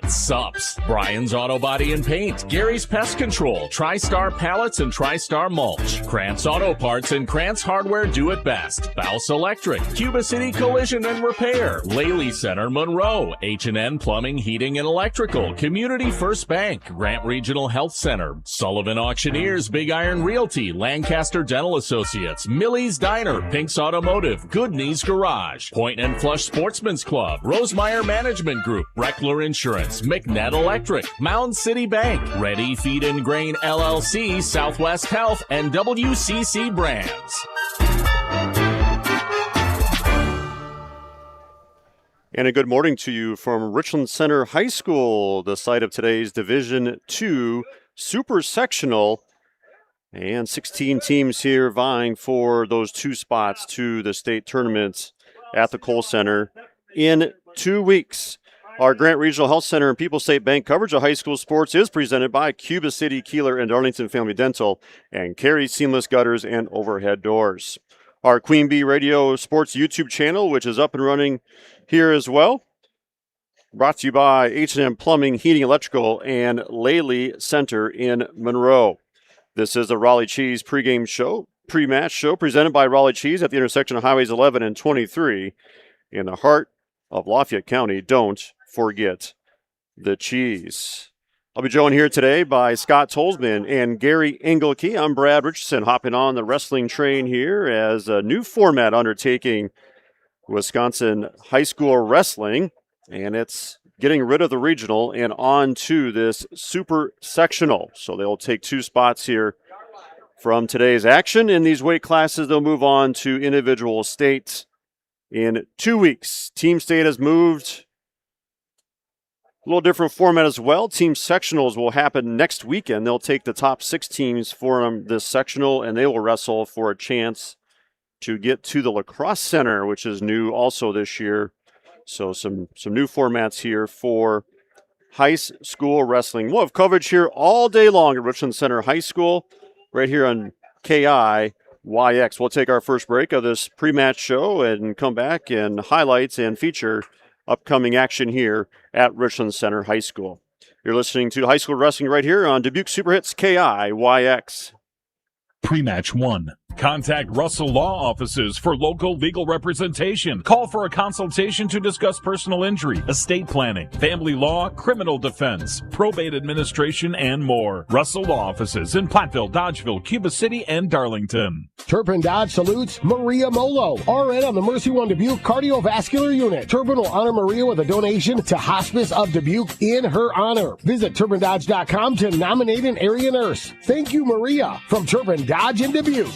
Sups, Brian's Auto Body and Paint, Gary's Pest Control, TriStar Pallets and TriStar Mulch, Krantz Auto Parts and Krantz Hardware Do It Best, Baus Electric, Cuba City Collision and Repair, Laley Center Monroe, H&N Plumbing, Heating and Electrical, Community First Bank, Grant Regional Health Center, Sullivan Auctioneers, Big Iron Realty, Lancaster Dental Associates, Millie's Diner, Pink's Automotive, Good Knees Garage, Point and Flush Sportsman's Club, Rosemeyer Management Group, Reckler Insurance, McNett Electric, Mound City Bank, Ready Feed and Grain LLC, Southwest Health, and WCC Brands. And a good morning to you from Richland Center High School, the site of today's Division II Super Sectional. And 16 teams here vying for those 2 spots to the state tournament at the Kohl Center in 2 weeks. Our Grant Regional Health Center and People's State Bank coverage of high school sports is presented by Cuba City, Kieler, and Darlington Family Dental, and Carey Seamless Gutters and Overhead Doors. Our Queen Bee Radio Sports YouTube channel, which is up and running here as well, brought to you by H&M Plumbing, Heating, Electrical, and Laley Center in Monroe. This is the Raleigh Cheese pregame show, pre-match show, presented by Raleigh Cheese at the intersection of Highways 11 and 23 in the heart of Lafayette County. Don't forget the cheese. I'll be joined here today by Scott Tolsman and Gary Engelke. I'm Brad Richardson, hopping on the wrestling train here as a new format undertaking Wisconsin high school wrestling, and it's getting rid of the regional and on to this super sectional. So they'll take 2 spots here from today's action. In these weight classes, they'll move on to individual states in 2 weeks. Team state has moved. A little different format as well. Team sectionals will happen next weekend. They'll take the top 6 teams for this sectional, and they will wrestle for a chance to get to the Lacrosse Center, which is new also this year. So some new formats here for high school wrestling. We'll have coverage here all day long at Richland Center High School, right here on KIYX. We'll take our first break of this pre-match show and come back and highlights and feature upcoming action here at Richland Center High School. You're listening to High School Wrestling right here on Dubuque Super Hits KIYX. Pre-match 1. Contact Russell Law Offices for local legal representation. Call for a consultation to discuss personal injury, estate planning, family law, criminal defense, probate administration, and more. Russell Law Offices in Platteville, Dodgeville, Cuba City, and Darlington. Turpin Dodge salutes Maria Molo, RN on the Mercy One Dubuque Cardiovascular Unit. Turpin will honor Maria with a donation to Hospice of Dubuque in her honor. Visit TurpinDodge.com to nominate an area nurse. Thank you, Maria, from Turpin Dodge in Dubuque.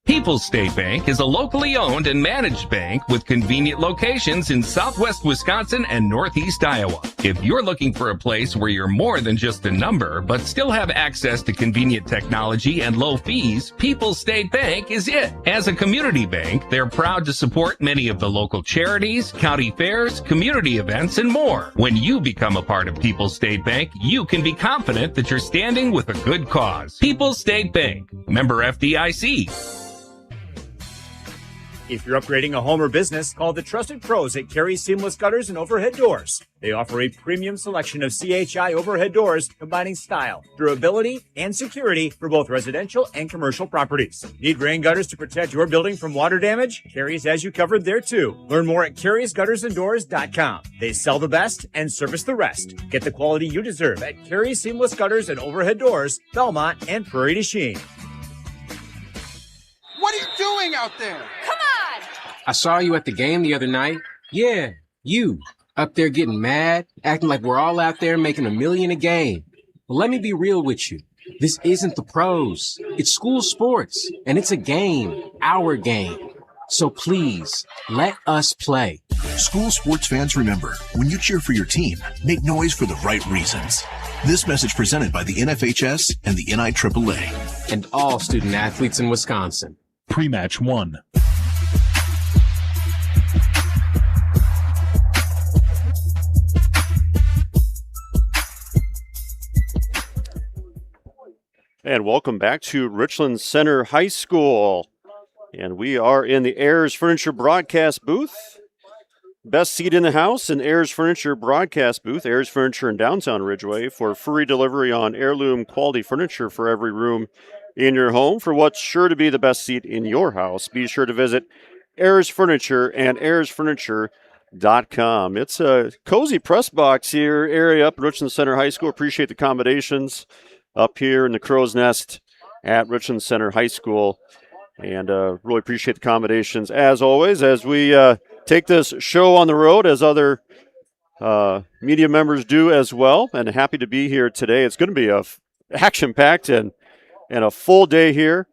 People's State Bank is a locally owned and managed bank with convenient locations in southwest Wisconsin and northeast Iowa. If you're looking for a place where you're more than just a number, but still have access to convenient technology and low fees, People's State Bank is it. As a community bank, they're proud to support many of the local charities, county fairs, community events, and more. When you become a part of People's State Bank, you can be confident that you're standing with a good cause. People's State Bank, member FDIC. If you're upgrading a home or business, call the trusted pros at Carey Seamless Gutters and Overhead Doors. They offer a premium selection of CHI overhead doors combining style, durability, and security for both residential and commercial properties. Need rain gutters to protect your building from water damage? Carey's has you covered there too. Learn more at Carey'sGuttersandDoors.com. They sell the best and service the rest. Get the quality you deserve at Carey Seamless Gutters and Overhead Doors, Belmont, and Prairie du Chien. What are you doing out there? Come on! I saw you at the game the other night. Yeah, you. Up there getting mad, acting like we're all out there making $1 million a game. Well, let me be real with you. This isn't the pros. It's school sports, and it's a game, our game. So please, let us play. School sports fans, remember, when you cheer for your team, make noise for the right reasons. This message presented by the NFHS and the NIAAA. And all student athletes in Wisconsin. Pre-match 1. And welcome back to Richland Center High School. And we are in the Ayers Furniture broadcast booth. Best seat in the house, an Ayers Furniture broadcast booth. Ayers Furniture in downtown Ridgeway for free delivery on heirloom quality furniture for every room in your home. For what's sure to be the best seat in your house, be sure to visit Ayers Furniture and AyersFurniture.com. It's a cozy press box here, area up at Richland Center High School. Appreciate the accommodations up here in the Crow's Nest at Richland Center High School. And really appreciate the accommodations as always as we take this show on the road as other media members do as well. And happy to be here today. It's going to be action-packed and a full day here.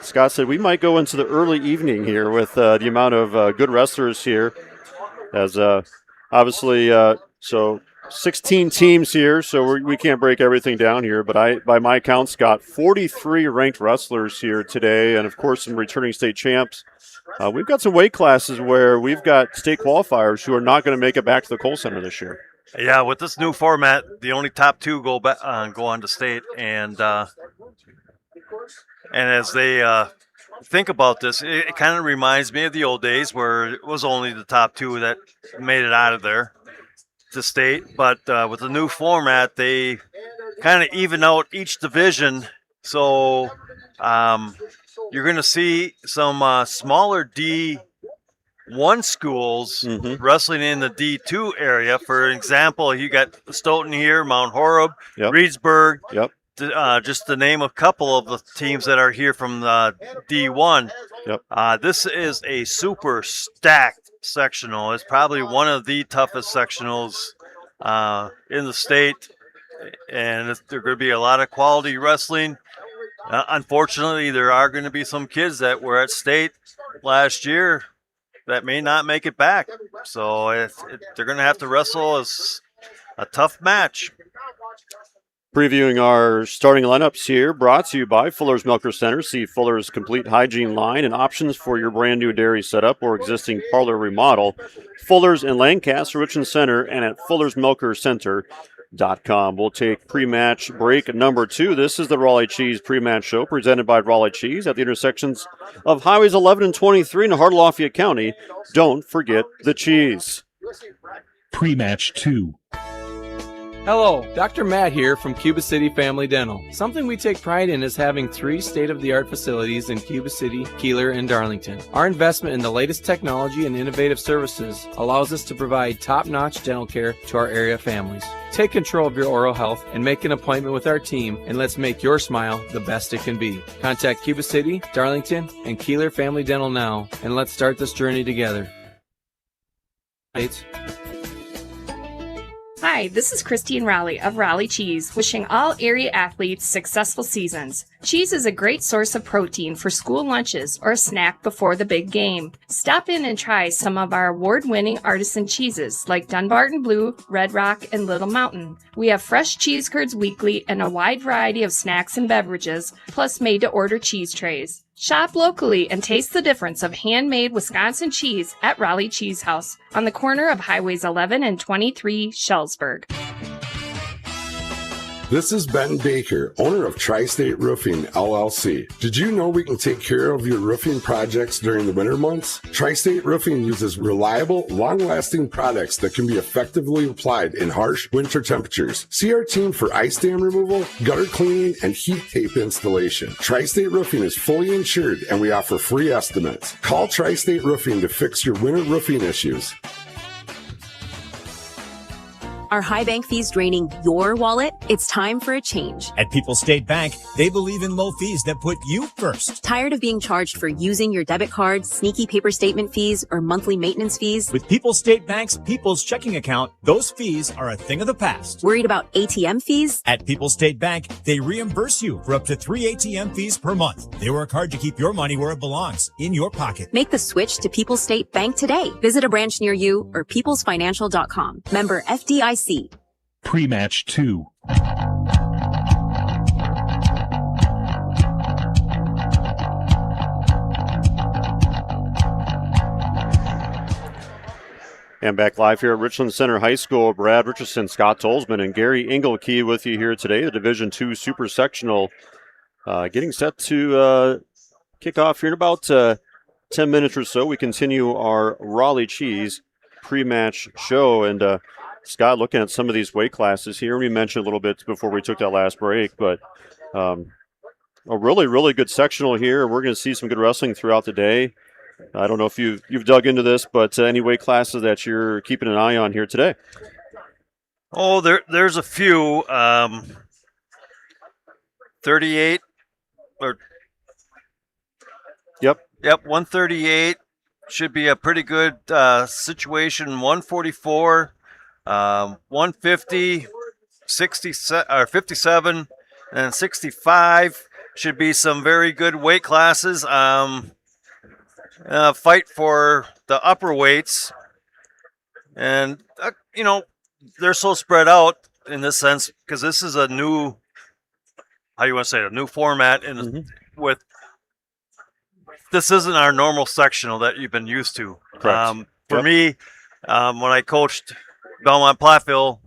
Scott said we might go into the early evening here with the amount of good wrestlers here. As obviously, so 16 teams here, so we can't break everything down here. But by my count, Scott, 43 ranked wrestlers here today, and of course some returning state champs. We've got some weight classes where we've got state qualifiers who are not going to make it back to the Kohl Center this year. Yeah, with this new format, the only top two go on to state, and as they think about this, it kind of reminds me of the old days where it was only the top two that made it out of there to state. But with the new format, they kind of even out each division. So you're going to see some smaller D1 schools wrestling in the D2 area. For example, you got Stoughton here, Mount Horeb, Reedsburg. Yep. Just to name a couple of the teams that are here from the D1. Yep. This is a super stacked sectional. It's probably one of the toughest sectionals in the state, and there's going to be a lot of quality wrestling. Unfortunately, there are going to be some kids that were at state last year that may not make it back. So they're going to have to wrestle as a tough match. Previewing our starting lineups here, brought to you by Fuller's Milker Center. See Fuller's complete hygiene line and options for your brand new dairy setup or existing parlor remodel. Fuller's in Lancaster, Richland Center, and at Fuller'sMilkerCenter.com. We'll take pre-match break number 2. This is the Raleigh Cheese pre-match show presented by Raleigh Cheese at the intersections of Highways 11 and 23 in the heart of Lafayette County. Don't forget the cheese. Pre-match 2. Hello, Dr. Matt here from Cuba City Family Dental. Something we take pride in is having 3 state-of-the-art facilities in Cuba City, Kieler, and Darlington. Our investment in the latest technology and innovative services allows us to provide top-notch dental care to our area families. Take control of your oral health and make an appointment with our team, and let's make your smile the best it can be. Contact Cuba City, Darlington, and Kieler Family Dental now, and let's start this journey together. Hi, this is Christine Raleigh of Raleigh Cheese, wishing all area athletes successful seasons. Cheese is a great source of protein for school lunches or a snack before the big game. Stop in and try some of our award-winning artisan cheeses like Dunbarton Blue, Red Rock, and Little Mountain. We have fresh cheese curds weekly and a wide variety of snacks and beverages, plus made-to-order cheese trays. Shop locally and taste the difference of handmade Wisconsin cheese at Raleigh Cheese House on the corner of Highways 11 and 23, Shellsburg. This is Ben Baker, owner of Tri-State Roofing, LLC. Did you know we can take care of your roofing projects during the winter months? Tri-State Roofing uses reliable, long-lasting products that can be effectively applied in harsh winter temperatures. See our team for ice dam removal, gutter cleaning, and heat tape installation. Tri-State Roofing is fully insured, and we offer free estimates. Call Tri-State Roofing to fix your winter roofing issues. Are high bank fees draining your wallet? It's time for a change. At People's State Bank, they believe in low fees that put you first. Tired of being charged for using your debit card, sneaky paper statement fees, or monthly maintenance fees? With People's State Bank's People's Checking Account, those fees are a thing of the past. Worried about ATM fees? At People's State Bank, they reimburse you for up to 3 ATM fees per month. They work hard to keep your money where it belongs, in your pocket. Make the switch to People's State Bank today. Visit a branch near you or peoplesfinancial.com. Member FDIC. Pre-match 2. And back live here at Richland Center High School. Brad Richardson, Scott Tolzman, and Gary Engelke with you here today. The Division II Super Sectional getting set to kick off here in about 10 minutes or so, we continue our Raleigh Cheese pre-match show. And Scott, looking at some of these weight classes here, we mentioned a little bit before we took that last break, but a really, really good sectional here. We're going to see some good wrestling throughout the day. I don't know if you've dug into this, but any weight classes that you're keeping an eye on here today? Oh, there's a few. 38 or Yep, 138 should be a pretty good situation. 144, 150, 57, and 65 should be some very good weight classes. Fight for the upper weights, and they're so spread out in this sense because this is a new, how you want to say it, a new format, and with this isn't our normal sectional that you've been used to. For me, when I coached Belmont Platteville,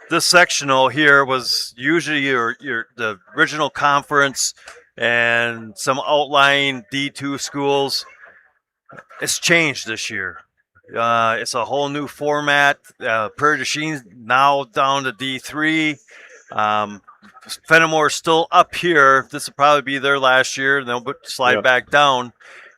this sectional here was usually the original conference and some outlying D2 schools. It's changed this year. It's a whole new format. Prairie du Chien now down to D3. Fenimore's still up here. This will probably be their last year, and they'll slide back down.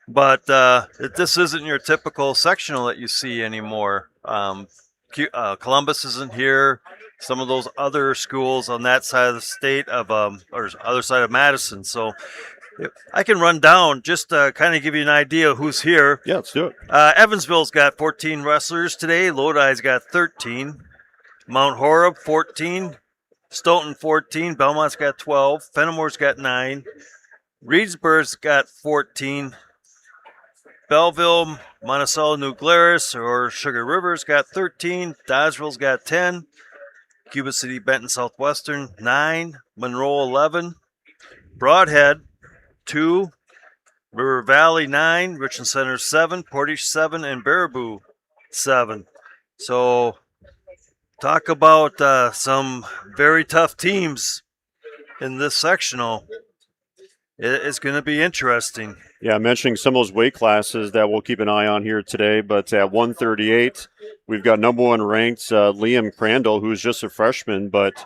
But this isn't your typical sectional that you see anymore. Columbus isn't here. Some of those other schools on that side of the state or other side of Madison. So I can run down just to kind of give you an idea of who's here. Yeah, let's do it. Evansville's got 14 wrestlers today. Lodi's got 13. Mount Horeb, 14. Stoughton, 14. Belmont's got 12. Fenimore's got 9. Reedsburg's got 14. Belleville, Monticello, New Glarus, or Sugar River's got 13. Dodgeville's got 10. Cuba City, Benton Southwestern, 9. Monroe, 11. Broadhead, 2. River Valley, 9. Richland Center, 7. Portage, 7. And Baraboo, 7. So talk about some very tough teams in this sectional. It's going to be interesting. Yeah, mentioning some of those weight classes that we'll keep an eye on here today, but at 138, we've got number 1 ranked Liam Crandall, who's just a freshman, but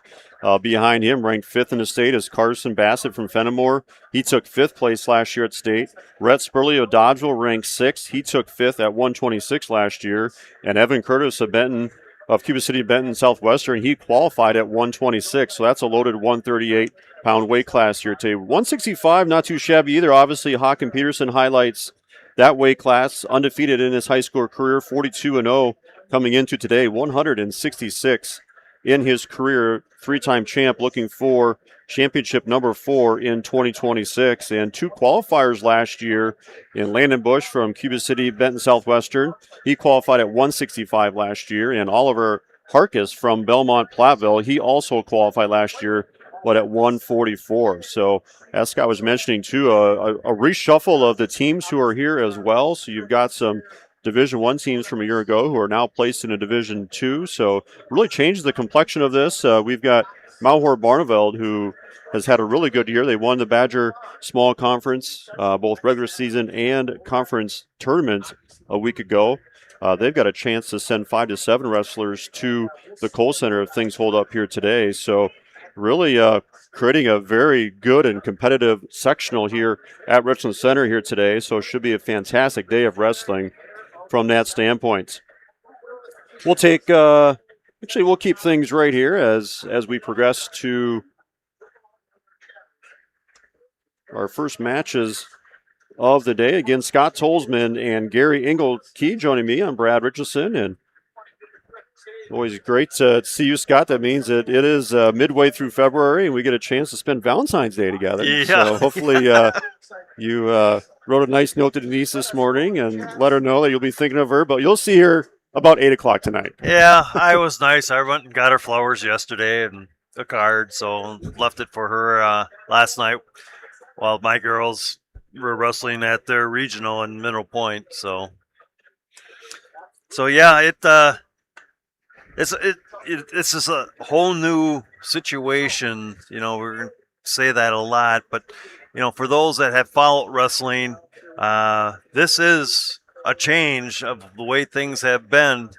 behind him, ranked 5th in the state, is Carson Bassett from Fenimore. He took 5th place last year at state. Rhett Spurley of Dodgeville ranked 6th. He took 5th at 126 last year. And Evan Curtis of Cuba City, Benton Southwestern, he qualified at 126, so that's a loaded 138-pound weight class here today. 165, not too shabby either. Obviously, Hawken Peterson highlights that weight class, undefeated in his high school career, 42-0 coming into today, 166 in his career, 3-time champ, looking for championship number 4 in 2026. And 2 qualifiers last year in Landon Bush from Cuba City, Benton Southwestern. He qualified at 165 last year. And Oliver Harkis from Belmont Platteville, he also qualified last year, but at 144. So as Scott was mentioning too, a reshuffle of the teams who are here as well. So you've got some Division I teams from a year ago who are now placed in a Division II. So really changed the complexion of this. We've got Mount Horeb Barneveld, who has had a really good year. They won the Badger Small Conference, both regular season and conference tournament a week ago. They've got a chance to send 5 to 7 wrestlers to the Kohl Center if things hold up here today. So really creating a very good and competitive sectional here at Richland Center here today. So it should be a fantastic day of wrestling from that standpoint. We'll take, we'll keep things right here as we progress to our first matches of the day. Again, Scott Tolsman and Gary Engelkey joining me. I'm Brad Richardson, and always great to see you, Scott. That means that it is midway through February, and we get a chance to spend Valentine's Day together. Yeah. So hopefully you wrote a nice note to Denise this morning and let her know that you'll be thinking of her, but you'll see her about 8 o'clock tonight. Yeah, I was nice. I went and got her flowers yesterday and a card, so left it for her last night while my girls were wrestling at their regional in Mineral Point. So yeah, it's just a whole new situation. You know, we're going to say that a lot, but for those that have followed wrestling, this is a change of the way things have been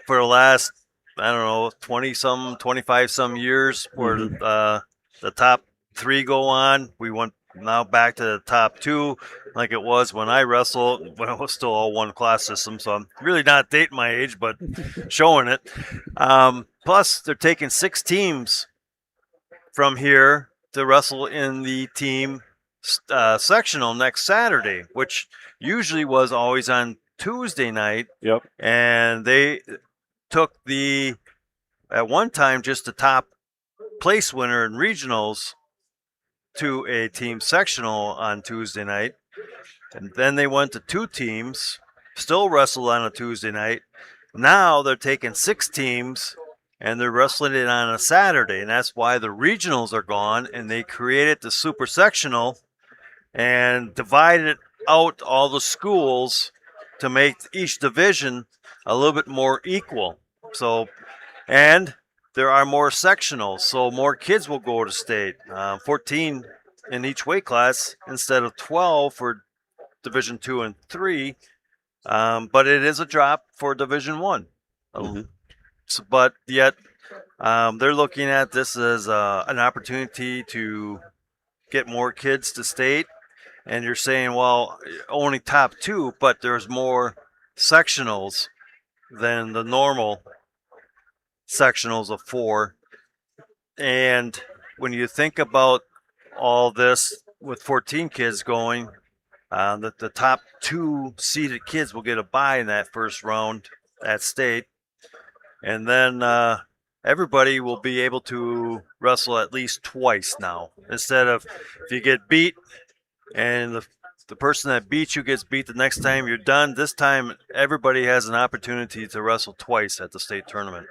for the last, I don't know, 20-some, 25-some years, where the top 3 go on. We went now back to the top 2, like it was when I wrestled, when it was still all one class system. So I'm really not dating my age, but showing it. Plus, they're taking 6 teams from here to wrestle in the team sectional next Saturday, which usually was always on Tuesday night. Yep. And they took at one time, just the top place winner in regionals to a team sectional on Tuesday night. And then they went to 2 teams, still wrestled on a Tuesday night. Now they're taking 6 teams and they're wrestling it on a Saturday. And that's why the regionals are gone, and they created the super sectional and divided out all the schools to make each division a little bit more equal. So, and there are more sectionals, so more kids will go to state. 14 in each weight class instead of 12 for Division 2 and 3. But it is a drop for Division 1. But yet they're looking at this as an opportunity to get more kids to state. And you're saying, well, only top 2, but there's more sectionals than the normal sectionals of 4. And when you think about all this with 14 kids going, the top 2 seeded kids will get a bye in that first round at state. And then everybody will be able to wrestle at least twice now. Instead of if you get beat and the person that beats you gets beat the next time you're done, this time everybody has an opportunity to wrestle twice at the state tournament.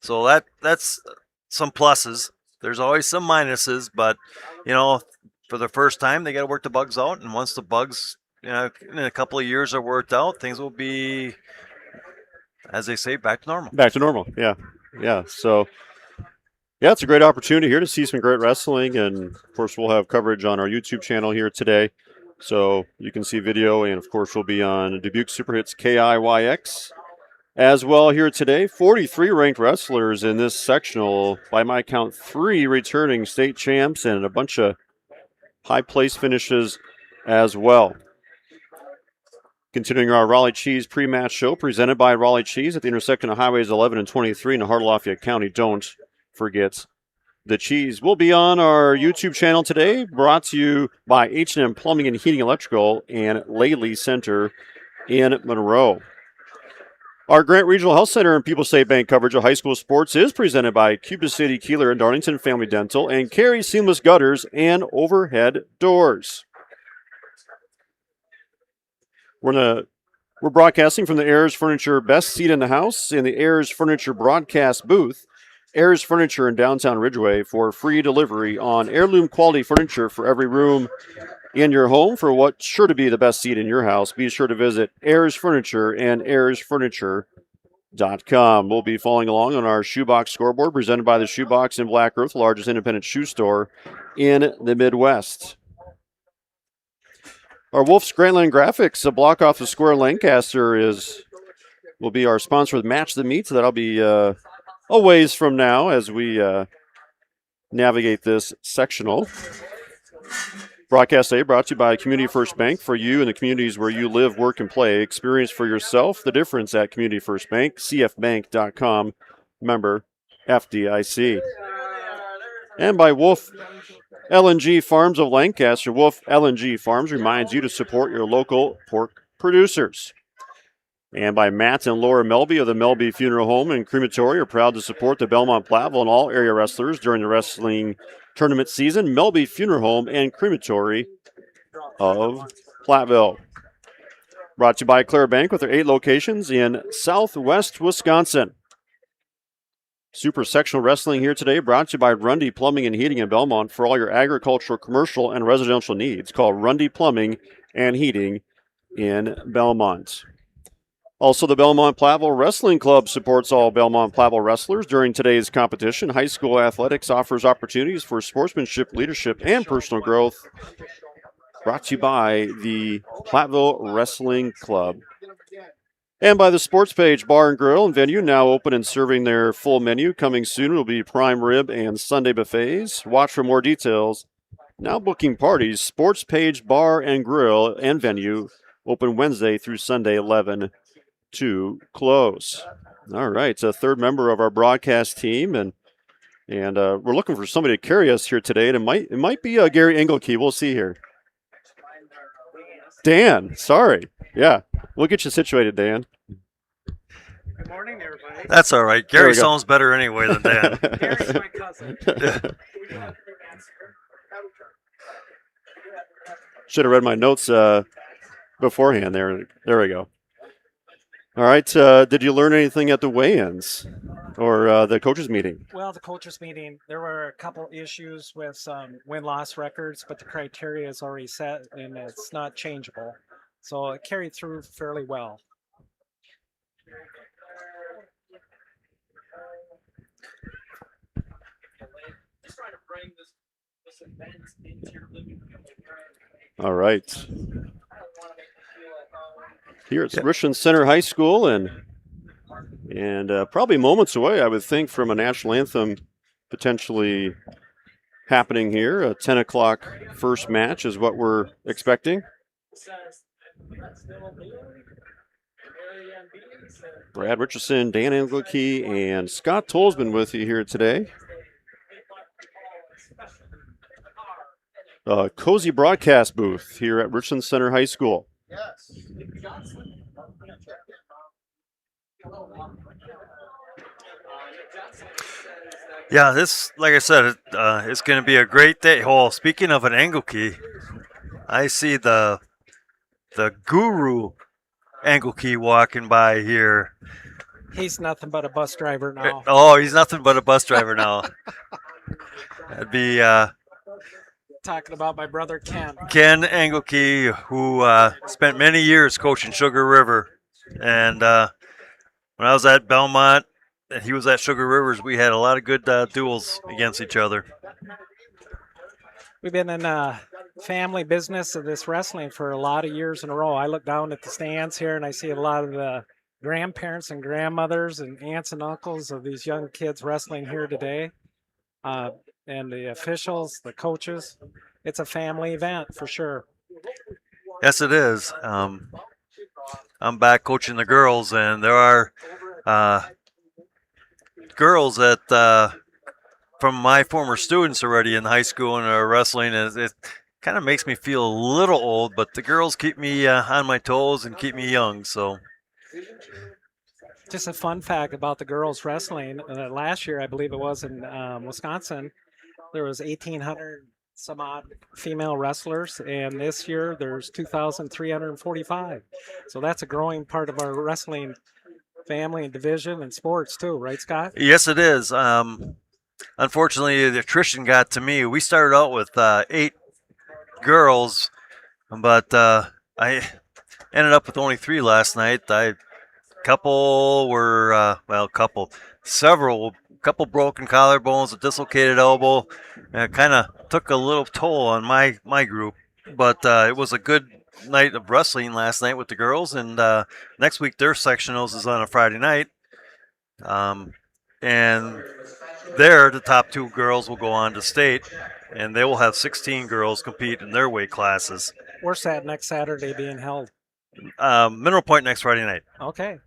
So that's some pluses. There's always some minuses, but, for the first time, they got to work the bugs out. And once the bugs, in a couple of years are worked out, things will be, as they say, back to normal. Back to normal, yeah. Yeah, so, yeah, it's a great opportunity here to see some great wrestling. And, of course, we'll have coverage on our YouTube channel here today. So you can see video, and, of course, we'll be on Dubuque Super Hits KIYX as well here today. 43 ranked wrestlers in this sectional. By my count, 3 returning state champs and a bunch of high place finishes as well. Continuing our Raleigh Cheese pre-match show presented by Raleigh Cheese at the intersection of Highways 11 and 23 in the heart of Lafayette County. Don't forget the cheese. Will be on our YouTube channel today, brought to you by H&M Plumbing and Heating Electrical and Laley Center in Monroe. Our Grant Regional Health Center and People's State Bank coverage of high school sports is presented by Cuba City, Kieler, and Darlington Family Dental and Carey Seamless Gutters and Overhead Doors. We're broadcasting from the Ayers Furniture Best Seat in the House in the Ayers Furniture broadcast booth. Ayers Furniture in downtown Ridgeway for free delivery on heirloom quality furniture for every room in your home. For what's sure to be the best seat in your house, be sure to visit Ayers Furniture and AyersFurniture.com. We'll be following along on our Shoebox scoreboard presented by the Shoebox in Black Earth, the largest independent shoe store in the Midwest. Our Wolf's Grantland Graphics, a block off the square Lancaster, will be our sponsor with Match the Meat. So that'll be a ways from now as we navigate this sectional. Broadcast today brought to you by Community First Bank. For you in the communities where you live, work, and play, experience for yourself the difference at Community First Bank. CFBank.com, member FDIC. And by Wolf LNG Farms of Lancaster. Wolf LNG Farms reminds you to support your local pork producers. And by Matt and Laura Melby of the Melby Funeral Home and Crematory are proud to support the Belmont Platteville and all area wrestlers during the wrestling tournament season. Melby Funeral Home and Crematory of Platteville. Brought to you by Clara Bank with their 8 locations in southwest Wisconsin. Super Sectional Wrestling here today brought to you by Rundy Plumbing and Heating in Belmont for all your agricultural, commercial, and residential needs. Call Rundy Plumbing and Heating in Belmont. Also, the Belmont Platteville Wrestling Club supports all Belmont Platteville wrestlers during today's competition. High school athletics offers opportunities for sportsmanship, leadership, and personal growth. Brought to you by the Platteville Wrestling Club. And by the Sports Page Bar and Grill and Venue, now open and serving their full menu. Coming soon will be prime rib and Sunday buffets. Watch for more details. Now booking parties. Sports Page Bar and Grill and Venue, open Wednesday through Sunday, 11 to close. All right, it's a third member of our broadcast team, and we're looking for somebody to carry us here today. And it might be Gary Engelke. We'll see here. Dan, sorry. Yeah, we'll get you situated, Dan. Good morning, everybody. That's all right. Gary sounds better anyway than Dan. Gary's my cousin. Should have read my notes beforehand. There we go. All right. Did you learn anything at the weigh-ins or the coaches meeting? Well, the coaches meeting, there were a couple issues with some win-loss records, but the criteria is already set and it's not changeable. So it carried through fairly well. All right. Here at Richland Center High School, and probably moments away, I would think, from a national anthem potentially happening here. A 10 o'clock first match is what we're expecting. Brad Richardson, Dan Engelke, and Scott Tolsman with you here today. Cozy broadcast booth here at Richland Center High School. Yeah, this, like I said, it's going to be a great day. Oh, speaking of an Engelke, I see the guru Engelke walking by here. He's nothing but a bus driver now. Oh, he's nothing but a bus driver now. That'd be talking about my brother Ken. Ken Engelke, who spent many years coaching Sugar River. And when I was at Belmont and he was at Sugar Rivers, we had a lot of good duels against each other. We've been in family business of this wrestling for a lot of years in a row. I look down at the stands here and I see a lot of the grandparents and grandmothers and aunts and uncles of these young kids wrestling here today. And the officials, the coaches. It's a family event for sure. Yes, it is. I'm back coaching the girls, and there are girls that from my former students already in high school and are wrestling. And it kind of makes me feel a little old, but the girls keep me on my toes and keep me young. So, just a fun fact about the girls wrestling. Last year, I believe it was in Wisconsin, there was 1,800 some odd female wrestlers, and this year there's 2,345. So that's a growing part of our wrestling family and division and sports too, right, Scott? Yes, it is. Unfortunately, the attrition got to me. We started out with 8 girls, but I ended up with only 3 last night. Couple broken collarbones, a dislocated elbow, and it kind of took a little toll on my group. But it was a good night of wrestling last night with the girls, and next week their sectionals is on a Friday night. And there, the top 2 girls will go on to state, and they will have 16 girls compete in their weight classes. Where's that next Saturday being held? Mineral Point next Friday night. Okay.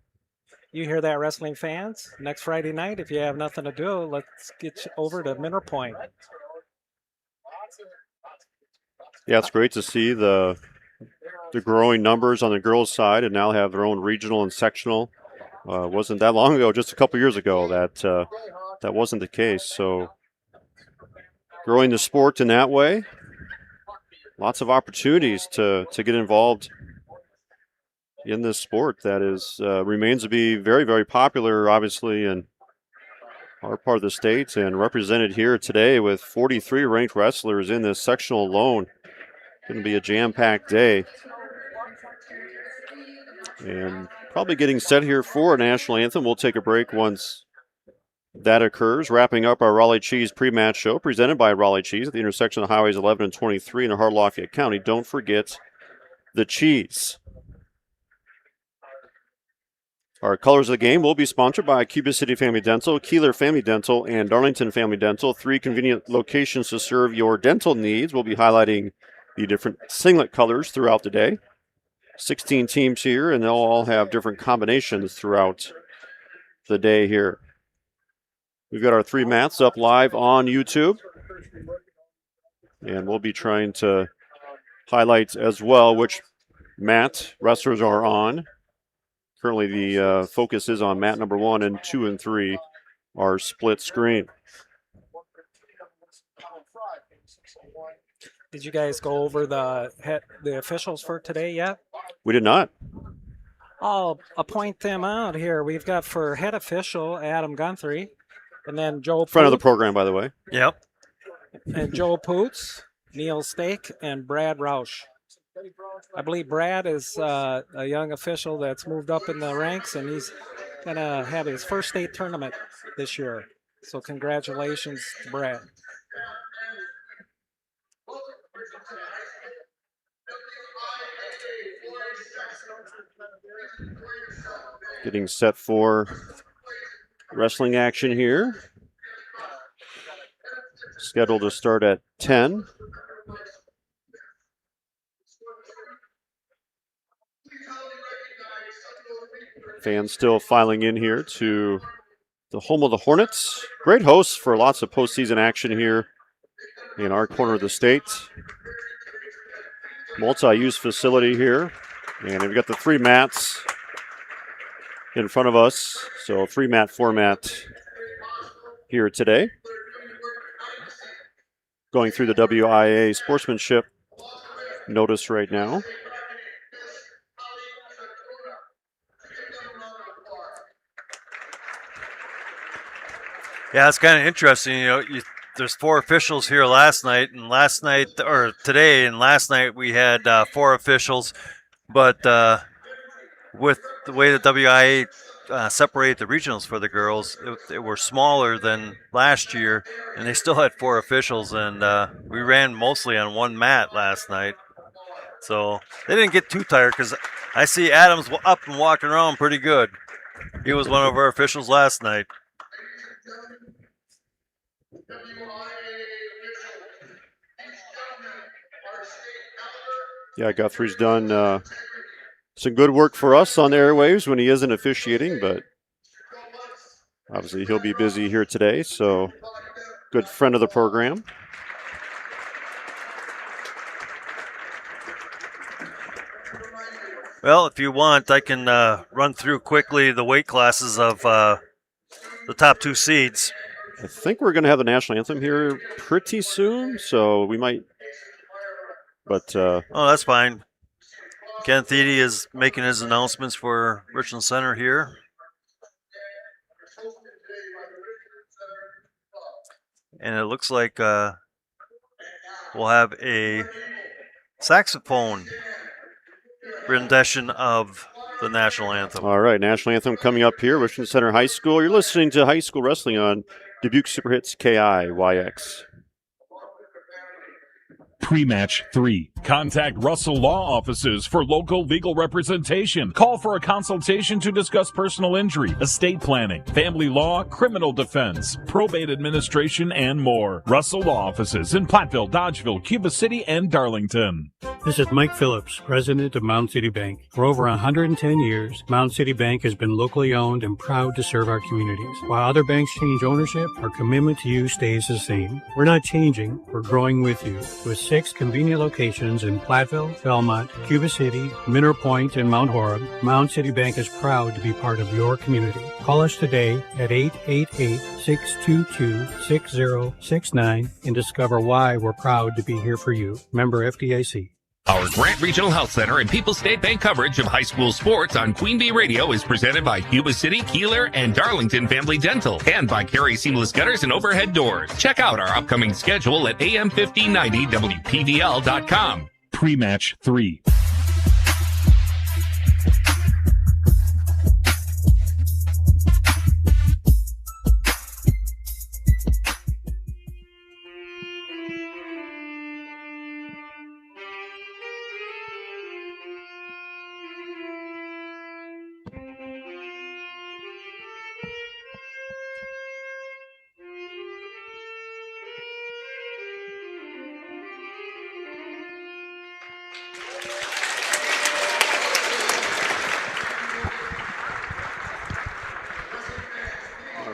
You hear that, wrestling fans? Next Friday night, if you have nothing to do, let's get you over to Mineral Point. Yeah, it's great to see the growing numbers on the girls' side, and now have their own regional and sectional. Wasn't that long ago, just a couple years ago, that wasn't the case. So growing the sport in that way, lots of opportunities to get involved in this sport that is remains to be very, very popular, obviously, in our part of the state, and represented here today with 43 ranked wrestlers in this sectional alone. Going to be a jam-packed day. And Probably getting set here for a national anthem. We'll take a break once that occurs. Wrapping up our Raleigh Cheese pre-match show presented by Raleigh Cheese at the intersection of Highways 11 and 23 in the heart of Lafayette County. Don't forget the cheese. Our colors of the game will be sponsored by Cuba City Family Dental, Kieler Family Dental, and Darlington Family Dental. 3 convenient locations to serve your dental needs. We'll be highlighting the different singlet colors throughout the day. 16 teams here, and they'll all have different combinations throughout the day here. We've got our 3 mats up live on YouTube, and we'll be trying to highlight as well which mat wrestlers are on. Currently, the focus is on mat number 1, and 2 and 3 are split screen. Did you guys go over the officials for today yet? We did not. I'll appoint them out here. We've got for head official Adam Guthrie, and then Joe Friend of the program, by the way. Yep. And Joe Poots, Neil Stake, and Brad Roush. I believe Brad is a young official that's moved up in the ranks, and he's going to have his first state tournament this year. So congratulations to Brad. Getting set for wrestling action here. Scheduled to start at 10. Fans still filing in here to the home of the Hornets. Great hosts for lots of postseason action here in our corner of the state. Multi-use facility here. And we've got the 3 mats in front of us. So 3-mat format here today. Going through the WIAA sportsmanship notice right now. Yeah, it's kind of interesting. You know, there's 4 officials here last night, and today, and last night we had 4 officials. But with the way the WIAA separated the regionals for the girls, they were smaller than last year, and they still had 4 officials, and we ran mostly on 1 mat last night. So they didn't get too tired because I see Adams up and walking around pretty good. He was one of our officials last night. Yeah, Guthrie's done some good work for us on the airwaves when he isn't officiating, but obviously he'll be busy here today, so good friend of the program. Well, if you want, I can run through quickly the weight classes of the top 2 seeds. I think we're going to have the national anthem here pretty soon, so we might. But oh, that's fine. Ken Thiede is making his announcements for Richland Center here. And it looks like we'll have a saxophone rendition of the national anthem. All right, national anthem coming up here, Richland Center High School. You're listening to High School Wrestling on Dubuque Super Hits KIYX. Pre-match 3. Contact Russell Law Offices for local legal representation. Call for a consultation to discuss personal injury, estate planning, family law, criminal defense, probate administration, and more. Russell Law Offices in Platteville, Dodgeville, Cuba City, and Darlington. This is Mike Phillips, president of Mound City Bank. For over 110 years, Mound City Bank has been locally owned and proud to serve our communities. While other banks change ownership, our commitment to you stays the same. We're not changing, we're growing with you. With 6 convenient locations in Platteville, Belmont, Cuba City, Minner Point, and Mount Horeb, Mound City Bank is proud to be part of your community. Call us today at 888-622-6069 and discover why we're proud to be here for you. Member FDIC. Our Grant Regional Health Center and People's State Bank coverage of high school sports on Queen Bee Radio is presented by Cuba City, Kieler, and Darlington Family Dental, and by Carey Seamless Gutters and Overhead Doors. Check out our upcoming schedule at am1590wpvl.com. Pre-match 3.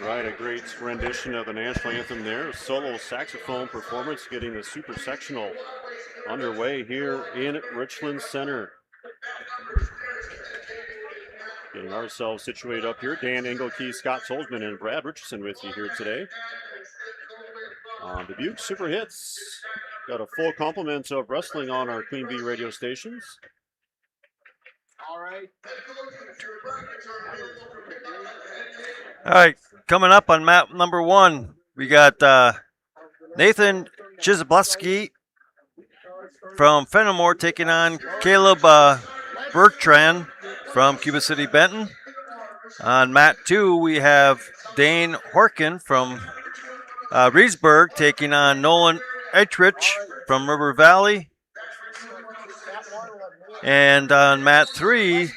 right, a great rendition of the national anthem there. Solo saxophone performance getting the super sectional underway here in Richland Center. Getting ourselves situated up here. Dan Engelke, Scott Solzman, and Brad Richardson with you here today. On Dubuque Super Hits. Got a full complement of wrestling on our Queen Bee radio stations. All right, coming up on map number 1, we got Nathan Chizableski from Fenimore taking on Caleb Bertrand from Cuba City Benton. On mat 2, we have Dane Horkin from Reedsburg taking on Nolan Eitrich from River Valley. And on mat 3,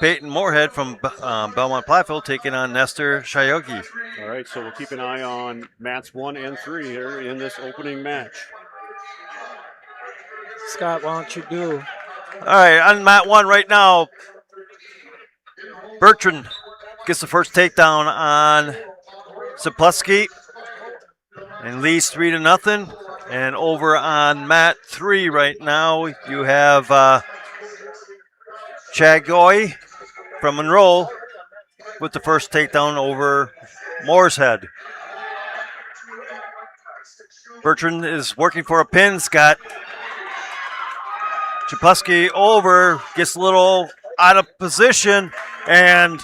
Peyton Moorhead from Belmont Platteville taking on Nestor Shayogi. All right, so we'll keep an eye on mats 1 and 3 here in this opening match. Scott, why don't you do? All right, on mat 1 right now, Bertrand gets the first takedown on Sapleski and leads 3-0. And over on mat 3 right now, you have Chagoy from Monroe with the first takedown over Mooreshead. Bertrand is working for a pin, Scott. Chapleski over, gets a little out of position and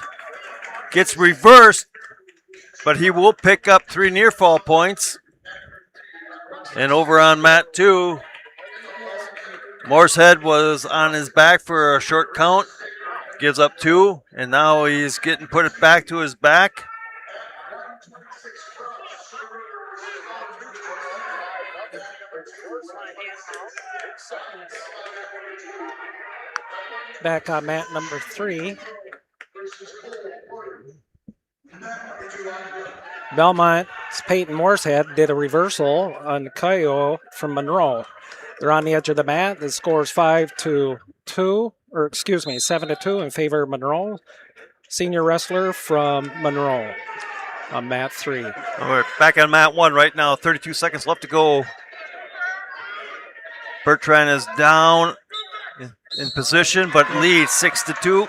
gets reversed, but he will pick up 3 near fall points. And over on mat 2, Mooreshead was on his back for a short count, gives up 2, and now he's getting put it back to his back. Back on mat number 3. Belmont's Peyton Mooreshead did a reversal on Cayo from Monroe. They're on the edge of the mat. The score is 7-2 in favor of Monroe. Senior wrestler from Monroe on mat 3. We're back on mat 1 right now. 32 seconds left to go. Bertrand is down in position, but leads 6-2.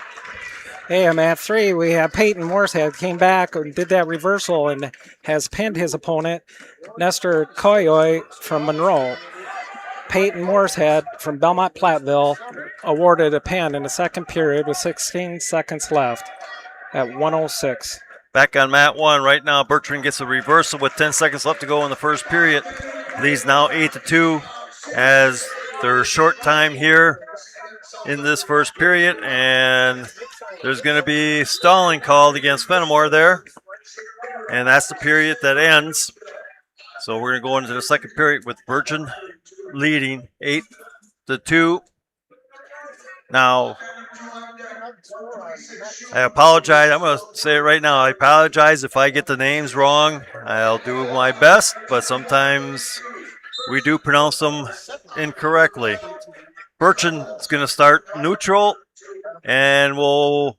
Hey, on mat 3, we have Peyton Mooreshead came back and did that reversal and has pinned his opponent, Nestor Coyoy from Monroe. Peyton Mooreshead from Belmont Platteville awarded a pin in the second period with 16 seconds left at 1:06. Back on mat 1 right now. Bertrand gets a reversal with 10 seconds left to go in the first period. Leads now 8-2 as there's short time here in this first period, and there's going to be stalling called against Fenimore there, and that's the period that ends. So we're going to go into the second period with Bertrand leading 8-2. Now, I apologize. I'm going to say it right now. I apologize if I get the names wrong. I'll do my best, but sometimes we do pronounce them incorrectly. Bertrand is going to start neutral, and we'll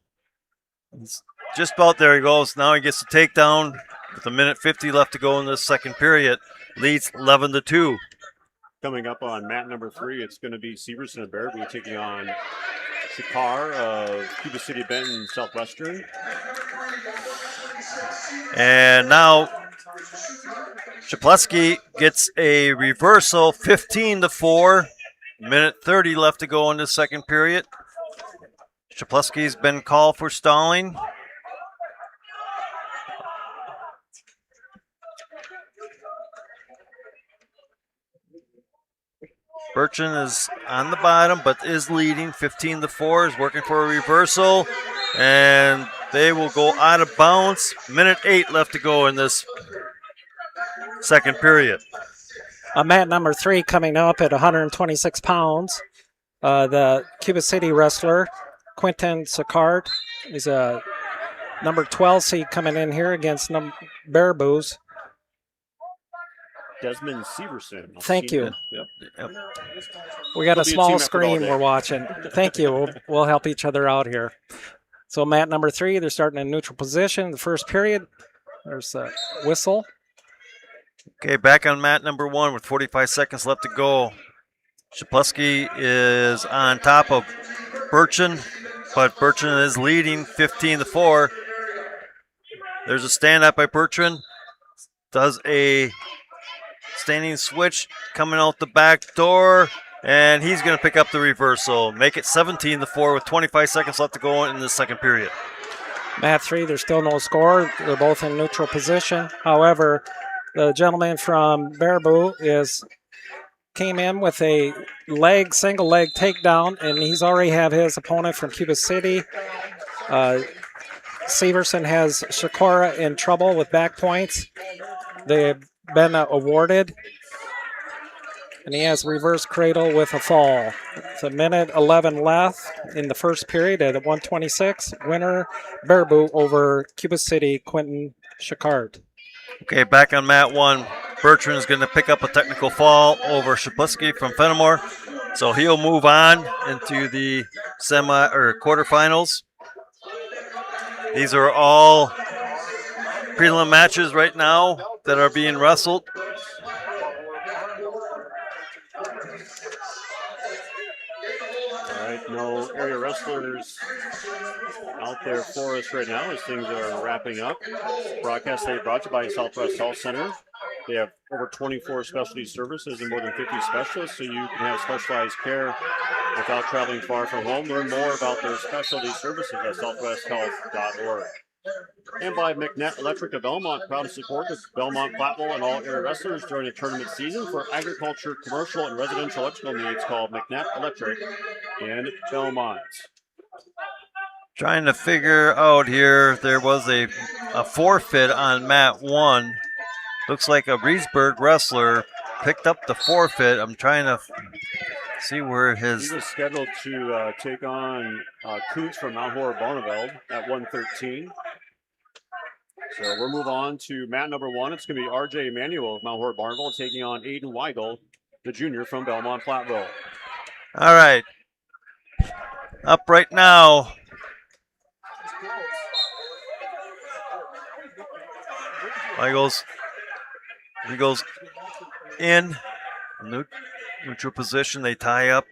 just about there he goes. Now he gets the takedown with 1:50 left to go in this second period. Leads 11-2. Coming up on mat number 3, it's going to be Severson and Baraboo taking on Shakar of Cuba City Benton Southwestern. And now Shapleski gets a reversal, 15-4. 1:30 left to go in the second period. Shapleski's been called for stalling. Bertrand is on the bottom, but is leading 15-4, is working for a reversal, and they will go out of bounds. 1:08 left to go in this second period. Mat number 3 coming up at 126 pounds. The Cuba City wrestler, Quentin Sicard, is a number 12 seed coming in here against Baraboo's. Desmond Severson. Thank you. Yep. We got a We'll be a small team effort all screen day. we're watching. Thank you. We'll help each other out here. So mat number 3, they're starting in neutral position. The first period, There's a whistle. Okay, back on mat number 1 with 45 seconds left to go. Shapleski is on top of Burchin, but Burchin is leading 15-4. There's a stand up by Bertrand. Does a standing switch coming out the back door, and he's going to pick up the reversal. Make it 17-4 with 25 seconds left to go in the second period. Mat 3, there's still no score. They're both in neutral position. However, the gentleman from Baraboo came in with a single leg takedown, and he's already have his opponent from Cuba City. Severson has Shakora in trouble with back points. They've been awarded, and he has reverse cradle with a fall. It's a minute 11 left in the first period at 126. Winner, Baraboo over Cuba City, Quentin Shakart. Okay, back on mat 1. Bertrand's going to pick up a technical fall over Shapleski from Fenimore. So he'll move on into the quarterfinals. These are all prelim matches right now that are being wrestled. All right, no area wrestlers out there for us right now as things are wrapping up. Broadcast day brought to you by Southwest Health Center. They have over 24 specialty services and more than 50 specialists, so you can have specialized care without traveling far from home. Learn more about their specialty services at southwesthealth.org. And by McNett Electric of Belmont, proud to support the Belmont Platteville and all area wrestlers during the tournament season. For agriculture, commercial, and residential electrical needs, call McNett Electric in Belmont. Trying to figure out here, there was a forfeit on mat 1. Looks like a Reedsburg wrestler picked up the forfeit. I'm trying to see where his... He was scheduled to take on Kuntz from Mount Horror Barneveld at 113. So we'll move on to mat number 1. It's going to be R.J. Emanuel of Mount Horror Barneveld taking on Aiden Weigel, the junior from Belmont Platteville. All right. Up right now. He goes in neutral position. They tie up.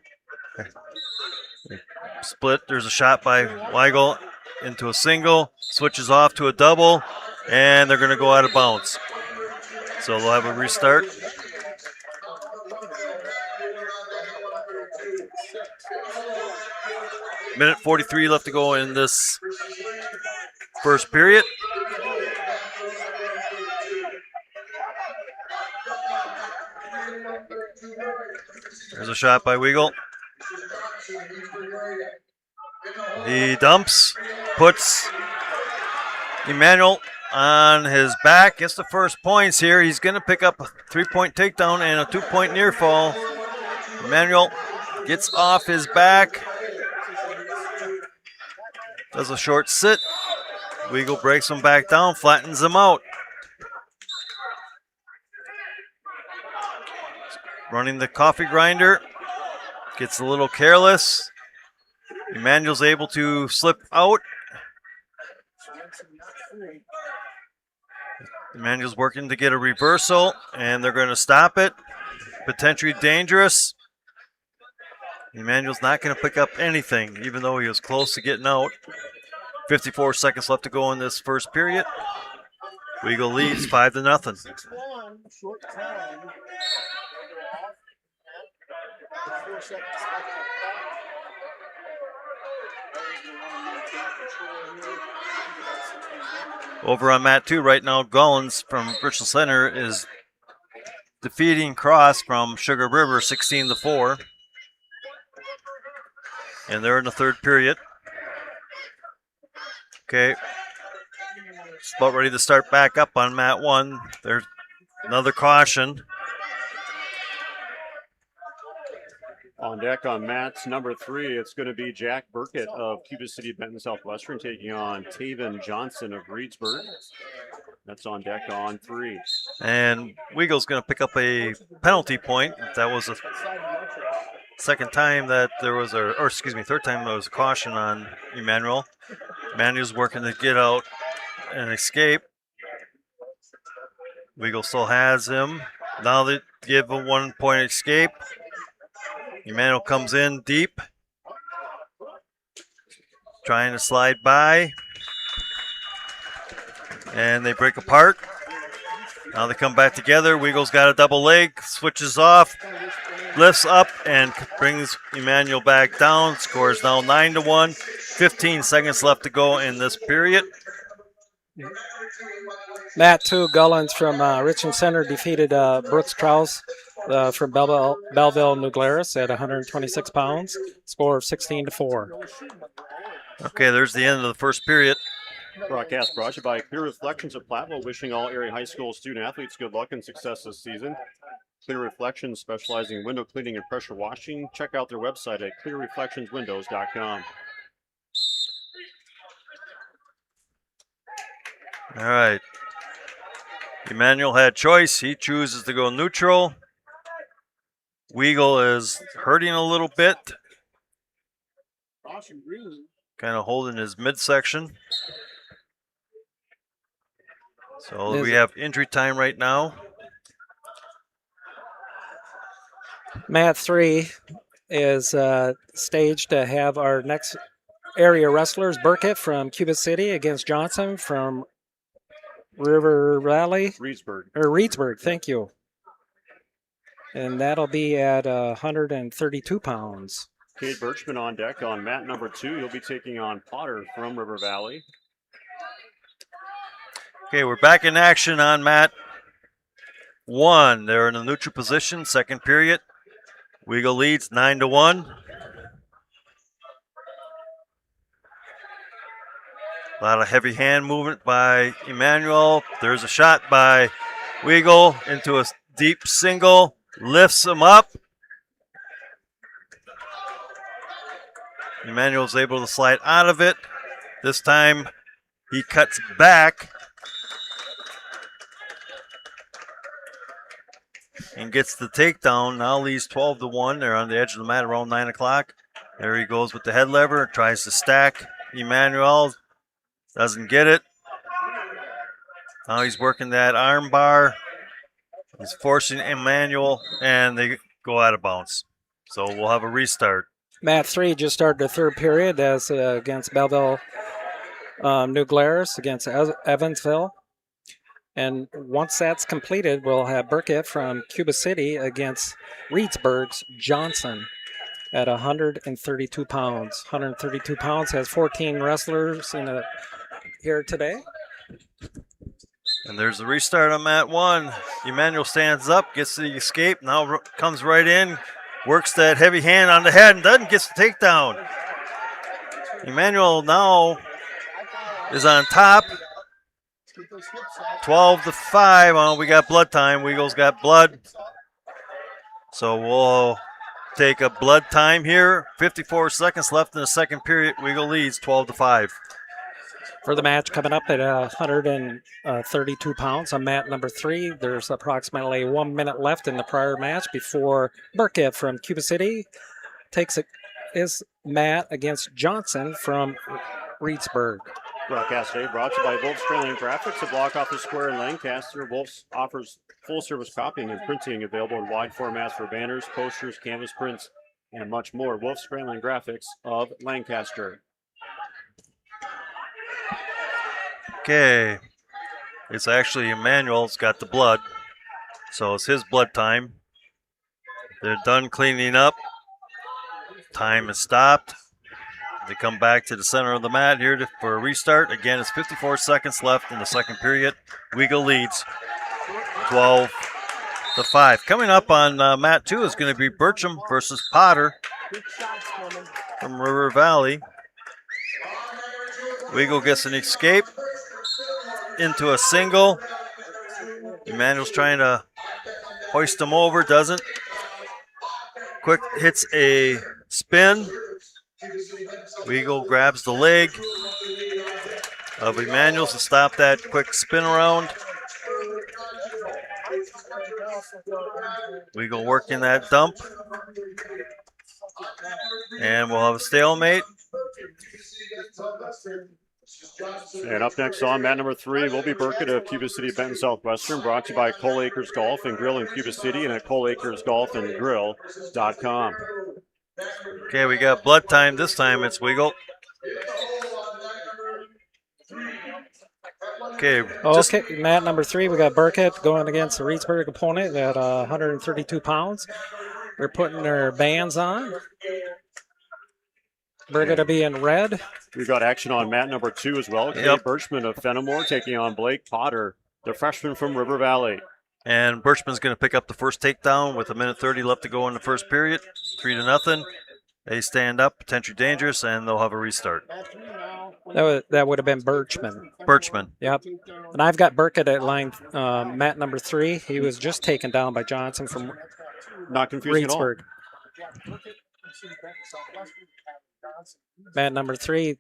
They split. There's a shot by Weigel into a single. Switches off to a double, and they're going to go out of bounds. So they'll have a restart. Minute 43 left to go in this first period. There's a shot by Weigel. He dumps, puts Emanuel on his back, gets the first points here. He's going to pick up a 3-point takedown and a 2-point near fall. Emanuel gets off his back, does a short sit. Weigel breaks him back down, flattens him out. Running the coffee grinder, gets a little careless. Emanuel's able to slip out. Emanuel's working to get a reversal, and they're going to stop it. Potentially dangerous. Emanuel's not going to pick up anything, even though he was close to getting out. 54 seconds left to go in this first period. Weigel leads 5-0. Over on mat 2 right now, Gullens from Richland Center is defeating Cross from Sugar River 16-4. And they're in the third period. Okay. It's about ready to start back up on mat 1. There's another caution. On deck on mats number 3, it's going to be Jack Burkett of Cuba City Benton Southwestern taking on Taven Johnson of Reedsburg. That's on deck on 3. And Weigel's going to pick up a penalty point. That was the second time that there was third time there was a caution on Emanuel. Emanuel's working to get out and escape. Weagle still has him. Now they give a 1 point escape. Emmanuel comes in deep. Trying to slide by. And they break apart. Now they come back together. Weagle's got a double leg, switches off, lifts up, and brings Emmanuel back down. Scores now 9-1. 15 seconds left to go in this period. Matt 2 Gullens from Richland Center defeated Brooks Krause from Belleville New Glarus at 126 pounds. Score of 16-4. Okay, there's the end of the first period. Broadcast brought to you by Clear Reflections of Platteville, wishing all area high school student athletes good luck and success this season. Clear Reflections, specializing in window cleaning and pressure washing. Check out their website at clearreflectionswindows.com. All right. Emmanuel had choice. He chooses to go neutral. Weagle is hurting a little bit. Kind of holding his midsection. So we have injury time right now. Mat 3 is staged to have our next area wrestlers, Burkett from Cuba City against Johnson from River Valley. Reedsburg, thank you. And that'll be at 132 pounds. Cade Birchman on deck on mat number 2. He'll be taking on Potter from River Valley. Okay, we're back in action on mat 1. They're in a neutral position, second period. Weagle leads 9-1. A lot of heavy hand movement by Emmanuel. There's a shot by Weagle into a deep single. Lifts him up. Emmanuel's able to slide out of it. This time he cuts back and gets the takedown. Now leads 12-1. They're on the edge of the mat around 9 o'clock. There he goes with the head lever. Tries to stack Emmanuel. Doesn't get it. Now he's working that arm bar. He's forcing Emmanuel, and they go out of bounds. So we'll have a restart. Mat 3 just started the third period as against Belleville New Glarus against Evansville. And once that's completed, we'll have Burkett from Cuba City against Reedsburg's Johnson at 132 pounds. 132 pounds has 14 wrestlers here today. And there's the restart on mat 1. Emmanuel stands up, gets the escape, now comes right in, works that heavy hand on the head and doesn't get the takedown. Emmanuel now is on top. 12-5. Oh, we got blood time. Weagle's got blood. So we'll take a blood time here. 54 seconds left in the second period. Weagle leads 12-5. For the match coming up at 132 pounds on mat number 3, there's approximately 1 minute left in the prior match before Burkett from Cuba City takes his mat against Johnson from Reedsburg. Broadcast today brought to you by Wolf's Trailing Graphics, a block office square in Lancaster. Wolf's offers full-service copying and printing available in wide formats for banners, posters, canvas prints, and much more. Wolf's Trailing Graphics of Lancaster. Okay. It's actually Emmanuel's got the blood, so it's his blood time. They're done cleaning up. Time is stopped. They come back to the center of the mat here for a restart. Again, it's 54 seconds left in the second period. Weagle leads 12-5. Coming up on mat 2 is going to be Bircham versus Potter from River Valley. Weagle gets an escape into a single. Emmanuel's trying to hoist him over, doesn't. Quick hits a spin. Weagle grabs the leg of Emmanuel to stop that quick spin around. Weagle working that dump. And we'll have a stalemate. And up next on mat number 3 will be Burkett of Cuba City Benton Southwestern, brought to you by Cole Acres Golf and Grill in Cuba City and at coleacresgolfandgrill.com. Okay, we got blood time. This time it's Wiggle. Okay. Mat number 3, we got Burkett going against the Reedsburg opponent at 132 pounds. They're putting their bands on. Burkett will be in red. We've got action on mat number 2 as well. Kate Birchman of Fenimore taking on Blake Potter, the freshman from River Valley. And Birchman's going to pick up the first takedown with 1:30 left to go in the first period. 3-0. They stand up, potentially dangerous, and they'll have a restart. That would have been Birchman. Yep. And I've got Burkett at line mat number 3. He was just taken down by Johnson from Not confusing Reedsburg. at all. Mat number 3,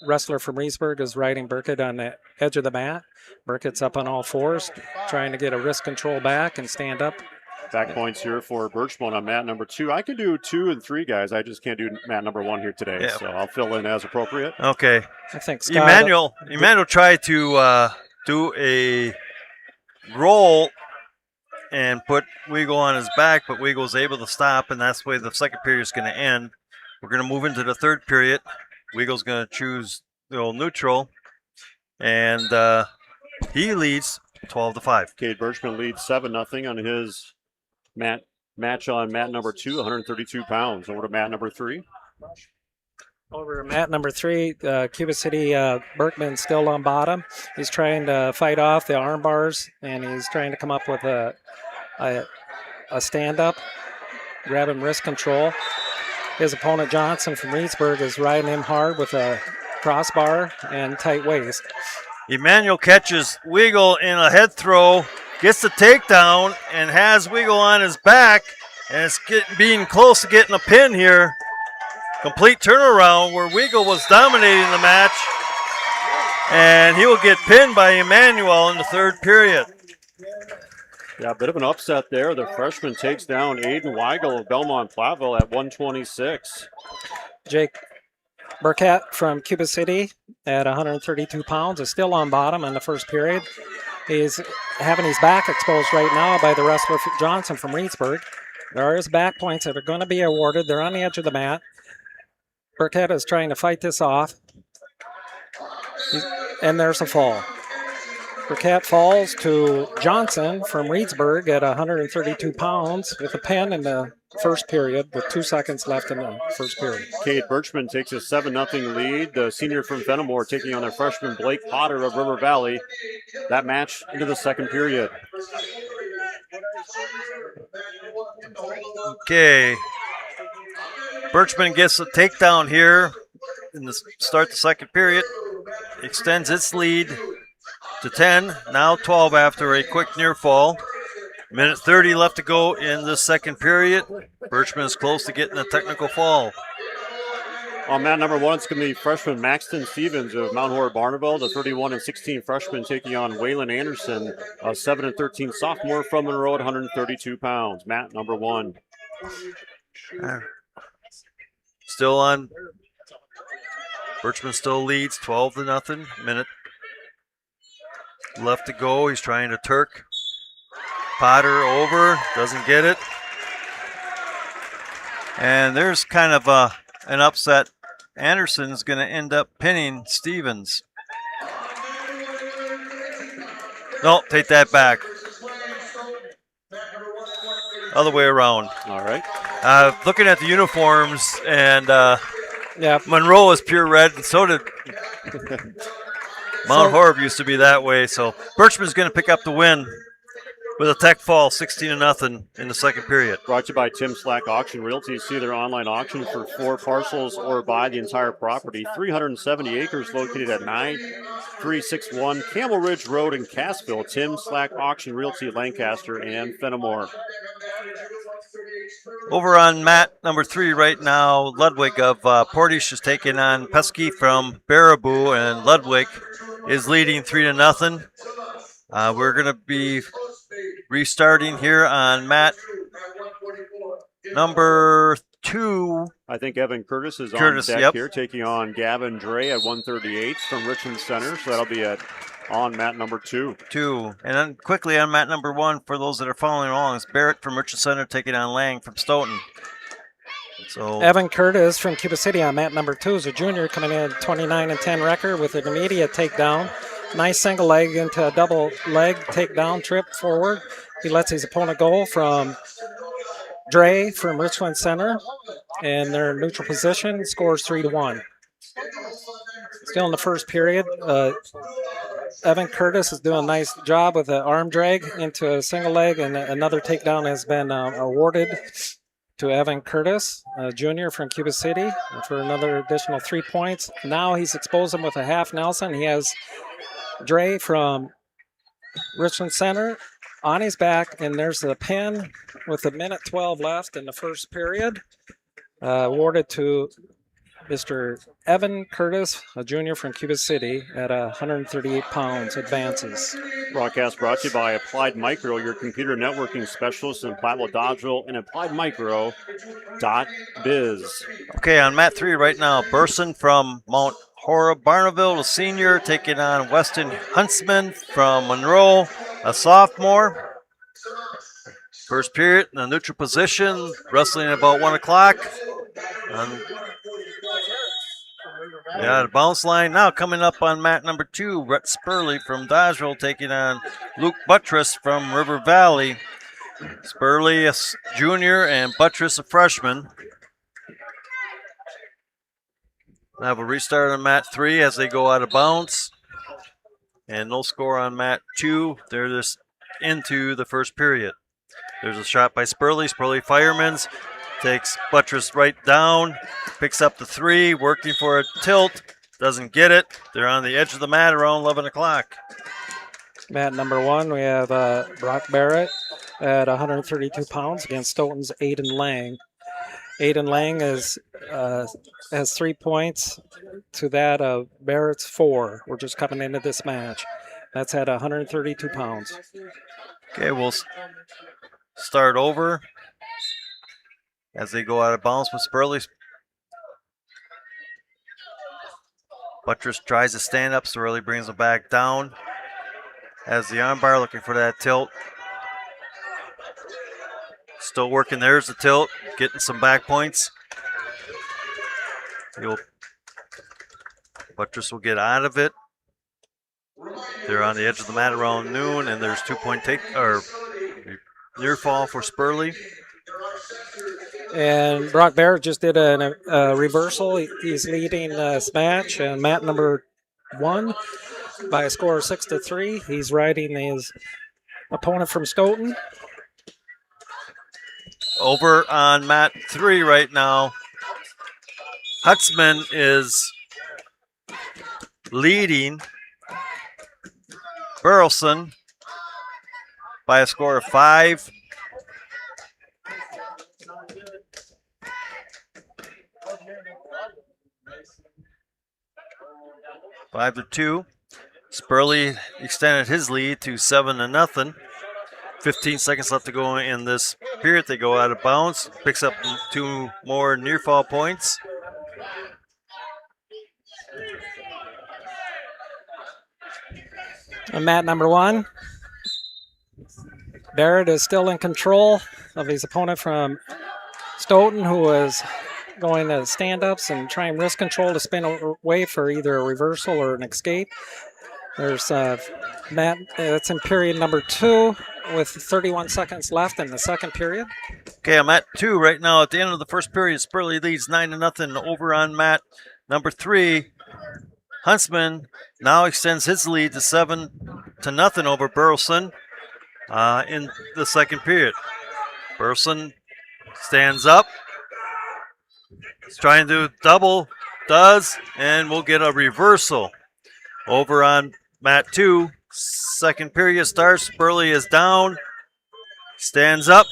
wrestler from Reedsburg is riding Burkett on the edge of the mat. Burkett's up on all fours, trying to get a wrist control back and stand up. Back points here for Birchman on mat number 2. I can do 2 and 3, guys. I just can't do mat number 1 here today, so I'll fill in as appropriate. Okay. I think Emmanuel tried to do a roll and put Weagle on his back, but Weagle's able to stop, and that's the way the second period is going to end. We're going to move into the third period. Weagle's going to choose the old neutral, and he leads 12-5. Cade Birchman leads 7-0 on his match on mat number 2, 132 pounds. Over to mat number 3. Over mat number 3, Cuba City Berkman still on bottom. He's trying to fight off the arm bars, and he's trying to come up with a stand-up, grabbing wrist control. His opponent, Johnson from Reedsburg, is riding him hard with a crossbar and tight waist. Emmanuel catches Weagle in a head throw, gets the takedown, and has Weagle on his back, and it's being close to getting a pin here. Complete turnaround where Weagle was dominating the match, and he will get pinned by Emmanuel in the third period. Yeah, a bit of an upset there. The freshman takes down Aiden Weigel of Belmont Platteville at 126. Jake Burkett from Cuba City at 132 pounds is still on bottom in the first period. He's having his back exposed right now by the wrestler Johnson from Reedsburg. There are his back points that are going to be awarded. They're on the edge of the mat. Burkett is trying to fight this off. And there's a fall. Burkett falls to Johnson from Reedsburg at 132 pounds with a pin in the first period with 2 seconds left in the first period. Cade Birchman takes a 7-0 lead. The senior from Fenimore taking on their freshman Blake Potter of River Valley. That match into the second period. Okay. Birchman gets a takedown here in the start the second period. Extends its lead to 10, now 12 after a quick near fall. 1:30 left to go in the second period. Birchman is close to getting a technical fall. On mat number 1, it's going to be freshman Maxton Stevens of Mount Horeb Barneville, the 31-16 freshman taking on Waylon Anderson, a 7-13 sophomore from Monroe at 132 pounds. Mat number 1. Still on. Birchman still leads 12-0. Minute left to go. He's trying to Turk. Potter over, doesn't get it. And there's kind of an upset. Anderson's going to end up pinning Stevens. No, take that back. Other way around. All right. Looking at the uniforms, and Monroe is pure red, and so did Mount Horeb used to be that way. So Birchman's going to pick up the win with a tech fall, 16-0 in the second period. Brought to you by Tim Slack Auction Realty. See their online auction for 4 parcels or buy the entire property. 370 acres located at 9361 Camel Ridge Road in Cassville. Tim Slack Auction Realty, Lancaster and Fenimore. Over on mat number 3 right now, Ludwig of Portage is taking on Pesky from Baraboo, and Ludwig is leading 3-0. We're going to be restarting here on mat number 2. I think Evan Curtis is on Curtis, deck yep. here, taking on Gavin Dre at 138 from Richland Center. So that'll be on mat number 2. 2. And then quickly on mat number 1, for those that are following along, is Barrett from Richland Center taking on Lang from Stoughton. So Evan Curtis from Cuba City on mat number 2 is a junior coming in 29-10 record with an immediate takedown. Nice single leg into a double leg takedown trip forward. He lets his opponent go from Dre from Richland Center, and they're in neutral position. Scores 3-1. Still in the first period. Evan Curtis is doing a nice job with an arm drag into a single leg, and another takedown has been awarded to Evan Curtis, a junior from Cuba City, for another additional 3 points. Now he's exposed him with a half Nelson. He has Dre from Richland Center on his back, and there's the pin with a minute 12 left in the first period, awarded to Mr. Evan Curtis, a junior from Cuba City, at 138 pounds, advances. Broadcast brought to you by Applied Micro, your computer networking specialist in Platteville, Dodgeville, and appliedmicro.biz. okay, on mat 3 right now, Burson from Mount Hora Barneville, a senior, taking on Weston Huntsman from Monroe, a sophomore. First period in the neutral position, wrestling at about 1 o'clock. Yeah, the bounce line now coming up on mat number 2. Rhett Spurley from Dodgeville taking on Luke Buttress from River Valley. Spurley, a junior, and Buttress, a freshman. We'll have a restart on mat 3 as they go out of bounds. And no score on mat 2. They're just into the first period. There's a shot by Spurley. Spurley fireman's. Takes Buttress right down. Picks up the 3. Working for a tilt. Doesn't get it. They're on the edge of the mat around 11 o'clock. Mat number 1, we have Brock Barrett at 132 pounds against Stoughton's Aiden Lang. Aiden Lang has 3 points to that of Barrett's 4. We're just coming into this match. That's at 132 pounds. Okay, we'll start over as they go out of bounds with Spurley. Buttress tries to stand up. Spurley brings him back down. Has the armbar looking for that tilt. Still working. There's the tilt. Getting some back points. Buttress will get out of it. They're on the edge of the mat around noon, and there's 2-point near fall for Spurley. And Brock Barrett just did a reversal. He's leading this match, and mat number 1 by a score of 6-3. He's riding his opponent from Stoughton. Over on mat 3 right now, Hutzman is leading Burleson by a score of 5. Five to 2. Spurley extended his lead to 7-0. 15 seconds left to go in this period. They go out of bounds. Picks up 2 more near fall points. And mat number 1. Barrett is still in control of his opponent from Stoughton, who is going to stand-ups and try and wrist control to spin away for either a reversal or an escape. There's Matt, it's in period number 2 with 31 seconds left in the second period. Okay, I'm at 2 right now. At the end of the first period, Spurley leads 9-0 over on mat number 3. Huntsman now extends his lead to 7-0 over Burleson in the second period. Burleson stands up. He's trying to double, does, and we'll get a reversal. Over on mat 2, second period starts. Spurley is down, stands up,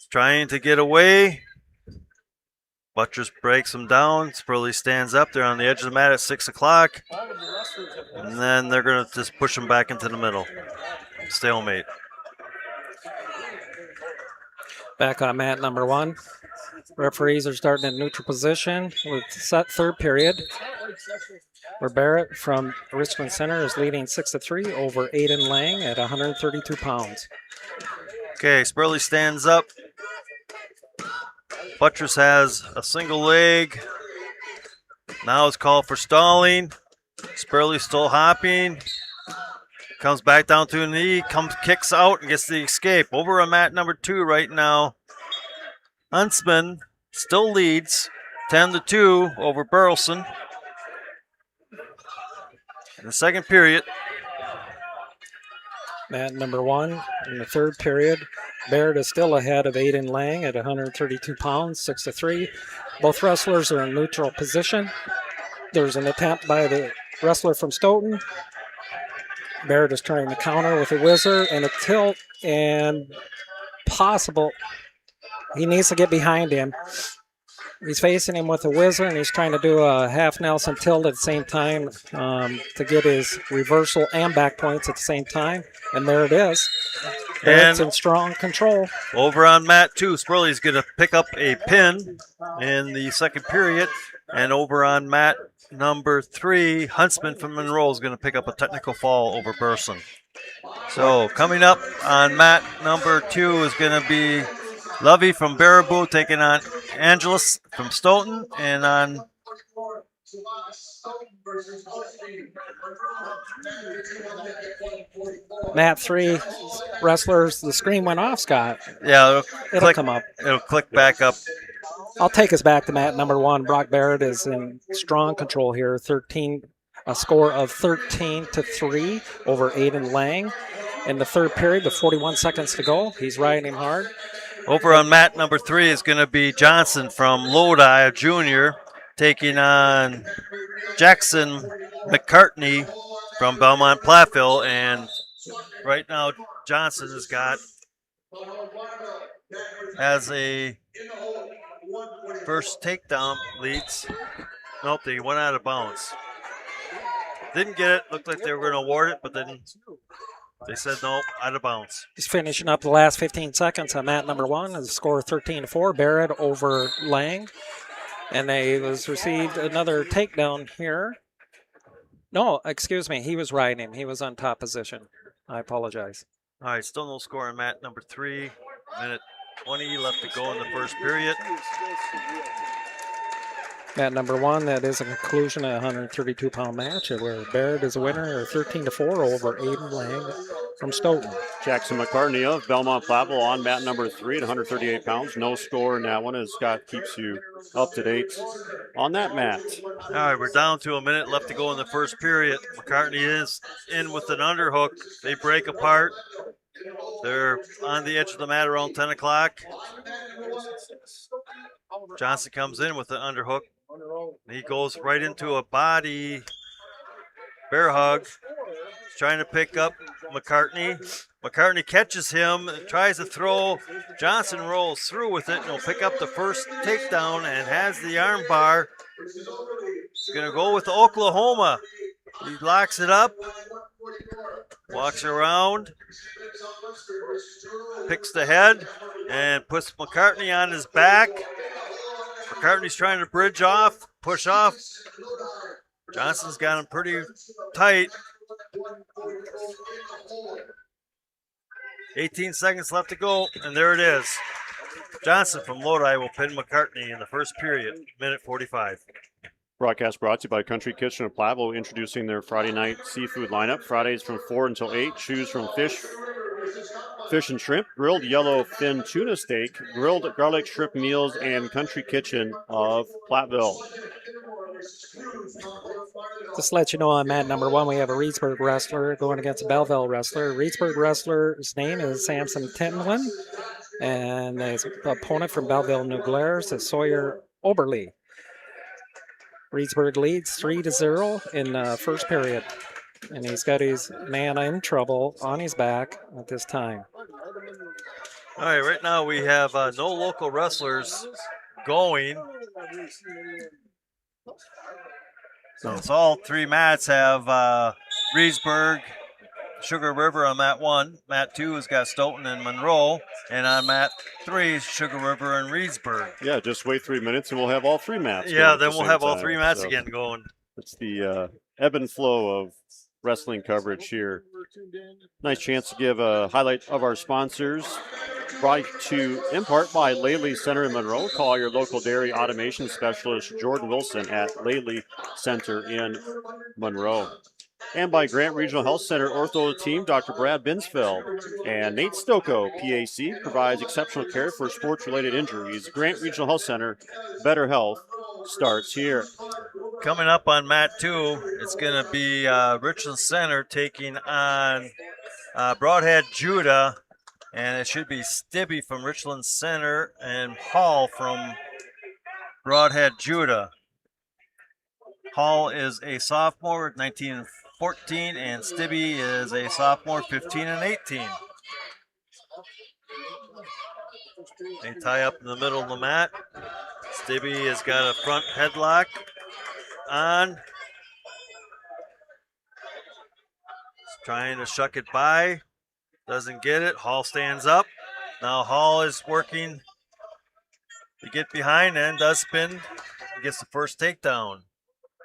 trying to get away. Buttress breaks him down. Spurley stands up. They're on the edge of the mat at 6 o'clock. And then they're going to just push him back into the middle. Stalemate. Back on mat number 1. Referees are starting in neutral position with set third period, where Barrett from Richland Center is leading 6-3 over Aiden Lang at 132 pounds. Okay, Spurley stands up. Buttress has a single leg. Now it's called for stalling. Spurley still hopping. Comes back down to a knee, kicks out and gets the escape. Over on mat number 2 right now. Huntsman still leads 10-2 over Burleson. In the second period. Mat number 1 in the third period. Barrett is still ahead of Aiden Lang at 132 pounds, 6-3. Both wrestlers are in neutral position. There's an attempt by the wrestler from Stoughton. Barrett is trying to counter with a whizzer and a tilt, and possible. He needs to get behind him. He's facing him with a whizzer, and he's trying to do a half Nelson tilt at the same time to get his reversal and back points at the same time. And there it is. Barrett's in strong control. Over on mat 2, Spurley's going to pick up a pin in the second period. And over on mat number 3, Huntsman from Monroe is going to pick up a technical fall over Burson. So coming up on mat number 2 is going to be Lovey from Baraboo taking on Angelus from Stoughton, and on mat 3 wrestlers, the screen went off, Scott. Yeah, it'll come up. It'll click back up. I'll take us back to mat number 1. Brock Barrett is in strong control here. A score of 13-3 over Aiden Lang. In the third period, with 41 seconds to go, he's riding him hard. Over on mat number 3 is going to be Johnson from Lodi, a junior, taking on Jackson McCartney from Belmont Platteville. And right now, Johnson has a first takedown leads. Nope, they went out of bounds. Didn't get it. Looked like they were going to award it, but then they said no, out of bounds. He's finishing up the last 15 seconds on mat number 1. The score 13-4. Barrett over Lang. And they received another takedown here. No, excuse me. He was riding him. He was on top position. I apologize. All right, still no score on mat number 3. Minute 20 left to go in the first period. Mat number 1, that is a conclusion of a 132-pound match where Barrett is a winner 13-4 over Aiden Lang from Stoughton. Jackson McCartney of Belmont Platteville on mat number 3 at 138 pounds. No score in that one as Scott keeps you up to date on that mat. All right, we're down to a minute left to go in the first period. McCartney is in with an underhook. They break apart. They're on the edge of the mat around 10 o'clock. Johnson comes in with an underhook. He goes right into a body bear hug. He's trying to pick up McCartney. McCartney catches him, tries to throw. Johnson rolls through with it and will pick up the first takedown and has the arm bar. He's going to go with Oklahoma. He locks it up, walks around, picks the head, and puts McCartney on his back. McCartney's trying to bridge off, push off. Johnson's got him pretty tight. 18 seconds left to go, and there it is. Johnson from Lodi will pin McCartney in the first period, minute 45. Broadcast brought to you by Country Kitchen of Platteville, introducing their Friday night seafood lineup. Fridays from 4 until 8. Choose from fish and shrimp, grilled yellowfin tuna steak, grilled garlic shrimp meals, and Country Kitchen of Platteville. Just to let you know, on mat number 1, we have a Reedsburg wrestler going against a Belleville wrestler. Reedsburg wrestler's name is Samson Timlin, and his opponent from Belleville, New Glarus, is Sawyer Oberle. Reedsburg leads 3-0 in the first period, and he's got his man in trouble on his back at this time. All right, right now we have no local wrestlers going. So it's all 3 mats have Reedsburg, Sugar River on mat 1. Mat 2 has got Stoughton and Monroe. And on mat 3, Sugar River and Reedsburg. Yeah, just wait 3 minutes and we'll have all three mats. Yeah, then we'll have all three mats again going. It's the ebb and flow of wrestling coverage here. Nice chance to give a highlight of our sponsors. Brought to in part by Laley Center in Monroe. Call your local dairy automation specialist, Jordan Wilson, at Laley Center in Monroe. And by Grant Regional Health Center Ortho Team, Dr. Brad Binsfeld. And Nate Stocco, PAC, provides exceptional care for sports-related injuries. Grant Regional Health Center, better health starts here. Coming up on mat 2, it's going to be Richland Center taking on Broadhead Judah. And it should be Stibbe from Richland Center and Hall from Broadhead Judah. Hall is a sophomore, 19 and 14, and Stibbe is a sophomore, 15 and 18. They tie up in the middle of the mat. Stibbe has got a front headlock on. He's trying to shuck it by. Doesn't get it. Hall stands up. Now Hall is working to get behind and does spin. Gets the first takedown.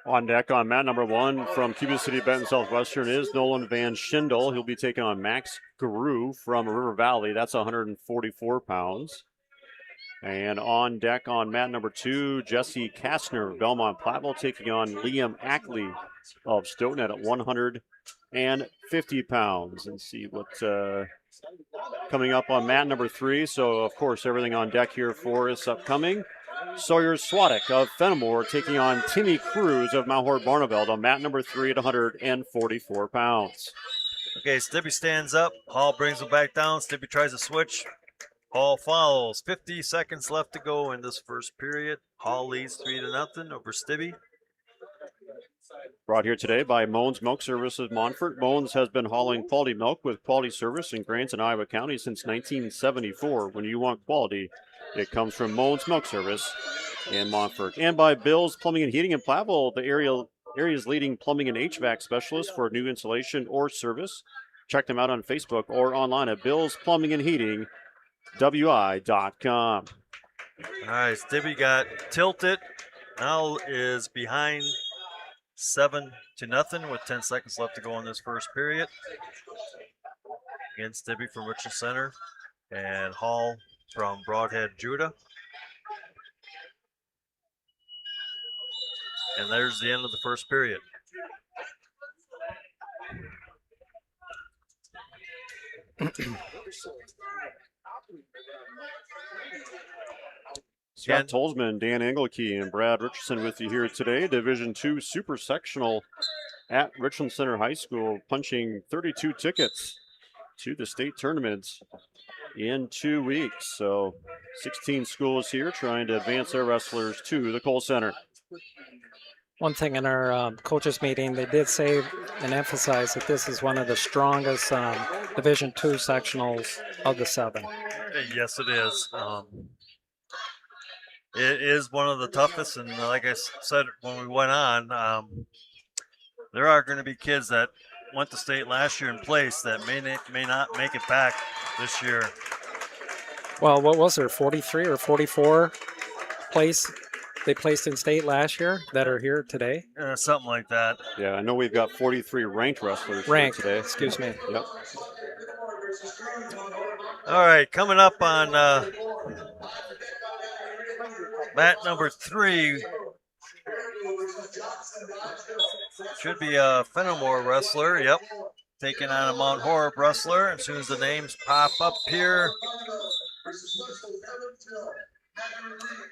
On deck on mat number 1 from Cuba City Benton Southwestern is Nolan Van Schindel. He'll be taking on Max Guru from River Valley. That's 144 pounds. And on deck on mat number 2, Jesse Kastner of Belmont Platteville taking on Liam Ackley of Stoughton at 150 pounds. And see what coming up on mat number 3. So, of course, everything on deck here for us upcoming. Sawyer Swadek of Fenimore taking on Timmy Cruz of Mount Hort Barneveld on mat number 3 at 144 pounds. Okay, Stibbe stands up. Hall brings him back down. Stibbe tries to switch. Hall follows. 50 seconds left to go in this first period. Hall leads 3-0 over Stibbe. Brought here today by Moans Milk Services Montfort. Moans has been hauling quality milk with quality service in Grants and Iowa County since 1974. When you want quality, it comes from Moans Milk Service in Montfort. And by Bill's Plumbing and Heating in Platteville, the area's leading plumbing and HVAC specialist for new installation or service. Check them out on Facebook or online at billsplumbingandheatingwi.com. All right, Stibbe got tilted. Now is behind 7-0 with 10 seconds left to go in this first period. Again, Stibbe from Richland Center and Hall from Broadhead Judah. And there's the end of the first period. Scott Tolsman, Dan Engelke, and Brad Richardson with you here today. Division II Super Sectional at Richland Center High School, punching 32 tickets to the state tournaments in 2 weeks. So 16 schools here trying to advance their wrestlers to the Cole Center. One thing in our coaches meeting, they did say and emphasize that this is one of the strongest Division II sectionals of the 7. Yes, it is. It is one of the toughest, and like I said when we went on, there are going to be kids that went to state last year in place that may not make it back this year. Well, what was there, 43 or 44 they placed in state last year that are here today? Something like that. Yeah, I know we've got 43 ranked wrestlers here today. Excuse me. Yep. All right, coming up on mat number 3 should be a Fenimore wrestler. Yep, taking on a Mount Horeb wrestler. As soon as the names pop up here.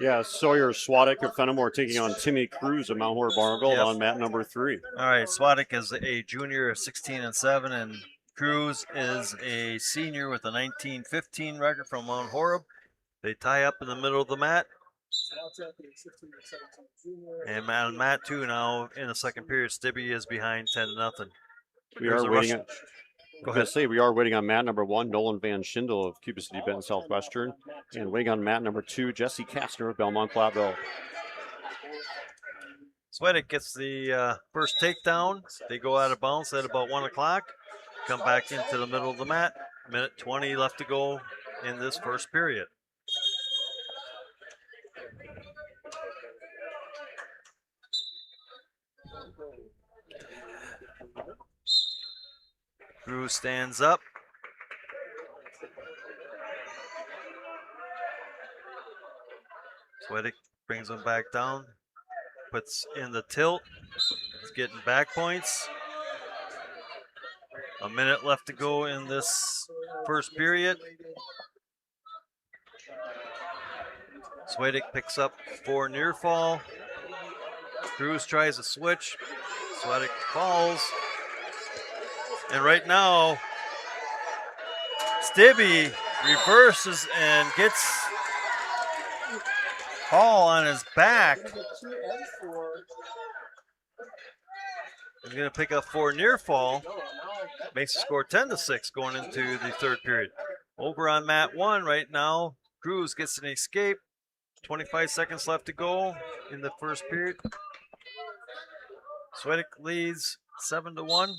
Yeah, Sawyer Swadek of Fenimore taking on Timmy Cruz of Mount Horeb Barneveld on mat number 3. All right, Swadek is a junior, 16-7, and Cruz is a senior with a 19-15 record from Mount Horeb. They tie up in the middle of the mat. And on mat 2 now in the second period, Stibbe is behind 10-0. We are waiting. Go ahead. We are waiting on mat number 1, Nolan Van Schindel of Cuba City Benton Southwestern, and waiting on mat number 2, Jesse Kastner of Belmont Platteville. Swadek gets the first takedown. They go out of bounds at about 1 o'clock. come back into the middle of the mat. Minute 20 left to go in this first period. Cruz stands up. Swedick brings him back down, puts in the tilt. He's getting back points. A minute left to go in this first period. Swedick picks up 4 near fall. Cruz tries a switch. Swedick falls. And right now, Stibbe reverses and gets Hall on his back. He's going to pick up 4 near fall. Makes the score 10-6 going into the third period. Over on mat 1 right now. Cruz gets an escape. 25 seconds left to go in the first period. Swedick leads 7-1.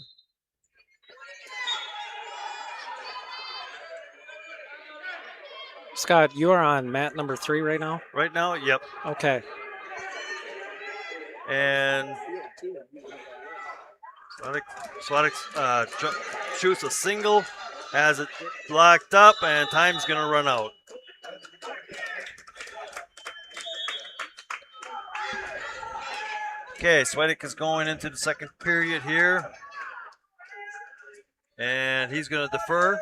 Scott, you are on mat number 3 right now? Right now, yep. Okay. And Swedick shoots a single, has it locked up, and time's going to run out. Okay, Swedick is going into the second period here. And he's going to defer.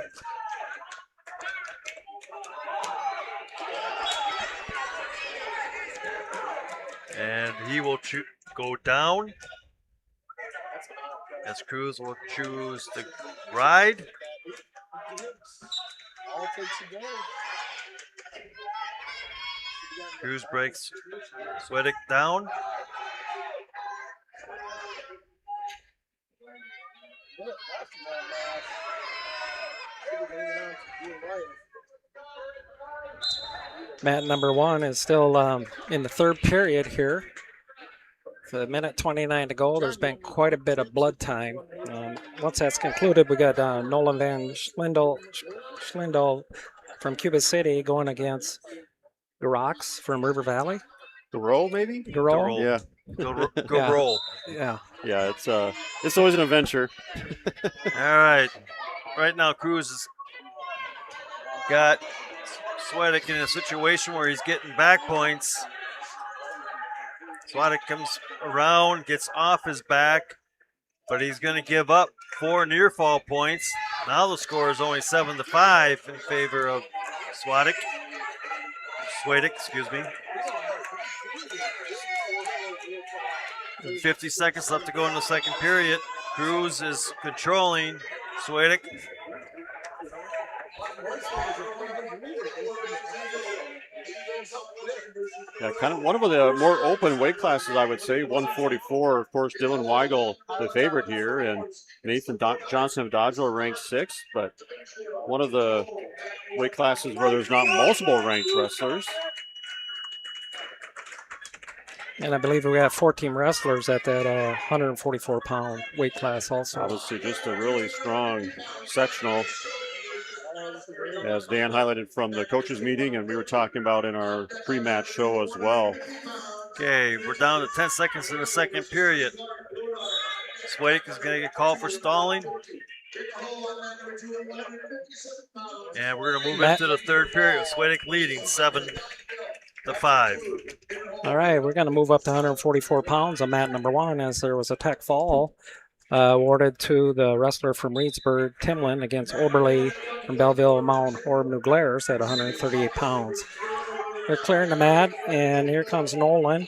And he will go down. As Cruz will choose to ride. Cruz breaks Swedick down. Mat number 1 is still in the third period here. For a minute 29 to go, there's been quite a bit of blood time. Once that's concluded, we got Nolan Van Schlindel from Cuba City going against Garox from River Valley. Garol, maybe? Garol? Yeah. Go Yeah. roll. Yeah. Yeah, it's always an adventure. All right. Right now, Cruz has got Swedick in a situation where he's getting back points. Swedick comes around, gets off his back, but he's going to give up 4 near fall points. Now the score is only 7-5 in favor of Swedick, excuse me. 50 seconds left to go in the second period. Cruz is controlling Swedick. Yeah, kind of one of the more open weight classes, I would say. 144, of course, Dylan Weigel, the favorite here, and Nathan Johnson of Dodgeville ranked 6th, but one of the weight classes where there's not multiple ranked wrestlers. And I believe we have 14 wrestlers at that 144-pound weight class also. Obviously, just a really strong sectional, as Dan highlighted from the coaches meeting, and we were talking about in our pre-match show as well. Okay, we're down to 10 seconds in the second period. Swedick is going to get called for stalling. And we're going to move into the third period. Swedick leading 7-5. All right, we're going to move up to 144 pounds on mat number 1 as there was a tech fall awarded to the wrestler from Reedsburg, Timlin, against Oberle from Belleville, Mount Horeb, New Glarus at 138 pounds. They're clearing the mat, and here comes Nolan.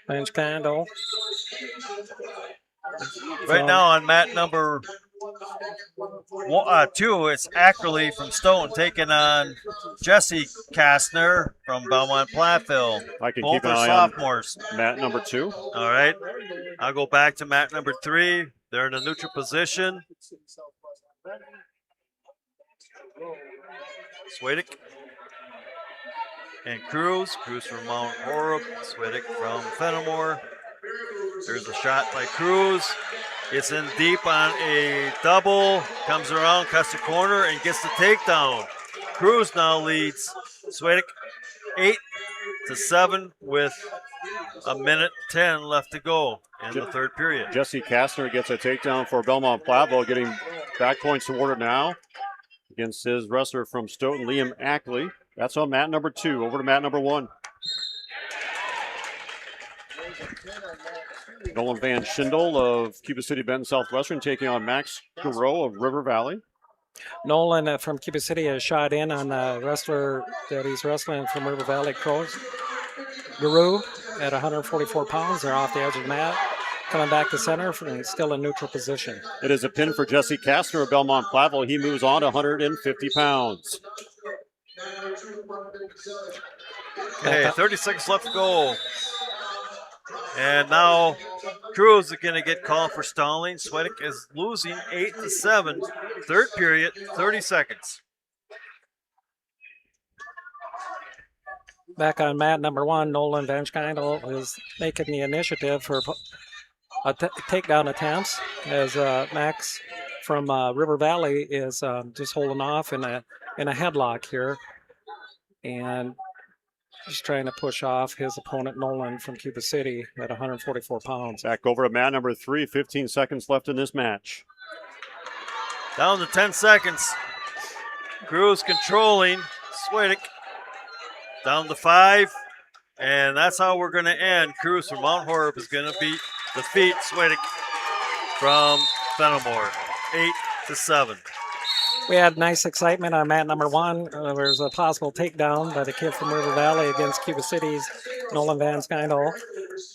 Bench Candle. Right now on mat number 2, it's Ackerley from Stone taking on Jesse Kastner from Belmont Platteville. I can Both keep an are eye sophomores. on mat number 2. All right. I'll go back to mat number 3. They're in a neutral position. Swedick and Cruz from Mount Horeb, Swedick from Fenimore. There's a shot by Cruz. Gets in deep on a double, comes around, cuts the corner, and gets the takedown. Cruz now leads Swedick 8-7 with 1:10 left to go in the third period. Jesse Kastner gets a takedown for Belmont Platteville, getting back points awarded now against his wrestler from Stoughton, Liam Ackley. That's on mat number 2. Over to mat number 1. Nolan Van Schindel of Cuba City Benton Southwestern taking on Max Garreau of River Valley. Nolan from Cuba City has shot in on the wrestler that he's wrestling from River Valley, Crows. Garreau at 144 pounds. They're off the edge of the mat. Coming back to center, still in neutral position. It is a pin for Jesse Kastner of Belmont Platteville. He moves on to 150 pounds. Okay, 30 seconds left to go. And now Cruz is going to get called for stalling. Swedick is losing 8-7. Third period, 30 seconds. Back on mat number 1, Nolan Van Schindel is making the initiative for takedown attempts as Max from River Valley is just holding off in a headlock here and just trying to push off his opponent Nolan from Cuba City at 144 pounds. Back over to mat number 3, 15 seconds left in this match. Down to 10 seconds. Cruz controlling Swedick. Down to 5. And that's how we're going to end. Cruz from Mount Horeb is going to defeat Swedick from Fenimore, 8-7. We had nice excitement on mat number 1. There's a possible takedown by the kid from River Valley against Cuba City's Nolan Van Schindel.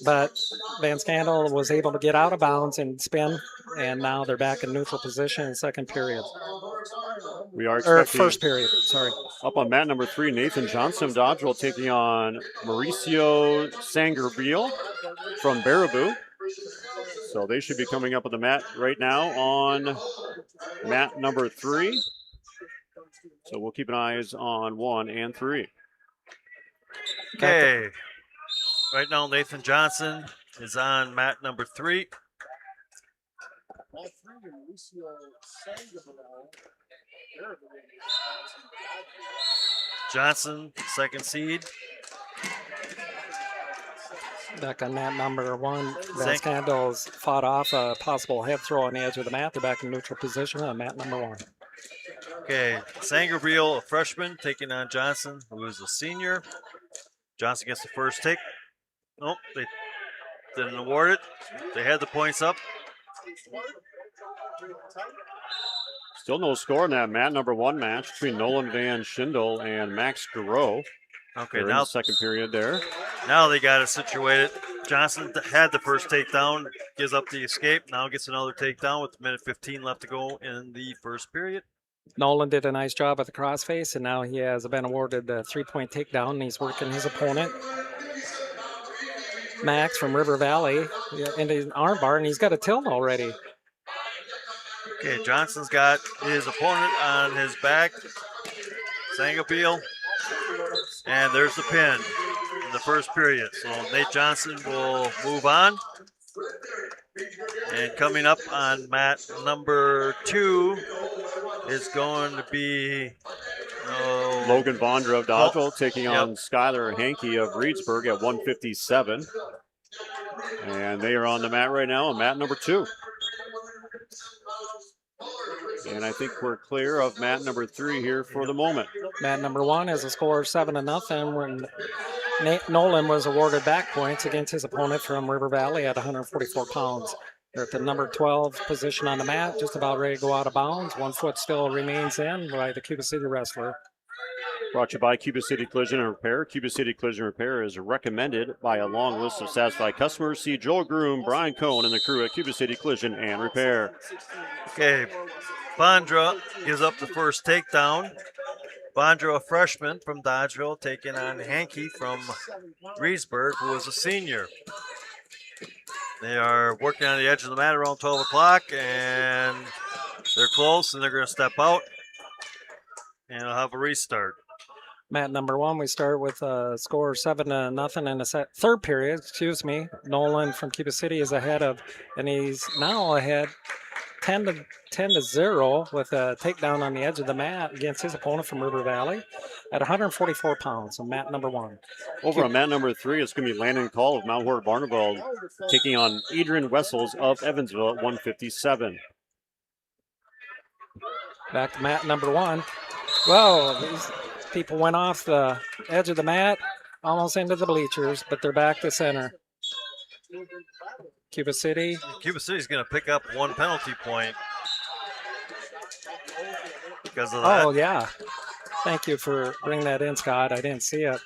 But Van Schindel was able to get out of bounds and spin, and now they're back in neutral position in second period. We are first period, sorry. Up on mat number 3, Nathan Johnson of Dodgeville taking on Mauricio Sangerbiel from Baraboo. So they should be coming up on the mat right now on mat number 3. So we'll keep an eyes on 1 and 3. Okay. Right now, Nathan Johnson is on mat number 3. Johnson, second seed. Back on mat number 1, Van Scandal's fought off a possible head throw on the edge of the mat. They're back in neutral position on mat number 1. Okay, Sangerbiel, a freshman, taking on Johnson, who is a senior. Johnson gets the first take. Nope, they didn't award it. They had the points up. Still no score in that mat number 1 match between Nolan Van Schindel and Max Garreau. Okay, They're now in the second period there. Now they got it situated. Johnson had the first takedown, gives up the escape. Now gets another takedown with 1:15 left to go in the first period. Nolan did a nice job at the crossface, and now he has been awarded the 3-point takedown, and he's working his opponent, Max from River Valley, into an armbar, and he's got a tilt already. Okay, Johnson's got his opponent on his back, Sangerbiel, and there's the pin in the first period. So Nate Johnson will move on. And coming up on mat number 2 is going to be Logan Bondra of Dodgeville taking on Skylar Hankey of Reedsburg at 157. And they are on the mat right now on mat number 2. And I think we're clear of mat number 3 here for the moment. Mat number 1 has a score of 7-0 when Nolan was awarded back points against his opponent from River Valley at 144 pounds. They're at the number 12 position on the mat, just about ready to go out of bounds. 1 foot still remains in by the Cuba City wrestler. Brought to you by Cuba City Collision and Repair. Cuba City Collision and Repair is recommended by a long list of satisfied customers. See Joel Groom, Brian Cohn, and the crew at Cuba City Collision and Repair. Okay, Bondra gives up the first takedown. Bondra, a freshman from Dodgeville, taking on Hankey from Reedsburg, who is a senior. They are working on the edge of the mat around 12 o'clock, and they're close, and they're going to step out, and they'll have a restart. Mat number 1, we start with a score 7-0 in the third period. Nolan from Cuba City is ahead and he's now ahead 10-0 with a takedown on the edge of the mat against his opponent from River Valley at 144 pounds. So mat number 1. Over on mat number 3, it's going to be Landon Call of Mount Hort Barneveld taking on Adrian Wessels of Evansville at 157. Back to mat number 1. Whoa, these people went off the edge of the mat, almost into the bleachers, but they're back to center. Cuba City's going to pick up 1 penalty point because of that. Oh, yeah. Thank you for bringing that in, Scott. I didn't see it.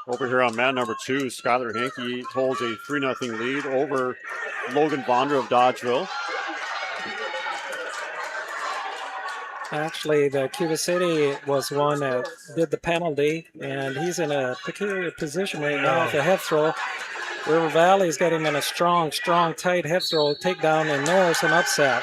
Over here on mat number 2, Skylar Hankey holds a 3-0 lead over Logan Bondra of Dodgeville. Actually, the Cuba City was one that did the penalty, and he's in a peculiar position right now with the head throw. River Valley's got him in a strong, tight head throw takedown, and there's an upset.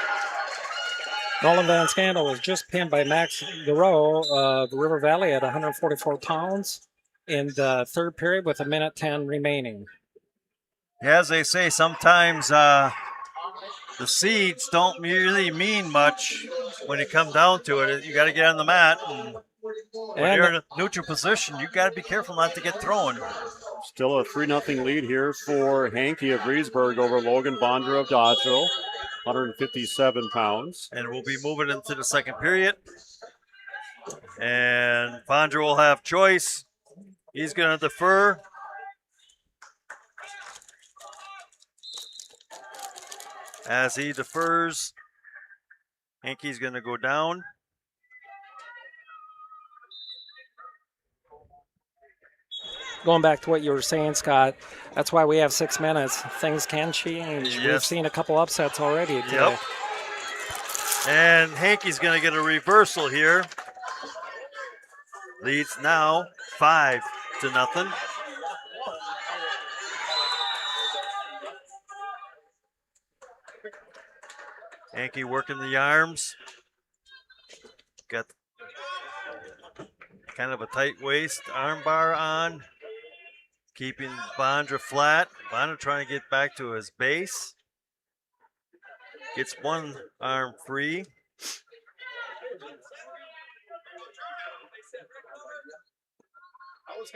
Nolan Van Scandal was just pinned by Max Garreau of River Valley at 144 pounds in the third period with 1:10 remaining. Yeah, as they say, sometimes the seeds don't really mean much when you come down to it. You got to get on the mat. And when you're in a neutral position, you got to be careful not to get thrown. Still a 3-0 lead here for Hankey of Reedsburg over Logan Bondra of Dodgeville, 157 pounds. And we'll be moving into the second period. And Bondra will have choice. He's going to defer. As he defers, Hankey's going to go down. Going back to what you were saying, Scott, that's why we have 6 minutes. Things can change. Yes. We've seen a couple upsets already today. Yep. And Hankey's going to get a reversal here. Leads now 5-0. Hankey working the arms. Got kind of a tight waist arm bar on. Keeping Bondra flat. Bondra trying to get back to his base. Gets one arm free.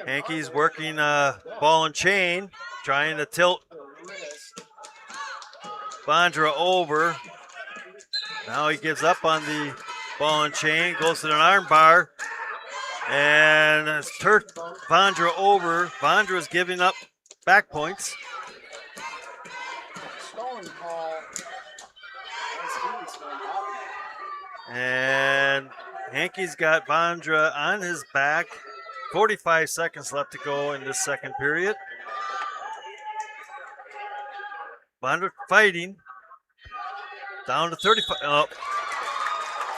Hankey's working ball and chain, trying to tilt Bondra over. Now he gives up on the ball and chain, goes to an arm bar, and has turfed Bondra over. Bondra is giving up back points. And Hankey's got Bondra on his back. 45 seconds left to go in this second period. Bondra fighting. Down to 35. Oh.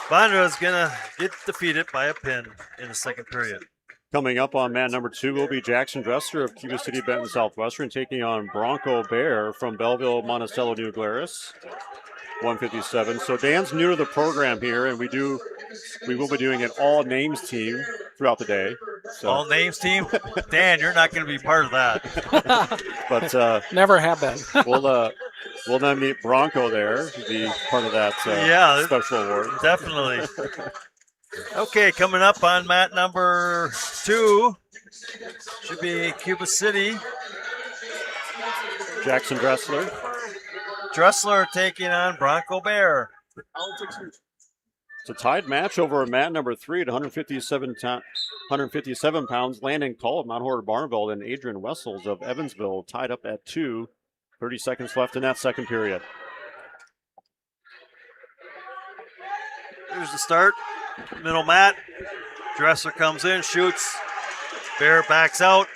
Bondra is going to get defeated by a pin in the second period. Coming up on mat number 2 will be Jackson Dressler of Cuba City Benton Southwestern taking on Bronco Bear from Belleville Monticello New Glarus, 157. So Dan's new to the program here, and we will be doing an all names team throughout the day. So. All names team? Dan, you're not going to be part of that. But never have been. We'll then meet Bronco there to be part of that special award. Definitely. Okay, coming up on mat number 2 should be Cuba City. Jackson Dressler. Dressler taking on Bronco Bear. It's a tied match over mat number 3 at 157 pounds. Landon Call of Mount Hort Barneveld and Adrian Wessels of Evansville tied up at 2. 30 seconds left in that second period. Here's the start. Middle mat. Dressler comes in, shoots. Bear backs out.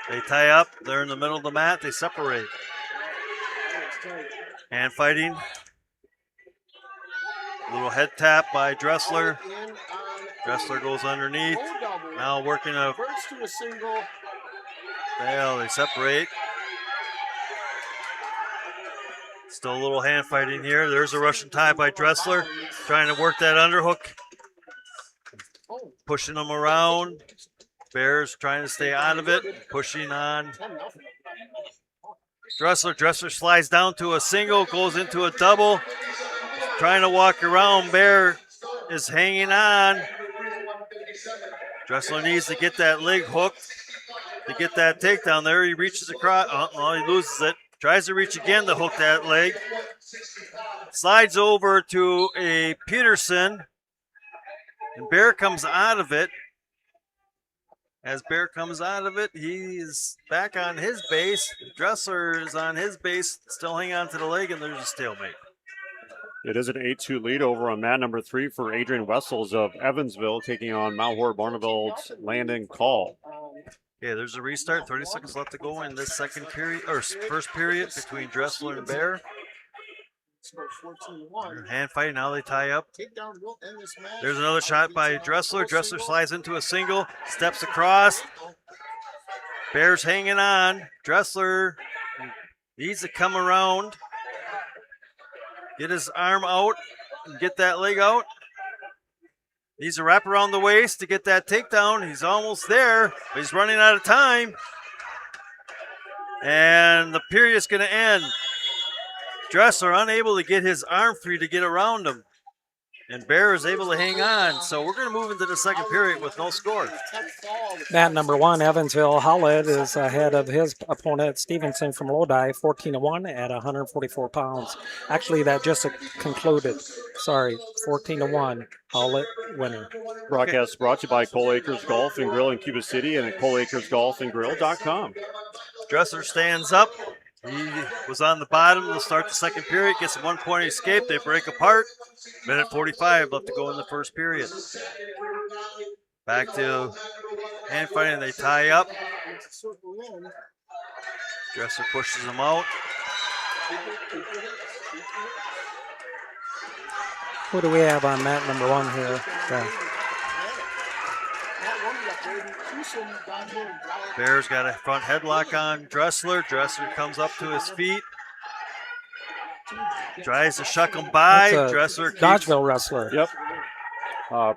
They tie up. They're in the middle of the mat. They separate. Hand fighting. Little head tap by Dressler. Dressler goes underneath. Now working a. Well, they separate. Still a little hand fighting here. There's a Russian tie by Dressler. Trying to work that underhook. pushing them around. Bears trying to stay out of it, pushing on. Dressler slides down to a single, goes into a double. Trying to walk around. Bear is hanging on. Dressler needs to get that leg hooked to get that takedown there. He reaches across. He loses it. Tries to reach again to hook that leg. Slides over to a Peterson. And Bear comes out of it. As Bear comes out of it, he's back on his base. Dressler is on his base, still hanging on to the leg, and there's a stalemate. It is an 8-2 lead over on mat number 3 for Adrian Wessels of Evansville, taking on Mount Horeb Barneveld's Landon Call. Okay, there's a restart. 30 seconds left to go in this second period, or first period between Dressler and Bear. Hand fight, now they tie up. There's another shot by Dressler. Dressler slides into a single, steps across. Bear's hanging on. Dressler needs to come around, get his arm out, and get that leg out. Needs to wrap around the waist to get that takedown. He's almost there, but he's running out of time. And the period's going to end. Dressler unable to get his arm free to get around him. And Bear is able to hang on. So we're going to move into the second period with no score. Mat number 1, Evansville Hollett, is ahead of his opponent, Stevenson from Lodi, 14-1 at 144 pounds. Actually, that just concluded. Sorry, 14-1, Hollett winner. Broadcast brought to you by Cole Acres Golf and Grill in Cuba City and at coleacresgolfandgrill.com. Dressler stands up. He was on the bottom to start the second period, gets a 1-point escape. They break apart. Minute 45 left to go in the first period. Back to hand fighting, they tie up. Dressler pushes him out. Who do we have on mat number 1 here? Bear's got a front headlock on Dressler. Dressler comes up to his feet. Tries to shuck him by. Dressler keeps... Dodgeville wrestler. Yep.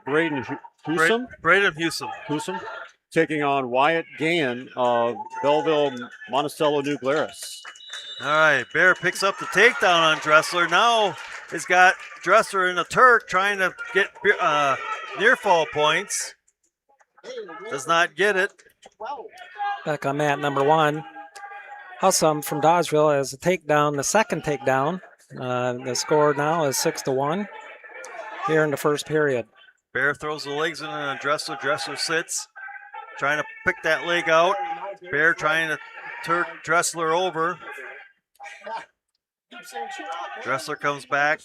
Braden Husum. Braden Husum. Husum taking on Wyatt Gann of Belleville Monticello New Glarus. All right, Bear picks up the takedown on Dressler. Now he's got Dressler in a Turk trying to get near fall points. Does not get it. Back on mat number 1. Husum from Dodgeville has a takedown, the second takedown. The score now is 6-1 here in the first period. Bear throws the legs in on Dressler. Dressler sits, trying to pick that leg out. Bear trying to turn Dressler over. Dressler comes back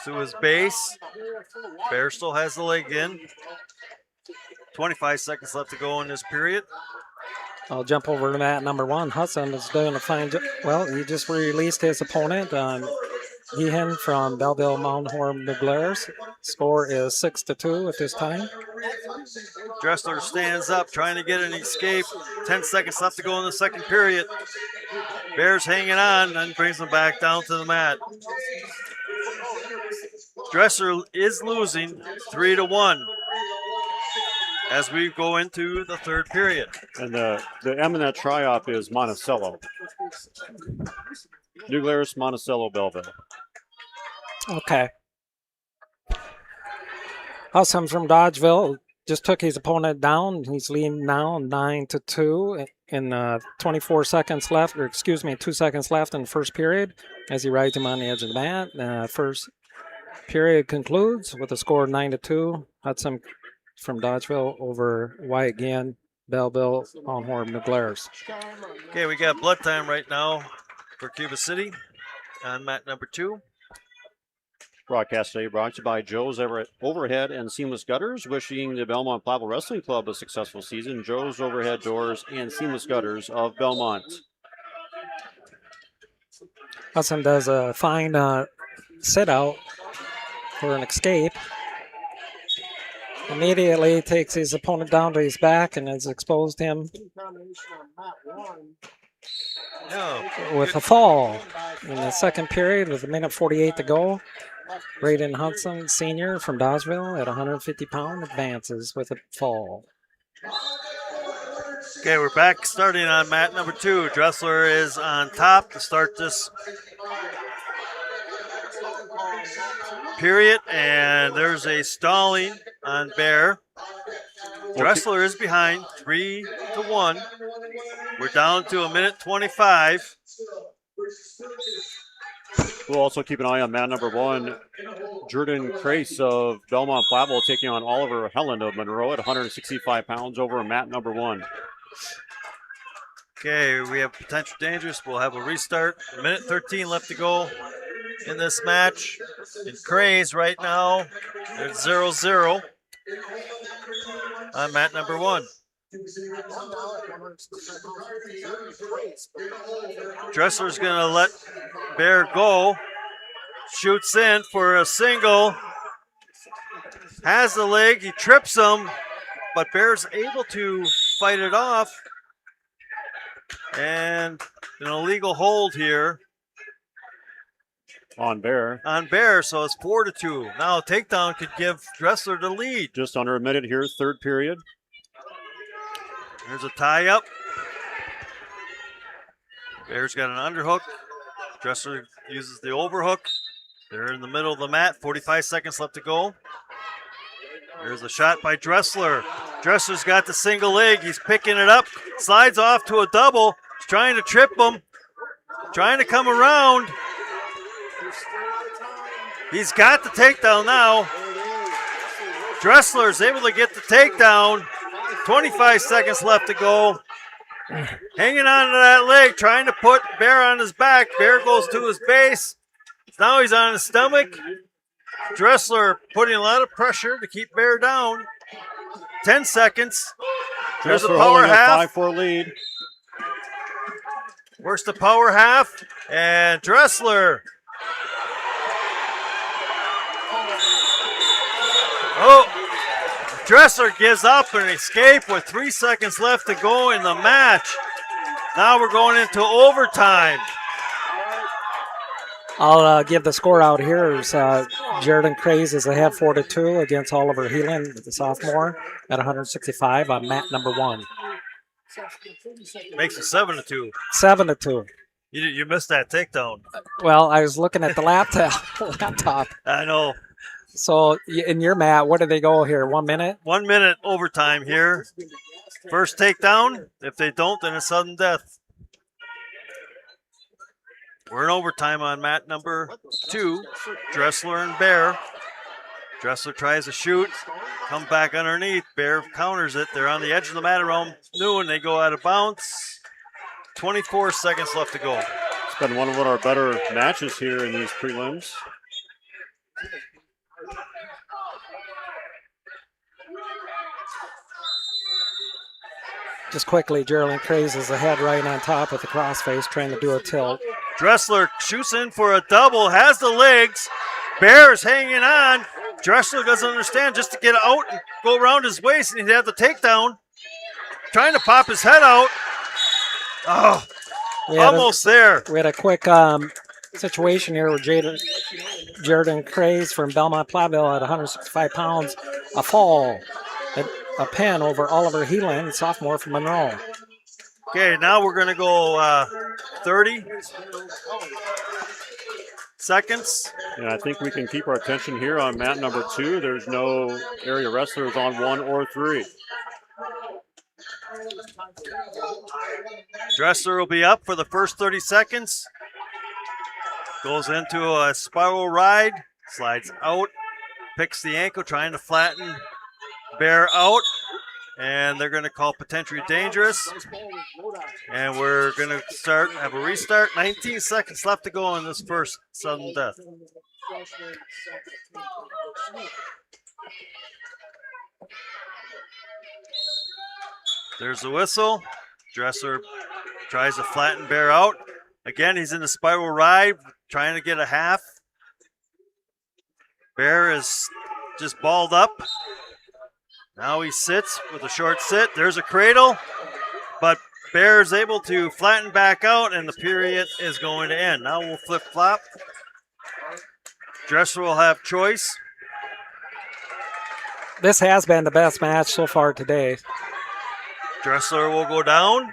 to his base. Bear still has the leg in. 25 seconds left to go in this period. I'll jump over to mat number 1. Husum is doing a fine job. Well, he just released his opponent, Gehan from Belleville Mount Horeb New Glarus. Score is 6-2 at this time. Dressler stands up, trying to get an escape. 10 seconds left to go in the second period. Bear's hanging on and brings him back down to the mat. Dressler is losing 3-1. As we go into the third period. And the M in that tri-op is Monticello. New Glarus, Monticello, Belleville. Okay. Husum from Dodgeville just took his opponent down. He's leading now 9-2 in 24 seconds left, or excuse me, 2 seconds left in the first period as he rides him on the edge of the mat. First period concludes with a score of 9-2. Husum from Dodgeville over Wyatt Gann, Belleville, Mount Horeb, New Glarus. Okay, we got blood time right now for Cuba City on mat number 2. Broadcast today brought to you by Joe's Overhead and Seamless Gutters, wishing the Belmont Plavel Wrestling Club a successful season. Joe's Overhead Doors and Seamless Gutters of Belmont. Husum does a fine sit-out for an escape. Immediately takes his opponent down to his back and has exposed him with a fall in the second period with 1:48 to go. Braden Hudson, senior from Dodgeville at 150 pound, advances with a fall. Okay, we're back starting on mat number 2. Dressler is on top to start this period, and there's a stalling on Bear. Dressler is behind 3-1. We're down to a minute 25. We'll also keep an eye on mat number 1. Jordan Crace of Belmont Platteville taking on Oliver Helland of Monroe at 165 pounds over mat number 1. Okay, we have potential dangerous. We'll have a restart. A minute 13 left to go in this match. In Craze right now, it's 0-0 on mat number 1. Dressler's going to let Bear go. Shoots in for a single. Has the leg. He trips him, but Bear's able to fight it off. And an illegal hold here. On Bear. On Bear, so it's 4-2. Now a takedown could give Dressler the lead. Just under a minute here, third period. There's a tie-up. Bear's got an underhook. Dressler uses the overhook. They're in the middle of the mat. 45 seconds left to go. There's a shot by Dressler. Dressler's got the single leg. He's picking it up. Slides off to a double. He's trying to trip him. Trying to come around. He's got the takedown now. Dressler's able to get the takedown. 25 seconds left to go. Hanging on to that leg, trying to put Bear on his back. Bear goes to his base. Now he's on his stomach. Dressler putting a lot of pressure to keep Bear down. 10 seconds. There's a power half. 5-4 lead. Works the power half. And Dressler. Oh, Dressler gives up an escape with 3 seconds left to go in the match. Now we're going into overtime. I'll give the score out here. Jordan Craze is ahead 4-2 against Oliver Heelan, the sophomore, at 165 on mat number 1. Makes it 7-2. 7-2. You missed that takedown. Well, I was looking at the laptop. I know. So in your mat, what do they go here? 1 minute? 1 minute overtime here. First takedown. If they don't, then it's sudden death. We're in overtime on mat number 2. Dressler and Bear. Dressler tries to shoot. Comes back underneath. Bear counters it. They're on the edge of the mat around noon. They go out of bounds. 24 seconds left to go. It's been one of our better matches here in these prelims. Just quickly, Geraldine Craze is ahead right on top with the crossface, trying to do a tilt. Dressler shoots in for a double, has the legs. Bear's hanging on. Dressler doesn't understand, just to get out and go around his waist, and he'd have the takedown. Trying to pop his head out. Oh, almost there. We had a quick situation here with Jordan Craze from Belmont Platteville at 165 pounds. A fall, a pin over Oliver Heelan, sophomore from Monroe. Okay, now we're going to go 30 seconds. Yeah, I think we can keep our attention here on mat number 2. There's no area wrestlers on 1 or 3. Dressler will be up for the first 30 seconds. Goes into a spiral ride, slides out, picks the ankle, trying to flatten Bear out. And they're going to call potentially dangerous. And we're going to have a restart. 19 seconds left to go in this first sudden death. There's the whistle. Dressler tries to flatten Bear out. Again, he's in the spiral ride, trying to get a half. Bear is just balled up. Now he sits with a short sit. There's a cradle, but Bear is able to flatten back out, and the period is going to end. Now we'll flip-flop. Dresser will have choice. This has been the best match so far today. Dressler will go down.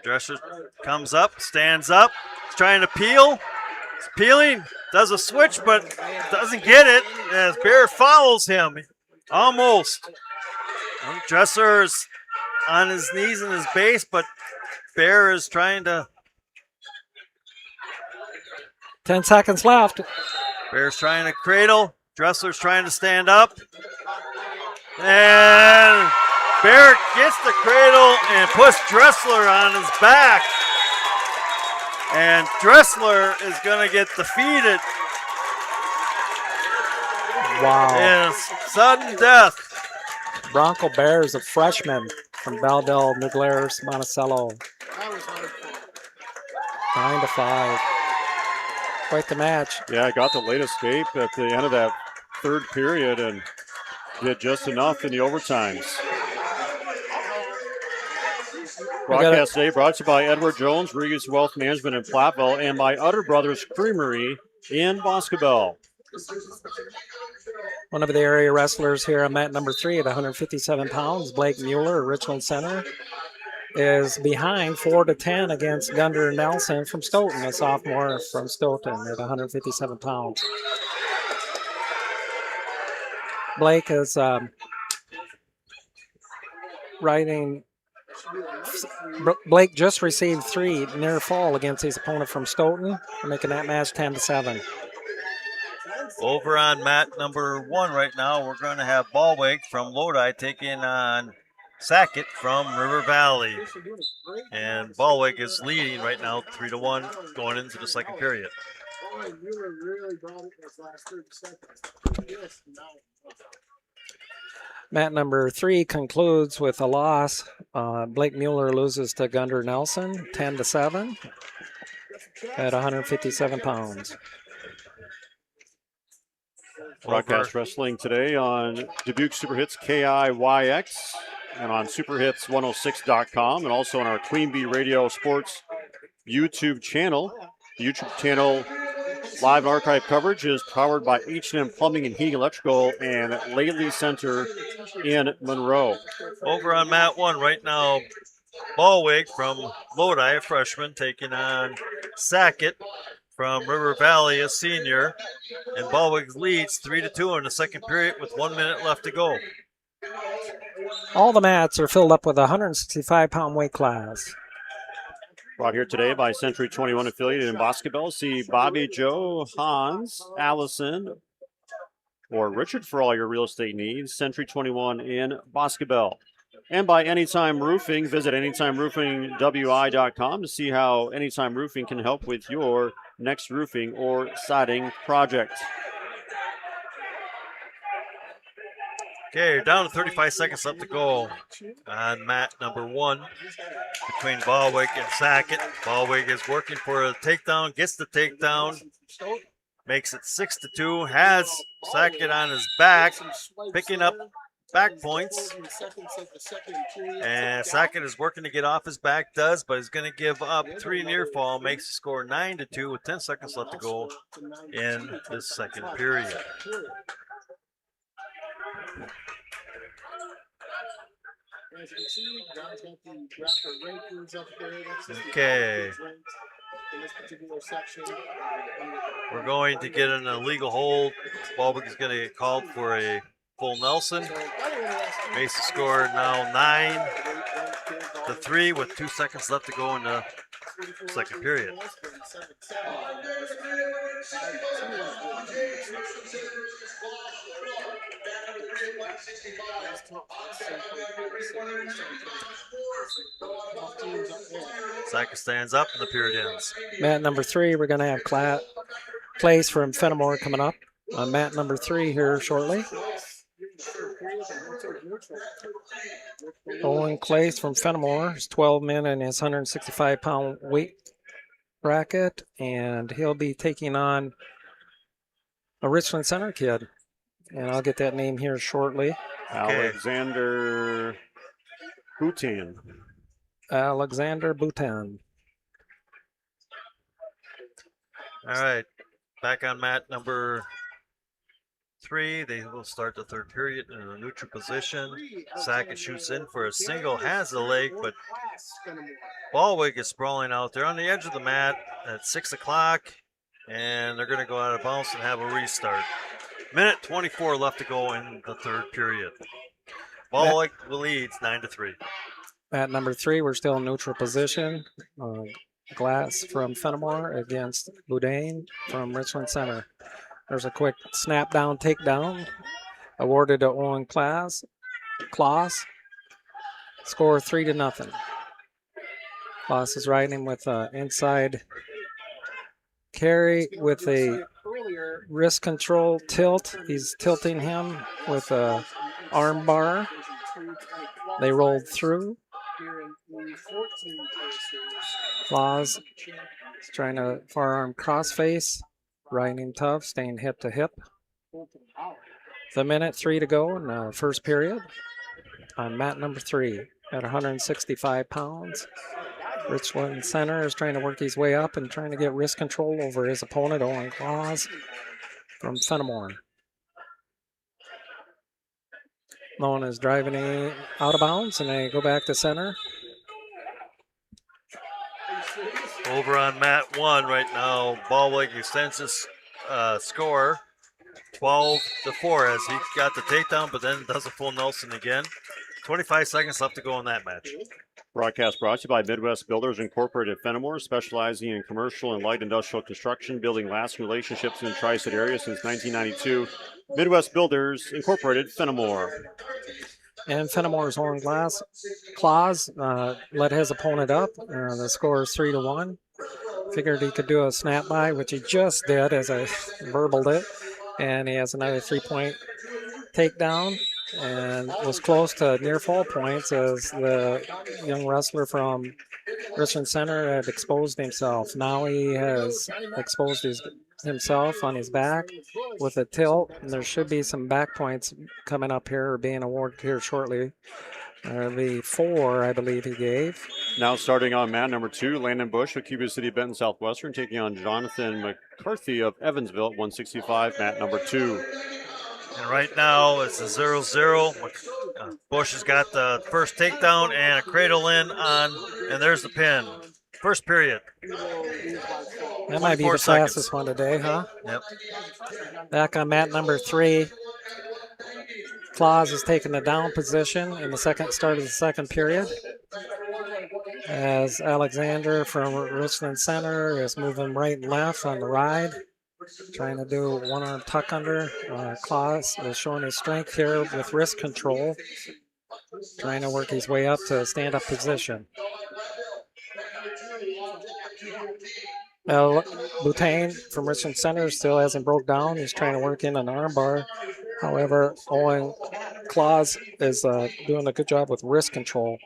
Dresser comes up, stands up, he's trying to peel. He's peeling, does a switch, but doesn't get it as Bear follows him. Almost. Dresser is on his knees in his base, but Bear is trying to. 10 seconds left. Bear's trying to cradle. Dressler's trying to stand up. And Bear gets the cradle and puts Dressler on his back. And Dressler is going to get defeated. Wow. In sudden death. Bronco Bears, a freshman from Baldell, Muglares, Monticello. 9-5. Quite the match. Yeah, got the late escape at the end of that third period and did just enough in the overtimes. Broadcast today brought to you by Edward Jones, Regis Wealth Management in Platteville, and by Utter Brothers Creamery in Boscobel. One of the area wrestlers here on mat number 3 at 157 pounds, Blake Mueller, Richland Center, is behind 4-10 against Gunter Nelson from Stoughton, a sophomore from Stoughton at 157 pounds. Blake is Blake just received 3 near fall against his opponent from Stoughton, making that match 10-7. Over on mat number 1 right now, we're going to have Ballweg from Lodi taking on Sackett from River Valley. And Ballweg is leading right now 3-1 going into the second period. Mat number 3 concludes with a loss. Blake Mueller loses to Gunter Nelson 10-7 at 157 pounds. Broadcast wrestling today on Dubuque Super Hits KIYX and on superhits106.com and also on our Queen Bee Radio Sports YouTube channel. The YouTube channel live archive coverage is powered by H&M Plumbing and Heating Electrical and Laley Center in Monroe. Over on mat 1 right now, Ballweg from Lodi, a freshman, taking on Sackett from River Valley, a senior. And Ballweg leads 3-2 in the second period with 1 minute left to go. All the mats are filled up with a 165-pound weight class. Brought here today by Century 21 affiliated in Boscobel. See Bobby, Joe, Hans, Allison, or Richard for all your real estate needs. Century 21 in Boscobel. And by Anytime Roofing. Visit anytimeroofingwi.com to see how Anytime Roofing can help with your next roofing or siding project. Okay, you're down to 35 seconds left to go on mat number 1 between Ballweg and Sackett. Ballweg is working for a takedown, gets the takedown, makes it 6-2, has Sackett on his back, picking up back points. And Sackett is working to get off his back, but he's going to give up 3 near fall, makes the score 9-2 with 10 seconds left to go in this second period. Okay. We're going to get an illegal hold. Ballweg is going to get called for a full Nelson. Makes the score now 9-3 with 2 seconds left to go in the second period. Sackett stands up and the period ends. Mat number 3, we're going to have Clays from Fenimore coming up on mat number 3 here shortly. Owen Clays from Fenimore is 12 men in his 165-pound weight bracket, and he'll be taking on a Richland Center kid. And I'll get that name here shortly. Alexander Boutin. Alexander Boutin. All right, back on mat number 3. They will start the third period in a neutral position. Sackett shoots in for a single, has the leg, but Ballwick is sprawling out there on the edge of the mat at 6 o'clock, and they're going to go out of bounds and have a restart. Minute 24 left to go in the third period. Ballwick leads 9-3. At number 3, we're still in neutral position. Glass from Fenimore against Boudin from Richland Center. There's a quick snap down, takedown, awarded to Owen Klaas. Score 3-0. Klaas is riding with inside Carey with a wrist control tilt. He's tilting him with a arm bar. They rolled through. Klaas is trying to forearm crossface, riding tough, staying hip to hip. The minute 3 to go in the first period on mat number 3 at 165 pounds. Richland Center is trying to work his way up and trying to get wrist control over his opponent, Owen Klaas from Fenimore. Lone is driving out of bounds, and they go back to center. Over on mat 1 right now, Ballwick extends his score 12-4 as he got the takedown, but then does a full Nelson again. 25 seconds left to go in that match. Broadcast brought to you by Midwest Builders Incorporated Fenimore, specializing in commercial and light industrial construction, building lasting relationships in the Tri-State area since 1992. Midwest Builders Incorporated Fenimore. And Fenimore's Owen Klaas let his opponent up. The score is 3-1. Figured he could do a snap by, which he just did as I burbled it. And he has another 3-point takedown. And was close to near fall points as the young wrestler from Richland Center had exposed himself. Now he has exposed himself on his back with a tilt, and there should be some back points coming up here or being awarded here shortly. The 4, I believe he gave. Now starting on mat number 2, Landon Bush of Cuba City Benton Southwestern taking on Jonathan McCarthy of Evansville at 165, mat number 2. And right now it's a 0-0. Bush has got the first takedown and a cradle in on, and there's the pin. First period. That might be the fastest one today, huh? Yep. Back on mat number 3. Klaas is taking the down position in the start of the second period. As Alexander from Richland Center is moving right and left on the ride. Trying to do one-arm tuck under. Klaas is showing his strength here with wrist control. Trying to work his way up to stand-up position. Boutin from Richland Center still hasn't broke down. He's trying to work in an arm bar. However, Owen Klaas is doing a good job with wrist control.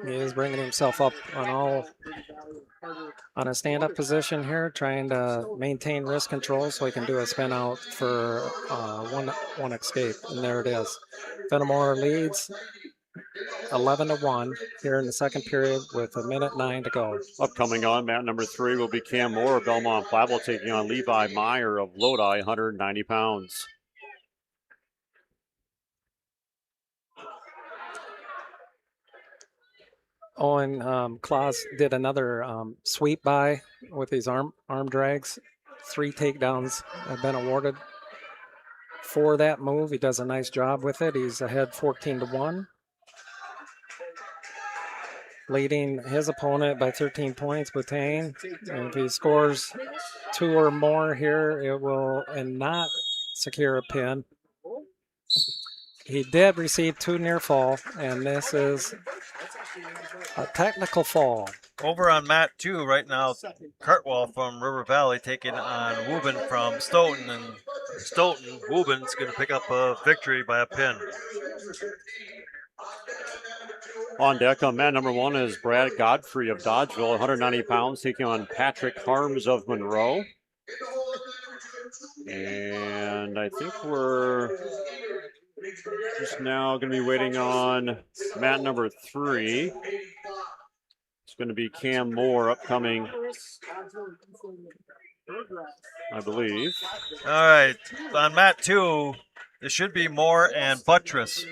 He is bringing himself up on a stand-up position here, trying to maintain wrist control so he can do a spin out for one escape. And there it is. Fenimore leads 11-1 here in the second period with a minute 9 to go. Upcoming on mat number 3 will be Cam Moore of Belmont Platteville taking on Levi Meyer of Lodi, 190 pounds. Owen Klaas did another sweep by with his arm drags. 3 takedowns have been awarded for that move. He does a nice job with it. He's ahead 14-1. Leading his opponent by 13 points, Boutin. And if he scores 2 or more here, it will not secure a pin. He did receive 2 near fall, and this is a technical fall. Over on mat 2 right now, Cartwell from River Valley taking on Woobin from Stoughton, and Woobin's going to pick up a victory by a pin. On deck on mat number 1 is Brad Godfrey of Dodgeville, 190 pounds, taking on Patrick Harms of Monroe. And I think we're Just now going to be waiting on mat number 3. It's going to be Cam Moore upcoming, I believe. All right, on mat 2, there should be Moore and Buttress.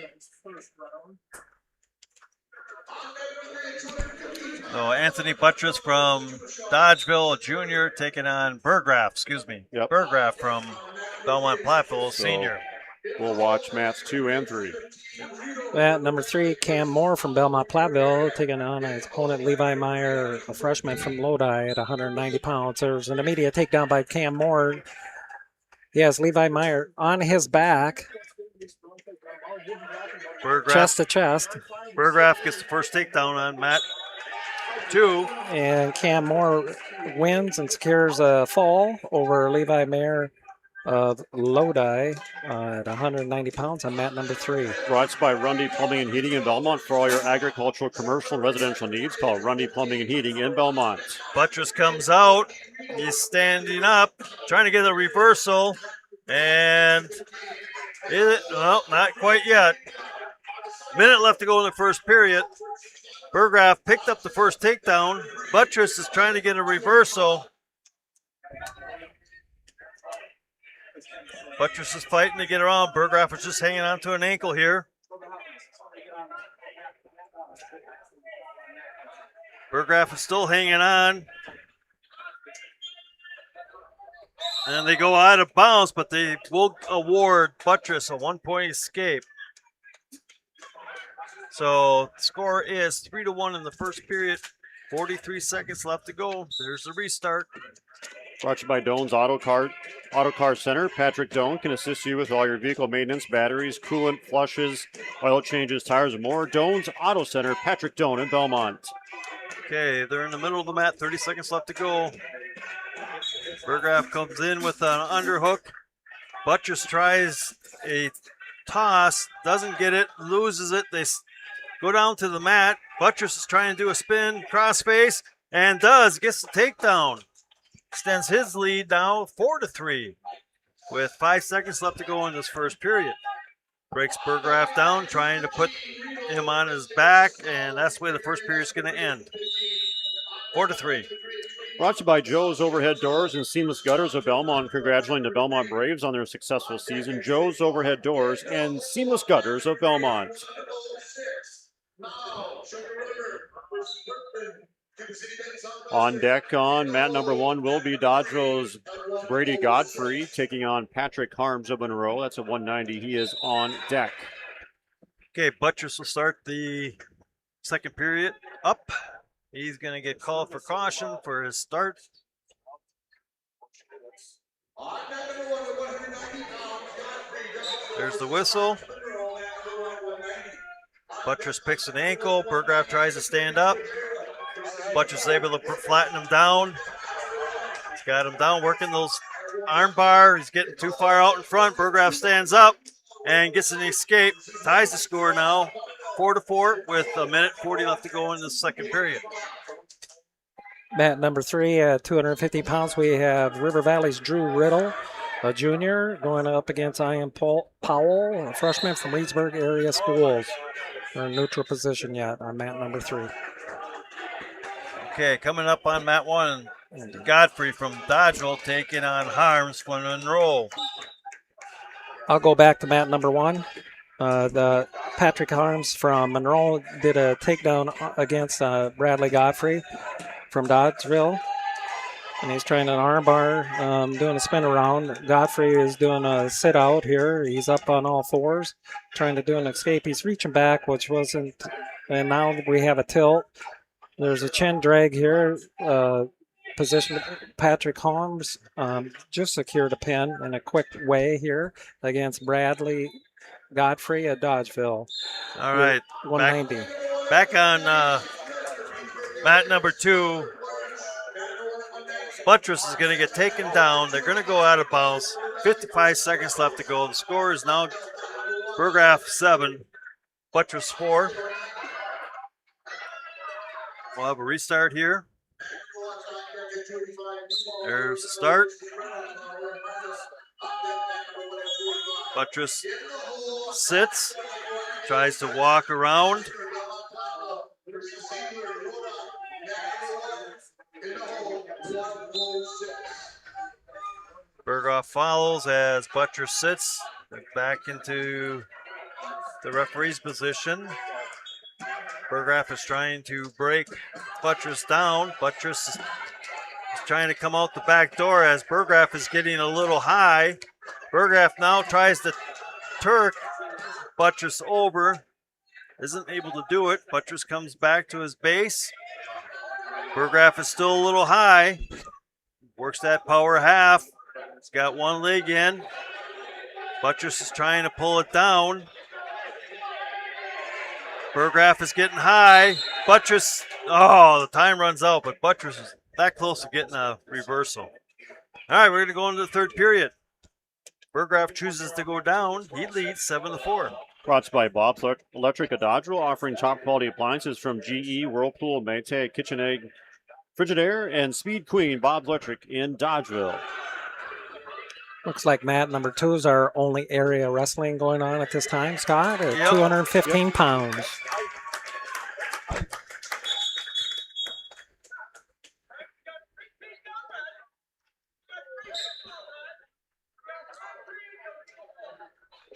So Anthony Buttress from Dodgeville, a junior, taking on Burgraff, Burgraff from Belmont Platteville, senior. We'll watch mats 2 and 3. Mat number 3, Cam Moore from Belmont Platteville, taking on his opponent Levi Meyer, a freshman from Lodi at 190 pounds. There's an immediate takedown by Cam Moore. He has Levi Meyer on his back. Burgraff, chest to chest. Burgraff gets the first takedown on mat 2. And Cam Moore wins and secures a fall over Levi Meyer of Lodi at 190 pounds on mat number 3. Brought to you by Rundy Plumbing and Heating in Belmont. For all your agricultural, commercial, and residential needs, call Rundy Plumbing and Heating in Belmont. Buttress comes out. He's standing up, trying to get a reversal. And, well, not quite yet. Minute left to go in the first period. Burgraff picked up the first takedown. Buttress is trying to get a reversal. Buttress is fighting to get around. Burgraff is just hanging on to an ankle here. Burgraff is still hanging on. And they go out of bounds, but they will award Buttress a 1-point escape. So the score is 3-1 in the first period. 43 seconds left to go. There's the restart. Brought to you by Doan's Auto Car Center. Patrick Doan can assist you with all your vehicle maintenance, batteries, coolant, flushes, oil changes, tires, and more. Doan's Auto Center, Patrick Doan in Belmont. Okay, they're in the middle of the mat. 30 seconds left to go. Burgraff comes in with an underhook. Buttress tries a toss, doesn't get it, loses it. They go down to the mat. Buttress is trying to do a spin, crossface, and gets the takedown. Extends his lead now 4-3 with 5 seconds left to go in this first period. Breaks Burgraff down, trying to put him on his back, and that's the way the first period is going to end. 4-3. Brought to you by Joe's Overhead Doors and Seamless Gutters of Belmont. Congratulating the Belmont Braves on their successful season. Joe's Overhead Doors and Seamless Gutters of Belmont. On deck on mat number 1 will be Dodgeville's Brady Godfrey taking on Patrick Harms of Monroe. That's a 190. He is on deck. Okay, Buttress will start the second period up. He's going to get called for caution for his start. There's the whistle. Buttress picks an ankle. Burgraff tries to stand up. Buttress is able to flatten him down. He's got him down, working those arm bar. He's getting too far out in front. Burgraff stands up and gets an escape. Ties the score now, 4-4, with a minute 40 left to go in the second period. Mat number 3 at 250 pounds, we have River Valley's Drew Riddle, a junior, going up against Ian Powell, a freshman from Reedsburg area schools. They're in neutral position yet on mat number 3. Okay, coming up on mat 1, Godfrey from Dodgeville taking on Harms from Monroe. I'll go back to mat number 1. The Patrick Harms from Monroe did a takedown against Bradley Godfrey from Dodgeville. And he's trying an arm bar, doing a spin around. Godfrey is doing a sit out here. He's up on all fours, trying to do an escape. He's reaching back, which wasn't, and now we have a tilt. There's a chin drag here. Position Patrick Harms just secured a pin in a quick way here against Bradley Godfrey at Dodgeville. All right. 190. Back on mat number 2. Buttress is going to get taken down. They're going to go out of bounds. 55 seconds left to go. The score is now Burgraff 7, Buttress 4. We'll have a restart here. There's the start. Buttress sits, tries to walk around. Berghoff follows as Buttress sits back into the referee's position. Berghoff is trying to break Buttress down. Buttress is trying to come out the back door as Berghoff is getting a little high. Berghoff now tries to Turk Buttress over. Isn't able to do it. Buttress comes back to his base. Berghoff is still a little high. Works that power half. He's got one leg in. Buttress is trying to pull it down. Berghoff is getting high. Buttress, the time runs out, but Buttress is that close to getting a reversal. All right, we're going to go into the third period. Berghoff chooses to go down. He leads 7-4. Brought to you by Bob's Electric of Dodgeville, offering top quality appliances from GE, Whirlpool, Maytag, KitchenAid, Frigidaire, and Speed Queen. Bob's Electric in Dodgeville. Looks like mat number 2 is our only area wrestling going on at this time, Scott, at 215 pounds.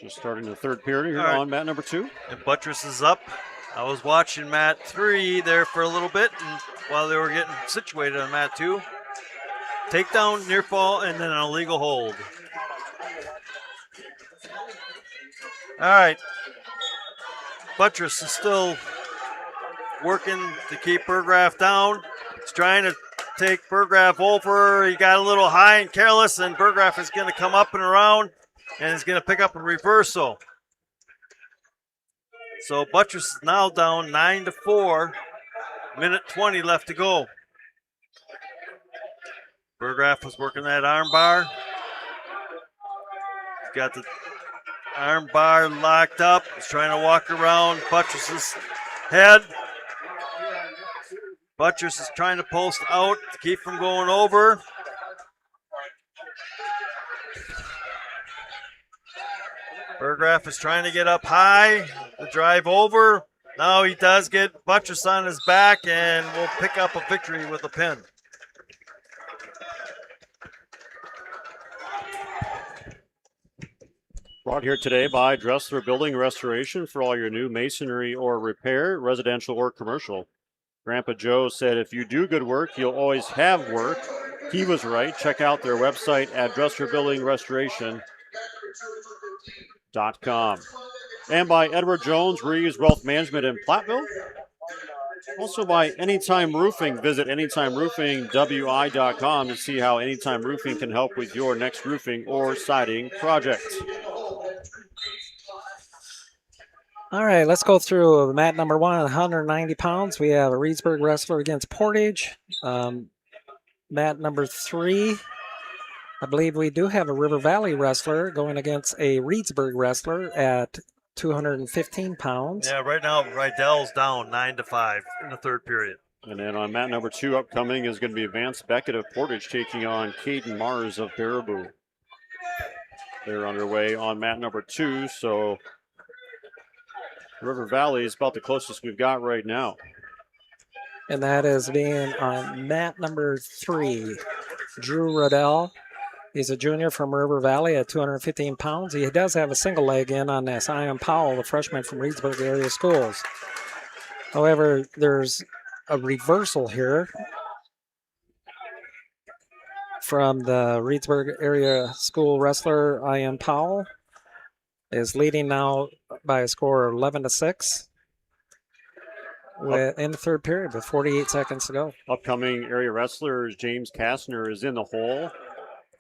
Just starting the third period here on mat number 2. And Buttress is up. I was watching mat 3 there for a little bit, and while they were getting situated on mat 2. Takedown, near fall, and then an illegal hold. All right. Buttress is still working to keep Berghoff down. He's trying to take Berghoff over. He got a little high and careless, and Berghoff is going to come up and around, and he's going to pick up a reversal. So Buttress is now down 9-4. Minute 20 left to go. Berghoff was working that arm bar. He's got the arm bar locked up. He's trying to walk around Buttress's head. Buttress is trying to post out to keep from going over. Berghoff is trying to get up high to drive over. Now he does get Buttress on his back and will pick up a victory with a pin. Brought here today by Dressler Building Restoration for all your new masonry or repair, residential or commercial. Grandpa Joe said if you do good work, you'll always have work. He was right. Check out their website at dresserbuildingrestoration.com. And by Edward Jones, Reeves Wealth Management in Platteville. Also by Anytime Roofing. Visit AnytimeRoofingWI.com to see how Anytime Roofing can help with your next roofing or siding project. All right, let's go through mat number 1, 190 pounds. We have a Reedsburg wrestler against Portage. Mat number 3, I believe we do have a River Valley wrestler going against a Reedsburg wrestler at 215 pounds. Yeah, right now, Rydell's down 9-5 in the third period. And then on mat number 2 upcoming is going to be Vance Beckett of Portage taking on Caden Mars of Baraboo. They're underway on mat number 2, so River Valley is about the closest we've got right now. And that is being on mat number 3. Drew Riddell. He's a junior from River Valley at 215 pounds. He does have a single leg in on this. Ian Powell, the freshman from Reedsburg area schools. However, there's a reversal here from the Reedsburg area school wrestler. Ian Powell is leading now by a score of 11-6 in the third period with 48 seconds to go. Upcoming area wrestlers, James Kastner is in the hole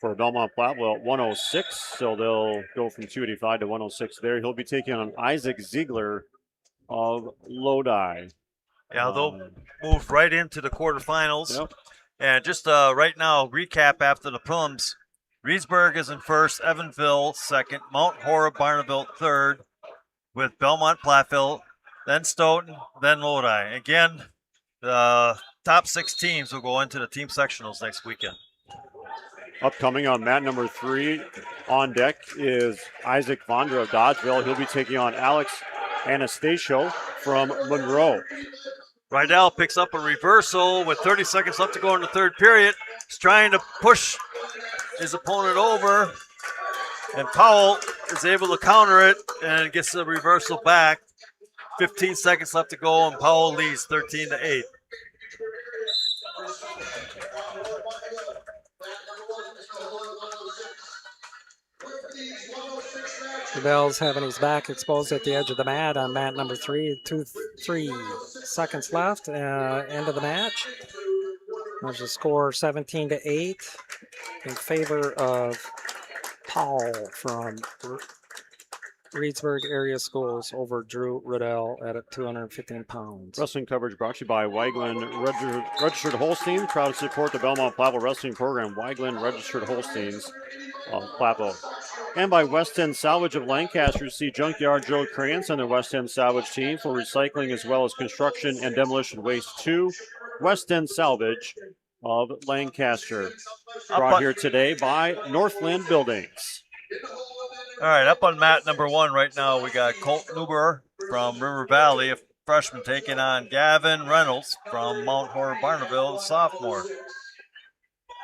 for Belmont Platteville at 106, so they'll go from 285 to 106 there. He'll be taking on Isaac Ziegler of Lodi. Yeah, they'll move right into the quarterfinals. Yep. And just right now, recap after the prelims. Reedsburg is in first, Evansville second, Mount Horeb Barneville third, with Belmont Platteville, then Stoughton, then Lodi. Again, the top 6 teams will go into the team sectionals next weekend. Upcoming on mat number 3 on deck is Isaac Vondra of Dodgeville. He'll be taking on Alex Anastasio from Monroe. Rydell picks up a reversal with 30 seconds left to go in the third period. He's trying to push his opponent over, and Powell is able to counter it and gets the reversal back. 15 seconds left to go, and Powell leads 13-8. Bell's having his back exposed at the edge of the mat on mat number 3. 3 seconds left. End of the match. There's a score 17-8 in favor of Powell from Reedsburg Area Schools over Drew Riddell at 215 pounds. Wrestling coverage brought to you by Wagland Registered Holstein. Proud to support the Belmont Plapo Wrestling Program. Wagland Registered Holsteins of Plapo. And by West End Salvage of Lancaster. See Junkyard Joe Krantz and the West End Salvage team for recycling as well as construction and demolition waste too. West End Salvage of Lancaster. Brought here today by Northland Buildings. All right, up on mat number 1 right now, we got Colt Newber from River Valley, a freshman, taking on Gavin Reynolds from Mount Horror Barnaville, a sophomore.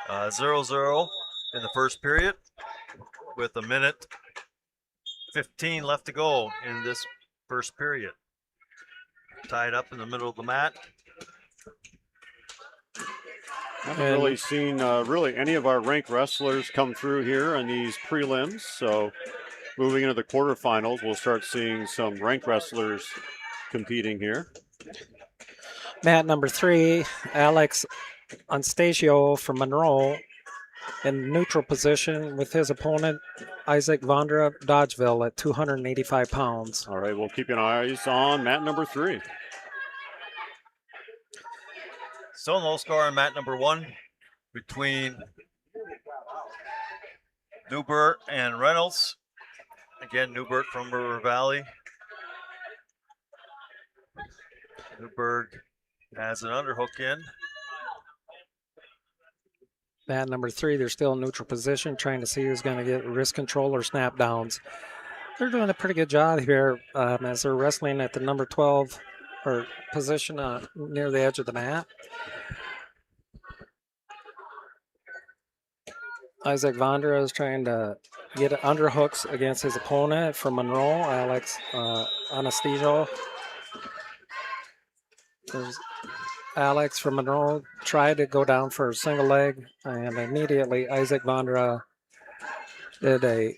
0-0 in the first period with a minute 15 left to go in this first period. Tied up in the middle of the mat. I haven't really seen really any of our ranked wrestlers come through here in these prelims. So moving into the quarterfinals, we'll start seeing some ranked wrestlers competing here. Mat number 3, Alex Anastasio from Monroe in neutral position with his opponent, Isaac Vondra Dodgeville at 285 pounds. All right, we'll keep an eyes on mat number 3. Still no score on mat number 1 between Newbert and Reynolds. Again, Newbert from River Valley. Newberg has an underhook in. Mat number 3, they're still in neutral position, trying to see who's going to get wrist control or snap downs. They're doing a pretty good job here as they're wrestling at the number 12 or position near the edge of the mat. Isaac Vondra is trying to get underhooks against his opponent from Monroe, Alex Anastasio. There's Alex from Monroe tried to go down for a single leg, and immediately Isaac Vondra did a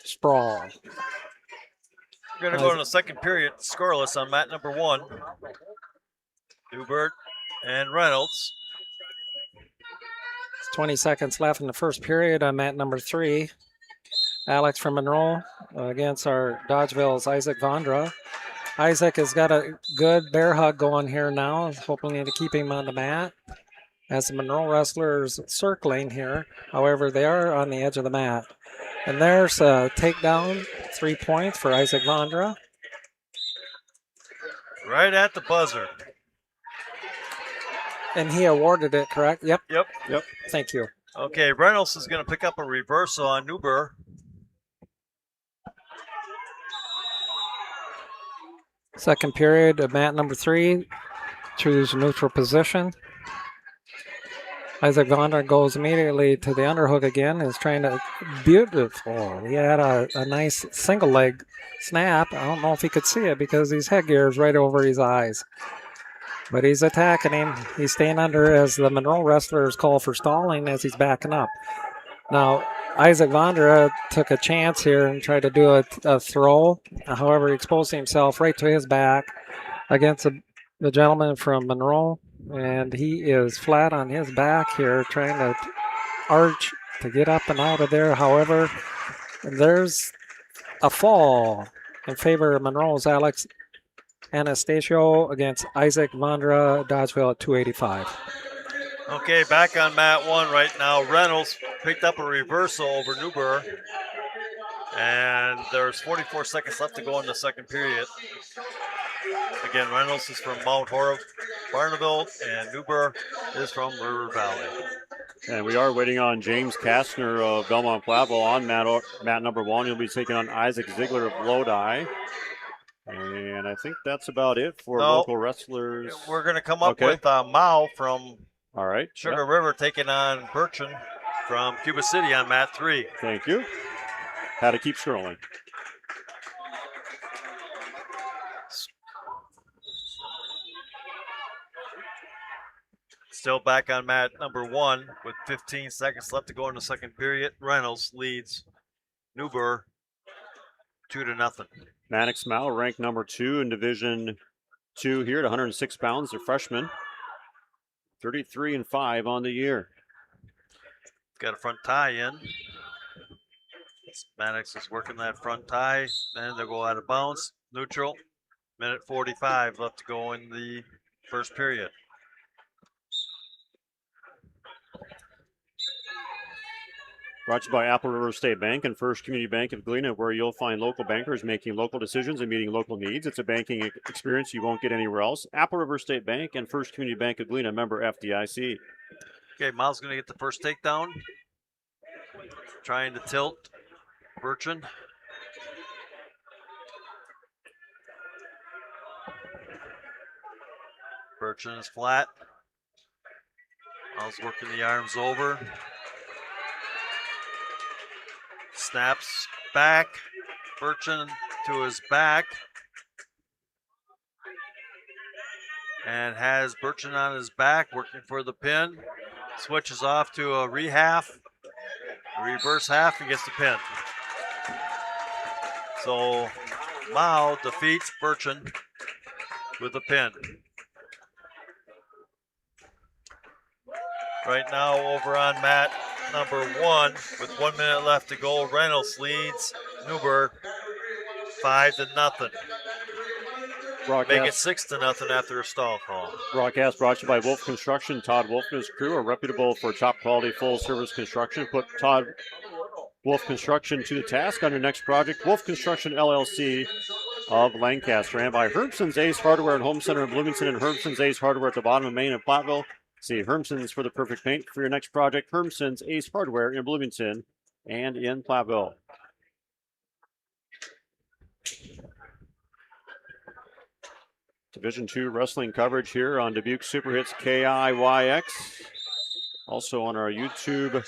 sprawl. We're going to go in the second period, scoreless on mat number 1. Newbert and Reynolds. 20 seconds left in the first period on mat number 3. Alex from Monroe against our Dodgeville's Isaac Vondra. Isaac has got a good bear hug going here now, hoping to keep him on the mat. As the Monroe wrestlers circling here, however, they are on the edge of the mat. And there's a takedown, 3 points for Isaac Vondra. Right at the buzzer. And he awarded it, correct? Yep. Yep. Thank you. Okay, Reynolds is going to pick up a reversal on Newber. Second period of mat number 3. Choose neutral position. Isaac Vondra goes immediately to the underhook again. Is trying to beautiful. He had a nice single leg snap. I don't know if he could see it because his headgear is right over his eyes. But he's attacking him. He's staying under as the Monroe wrestlers call for stalling as he's backing up. Now, Isaac Vondra took a chance here and tried to do a throw. However, he exposed himself right to his back against the gentleman from Monroe. And he is flat on his back here trying to arch to get up and out of there. However, there's a fall in favor of Monroe's Alex Anastasio against Isaac Vondra Dodgeville at 285. Okay, back on mat 1 right now. Reynolds picked up a reversal over Newber. And there's 44 seconds left to go in the second period. Again, Reynolds is from Mount Horeb Barneville, and Newburgh is from River Valley. And we are waiting on James Kastner of Belmont Platteville on mat number 1. He'll be taking on Isaac Ziegler of Lodi. And I think that's about it for local wrestlers. We're going to come up with Mao from Sugar River taking on Burchin from Cuba City on mat 3. Thank you. Had to keep scrolling. Still back on mat number 1 with 15 seconds left to go in the second period. Reynolds leads Newburgh 2-0. Maddox Mao ranked number 2 in Division 2 here at 106 pounds. They're freshmen. 33-5 on the year. Got a front tie in. Maddox is working that front tie. Then they'll go out of bounds. Neutral. Minute 45 left to go in the first period. Brought to you by Apple River State Bank and First Community Bank of Galena, where you'll find local bankers making local decisions and meeting local needs. It's a banking experience you won't get anywhere else. Apple River State Bank and First Community Bank of Galena, member FDIC. Okay, Miles going to get the first takedown. Trying to tilt Burchin. Burchin is flat. Miles working the arms over. Snaps back. Burchin to his back. And has Burchin on his back working for the pin. Switches off to a re-half. Reverse half and gets the pin. So Mao defeats Burchin with a pin. Right now over on mat number 1 with 1 minute left to go. Reynolds leads Newburgh 5-0. Make it 6-0 after a stall call. Broadcast brought to you by Wolf Construction. Todd Wolf and his crew are reputable for top quality full service construction. Put Todd Wolf Construction to the task on your next project. Wolf Construction LLC of Lancaster, and by Herbson's Ace Hardware and Home Center in Bloomington and Herbson's Ace Hardware at the bottom of Main and Platteville. See Hermson's for the perfect paint for your next project. Hermson's Ace Hardware in Bloomington and in Platteville. Division II wrestling coverage here on Dubuque Super Hits KIYX. Also on our YouTube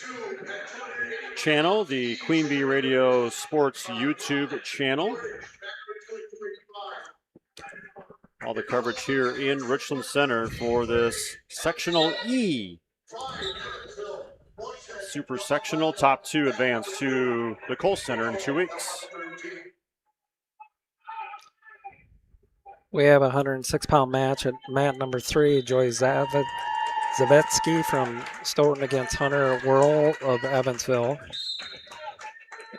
channel, the Queen Bee Radio Sports YouTube channel. All the coverage here in Richland Center for this Sectional E. Super Sectional top 2 advance to the Cole Center in 2 weeks. We have a 106-pound match at mat number 3. Joy Zavetsky from Stoughton against Hunter Whirl of Evansville.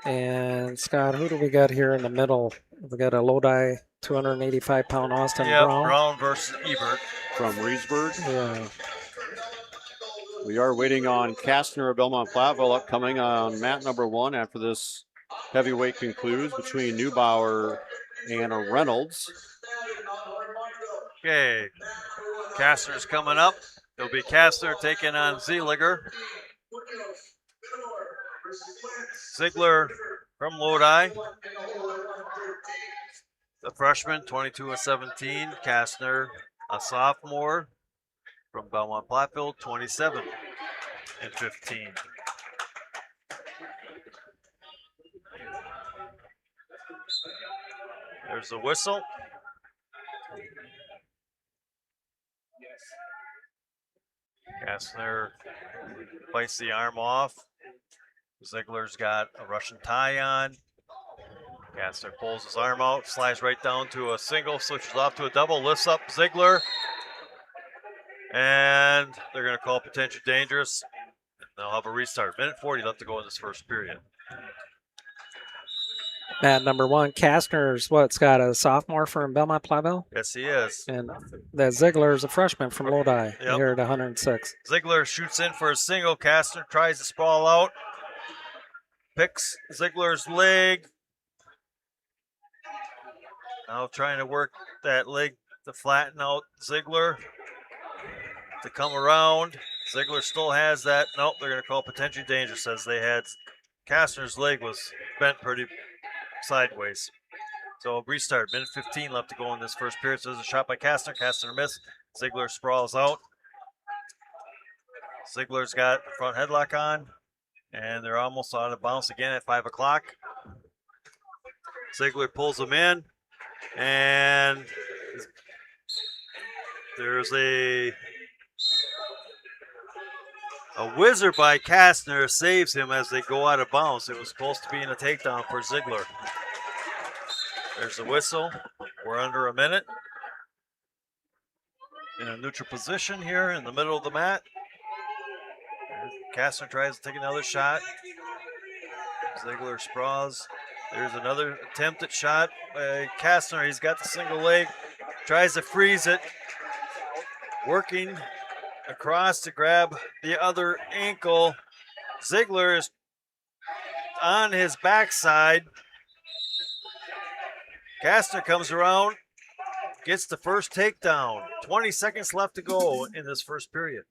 And Scott, who do we got here in the middle? We got a Lodi 285-pound Austin Brown. Brown versus Ebert from Reedsburg. Yeah. We are waiting on Kastner of Belmont Platteville upcoming on mat number 1 after this heavyweight concludes between Neubauer and Reynolds. Okay, Kastner's coming up. It'll be Kastner taking on Ziegler. Ziegler from Lodi. The freshman, 22-17. Kastner, a sophomore from Belmont Platteville, 27-15. There's the whistle. Kastner bites the arm off. Ziegler's got a Russian tie on. Kastner pulls his arm out, slides right down to a single, switches off to a double, lifts up Ziegler. And they're going to call potential dangerous. They'll have a restart. Minute 40 left to go in this first period. Mat number 1, Kastner's Scott, a sophomore from Belmont Platteville? Yes, he is. And that Ziegler is a freshman from Lodi here at 106. Ziegler shoots in for a single. Kastner tries to sprawl out. Picks Ziegler's leg. Now trying to work that leg to flatten out Ziegler. to come around. Ziegler still has that. Nope, they're going to call potentially dangerous as they had Kastner's leg was bent pretty sideways. So restart. Minute 15 left to go in this first period. So there's a shot by Kastner. Kastner missed. Ziegler sprawls out. Ziegler's got the front headlock on, and they're almost out of bounds again at 5 o'clock. Ziegler pulls them in, and there's a whizzer by Kastner saves him as they go out of bounds. It was supposed to be in a takedown for Ziegler. There's the whistle. We're under a minute. In a neutral position here in the middle of the mat. Kastner tries to take another shot. Ziegler sprawls. There's another attempted shot by Kastner. He's got the single leg. Tries to freeze it. Working across to grab the other ankle. Ziegler is on his backside. Kastner comes around, gets the first takedown. 20 seconds left to go in this first period.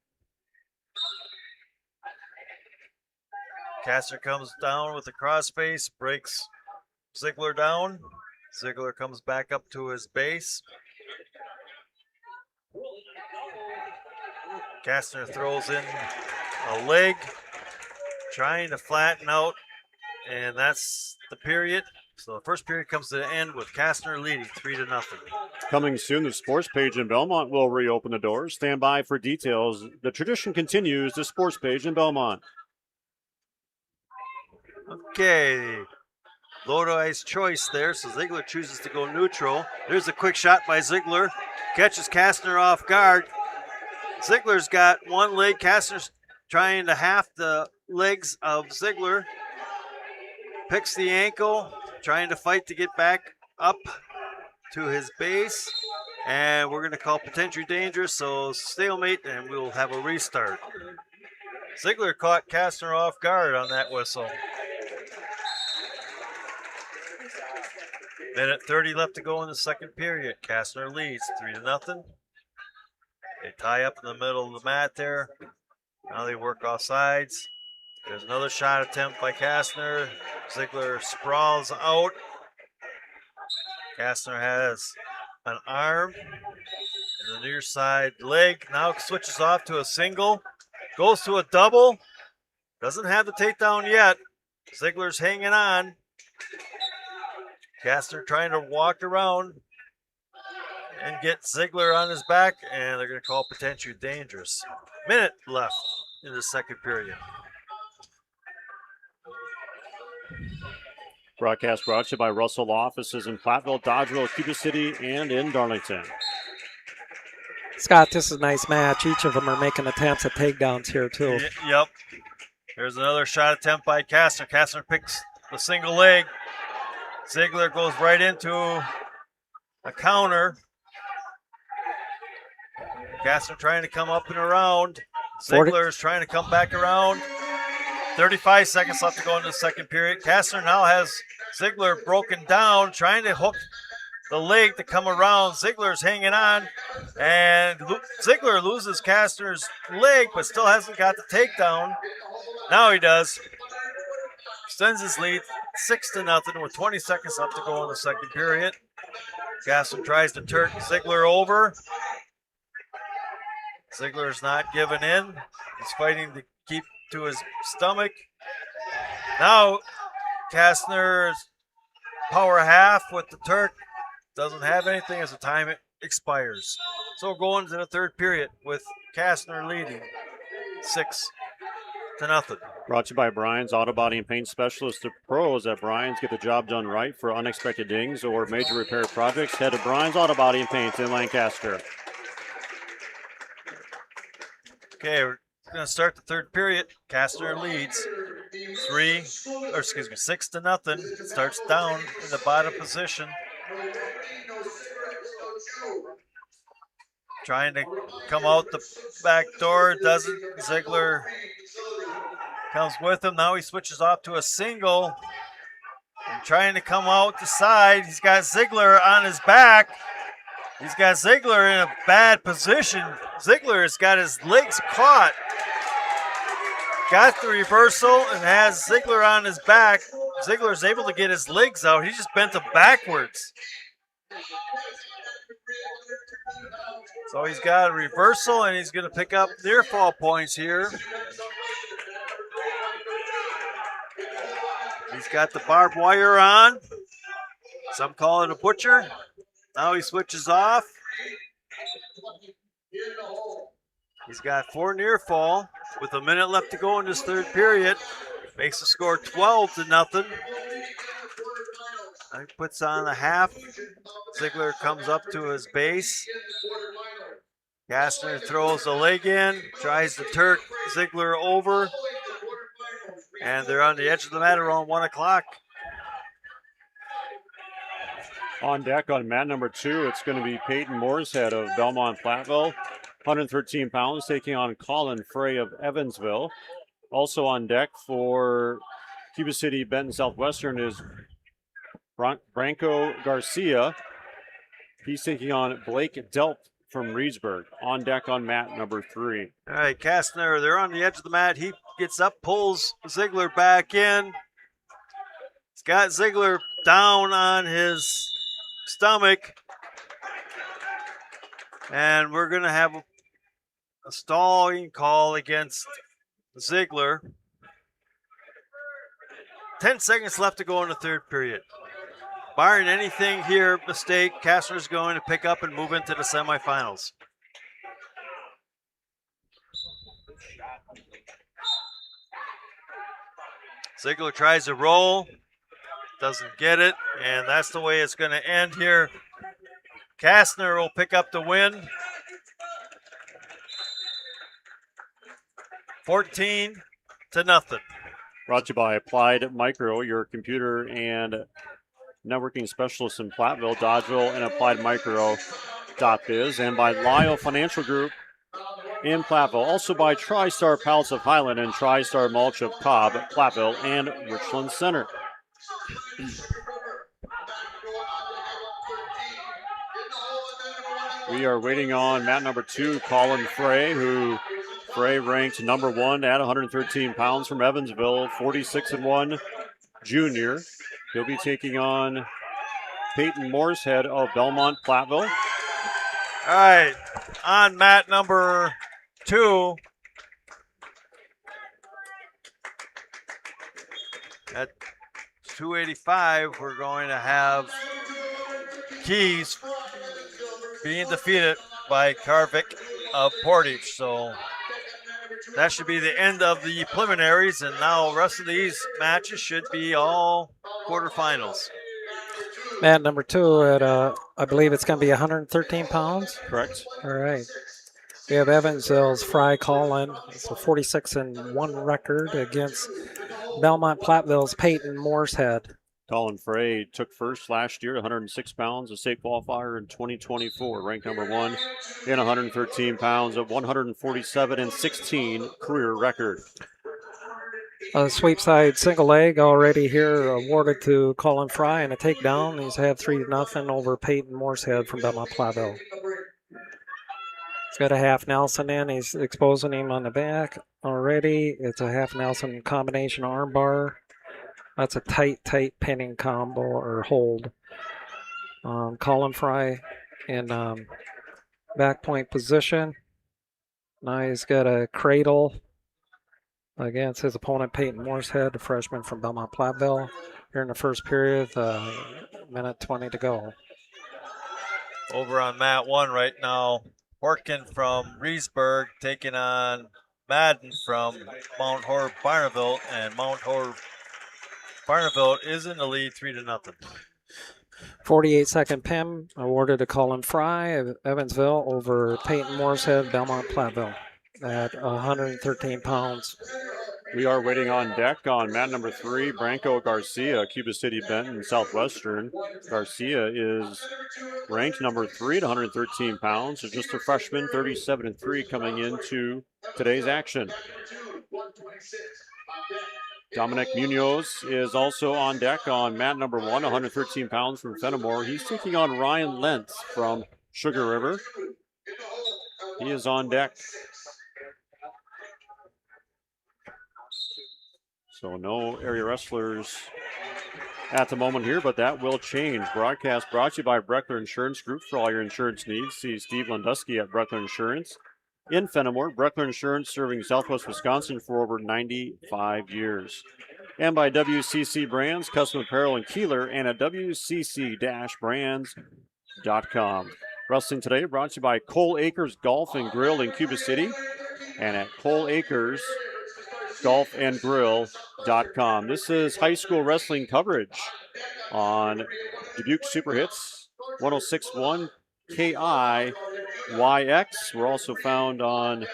Kastner comes down with the crossface, breaks Ziegler down. Ziegler comes back up to his base. Kastner throws in a leg, trying to flatten out, and that's the period. So the first period comes to an end with Kastner leading 3-0. Coming soon, the sports page in Belmont will reopen the doors. Stand by for details. The tradition continues, the sports page in Belmont. Okay, Lodi's choice there, so Ziegler chooses to go neutral. There's a quick shot by Ziegler, catches Kastner off guard. Ziegler's got one leg, Kastner's trying to half the legs of Ziegler. Picks the ankle, trying to fight to get back up to his base. And we're going to call potentially dangerous, so stalemate, and we'll have a restart. Ziegler caught Kastner off guard on that whistle. Minute 30 left to go in the second period. Kastner leads 3-0. They tie up in the middle of the mat there. Now they work off sides. There's another shot attempt by Kastner. Ziegler sprawls out. Kastner has an arm and the near side leg. Now switches off to a single. Goes to a double. Doesn't have the takedown yet. Ziegler's hanging on. Kastner trying to walk around and get Ziegler on his back, and they're going to call potentially dangerous. Minute left in the second period. Broadcast brought to you by Russell Law Offices in Platteville, Dodgeville, Cuba City, and in Darlington. Scott, this is a nice match. Each of them are making attempts at takedowns here, too. Yep. There's another shot attempt by Kastner. Kastner picks the single leg. Ziegler goes right into a counter. Kastner trying to come up and around. Ziegler is trying to come back around. 35 seconds left to go into the second period. Kastner now has Ziegler broken down, trying to hook the leg to come around. Ziegler's hanging on, and Ziegler loses Kastner's leg, but still hasn't got the takedown. Now he does. Extends his lead 6-0 with 20 seconds left to go in the second period. Kastner tries to turn Ziegler over. Ziegler's not giving in. He's fighting to keep to his stomach. Now Kastner's power half with the Turk. Doesn't have anything as the time expires. So we're going to the third period with Kastner leading 6-0. Brought to you by Brian's Auto Body and Paint Specialist. The pros at Brian's get the job done right. For unexpected dings or major repair projects, head to Brian's Auto Body and Paint in Lancaster. Okay, we're going to start the third period. Kastner leads 6-0. Starts down in the bottom position. Trying to come out the back door, doesn't. Ziegler comes with him. Now he switches off to a single and trying to come out the side. He's got Ziegler on his back. He's got Ziegler in a bad position. Ziegler has got his legs caught. Got the reversal and has Ziegler on his back. Ziegler's able to get his legs out. He just bent them backwards. So he's got a reversal and he's going to pick up near fall points here. He's got the barbed wire on. Some call it a butcher. Now he switches off. He's got 4 near fall with a minute left to go in this third period. Makes the score 12-0. He puts on a half. Ziegler comes up to his base. Kastner throws a leg in, tries to turk Ziegler over. And they're on the edge of the mat around 1 o'clock. On deck on mat number 2, it's going to be Peyton Mooreshead of Belmont Platteville, 113 pounds, taking on Colin Frey of Evansville. Also on deck for Cuba City Benton Southwestern is Branco Garcia. He's taking on Blake Delp from Reedsburg. On deck on mat number 3. All right, Kastner, they're on the edge of the mat. He gets up, pulls Ziegler back in. He's got Ziegler down on his stomach. And we're going to have a stalling call against Ziegler. 10 seconds left to go in the third period. Barring anything here, mistake, Kastner's going to pick up and move into the semifinals. Ziegler tries to roll, doesn't get it, and that's the way it's going to end here. Kastner will pick up the win. 14-0. Brought to you by Applied Micro, your computer and networking specialists in Platteville, Dodgeville, and AppliedMicro.biz, and by Lyle Financial Group in Platteville. Also by TriStar Pallets of Highland and TriStar Mulch of Cobb, Platteville, and Richland Center. We are waiting on mat number 2, Colin Frey, who Frey ranked number 1 at 113 pounds from Evansville, 46-1 junior. He'll be taking on Peyton Mooreshead of Belmont Platteville. All right, on mat number 2, at 285, we're going to have Keys being defeated by Karvik of Portage. So that should be the end of the preliminaries, and now the rest of these matches should be all quarterfinals. Mat number 2 at, I believe it's going to be 113 pounds. Correct. All right. We have Evansville's Fry Collin. It's a 46-1 record against Belmont Platteville's Peyton Mooreshead. Colin Frey took first last year, 106 pounds, a state qualifier in 2024, ranked number 1 in 113 pounds, of 147-16 career record. Sweep side single leg already here awarded to Colin Fry and a takedown. He's had 3-0 over Peyton Mooreshead from Belmont Platteville. He's got a half Nelson in. He's exposing him on the back already. It's a half Nelson combination arm bar. That's a tight pinning combo or hold. Colin Fry in back point position. Now he's got a cradle against his opponent, Peyton Mooreshead, a freshman from Belmont Platteville. Here in the first period, minute 20 to go. Over on mat 1 right now, Horkin from Reedsburg taking on Madden from Mount Horeb Barneville, and Mount Horeb Barneville is in the lead 3-0. 48-second PIM awarded to Colin Fry of Evansville over Peyton Mooreshead, Belmont Platteville at 113 pounds. We are waiting on deck on mat number 3, Branco Garcia, Cuba City Benton Southwestern. Garcia is ranked number 3 at 113 pounds, so just a freshman, 37-3 coming into today's action. Dominic Munoz is also on deck on mat number 1, 113 pounds from Fenimore. He's taking on Ryan Lentz from Sugar River. He is on deck. So no area wrestlers at the moment here, but that will change. Broadcast brought to you by Breckler Insurance Group. For all your insurance needs, see Steve Landusky at Breckler Insurance. In Fenimore, Breckler Insurance serving Southwest Wisconsin for over 95 years. And by WCC Brands, custom apparel in Kieler, and at WCC-brands.com. Wrestling today brought to you by Cole Acres Golf and Grill in Cuba City, and at Cole Acres Golf and Grill.com. This is high school wrestling coverage on Dubuque Super Hits 106.1 KIYX. We're also found on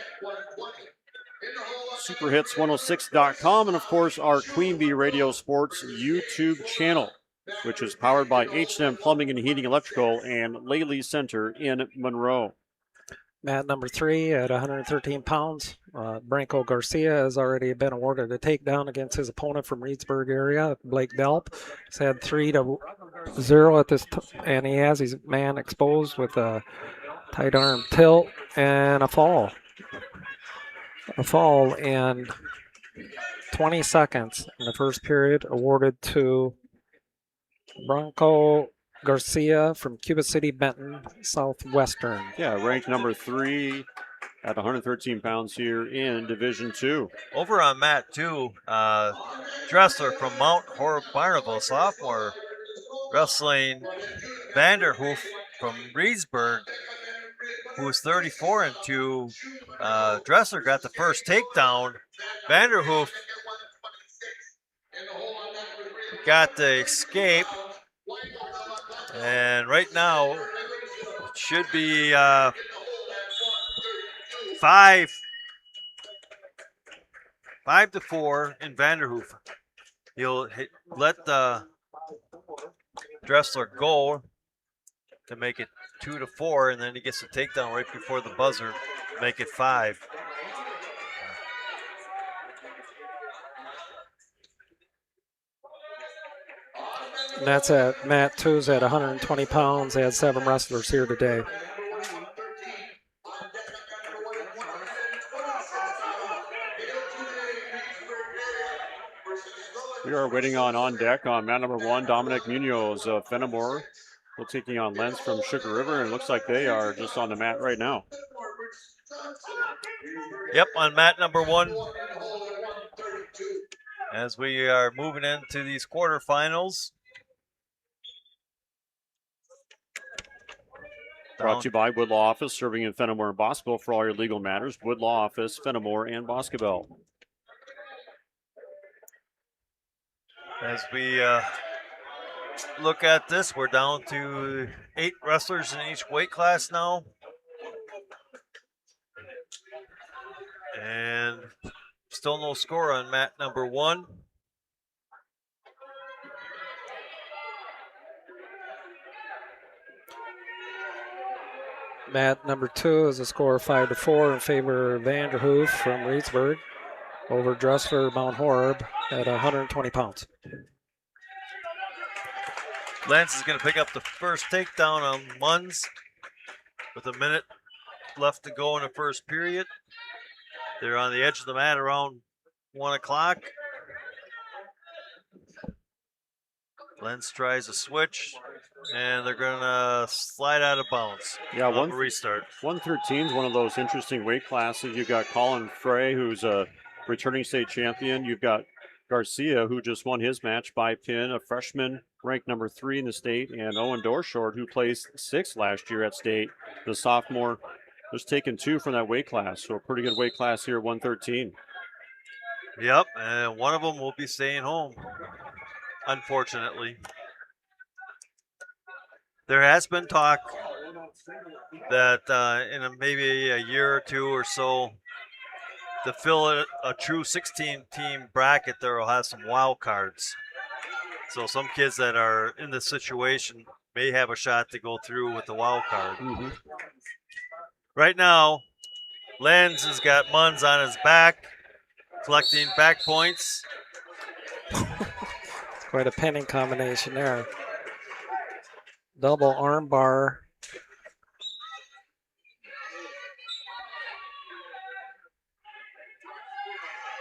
superhits106.com and, of course, our Queen Bee Radio Sports YouTube channel, which is powered by H&M Plumbing and Heating Electrical and Laley Center in Monroe. Mat number 3 at 113 pounds. Branco Garcia has already been awarded a takedown against his opponent from Reedsburg area, Blake Delp. He's had 3-0 at this, and he has his man exposed with a tight arm tilt and a fall. A fall in 20 seconds in the first period, awarded to Branco Garcia from Cuba City, Benton, Southwestern. Yeah, ranked number 3 at 113 pounds here in Division 2. Over on mat 2, Dressler from Mount Horeb Barneville, sophomore, wrestling Vanderhoof from Reedsburg, who's 34-2. Dressler got the first takedown. Vanderhoof got the escape. And right now, it should be 5-4 in Vanderhoof. He'll let the Dressler go to make it 2-4, and then he gets a takedown right before the buzzer to make it 5. And that's at Mat 2's at 120 pounds. They had 7 wrestlers here today. We are waiting on deck on mat number 1, Dominic Munoz of Fenimore. We're taking on Lentz from Sugar River, and it looks like they are just on the mat right now. Yep, on mat number 1. As we are moving into these quarterfinals. Brought to you by Wood Law Office, serving in Fenimore and Boscobel for all your legal matters. Wood Law Office, Fenimore and Boscobel. As we look at this, we're down to 8 wrestlers in each weight class now. And still no score on mat number 1. Mat number 2 is a score of 5-4 in favor of Vanderhoof from Reedsburg over Dressler Mount Horeb at 120 pounds. Lance is going to pick up the first takedown on Munns with a minute left to go in the first period. They're on the edge of the mat around 1 o'clock. Lentz tries a switch, and they're going to slide out of bounds. Yeah, restart. 113 is one of those interesting weight classes. You've got Colin Frey, who's a returning state champion. You've got Garcia, who just won his match by pin, a freshman ranked number 3 in the state, and Owen Dorshort, who placed 6th last year at state, the sophomore, just taken 2 from that weight class. So a pretty good weight class here, 113. Yep, and one of them will be staying home, unfortunately. There has been talk that in maybe a year or 2 or so, to fill a true 16-team bracket, there will have some wild cards. So some kids that are in this situation may have a shot to go through with the wild card. Mm-hmm. Right now, Lenz has got Munns on his back, collecting back points. It's quite a pinning combination there. Double arm bar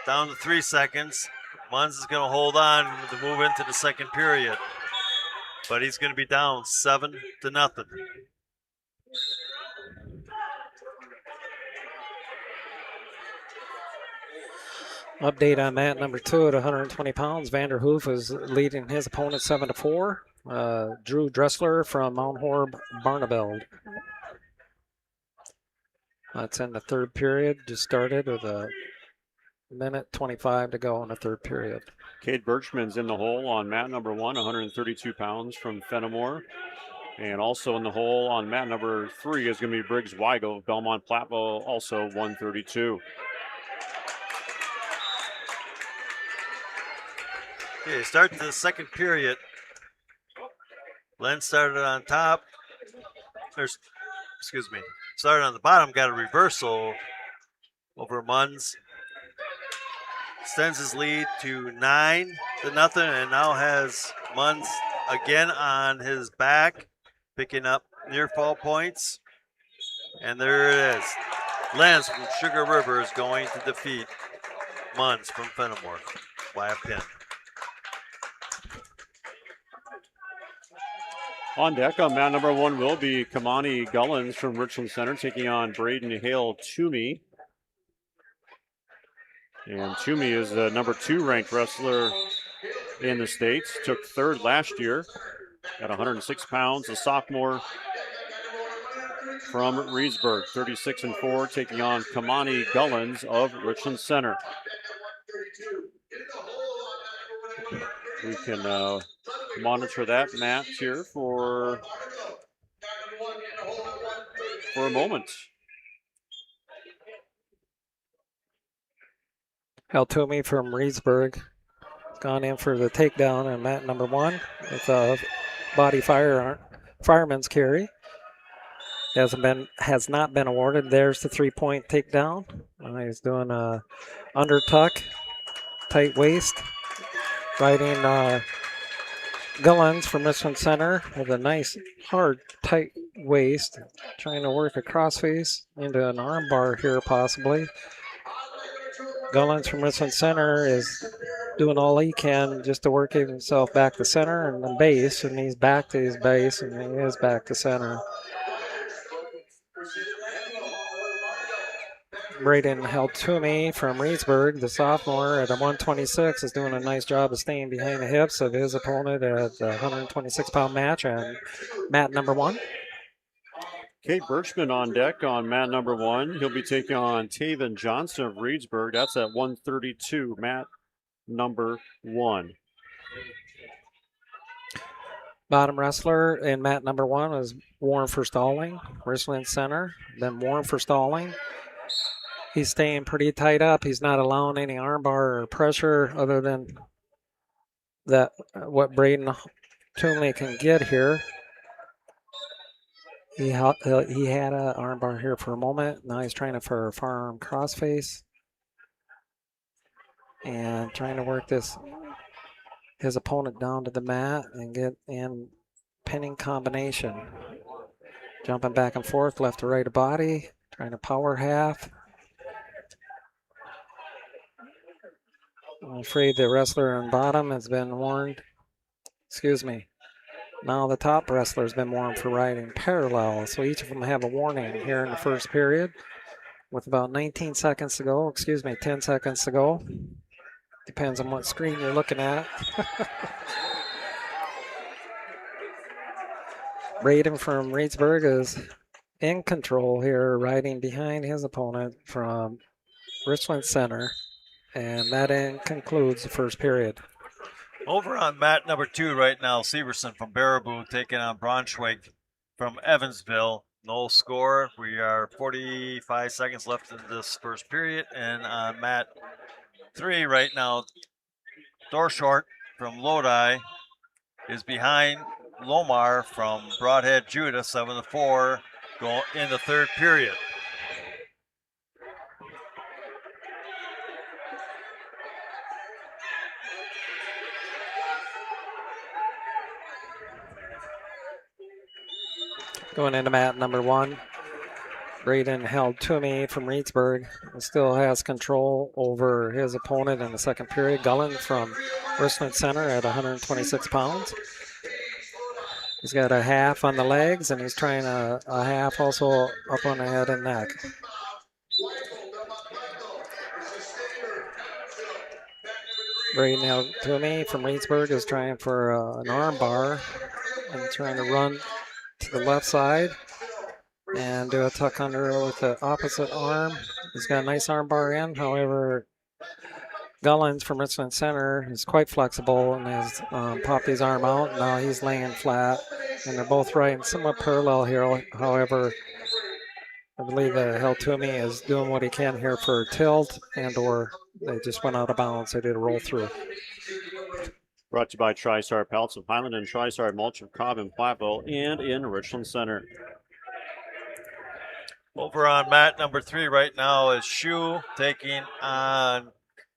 down to 3 seconds. Munz is going to hold on to move into the second period, but he's going to be down 7-0. Update on that, number 2 at 120 pounds. Vanderhoof is leading his opponent 7-4. Drew Dressler from Mount Horeb Barneveld. That's in the third period. Just started with a minute 25 to go in the third period. Cade Birchman's in the hole on mat number 1, 132 pounds from Fenimore. And also in the hole on mat number 3 is going to be Briggs Weigel of Belmont Platteville, also 132. Okay, start the second period. Len started on top. Started on the bottom, got a reversal over Munz. Extends his lead to 9-0, and now has Munz again on his back, picking up near fall points. And there it is. Lenz from Sugar River is going to defeat Munz from Fenimore by a pin. On deck on mat number 1 will be Kamani Gullens from Richland Center taking on Braden Hale Toomey. And Toomey is the number 2 ranked wrestler in the States. Took 3rd last year at 106 pounds. A sophomore from Reedsburg, 36-4, taking on Kamani Gullens of Richland Center. We can monitor that match here for a moment. Hal Toomey from Reedsburg has gone in for the takedown on mat number 1 with a body fireman's carry. Has not been awarded. There's the 3-point takedown. He's doing a under tuck, tight waist, riding Gullens from Richland Center with a nice hard tight waist, trying to work a crossface into an arm bar here possibly. Gullens from Richland Center is doing all he can just to work himself back to center and the base, and he's back to his base, and he is back to center. Braden Toomey from Reedsburg, the sophomore at a 126, is doing a nice job of staying behind the hips of his opponent at the 126-pound match on mat number 1. Kate Birchman on deck on mat number 1. He'll be taking on Taven Johnson of Reedsburg. That's at 132, mat number 1. Bottom wrestler in mat number 1 is Warren for Stalling, Richland Center, then Warren for Stalling. He's staying pretty tight up. He's not allowing any armbar or pressure other than that what Braden Toomey can get here. He had an armbar here for a moment. Now he's trying for a firearm crossface and trying to work his opponent down to the mat and get in pinning combination. Jumping back and forth, left to right of body, trying to power half. I'm afraid the wrestler on bottom has been warned. Now the top wrestler has been warned for riding parallel. So each of them have a warning here in the first period with about 10 seconds to go. Depends on what screen you're looking at. Braden from Reedsburg is in control here, riding behind his opponent from Richland Center. And that concludes the first period. Over on mat number 2 right now, Severson from Baraboo taking on Braunschweig from Evansville. No score. We are 45 seconds left in this first period. And on mat 3 right now, Dorshort from Lodi is behind Lomar from Broadhead Judah, 7-4, going in the third period. Going into mat number 1. Braden held Toomey from Reedsburg and still has control over his opponent in the second period. Gullen from Richland Center at 126 pounds. He's got a half on the legs, and he's trying a half also up on the head and neck. Braden held Toomey from Reedsburg is trying for an arm bar and trying to run to the left side and do a tuck under with the opposite arm. He's got a nice arm bar in. However, Gullens from Richland Center is quite flexible and has popped his arm out. Now he's laying flat, and they're both right and somewhat parallel here. However, I believe that Held Toomey is doing what he can here for a tilt, and or they just went out of bounds. They did a roll through. Brought to you by TriStar Pellets of Highland and TriStar Mulch of Cobb and Platteville and in Richland Center. Over on mat number 3 right now is Shoe taking on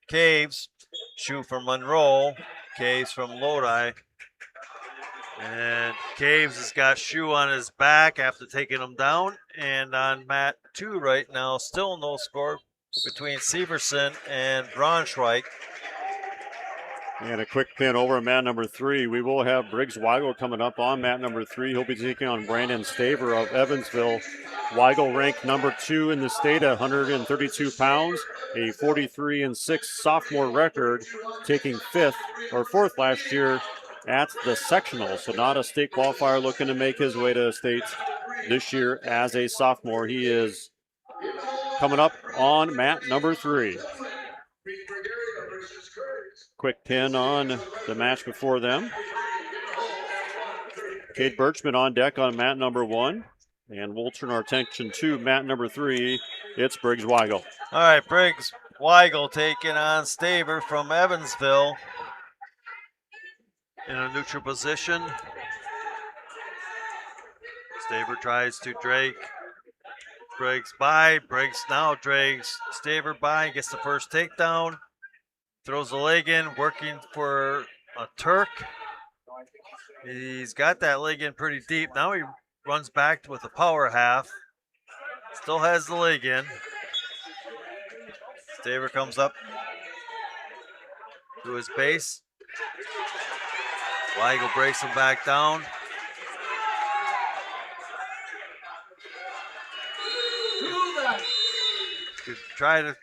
Caves. Shoe from Monroe, Caves from Lodi. And Caves has got Shoe on his back after taking him down. And on mat 2 right now, still no score between Severson and Braunschweig. And a quick pin over mat number 3. We will have Briggs Weigel coming up on mat number 3. He'll be taking on Brandon Staver of Evansville. Weigel ranked number 2 in the state at 132 pounds, a 43-6 sophomore record, taking 4th last year at the sectional. So not a state qualifier, looking to make his way to state this year as a sophomore. He is coming up on mat number 3. Quick pin on the match before them. Cade Birchman on deck on mat number 1. And we'll turn our attention to mat number 3. It's Briggs Weigel. All right, Briggs Weigel taking on Staver from Evansville in a neutral position. Staver tries to drag Briggs by. Briggs now drags Staver by, gets the first takedown. Throws the leg in, working for a Turk. He's got that leg in pretty deep. Now he runs back with a power half. Still has the leg in. Staver comes up to his base. Weigel breaks him back down. Try to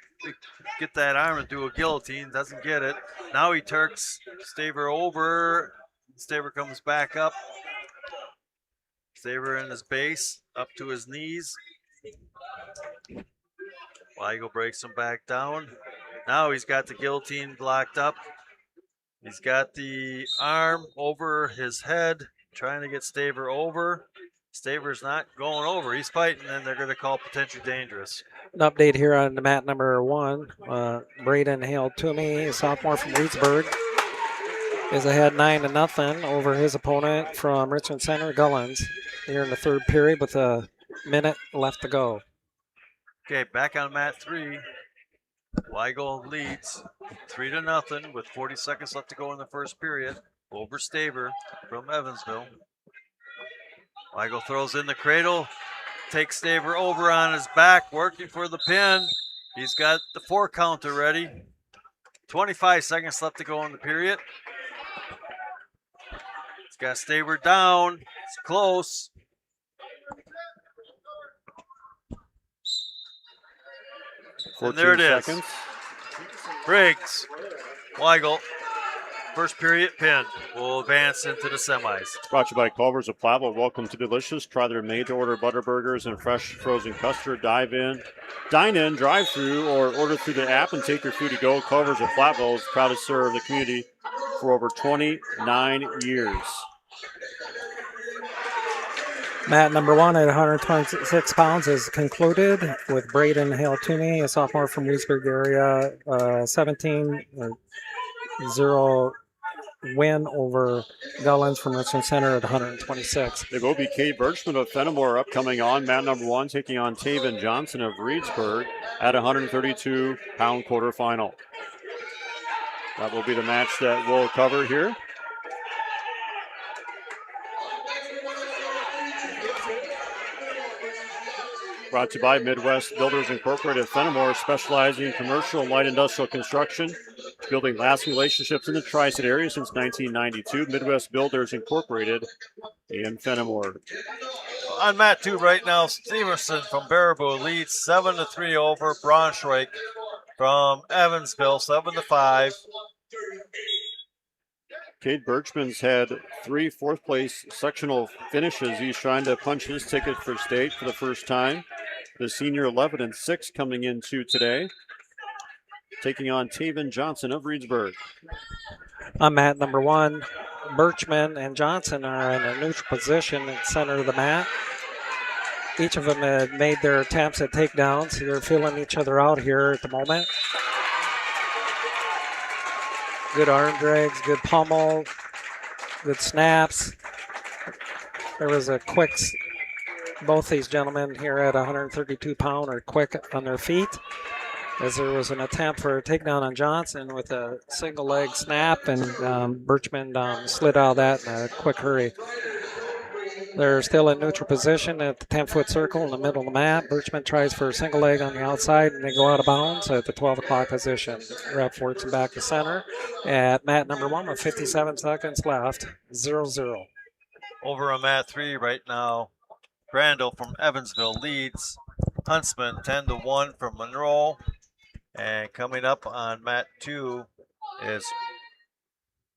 get that arm and do a guillotine, doesn't get it. Now he Turks Staver over. Staver comes back up. Staver in his base, up to his knees. Weigel breaks him back down. Now he's got the guillotine blocked up. He's got the arm over his head, trying to get Staver over. Staver's not going over. He's fighting, and they're going to call potentially dangerous. An update here on the mat number 1. Braden Hale Toomey, sophomore from Reedsburg, is ahead 9-0 over his opponent from Richland Center, Gullens, here in the 3rd period with a minute left to go. Okay, back on mat 3. Weigel leads 3-0 with 40 seconds left to go in the 1st period over Staver from Evansville. Weigel throws in the cradle, takes Staver over on his back, working for the pin. He's got the 4 counter ready. 25 seconds left to go in the period. He's got Staver down. It's close. And there it is. Seconds. Briggs, Weigel, 1st period pin will advance into the semis. Brought to you by Culver's of Platteville. Welcome to Delicious. Try their made-to-order butter burgers and fresh frozen custard. Dine in, drive through, or order through the app and take your food to go. Culver's of Platteville is proud to serve the community for over 29 years. Mat number 1 at 126 pounds is concluded with Braden Hale Toomey, a sophomore from Reedsburg area, 17-0 win over Gullens from Richland Center at 126. It will be Cade Birchman of Fenimore upcoming on mat number 1, taking on Taven Johnson of Reedsburg at 132-pound quarterfinal. That will be the match that we'll cover here. Brought to you by Midwest Builders Incorporated, Fenimore, specializing in commercial and light industrial construction, building lasting relationships in the Tri-State area since 1992. Midwest Builders Incorporated in Fenimore. On mat 2 right now, Stevenson from Baraboo leads 7-3 over Braunschweig from Evansville, 7-5. Cade Birchman's had 3 fourth-place sectional finishes. He's trying to punch his ticket for state for the first time. The senior 11-6 coming into today, taking on Taven Johnson of Reedsburg. On mat number 1, Birchman and Johnson are in a neutral position in the center of the mat. Each of them had made their attempts at takedowns. They're feeling each other out here at the moment. Good arm drags, good pummel, good snaps. There was a quick, both these gentlemen here at 132 pound are quick on their feet, as there was an attempt for a takedown on Johnson with a single leg snap, and Birchman slid out of that in a quick hurry. They're still in neutral position at the 10-foot circle in the middle of the mat. Birchman tries for a single leg on the outside, and they go out of bounds at the 12 o'clock position. Ref works them back to center at mat number 1 with 57 seconds left, 0-0. Over on mat 3 right now, Brandel from Evansville leads Huntsman 10-1 from Monroe. And coming up on mat 2 is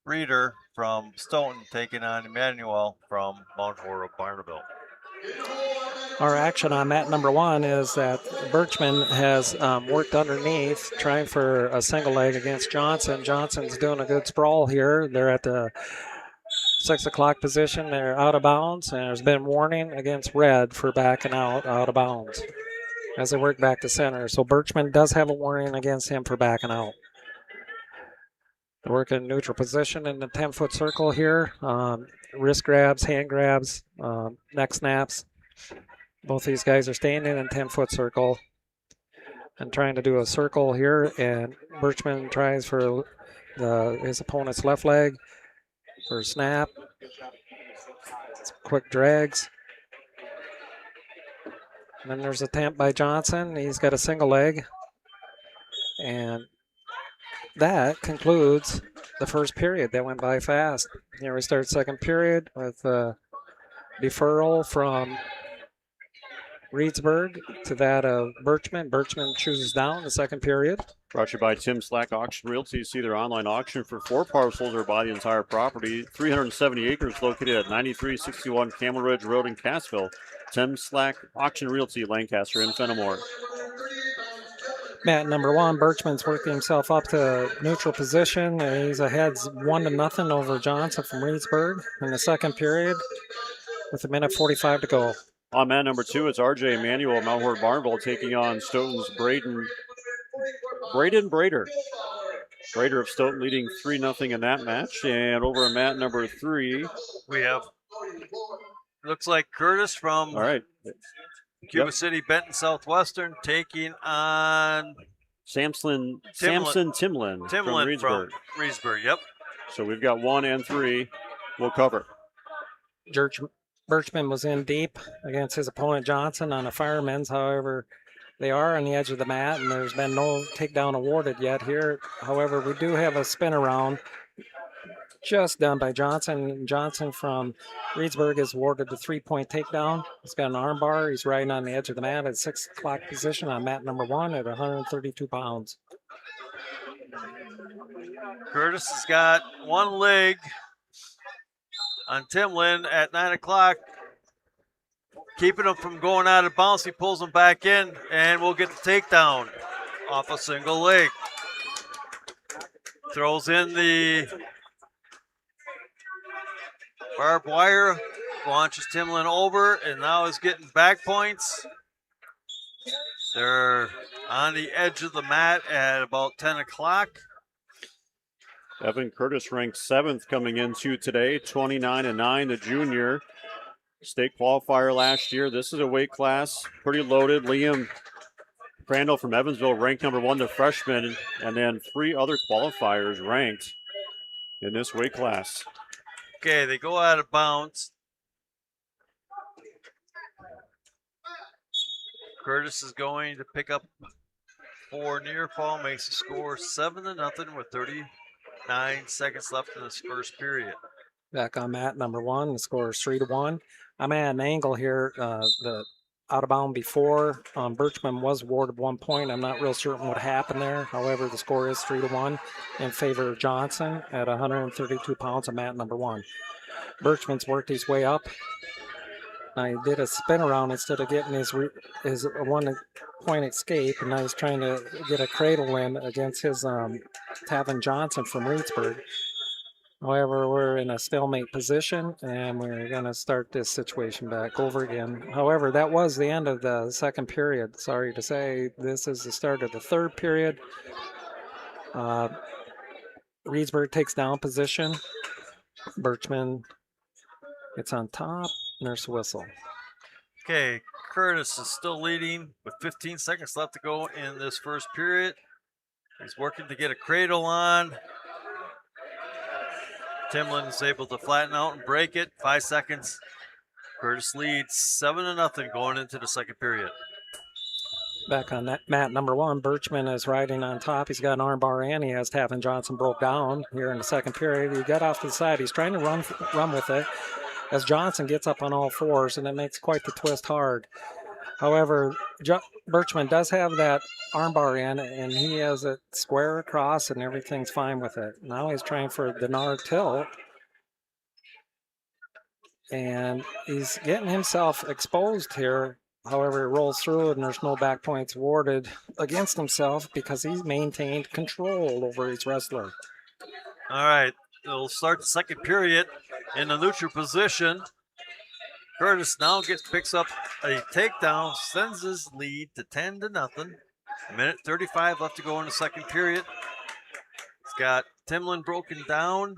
Reeder from Stoughton taking on Emmanuel from Mount Horeb Barnaville. Our action on mat number 1 is that Birchman has worked underneath, trying for a single leg against Johnson. Johnson's doing a good sprawl here. They're at the 6 o'clock position. They're out of bounds, and there's been warning against red for backing out of bounds as they work back to center. So Birchman does have a warning against him for backing out. They work in neutral position in the 10-foot circle here. Wrist grabs, hand grabs, neck snaps. Both these guys are staying in a 10-foot circle and trying to do a circle here. And Birchman tries for his opponent's left leg for a snap. Quick drags. And then there's an attempt by Johnson. He's got a single leg. And that concludes the first period. That went by fast. Here we start second period with deferral from Reedsburg to that of Birchman. Birchman chooses down the second period. Brought to you by Tim Slack Auction Realty. See their online auction for 4 parcels or buy the entire property. 370 acres located at 9361 Camel Ridge Road in Cassville. Tim Slack Auction Realty, Lancaster and Fenimore. Mat number 1, Birchman's working himself up to neutral position. He's ahead 1-0 over Johnson from Reedsburg in the second period with 1:45 to go. On mat number 2, it's RJ Emanuel, Mount Horeb Barnville, taking on Stoughton's Braden Brader. Brader of Stoughton leading 3-0 in that match. And over at mat number 3, we have, looks like Curtis from Cuba City, Benton Southwestern, taking on Samson Timlin from Reedsburg. Yep. So we've got 1 and 3. We'll cover. Birchman was in deep against his opponent Johnson on a fireman's. However, they are on the edge of the mat, and there's been no takedown awarded yet here. However, we do have a spin around just done by Johnson. Johnson from Reedsburg is awarded the 3-point takedown. He's got an arm bar. He's riding on the edge of the mat at 6 o'clock position on mat number 1 at 132 pounds. Curtis has got one leg on Timlin at 9 o'clock, keeping him from going out of bounds. He pulls him back in, and we'll get the takedown off a single leg. Throws in the barbed wire, launches Timlin over, and now is getting back points. They're on the edge of the mat at about 10 o'clock. Evan Curtis ranked 7th coming into today, 29-9, the junior. State qualifier last year. This is a weight class, pretty loaded. Liam Crandall from Evansville ranked number 1, the freshman, and then 3 other qualifiers ranked in this weight class. Okay, they go out of bounds. Curtis is going to pick up 4 near fall, makes the score 7-0 with 39 seconds left in this first period. Back on mat number 1, the score is 3-1. I'm at an angle here. The out of bound before, Birchman was awarded 1 point. I'm not real certain what happened there. However, the score is 3-1 in favor of Johnson at 132 pounds on mat number 1. Birchman's worked his way up. Now he did a spin around instead of getting his 1 point escape, and now he's trying to get a cradle win against his Tavin Johnson from Reedsburg. However, we're in a stalemate position, and we're going to start this situation back over again. However, that was the end of the second period. Sorry to say, this is the start of the third period. Reedsburg takes down position. Birchman gets on top. Nurse whistle. Okay, Curtis is still leading with 15 seconds left to go in this first period. He's working to get a cradle on. Timlin is able to flatten out and break it. 5 seconds. Curtis leads 7-0 going into the second period. Back on that mat number 1, Birchman is riding on top. He's got an arm bar in. He has Tavin Johnson broke down here in the second period. He got off to the side. He's trying to run with it as Johnson gets up on all fours, and it makes quite the twist hard. However, Birchman does have that armbar in, and he has it square across, and everything's fine with it. Now he's trying for the Denard tilt, and he's getting himself exposed here. However, he rolls through, and there's no back points awarded against himself because he's maintained control over his wrestler. All right, they'll start the second period in the neutral position. Curtis now picks up a takedown, sends his lead to 10-0. 1:35 left to go in the second period. He's got Timlin broken down,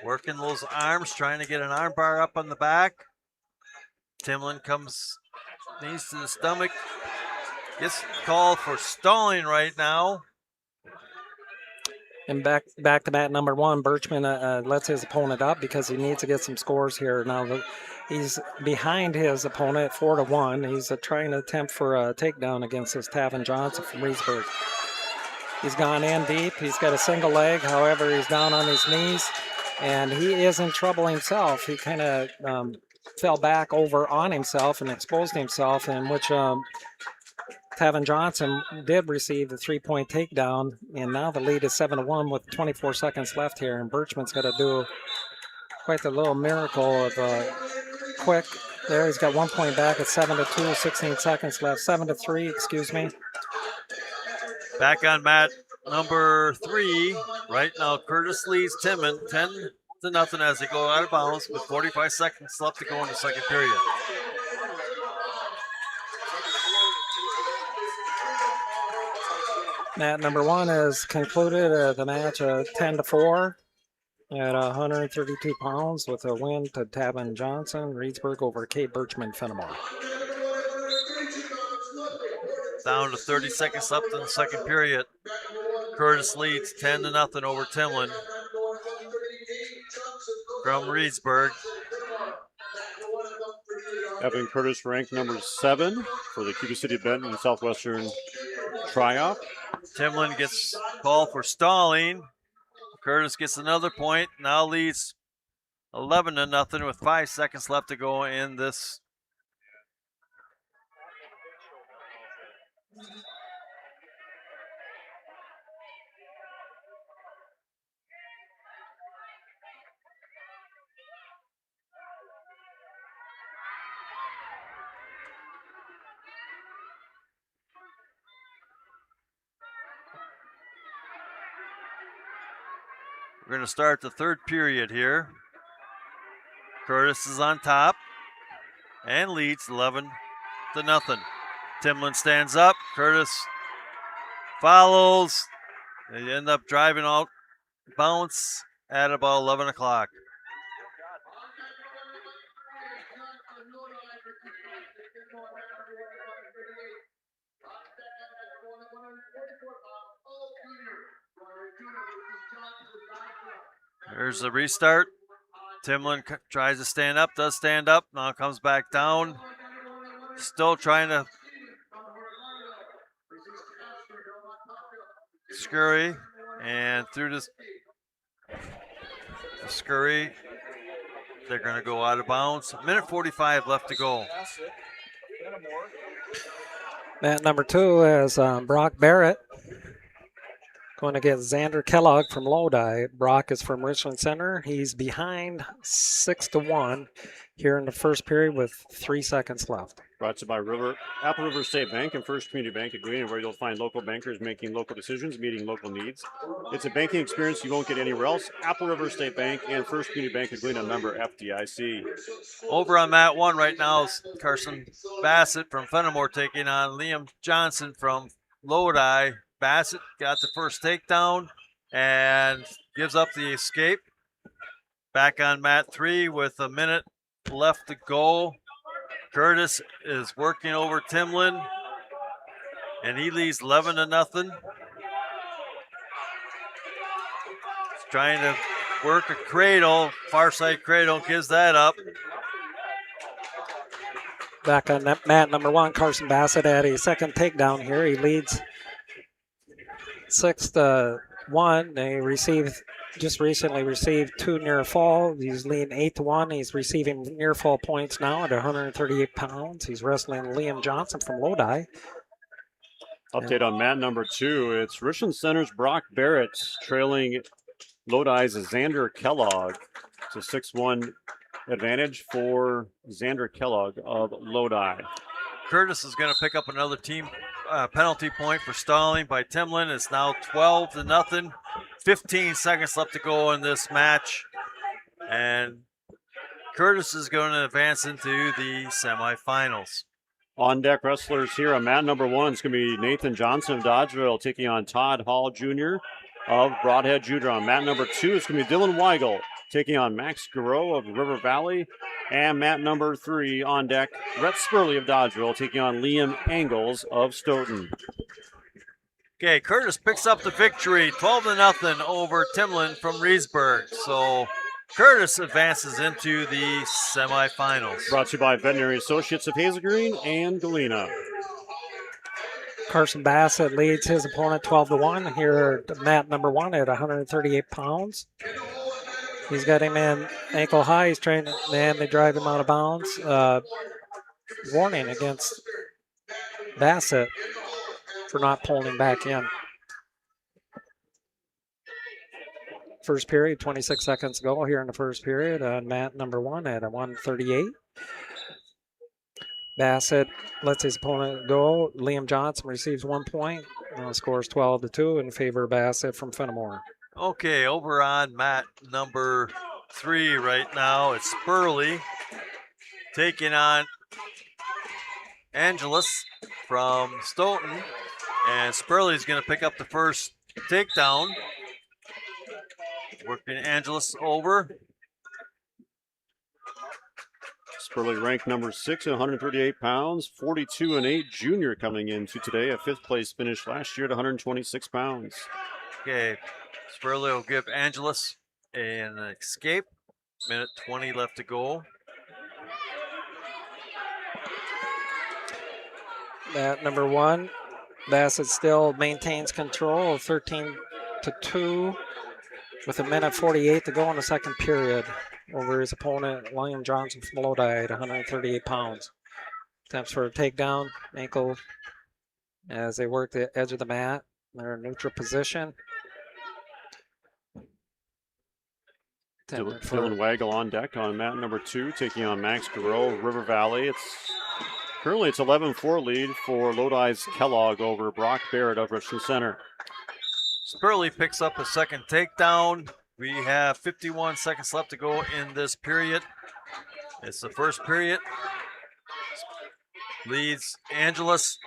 working those arms, trying to get an arm bar up on the back. Timlin comes, knees to the stomach, gets called for stalling right now. And back to mat number 1, Birchman lets his opponent up because he needs to get some scores here. Now he's behind his opponent 4-1. He's trying to attempt for a takedown against this Tavin Johnson from Reedsburg. He's gone in deep. He's got a single leg. However, he's down on his knees, and he is in trouble himself. He kind of fell back over on himself and exposed himself, in which Tavin Johnson did receive the 3-point takedown, and now the lead is 7-1 with 24 seconds left here, and Birchman's got to do quite the little miracle of quick. There, he's got 1 point back at 7-2, 16 seconds left. 7-3, excuse me. Back on mat number 3. Right now, Curtis leads Timon 10-0 as they go out of bounds with 45 seconds left to go in the second period. Mat number 1 has concluded the match 10-4 at 132 pounds with a win to Tavin Johnson, Reedsburg over Kate Birchman Fenimore. Down to 30 seconds left in the second period. Curtis leads 10-0 over Timlin from Reedsburg. Evan Curtis ranked number 7 for the Cuba City Benton Southwestern tryout. Timlin gets called for stalling. Curtis gets another point. Now leads 11-0 with 5 seconds left to go in this. We're going to start the third period here. Curtis is on top and leads 11-0. Timlin stands up. Curtis follows. They end up driving out bounce at about 11 o'clock. There's the restart. Timlin tries to stand up, does stand up, now comes back down. Still trying to scurry, and through the scurry, they're going to go out of bounds. Minute 45 left to go. Mat number 2 is Brock Barrett going against Xander Kellogg from Lodi. Brock is from Richland Center. He's behind 6-1 here in the first period with 3 seconds left. Brought to you by Apple River State Bank and First Community Bank of Galena, where you'll find local bankers making local decisions, meeting local needs. It's a banking experience you won't get anywhere else. Apple River State Bank and First Community Bank of Galena, member FDIC. Over on mat 1 right now is Carson Bassett from Fenimore taking on Liam Johnson from Lodi. Bassett got the first takedown and gives up the escape. Back on mat 3 with a minute left to go. Curtis is working over Timlin, and he leads 11-0. He's trying to work a cradle. Far side cradle, gives that up. Back on mat number 1, Carson Bassett had a second takedown here. He leads 6-1. They just recently received 2 near fall. He's leading 8-1. He's receiving near fall points now at 138 pounds. He's wrestling Liam Johnson from Lodi. Update on mat number 2. It's Richland Center's Brock Barrett trailing Lodi's Xander Kellogg. It's a 6-1 advantage for Xander Kellogg of Lodi. Curtis is going to pick up another team penalty point for stalling by Timlin. It's now 12-0. 15 seconds left to go in this match. And Curtis is going to advance into the semifinals. On deck wrestlers here on mat number 1. It's going to be Nathan Johnson of Dodgeville taking on Todd Hall Jr. of Broadhead Junior. On mat number 2, it's going to be Dylan Weigel taking on Max Garreau of River Valley. And mat number 3 on deck, Rhett Spurley of Dodgeville taking on Liam Angles of Stoughton. Okay, Curtis picks up the victory, 12-0 over Timlin from Reedsburg. So Curtis advances into the semifinals. Brought to you by Veterinary Associates of Hazel Green and Galena. Carson Bassett leads his opponent 12-1 here at mat number 1 at 138 pounds. He's got him in ankle high. He's trying to, and they drive him out of bounds. Warning against Bassett for not pulling him back in. First period, 26 seconds to go here in the first period on mat number 1 at 138. Bassett lets his opponent go. Liam Johnson receives 1 point. Scores 12-2 in favor of Bassett from Fenimore. Okay, over on mat number 3 right now, it's Spurley taking on Angelus from Stoughton. And Spurley's going to pick up the first takedown. Working Angelus over. Spurley ranked number 6 at 138 pounds, 42-8 junior coming into today. A 5th place finish last year at 126 pounds. Okay, Spurley will give Angelus an escape. Minute 20 left to go. Mat number 1. Bassett still maintains control of 13-2 with a minute 48 to go in the second period over his opponent, William Johnson from Lodi at 138 pounds. Attempts for a takedown, ankle as they work the edge of the mat. They're in neutral position. Dylan Weigel on deck on mat number 2, taking on Max Garreau, River Valley. Currently it's 11-4 lead for Lodi's Kellogg over Brock Barrett of Richland Center. Spurley picks up a second takedown. We have 51 seconds left to go in this period. It's the first period. Leads Angelus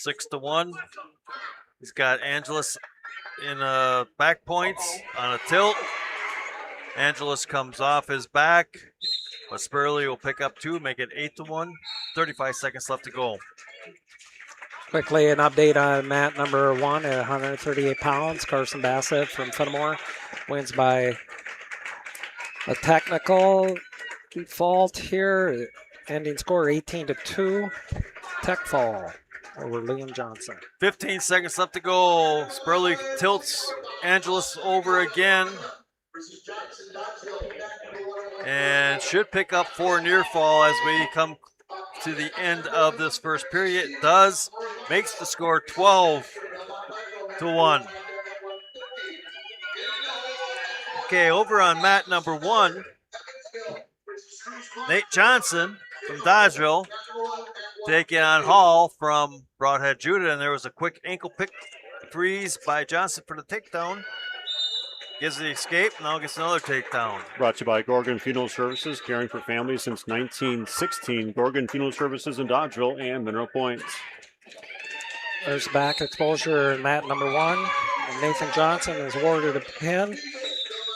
6-1. He's got Angelus in back points on a tilt. Angelus comes off his back, but Spurley will pick up 2, make it 8-1. 35 seconds left to go. Quickly, an update on mat number 1 at 138 pounds. Carson Bassett from Fenimore wins by a technical fault here. Ending score 18-2. Tech fall. over Liam Johnson. 15 seconds left to go. Spurley tilts Angelus over again. And should pick up 4 near fall as we come to the end of this first period. It does. Makes the score 12-1. Okay, over on mat number 1, Nate Johnson from Dodgeville taking on Hall from Broadhead Judah, and there was a quick ankle pick freeze by Johnson for the takedown. Gives the escape, now gets another takedown. Brought to you by Gorgon Funeral Services, caring for families since 1916. Gorgon Funeral Services in Dodgeville and Mineral Point. There's back exposure in mat number 1. And Nathan Johnson is awarded a pin.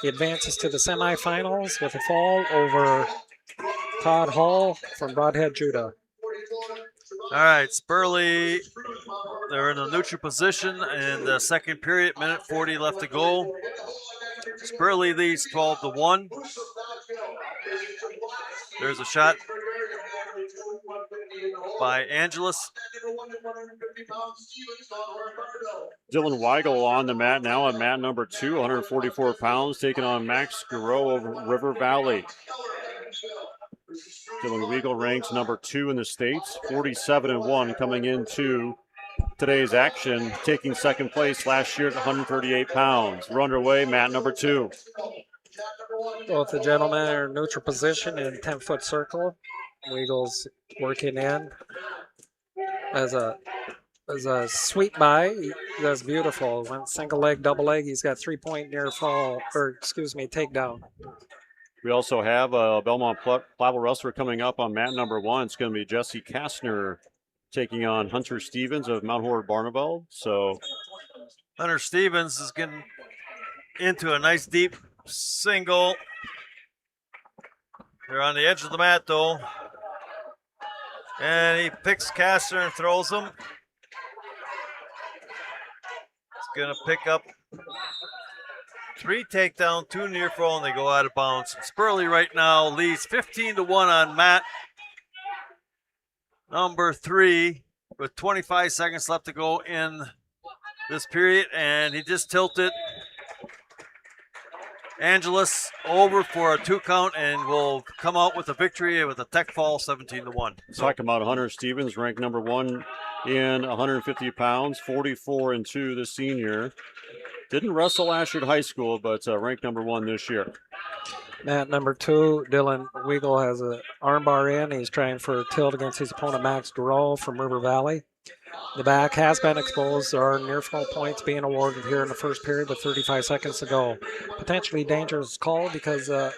He advances to the semifinals with a fall over Todd Hall from Broadhead Judah. All right, Spurley, they're in a neutral position in the second period, minute 40 left to go. Spurley leads 12-1. There's a shot by Angelus. Dylan Weigel on the mat now on mat number 2, 144 pounds, taking on Max Garreau of River Valley. Dylan Weigel ranks number 2 in the States, 47-1 coming into today's action, taking second place last year at 138 pounds. We're underway, mat number 2. Both the gentlemen are in neutral position in 10-foot circle. Weigel's working in as a sweep by. That's beautiful. One single leg, double leg. He's got 3-point near fall, takedown. We also have a Belmont Plavel wrestler coming up on mat number 1. It's going to be Jesse Kastner taking on Hunter Stevens of Mount Horrid Barneveld. So Hunter Stevens is getting into a nice deep single. They're on the edge of the mat though. And he picks Kastner and throws him. He's going to pick up 3 takedown, 2 near fall, and they go out of bounds. Spurley right now leads 15-1 on mat number 3 with 25 seconds left to go in this period, and he just tilted Angelus over for a 2 count and will come out with a victory with a tech fall 17-1. Talking about Hunter Stevens, ranked number 1 in 150 pounds, 44-2 the senior. Didn't wrestle last year at high school, but ranked number 1 this year. Mat number 2, Dylan Weigel has an armbar in. He's trying for a tilt against his opponent, Max Garreau from River Valley. The back has been exposed. There are near fall points being awarded here in the first period with 35 seconds to go. Potentially dangerous call because the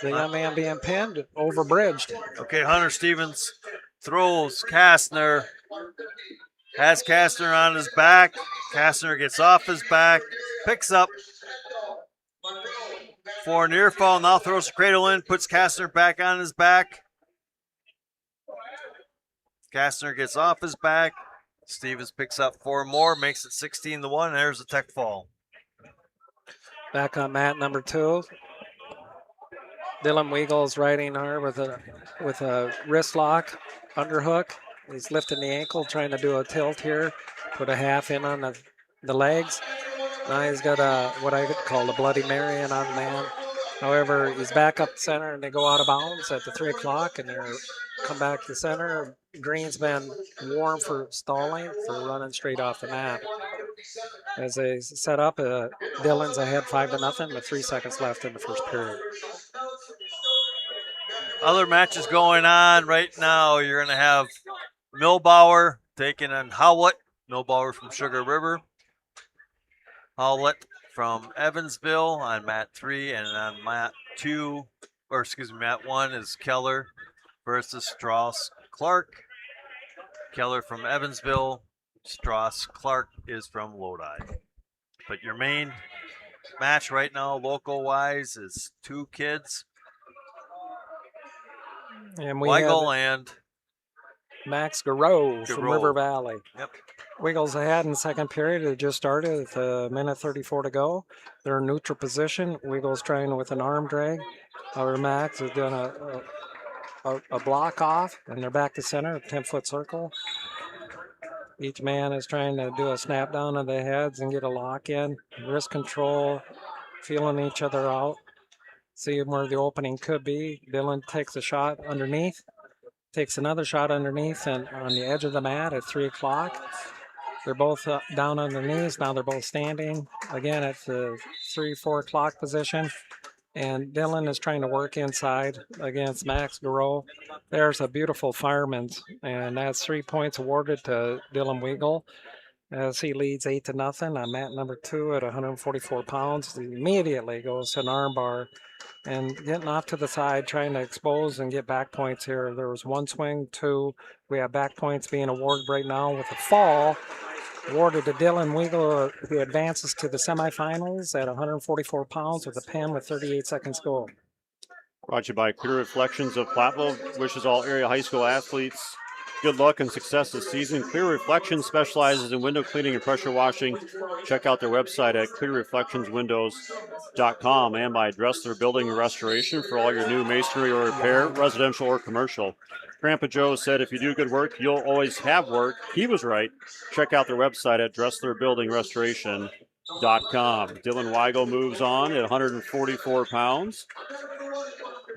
young man being pinned, overbridged. Okay, Hunter Stevens throws Kastner. Has Kastner on his back. Kastner gets off his back, picks up for near fall, now throws the cradle in, puts Kastner back on his back. Kastner gets off his back. Stevens picks up 4 more, makes it 16-1. There's a tech fall. Back on mat number 2. Dylan Weigel is riding her with a wrist lock, underhook. He's lifting the ankle, trying to do a tilt here. Put a half in on the legs. Now he's got what I could call a Bloody Mary in on the man. However, he's back up center and they go out of bounds at the 3 o'clock and they come back to center. Green's been warm for stalling, for running straight off the mat. As they set up, Dylan's ahead 5-0 with 3 seconds left in the first period. Other matches going on right now. You're going to have Milbauer taking on Howlett. Milbauer from Sugar River. Howlett from Evansville on mat 3, and on mat 1 is Keller versus Strauss Clark. Keller from Evansville. Strauss Clark is from Lodi. But your main match right now, local-wise, is 2 kids. And we Weigel and Max Garreau from River Valley. Yep. Weigels ahead in the second period. It just started with a minute 34 to go. They're in neutral position. Weigels trying with an arm drag. However, Max has done a block off, and they're back to center, 10-foot circle. Each man is trying to do a snap down of the heads and get a lock in. Wrist control, feeling each other out. See where the opening could be. Dylan takes a shot underneath, takes another shot underneath, and on the edge of the mat at 3 o'clock. They're both down on their knees. Now they're both standing again at the 3, 4 o'clock position. And Dylan is trying to work inside against Max Garreau. There's a beautiful fireman's, and that's 3 points awarded to Dylan Weigel as he leads 8-0 on mat number 2 at 144 pounds. He immediately goes to an arm bar and getting off to the side, trying to expose and get back points here. There was 1 swing, 2. We have back points being awarded right now with a fall awarded to Dylan Weigel, who advances to the semifinals at 144 pounds with a pin with 38 seconds to go. Brought to you by Clear Reflections of Platteville. Wishes all area high school athletes good luck and success this season. Clear Reflections specializes in window cleaning and pressure washing. Check out their website at clearreflectionswindows.com, and by Dressler Building and Restoration for all your new masonry or repair, residential or commercial. Grandpa Joe said, if you do good work, you'll always have work. He was right. Check out their website at DresslerBuildingRestoration.com. Dylan Weigel moves on at 144 pounds.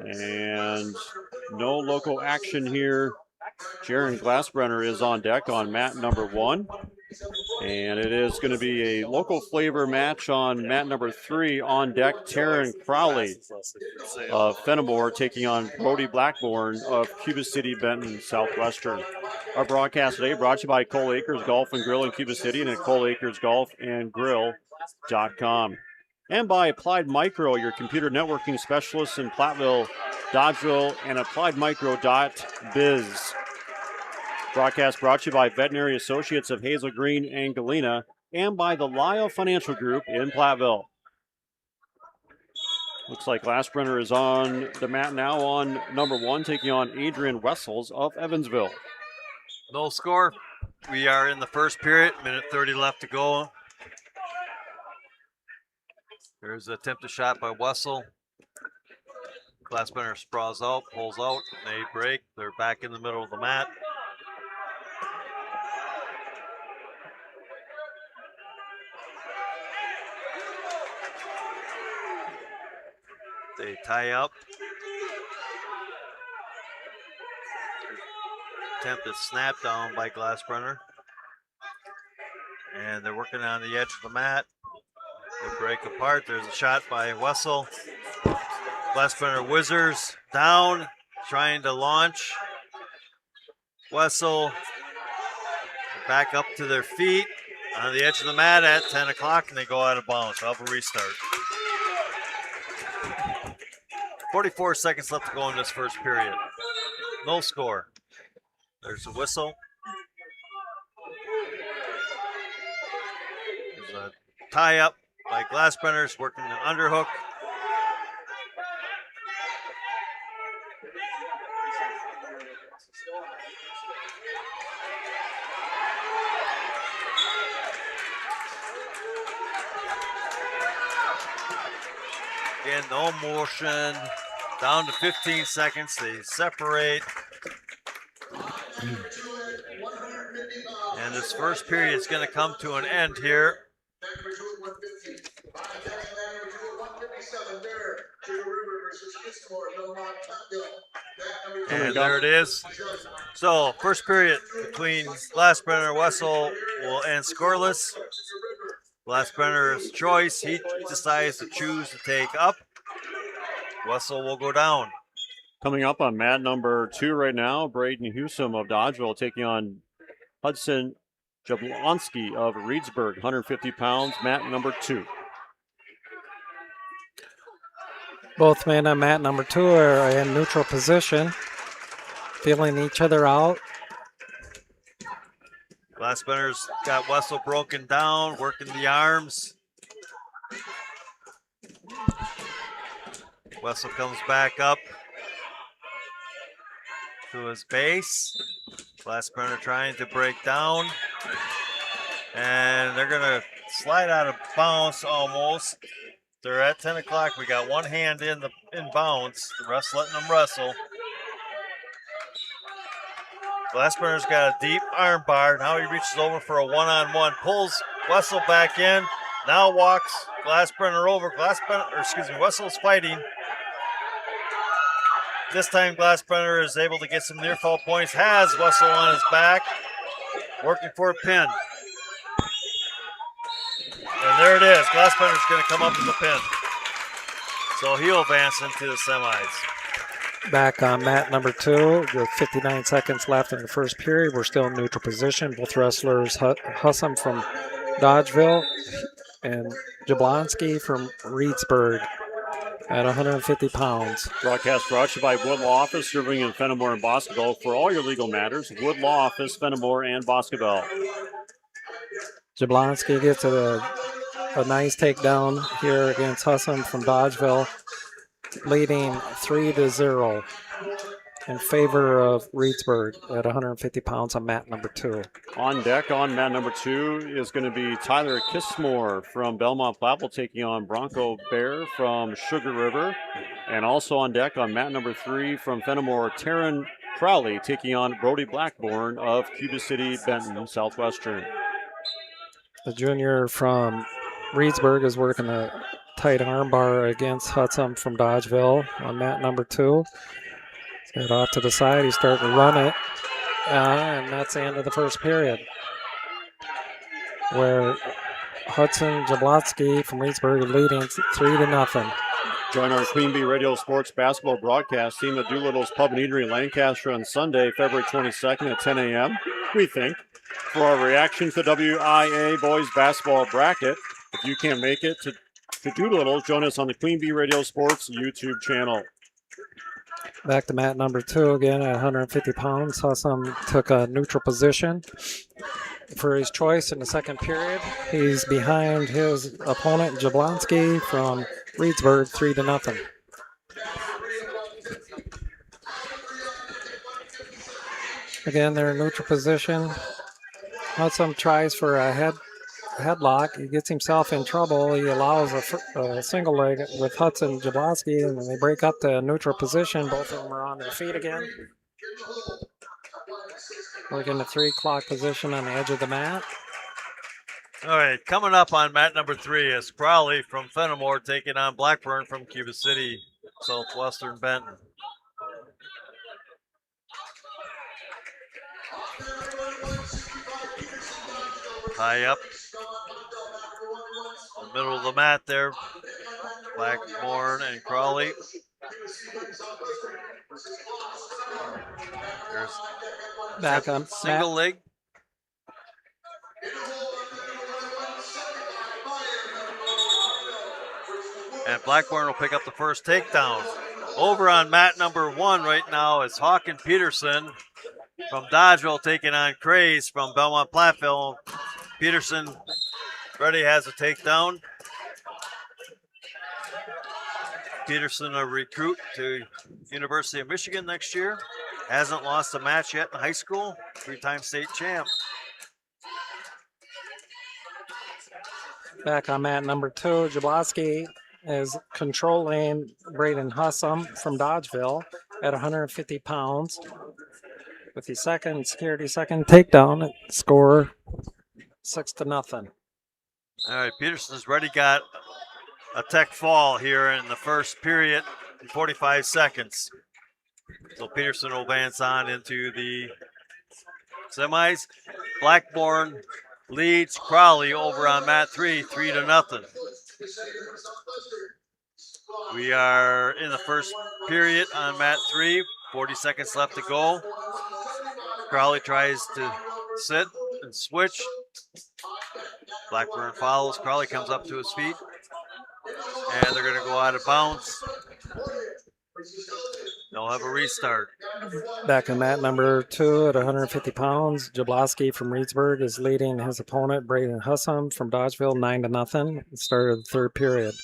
And no local action here. Jaron Glassbrenner is on deck on mat number 1. And it is going to be a local flavor match on mat number 3. On deck, Taryn Crowley of Fenimore taking on Brody Blackburn of Cuba City, Benton, Southwestern. Our broadcast today brought to you by Cole Acres Golf and Grill in Cuba City and at ColeAcresGolfandGrill.com. And by Applied Micro, your computer networking specialists in Platteville, Dodgeville, and AppliedMicro.biz. Broadcast brought to you by Veterinary Associates of Hazel Green and Galena, and by the Lyle Financial Group in Platteville. Looks like Glassbrenner is on the mat now on number 1, taking on Adrian Wessels of Evansville. No score. We are in the first period, minute 30 left to go. There's an attempted shot by Wessel. Glassbrenner sprawls out, pulls out, they break. They're back in the middle of the mat. They tie up. Attempted snap down by Glassbrenner. And they're working on the edge of the mat. They break apart. There's a shot by Wessel. Glassbrenner whizzers down, trying to launch. Wessel back up to their feet on the edge of the mat at 10 o'clock, and they go out of bounds. I'll have a restart. 44 seconds left to go in this first period. No score. There's a whistle. There's a tie up by Glassbrenner's working the underhook. Again, no motion. Down to 15 seconds. They separate. And this first period is going to come to an end here. And there it is. So, first period between Glassbrenner and Wessel will end scoreless. Glassbrenner's choice, he decides to choose to take up. Wessel will go down. Coming up on mat number 2 right now, Braden Hewsome of Dodgeville taking on Hudson Jablonski of Reedsburg, 150 pounds, mat number 2. Both men on mat number 2 are in neutral position, feeling each other out. Glassbrenner's got Wessel broken down, working the arms. Wessel comes back up to his base. Glassbrenner trying to break down. And they're going to slide out of bounds almost. They're at 10 o'clock. We got one hand in bounds. The rest letting them wrestle. Glassbrenner's got a deep arm bar. Now he reaches over for a one-on-one. Pulls Wessel back in. Now walks Glassbrenner over. Wessel's fighting. This time Glassbrenner is able to get some near fall points. Has Wessel on his back. Working for a pin. And there it is. Glassbrenner's going to come up with the pin. So he'll advance into the semis. Back on mat number 2 with 59 seconds left in the first period. We're still in neutral position. Both wrestlers, Hussam from Dodgeville and Jablonski from Reedsburg at 150 pounds. Broadcast brought to you by Wood Law Office, serving in Fenimore and Boscobel. For all your legal matters, Wood Law Office, Fenimore and Boscobel. Jablonski gets a nice takedown here against Hussam from Dodgeville, leading 3-0 in favor of Reedsburg at 150 pounds on mat number 2. On deck on mat number 2 is going to be Tyler Kissmore from Belmont Platteville taking on Bronco Bear from Sugar River. And also on deck on mat number 3 from Fenimore, Taryn Crowley taking on Brody Blackburn of Cuba City, Benton, Southwestern. The junior from Reedsburg is working a tight armbar against Hussam from Dodgeville on mat number 2. Get off to the side. He's starting to run it. And that's the end of the first period, where Hudson Jablonski from Reedsburg are leading 3-0. Join our Queen Bee Radio Sports Basketball broadcast team at Doolittle's Pub and Eatery in Lancaster on Sunday, February 22nd at 10 a.m., we think, for our reaction to the WIAA Boys Basketball Bracket. If you can't make it to Doolittle, join us on the Queen Bee Radio Sports YouTube channel. Back to mat number 2 again at 150 pounds. Hussam took a neutral position for his choice in the second period. He's behind his opponent, Jablonski from Reedsburg, 3-0. Again, they're in neutral position. Hussam tries for a headlock. He gets himself in trouble. He allows a single leg with Hudson Jablonski, and then they break up to neutral position. Both of them are on their feet again. Working the 3 o'clock position on the edge of the mat. All right, coming up on mat number 3 is Crowley from Fenimore taking on Blackburn from Cuba City, Southwestern Benton. High up. In the middle of the mat there, Blackburn and Crowley. There's back on single leg. And Blackburn will pick up the first takedown. Over on mat number 1 right now is Hawk and Peterson from Dodgeville taking on Craze from Belmont Platteville. Peterson ready, has a takedown. Peterson, a recruit to University of Michigan next year. Hasn't lost a match yet in high school. 3-time state champ. Back on mat number 2, Jablonski is controlling Braden Hussam from Dodgeville at 150 pounds. With the second takedown, score 6-0. All right, Peterson's already got a tech fall here in the first period in 45 seconds. So Peterson will advance on into the semis. Blackburn leads Crowley over on mat 3, 3-0. We are in the first period on mat 3, 40 seconds left to go. Crowley tries to sit and switch. Blackburn follows. Crowley comes up to his feet. And they're going to go out of bounds. They'll have a restart. Back in mat number 2 at 150 pounds, Jablonski from Reedsburg is leading his opponent, Braden Hussam from Dodgeville, 9-0. Start of the third period.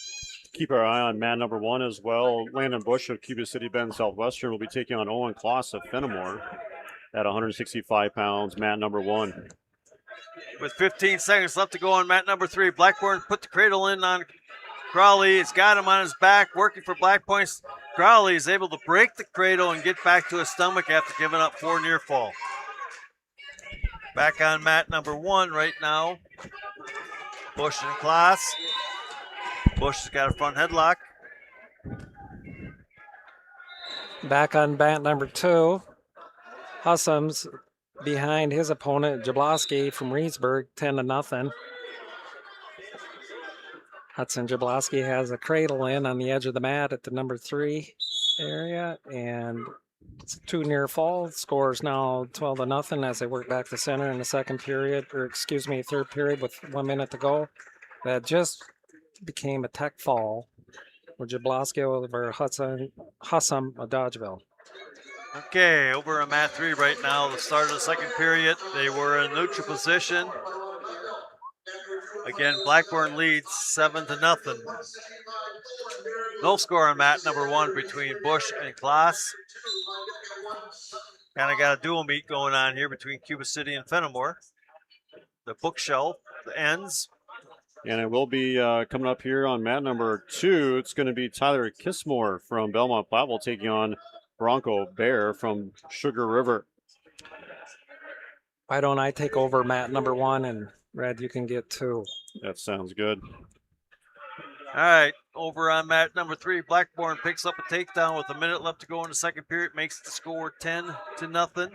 Keep our eye on mat number 1 as well. Landon Bush of Cuba City Bend Southwestern will be taking on Owen Kloss of Fenimore at 165 pounds, mat number 1. With 15 seconds left to go on mat number 3, Blackburn put the cradle in on Crowley. It's got him on his back, working for Black Points. Crowley is able to break the cradle and get back to his stomach after giving up 4 near fall. Back on mat number 1 right now. Bush and Klaas. Bush has got a front headlock. Back on mat number 2. Hussam's behind his opponent, Jablowski from Reedsburg, 10-0. Hudson Jablowski has a cradle in on the edge of the mat at the number 3 area, and it's 2 near fall. Score is now 12-0 as they work back to center in the third period with 1 minute to go. That just became a tech fall with Jablowski over Hussam of Dodgeville. Okay, over on mat 3 right now, the start of the second period. They were in neutral position. Again, Blackburn leads 7-0. No score on mat number 1 between Bush and Klaas. Kind of got a dual meet going on here between Cuba City and Fenimore. The bookshelf, the ends. And it will be coming up here on mat number 2. It's going to be Tyler Kissmore from Belmont Platteville taking on Bronco Bear from Sugar River. Why don't I take over mat number 1, and Red, you can get 2. That sounds good. All right, over on mat number 3, Blackburn picks up a takedown with a minute left to go in the second period, makes the score 10-0.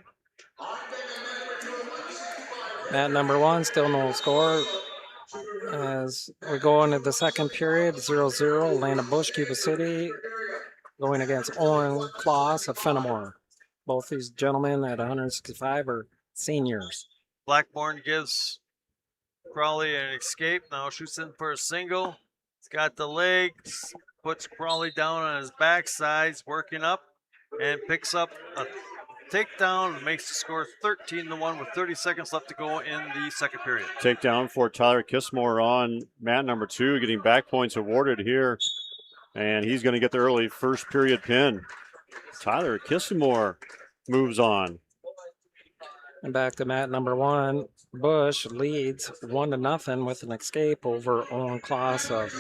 Mat number 1, still no score. As we go into the second period, 0-0, Atlanta Bush, Cuba City, going against Owen Klaas of Fenimore. Both these gentlemen at 165 are seniors. Blackburn gives Crawley an escape, now shoots in for a single. He's got the legs, puts Crawley down on his backside, working up, and picks up a takedown and makes the score 13-1 with 30 seconds left to go in the second period. Takedown for Tyler Kissmore on mat number 2, getting back points awarded here. And he's going to get the early first period pin. Tyler Kissmore moves on. And back to mat number 1, Bush leads 1-0 with an escape over Owen Klaas of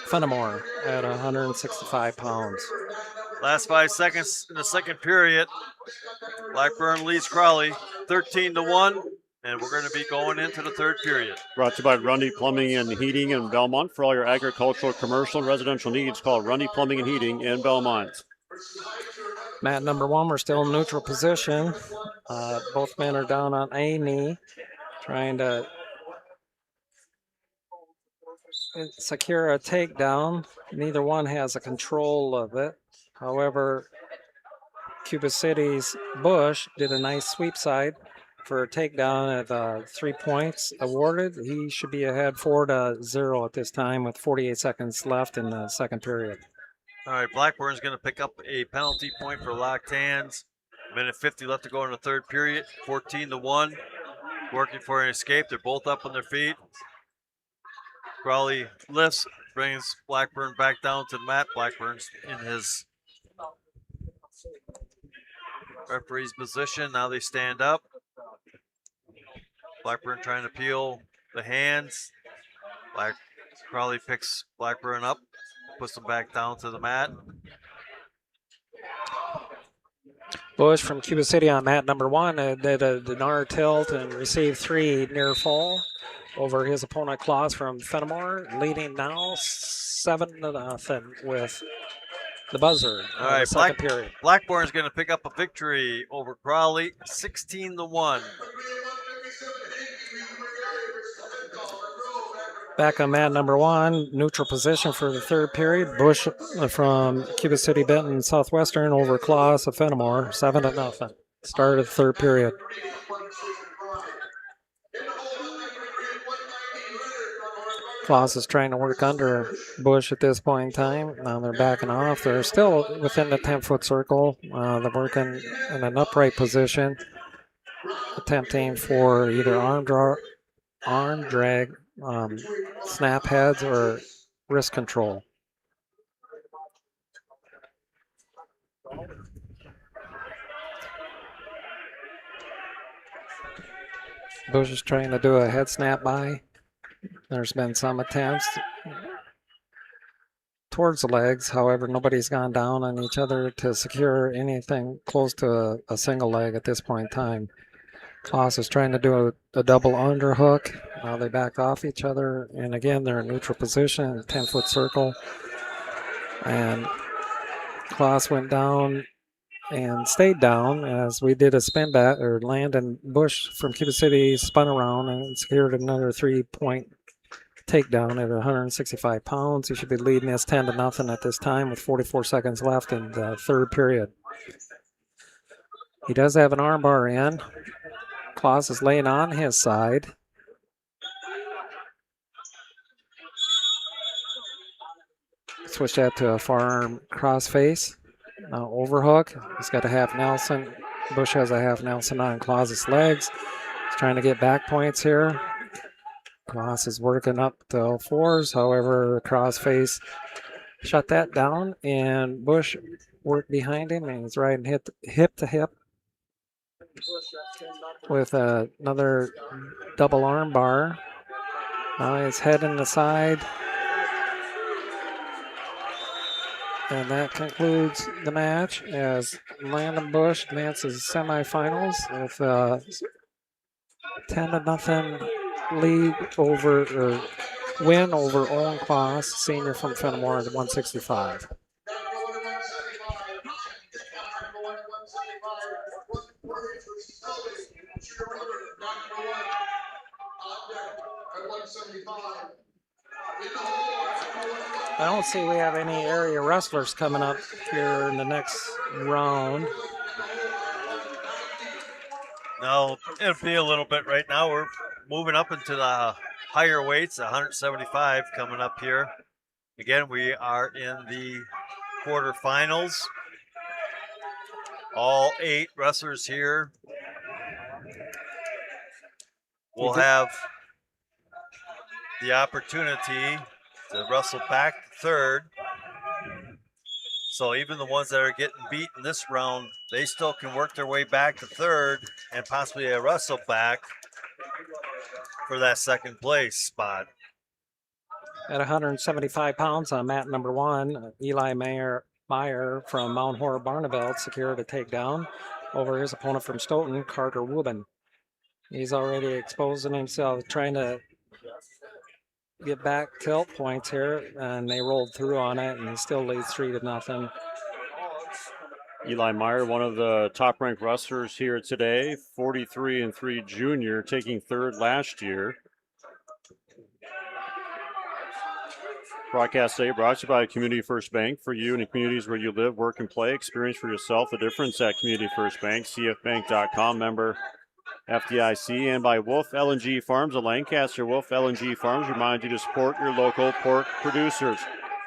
Fenimore at 165 pounds. Last 5 seconds in the second period. Blackburn leads Crawley 13-1, and we're going to be going into the third period. Brought to you by Rundy Plumbing and Heating in Belmont. For all your agricultural, commercial, and residential needs, call Rundy Plumbing and Heating in Belmont. Mat number 1, we're still in neutral position. Both men are down on a knee, trying to secure a takedown. Neither one has a control of it. However, Cuba City's Bush did a nice sweep side for a takedown at 3 points awarded. He should be ahead 4-0 at this time with 48 seconds left in the second period. All right, Blackburn's going to pick up a penalty point for locked hands. Minute 50 left to go in the third period. 14-1. Working for an escape. They're both up on their feet. Crawley lifts, brings Blackburn back down to the mat. Blackburn's in his referee's position. Now they stand up. Blackburn trying to peel the hands. Crawley picks Blackburn up, puts him back down to the mat. Bush from Cuba City on mat number 1 did a dinar tilt and received 3 near fall over his opponent Klaas from Fenimore, leading now 7-0 with the buzzer. All right, second period. Blackburn's going to pick up a victory over Crawley, 16-1. Back on mat number 1, neutral position for the third period. Bush from Cuba City Benton Southwestern over Klaas of Fenimore, 7-0. Start of the third period. Klaas is trying to work under Bush at this point in time. Now they're backing off. They're still within the 10-foot circle. They're working in an upright position, attempting for either arm drag, snap heads, or wrist control. Bush is trying to do a head snap by. There's been some attempts towards the legs. However, nobody's gone down on each other to secure anything close to a single leg at this point in time. Klaus is trying to do a double underhook. Now they back off each other, and again they're in neutral position, 10-foot circle. And Klaus went down and stayed down as we did a spin back, or Landon Bush from Cuba City spun around and secured another 3-point takedown at 165 pounds. He should be leading us 10-0 at this time with 44 seconds left in the third period. He does have an armbar in. Klaus is laying on his side. Switch that to a forearm crossface. Now overhook. He's got a half Nelson. Bush has a half Nelson on Klaus's legs. He's trying to get back points here. Klaus is working up to all fours. However, crossface shut that down, and Bush worked behind him, and he's riding hip to hip with another double arm bar. Now he's head in the side. And that concludes the match as Landon Bush advances semifinals with a 10-0 lead over, or win over Owen Klaus, senior from Fenimore, at 165. I don't see we have any area wrestlers coming up here in the next round. No, it'll be a little bit right now. We're moving up into the higher weights, 175 coming up here. Again, we are in the quarterfinals. All 8 wrestlers here will have the opportunity to wrestle back to third. So even the ones that are getting beat in this round, they still can work their way back to third and possibly wrestle back for that second place spot. At 175 pounds on mat number 1, Eli Meyer from Mount Horror Barneveld secured a takedown over his opponent from Stoughton, Carter Wubin. He's already exposing himself, trying to get back tilt points here, and they rolled through on it, and he still leads 3-0. Eli Meyer, one of the top-ranked wrestlers here today, 43-3 junior, taking third last year. Broadcast today brought to you by Community First Bank. For you and the communities where you live, work, and play, experience for yourself the difference at Community First Bank. CFBank.com, member FDIC, and by Wolf LNG Farms of Lancaster. Wolf LNG Farms remind you to support your local pork producers.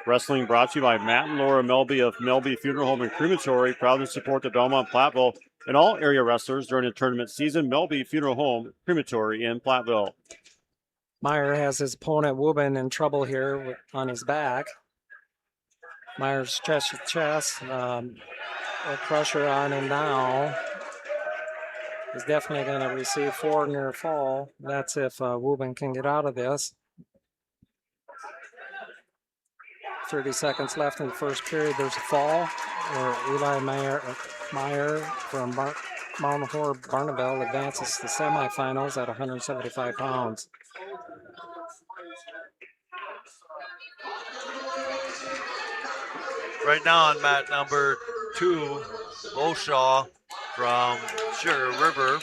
Wrestling brought to you by Matt and Laura Melby of Melby Funeral Home and Crematory. Proud to support the Belmont Platteville and all area wrestlers during the tournament season. Melby Funeral Home, Crematory in Platteville. Meyer has his opponent Wubin in trouble here on his back. Meyer's chest to chest, a crusher on him now. He's definitely going to receive 4 near fall. That's if Wubin can get out of this. 30 seconds left in the first period. There's a fall where Eli Meyer from Mount Horror Barneveld advances to the semifinals at 175 pounds. Right now on mat number 2, Boshaw from Sugar River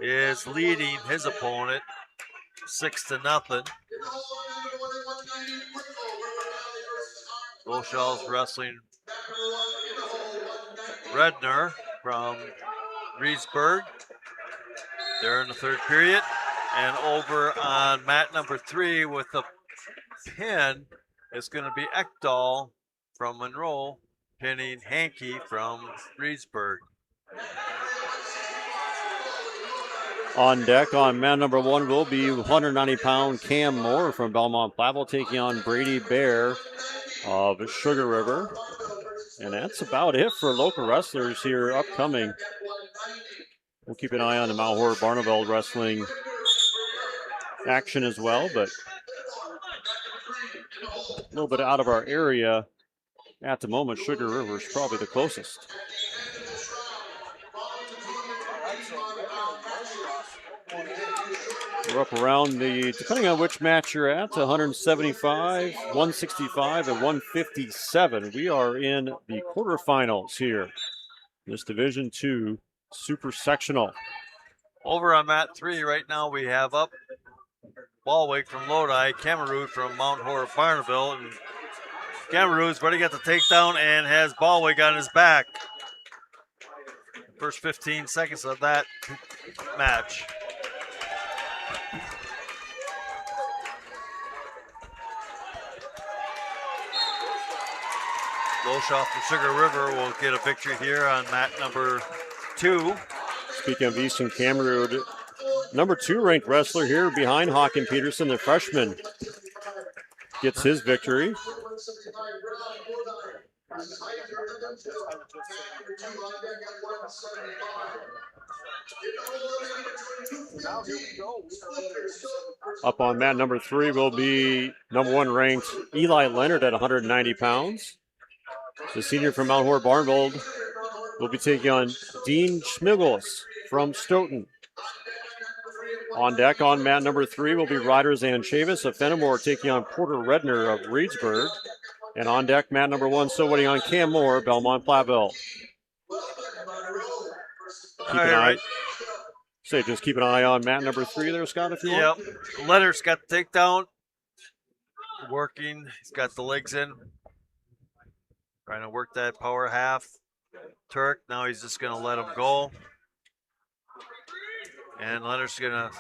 is leading his opponent 6-0. Boshaw's wrestling Redner from Reedsburg. They're in the third period. And over on mat number 3 with the pin is going to be Ekdahl from Monroe, pinning Hankey from Reedsburg. On deck on mat number 1 will be 190-pound Cam Moore from Belmont Platteville taking on Brady Bear of Sugar River. And that's about it for local wrestlers here upcoming. We'll keep an eye on the Mount Horror Barneveld wrestling action as well, but a little bit out of our area at the moment. Sugar River is probably the closest. We're up around the, depending on which match you're at, 175, 165, and 157. We are in the quarterfinals here. This Division II Super Sectional. Over on mat 3 right now, we have up Balwick from Lodi, Cameroon from Mount Horeb Barneville, and Cameroon's ready to get the takedown and has Balwick on his back. First 15 seconds of that match. Loshoff from Sugar River will get a victory here on mat number 2. Speaking of Eastern Cameroon, number 2 ranked wrestler here behind Hawken Peterson, the freshman, gets his victory. Up on mat number 3 will be number 1 ranked Eli Leonard at 190 pounds. The senior from Mount Horeb Barneville will be taking on Dean Schmigels from Stoughton. On deck on mat number 3 will be Ryder Zanchavis of Fenimore taking on Porter Redner of Reedsburg. And on deck, mat number 1, still waiting on Cam Moore, Belmont Platteville. Just keep an eye on mat number 3 there, Scott, if you want. Yep. Leonard's got the takedown. Working. He's got the legs in. Trying to work that power half. Turk, now he's just going to let him go. And Leonard's going to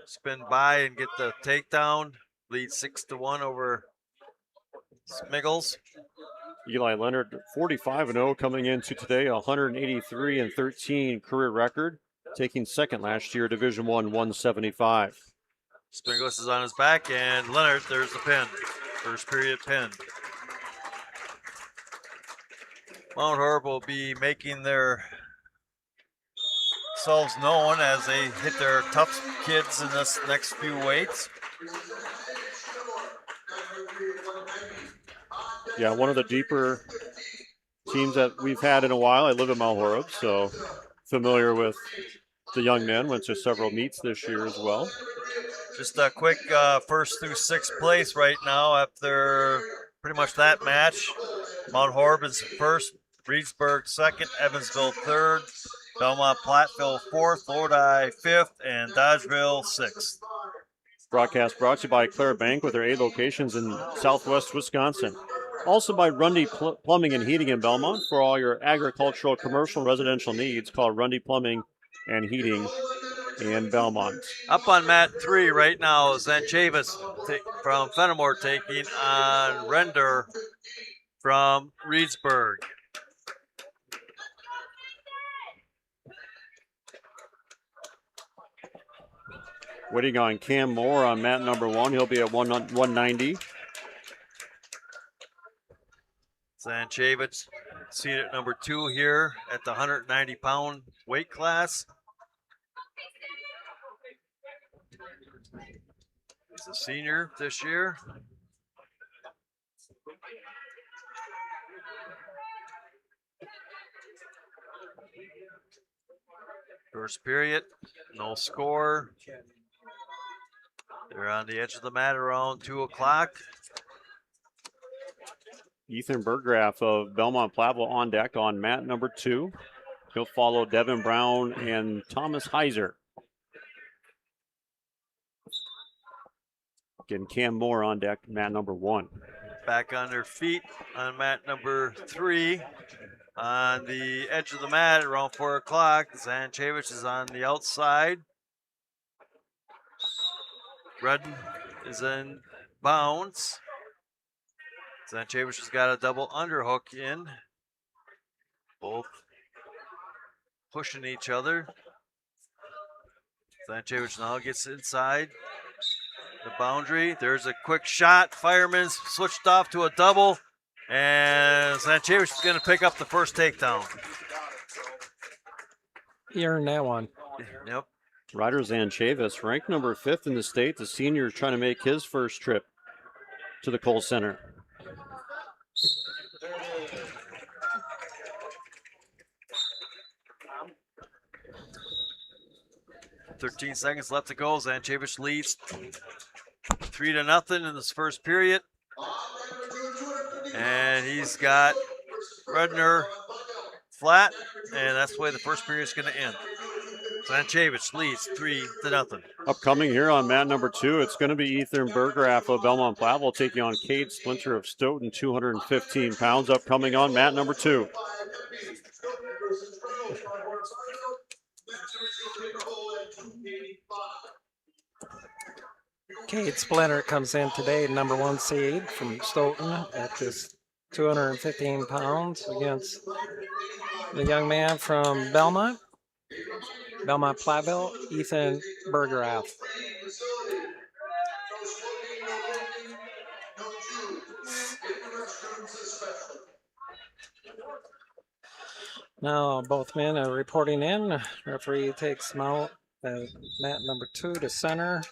spin by and get the takedown. Lead 6-1 over Smiggles. Eli Leonard, 45-0 coming into today, 183-13 career record, taking second last year, Division I, 175. Smiggles is on his back, and Leonard, there's the pin. First period pin. Mount Horeb will be making their selves known as they hit their tough kids in this next few weights. Yeah, one of the deeper teams that we've had in a while. I live in Mount Horeb, so familiar with the young men. Went to several meets this year as well. Just a quick first through sixth place right now after pretty much that match. Mount Horeb is first, Reedsburg second, Evansville third, Belmont Platteville fourth, Lodi fifth, and Dodgeville sixth. Broadcast brought to you by Claire Bank with their 8 locations in southwest Wisconsin. Also by Rundy Plumbing and Heating in Belmont for all your agricultural, commercial, and residential needs. Call Rundy Plumbing and Heating in Belmont. Up on mat 3 right now is Zanchavis from Fenimore taking on Render from Reedsburg. Waiting on Cam Moore on mat number 1. He'll be at 190. Zanchavis seated at number 2 here at the 190-pound weight class. He's a senior this year. First period, no score. They're on the edge of the mat around 2 o'clock. Ethan Berggraf of Belmont Platteville on deck on mat number 2. He'll follow Devin Brown and Thomas Heiser. Again, Cam Moore on deck, mat number 1. Back on their feet on mat number 3. On the edge of the mat around 4 o'clock, Zanchavis is on the outside. Redden is in bounds. Zanchavis has got a double underhook in. Both pushing each other. Zanchavis now gets inside the boundary. There's a quick shot. Fireman's switched off to a double. And Zanchavis is going to pick up the first takedown. He earned that one. Yep. Ryder Zanchavis, ranked number 5th in the state. The senior is trying to make his first trip to the Kohl Center. 13 seconds left to go. Zanchevich leads 3-0 in this first period. And he's got Redner flat, and that's the way the first period is going to end. Zanchevich leads 3-0. Upcoming here on mat number 2, it's going to be Ethan Bergraff of Belmont Platteville taking on Cade Splinter of Stoughton, 215 pounds. Upcoming on mat number 2. Cade Splinter comes in today, number 1 seed from Stoughton at this 215 pounds against the young man from Belmont Platteville, Ethan Bergraff. Now both men are reporting in. Referee takes them out at mat number 2 to center.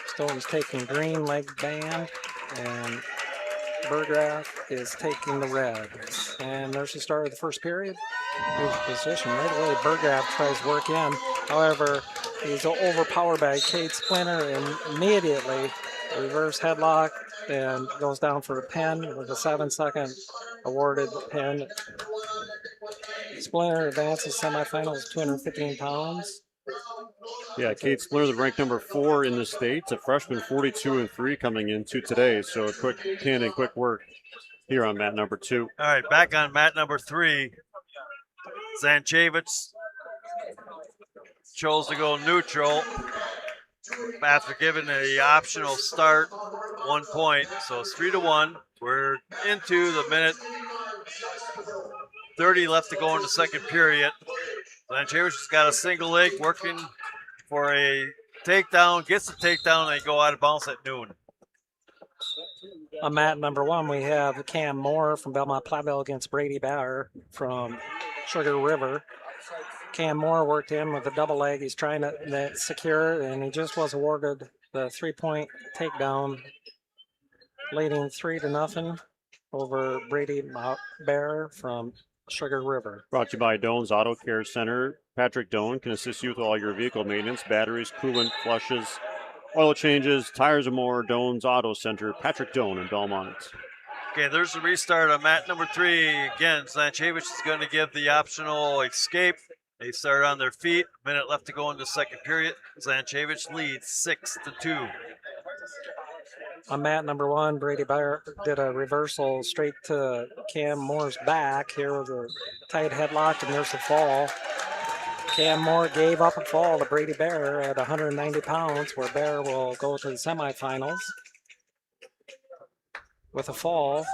Stoughton's taking green leg band, and Bergraff is taking the red. And there's the start of the first period. Here's the position right away. Bergraff tries to work in. However, he's overpowered by Cade Splinter and immediately reverse headlock and goes down for a pin with a 7-second awarded pin. Splinter advances semifinals, 215 pounds. Yeah, Cade Splinter, the ranked number 4 in the state. A freshman, 42-3 coming into today. So a quick pin and quick work here on mat number 2. All right, back on mat number 3. Zanchevich chose to go neutral after giving the optional start 1 point. So it's 3-1. We're into the minute 30 left to go in the second period. Zanchevich has got a single leg working for a takedown, gets the takedown, and they go out of bounds at noon. On mat number 1, we have Cam Moore from Belmont Platteville against Brady Bauer from Sugar River. Cam Moore worked in with a double leg. He's trying to secure, and he just was awarded the 3-point takedown, leading 3-0 over Brady Bauer from Sugar River. Brought to you by Doan's Auto Care Center. Patrick Doan can assist you with all your vehicle maintenance, batteries, coolant, flushes, oil changes, tires, and more. Doan's Auto Center. Patrick Doan in Belmont. Okay, there's the restart on mat number 3. Again, Zanchevich is going to give the optional escape. They start on their feet. A minute left to go in the second period. Zanchevich leads 6-2. On mat number 1, Brady Bauer did a reversal straight to Cam Moore's back here with a tight headlock, and there's the fall. Cam Moore gave up a fall to Brady Bauer at 190 pounds, where Bauer will go to the semifinals with a fall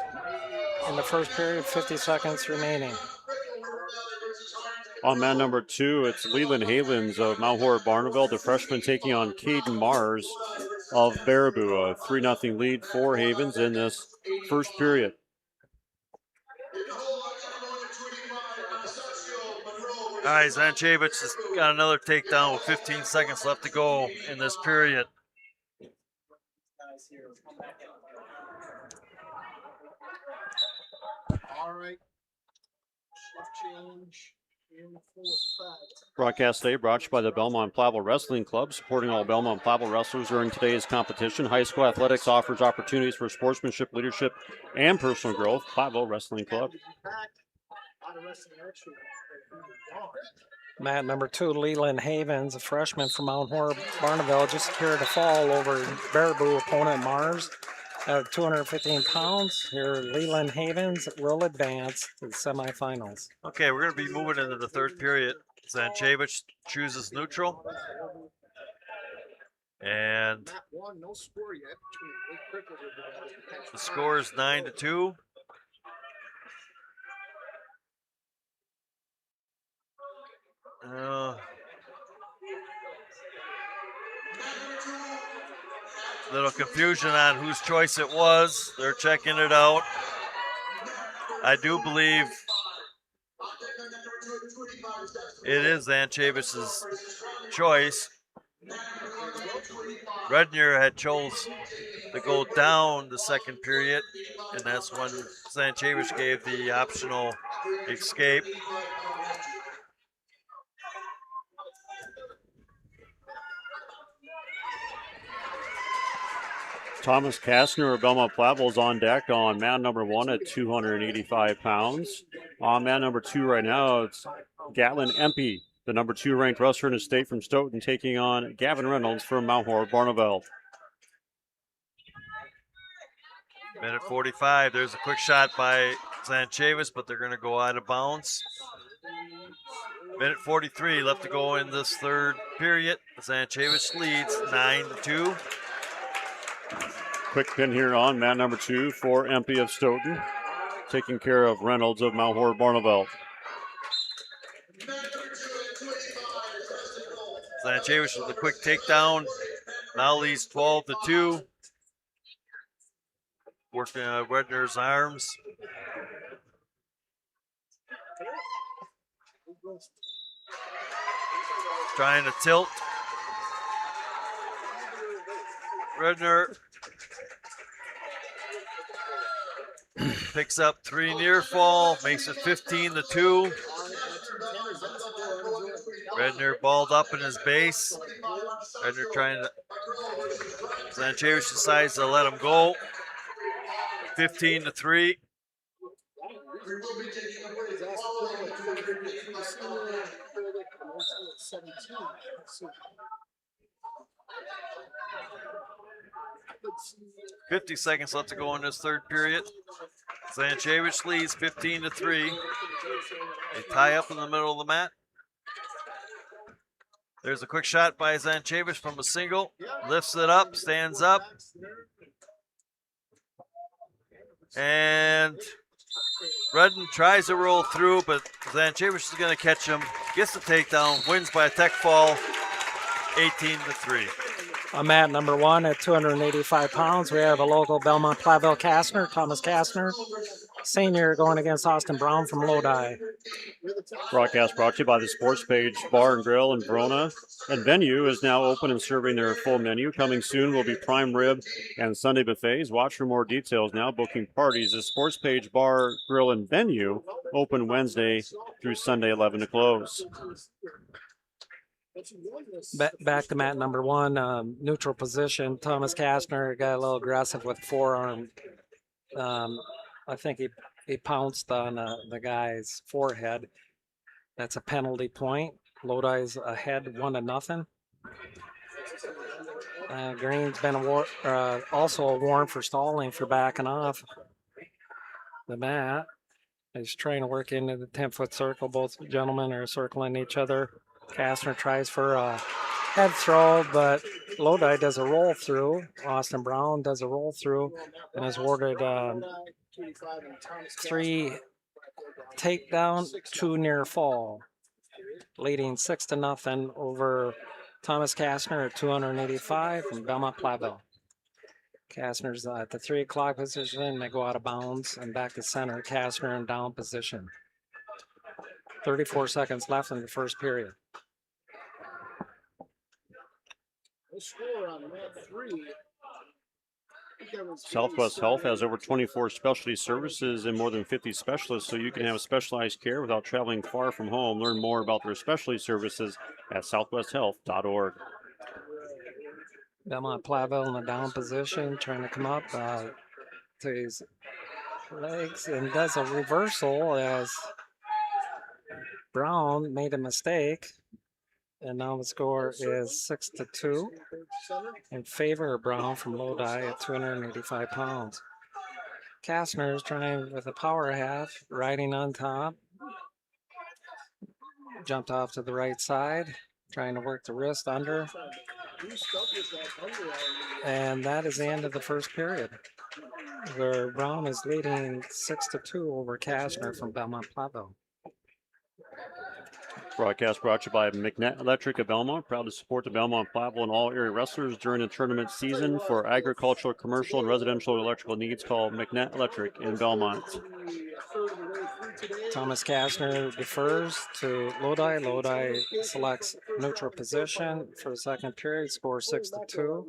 in the first period, 50 seconds remaining. On mat number 2, it's Leland Havens of Mount Horeb Barneville, the freshman taking on Caden Mars of Baraboo. A 3-0 lead for Havens in this first period. All right, Zanchevich has got another takedown with 15 seconds left to go in this period. All right. Change. Broadcast today brought to you by the Belmont Platteville Wrestling Club, supporting all Belmont Platteville wrestlers during today's competition. High school athletics offers opportunities for sportsmanship, leadership, and personal growth. Platteville Wrestling Club. Mat number 2, Leland Havens, a freshman from Mount Horeb Barneville, just secured a fall over Baraboo opponent Mars at 215 pounds. Here, Leland Havens will advance to the semifinals. Okay, we're going to be moving into the third period. Zanchevich chooses neutral. And the score is 9-2. Little confusion on whose choice it was. They're checking it out. I do believe it is Zanchevich's choice. Redner had chose to go down the second period, and that's when Zanchevich gave the optional escape. Thomas Kastner of Belmont Platteville is on deck on mat number 1 at 285 pounds. On mat number 2 right now, it's Gatlin Empey, the number 2 ranked wrestler in the state from Stoughton, taking on Gavin Reynolds from Mount Horeb Barneveld. Minute 45. There's a quick shot by Zanchavis, but they're going to go out of bounds. Minute 43 left to go in this third period. Zanchavis leads 9-2. Quick pin here on mat number 2 for Empey of Stoughton, taking care of Reynolds of Mount Horeb Barneveld. Zanchavis with a quick takedown. Now leads 12-2. Working Wedner's arms. Trying to tilt. Redner picks up 3 near fall, makes it 15-2. Redner balled up in his base. Redner trying to. Zanchavis decides to let him go. 15-3. 50 seconds left to go in this third period. Zanchavis leads 15-3. They tie up in the middle of the mat. There's a quick shot by Zanchavis from a single. Lifts it up, stands up. And Redden tries to roll through, but Zanchavis is going to catch him. Gets the takedown, wins by a tech fall, 18-3. I'm at number 1 at 285 pounds. We have a local Belmont Platteville Kastner, Thomas Kastner, senior, going against Austin Brown from Lodi. Broadcast brought to you by the Sports Page Bar and Grill in Verona. And venue is now open and serving their full menu. Coming soon will be prime rib and Sunday buffets. Watch for more details now. Booking parties. The Sports Page Bar, Grill, and Venue open Wednesday through Sunday, 11 to close. Back to mat number 1, neutral position. Thomas Kastner got a little aggressive with forearm. I think he pounced on the guy's forehead. That's a penalty point. Lodi's ahead 1-0. Green's been also a warrant for stalling for backing off the mat. He's trying to work into the 10-foot circle. Both gentlemen are circling each other. Kastner tries for a head throw, but Lodi does a roll through. Austin Brown does a roll through and is awarded 3 takedown, 2 near fall, leading 6-0 over Thomas Kastner at 285 from Belmont Platteville. Kastner's at the 3 o'clock position. They go out of bounds and back to center. Kastner in down position. 34 seconds left in the first period. Southwest Health has over 24 specialty services and more than 50 specialists, so you can have specialized care without traveling far from home. Learn more about their specialty services at southwesthealth.org. Belmont Platteville in the down position, trying to come up to his legs and does a reversal as Brown made a mistake. And now the score is 6-2 in favor of Brown from Lodi at 285 pounds. Kastner is trying with a power half, riding on top. Jumped off to the right side, trying to work the wrist under. And that is the end of the first period, where Brown is leading 6-2 over Kastner from Belmont Platteville. Broadcast brought to you by McNett Electric of Belmont. Proud to support the Belmont Platteville and all area wrestlers during the tournament season. For agricultural, commercial, and residential electrical needs, call McNett Electric in Belmont. Thomas Kastner defers to Lodi. Lodi selects neutral position for the second period. Score 6-2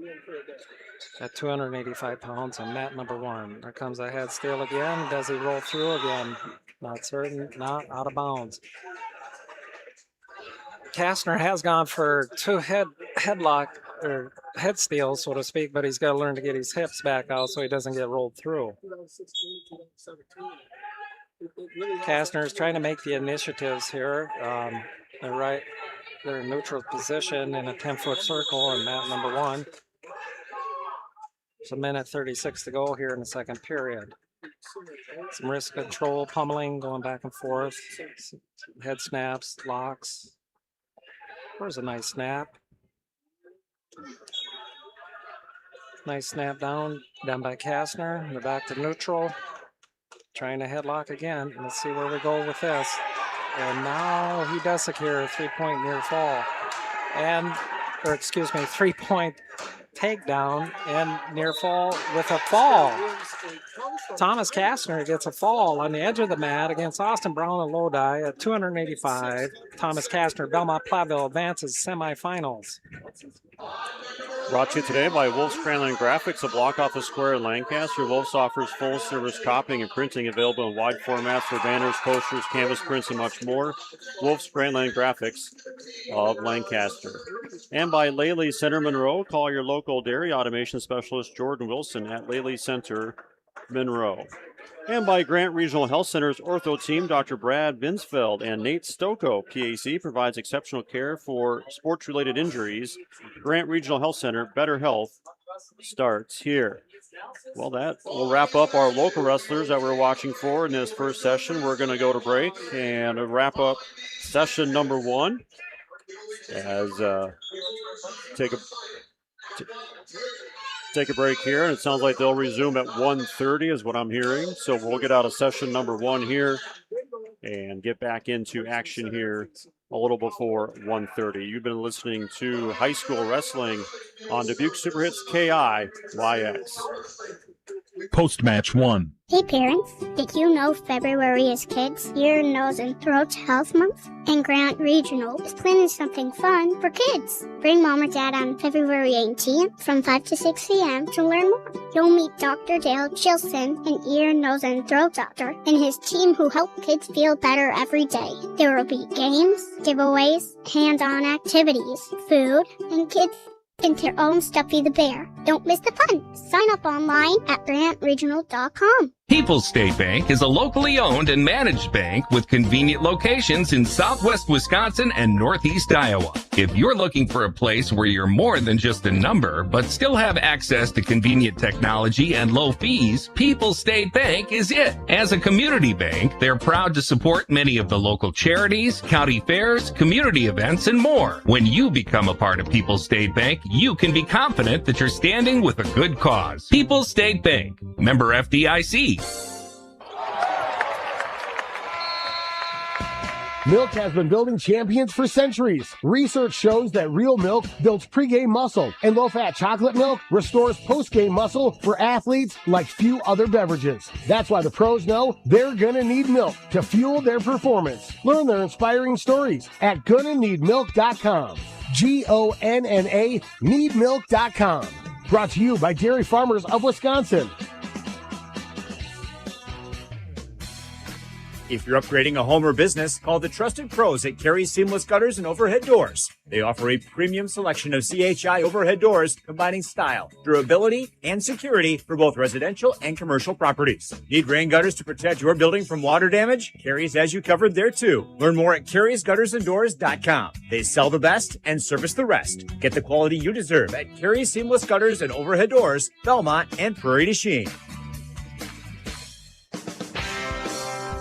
at 285 pounds on mat number 1. There comes a head steal again. Does he roll through again? Not certain. Not out of bounds. Kastner has gone for 2 headlock or head steal, so to speak, but he's got to learn to get his hips back out so he doesn't get rolled through. Kastner is trying to make the initiatives here. They're in neutral position in a 10-foot circle in mat number 1. It's a minute 36 to go here in the second period. Some wrist control, pummeling, going back and forth. Some head snaps, locks. There's a nice snap. Nice snap down by Kastner. They're back to neutral. Trying to headlock again. Let's see where we go with this. And now he does secure a 3-point near fall. 3-point takedown and near fall with a fall. Thomas Kastner gets a fall on the edge of the mat against Austin Brown and Lodi at 285. Thomas Kastner, Belmont Platteville advances semifinals. Brought to you today by Wolf's Cranland Graphics, a block off the square in Lancaster. Wolf's offers full service copying and printing available in wide formats for banners, posters, canvas prints, and much more. Wolf's Cranland Graphics of Lancaster. And by Lely Center Monroe. Call your local dairy automation specialist Jordan Wilson at Lely Center Monroe. And by Grant Regional Health Center's ortho team, Dr. Brad Binsfeld and Nate Stocco, PAC, provides exceptional care for sports-related injuries. Grant Regional Health Center, better health starts here. Well, that will wrap up our local wrestlers that we're watching for in this first session. We're going to go to break and wrap up session number 1 as take a break here, and it sounds like they'll resume at 1:30 is what I'm hearing. So we'll get out of session number 1 here and get back into action here a little before 1:30. You've been listening to high school wrestling on Dubuque Super Hits KIYX. Post-match 1. Hey parents, did you know February is Kids' Ear, Nose, and Throat Health Month? And Grant Regional is planning something fun for kids. Bring Mom or Dad on February 18th from 5 to 6 p.m. to learn more. You'll meet Dr. Dale Chilson, an ear, nose, and throat doctor, and his team who help kids feel better every day. There will be games, giveaways, hands-on activities, food, and kids into their own Stuffy the Bear. Don't miss the fun. Sign up online at grantregional.com. People's State Bank is a locally owned and managed bank with convenient locations in southwest Wisconsin and northeast Iowa. If you're looking for a place where you're more than just a number, but still have access to convenient technology and low fees, People's State Bank is it. As a community bank, they're proud to support many of the local charities, county fairs, community events, and more. When you become a part of People's State Bank, you can be confident that you're standing with a good cause. People's State Bank, member FDIC. Milk has been building champions for centuries. Research shows that real milk builds pregame muscle, and low-fat chocolate milk restores postgame muscle for athletes like few other beverages. That's why the pros know they're gonna need milk to fuel their performance. Learn their inspiring stories at GonnaNeedMilk.com. GONNA needmilk.com. Brought to you by Dairy Farmers of Wisconsin. If you're upgrading a home or business, call the trusted pros at Carey Seamless Gutters and Overhead Doors. They offer a premium selection of CHI overhead doors, combining style, durability, and security for both residential and commercial properties. Need rain gutters to protect your building from water damage? Carey's has you covered there too. Learn more at Carey'sGuttersandDoors.com. They sell the best and service the rest. Get the quality you deserve at Carey Seamless Gutters and Overhead Doors, Belmont, and Prairie du Chien.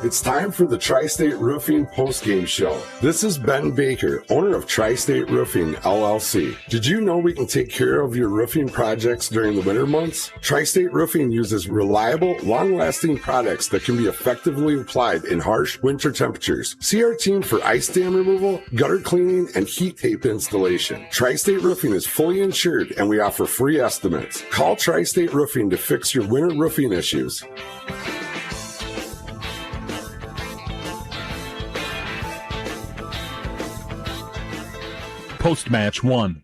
It's time for the Tri-State Roofing postgame show. This is Ben Baker, owner of Tri-State Roofing, LLC. Did you know we can take care of your roofing projects during the winter months? Tri-State Roofing uses reliable, long-lasting products that can be effectively applied in harsh winter temperatures. See our team for ice dam removal, gutter cleaning, and heat tape installation. Tri-State Roofing is fully insured, and we offer free estimates. Call Tri-State Roofing to fix your winter roofing issues. Post-match 1.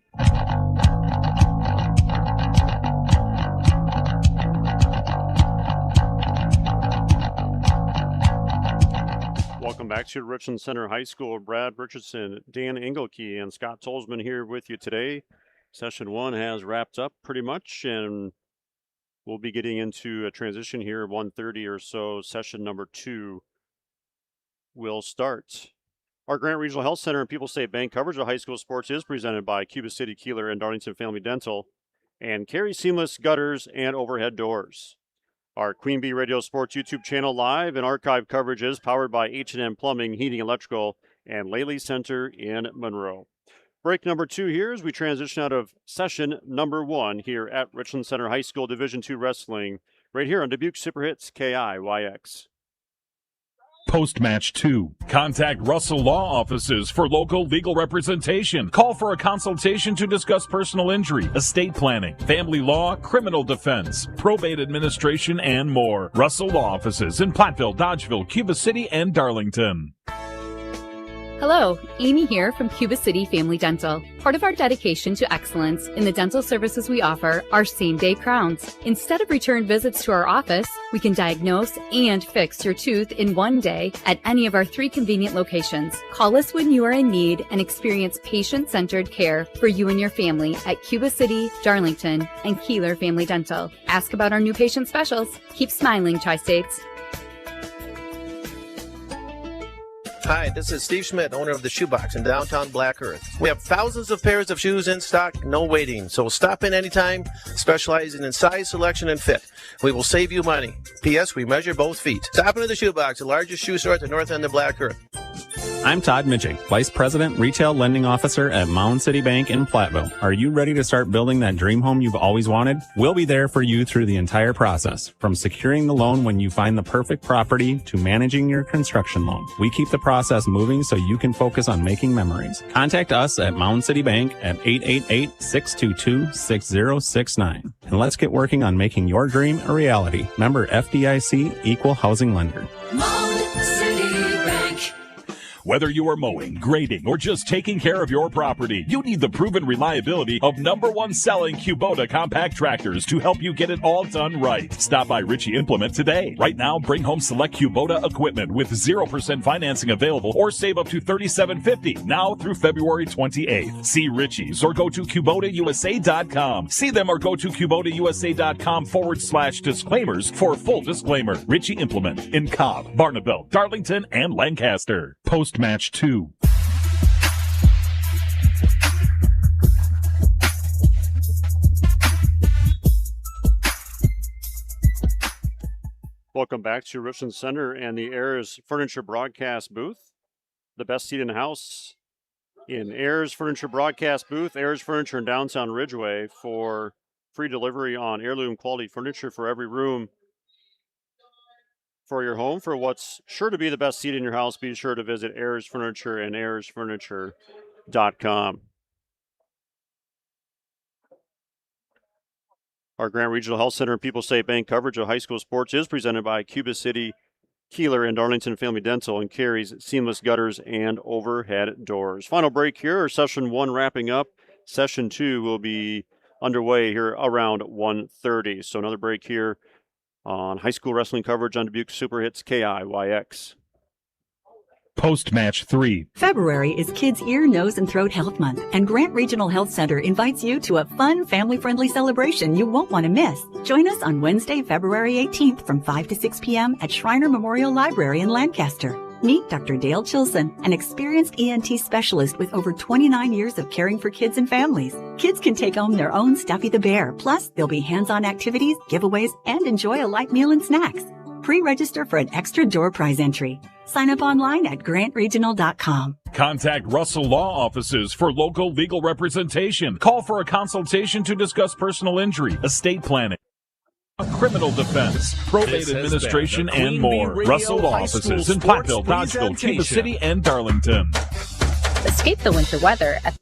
Welcome back to Richland Center High School. Brad Richardson, Dan Engelke, and Scott Tolzman here with you today Session 1 has wrapped up pretty much, and we'll be getting into a transition here, 1:30 or so. Session number 2 will start. Our Grant Regional Health Center and People State Bank coverage of high school sports is presented by Cuba City, Kieler, and Darlington Family Dental, and Carey Seamless Gutters and Overhead Doors. Our Queen Bee Radio Sports YouTube channel live and archive coverage is powered by H&M Plumbing, Heating, Electrical, and Laley Center in Monroe. Break number 2 here as we transition out of session number 1 here at Richland Center High School Division II Wrestling, right here on Dubuque Super Hits KIYX. Post-match 2. Contact Russell Law Offices for local legal representation. Call for a consultation to discuss personal injury, estate planning, family law, criminal defense, probate administration, and more. Russell Law Offices in Platteville, Dodgeville, Cuba City, and Darlington. Hello, Amy here from Cuba City Family Dental. Part of our dedication to excellence in the dental services we offer are same-day crowns. Instead of return visits to our office, we can diagnose and fix your tooth in one day at any of our 3 convenient locations. Call us when you are in need and experience patient-centered care for you and your family at Cuba City, Darlington, and Kieler Family Dental. Ask about our new patient specials. Keep smiling, Tri-States. Hi, this is Steve Schmidt, owner of the Shoebox in downtown Black Earth. We have thousands of pairs of shoes in stock, no waiting. So stop in anytime, specializing in size, selection, and fit. We will save you money. P.S. We measure both feet. Stop into the Shoebox, the largest shoe store at the north end of Black Earth. I'm Todd Mitchell, Vice President, Retail Lending Officer at Mound City Bank in Platteville. Are you ready to start building that dream home you've always wanted? We'll be there for you through the entire process, from securing the loan when you find the perfect property to managing your construction loan. We keep the process moving so you can focus on making memories. Contact us at Mound City Bank at 888-622-6069. And let's get working on making your dream a reality. Member FDIC, Equal Housing Lender. Mound City Bank. Whether you are mowing, grading, or just taking care of your property, you need the proven reliability of #1 selling Kubota compact tractors to help you get it all done right. Stop by Ritchie Implement today. Right now, bring home select Kubota equipment with 0% financing available or save up to $37.50 now through February 28th. See Ritchie's or go to KubotaUSA.com. See them or go to KubotaUSA.com/disclaimers for full disclaimer. Ritchie Implement in Cobb, Barnabelle, Darlington, and Lancaster. Post-match 2. Welcome back to Richland Center and the Ayers Furniture Broadcast booth. The best seat in the house in Ayers Furniture Broadcast booth. Ayers Furniture in downtown Ridgeway for free delivery on heirloom quality furniture for every room for your home. For what's sure to be the best seat in your house, be sure to visit Ayers Furniture and AyersFurniture.com. Our Grant Regional Health Center and People State Bank coverage of high school sports is presented by Cuba City, Kieler, and Darlington Family Dental, and Carey's Seamless Gutters and Overhead Doors. Final break here, session 1 wrapping up. Session 2 will be underway here around 1:30. So another break here on high school wrestling coverage on Dubuque Super Hits KIYX. Post-match 3. February is Kids' Ear, Nose, and Throat Health Month, and Grant Regional Health Center invites you to a fun, family-friendly celebration you won't want to miss. Join us on Wednesday, February 18th from 5 to 6 p.m. at Shriner Memorial Library in Lancaster. Meet Dr. Dale Chilson, an experienced ENT specialist with over 29 years of caring for kids and families. Kids can take home their own Stuffy the Bear. Plus, there'll be hands-on activities, giveaways, and enjoy a light meal and snacks. Pre-register for an extra door prize entry. Sign up online at grantregional.com. Contact Russell Law Offices for local legal representation. Call for a consultation to discuss personal injury, estate planning, criminal defense, probate administration, and more. Russell Law Offices in Platteville, Dodgeville, Cuba City, and Darlington. Escape the winter weather at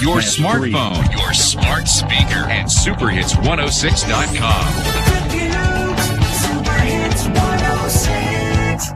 your smartphone, your smart speaker, and superhits106.com. Superhits 106.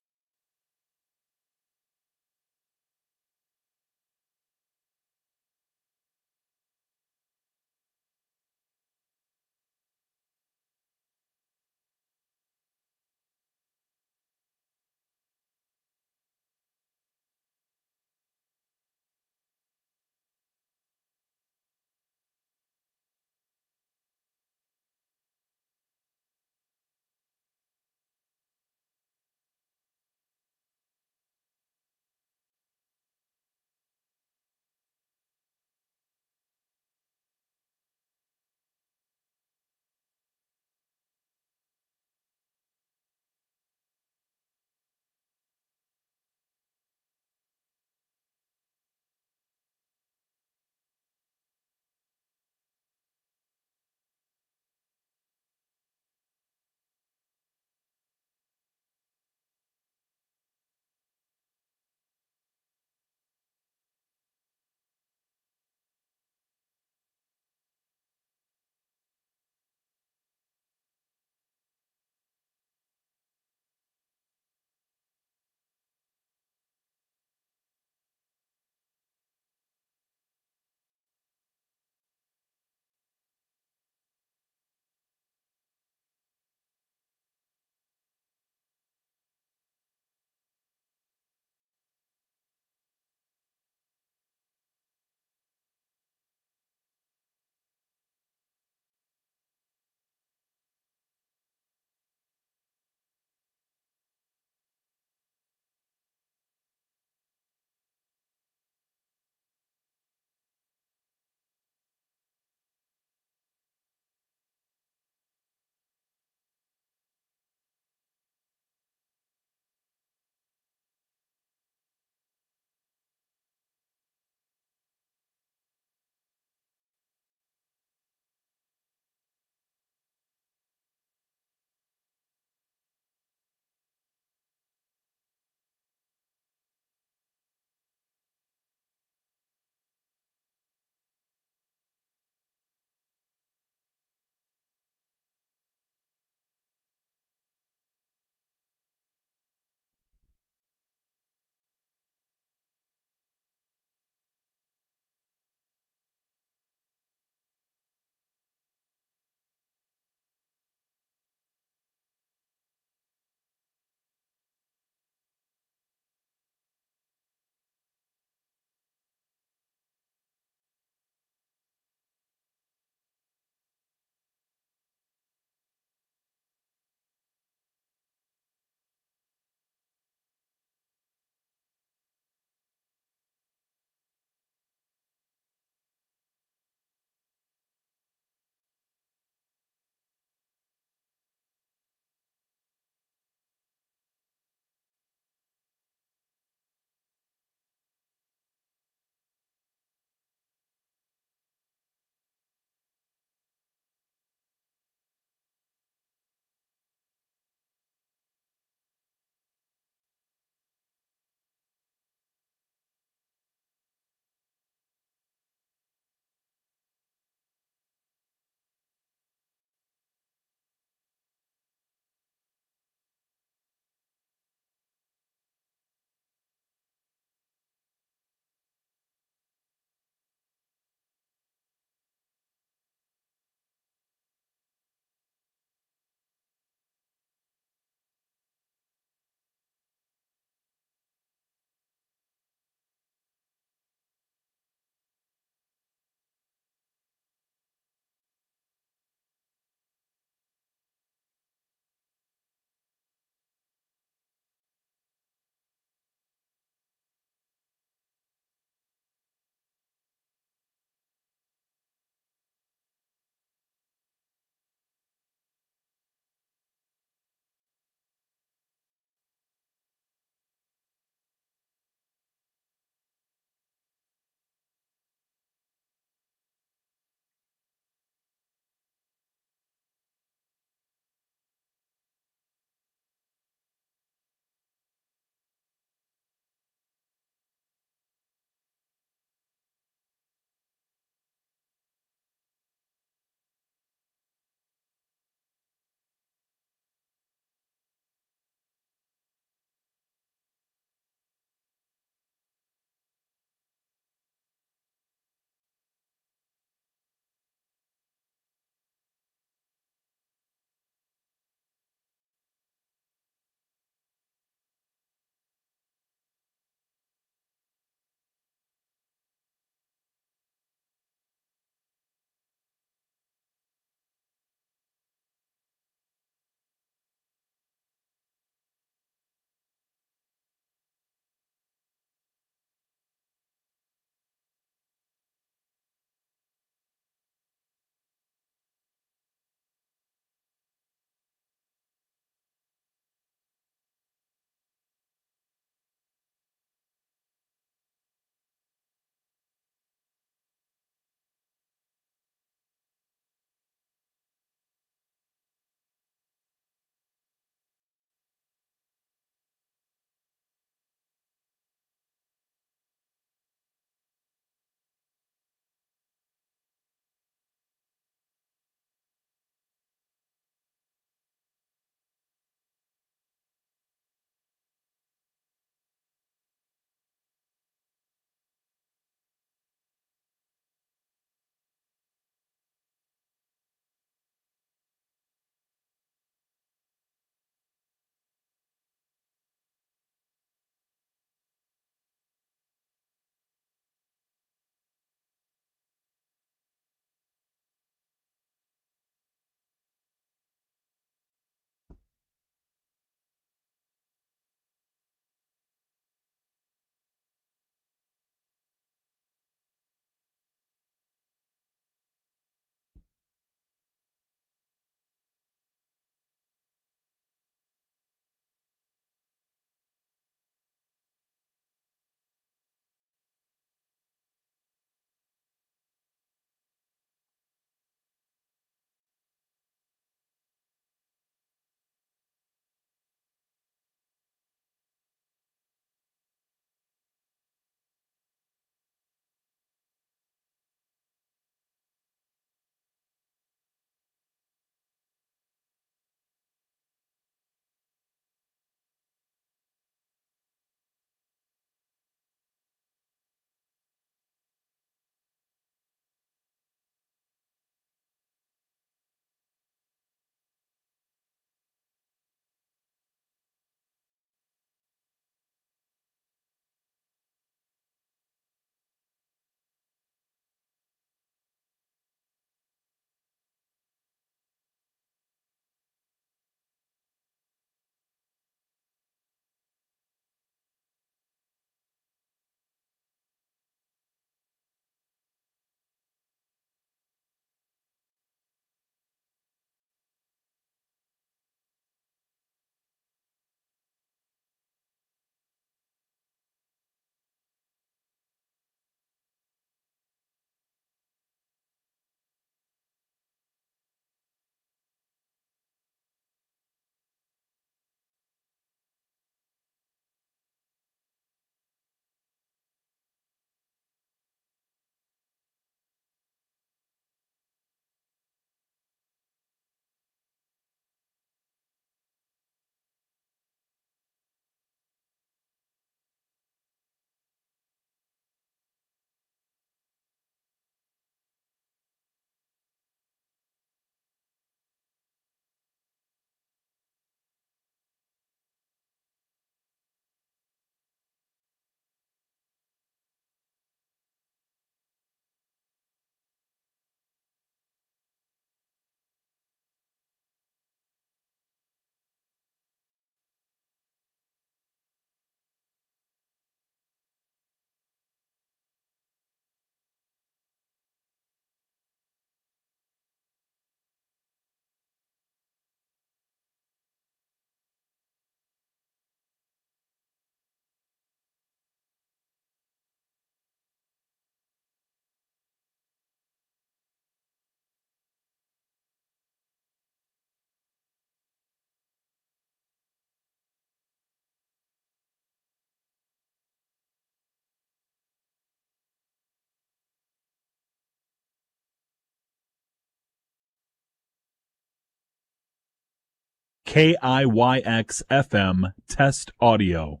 KIYX FM test audio.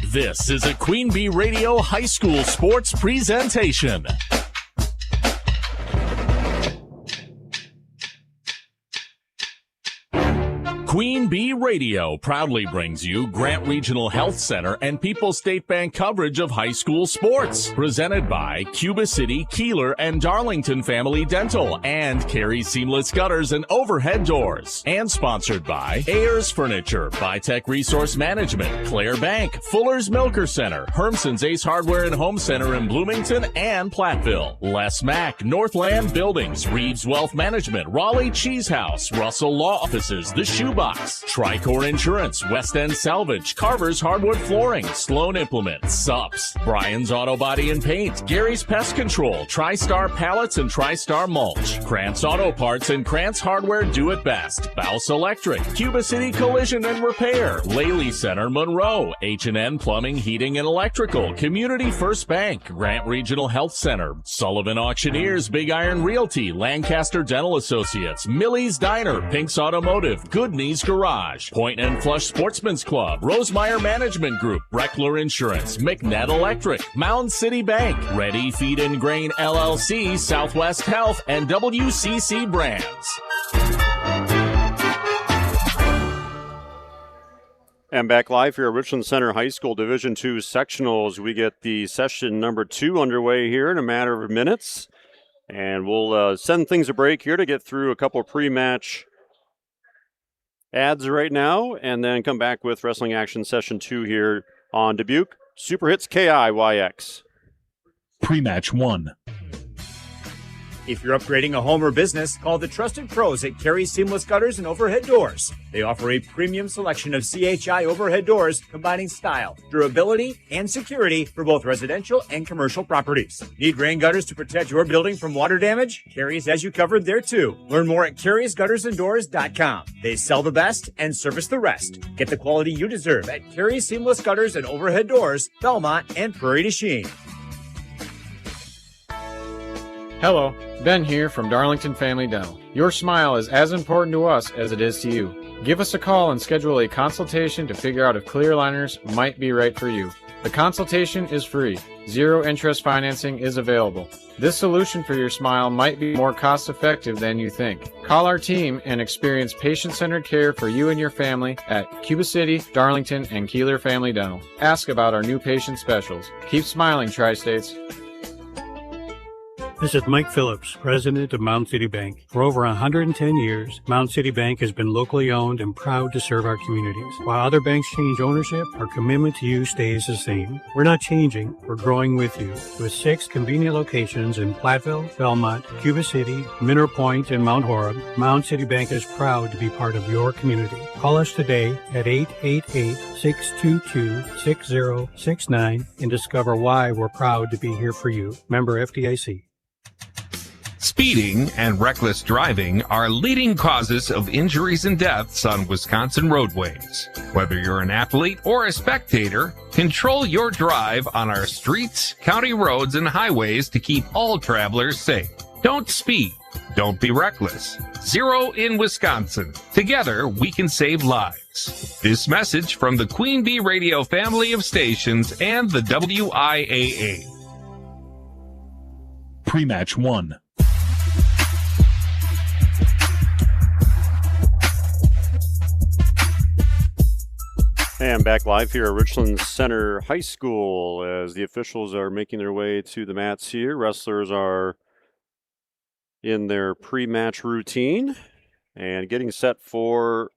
This is a Queen Bee Radio High School sports presentation. Queen Bee Radio proudly brings you Grant Regional Health Center and People's State Bank coverage of high school sports. Presented by Cuba City, Kieler, and Darlington Family Dental and Carey Seamless Gutters and Overhead Doors. And sponsored by Ayers Furniture, Bitech Resource Management, Claire Bank, Fuller's Milker Center, Hermson's Ace Hardware and Home Center in Bloomington and Platteville, Les Mack, Northland Buildings, Reeves Wealth Management, Raleigh Cheese House, Russell Law Offices, The Shoebox, Tricor Insurance, West End Salvage, Carver's Hardwood Flooring, Sloan Implements, Sups, Brian's Auto Body and Paint, Gary's Pest Control, TriStar Pallets and TriStar Mulch, Krantz Auto Parts and Krantz Hardware Do It Best, Bouse Electric, Cuba City Collision and Repair, Laley Center Monroe, H&N Plumbing, Heating and Electrical, Community First Bank, Grant Regional Health Center, Sullivan Auctioneers, Big Iron Realty, Lancaster Dental Associates, Millie's Diner, Pink's Automotive, Good Knees Garage, Point and Flush Sportsman's Club, Rosemeyer Management Group, Breckler Insurance, McNett Electric, Mound City Bank, Ready Feed and Grain LLC, Southwest Health, and WCC Brands. And back live here at Richland Center High School Division II Sectionals. We get the session number 2 underway here in a matter of minutes. And we'll send things a break here to get through a couple of pre-match ads right now, and then come back with Wrestling Action Session 2 here on Dubuque Super Hits KIYX. Pre-match 1. If you're upgrading a home or business, call the trusted pros at Carey Seamless Gutters and Overhead Doors. They offer a premium selection of CHI overhead doors, combining style, durability, and security for both residential and commercial properties. Need rain gutters to protect your building from water damage? Carey's has you covered there too. Learn more at Carey'sGuttersandDoors.com. They sell the best and service the rest. Get the quality you deserve at Carey Seamless Gutters and Overhead Doors, Belmont, and Prairie du Chien. Hello, Ben here from Darlington Family Dental. Your smile is as important to us as it is to you. Give us a call and schedule a consultation to figure out if clear aligners might be right for you. The consultation is free. Zero interest financing is available. This solution for your smile might be more cost effective than you think. Call our team and experience patient-centered care for you and your family at Cuba City, Darlington, and Kieler Family Dental. Ask about our new patient specials. Keep smiling, Tri-States. This is Mike Phillips, president of Mound City Bank. For over 110 years, Mound City Bank has been locally owned and proud to serve our communities. While other banks change ownership, our commitment to you stays the same. We're not changing, we're growing with you. With 6 convenient locations in Platteville, Belmont, Cuba City, Mineral Point, and Mount Horeb, Mound City Bank is proud to be part of your community. Call us today at 888-622-6069 and discover why we're proud to be here for you. Member FDIC. Speeding and reckless driving are leading causes of injuries and deaths on Wisconsin roadways. Whether you're an athlete or a spectator, control your drive on our streets, county roads, and highways to keep all travelers safe. Don't speed. Don't be reckless. Zero in Wisconsin. Together, we can save lives. This message from the Queen Bee Radio family of stations and the WIAA. Pre-match 1. And back live here at Richland Center High School as the officials are making their way to the mats here. Wrestlers are in their pre-match routine and getting set for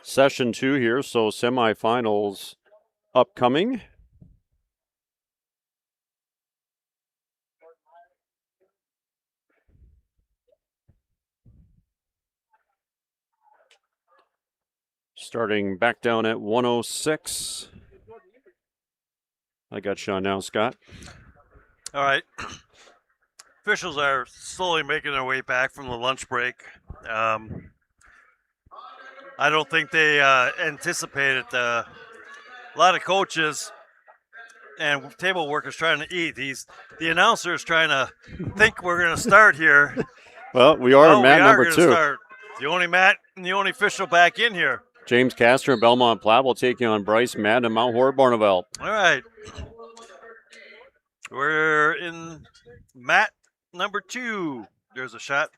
session 2 here. So semifinals upcoming. Starting back down at 106. I got you on now, Scott. All right. Officials are slowly making their way back from the lunch break. I don't think they anticipated a lot of coaches and table workers trying to eat. The announcer is trying to think we're going to start here. Well, we are in mat number 2. Start. The only mat and the only official back in here. James Castor and Belmont Platte will take you on Bryce Madden and Mount Horeb Barneveld. All right. We're in mat number 2. There's a shot.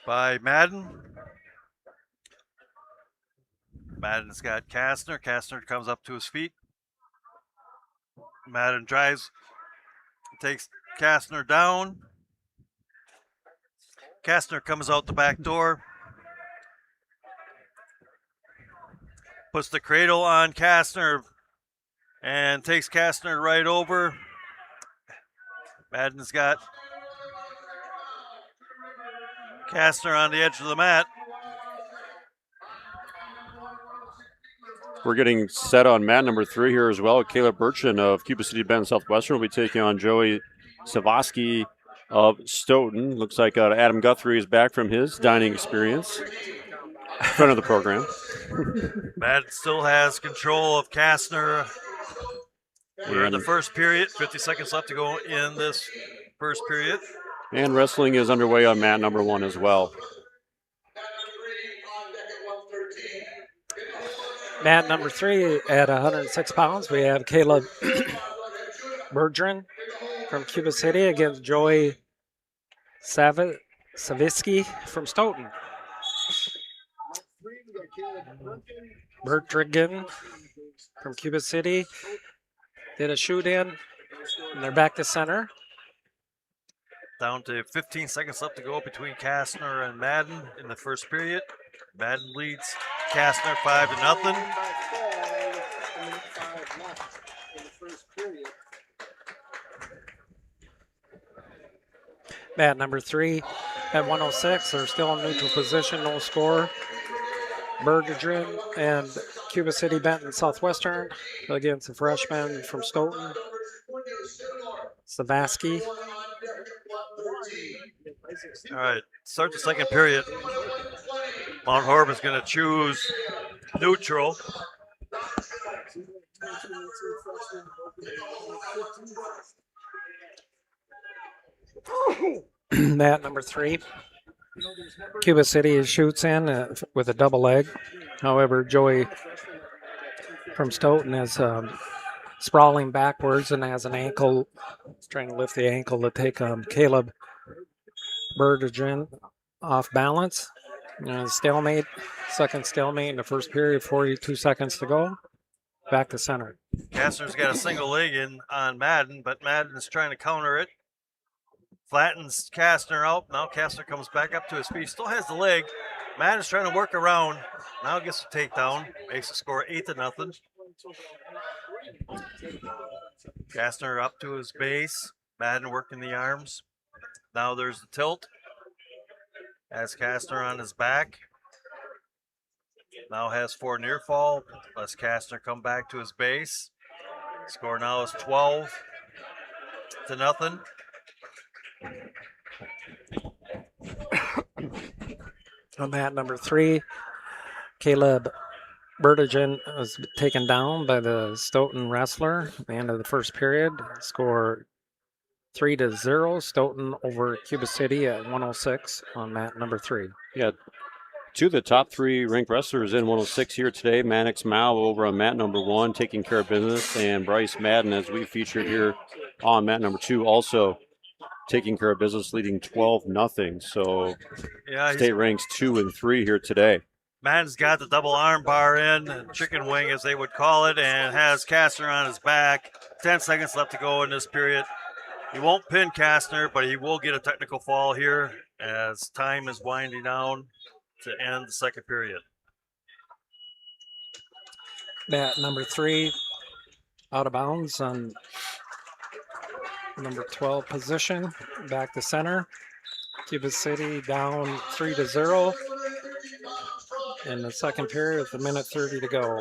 By Madden. Madden's got Kastner. Kastner comes up to his feet. Madden drives, takes Kastner down. Kastner comes out the back door. Puts the cradle on Kastner and takes Kastner right over. Madden's got Kastner on the edge of the mat. We're getting set on mat number 3 here as well. Kayla Burchin of Cuba City Bend Southwestern will be taking on Joey Savoski of Stoughton. Looks like Adam Guthrie is back from his dining experience. Friend of the program. Madden still has control of Kastner. We're in the first period. 50 seconds left to go in this first period. And wrestling is underway on mat number 1 as well. Mat number 3 at 106 pounds. We have Caleb Bergeron from Cuba City against Joey Savitsky from Stoughton. Bertrigan from Cuba City did a shoot in, and they're back to center. Down to 15 seconds left to go between Kastner and Madden in the first period. Madden leads Kastner 5-0. Mat number 3 at 106. They're still in neutral position, no score. Bergeron and Cuba City Benton Southwestern against the freshman from Stoughton, Savaski. All right, start the second period. Mount Horeb is going to choose neutral. Mat number 3. Cuba City shoots in with a double leg. However, Joey from Stoughton is sprawling backwards and has an ankle, trying to lift the ankle to take Caleb Bergeron off balance. Stalemate, second stalemate in the first period, 42 seconds to go. back to center. Kastner's got a single leg in on Madden, but Madden is trying to counter it. Flattens Kastner out. Now Kastner comes back up to his feet. Still has the leg. Madden's trying to work around. Now gets a takedown. Makes the score 8-0. Kastner up to his base. Madden working the arms. Now there's the tilt. Has Kastner on his back. Now has 4 near fall. Lets Kastner come back to his base. Score now is 12-0. On mat number 3, Caleb Bertigan was taken down by the Stoughton wrestler at the end of the first period. Score 3-0. Stoughton over Cuba City at 106 on mat number 3. Yeah, 2 of the top 3 ranked wrestlers in 106 here today. Mannix Mao over on mat number 1, taking care of business, and Bryce Madden, as we featured here on mat number 2, also taking care of business, leading 12-0. So yeah, state ranks 2 and 3 here today. Madden's got the double arm bar in, chicken wing as they would call it, and has Kastner on his back. 10 seconds left to go in this period. He won't pin Kastner, but he will get a technical fall here as time is winding down to end the second period. Mat number 3 out of bounds on number 12 position. Back to center. Cuba City down 3-0 in the second period with 1:30 to go.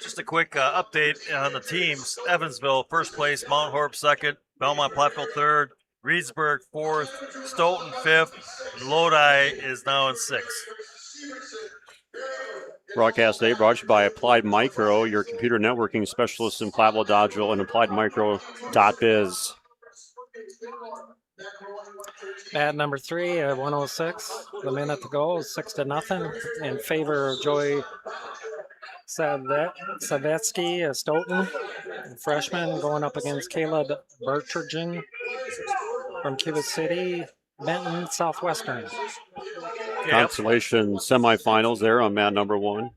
Just a quick update on the teams. Evansville, first place. Mount Horeb, second. Belmont Platteville, third. Reedsburg, fourth. Stoughton, fifth. And Lodi is now in sixth. Broadcast day brought to you by Applied Micro, your computer networking specialist in Platteville, Dodgeville, and appliedmicro.biz. Mat number 3 at 106. The minute to go, 6-0 in favor of Joy Savetsky, a Stoughton freshman, going up against Caleb Bertigan from Cuba City, Benton Southwestern. Consolation semifinals there on mat number 1.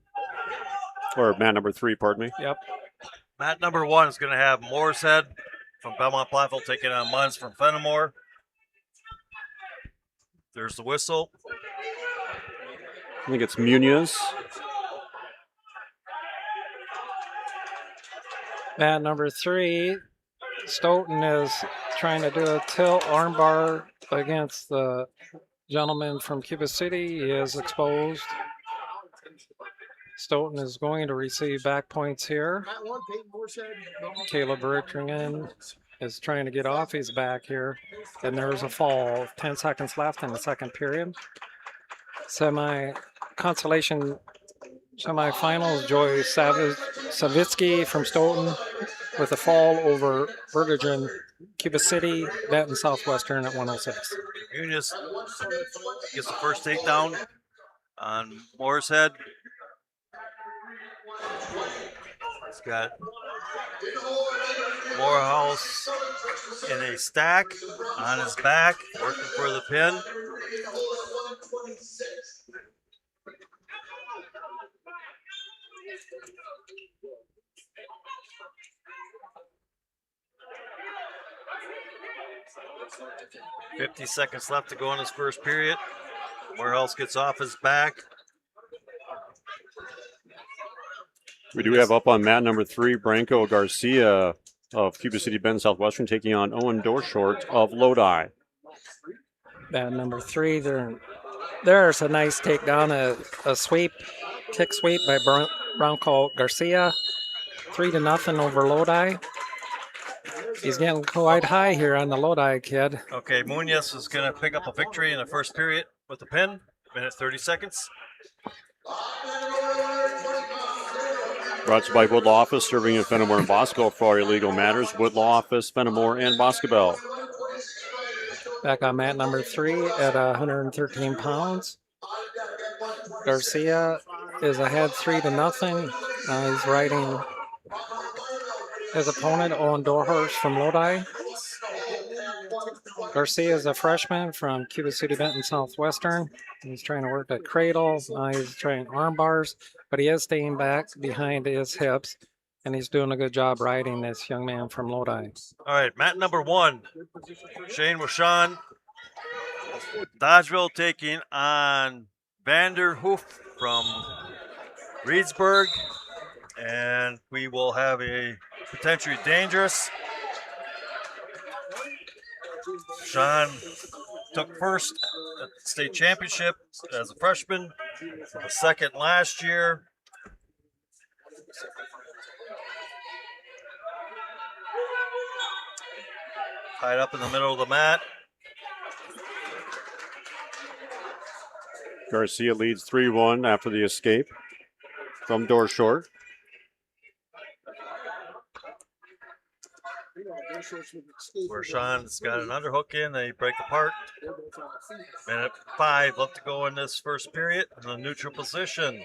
Or mat number 3, pardon me. Yep. Mat number 1 is going to have Mooreshead from Belmont Platteville taking on Munns from Fenimore. There's the whistle. I think it's Munoz. Mat number 3, Stoughton is trying to do a tilt armbar against the gentleman from Cuba City. He is exposed. Stoughton is going to receive back points here. Caleb Bertigan is trying to get off his back here. And there's a fall. 10 seconds left in the second period. Consolation semifinals, Joy Savitsky from Stoughton with a fall over Bertigan, Cuba City, Benton Southwestern at 106. Munoz gets the first takedown on Mooreshead. He's got Morehouse in a stack on his back, working for the pin. $50 seconds left to go in this first period. Morehouse gets off his back. We do have up on mat number 3, Branco Garcia of Cuba City Bend Southwestern taking on Owen Dorshort of Lodi. Mat number 3, there's a nice takedown, a sweep, kick sweep by Branco Garcia. 3-0 over Lodi. He's getting quite high here on the Lodi kid. Okay, Munoz is going to pick up a victory in the first period with the pin. 1:30 seconds. Brought to you by Woodlaw Office, serving in Fenimore and Boscobel for all your legal matters. Woodlaw Office, Fenimore, and Boscobel. Back on mat number 3 at 113 pounds. Garcia is ahead 3-0. He's riding his opponent, Owen Dorhurst from Lodi. Garcia is a freshman from Cuba City Benton Southwestern. He's trying to work at cradle. He's trying arm bars, but he is staying back behind his hips, and he's doing a good job riding this young man from Lodi. All right, mat number 1, Shane Washawn. Dodgeville taking on Vanderhoof from Reedsburg, and we will have a potentially dangerous. Sean took first at the state championship as a freshman, second last year. Tied up in the middle of the mat. Garcia leads 3-1 after the escape from door short. Where Sean's got an underhook in, they break apart. Minute 5 left to go in this first period in the neutral position.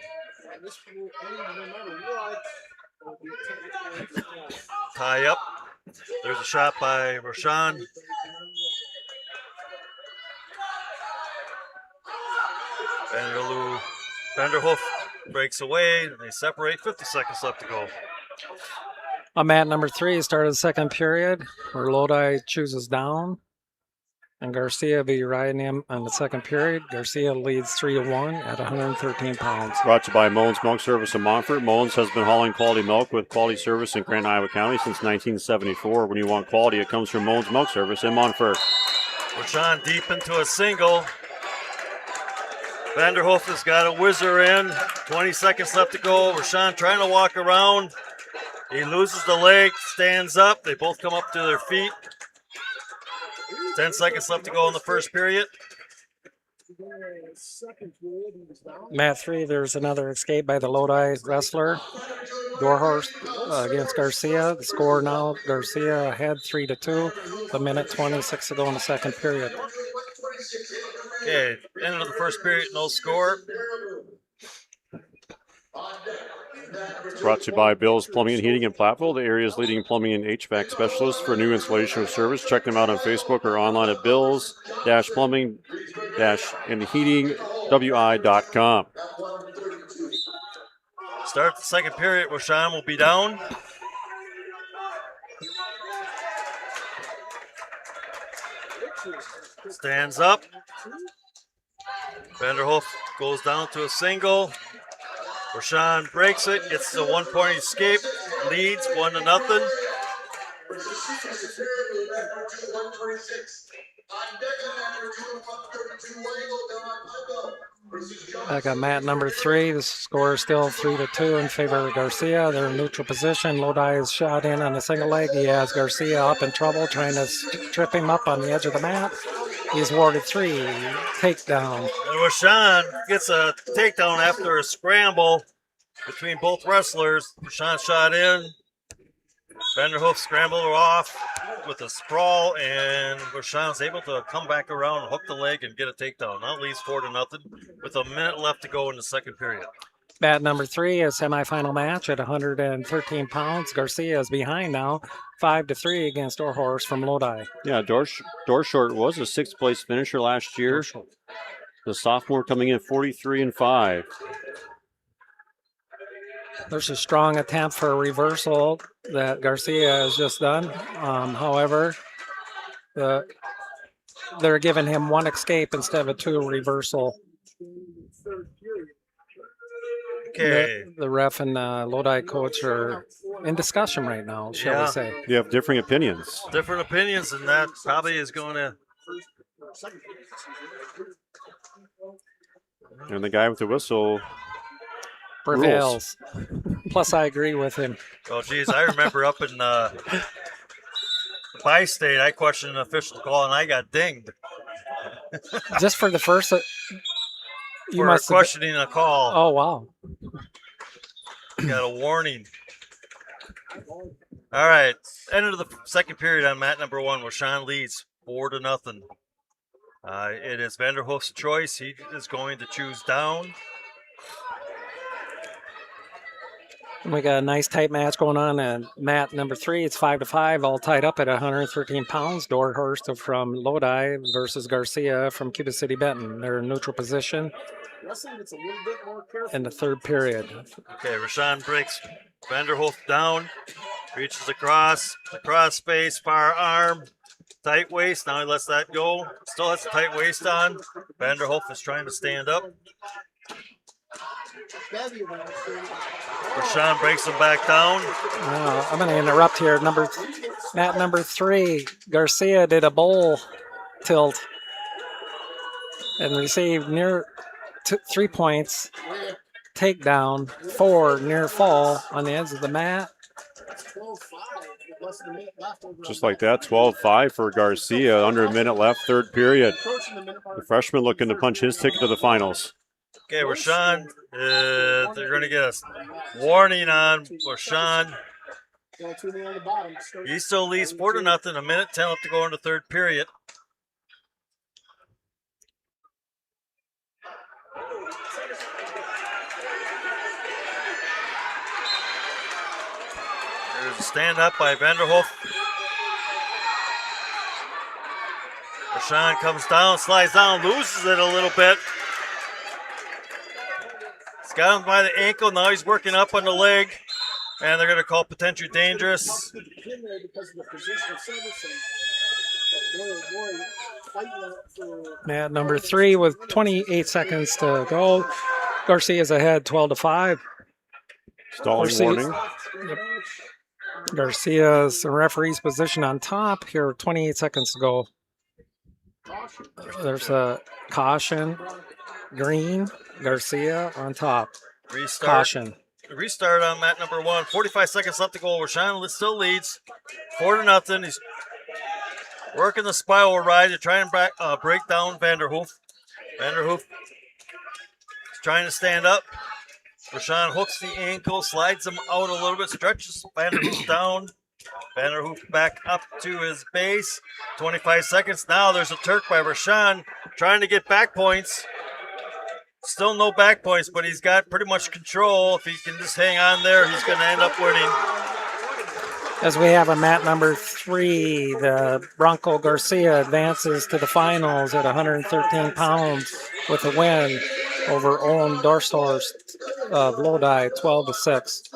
Tie up. There's a shot by Rashawn. Vanderhoof breaks away. They separate. 50 seconds left to go. On mat number 3, started the second period where Lodi chooses down, and Garcia will be riding him on the second period. Garcia leads 3-1 at 113 pounds. Brought to you by Mullins Milk Service in Montfort. Mullins has been hauling quality milk with quality service in Grant, Iowa County since 1974. When you want quality, it comes from Mullins Milk Service in Montfort. Rashawn deep into a single. Vanderhoof has got a whizzer in. 20 seconds left to go. Rashawn trying to walk around. He loses the leg, stands up. They both come up to their feet. 10 seconds left to go in the first period. Mat 3, there's another escape by the Lodi wrestler. Doorhorse against Garcia. The score now, Garcia ahead 3-2. The minute 26 to go in the second period. Okay, end of the first period, no score. Brought to you by Bill's Plumbing and Heating in Platteville, the area's leading plumbing and HVAC specialist for new installation or service. Check them out on Facebook or online at bills-plumbing-and-heating.wi.com. Start the second period, Rashawn will be down. Stands up. Vanderhoof goes down to a single. Rashawn breaks it, gets the 1-point escape, leads 1-0. Back on mat number 3, the score is still 3-2 in favor of Garcia. They're in neutral position. Lodi is shot in on a single leg. He has Garcia up in trouble, trying to trip him up on the edge of the mat. He's awarded 3 takedown. And Rashawn gets a takedown after a scramble between both wrestlers. Rashawn shot in. Vanderhoof scrambled her off with a sprawl, and Rashawn's able to come back around, hook the leg, and get a takedown. Now it leads 4-0 with a minute left to go in the second period. Mat number 3, a semifinal match at 113 pounds. Garcia is behind now, 5-3 against Doorhorse from Lodi. Yeah, Door Short was a 6th place finisher last year. The sophomore coming in 43-5. There's a strong attempt for a reversal that Garcia has just done. However, they're giving him 1 escape instead of a 2 reversal. Okay. The ref and Lodi coach are in discussion right now, shall we say. You have differing opinions. Different opinions, and that probably is going to... And the guy with the whistle prevails. Plus, I agree with him. Oh, geez, I remember up in Bi-State, I questioned an official call, and I got dinged. Just for the first... You must questioning a call. Oh, wow. Got a warning. All right. End of the second period on mat number 1, where Sean leads 4-0. It is Vanderhoof's choice. He is going to choose down. And we got a nice tight match going on. And mat number 3, it's 5-5, all tied up at 113 pounds. Dorhurst from Lodi versus Garcia from Cuba City Benton. They're in neutral position in the third period. Okay, Rashawn breaks Vanderhoof down, reaches across, the cross space, far arm, tight waist. Now he lets that go. Still has the tight waist on. Vanderhoof is trying to stand up. Rashawn breaks him back down. I'm going to interrupt here. Mat number 3, Garcia did a bowl tilt and received near 3 points. Takedown, 4 near fall on the edge of the mat. Just like that, 12-5 for Garcia. Under a minute left, third period. The freshman looking to punch his ticket to the finals. Okay, Rashawn, they're going to get a warning on Rashawn. He still leads 4-0, a minute 10 left to go in the third period. There's a stand up by Vanderhoof. Rashawn comes down, slides down, loses it a little bit. He's got him by the ankle. Now he's working up on the leg. And they're going to call potentially dangerous. Mat number 3 with 28 seconds to go. Garcia's ahead 12-5. Stalling warning. Yep. Garcia's referee's position on top here, 28 seconds to go. There's a caution. Green, Garcia on top. Restart. Caution. Restart on mat number 1. 45 seconds left to go. Rashawn still leads 4-0. He's working the spiral ride to try and break down Vanderhoof. Vanderhoof is trying to stand up. Rashawn hooks the ankle, slides him out a little bit, stretches Vanderhoof down. Vanderhoof back up to his base. 25 seconds. Now there's a Turk by Rashawn trying to get back points. Still no back points, but he's got pretty much control. If he can just hang on there, he's going to end up winning. As we have a mat number 3, the Bronco Garcia advances to the finals at 113 pounds with a win over Owen Dorshorst of Lodi, 12-6.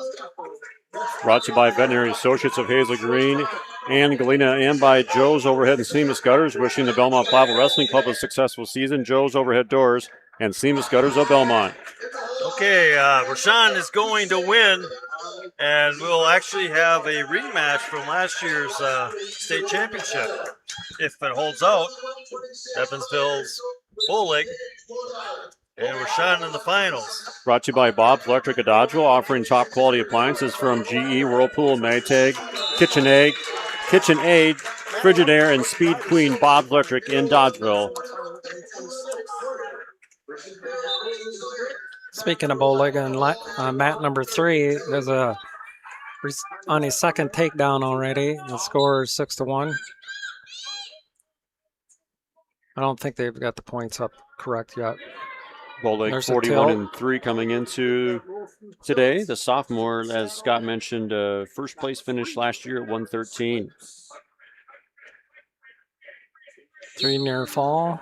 Brought to you by Veterinary Associates of Hazel Green and Galena, and by Joe's Overhead and Seamless Gutters, wishing the Belmont Platte Wrestling Club a successful season. Joe's Overhead Doors and Seamless Gutters of Belmont. Okay, Rashawn is going to win, and we'll actually have a rematch from last year's state championship if it holds out. Evansville's Bullig and Rashawn in the finals. Brought to you by Bob's Electric of Dodgeville, offering top quality appliances from GE, Whirlpool, Maytag, KitchenAid, Frigidaire, and Speed Queen. Bob's Electric in Dodgeville. Speaking of Bullig and mat number 3, there's on his second takedown already. The score is 6-1. I don't think they've got the points up correct yet. Bullig 41-3 coming into today. The sophomore, as Scott mentioned, first place finish last year at 113. 3 near fall.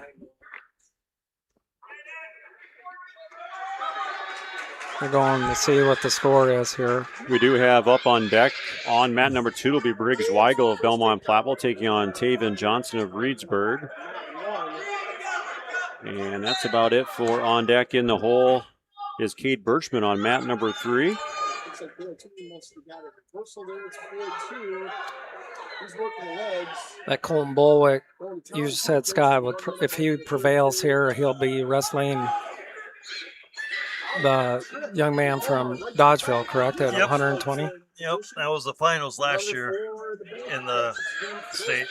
We're going to see what the score is here. We do have up on deck on mat number 2 will be Briggs Weigel of Belmont Platteville taking on Taven Johnson of Reedsburg. And that's about it for on deck. In the hole is Kate Birchman on mat number 3. That Colton Bulwick, you said, Scott, if he prevails here, he'll be wrestling the young man from Dodgeville, correct, at 120? Yep, that was the finals last year in the state.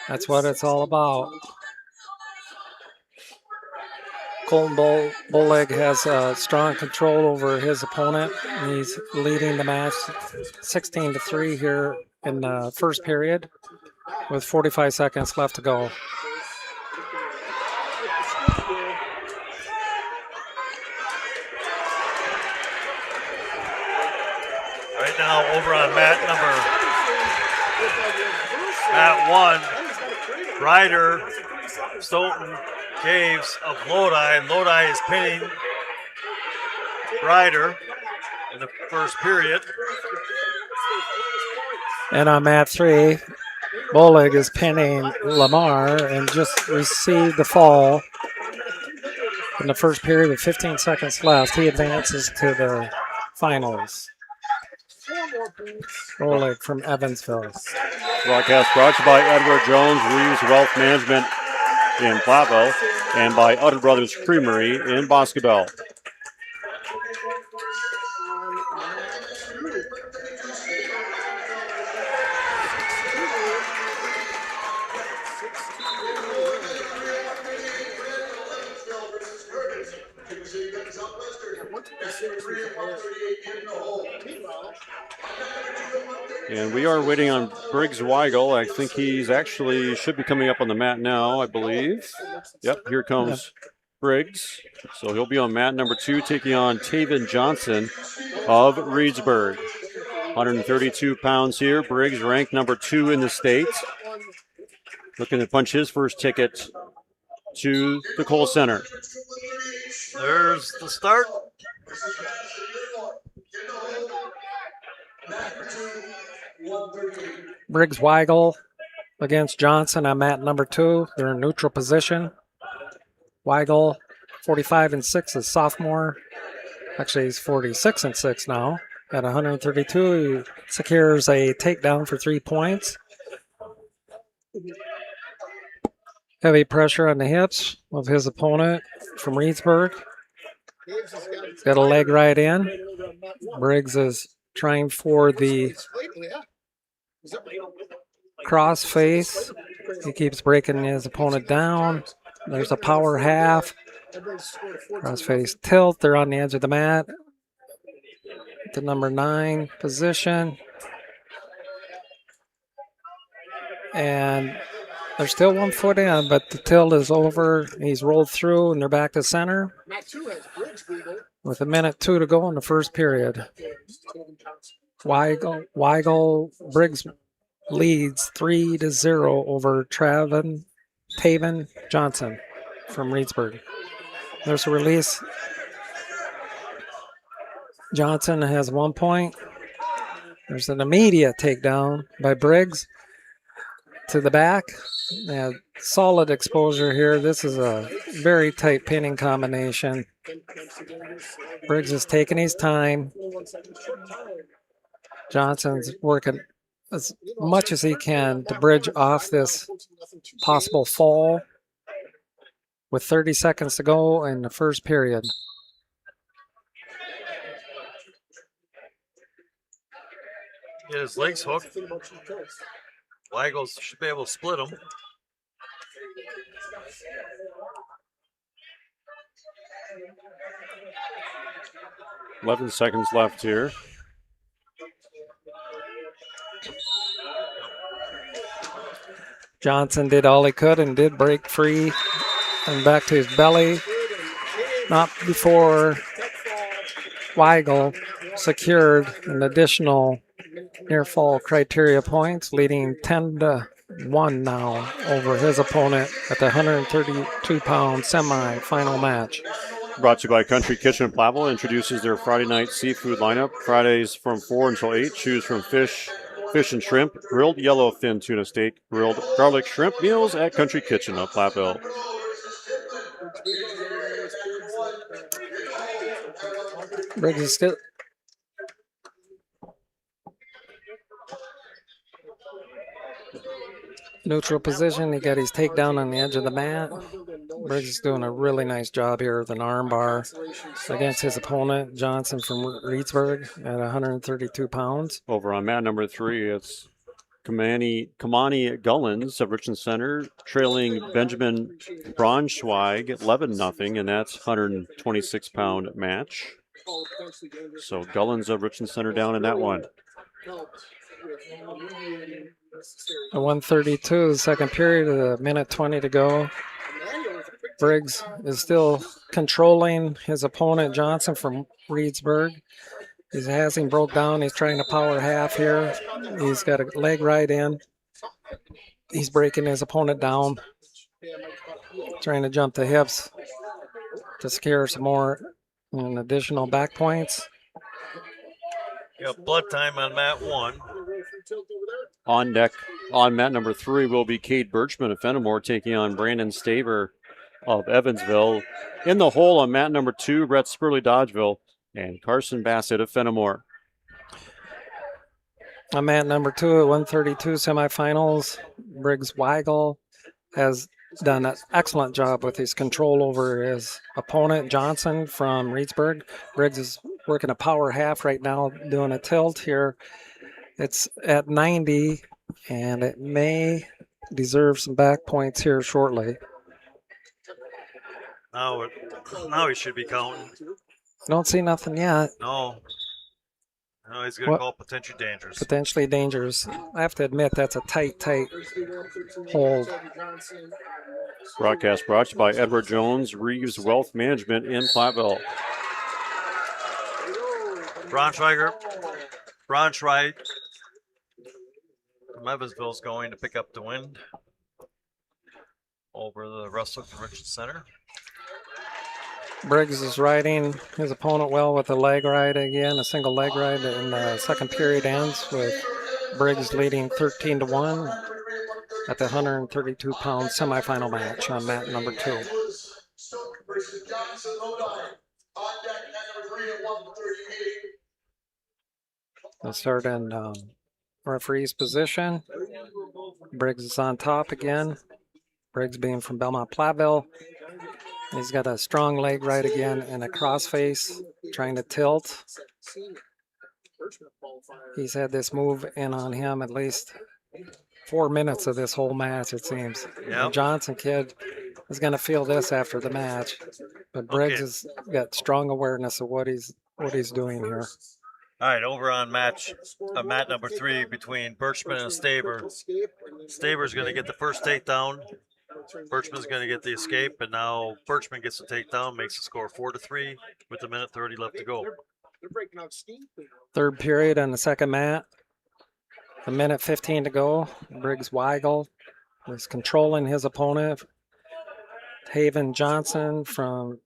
That's what it's all about. Colton Bullig has strong control over his opponent. He's leading the match 16-3 here in the first period with 45 seconds left to go. Now over on mat 1, Ryder, Stoughton, Caves of Lodi, and Lodi is pinning Ryder in the first period. And on mat 3, Bolig is pinning Lamar and just received the fall in the first period with 15 seconds left. He advances to the finals. Bolig from Evansville. Broadcast brought to you by Edward Jones, Reeves Wealth Management in Platteville, and by Utter Brothers Creamery in Boscobel. And we are waiting on Briggs Weigel. I think he's actually should be coming up on the mat now, I believe. Yep, here comes Briggs. So he'll be on mat number 2, taking on Taven Johnson of Reedsburg. 132 pounds here. Briggs ranked number 2 in the state. Looking to punch his first ticket to the Kohl Center. There's the start. Briggs Weigel against Johnson on mat number 2. They're in neutral position. Weigel, 45-6, is sophomore. Actually, he's 46-6 now. At 132, he secures a takedown for 3 points. Heavy pressure on the hips of his opponent from Reedsburg. Got a leg right in. Briggs is trying for the cross face. He keeps breaking his opponent down. There's a power half. Cross face tilt. They're on the edge of the mat. The number 9 position. And there's still 1 foot in, but the tilt is over. He's rolled through, and they're back to center with 1:02 to go in the first period. Weigel Briggs leads 3-0 over Taven Johnson from Reedsburg. There's a release. Johnson has 1 point. There's an immediate takedown by Briggs to the back. Solid exposure here. This is a very tight pinning combination. Briggs is taking his time. Johnson's working as much as he can to bridge off this possible fall with 30 seconds to go in the first period. Get his legs hooked. Weigel should be able to split him. $11 seconds left here. Johnson did all he could and did break free and back to his belly. Not before Weigel secured an additional near fall criteria points, leading 10-1 now over his opponent at the 132-pound semi-final match. Brought to you by Country Kitchen in Platteville. Introduces their Friday night seafood lineup. Fridays from 4 until 8. Choose from fish and shrimp, grilled yellowfin tuna steak, grilled garlic shrimp meals at Country Kitchen of Platteville. Briggs is still neutral position. He got his takedown on the edge of the mat. Briggs is doing a really nice job here with an arm bar against his opponent, Johnson from Reedsburg, at 132 pounds. Over on mat number 3, it's Kamani Gullens of Richland Center trailing Benjamin Braunschweig 11-0, and that's 126-pound match. So Gullens of Richland Center down in that one. At 132, second period, 1:20 to go. Briggs is still controlling his opponent, Johnson from Reedsburg. He has him broke down. He's trying to power half here. He's got a leg right in. He's breaking his opponent down. Trying to jump the hips to scare some more and additional back points. Got blood time on mat 1. On deck on mat number 3 will be Cade Birchman of Fenimore taking on Brandon Staver of Evansville. In the hole on mat number 2, Brett Spurley Dodgeville and Carson Bassett of Fenimore. On mat number 2 at 132 semifinals, Briggs Weigel has done an excellent job with his control over his opponent, Johnson from Reedsburg. Briggs is working a power half right now, doing a tilt here. It's at 90, and it may deserve some back points here shortly. Now he should be counting. Don't see nothing yet. No, he's going to call potentially dangerous. Potentially dangerous. I have to admit, that's a tight hold. Broadcast brought to you by Edward Jones, Reeves Wealth Management in Platteville. Braunschweiger from Evansville's going to pick up the win over the Russell Convention Center. Briggs is riding his opponent well with a leg ride again, a single leg ride, and the second period ends with Briggs leading 13-1 at the 132-pound semifinal match on mat number 2. We'll start in referee's position. Briggs is on top again. Briggs being from Belmont Platteville. He's got a strong leg right again and a crossface, trying to tilt. He's had this move in on him at least 4 minutes of this whole match, it seems. Yep. The Johnson kid is going to feel this after the match, but Briggs has got strong awareness of what he's doing here. All right, over on mat number 3 between Birchman and Staver. Staver's going to get the first takedown. Birchman's going to get the escape, and now Birchman gets the takedown, makes the score 4-3 with a minute 30 left to go. Third period on the second mat. A minute 15 to go. Briggs Weigel is controlling his opponent, Haven Johnson from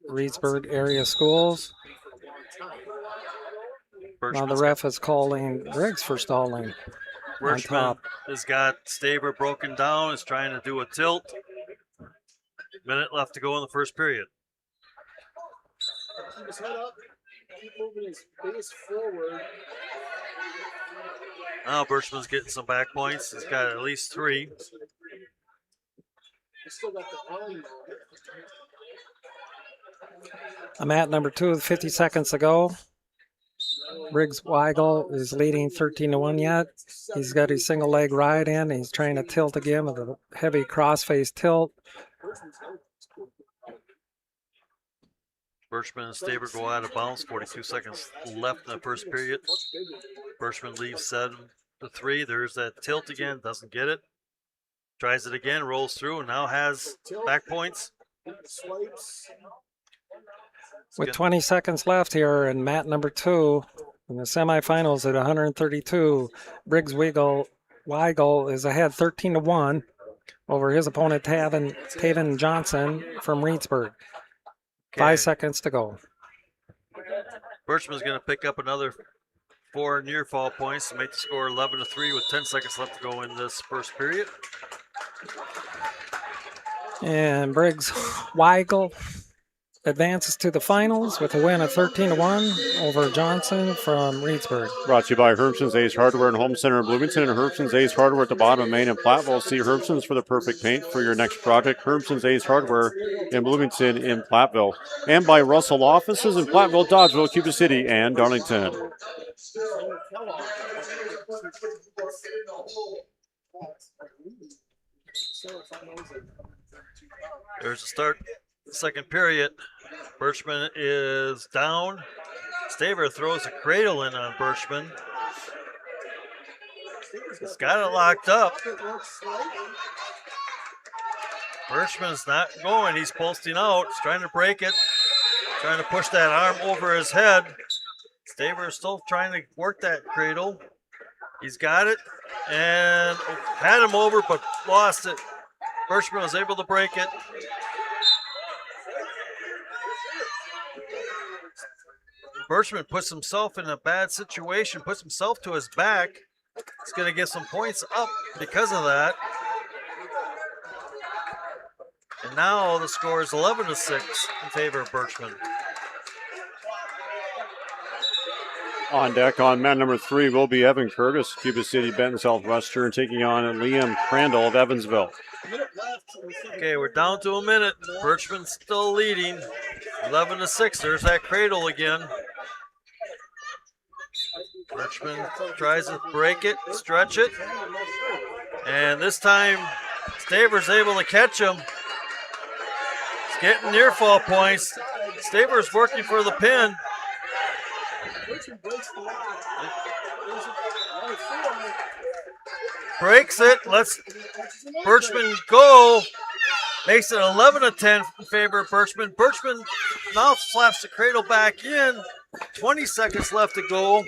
Reedsburg area schools. Now the ref is calling Briggs for stalling. Birchman has got Staver broken down, is trying to do a tilt. Minute left to go in the first period. His head up, keep moving his face forward. Now Birchman's getting some back points. He's got at least 3. He's still got the arm. I'm at number 2 with 50 seconds to go. Briggs Weigel is leading 13-1 yet. He's got his single leg ride in. He's trying to tilt again with a heavy crossface tilt. Birchman and Staver go out of bounds. 42 seconds left in the first period. Birchman leaves 7-3. There's that tilt again. Doesn't get it. Tries it again. Rolls through and now has back points. With 20 seconds left here in mat number 2 in the semifinals at 132, Briggs Weigel is ahead 13-1 over his opponent Taven Johnson from Reedsburg. 5 seconds to go. Birchman's going to pick up another 4 near fall points to make the score 11-3 with 10 seconds left to go in this first period. And Briggs Weigel advances to the finals with a win of 13-1 over Johnson from Reedsburg. Brought to you by Herbson's Ace Hardware and Home Center in Bloomington and Herbson's Ace Hardware at the bottom of Main and Platteville. See Herbson's for the perfect paint for your next project. Herbson's Ace Hardware in Bloomington in Platteville. And by Russell Offices in Platteville, Dodgeville, Cuba City, and Darlington. There's a start. Second period. Birchman is down. Staver throws a cradle in on Birchman. He's got it locked up. Birchman's not going. He's posting out. He's trying to break it. Trying to push that arm over his head. Staver is still trying to work that cradle. He's got it and had him over, but lost it. Birchman was able to break it. Birchman puts himself in a bad situation, puts himself to his back. He's going to get some points up because of that. And now the score is 11-6 in favor of Birchman. On deck on mat number 3 will be Evan Curtis, Cuba City, Benton Southwestern, taking on Liam Crandall of Evansville. Okay, we're down to a minute. Birchman's still leading, 11-6. There's that cradle again. Birchman tries to break it, stretch it, and this time Staver's able to catch him. He's getting near fall points. Staver's working for the pin. Breaks it, lets Birchman go. Makes it 11-10 in favor of Birchman. Birchman now slaps the cradle back in. 20 seconds left to go.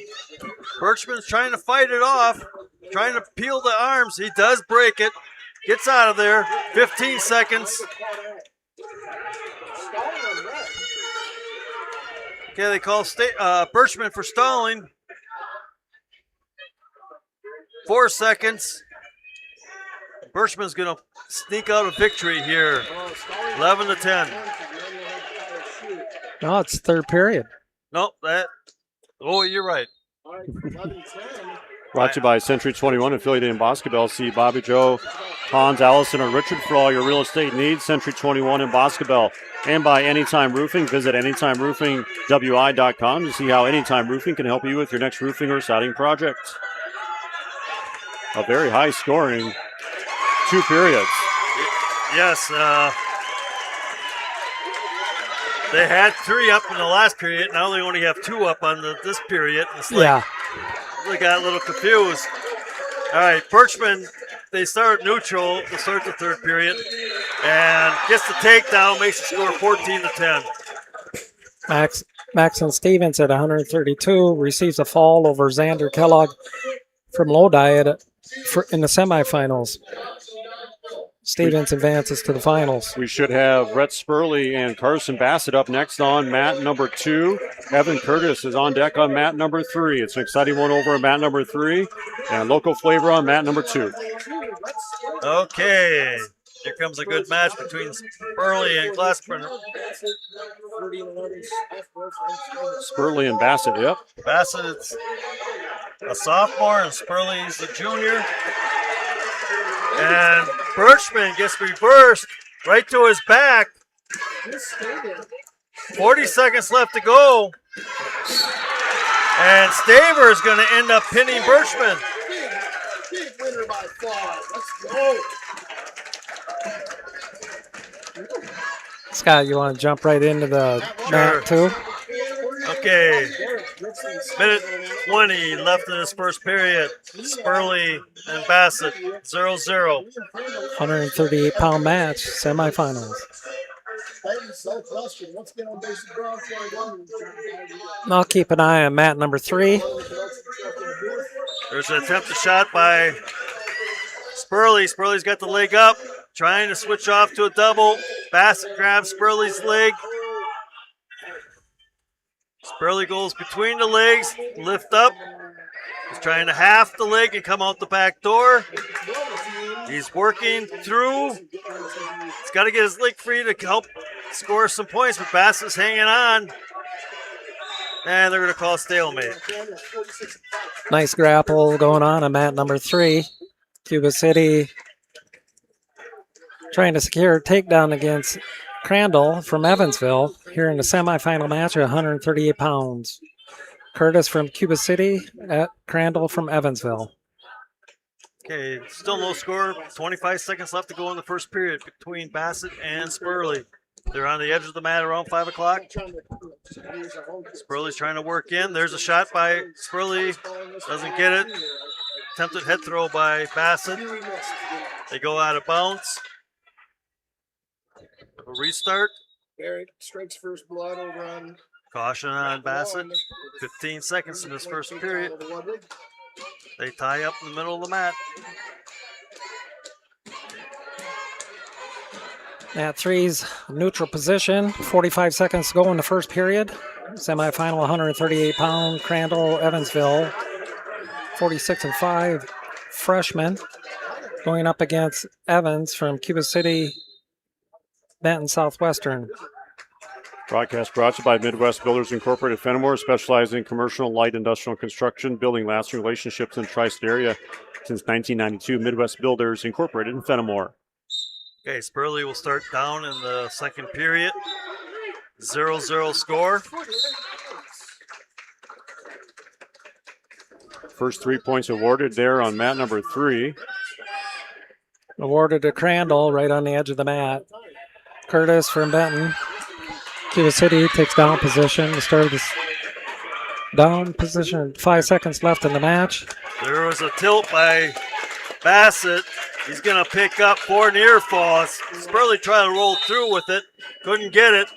Birchman's trying to fight it off, trying to peel the arms. He does break it. Gets out of there. 15 seconds. Okay, they call Birchman for stalling. 4 seconds. Birchman's going to sneak out a victory here. 11-10. No, it's third period. Nope, you're right. Brought to you by Century 21, affiliated in Boscobel. See Bobby Joe, Hans, Allison, or Richard for all your real estate needs. Century 21 in Boscobel. And by Anytime Roofing. Visit AnytimeRoofingWI.com to see how Anytime Roofing can help you with your next roofing or siding project. A very high scoring 2 periods. Yes, they had 3 up in the last period. Now they only have 2 up on this period. It's like, they got a little confused. All right, Birchman, they start neutral to start the third period and gets the takedown, makes the score 14-10. Maxon Stevens at 132 receives a fall over Xander Kellogg from Lodi in the semifinals. Stevens advances to the finals. We should have Brett Spurley and Carson Bassett up next on mat number 2. Evan Curtis is on deck on mat number 3. It's an exciting one over at mat number 3. And local flavor on mat number 2. Okay. Here comes a good match between Spurley and Glassburn. Spurley and Bassett, yep. Bassett's a sophomore and Spurley's a junior. And Birchman gets reversed right to his back. 40 seconds left to go. And Staver is going to end up pinning Birchman. Big winner by far. Let's go. Scott, you want to jump right into the mat too? Okay. Minute 20 left in this first period. Spurley and Bassett, 0-0. 138-pound match, semifinals. I'll keep an eye on mat number 3. There's an attempted shot by Spurley. Spurley's got the leg up, trying to switch off to a double. Bassett grabs Spurley's leg. Spurley goes between the legs, lift up. He's trying to half the leg and come out the back door. He's working through. He's got to get his leg free to help score some points, but Bassett's hanging on. And they're going to call a stalemate. Nice grapple going on mat number 3. Cuba City trying to secure a takedown against Crandall from Evansville here in the semifinal match at 138 pounds. Curtis from Cuba City at Crandall from Evansville. Okay, still no score. 25 seconds left to go in the first period between Bassett and Spurley. They're on the edge of the mat around 5 o'clock. Spurley's trying to work in. There's a shot by Spurley. Doesn't get it. Attempted head throw by Bassett. They go out of bounds. A restart. Barrett strikes first blood over on Caution on Bassett. 15 seconds in this first period. They tie up in the middle of the mat. Mat 3's neutral position. 45 seconds to go in the first period. Semifinal 138-pound Crandall Evansville. 46-5 freshman going up against Evans from Cuba City, Benton Southwestern. Broadcast brought to you by Midwest Builders Incorporated Fenimore, specializing in commercial and light industrial construction, building lasting relationships in the tri-state area since 1992. Midwest Builders Incorporated in Fenimore. Okay, Spurley will start down in the second period. 0-0 score. First 3 points awarded there on mat number 3. Awarded to Crandall right on the edge of the mat. Curtis from Benton. Cuba City takes down position to start this down position. 5 seconds left in the match. There was a tilt by Bassett. He's going to pick up 4 near falls. Spurley tried to roll through with it. Couldn't get it.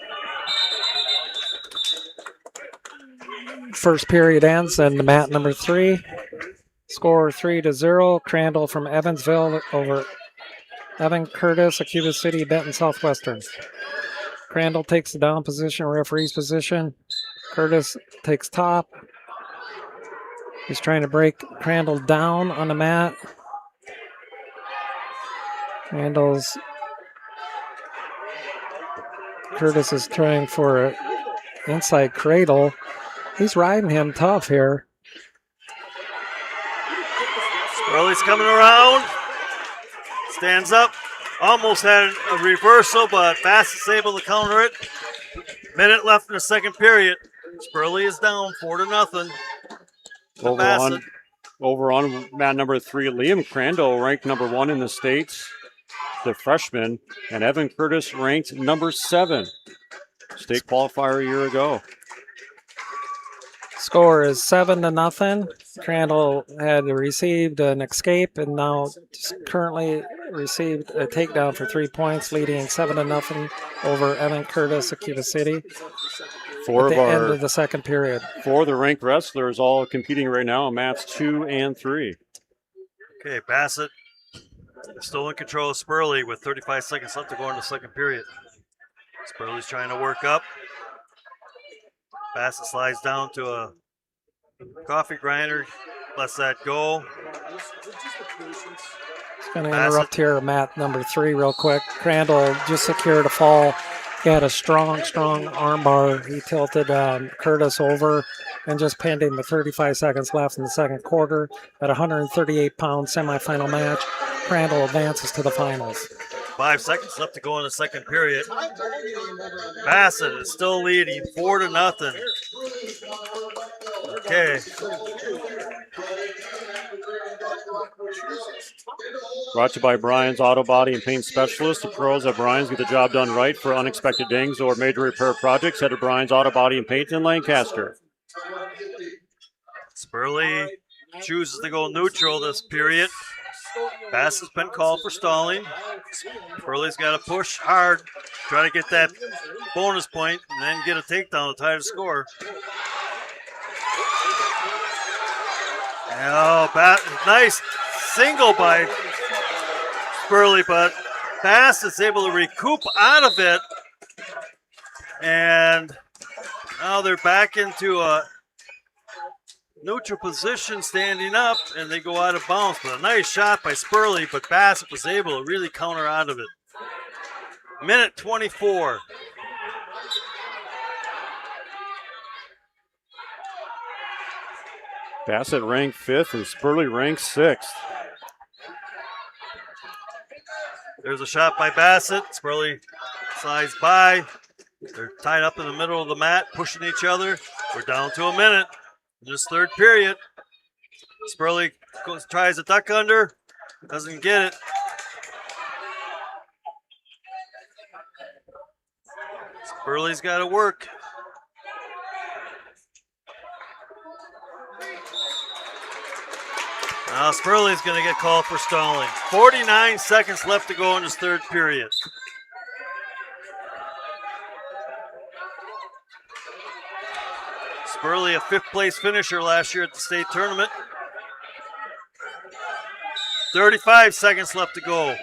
First period ends and mat number 3. Score 3-0. Crandall from Evansville over Evan Curtis of Cuba City, Benton Southwestern. Crandall takes the down position, referee's position. Curtis takes top. He's trying to break Crandall down on the mat. Curtis is trying for an inside cradle. He's riding him tough here. Spurley's coming around. Stands up. Almost had a reversal, but Bassett's able to counter it. Minute left in the second period. Spurley is down 4-0. Over on mat number 3, Liam Crandall, ranked number 1 in the States, the freshman, and Evan Curtis ranked number 7. State qualifier a year ago. Score is 7-0. Crandall had received an escape and now currently received a takedown for 3 points, leading 7-0 over Evan Curtis of Cuba City at the end of the second period. 4 of the ranked wrestlers all competing right now on mats 2 and 3. Okay, Bassett still in control of Spurley with 35 seconds left to go in the second period. Spurley's trying to work up. Bassett slides down to a coffee grinder, lets that go. Just going to interrupt here at mat number 3 real quick. Crandall just secured a fall. He had a strong arm bar. He tilted Curtis over and just pinned him with 35 seconds left in the second quarter. At a 138-pound semifinal match, Crandall advances to the finals. 5 seconds left to go in the second period. Bassett is still leading 4-0. Okay. Brought to you by Brian's Auto Body and Paint Specialist. The pros at Brian's get the job done right for unexpected dings or major repair projects. Head to Brian's Auto Body and Paint in Lancaster. Spurley chooses to go neutral this period. Bassett's been called for stalling. Spurley's got to push hard, try to get that bonus point, and then get a takedown to tie the score. Nice single by Spurley, but Bassett's able to recoup out of it. And now they're back into a neutral position, standing up, and they go out of bounds. But a nice shot by Spurley, but Bassett was able to really counter out of it. Minute 24. Bassett ranked 5th and Spurley ranked 6th. There's a shot by Bassett. Spurley slides by. They're tied up in the middle of the mat, pushing each other. We're down to a minute in this third period. Spurley tries a duck under, doesn't get it. Spurley's got to work. Now Spurley's going to get called for stalling. 49 seconds left to go in this third period. Spurley, a 5th place finisher last year at the state tournament. 35 seconds left to go.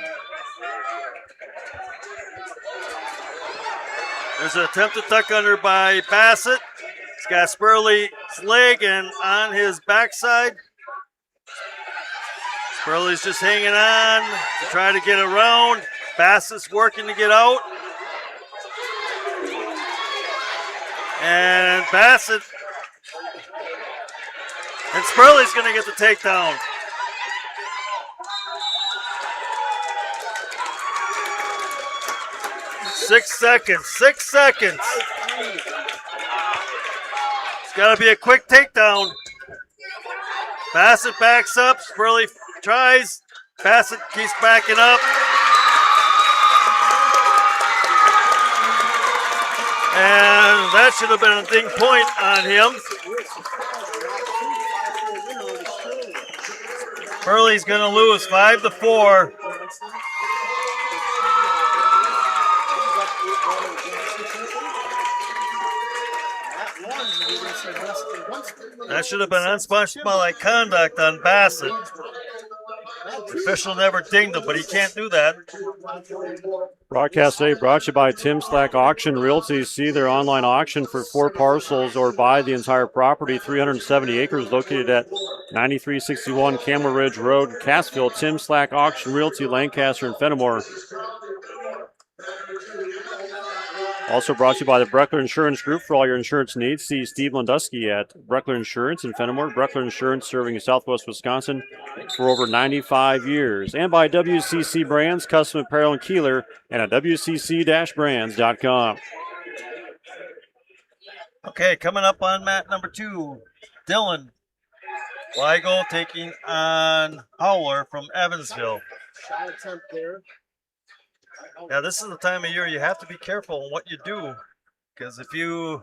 There's an attempted tuck under by Bassett. He's got Spurley's leg and on his backside. Spurley's just hanging on to try to get around. Bassett's working to get out. And Bassett and Spurley's going to get the takedown. Six seconds. It's got to be a quick takedown. Bassett backs up. Spurley tries. Bassett keeps backing up. And that should have been a ding point on him. Spurley's going to lose 5-4. That should have been unsportsmanlike conduct on Bassett. The official never dinged him, but he can't do that. Broadcast today brought to you by Tim Slack Auction Realty. See their online auction for 4 parcels or buy the entire property, 370 acres, located at 9361 Camel Ridge Road, Cassville. Tim Slack Auction Realty, Lancaster and Fenimore. Also brought to you by the Breckler Insurance Group. For all your insurance needs, see Steve Landusky at Breckler Insurance in Fenimore. Breckler Insurance, serving Southwest Wisconsin for over 95 years. And by WCC Brands, custom apparel and Kieler, and at WCC-brands.com. Okay, coming up on mat number 2, Dylan Weigel taking on Howler from Evansville. Shot attempt there. Now, this is the time of year you have to be careful in what you do, because if you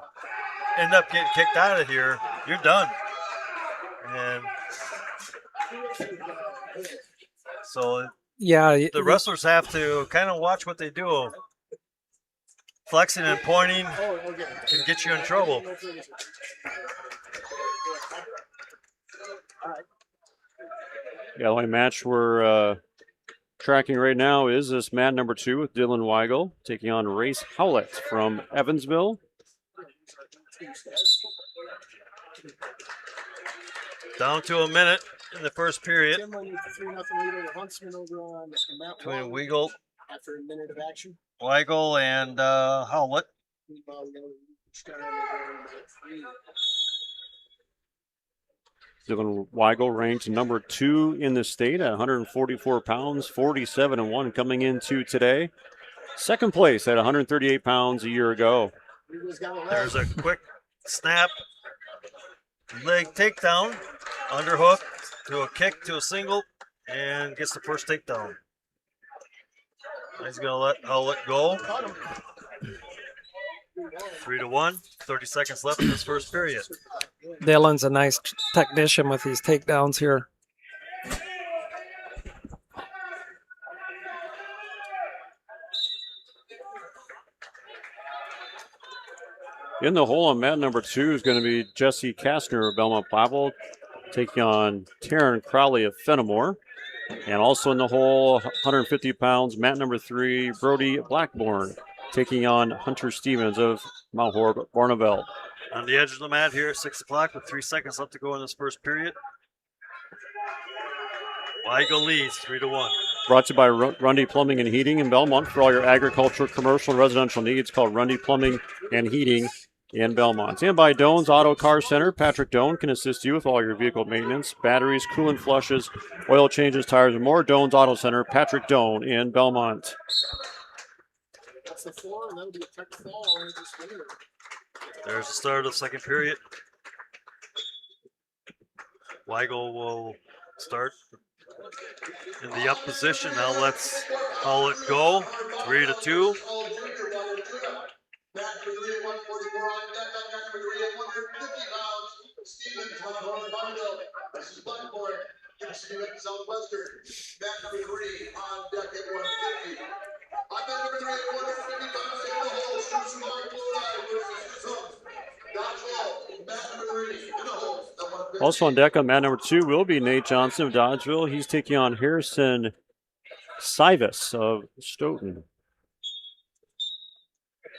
end up getting kicked out of here, you're done. And so the wrestlers have to kind of watch what they do. Flexing and pointing can get you in trouble. Yeah, the only match we're tracking right now is this mat number 2 with Dylan Weigel taking on Race Howlett from Evansville. Down to a minute in the first period. Between Weigel, after a minute of action. Weigel and Howlett. Dylan Weigel ranked number 2 in the state at 144 pounds, 47-1 coming into today. Second place at 138 pounds a year ago. There's a quick snap, leg takedown, underhook to a kick to a single, and gets the first takedown. He's going to let Howlett go. 3-1, 30 seconds left in this first period. Dylan's a nice technician with these takedowns here. In the hole on mat number 2 is going to be Jesse Kastner of Belmont Plavel taking on Taryn Crowley of Fenimore. And also in the hole, 150 pounds, mat number 3, Brody Blackburn taking on Hunter Stevens of Mount Horeb, Barneveld. On the edge of the mat here at 6 o'clock with 3 seconds left to go in this first period. Weigel leads 3-1. Brought to you by Rundy Plumbing and Heating in Belmont. For all your agricultural, commercial, and residential needs, call Rundy Plumbing and Heating in Belmont. And by Doan's Auto Car Center. Patrick Doan can assist you with all your vehicle maintenance, batteries, coolant flushes, oil changes, tires, and more. Doan's Auto Center, Patrick Doan in Belmont. That's the floor, and that'll be a tech fall. There's the start of the second period. Weigel will start in the up position. Now let's call it go. 3-2. Southwestern, back number 3 on deck at 150. On deck number 3 at 150 pounds, taking the hole, Shoots from Mark Blue Eye versus Dodge Wall. Back number Also on deck on mat number 2 will be Nate Johnson of Dodgeville. He's taking on Harrison Sivas of Stoughton.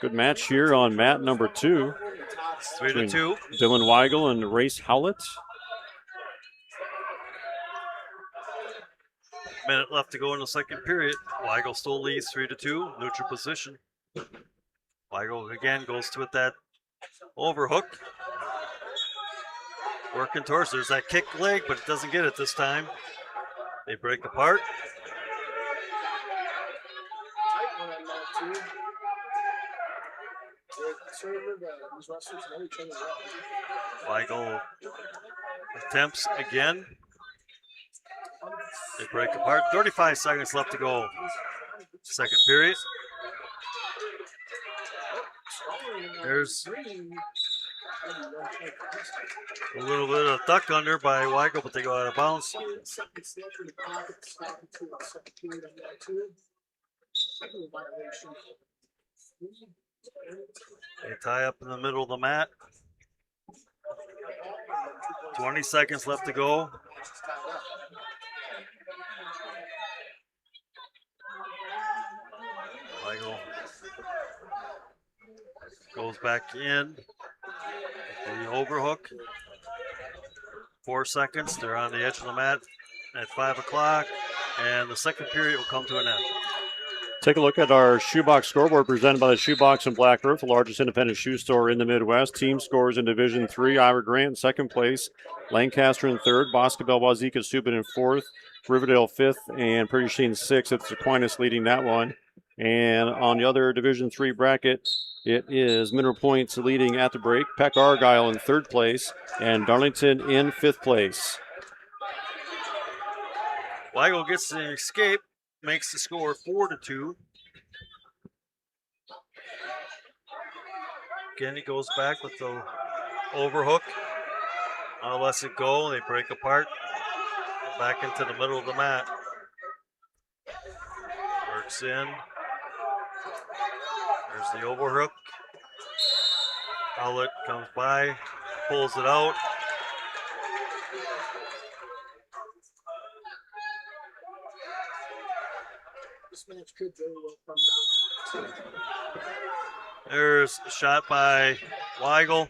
Good match here on mat number 2. 3-2. Dylan Weigel and Race Howlett. Minute left to go in the second period. Weigel still leads 3-2. Neutral position. Weigel again goes to it, that overhook. Working towards, there's that kick leg, but it doesn't get it this time. They break apart. Weigel attempts again. They break apart. 35 seconds left to go. Second period. There's a little bit of duck under by Weigel, but they go out of bounds. They tie up in the middle of the mat. 20 seconds left to go. Weigel goes back in. The overhook. 4 seconds. They're on the edge of the mat at 5 o'clock, and the second period will come to an end. Take a look at our shoebox scoreboard presented by the Shoebox in Black Earth, the largest independent shoe store in the Midwest. Team scores in Division 3, Ira Grant in second place, Lancaster in third, Boscobel Wazeeka Subin in fourth, Riverdale fifth, and Prairie du Chien sixth. It's Aquinas leading that one. And on the other Division 3 bracket, it is Mineral Points leading at the break, Peck Argyle in third place, and Darlington in fifth place. Weigel gets the escape, makes the score 4-2. Again, he goes back with the overhook. Now lets it go. They break apart. Back into the middle of the mat. Works in. There's the overhook. Outlet comes by, pulls it out. There's a shot by Weigel.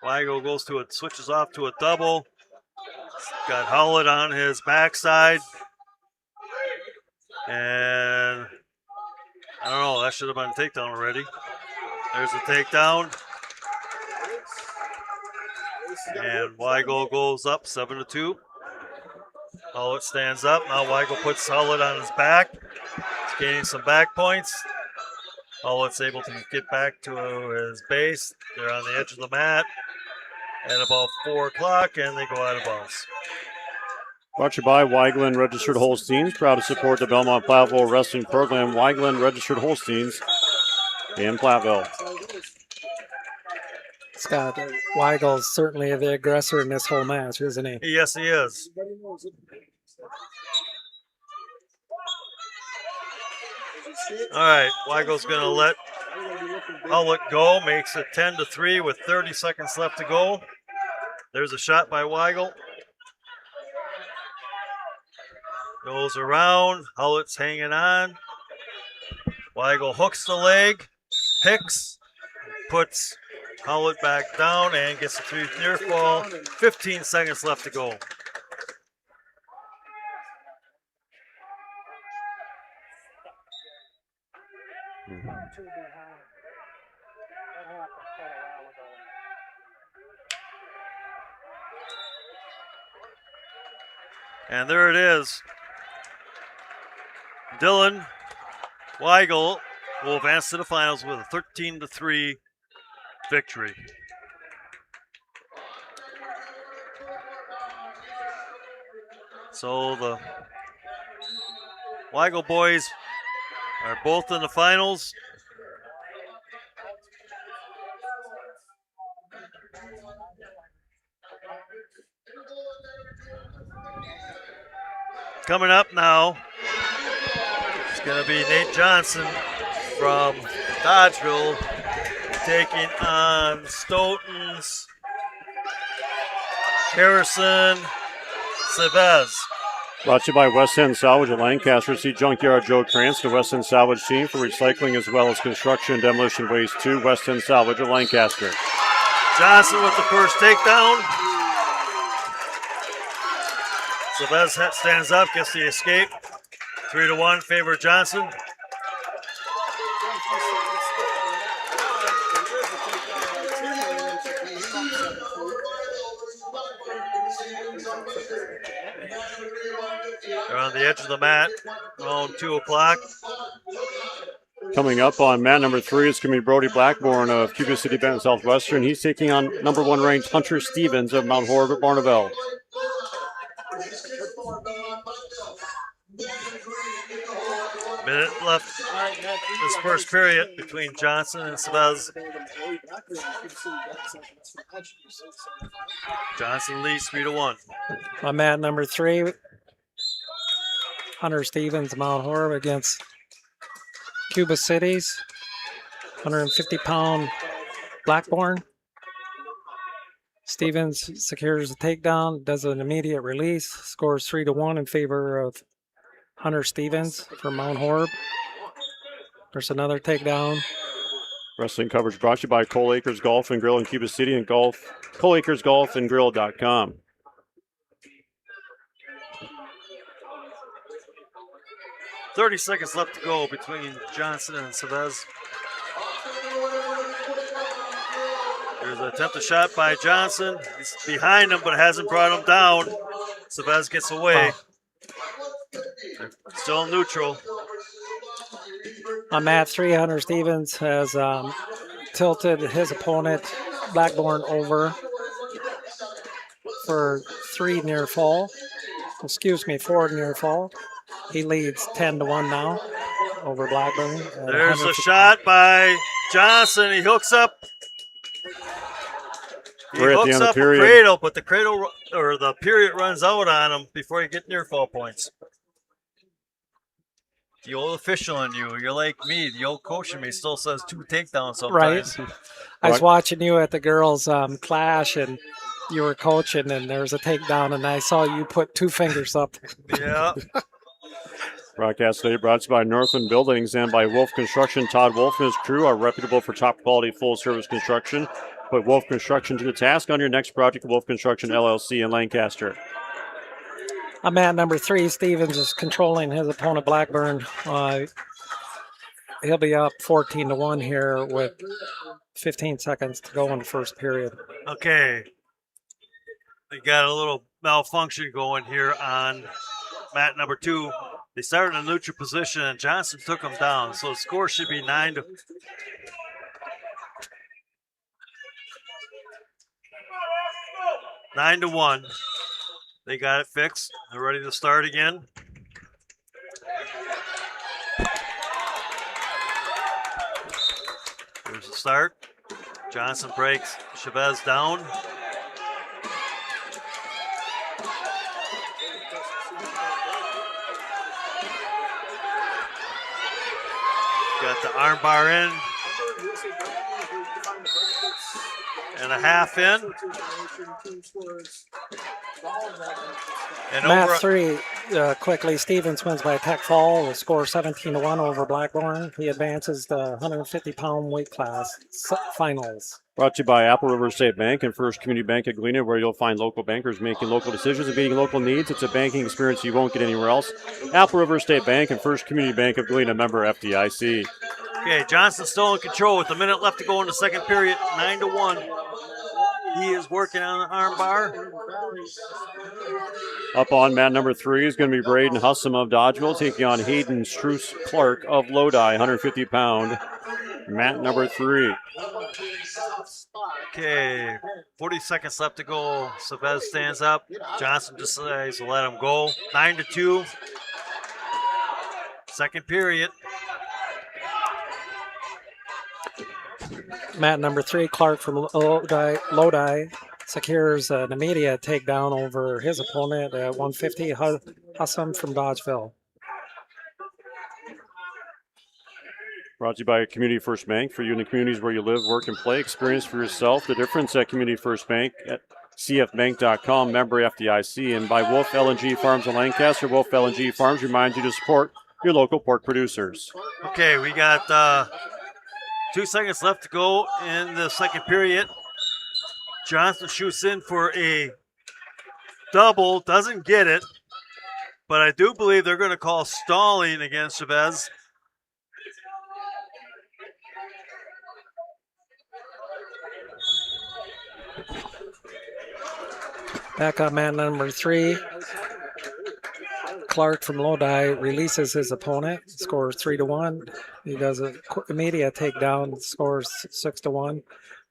Weigel goes to it, switches off to a double. Got Howlett on his backside. And I don't know, that should have been a takedown already. There's a takedown. And Weigel goes up 7-2. Howlett stands up. Now Weigel puts Howlett on his back. He's gaining some back points. Howlett's able to get back to his base. They're on the edge of the mat at about 4 o'clock, and they go out of bounds. Brought to you by Weigland Registered Holsteins. Proud to support the Belmont Platteville Wrestling Program. Weigland Registered Holsteins in Platteville. Scott, Weigel's certainly the aggressor in this whole match, isn't he? Yes, he is. All right, Weigel's going to let Howlett go. Makes it 10-3 with 30 seconds left to go. There's a shot by Weigel. Goes around. Howlett's hanging on. Weigel hooks the leg, picks, puts Howlett back down, and gets a 3 near fall. 15 seconds left to go. And there it is. Dylan Weigel will advance to the finals with a 13-3 victory. So the Weigel boys are both in the finals. Coming up now, it's going to be Nate Johnson from Dodgeville taking on Stoughton's Harrison Chavez. Brought to you by West End Salvage at Lancaster. See Junkyard Joe Krantz, the West End Salvage team for recycling as well as construction and demolition waste too. West End Salvage at Lancaster. Johnson with the first takedown. Chavez stands up, gets the escape. 3-1, favor Johnson. They're on the edge of the mat, around 2 o'clock. Coming up on mat number 3 is going to be Brody Blackburn of Cuba City Bend Southwestern. He's taking on number 1 ranked Hunter Stevens of Mount Horeb at Barneveld. Minute left this first period between Johnson and Chavez. Johnson leads 3-1. On mat number 3, Hunter Stevens, Mount Horeb against Cuba City's 150-pound Blackburn. Stevens secures a takedown, does an immediate release, scores 3-1 in favor of Hunter Stevens from Mount Horeb. There's another takedown. Wrestling coverage brought to you by Cole Acres Golf and Grill in Cuba City and ColeAcersGolfandGrill.com. .30 seconds left to go between Johnson and Chavez. There's an attempted shot by Johnson. He's behind him, but hasn't brought him down. Chavez gets away. Still neutral. On mat 3, Hunter Stevens has tilted his opponent, Blackburn, over for 4 near fall. He leads 10-1 now over Blackburn. There's a shot by Johnson. He hooks up. He hooks up a cradle, but the cradle or the period runs out on him before you get near fall points. The old official in you, you're like me. The old coach in me still says 2 takedowns sometimes. Right. I was watching you at the girls' clash, and you were coaching, and there was a takedown, and I saw you put 2 fingers up. Yeah. Broadcast today brought to you by Northland Buildings and by Wolf Construction. Todd Wolf and his crew are reputable for top quality full service construction. Put Wolf Construction to the task on your next project. Wolf Construction LLC in Lancaster. I'm at number 3. Stevens is controlling his opponent Blackburn. He'll be up 14-1 here with 15 seconds to go in the first period. Okay. We got a little malfunction going here on mat number 2. They started in a neutral position, and Johnson took them down. So the score should be 9-1. They got it fixed. They're ready to start again. Here's the start. Johnson breaks Chavez down. Got the arm bar in. And a half in. And mat 3, quickly, Stevens wins by a tech fall with score 17-1 over Blackburn. He advances the 150-pound weight class finals. Brought to you by Apple River State Bank and First Community Bank at Galena, where you'll find local bankers making local decisions and meeting local needs. It's a banking experience you won't get anywhere else. Apple River State Bank and First Community Bank of Galena, member FDIC. Okay, Johnson's still in control with a minute left to go in the second period, 9-1. He is working on an arm bar. Up on mat number 3 is going to be Braden Hussam of Dodgeville taking on Hayden Struce Clark of Lodi, 150-pound. Mat number 3. Okay, 40 seconds left to go. Chavez stands up. Johnson decides to let him go. 9-2. Second period. Mat number 3, Clark from Lodi secures an immediate takedown over his opponent at 150, Hussam from Dodgeville. Brought to you by Community First Bank. For you in the communities where you live, work, and play, experience for yourself the difference at Community First Bank. cfbank.com, member FDIC, and by Wolf LNG Farms in Lancaster. Wolf LNG Farms reminds you to support your local pork producers. Okay, we got 2 seconds left to go in the second period. Johnson shoots in for a double, doesn't get it, but I do believe they're going to call stalling against Chavez. Back on man number 3. Clark from Lodi releases his opponent, scores 3-1. He does a immediate takedown, scores 6-1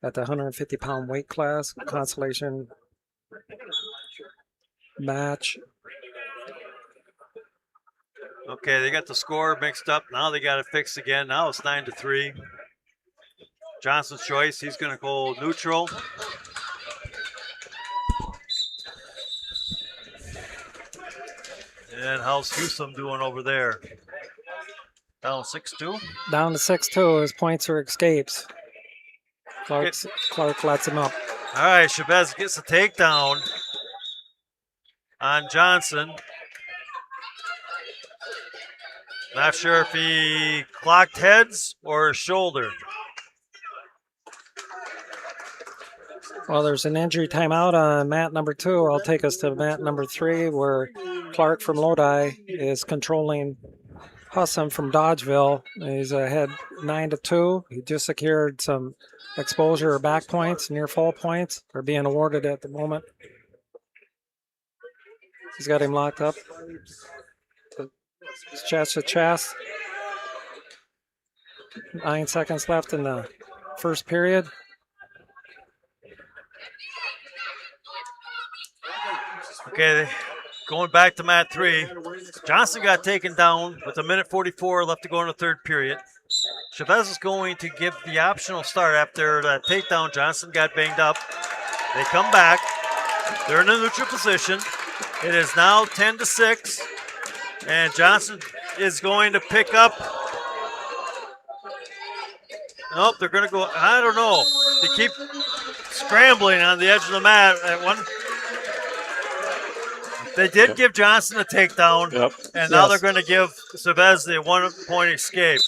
at the 150-pound weight class, consolation match. Okay, they got the score mixed up. Now they got it fixed again. Now it's 9-3. Johnson's choice. He's going to go neutral. And how's Hewsome doing over there? Down 6-2? Down to 6-2. His points are escapes. Clark lets him up. All right, Chavez gets a takedown on Johnson. Not sure if he clocked heads or shoulder. Well, there's an injury timeout on mat number 2. I'll take us to mat number 3, where Clark from Lodi is controlling Hussam from Dodgeville. He's ahead 9-2. He just secured some exposure or back points, near fall points are being awarded at the moment. He's got him locked up. It's chest to chest. 9 seconds left in the first period. Okay, going back to mat 3. Johnson got taken down with 1:44 left to go in the third period. Chavez is going to give the optional start after that takedown. Johnson got banged up. They come back. They're in a neutral position. It is now 10-6, and Johnson is going to pick up. Nope, they're going to go. I don't know. They keep scrambling on the edge of the mat at one. They did give Johnson a takedown, and now they're going to give Chavez the 1-point escape.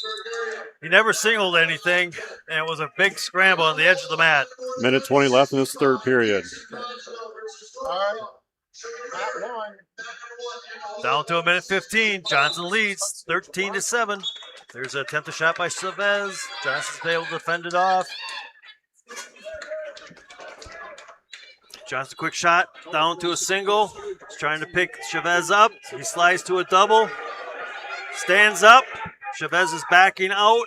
He never singled anything, and it was a big scramble on the edge of the mat. Minute 20 left in this third period. Down to 1:15. Johnson leads 13-7. There's an attempted shot by Chavez. Johnson's able to defend it off. Johnson, quick shot down to a single. He's trying to pick Chavez up. He slides to a double. Stands up. Chavez is backing out.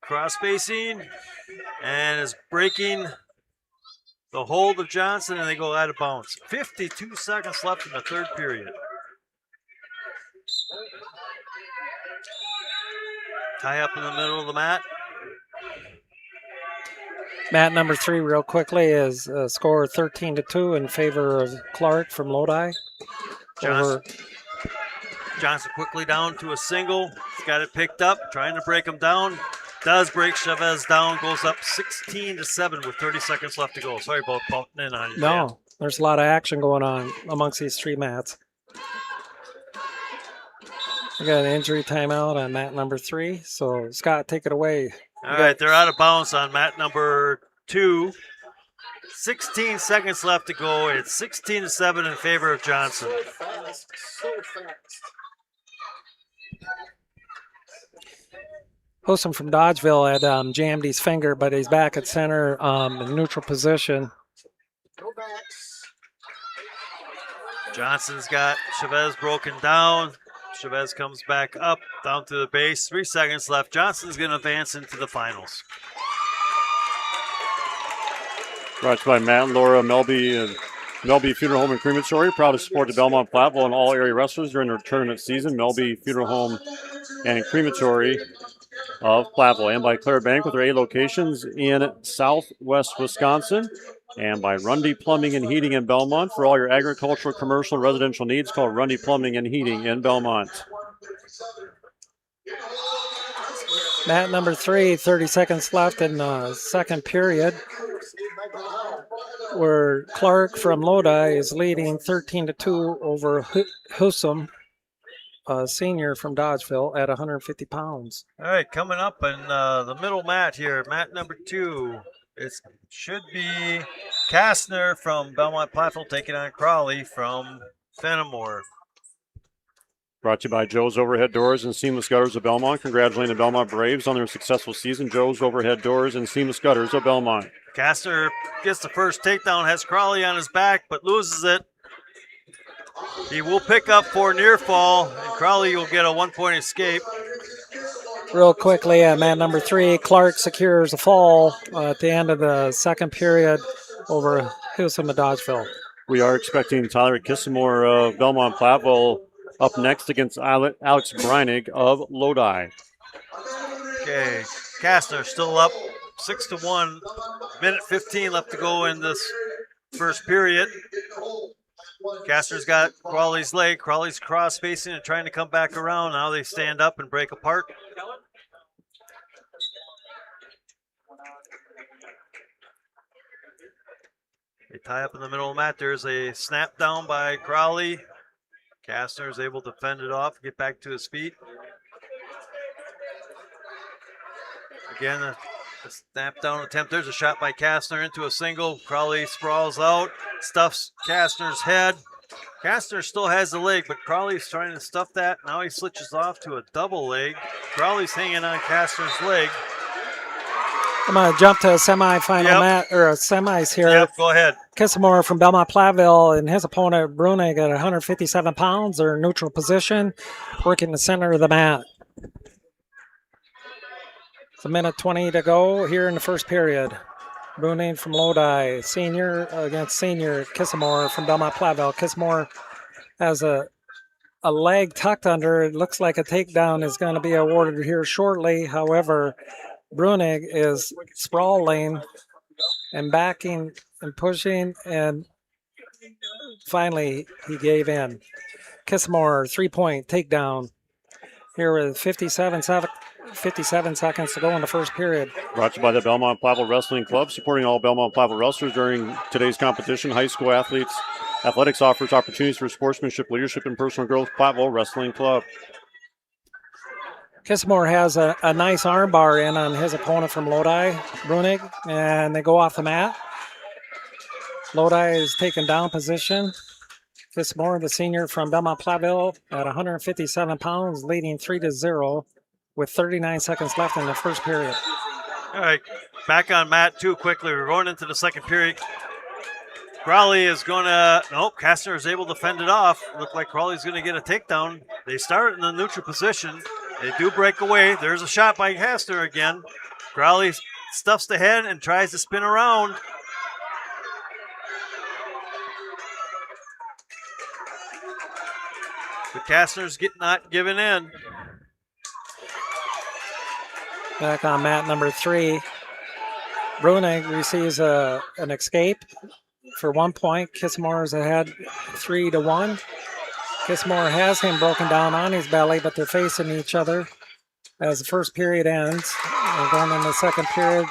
Cross spacing. And is breaking the hold of Johnson, and they go out of bounds. 52 seconds left in the third period. Tie up in the middle of the mat. Mat number 3, real quickly, is a score 13-2 in favor of Clark from Lodi. Johnson quickly down to a single. He's got it picked up, trying to break him down. Does break Chavez down, goes up 16-7 with 30 seconds left to go. Sorry about bumping in on you. No, there's a lot of action going on amongst these 3 mats. We got an injury timeout on mat number 3, so Scott, take it away. All right, they're out of bounds on mat number 2. 16 seconds left to go. It's 16-7 in favor of Johnson. Hosam from Dodgeville had jammed his finger, but he's back at center in neutral position. Johnson's got Chavez broken down. Chavez comes back up, down to the base. 3 seconds left. Johnson's going to advance into the finals. Brought to you by Matt and Laura Melby, Melby Funeral Home and Crematory. Proud to support the Belmont Platteville and all area wrestlers during their tournament season. Melby Funeral Home and Crematory of Platteville, and by Claire Bank with their 8 locations in southwest Wisconsin, and by Rundy Plumbing and Heating in Belmont. For all your agricultural, commercial, and residential needs, call Rundy Plumbing and Heating in Belmont. Mat number 3, 30 seconds left in the second period. where Clark from Lodi is leading 13-2 over Husum, a senior from Dodgeville, at 150 pounds. All right, coming up in the middle mat here, mat number 2. It should be Kastner from Belmont-Platteville taking on Crawley from Fenimore. Brought to you by Joe's Overhead Doors and Seamless Gutters of Belmont. Congratulating the Belmont Braves on their successful season. Joe's Overhead Doors and Seamless Gutters of Belmont. Kastner gets the first takedown, has Crawley on his back, but loses it. He will pick up for near fall, and Crawley will get a 1-point escape. Real quickly at mat number 3, Clark secures a fall at the end of the second period over Husum of Dodgeville. We are expecting Tyler Kissamore of Belmont-Platteville up next against Alex Breinig of Lodi. Okay, Kastner still up 6-1. Minute 15 left to go in this first period. Kastner's got Crawley's leg. Crawley's cross facing and trying to come back around. Now they stand up and break apart. They tie up in the middle of the mat. There's a snap down by Crawley. Kastner is able to fend it off, get back to his feet. Again, a snap down attempt. There's a shot by Kastner into a single. Crawley sprawls out, stuffs Kastner's head. Kastner still has the leg, but Crawley's trying to stuff that. Now he switches off to a double leg. Crawley's hanging on Kastner's leg. I'm going to jump to a semifinal mat, or semis here. Yep, go ahead. Kissamore from Belmont-Platteville and his opponent Brunig at 157 pounds. They're in neutral position, working the center of the mat. It's a minute 20 to go here in the first period. Brunig from Lodi, senior against senior Kissamore from Belmont-Platteville. Kissamore has a leg tucked under. It looks like a takedown is going to be awarded here shortly. However, Brunig is sprawling and backing and pushing, and finally he gave in. Kissamore, 3-point takedown here with 57 seconds to go in the first period. Brought to you by the Belmont-Platteville Wrestling Club, supporting all Belmont-Platteville wrestlers during today's competition. High school athletics offers opportunities for sportsmanship, leadership, and personal growth. Platteville Wrestling Club. Kissamore has a nice armbar in on his opponent from Lodi, Brunig, and they go off the mat. Lodi is taken down position. Kissamore, the senior from Belmont-Platteville, at 157 pounds, leading 3-0 with 39 seconds left in the first period. All right, back on mat 2 quickly. We're going into the second period. Crawley is going to, nope, Kastner is able to fend it off. Look like Crawley's going to get a takedown. They start in the neutral position. They do break away. There's a shot by Kastner again. Crawley stuffs the head and tries to spin around. But Kastner's not giving in. Back on mat number 3. Brunig receives an escape for 1 point. Kissamore's ahead 3-1. Kissamore has him broken down on his belly, but they're facing each other as the first period ends. We're going in the second period.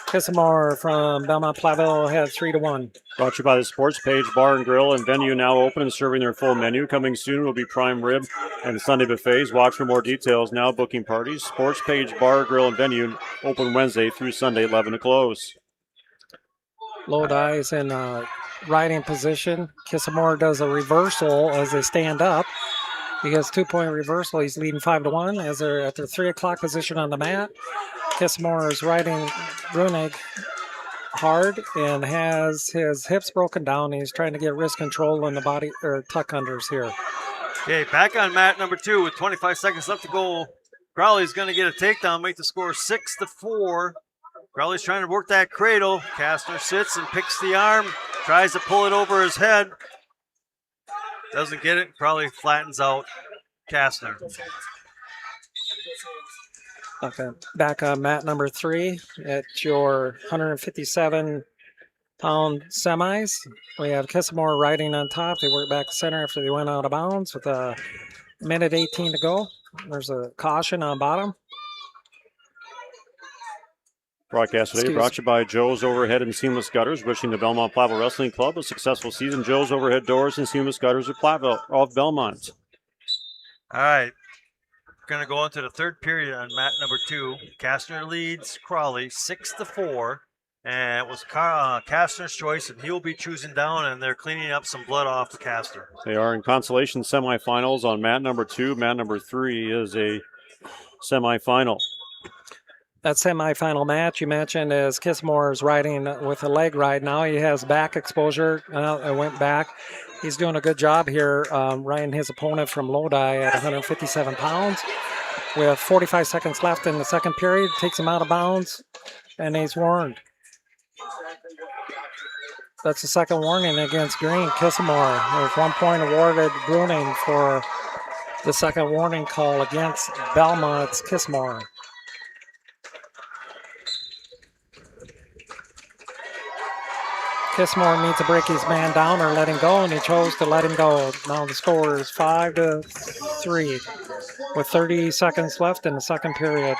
Kissamore from Belmont-Platteville had 3-1. Brought to you by the Sports Page Bar and Grill and Venue, now open and serving their full menu. Coming soon will be prime rib and Sunday buffets. Watch for more details. Now booking parties. Sports Page Bar, Grill, and Venue open Wednesday through Sunday, 11 to close. Lodi is in riding position. Kissamore does a reversal as they stand up. He gets 2-point reversal. He's leading 5-1 as they're at their 3 o'clock position on the mat. Kissamore is riding Brunig hard and has his hips broken down. He's trying to get wrist control in the body or tuck unders here. Okay, back on mat number 2 with 25 seconds left to go. Crawley's going to get a takedown, make the score 6-4. Crawley's trying to work that cradle. Kastner sits and picks the arm, tries to pull it over his head. Doesn't get it. Crawley flattens out Kastner. Okay, back on mat number 3 at your 157-pound semis. We have Kissamore riding on top. They work back to center after they went out of bounds with a minute 18 to go. There's a caution on bottom. Broadcast today brought to you by Joe's Overhead and Seamless Gutters, wishing the Belmont Platteville Wrestling Club a successful season. Joe's Overhead Doors and Seamless Gutters of Belmont. All right. We're going to go into the third period on mat number 2. Kastner leads Crawley 6-4. And it was Kastner's choice, and he'll be choosing down, and they're cleaning up some blood off the Kastner. They are in consolation semifinals on mat number 2. Mat number 3 is a semifinal. That semifinal match you mentioned is Kissmore's riding with a leg ride. Now he has back exposure. It went back. He's doing a good job here riding his opponent from Lodi at 157 pounds. With 45 seconds left in the second period, takes him out of bounds, and he's warned. That's the second warning against Green. Kissamore. There's 1 point awarded Bruning for the second warning call against Belmont's Kissamore. Kissamore needs to break his man down or let him go, and he chose to let him go. Now the score is 5-3 with 30 seconds left in the second period.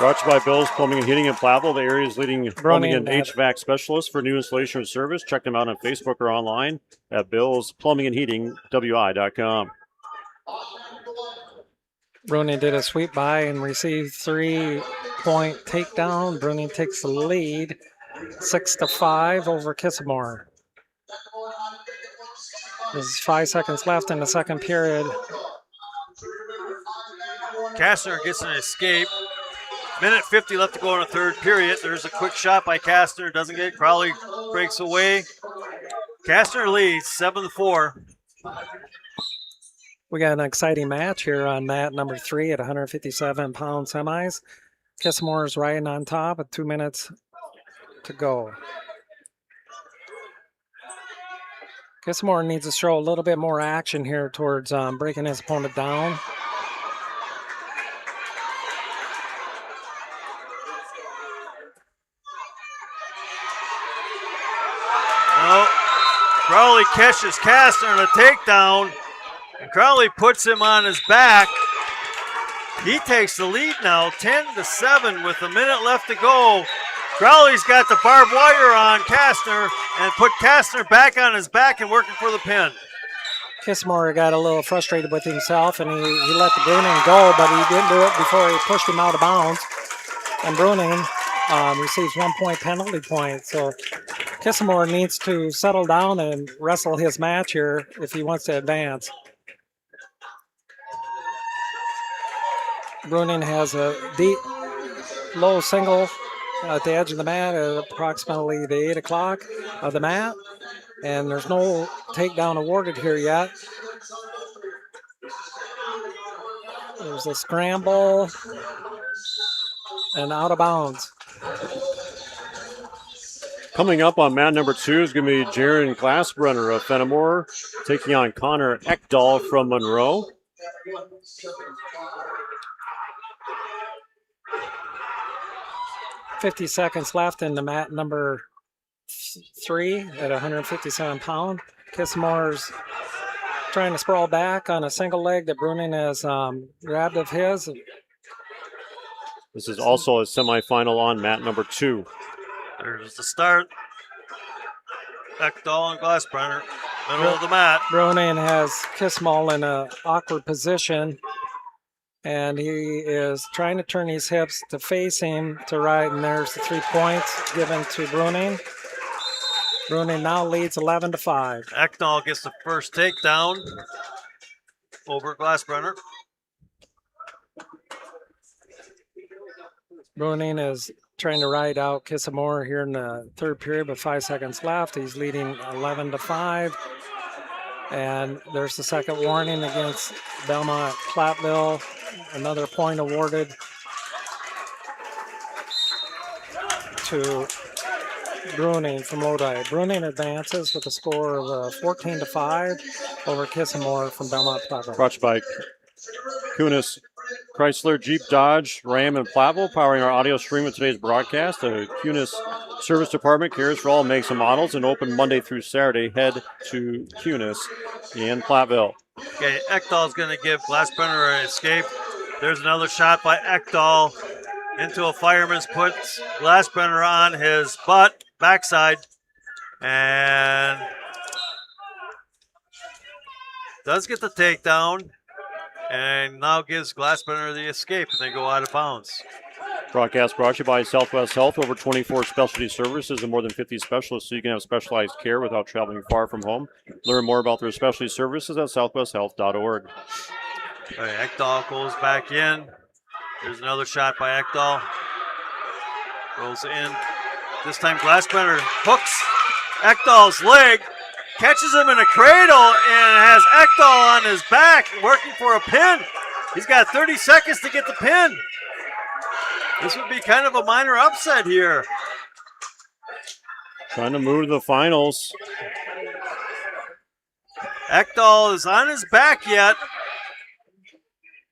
Brought to you by Bill's Plumbing and Heating in Platteville, the area's leading plumbing and HVAC specialist for new installation or service. Check them out on Facebook or online at billsplumbingandheatingwi.com. Bruning did a sweep by and received 3-point takedown. Bruning takes the lead 6-5 over Kissamore. There's 5 seconds left in the second period. Kastner gets an escape. Minute 50 left to go in the third period. There's a quick shot by Kastner. Doesn't get it. Crowley breaks away. Kastner leads 7-4. We got an exciting match here on mat number 3 at 157-pound semis. Kissamore is riding on top with 2 minutes to go. Kissamore needs to show a little bit more action here towards breaking his opponent down. Crowley catches Kastner in a takedown, and Crowley puts him on his back. He takes the lead now, 10-7 with a minute left to go. Crowley's got the barbed wire on Kastner and put Kastner back on his back and working for the pin. Kissamore got a little frustrated with himself, and he let the Bruning go, but he didn't do it before he pushed him out of bounds. And Bruning receives 1 point penalty point. So Kissamore needs to settle down and wrestle his match here if he wants to advance. Bruning has a deep, low single at the edge of the mat at approximately the 8 o'clock of the mat. And there's no takedown awarded here yet. There's a scramble and out of bounds. Coming up on mat number 2 is going to be Jaron Glassbrenner of Fenimore taking on Connor Ekdahl from Monroe. .50 seconds left in the mat number 3 at 157 pound. Kissamore's trying to sprawl back on a single leg that Bruning has grabbed of his. This is also a semifinal on mat number 2. There's the start. Ekdahl and Glassbrenner, middle of the mat. Bruning has Kissamore in an awkward position, and he is trying to turn his hips to face him to right, and there's the 3 points given to Bruning. Bruning now leads 11-5. Ekdahl gets the first takedown over Glassbrenner. Bruning is trying to ride out Kissamore here in the third period with 5 seconds left. He's leading 11-5. And there's the second warning against Belmont Platteville. Another point awarded to Bruning from Lodi. Bruning advances with a score of 14-5 over Kissamore from Belmont Platteville. Brought to you by Kunis Chrysler, Jeep, Dodge, Ram, and Platteville, powering our audio stream of today's broadcast. The Kunis Service Department cares for all makes and models and open Monday through Saturday. Head to Kunis in Platteville. Okay, Ekdahl's going to give Glassbrenner an escape. There's another shot by Ekdahl. into a fireman's, puts Glassbrenner on his backside, and does get the takedown, and now gives Glassbrenner the escape, and they go out of bounds. Broadcast brought to you by Southwest Health. Over 24 specialty services and more than 50 specialists, so you can have specialized care without traveling far from home. Learn more about their specialty services at southwesthealth.org. All right, Ekdahl goes back in. There's another shot by Ekdahl. Rolls in. This time Glassbrenner hooks Ekdahl's leg, catches him in a cradle, and has Ekdahl on his back working for a pin. He's got 30 seconds to get the pin. This would be kind of a minor upset here. Trying to move to the finals. Ekdahl is on his back yet.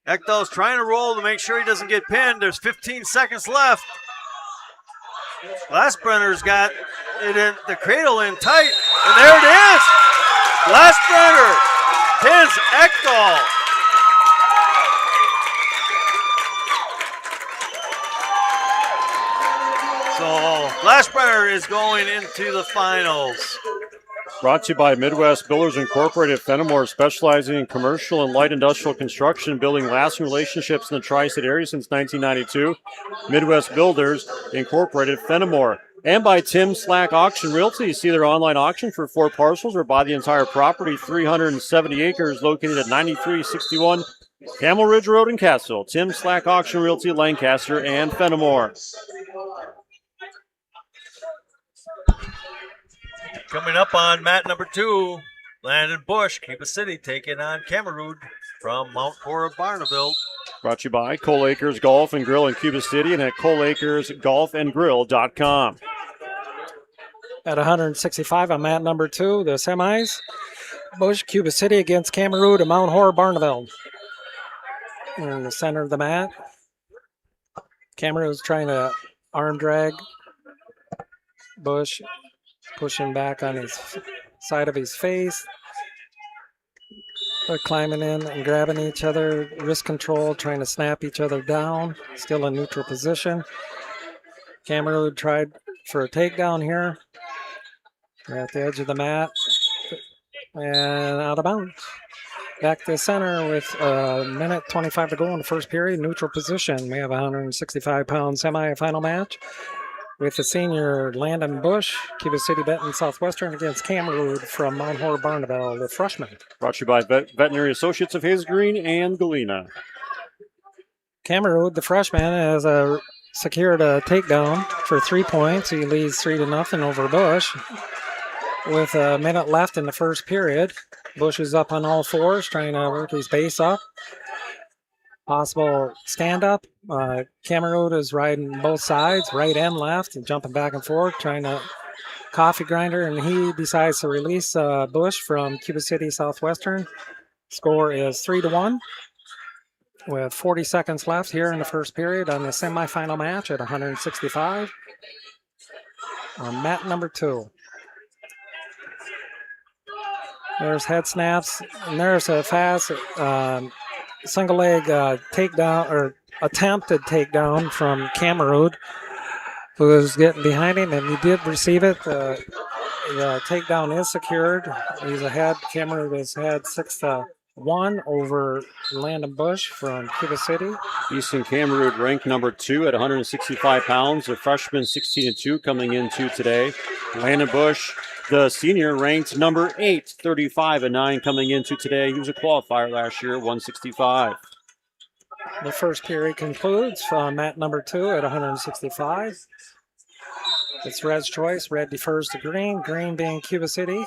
Ekdahl's trying to roll to make sure he doesn't get pinned. There's 15 seconds left. Glassbrenner's got it in the cradle in tight, and there it is. Glassbrenner pins Ekdahl. So Glassbrenner is going into the finals. Brought to you by Midwest Builders Incorporated, Fenimore, specializing in commercial and light industrial construction, building lasting relationships in the tri-state area since 1992. Midwest Builders Incorporated, Fenimore. And by Tim Slack Auction Realty. See their online auction for 4 parcels or buy the entire property, 370 acres, located at 9361 Camel Ridge Road in Castle. Tim Slack Auction Realty, Lancaster, and Fenimore. Coming up on mat number 2, Landon Bush, Cuba City, taking on Cameroon from Mount Cora, Barneville. Brought to you by Cole Acres Golf and Grill in Cuba City and at coleacresgolfandgrill.com. At 165 on mat number 2, the semis. Bush, Cuba City against Cameroon and Mount Horror, Barneville. In the center of the mat. Cameroon's trying to arm drag Bush, pushing back on his side of his face. They're climbing in and grabbing each other, wrist control, trying to snap each other down. Still in neutral position. Cameroon tried for a takedown here. They're at the edge of the mat. And out of bounds. Back to center with a minute 25 to go in the first period. Neutral position. We have a 165-pound semi-final match with the senior Landon Bush, Cuba City Benton Southwestern against Cameroon from Mount Horror, Barneville, the freshman. Brought to you by Veterinary Associates of Hayes Green and Galena. Cameroon, the freshman, has secured a takedown for 3 points. He leads 3-0 over Bush. With a minute left in the first period, Bush is up on all fours, trying to work his base up. Possible stand-up. Cameroon is riding both sides, right and left, and jumping back and forth, trying to coffee grinder, and he decides to release Bush from Cuba City Southwestern. Score is 3-1 with 40 seconds left here in the first period on the semifinal match at 165 on mat number 2. There's head snaps, and there's a fast single leg takedown or attempted takedown from Cameroon, who is getting behind him, and he did receive it. The takedown is secured. He's ahead. Cameroon has had 6-1 over Landon Bush from Cuba City. Easton Cameroon ranked number 2 at 165 pounds. The freshman 16-2 coming into today. Landon Bush, the senior, ranked number 8, 35-9 coming into today. He was a qualifier last year, 165. The first period concludes from mat number 2 at 165. It's Red's choice. Red defers to Green. Green being Cuba City,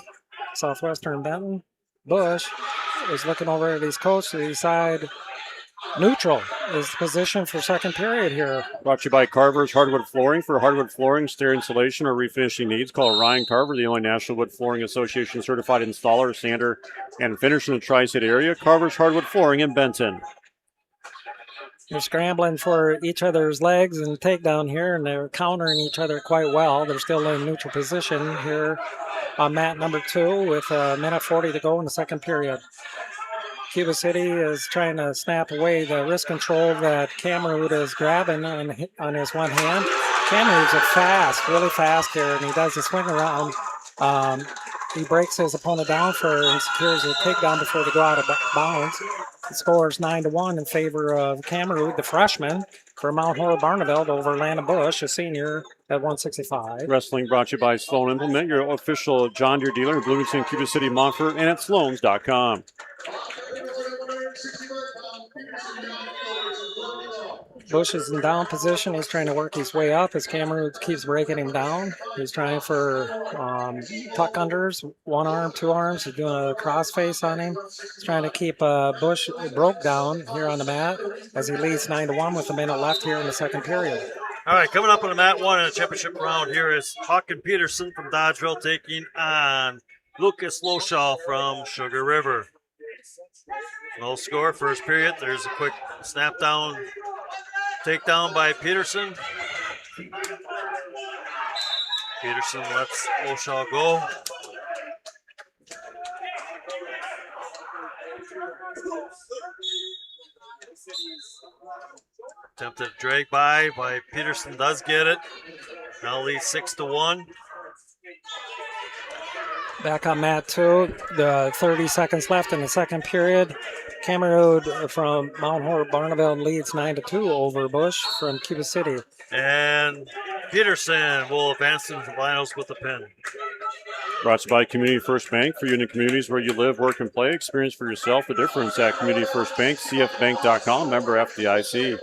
Southwestern Benton. Bush is looking over at his coach to decide neutral is the position for second period here. Brought to you by Carver's Hardwood Flooring. For hardwood flooring, stair insulation, or refinishing needs, call Ryan Carver, the only National Wood Flooring Association certified installer, sander, and finisher in the tri-state area. Carver's Hardwood Flooring in Benton. They're scrambling for each other's legs and takedown here, and they're countering each other quite well. They're still in neutral position here on mat number 2 with a minute 40 to go in the second period. Cuba City is trying to snap away the wrist control that Cameroon is grabbing on his one hand. Cameroon's fast, really fast here, and he does the swing around. He breaks his opponent down and secures a takedown before they go out of bounds. The score is 9-1 in favor of Cameroon, the freshman, for Mount Horeb Barneveld over Landon Bush, a senior, at 165. Wrestling brought to you by Sloan Implement, your official John Deere dealer in Bloomington, Cuba City, Montfort, and at sloans.com. Bush is in down position. He's trying to work his way up as Cameroon keeps breaking him down. He's trying for tuck unders, one arm, two arms. He's doing a crossface on him. He's trying to keep Bush broke down here on the mat as he leads 9-1 with a minute left here in the second period. All right, coming up on the mat one in the championship round here is Hawken Peterson from Dodgeville taking on Lucas Loshaw from Sugar River. No score, first period. There's a quick snap down, takedown by Peterson. Peterson lets Loshaw go. Attempted drag by Peterson, does get it. Now leads 6-1. Back on mat two, the 30 seconds left in the second period. Cameroon from Mount Horeb Barneveld leads 9-2 over Bush from Cuba City. And Peterson will advance into the finals with a pin. Brought to you by Community First Bank. For you in the communities where you live, work, and play, experience for yourself the difference at Community First Bank, cfbank.com, member FDIC.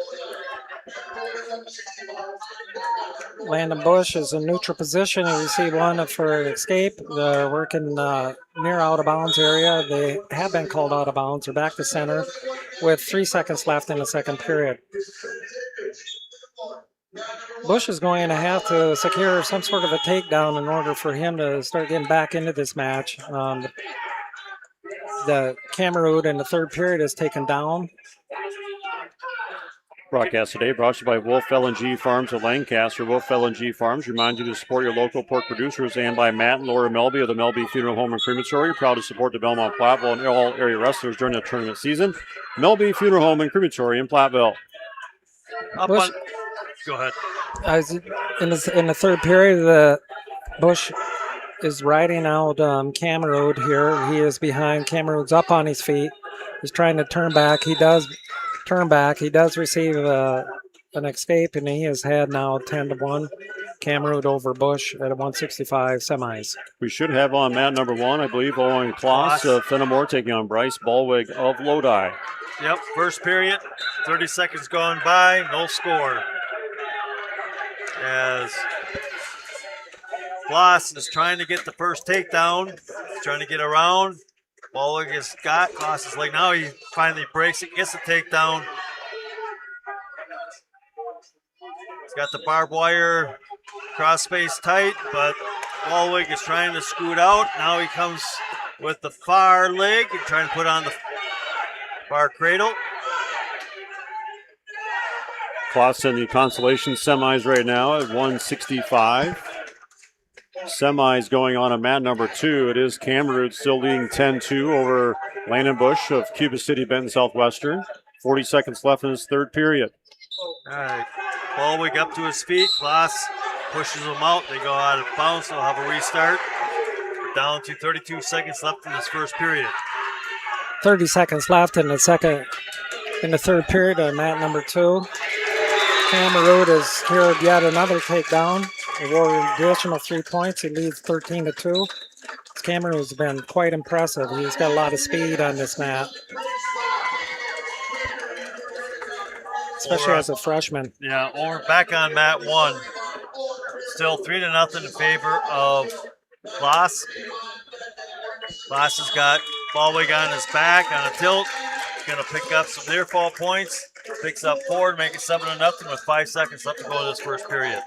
Landon Bush is in neutral position. He received one for an escape. They're working near out of bounds area. They have been called out of bounds. They're back to center with 3 seconds left in the second period. Bush is going to have to secure some sort of a takedown in order for him to start getting back into this match. The Cameroon in the third period is taken down. Broadcast today brought to you by Wolf LNG Farms of Lancaster. Wolf LNG Farms remind you to support your local pork producers, and by Matt and Laura Melby of the Melby Funeral Home and Crematory. Proud to support the Belmont Platteville and all area wrestlers during the tournament season. Melby Funeral Home and Crematory in Platteville. Bush, go ahead. In the third period, Bush is riding out Cameroon here. He is behind. Cameroon's up on his feet. He's trying to turn back. He does turn back. He does receive an escape, and he has had now 10-1 Cameroon over Bush at a 165 semis. We should have on mat number one, I believe, Owen Kloss of Fenimore taking on Bryce Ballwig of Lodi. Yep, first period, 30 seconds gone by, no score. As Kloss is trying to get the first takedown, trying to get around. Ballwig has got Kloss's leg. Now he finally breaks it, gets the takedown. He's got the barbed wire cross space tight, but Ballwig is trying to scoot out. Now he comes with the far leg and trying to put on the far cradle. Kloss in the consolation semis right now at 165. Semis going on mat number two. It is Cameroon still leading 10-2 over Landon Bush of Cuba City, Benton Southwestern. 40 seconds left in this third period. All right, Ballwig up to his feet. Kloss pushes him out. They go out of bounds. They'll have a restart. We're down to 32 seconds left in this first period. 30 seconds left in the third period on mat number two. Cameroon has secured yet another takedown. Awarded an additional 3 points. He leads 13-2. Cameroon has been quite impressive. He's got a lot of speed on this mat, especially as a freshman. Yeah, over back on mat one. Still 3-0 in favor of Kloss. Kloss has got Ballwig on his back on a tilt. He's going to pick up some near fall points. Picks up 4 to make it 7-0 with 5 seconds left to go in this first period.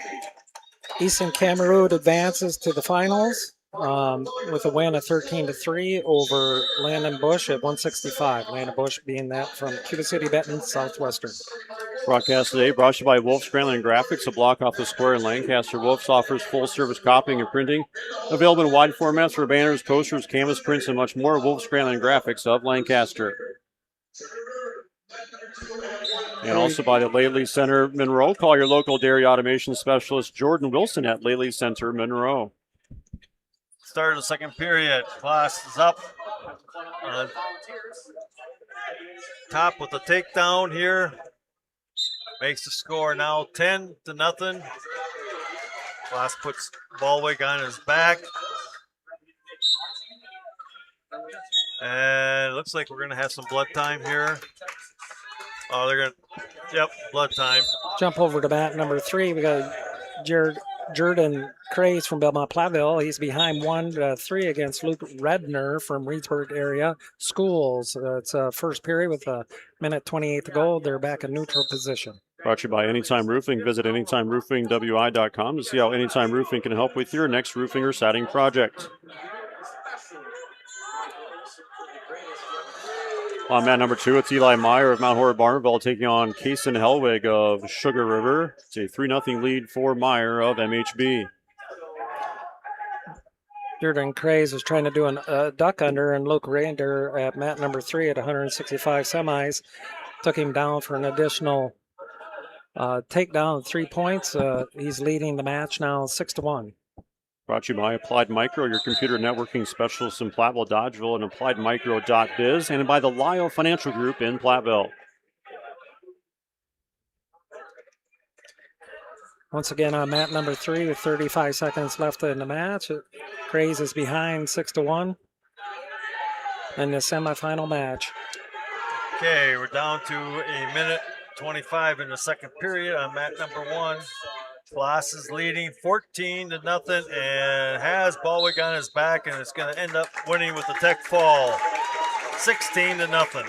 Eastern Cameroon advances to the finals with a win of 13-3 over Landon Bush at 165. Landon Bush being that from Cuba City, Benton, Southwestern. Broadcast today brought to you by Wolf's Scrambling Graphics, a block off the square in Lancaster. Wolf's offers full-service copying and printing, available in wide formats for banners, posters, canvas prints, and much more. Wolf's Scrambling Graphics of Lancaster. And also by the Laley Center, Monroe. Call your local dairy automation specialist, Jordan Wilson, at Laley Center, Monroe. Start of the second period. Class is up. Top with the takedown here. Makes the score now 10-0. Class puts Ballwig on his back. And it looks like we're going to have some blood time here. Oh, they're going to, yep, blood time. Jump over to mat number 3. We got Jordan Craze from Belmont Platteville. He's behind 1-3 against Luke Redner from Reedsburg area schools. It's first period with a minute 28 to go. They're back in neutral position. Brought to you by Anytime Roofing. Visit AnytimeRoofingWI.com to see how Anytime Roofing can help with your next roofing or siding project. On mat number 2, it's Eli Meyer of Mount Horeb Barnville taking on Kason Helwig of Sugar River. It's a 3-0 lead for Meyer of MHB. Jordan Craze is trying to do a duck under, and Luke Rander at mat number 3 at 165 semis took him down for an additional takedown of 3 points. He's leading the match now 6-1. Brought to you by Applied Micro, your computer networking specialist in Platteville, Dodgeville, and AppliedMicro.biz, and by the Lyle Financial Group in Platteville. Once again on mat number 3 with 35 seconds left in the match. Craze is behind 6-1 in the semifinal match. Okay, we're down to a minute 25 in the second period on mat number 1. Floss is leading 14-0 and has Ballwig on his back, and it's going to end up winning with the tech fall, 16-0.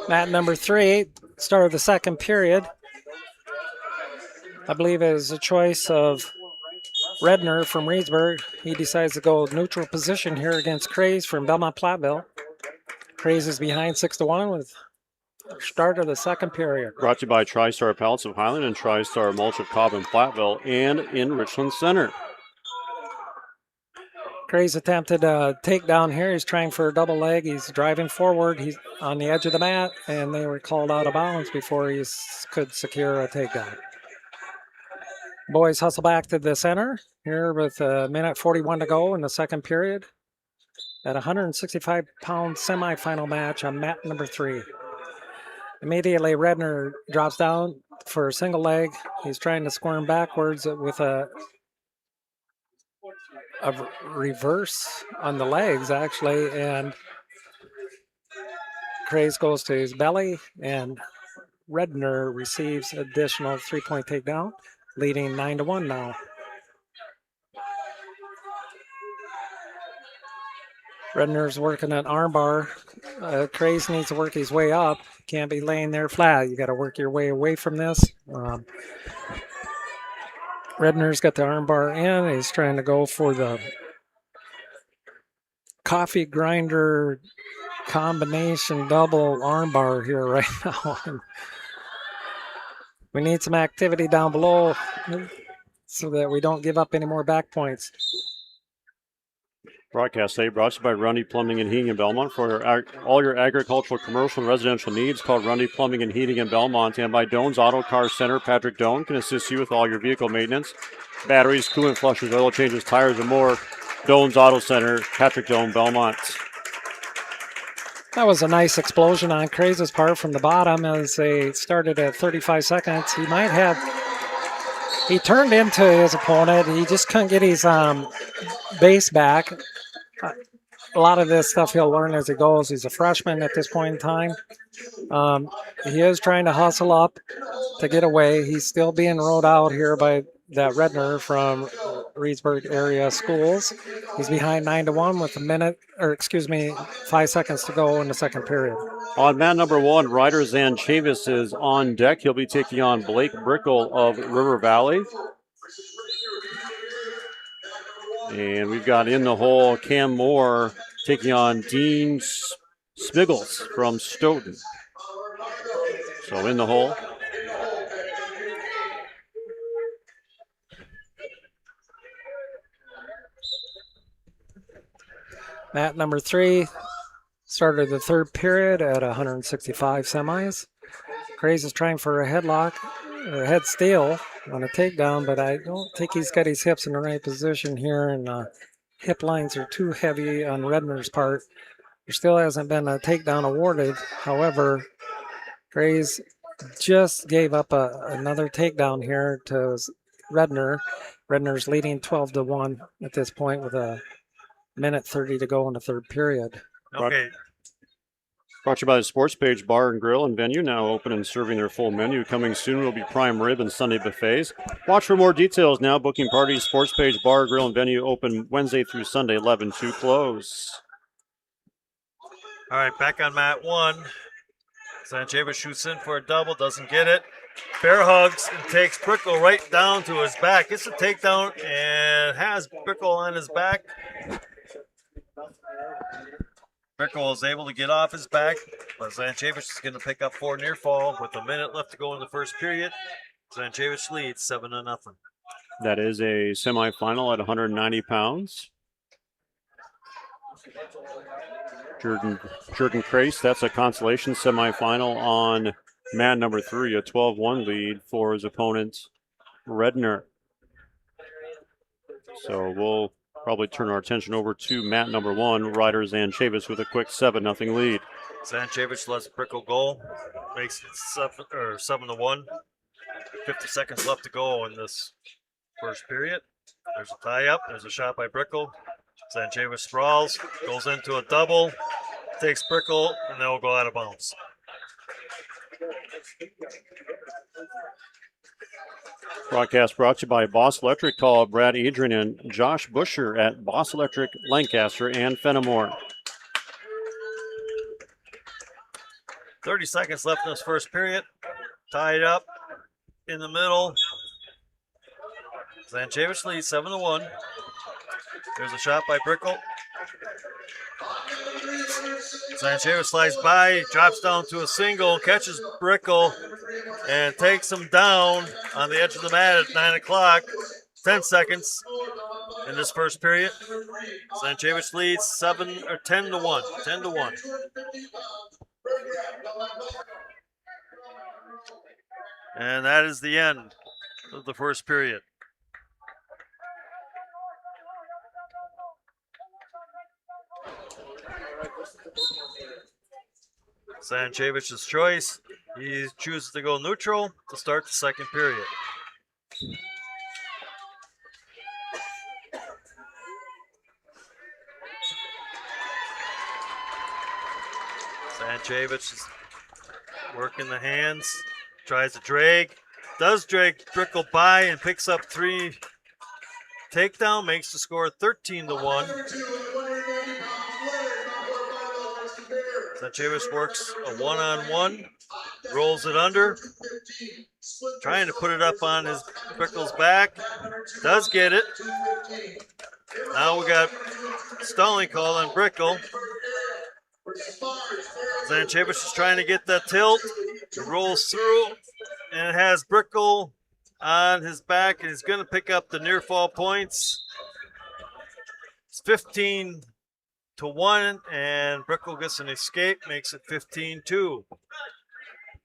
Mat number 3, start of the second period. I believe it is a choice of Redner from Reedsburg. He decides to go neutral position here against Craze from Belmont Platteville. Craze is behind 6-1 with start of the second period. Brought to you by TriStar Pallets of Highland and TriStar Mulch of Cobb and Platteville and in Richland Center. Craze attempted a takedown here. He's trying for a double leg. He's driving forward. He's on the edge of the mat, and they were called out of bounds before he could secure a takedown. Boys hustle back to the center here with a minute 41 to go in the second period at 165-pound semifinal match on mat number 3. Immediately, Redner drops down for a single leg. He's trying to squirm backwards with a reverse on the legs, actually, and Craze goes to his belly, and Redner receives additional 3-point takedown, leading 9-1 now. Redner's working an armbar. Craze needs to work his way up. Can't be laying there flat. You got to work your way away from this. Redner's got the armbar in. He's trying to go for the coffee grinder combination double armbar here right now. We need some activity down below so that we don't give up any more back points. Broadcast today brought to you by Rundy Plumbing and Heating in Belmont. For all your agricultural, commercial, and residential needs, call Rundy Plumbing and Heating in Belmont. And by Doan's Auto Car Center, Patrick Doan can assist you with all your vehicle maintenance, batteries, coolant flushers, oil changes, tires, and more. Doan's Auto Center, Patrick Doan, Belmont. That was a nice explosion on Craze's part from the bottom as they started at 35 seconds. He turned into his opponent. He just couldn't get his base back. A lot of this stuff he'll learn as he goes. He's a freshman at this point in time. He is trying to hustle up to get away. He's still being rode out here by that Redner from Reedsburg area schools. He's behind 9-1 with 5 seconds to go in the second period. On mat number 1, Ryder Zanchavis is on deck. He'll be taking on Blake Brickle of River Valley. And we've got in the hole Cam Moore taking on Dean Smiggles from Stoughton. So in the hole. Mat number 3 started the third period at 165 semis. Craze is trying for a headlock, a head steal on a takedown, but I don't think he's got his hips in the right position here, and hip lines are too heavy on Redner's part. There still hasn't been a takedown awarded. However, Craze just gave up another takedown here to Redner. Redner's leading 12-1 at this point with a minute 30 to go in the third period. Okay. Brought to you by the Sports Page Bar and Grill and Venue, now open and serving their full menu. Coming soon will be prime rib and Sunday buffets. Watch for more details now. Booking parties, Sports Page Bar, Grill, and Venue open Wednesday through Sunday, 11 to close. All right, back on mat 1. Zanchavis shoots in for a double, doesn't get it. Bear hugs and takes Brickle right down to his back. Gets a takedown and has Brickle on his back. Brickle is able to get off his back, but Zanchavis is going to pick up 4 near fall with a minute left to go in the first period. Zanchavis leads 7-0. That is a semifinal at 190 pounds. Jordan Crace, that's a consolation semifinal on mat number 3, a 12-1 lead for his opponent, Redner. So we'll probably turn our attention over to mat number 1, Ryder Zanchavis with a quick 7-0 lead. Zanchavis lets Brickle go, makes it 7-1. 50 seconds left to go in this first period. There's a tie-up. There's a shot by Brickle. Zanchavis sprawls, goes into a double, takes Brickle, and then will go out of bounds. Broadcast brought to you by Boss Electric. Call Brad Adrian and Josh Busher at Boss Electric, Lancaster, and Fenimore. 30 seconds left in this first period. Tied up in the middle. Zanchavis leads 7-1. There's a shot by Brickle. Zanchavis slides by, drops down to a single, catches Brickle, and takes him down on the edge of the mat at 9 o'clock. 10 seconds in this first period. Zanchavis leads 10-1. 10-1. And that is the end of the first period. Zanchavich's choice. He chooses to go neutral to start the second period. Zanchavich is working the hands, tries to drag, does drag Brickle by and picks up 3 takedown, makes the score 13-1. Zanchavich works a one-on-one, rolls it under, trying to put it up on his Brickle's back, does get it. Now we got stalling call on Brickle. Zanchavich is trying to get that tilt. It rolls through and it has Brickle on his back, and he's going to pick up the near fall points. It's 15-1, and Brickle gets an escape, makes it 15-2.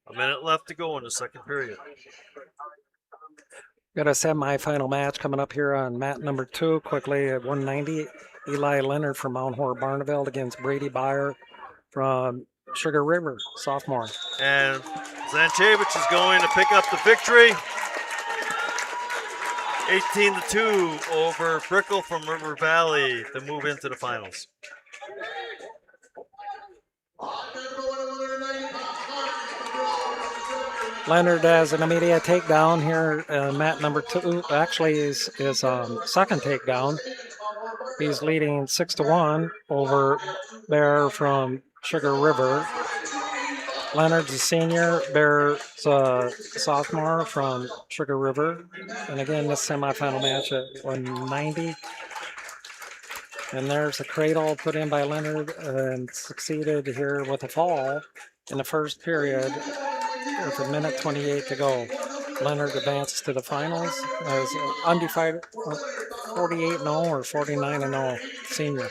A minute left to go in the second period. Got a semi-final match coming up here on mat number 2. Quickly at 190, Eli Leonard from Mount Horr-Barneveld against Brady Byer from Sugar River, sophomore. And Zanchavich is going to pick up the victory. 18-2 over Brickle from River Valley to move into the finals. Leonard has an immediate takedown here. Mat number 2 actually is second takedown. He's leading 6-1 over Bear from Sugar River. Leonard's a senior. Bear's a sophomore from Sugar River. And again, this semifinal match at 190. And there's a cradle put in by Leonard and succeeded here with a fall in the first period with 1:28 to go. Leonard advances to the finals as undecided 48-0 or 49-0 senior.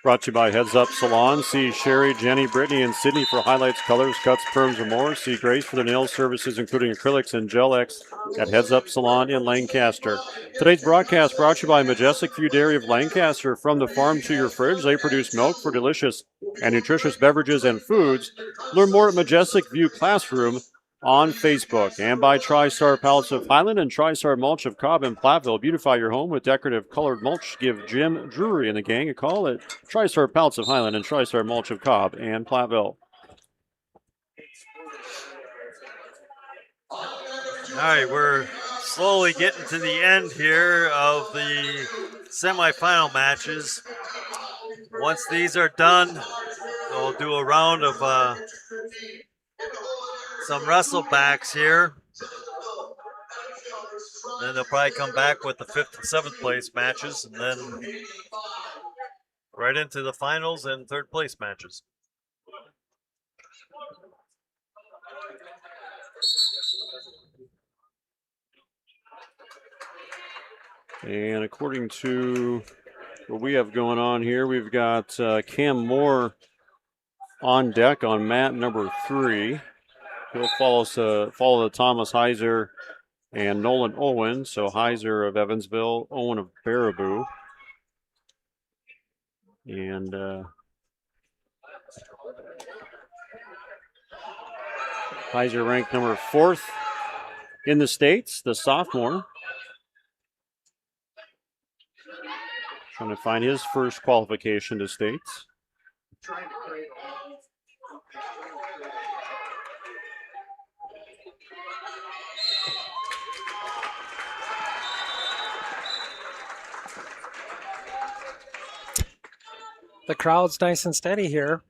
Brought to you by Heads Up Salon. See Sherry, Jenny, Brittany, and Sydney for highlights, colors, cuts, perms, and more. See Grace for the nail services, including acrylics and gel X at Heads Up Salon in Lancaster. Today's broadcast brought to you by Majestic View Dairy of Lancaster. From the farm to your fridge, they produce milk for delicious and nutritious beverages and foods. Learn more at Majestic View Classroom on Facebook. And by TriStar Pallets of Highland and TriStar Mulch of Cobb and Platteville. Beautify your home with decorative colored mulch. Give Jim Drury and the gang a call at TriStar Pallets of Highland and TriStar Mulch of Cobb and Platteville. All right, we're slowly getting to the end here of the semifinal matches. Once these are done, we'll do a round of some wrestlebacks here. Then they'll probably come back with the 5th and 7th place matches, and then right into the finals and 3rd place matches. And according to what we have going on here, we've got Cam Moore on deck on mat number 3. He'll follow the Thomas Heiser and Nolan Owen. So Heiser of Evansville, Owen of Baraboo. And Heiser ranked number 4th in the States, the sophomore. Trying to find his first qualification to States. The crowd's nice and steady here.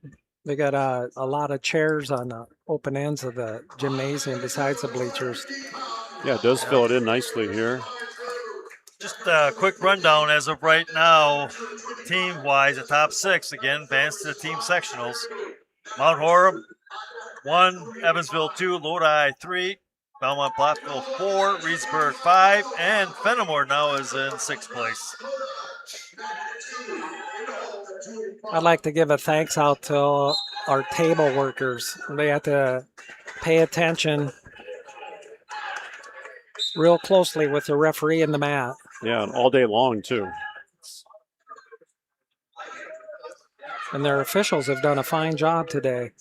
They got a lot of chairs on the open ends of the gymnasium besides the bleachers. Yeah, it does fill it in nicely here. Just a quick rundown as of right now, team-wise, the top 6 again advanced to the team sectionals. Mount Horeb 1, Evansville 2, Lodi 3, Belmont Platteville 4, Reedsburg 5, and Fenimore now is in 6th place. I'd like to give a thanks out to our table workers. They have to pay attention real closely with the referee and the mat. Yeah, and all day long, too. And their officials have done a fine job today.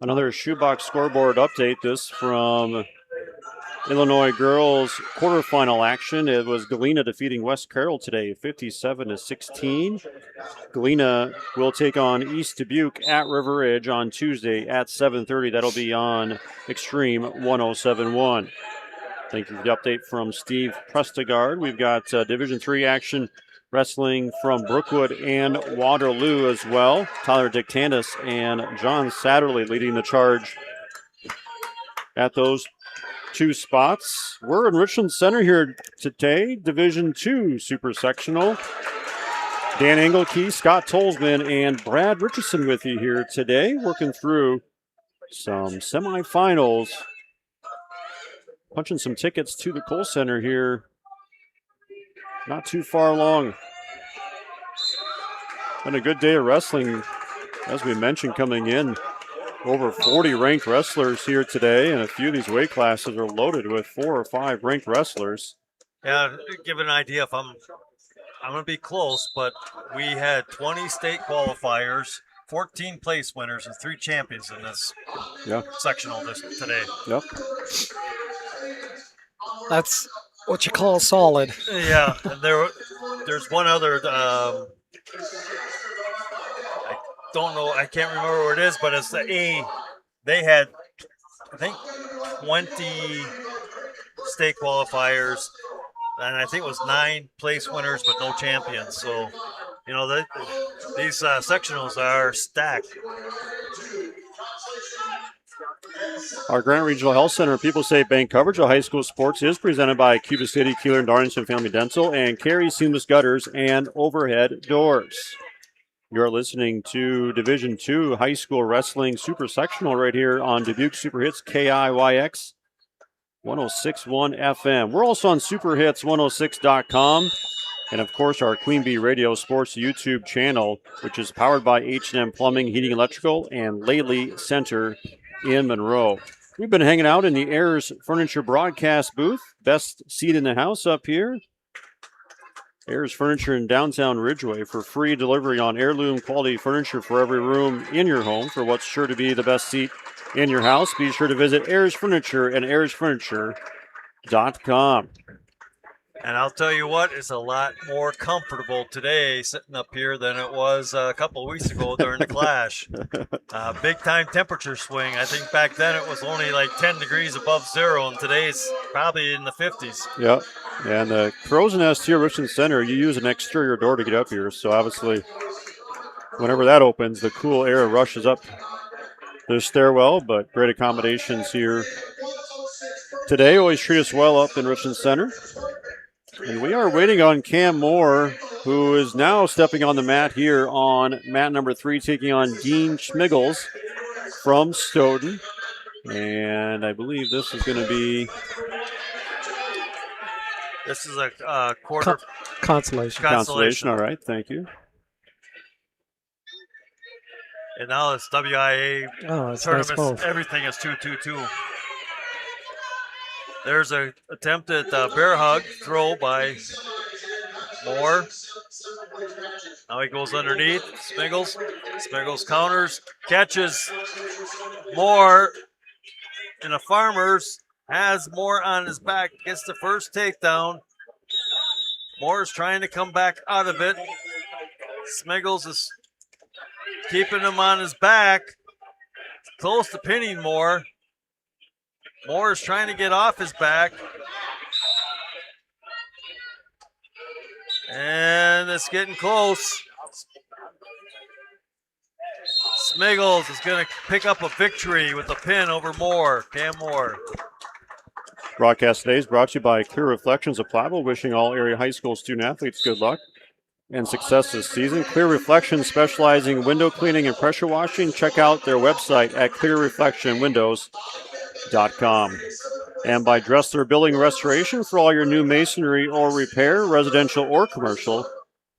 Another shoebox scoreboard update. This from Illinois girls quarterfinal action. It was Galena defeating West Carroll today, 57-16. Galena will take on East Dubuque at River Ridge on Tuesday at 7:30. That'll be on Extreme 107.1. Thank you for the update from Steve Prestegard. We've got Division III action wrestling from Brookwood and Waterloo as well. Tyler Dictantis and John Satterley leading the charge at those 2 spots. We're in Richland Center here today, Division II Super Sectional. Dan Engelkey, Scott Tolsman, and Brad Richardson with you here today, working through some semifinals. Punching some tickets to the Kohl Center here. Not too far along. Been a good day of wrestling, as we mentioned, coming in. Over 40 ranked wrestlers here today, and a few of these weight classes are loaded with 4 or 5 ranked wrestlers. Yeah, give an idea if I'm going to be close, but we had 20 state qualifiers, 14 place winners, and 3 champions in this sectional today. Yep. That's what you call solid. Yeah, and there's one other. I don't know. I can't remember what it is, but it's the A. They had, I think, 20 state qualifiers, and I think it was 9 place winners but no champions. So, you know, these sectionals are stacked. Our Grant Regional Health Center People State Bank coverage of high school sports is presented by Cuba City, Kieler, and Darlington Family Dental, and Carey Seamless Gutters and Overhead Doors. You're listening to Division II High School Wrestling Super Sectional right here on Dubuque Super Hits KIYX 106.1 FM. We're also on superhits106.com. And, of course, our Queen Bee Radio Sports YouTube channel, which is powered by H&M Plumbing, Heating, Electrical, and Laley Center in Monroe. We've been hanging out in the Ayers Furniture broadcast booth. Best seat in the house up here. Ayers Furniture in downtown Ridgeway for free delivery on heirloom quality furniture for every room in your home for what's sure to be the best seat in your house. Be sure to visit Ayers Furniture and AyersFurniture.com. And I'll tell you what, it's a lot more comfortable today sitting up here than it was a couple of weeks ago during the clash. Big time temperature swing. I think back then it was only like 10 degrees above zero, and today's probably in the 50s. Yep. And the Crow's Nest here at Richland Center, you use an exterior door to get up here. So obviously, whenever that opens, the cool air rushes up the stairwell, but great accommodations here today. Always treat us well up in Richland Center. And we are waiting on Cam Moore, who is now stepping on the mat here on mat number 3, taking on Dean Schmiggles from Stoughton. And I believe this is going to be... This is a quarter... Consolation. Consolation, all right, thank you. And now it's WIAA tournaments. Nice. Everything is 2-2-2. There's an attempt at bear hug throw by Moore. Now he goes underneath. Smiggles. Smiggles counters. Catches Moore in a Farmers. Has Moore on his back. Gets the first takedown. Moore is trying to come back out of it. Smiggles is keeping him on his back. Close to pinning Moore. Moore is trying to get off his back. And it's getting close. Smiggles is going to pick up a victory with a pin over Moore. Cam Moore. Broadcast today is brought to you by Clear Reflections of Platteville, wishing all area high school student athletes good luck and success this season. Clear Reflections, specializing in window cleaning and pressure washing. Check out their website at clearreflectionwindows.com. And by Dressler Building Restoration for all your new masonry or repair, residential or commercial.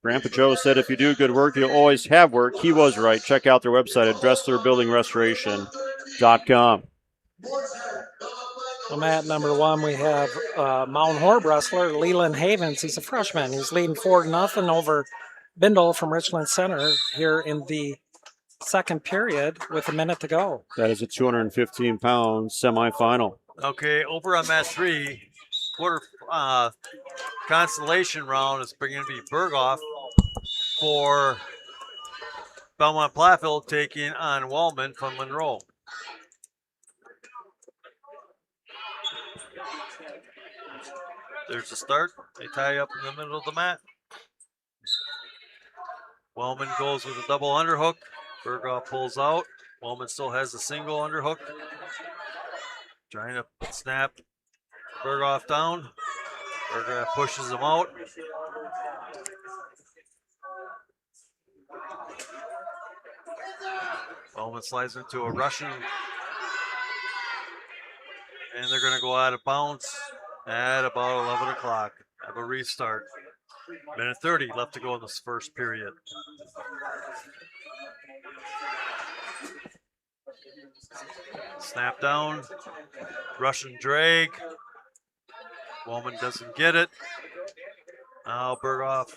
Grandpa Joe said if you do good work, you'll always have work. He was right. Check out their website at DresslerBuildingRestoration.com. Well, at number 1, we have Mount Horeb wrestler Leland Havens. He's a freshman. He's leading 4-0 over Bindle from Richland Center here in the second period with a minute to go. That is a 215-pound semifinal. Okay, over on mat 3, quarter consolation round is going to be Berghoff for Belmont Platteville taking on Wallman from Monroe. There's the start. They tie up in the middle of the mat. Wellman goes with a double underhook. Berghoff pulls out. Wellman still has a single underhook. Trying to snap Berghoff down. Berghoff pushes him out. Wellman slides into a Russian. And they're going to go out of bounds at about 11 o'clock. Have a restart. Minute 30 left to go in this first period. Snap down. Russian drag. Wallman doesn't get it. Now Berghoff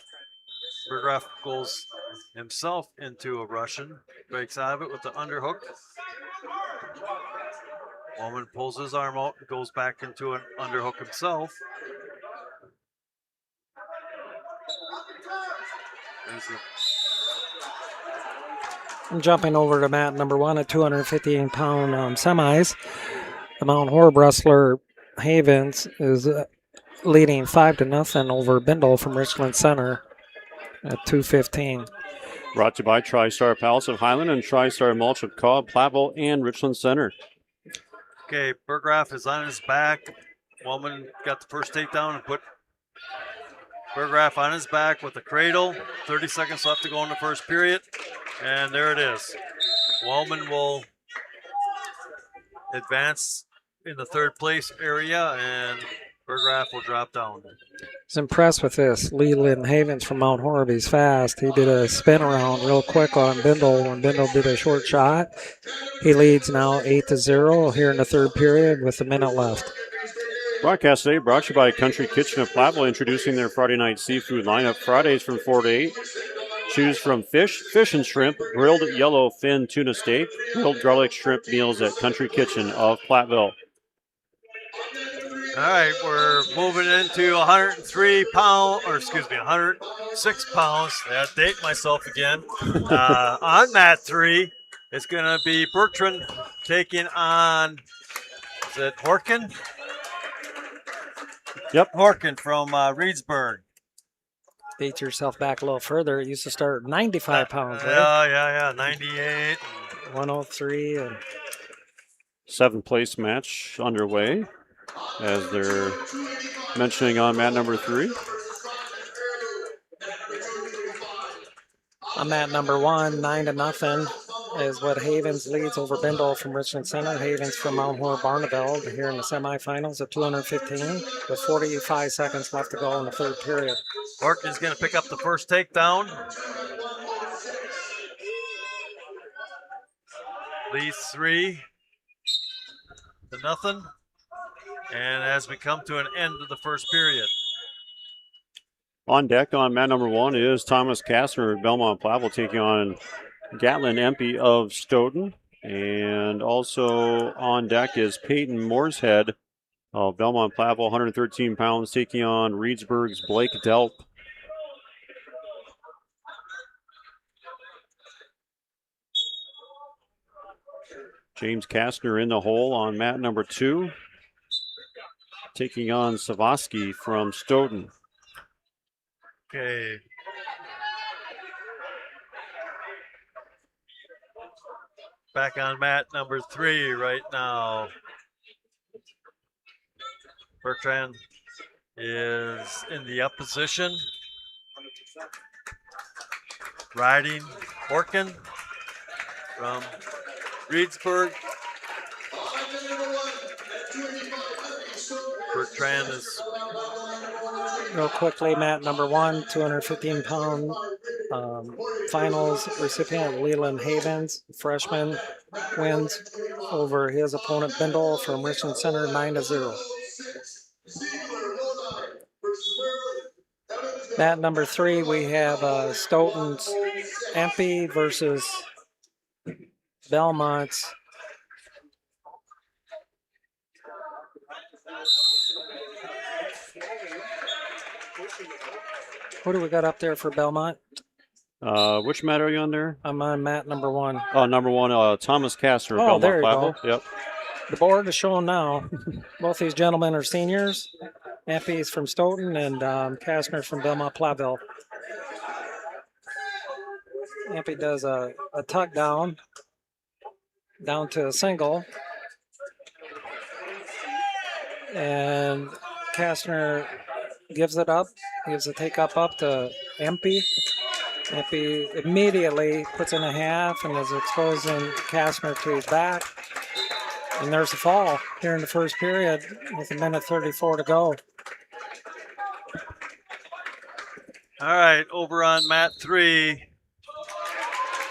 goes himself into a Russian. Breaks out of it with the underhook. Wallman pulls his arm out and goes back into an underhook himself. And jumping over to mat number 1 at 215-pound semis, The Mount Horeb wrestler Havens is leading 5-0 over Bindle from Richland Center at 2:15. Brought to you by TriStar Palace of Highland and TriStar Mulch of Cobb, Platteville, and Richland Center. Okay, Burgraff is on his back. Wellman got the first takedown and put Burgraff on his back with the cradle. 30 seconds left to go in the first period. And there it is. Wellman will advance in the third place area, and Burgraff will drop down. I was impressed with this. Leland Havens from Mount Horeb. He's fast. He did a spin around real quick on Bindle when Bindle did a short shot. He leads now 8-0 here in the third period with a minute left. Broadcast today brought to you by Country Kitchen of Platteville, introducing their Friday night seafood lineup. Fridays from 4 to 8. Choose from fish and shrimp, grilled yellowfin tuna steak, grilled garlic shrimp meals at Country Kitchen of Platteville. All right, we're moving into 106 pounds. I have to date myself again. On mat 3, it's going to be Bertrand taking on, is it Horkin? Yep. Horkin from Reedsburg. Beat yourself back a little further. It used to start at 95 pounds, right? Yeah, 98. 103. And 7th place match underway, as they're mentioning on mat number 3. on mat number 1, 9-0 is what Havens leads over Bindle from Richland Center. Havens from Mount Horeb Barneveld here in the semifinals at 215 with 45 seconds left to go in the third period. Horkin's going to pick up the first takedown. Leads 3-0. And as we come to an end of the first period. On deck on mat number 1 is Thomas Kastner of Belmont Platteville taking on Gatlin Empey of Stoughton. And also on deck is Peyton Mooreshead of Belmont Platteville, 113 pounds, taking on Reedsburg's Blake Delp. James Kastner in the hole on mat number 2, taking on Savosky from Stoughton. Okay. Back on mat number 3 right now. Bertrand is in the up position. Riding Horkin from Reedsburg. Bertrand is real quickly, mat number 1, 215-pound finals recipient Leland Havens, freshman, wins over his opponent Bindle from Richland Center, 9-0. Mat number 3, we have Stoughton's Empey versus Belmont's What do we got up there for Belmont? Which mat are you on there? I'm on mat number 1. Oh, number 1, Thomas Kastner of Oh, Belmont there you Platteville. go. Yep. The board is showing now. Both these gentlemen are seniors. Empey's from Stoughton and Kastner from Belmont Platteville. Empey does a tuck down to a single. And Kastner gives it up, gives a take up to Empey. Empey immediately puts in a half and is exposing Kastner to his back. And there's a fall here in the first period with 1:34 to go. all right. Over on mat 3,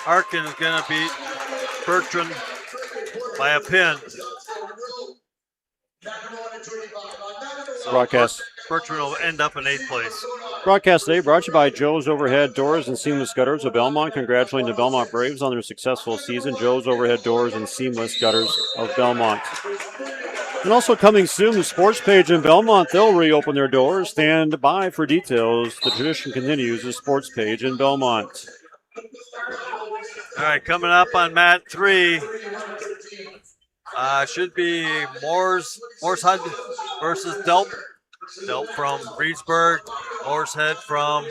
Arkin is going to beat Bertrand by a pin. So Broadcast. Bertrand will end up in 8th place. Broadcast today brought to you by Joe's Overhead Doors and Seamless Gutters of Belmont. Congratulating the Belmont Braves on their successful season. Joe's Overhead Doors and Seamless Gutters of Belmont. And also coming soon, the sports page in Belmont. They'll reopen their doors. Stand by for details. The tradition continues. The sports page in Belmont. All right, coming up on mat 3, Should be Morse Hud versus Delp. Delp from Reedsburg. Moore's-Head from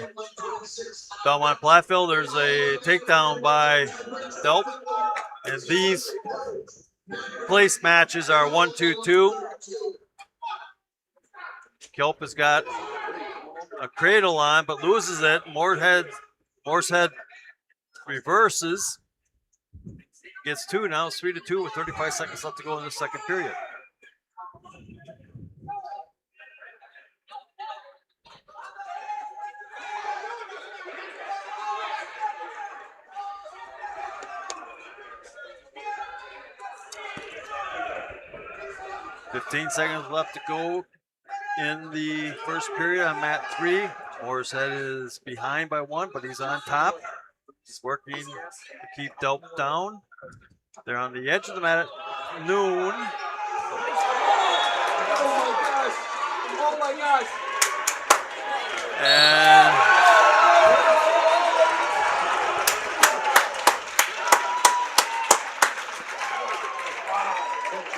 Belmont Platteville. There's a takedown by Delp. And these place matches are 1-2-2. Kelp has got a cradle on, but loses it. Moore's-Head reverses. Gets two now. It's 3-2 with 35 seconds left to go in the second period. $15 seconds left to go in the first period on mat 3. Moore's-Head is behind by 1, but he's on top. He's working to keep Delp down. They're on the edge of the mat at noon. Oh my gosh. And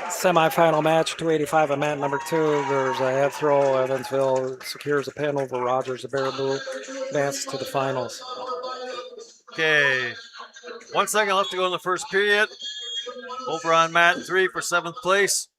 Semifinal match, 285 at mat number 2. There's a head throw. Evansville secures a pin over Rogers. The Baraboo advances to the finals. Okay, 1 second left to go in the first period. Over on mat 3 for 7th place.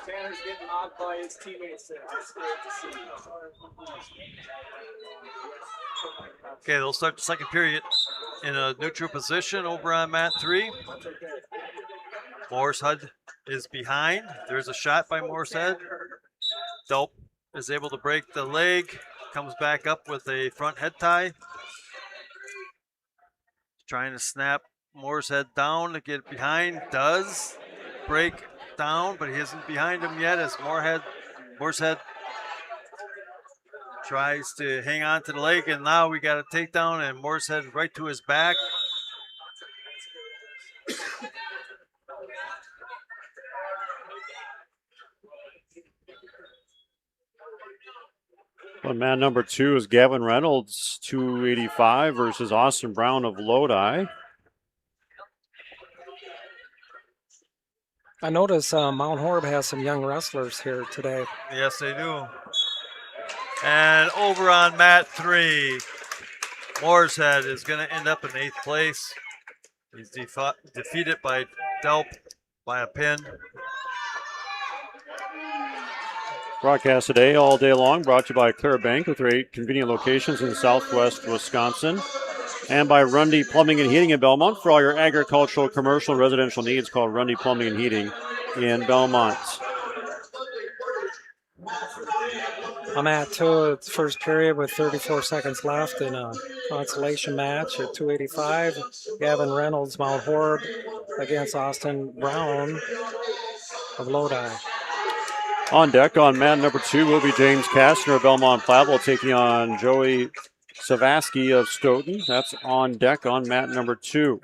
Tanner's getting mocked by his teammates there. It's great to see. Okay, they'll start the second period in a neutral position over on mat 3. Moore's-Head is behind. There's a shot by Moore's-Head. Delp is able to break the leg. Comes back up with a front head tie. Trying to snap Moore's-Head down to get behind. Does break down, but he isn't behind him yet as Moore's-Head tries to hang on to the leg, and now we got a takedown, and Moore's-Head right to his back. On mat number 2 is Gavin Reynolds, 285 versus Austin Brown of Lodi. I notice Mount Horeb has some young wrestlers here today. Yes, they do. And over on mat 3, Moore's-Head is going to end up in 8th place. He's defeated by Delp by a pin. Broadcast today all day long, brought to you by Clear Bank with their 8 convenient locations in southwest Wisconsin. And by Rundy Plumbing and Heating in Belmont. For all your agricultural, commercial, and residential needs, call Rundy Plumbing and Heating in Belmont. I'm at 2, it's first period with 34 seconds left in a consolation match at 285. Gavin Reynolds, Mount Horeb against Austin Brown of Lodi. On deck on mat number 2 will be James Kastner of Belmont Platteville taking on Joey Savasky of Stoughton. That's on deck on mat number 2.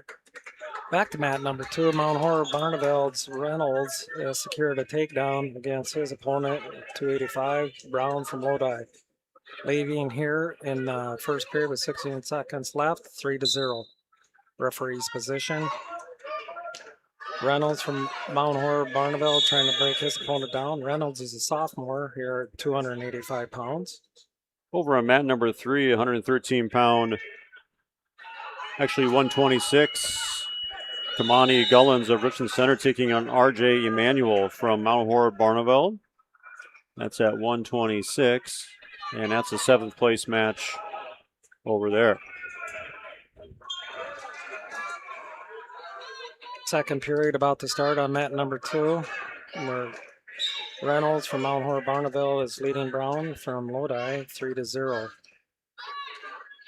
Back to mat number 2, Mount Horeb Barneveld's Reynolds secured a takedown against his opponent, 285, Brown from Lodi. Leaving here in first period with 16 seconds left, 3-0. Referee's position. Reynolds from Mount Horeb Barneveld trying to break his opponent down. Reynolds is a sophomore here at 285 pounds. Over on mat number 3, 113-pound, actually 126, Kamani Gullens of Richland Center taking on RJ Emanuel from Mount Horeb Barneveld. That's at 126, and that's a 7th place match over there. Second period about to start on mat number 2, where Reynolds from Mount Horeb Barneveld is leading Brown from Lodi 3-0.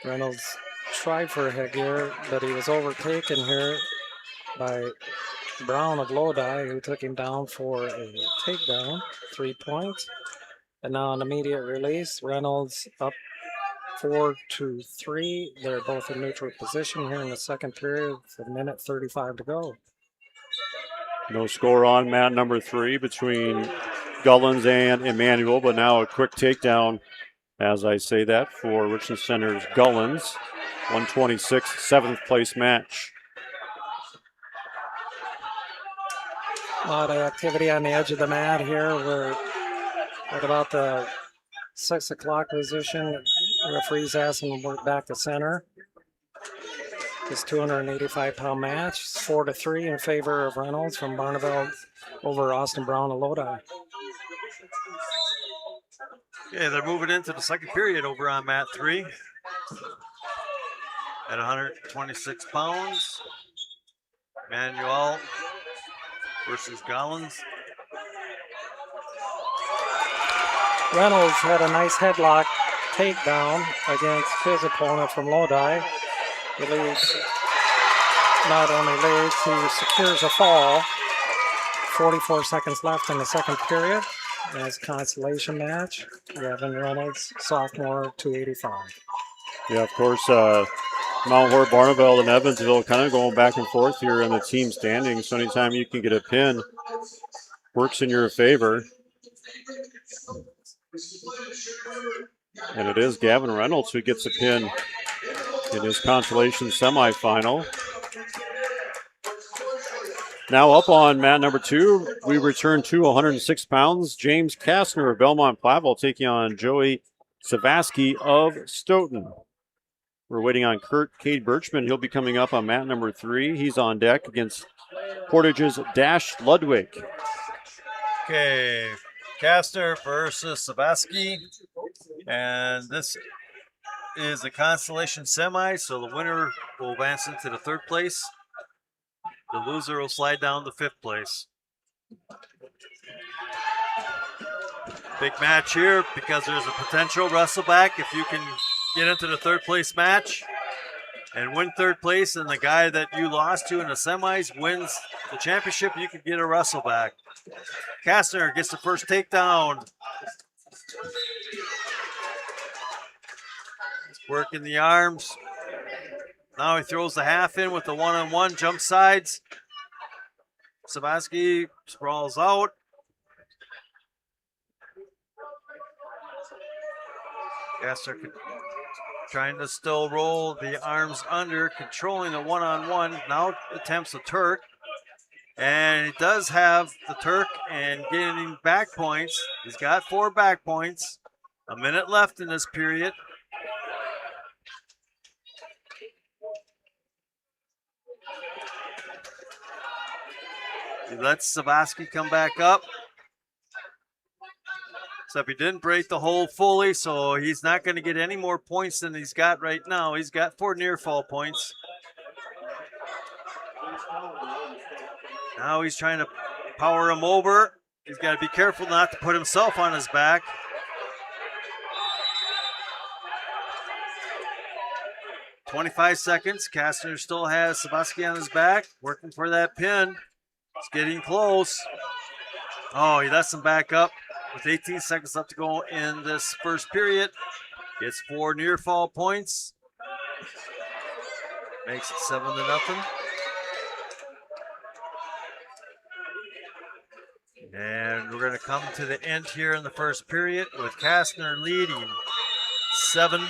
Reynolds tried for a headgear, but he was overtaken here by Brown of Lodi, who took him down for a takedown, 3 points. And now an immediate release, Reynolds up 4-3. They're both in neutral position here in the second period with a minute 35 to go. No score on mat number 3 between Gullens and Emmanuel, but now a quick takedown as I say that for Richland Center's Gullens. 126, 7th place match. A lot of activity on the edge of the mat here. We're at about the 6 o'clock position. The referee's asking to work back to center. This 285-pound match, 4-3 in favor of Reynolds from Barneveld over Austin Brown and Lodi. Okay, they're moving into the second period over on mat 3 at 126 pounds. Manuel versus Gollins. Reynolds had a nice headlock takedown against his opponent from Lodi. He leads, not only leads, he secures a fall. 44 seconds left in the second period. As consolation match, Gavin Reynolds, sophomore, 285. Yeah, of course, Mount Horeb, Barneveld, and Evansville kind of going back and forth here in the team standings. So anytime you can get a pin, works in your favor. And it is Gavin Reynolds who gets a pin in his consolation semifinal. Now up on mat number 2, we return to 106 pounds. James Kastner of Belmont-Platteville taking on Joey Savaski of Stoughton. We're waiting on Cade Birchman. He'll be coming up on mat number 3. He's on deck against Portage's Dash Ludwig. Okay, Kastner versus Savaski. And this is a consolation semi, so the winner will advance into the 3rd place. The loser will slide down to 5th place. Big match here because there's a potential wrestle back if you can get into the 3rd place match and win 3rd place, and the guy that you lost to in the semis wins the championship, you can get a wrestle back. Kastner gets the first takedown. Working the arms. Now he throws the half in with the one-on-one, jump sides. Savaski sprawls out. Kastner trying to still roll the arms under, controlling the one-on-one. Now attempts a Turk. And he does have the Turk and getting back points. He's got 4 back points. A minute left in this period. He lets Savaski come back up. Except he didn't break the hold fully, so he's not going to get any more points than he's got right now. He's got 4 near fall points. Now he's trying to power him over. He's got to be careful not to put himself on his back. "25 seconds. Kastner still has Savaski on his back, working for that pin. It's getting close. Oh, he lets him back up with 18 seconds left to go in this first period. Gets 4 near fall points. Makes it 7-0. And we're going to come to the end here in the first period with Kastner leading 7-0.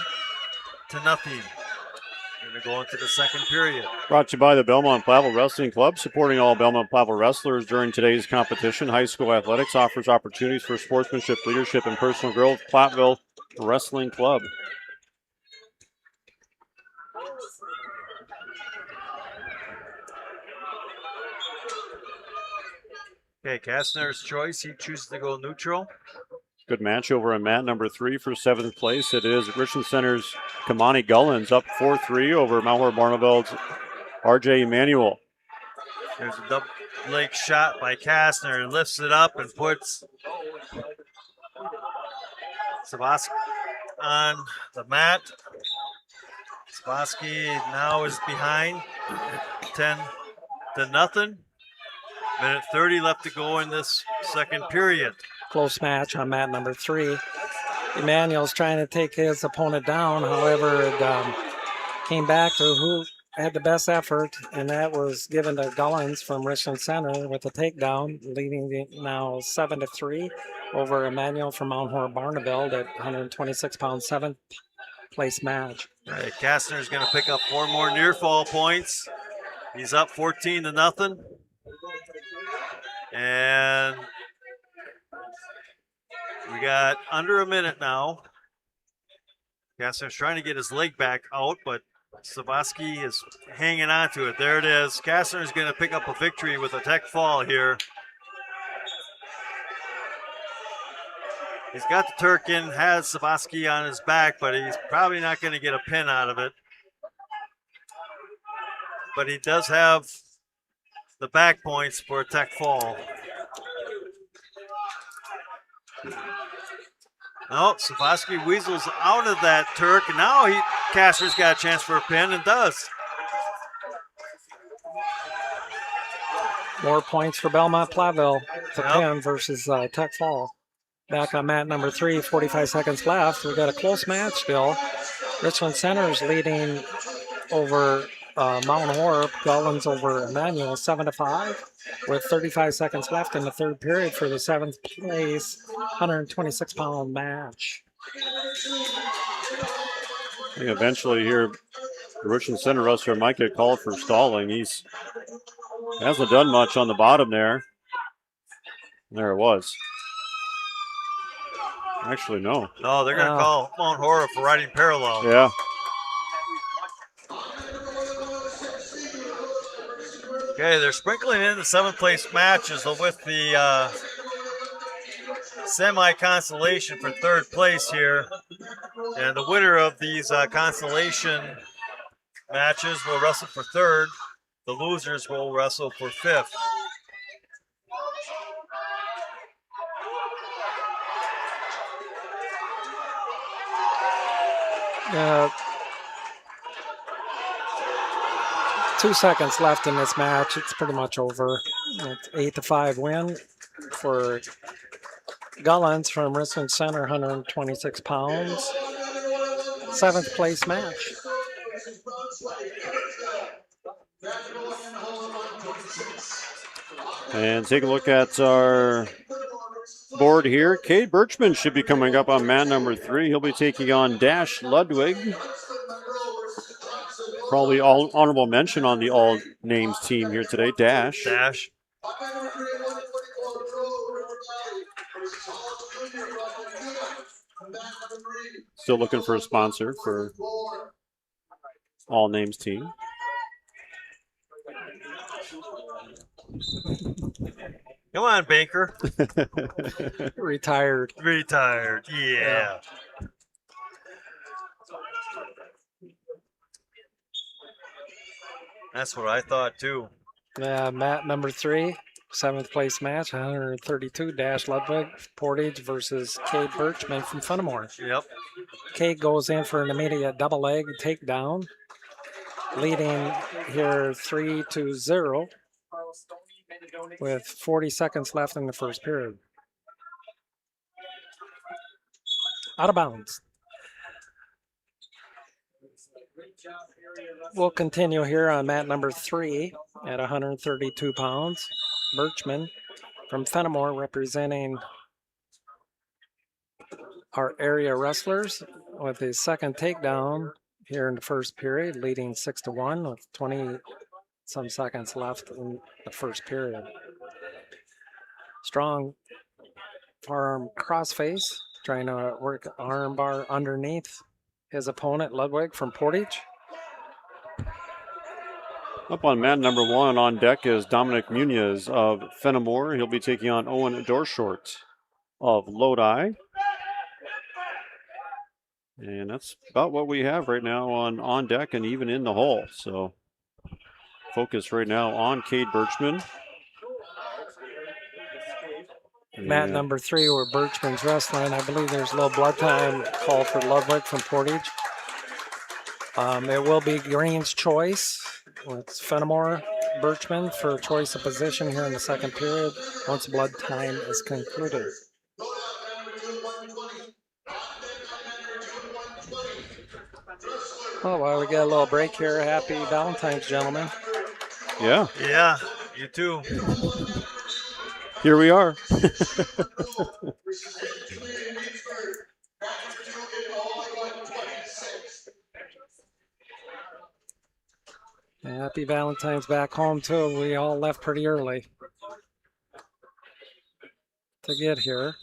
We're going to go into the second period. Brought to you by the Belmont-Platteville Wrestling Club, supporting all Belmont-Platteville wrestlers during today's competition. High school athletics offers opportunities for sportsmanship, leadership, and personal growth. Platteville Wrestling Club. Okay, Kastner's choice. He chooses to go neutral. Good match over on mat number 3 for 7th place. It is Richland Center's Kamani Gullens up 4-3 over Mount Horeb Barneveld's RJ Emanuel. There's a double leg shot by Kastner and lifts it up and puts Savaski on the mat. Savaski now is behind 10-0. Minute 30 left to go in this second period. Close match on mat number 3. Emmanuel's trying to take his opponent down. However, it came back to who had the best effort, and that was given to Gullens from Richland Center with a takedown, leading now 7-3 over Emmanuel from Mount Horeb Barneveld at 126 pounds, 7th place match. All right, Kastner's going to pick up 4 more near fall points. He's up 14-0. And we got under a minute now. Kastner's trying to get his leg back out, but Savosky is hanging on to it. There it is. Kastner is going to pick up a victory with a tech fall here. He's got the Turk in, has Savosky on his back, but he's probably not going to get a pin out of it. But he does have the back points for a tech fall. Oh, Savosky weasels out of that Turk. Now Kastner's got a chance for a pin and does. More points for Belmont Platteville to pin versus Tech Fall. Back on mat number 3, 45 seconds left. We've got a close match still. Richland Center is leading over Mount Horeb. Gullens over Emmanuel 7-5 with 35 seconds left in the third period for the 7th place 126-pound match. I think eventually here, the Richland Center wrestler might get called for stalling. He's hasn't done much on the bottom there. There it was. Actually, no. No, they're going to call Mount Horeb for riding parallel. Yeah. Okay, they're sprinkling in the 7th place matches with the semi-consolation for 3rd place here. And the winner of these consolation matches will wrestle for 3rd. The losers will wrestle for 5th. Yeah. 2 seconds left in this match. It's pretty much over. It's 8-5 win for Gullens from Richland Center, 126 pounds. 7th place match. And take a look at our board here. Cade Birchman should be coming up on mat number 3. He'll be taking on Dash Ludwig. Probably all honorable mention on the all names team here today. Dash. Still looking for a sponsor for all names team. Come on, Baker. Retired. Yeah. That's what I thought too. Yeah, mat number 3, 7th place match, 132 Dash Ludwig Portage versus Cade Birchman from Fenimore. Yep. Cade goes in for an immediate double leg takedown, leading here 3-0 with 40 seconds left in the first period. Out of bounds. We'll continue here on mat number 3 at 132 pounds. Birchman from Fenimore representing our area wrestlers with his second takedown here in the first period, leading 6-1 with 20 some seconds left in the first period. Strong forearm crossface, trying to work arm bar underneath his opponent, Ludwig from Portage. Up on mat number 1 on deck is Dominic Muniz of Fenimore. He'll be taking on Owen Dorshort of Lodi. And that's about what we have right now on deck and even in the hall. So focus right now on Cade Birchman. Mat number 3 where Birchman's wrestling. I believe there's a little blood time call for Ludwig from Portage. It will be Green's choice. It's Fenimore Birchman for choice of position here in the second period once blood time is concluded. Oh, well, we got a little break here. Happy Valentine's, gentlemen. Yeah. Yeah, you too. Here we are. Happy Valentine's back home, too. We all left pretty early to get here.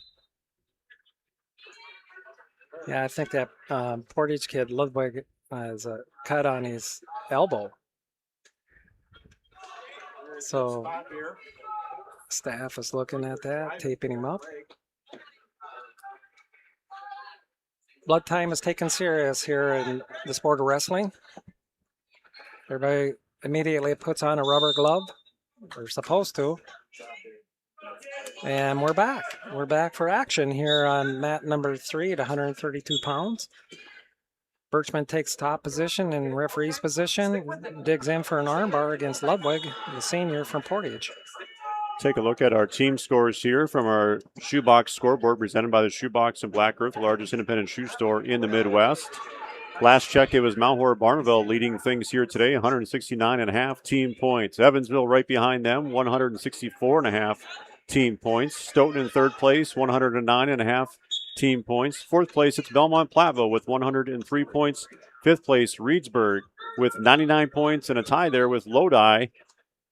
Yeah, I think that Portage kid, Ludwig, has a cut on his elbow. So staff is looking at that, taping him up. Blood time is taken serious here in the sport of wrestling. Everybody immediately puts on a rubber glove. They're supposed to. And we're back. We're back for action here on mat number 3 at 132 pounds. Birchman takes top position and referee's position, digs in for an armbar against Ludwig, the senior from Portage. Take a look at our team scores here from our Shoebox scoreboard presented by the Shoebox in Black Earth, the largest independent shoe store in the Midwest. Last check, it was Mount Horeb Barneville leading things here today, 169.5 team points. Evansville right behind them, 164.5 team points. Stoughton in third place, 109.5 team points. Fourth place, it's Belmont Platteville with 103 points. Fifth place, Reedsburg with 99 points, and a tie there with Lodi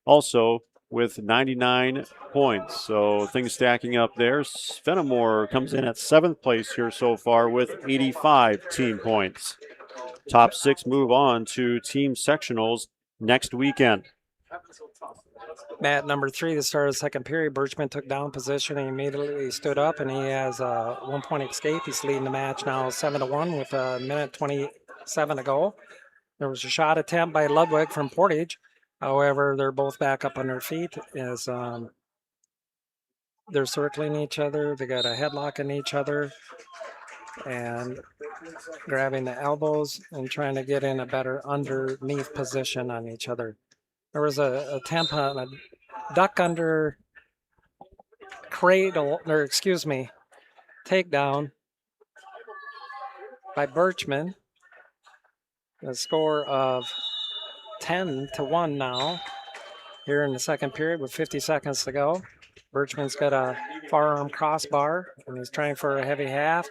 also with 99 points. So things stacking up there. Fenimore comes in at 7th place here so far with 85 team points. Top 6 move on to team sectionals next weekend. Mat number 3, the start of the second period, Birchman took down position and immediately stood up, and he has a 1-point escape. He's leading the match now 7-1 with a minute 27 to go. There was a shot attempt by Ludwig from Portage. However, they're both back up on their feet as they're circling each other. They got a headlock in each other and grabbing the elbows and trying to get in a better underneath position on each other. There was a attempt on a duck under cradle, or excuse me, takedown by Birchman. A score of 10-1 now here in the second period with 50 seconds to go. Birchman's got a forearm crossbar and he's trying for a heavy half.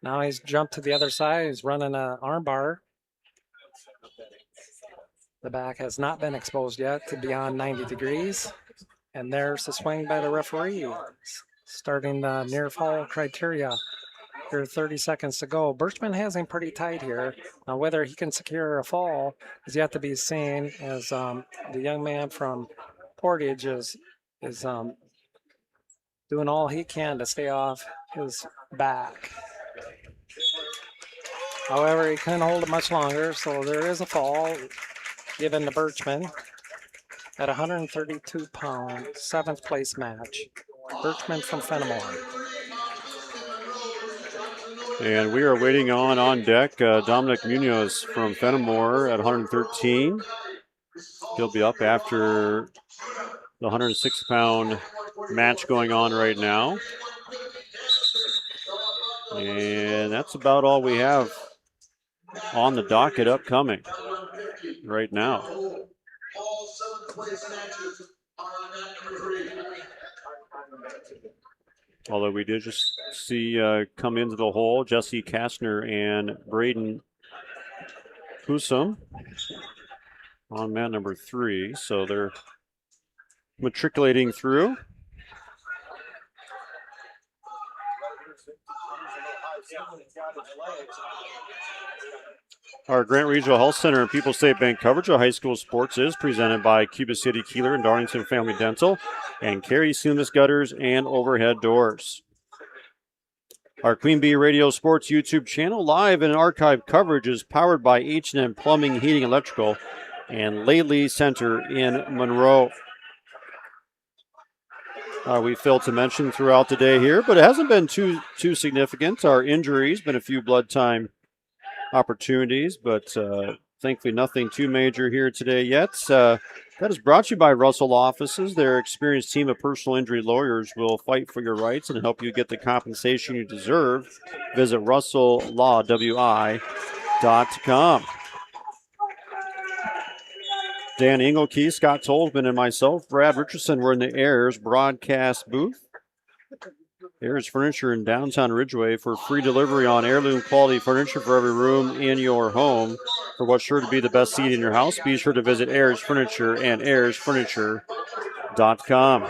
Now he's jumped to the other side. He's running an arm bar. The back has not been exposed yet to beyond 90 degrees. And there's the swing by the referee, starting the near fall criteria. Here, 30 seconds to go. Birchman has him pretty tight here. Now, whether he can secure a fall is yet to be seen, as the young man from Portage is doing all he can to stay off his back. However, he couldn't hold it much longer, so there is a fall given to Birchman at 132 pound, 7th place match. Birchman from Fenimore. And we are waiting on deck Dominic Munoz from Fenimore at 113. He'll be up after the 106-pound match going on right now. And that's about all we have on the docket upcoming right now. All 7th place matches are on mat number 3. Although we did just see come into the hole Jesse Kastner and Braden Husum on mat number 3. So they're matriculating through. Our Grant Regional Health Center and People's State Bank coverage of high school sports is presented by Cuba City, Kieler, and Darlington Family Dental, and Carey Seamless Gutters and Overhead Doors. Our Queen Bee Radio Sports YouTube channel, live and archive coverage, is powered by H&M Plumbing, Heating, Electrical, and Laley Center in Monroe. We failed to mention throughout the day here, but it hasn't been too significant. Our injuries, been a few blood time opportunities, but thankfully nothing too major here today yet. That is brought to you by Russell Law Offices. Their experienced team of personal injury lawyers will fight for your rights and help you get the compensation you deserve. Visit RussellLawWI.com. Dan Engelke, Scott Tolzman, and myself, Brad Richardson, were in the Ayers broadcast booth. Ayers Furniture in downtown Ridgeway for free delivery on heirloom quality furniture for every room in your home. For what's sure to be the best seat in your house, be sure to visit Ayers Furniture and AyersFurniture.com.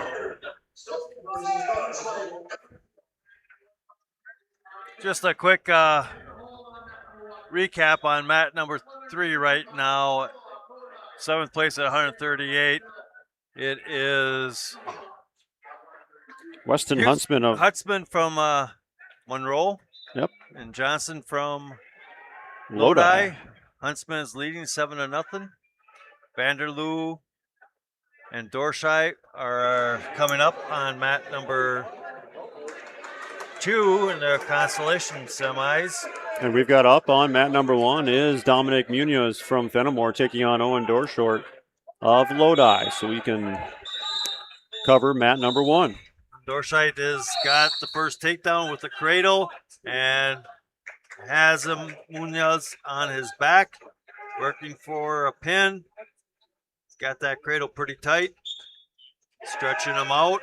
Just a quick recap on mat number 3 right now. 7th place at 138. It is Weston Huntsman from Monroe. Yep. And Johnson from Lodi. Huntsman is leading 7-0. Vanderloo and Dorscheid are coming up on mat number 2 in the consolation semis. And we've got up on mat number 1 is Dominic Munoz from Fenimore taking on Owen Dorshort of Lodi. So we can cover mat number 1. Dorscheid has got the first takedown with the cradle and has Munoz on his back, working for a pin. He's got that cradle pretty tight, stretching him out.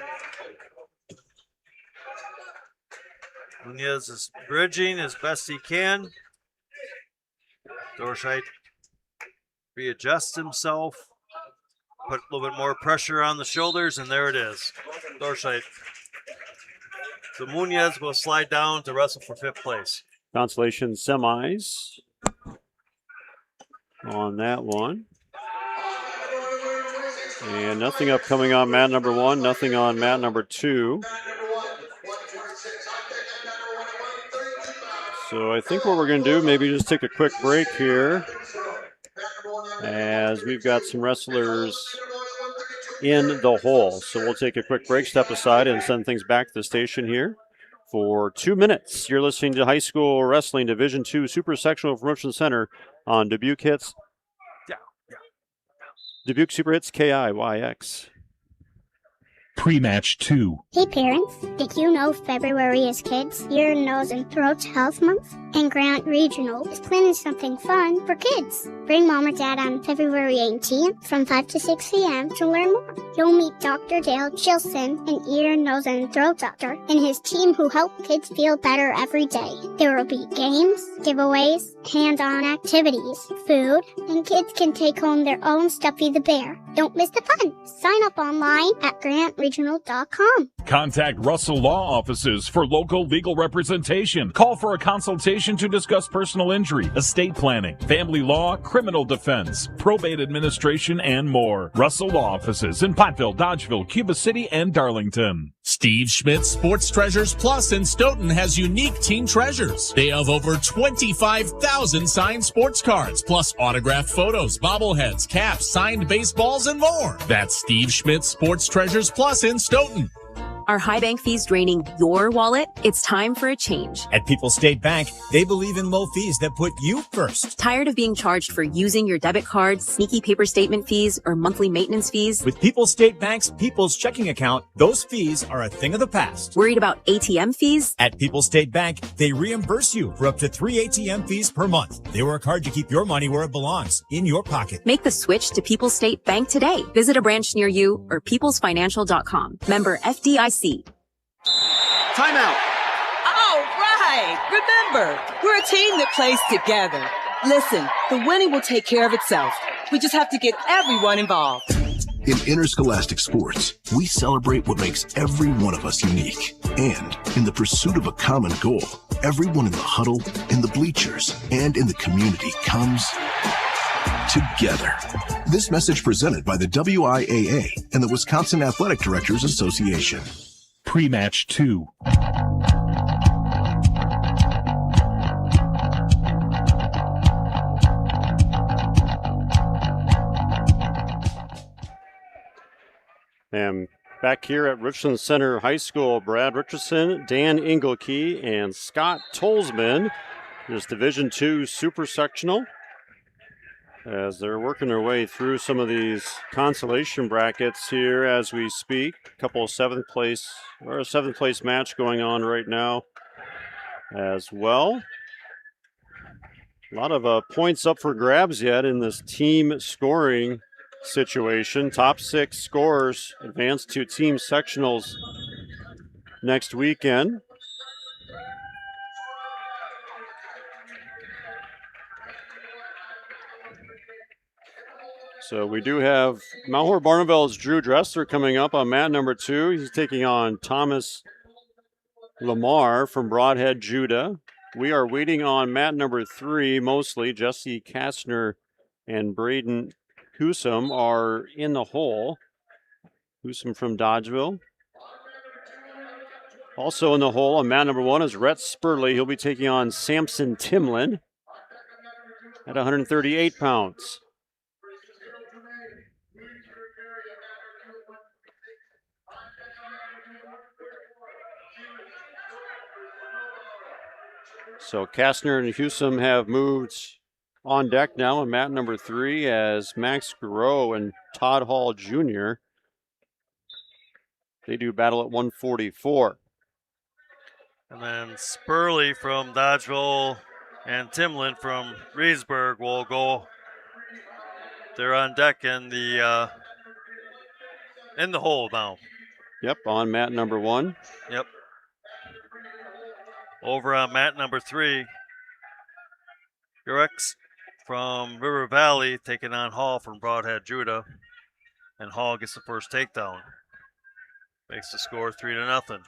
Munoz is bridging as best he can. Dorscheid readjusts himself, put a little bit more pressure on the shoulders, and there it is. Dorscheid. So Munoz will slide down to wrestle for 5th place. Consolation semis on that one. And nothing upcoming on mat number 1, nothing on mat number 2. So I think what we're going to do, maybe just take a quick break here as we've got some wrestlers in the hole. So we'll take a quick break, step aside, and send things back to the station here for 2 minutes. You're listening to High School Wrestling Division II Super Sectional from Richland Center on Dubuque Hits. Dubuque Super Hits KIYX. Pre-match 2. Hey parents, did you know February is Kids' Ear, Nose, and Throat Health Month? And Grant Regional is planning something fun for kids. Bring Mom or Dad on February 18th from 5 to 6 p.m. to learn more. You'll meet Dr. Dale Chilson, an ear, nose, and throat doctor, and his team who help kids feel better every day. There will be games, giveaways, hands-on activities, food, and kids can take home their own Stuffy the Bear. Don't miss the fun. Sign up online at grantregional.com. Contact Russell Law Offices for local legal representation. Call for a consultation to discuss personal injury, estate planning, family law, criminal defense, probate administration, and more. Russell Law Offices in Pottville, Dodgeville, Cuba City, and Darlington. Steve Schmidt's Sports Treasures Plus in Stoughton has unique team treasures. They have over 25,000 signed sports cards, plus autographed photos, bobbleheads, caps, signed baseballs, and more. That's Steve Schmidt's Sports Treasures Plus in Stoughton. Are high bank fees draining your wallet? It's time for a change. At People's State Bank, they believe in low fees that put you first. Tired of being charged for using your debit card, sneaky paper statement fees, or monthly maintenance fees? With People's State Bank's People's Checking Account, those fees are a thing of the past. Worried about ATM fees? At People's State Bank, they reimburse you for up to 3 ATM fees per month. They work hard to keep your money where it belongs, in your pocket. Make the switch to People's State Bank today. Visit a branch near you or peoplesfinancial.com. Member FDIC. Timeout. All right. Remember, we're a team that plays together. Listen, the winning will take care of itself. We just have to get everyone involved. In interscholastic sports, we celebrate what makes every one of us unique. And in the pursuit of a common goal, everyone in the huddle, in the bleachers, and in the community comes together. This message presented by the WIAA and the Wisconsin Athletic Directors Association. Pre-match 2. And back here at Richland Center High School, Brad Richardson, Dan Engelke, and Scott Tolzman. This Division II Super Sectional, as they're working their way through some of these consolation brackets here as we speak. A couple of seventh place match going on right now as well. A lot of points up for grabs yet in this team scoring situation. Top 6 scorers advance to team sectionals next weekend. So we do have Mount Horeb Barneville's Drew Dressler coming up on mat number 2. He's taking on Thomas Lamar from Broadhead, Judah. We are waiting on mat number 3 mostly. Jesse Kastner and Braden Husum are in the hole. Husum from Dodgeville. Also in the hole on mat number 1 is Rhett Spurley. He'll be taking on Samson Timlin at 138 pounds. So Kastner and Husum have moved on deck now in mat number 3 as Max Garreau and Todd Hall Jr. They do battle at 144. And then Spurley from Dodgeville and Timlin from Reedsburg will go. They're on deck in the hole now. Yep, on mat number 1. Yep. Over on mat number 3, Yurex from River Valley taking on Hall from Broadhead, Judah. And Hall gets the first takedown. Makes the score 3-0.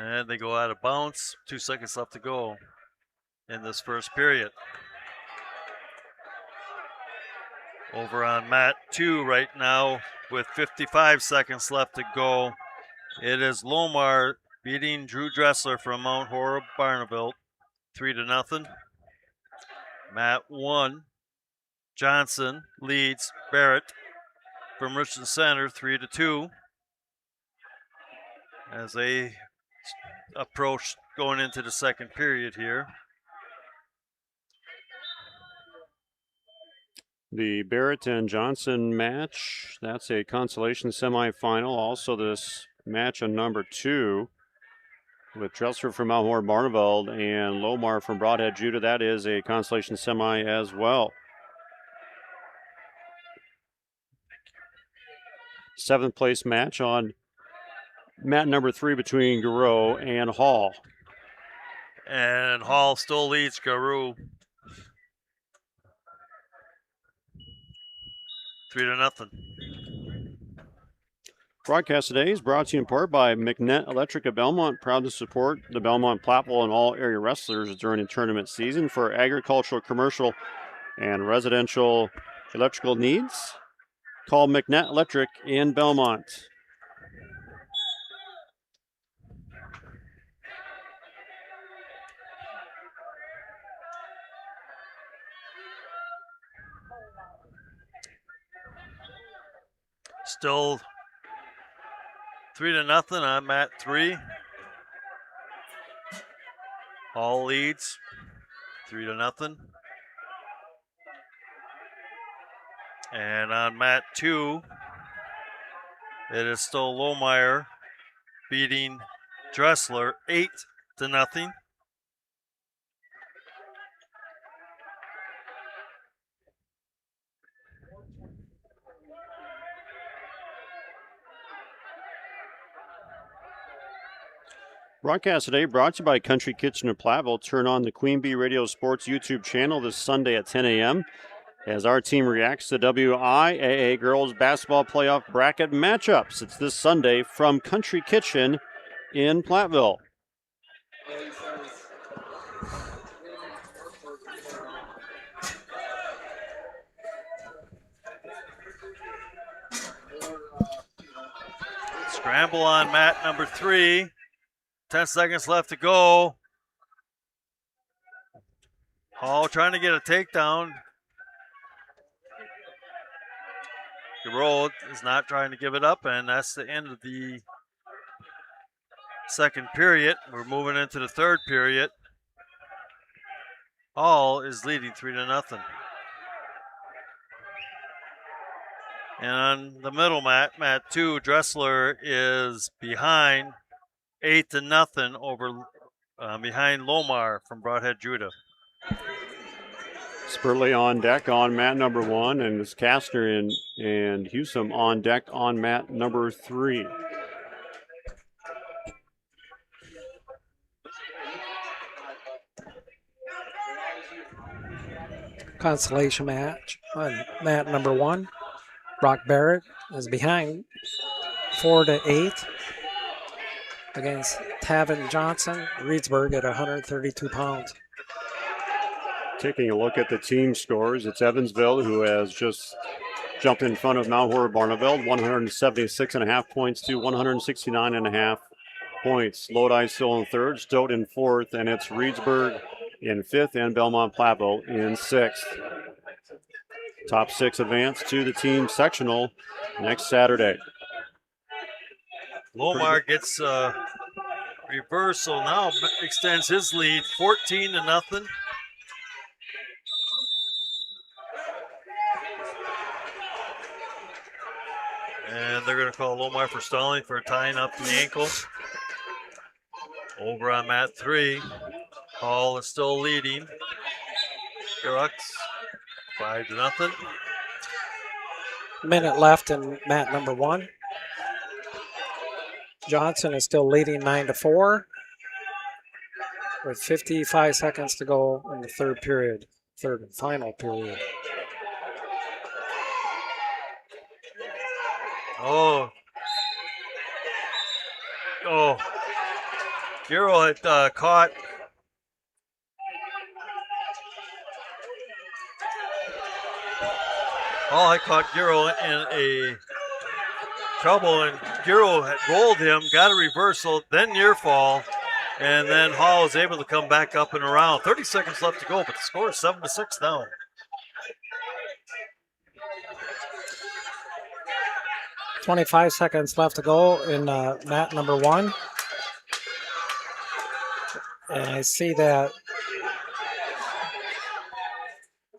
And they go out of bounds. 2 seconds left to go in this first period. Over on mat 2 right now with 55 seconds left to go. It is Lomar beating Drew Dressler from Mount Horeb Barneville 3-0. Mat 1, Johnson leads Barrett from Richland Center 3-2 as they approach going into the second period here. The Barrett and Johnson match, that's a consolation semifinal. Also this match on number 2 with Dressler from Mount Horeb Barneville and Lomar from Broadhead, Judah. That is a consolation semi as well. 7th place match on mat number 3 between Garreau and Hall. And Hall still leads Garreau 3-0. Broadcast today is brought to you in part by McNett Electric of Belmont, proud to support the Belmont Platteville and all area wrestlers during the tournament season. For agricultural, commercial, and residential electrical needs, call McNett Electric in Belmont. Still 3-0 on mat 3. Hall leads 3-0. And on mat 2, it is still Lohmeyer beating Dressler 8-0. Broadcast today brought to you by Country Kitchen of Platteville. Turn on the Queen Bee Radio Sports YouTube channel this Sunday at 10 a.m. as our team reacts to WIAA Girls Basketball Playoff Bracket matchups. It's this Sunday from Country Kitchen in Platteville. Scramble on mat number 3. 10 seconds left to go. Hall trying to get a takedown. Garreau is not trying to give it up, and that's the end of the second period. We're moving into the third period. Hall is leading 3-0. And on the middle mat 2, Dressler is behind 8-0 over behind Lomar from Broadhead Judah. Spurley on deck on mat number 1, and it's Kastner and Hewsome on deck on mat number 3. Consolation match on mat number 1. Brock Barrett is behind 4-8 against Tavin Johnson, Reedsburg at 132 pounds. Taking a look at the team scores, it's Evansville who has just jumped in front of Mount Horeb Barneveld, 176.5 points to 169.5 points. Lodi still in third, Stoughton in fourth, and it's Reedsburg in fifth and Belmont Platteville in sixth. Top 6 advance to the team sectional next Saturday. Lomar gets reversal now, extends his lead 14-0. And they're going to call Lomar for stalling for tying up the ankle. Over on mat 3, Hall is still leading. Ducks 5-0. Minute left in mat number 1. Johnson is still leading 9-4 with 55 seconds to go in the third and final period. Oh. Giro had caught. I caught Giro in a trouble, and Giro had rolled him, got a reversal, then near fall, and then Hall was able to come back up and around. 30 seconds left to go, but the score is 7-6 now. $25 seconds left to go in mat number 1. And I see that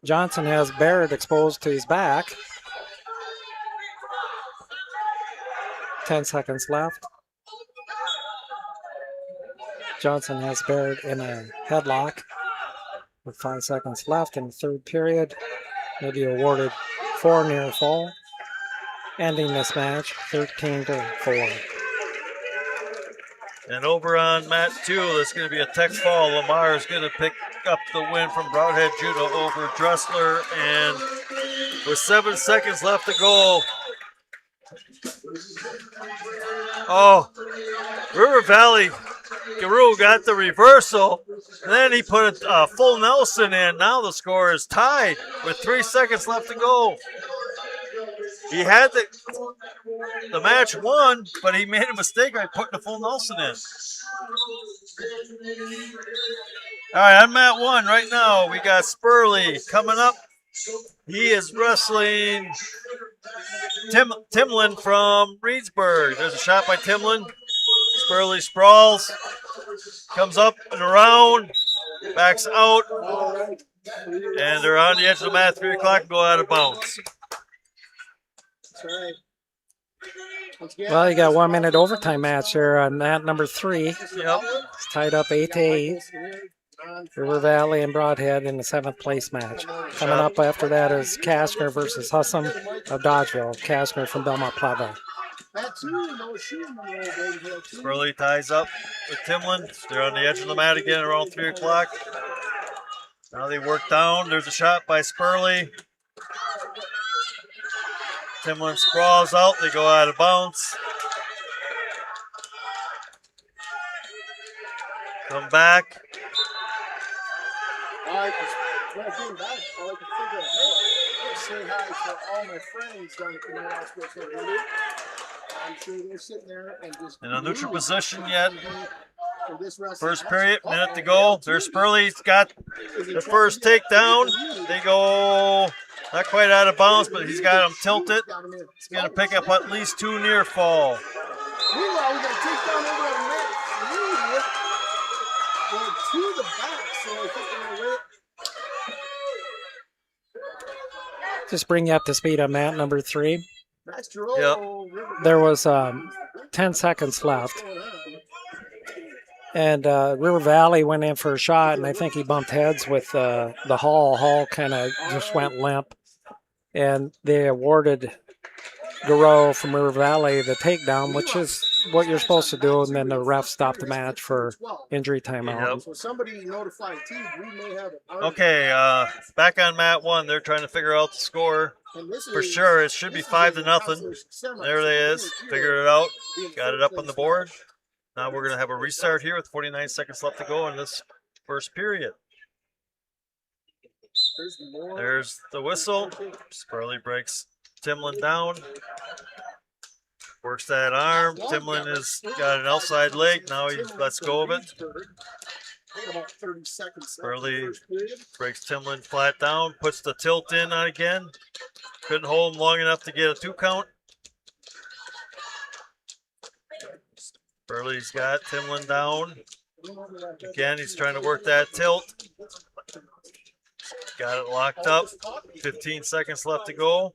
Johnson has Barrett exposed to his back. 10 seconds left. Johnson has Barrett in a headlock with 5 seconds left in the third period. He'll be awarded 4 near fall, ending this match 13-4. And over on mat 2, there's going to be a tech fall. Lamar is going to pick up the win from Broadhead Judah over Dressler. And with 7 seconds left to go, River Valley Guru got the reversal. And then he put a full Nelson in. Now the score is tied with 3 seconds left to go. He had the match won, but he made a mistake by putting a full Nelson in. All right, on mat 1 right now, we got Spurley coming up. He is wrestling Timlin from Reedsburg. There's a shot by Timlin. Spurley sprawls, comes up and around, backs out, and they're on the edge of the mat, 3 o'clock, and go out of bounds. Well, you got 1 minute overtime match here on mat number 3. Yep. It's tied up 8-8. River Valley and Broadhead in the 7th place match. Coming up after that is Kastner versus Hussam of Dodgeville. Kastner from Belmont Plaza. Spurley ties up with Timlin. They're on the edge of the mat again around 3 o'clock. Now they work down. There's a shot by Spurley. Timlin sprawls out. They go out of bounds. Come back. When I came back, all I could figure out, hey, say hi to all my friends down at the New York Sports Center. I'm sure they're sitting there and just In a neutral position yet. First period, minute to go. There's Spurley's got the first takedown. They go not quite out of bounds, but he's got him tilted. He's going to pick up at least 2 near fall. Meanwhile, we got a takedown over on the net. Well, to the back, so I think they're going to wait. Just bring you up to speed on mat number 3. Yep. There was 10 seconds left. And River Valley went in for a shot, and I think he bumped heads with the Hall. Hall kind of just went limp. And they awarded Garreau from River Valley the takedown, which is what you're supposed to do, and then the ref stopped the match for injury timeout. Yep. So somebody notified Teague, we may have an Okay, back on mat 1, they're trying to figure out the score. For sure, it should be 5-0. There it is. Figured it out. Got it up on the board. Now we're going to have a restart here with 49 seconds left to go in this first period. There's the whistle. Spurley breaks Timlin down. Works that arm. Timlin has got an outside leg. Now he lets go of it. Spurley breaks Timlin flat down. Puts the tilt in on again. Couldn't hold him long enough to get a 2 count. Spurley's got Timlin down. Again, he's trying to work that tilt. Got it locked up. 15 seconds left to go.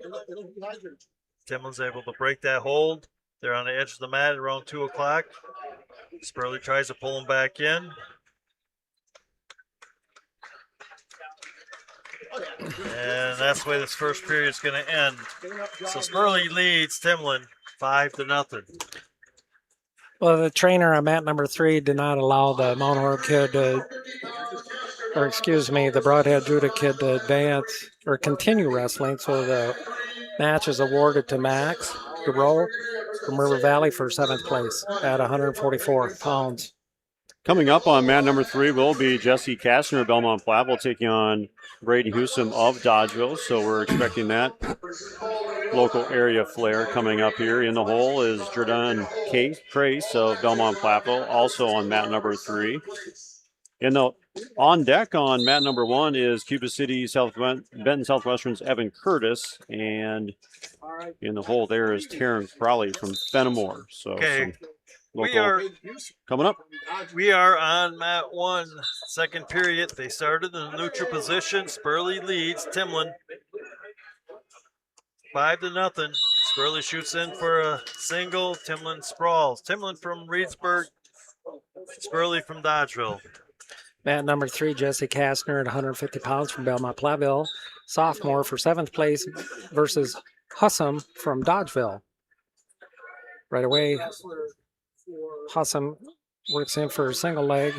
Timlin's able to break that hold. They're on the edge of the mat at around 2 o'clock. Spurley tries to pull him back in. And that's the way this first period is going to end. So Spurley leads Timlin 5-0. Well, the trainer on mat number 3 did not allow the Mount Horeb kid the Broadhead Judah kid to advance or continue wrestling, so the match is awarded to Max Garreau from River Valley for 7th place at 144 pounds. Coming up on mat number 3 will be Jesse Kastner of Belmont Platteville taking on Brady Husum of Dodgeville, so we're expecting that local area flair coming up here. In the hole is Jordan Crace of Belmont Platteville, also on mat number 3. On deck on mat number 1 is Cuba City Benton Southwestern's Evan Curtis, and in the hole there is Taryn Crowley from Fenimore. So okay. We are coming up. We are on mat 1, second period. They started in the neutral position. Spurley leads Timlin 5-0. Spurley shoots in for a single. Timlin sprawls. Timlin from Reedsburg. Spurley from Dodgeville. Mat number 3, Jesse Kastner at 150 pounds from Belmont Platteville. Sophomore for 7th place versus Husum from Dodgeville. Right away, Husum works in for a single leg.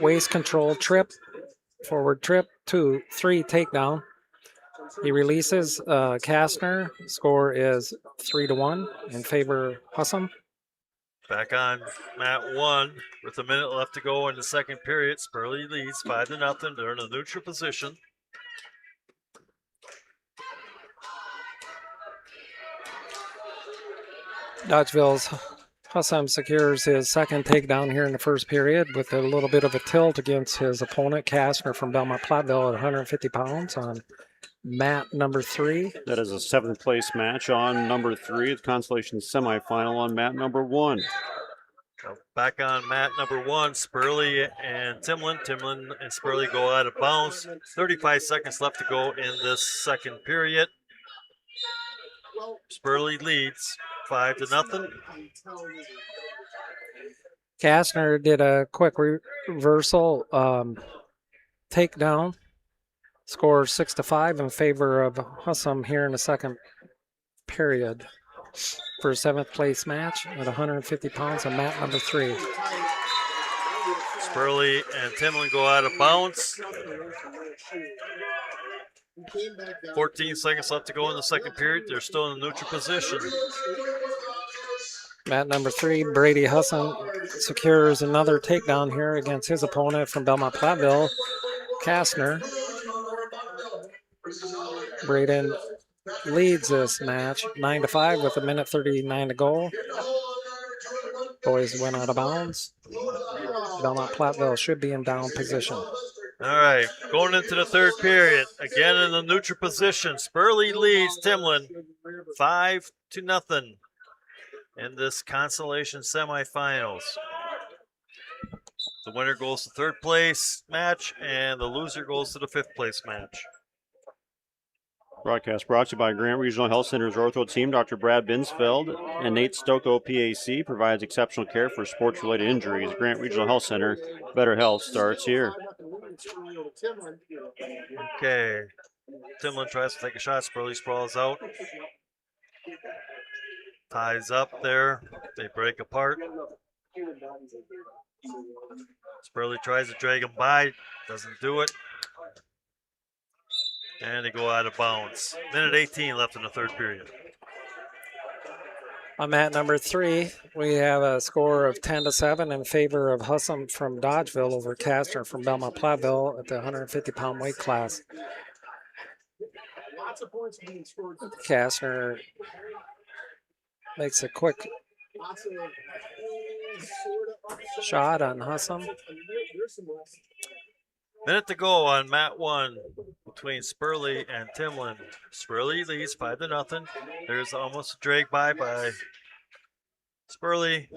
Waist control, trip, forward trip, 2, 3 takedown. He releases Kastner. Score is 3-1 in favor of Husum. Back on mat 1 with a minute left to go in the second period. Spurley leads 5-0. They're in a neutral position. Dodgeville's Husum secures his second takedown here in the first period with a little bit of a tilt against his opponent, Kastner from Belmont Platteville at 150 pounds on mat number 3. That is a 7th place match on number 3, the consolation semifinal on mat number 1. So back on mat number 1, Spurley and Timlin. Timlin and Spurley go out of bounds. 35 seconds left to go in this second period. Spurley leads 5-0. Kastner did a quick reversal takedown. Score 6-5 in favor of Husum here in the second period for a 7th place match at 150 pounds on mat number 3. Spurley and Timlin go out of bounds. 14 seconds left to go in the second period. They're still in a neutral position. Mat number 3, Brady Husum secures another takedown here against his opponent from Belmont Platteville, Kastner. Braden leads this match 9-5 with 1:39 to go. Boys went out of bounds. Belmont Platteville should be in down position. All right, going into the third period, again in the neutral position. Spurley leads Timlin 5-0 in this consolation semifinals. The winner goes to third place match, and the loser goes to the 5th place match. Broadcast brought to you by Grant Regional Health Center's ortho team. Dr. Brad Binsfeld and Nate Stocco, PAC, provides exceptional care for sports-related injuries. Grant Regional Health Center, better health starts here. Okay. Timlin tries to take a shot. Spurley sprawls out. Ties up there. They break apart. Spurley tries to drag him by. Doesn't do it. And they go out of bounds. Minute 18 left in the third period. On mat number 3, we have a score of 10-7 in favor of Hussam from Dodgeville over Castner from Belmont-Platteville at the 150-pound weight class. Castner makes a quick shot on Hussam. Minute to go on mat 1 between Spurley and Timlin. Spurley leads 5-0. There's almost a drag by Spurley.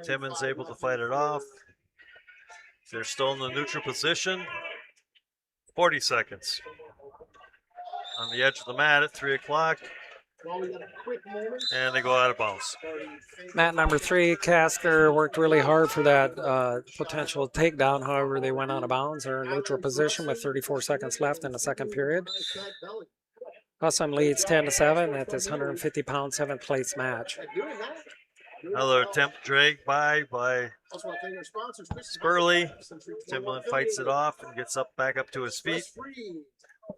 Timlin's able to fight it off. They're still in the neutral position. 40 seconds. On the edge of the mat at 3 o'clock. And they go out of bounds. Mat number 3, Castner worked really hard for that potential takedown. However, they went out of bounds. They're in neutral position with 34 seconds left in the second period. Hussam leads 10-7 at this 150-pound 7th place match. Another attempt drag by Spurley. Timlin fights it off and gets back up to his feet.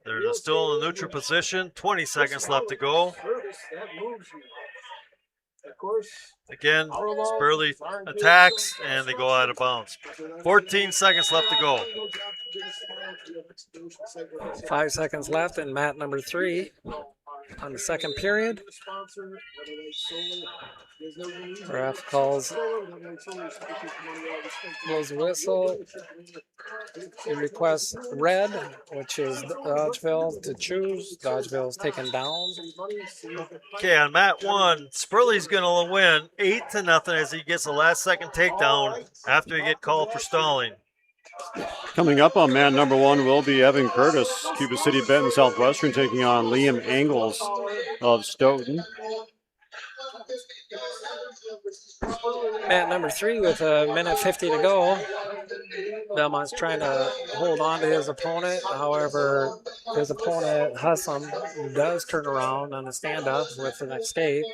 They're still in the neutral position. 20 seconds left to go. Again, Spurley attacks and they go out of bounds. 14 seconds left to go. 5 seconds left in mat number 3 on the second period. Ref blows whistle. He requests red, which is Dodgeville to choose. Dodgeville's taken down. Okay, on mat 1, Spurley's going to win 8-0 as he gets the last second takedown after he get called for stalling. Coming up on mat number 1 will be Evan Curtis, Cuba City Benton Southwestern, taking on Liam Angles of Stoughton. Mat number 3 with a minute 50 to go. Belmont's trying to hold on to his opponent. However, his opponent, Hussam, does turn around on the stand-up with an escape.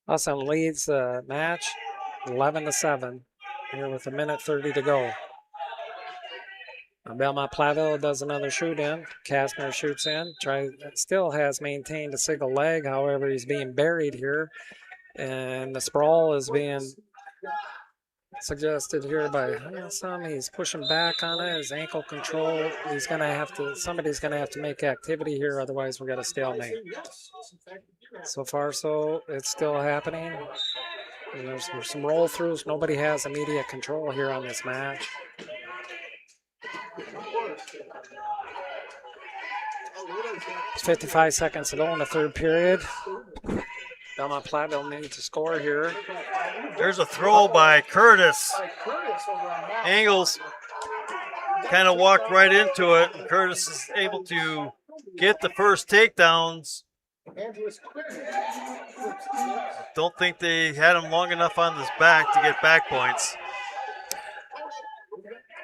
Hussam leads the match 11-7 here with a minute 30 to go. Belmont-Platteville does another shoot in. Castner shoots in. Still has maintained a single leg. However, he's being buried here. And the sprawl is being suggested here by Hussam. He's pushing back on it. His ankle control. Somebody's gonna have to make activity here, otherwise we got a stalemate. So far, so it's still happening. And there's some roll throughs. Nobody has immediate control here on this match. It's 55 seconds to go in the third period. Belmont-Platteville needs to score here. There's a throw by Curtis. Angles kind of walked right into it. Curtis is able to get the first takedowns. Don't think they had him long enough on his back to get back points.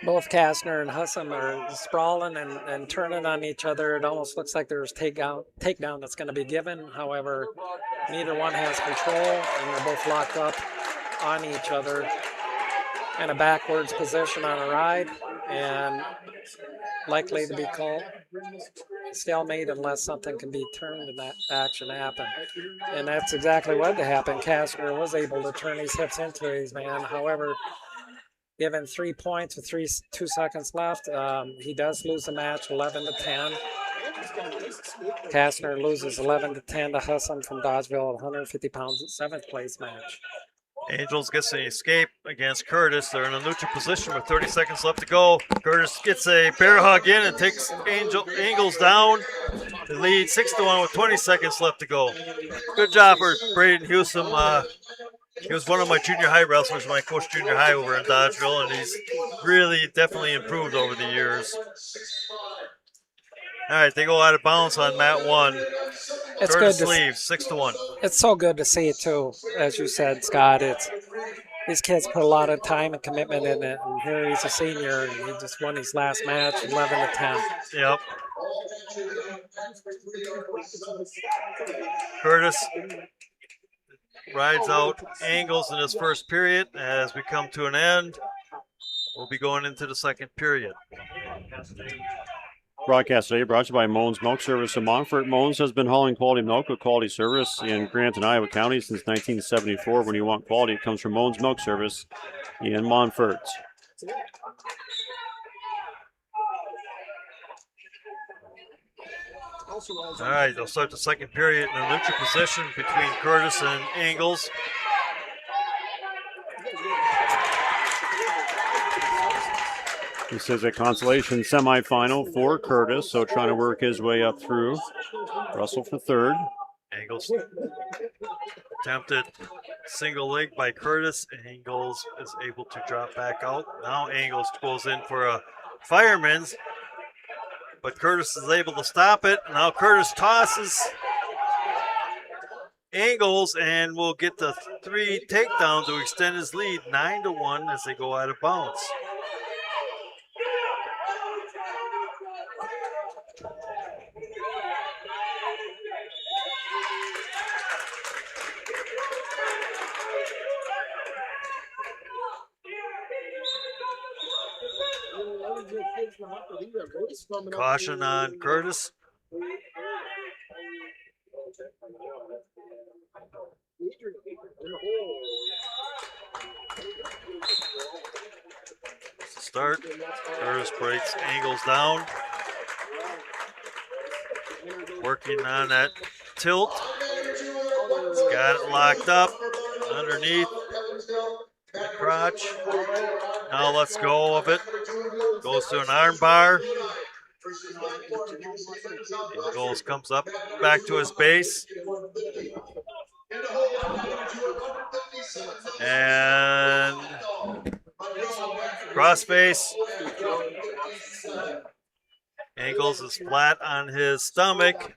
Both Castner and Hussam are sprawling and turning on each other. It almost looks like there's takedown that's going to be given. However, neither one has control, and they're both locked up on each other in a backwards position on a ride, and likely to be called stalemate unless something can be turned and that action happen. And that's exactly what happened. Castner was able to turn his hips into his man. However, given 3 points with 2 seconds left, he does lose the match 11-10. Castner loses 11-10 to Hussam from Dodgeville at 150 pounds, 7th place match. Angels gets an escape against Curtis. They're in a neutral position with 30 seconds left to go. Curtis gets a bear hug in and takes Angels down. They lead 6-1 with 20 seconds left to go. Good job for Braden Hewsome. He was one of my junior high wrestlers when I coached junior high over in Dodgeville, and he's really definitely improved over the years. All right, they go out of bounds on mat 1. It's Curtis good to leaves 6-1. It's so good to see it too, as you said, Scott. These kids put a lot of time and commitment in it, and here he's a senior, and he just won his last match, 11-10. Yep. Curtis rides out Angles in his first period. As we come to an end, we'll be going into the second period. Broadcast today brought to you by Moan's Milk Service in Montfort. Moan's has been hauling quality milk with quality service in Grant and Iowa County since 1974. When you want quality, it comes from Moan's Milk Service in Montfort. All right, they'll start the second period in a neutral position between Curtis and Angles. This is a consolation semifinal for Curtis, so trying to work his way up through. Russell for third. Angles attempted single leg by Curtis. Angles is able to drop back out. Now Angles goes in for a fireman's, but Curtis is able to stop it. Now Curtis tosses Angles and will get the 3 takedowns to extend his lead 9-1 as they go out of bounds. Caution on Curtis. Start. Curtis breaks Angles down. Working on that tilt. He's got it locked up underneath the crotch. Now let's go of it. Goes to an arm bar. Angles comes up back to his base. And cross face. Angles is flat on his stomach.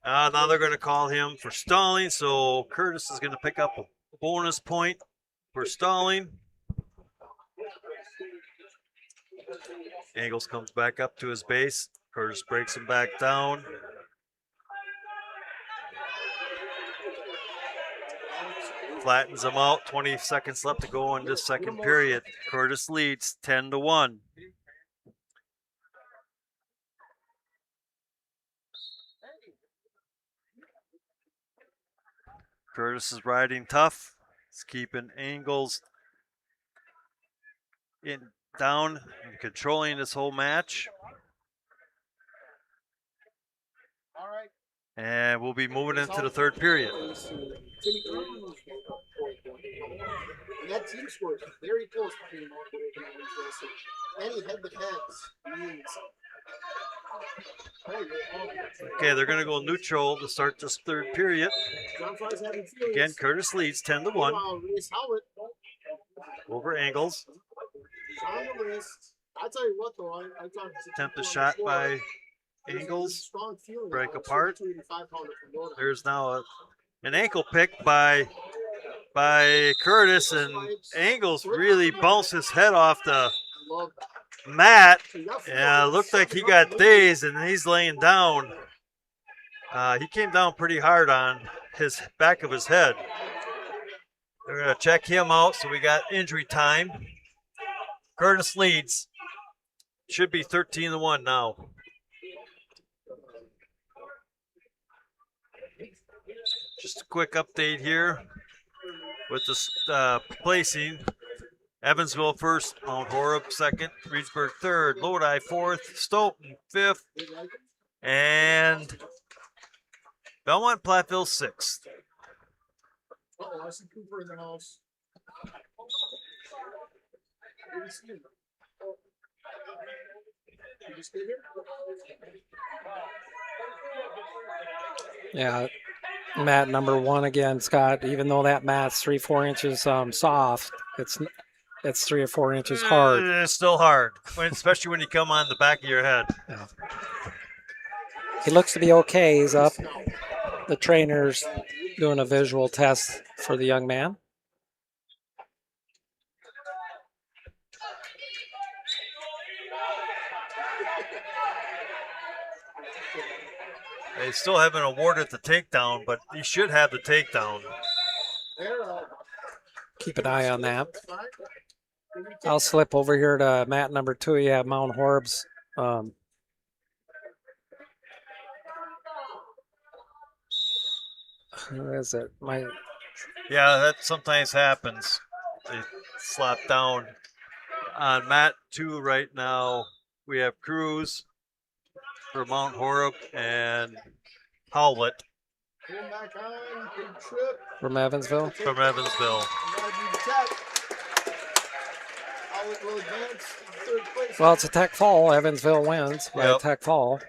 Now they're going to call him for stalling, so Curtis is going to pick up a bonus point for stalling. Angles comes back up to his base. Curtis breaks him back down. Flattens him out. 20 seconds left to go in this second period. Curtis leads 10-1. Curtis is riding tough. He's keeping Angles down and controlling this whole match. And we'll be moving into the third period. And that team score is very close between any head-to-heads. Okay, they're going to go neutral to start this third period. Again, Curtis leads 10-1 over Angles. I tell you what, though, Attempted shot by Angles, break apart. There's now an ankle pick by Curtis, and Angles really bounced his head off the mat. Yeah, looked like he got dazed, and he's laying down. He came down pretty hard on his back of his head. They're going to check him out, so we got injury time. Curtis leads. Should be 13-1 now. Just a quick update here with this placing. Evansville first, Mount Horeb second, Reedsburg third, Lodi fourth, Stoughton fifth, and Belmont Platteville sixth. I see Cooper in the house. Yeah, mat number 1 again, Scott. Even though that mat's 3-4 inches soft, it's 3 or 4 inches hard. It's still hard, especially when you come on the back of your head. Yeah. He looks to be okay. He's up. The trainer's doing a visual test for the young man. They still haven't awarded the takedown, but he should have the takedown. Keep an eye on that. I'll slip over here to mat number 2. You have Mount Horeb's. Who is it? Yeah, that sometimes happens. They slap down. On mat 2 right now, we have Cruz for Mount Horeb and Howlett From Evansville. from Evansville. Well, it's a tech fall. Evansville wins by a tech fall.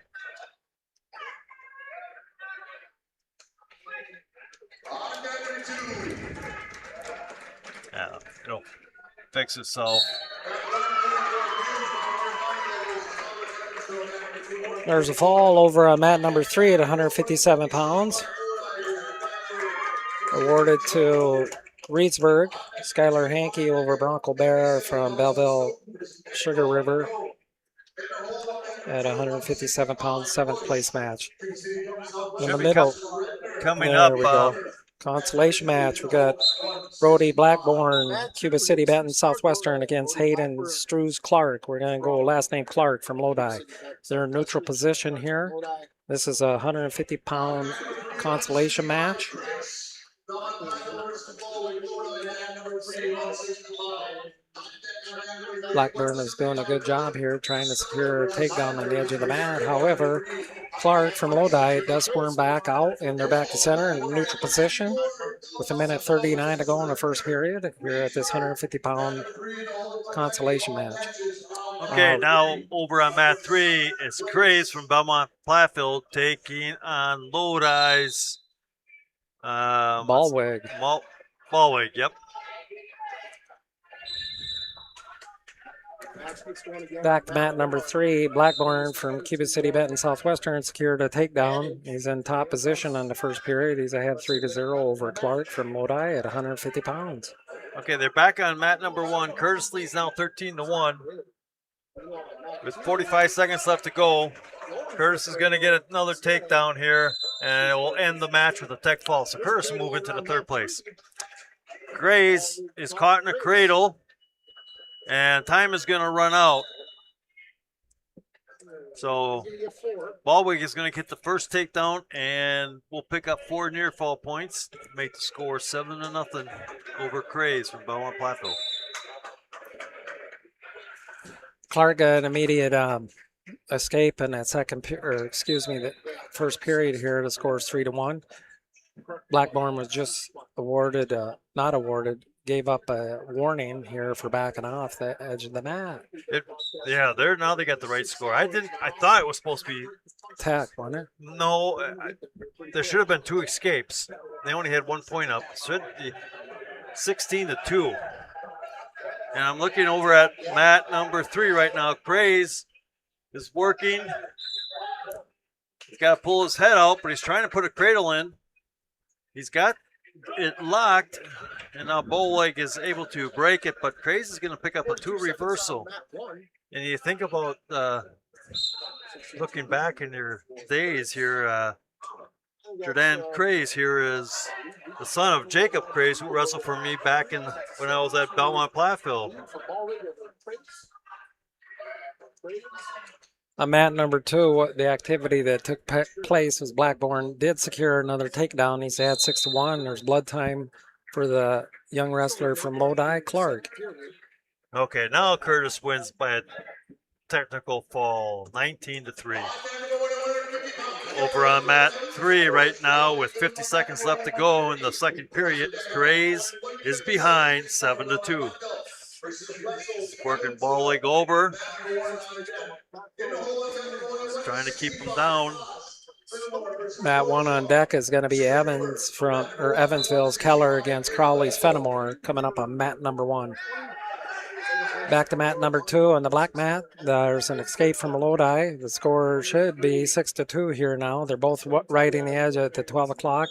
Yeah, it'll fix itself. There's a fall over on mat number 3 at 157 pounds. Awarded to Reedsburg. Skylar Hankey over Bronco Bear from Belleville Sugar River at 157 pounds, 7th place match. In the middle, coming there up. we go. Consolation match. We got Brody Blackburn, Cuba City Benton Southwestern against Hayden Strues Clark. We're going to go last name Clark from Lodi. They're in neutral position here. This is a 150-pound consolation match. Blackburn is doing a good job here trying to secure a takedown on the edge of the mat. However, Clark from Lodi does squirm back out, and they're back to center in neutral position with 1:39 to go in the first period here at this 150-pound consolation match. Okay, now over on mat 3, it's Craze from Belmont Platteville taking on Lodi's Ballwig. Ballwig, yep. Back to mat number 3, Blackburn from Cuba City Benton Southwestern secured a takedown. He's in top position on the first period. He's ahead 3-0 over Clark from Lodi at 150 pounds. Okay, they're back on mat number 1. Curtis leads now 13-1. With 45 seconds left to go, Curtis is going to get another takedown here, and it will end the match with a tech fall. So Curtis will move into the 3rd place. Grays is caught in a cradle, and time is going to run out. So Baldwin is going to get the first takedown, and we'll pick up 4 near fall points to make the score 7-0 over Craze from Belmont Platteville. Clark got an immediate escape in that the first period here. The score is 3-1. Blackburn was just awarded, gave up a warning here for backing off the edge of the mat. Now they got the right score. I thought it was supposed to be tech, wasn't it? No, there should have been 2 escapes. They only had 1 point up. It should be 16-2. And I'm looking over at mat number 3 right now. Craze is working. He's got to pull his head out, but he's trying to put a cradle in. He's got it locked, and now Bowleg is able to break it, but Craze is going to pick up a 2 reversal. And you think about looking back in your days here, Jordan Craze here is the son of Jacob Craze, who wrestled for me back when I was at Belmont Platteville. On mat number 2, the activity that took place was Blackburn did secure another takedown. He's at 6-1. There's blood time for the young wrestler from Lodi, Clark. Okay, now Curtis wins by a technical fall, 19-3. Over on mat 3 right now with 50 seconds left to go in the second period. Craze is behind 7-2. Working ball leg over. Trying to keep him down. Mat 1 on deck is going to be Evansville's Keller against Crowley's Fenimore coming up on mat number 1. Back to mat number 2 on the black mat. There's an escape from Lodi. The score should be 6-2 here now. They're both riding the edge at the 12 o'clock.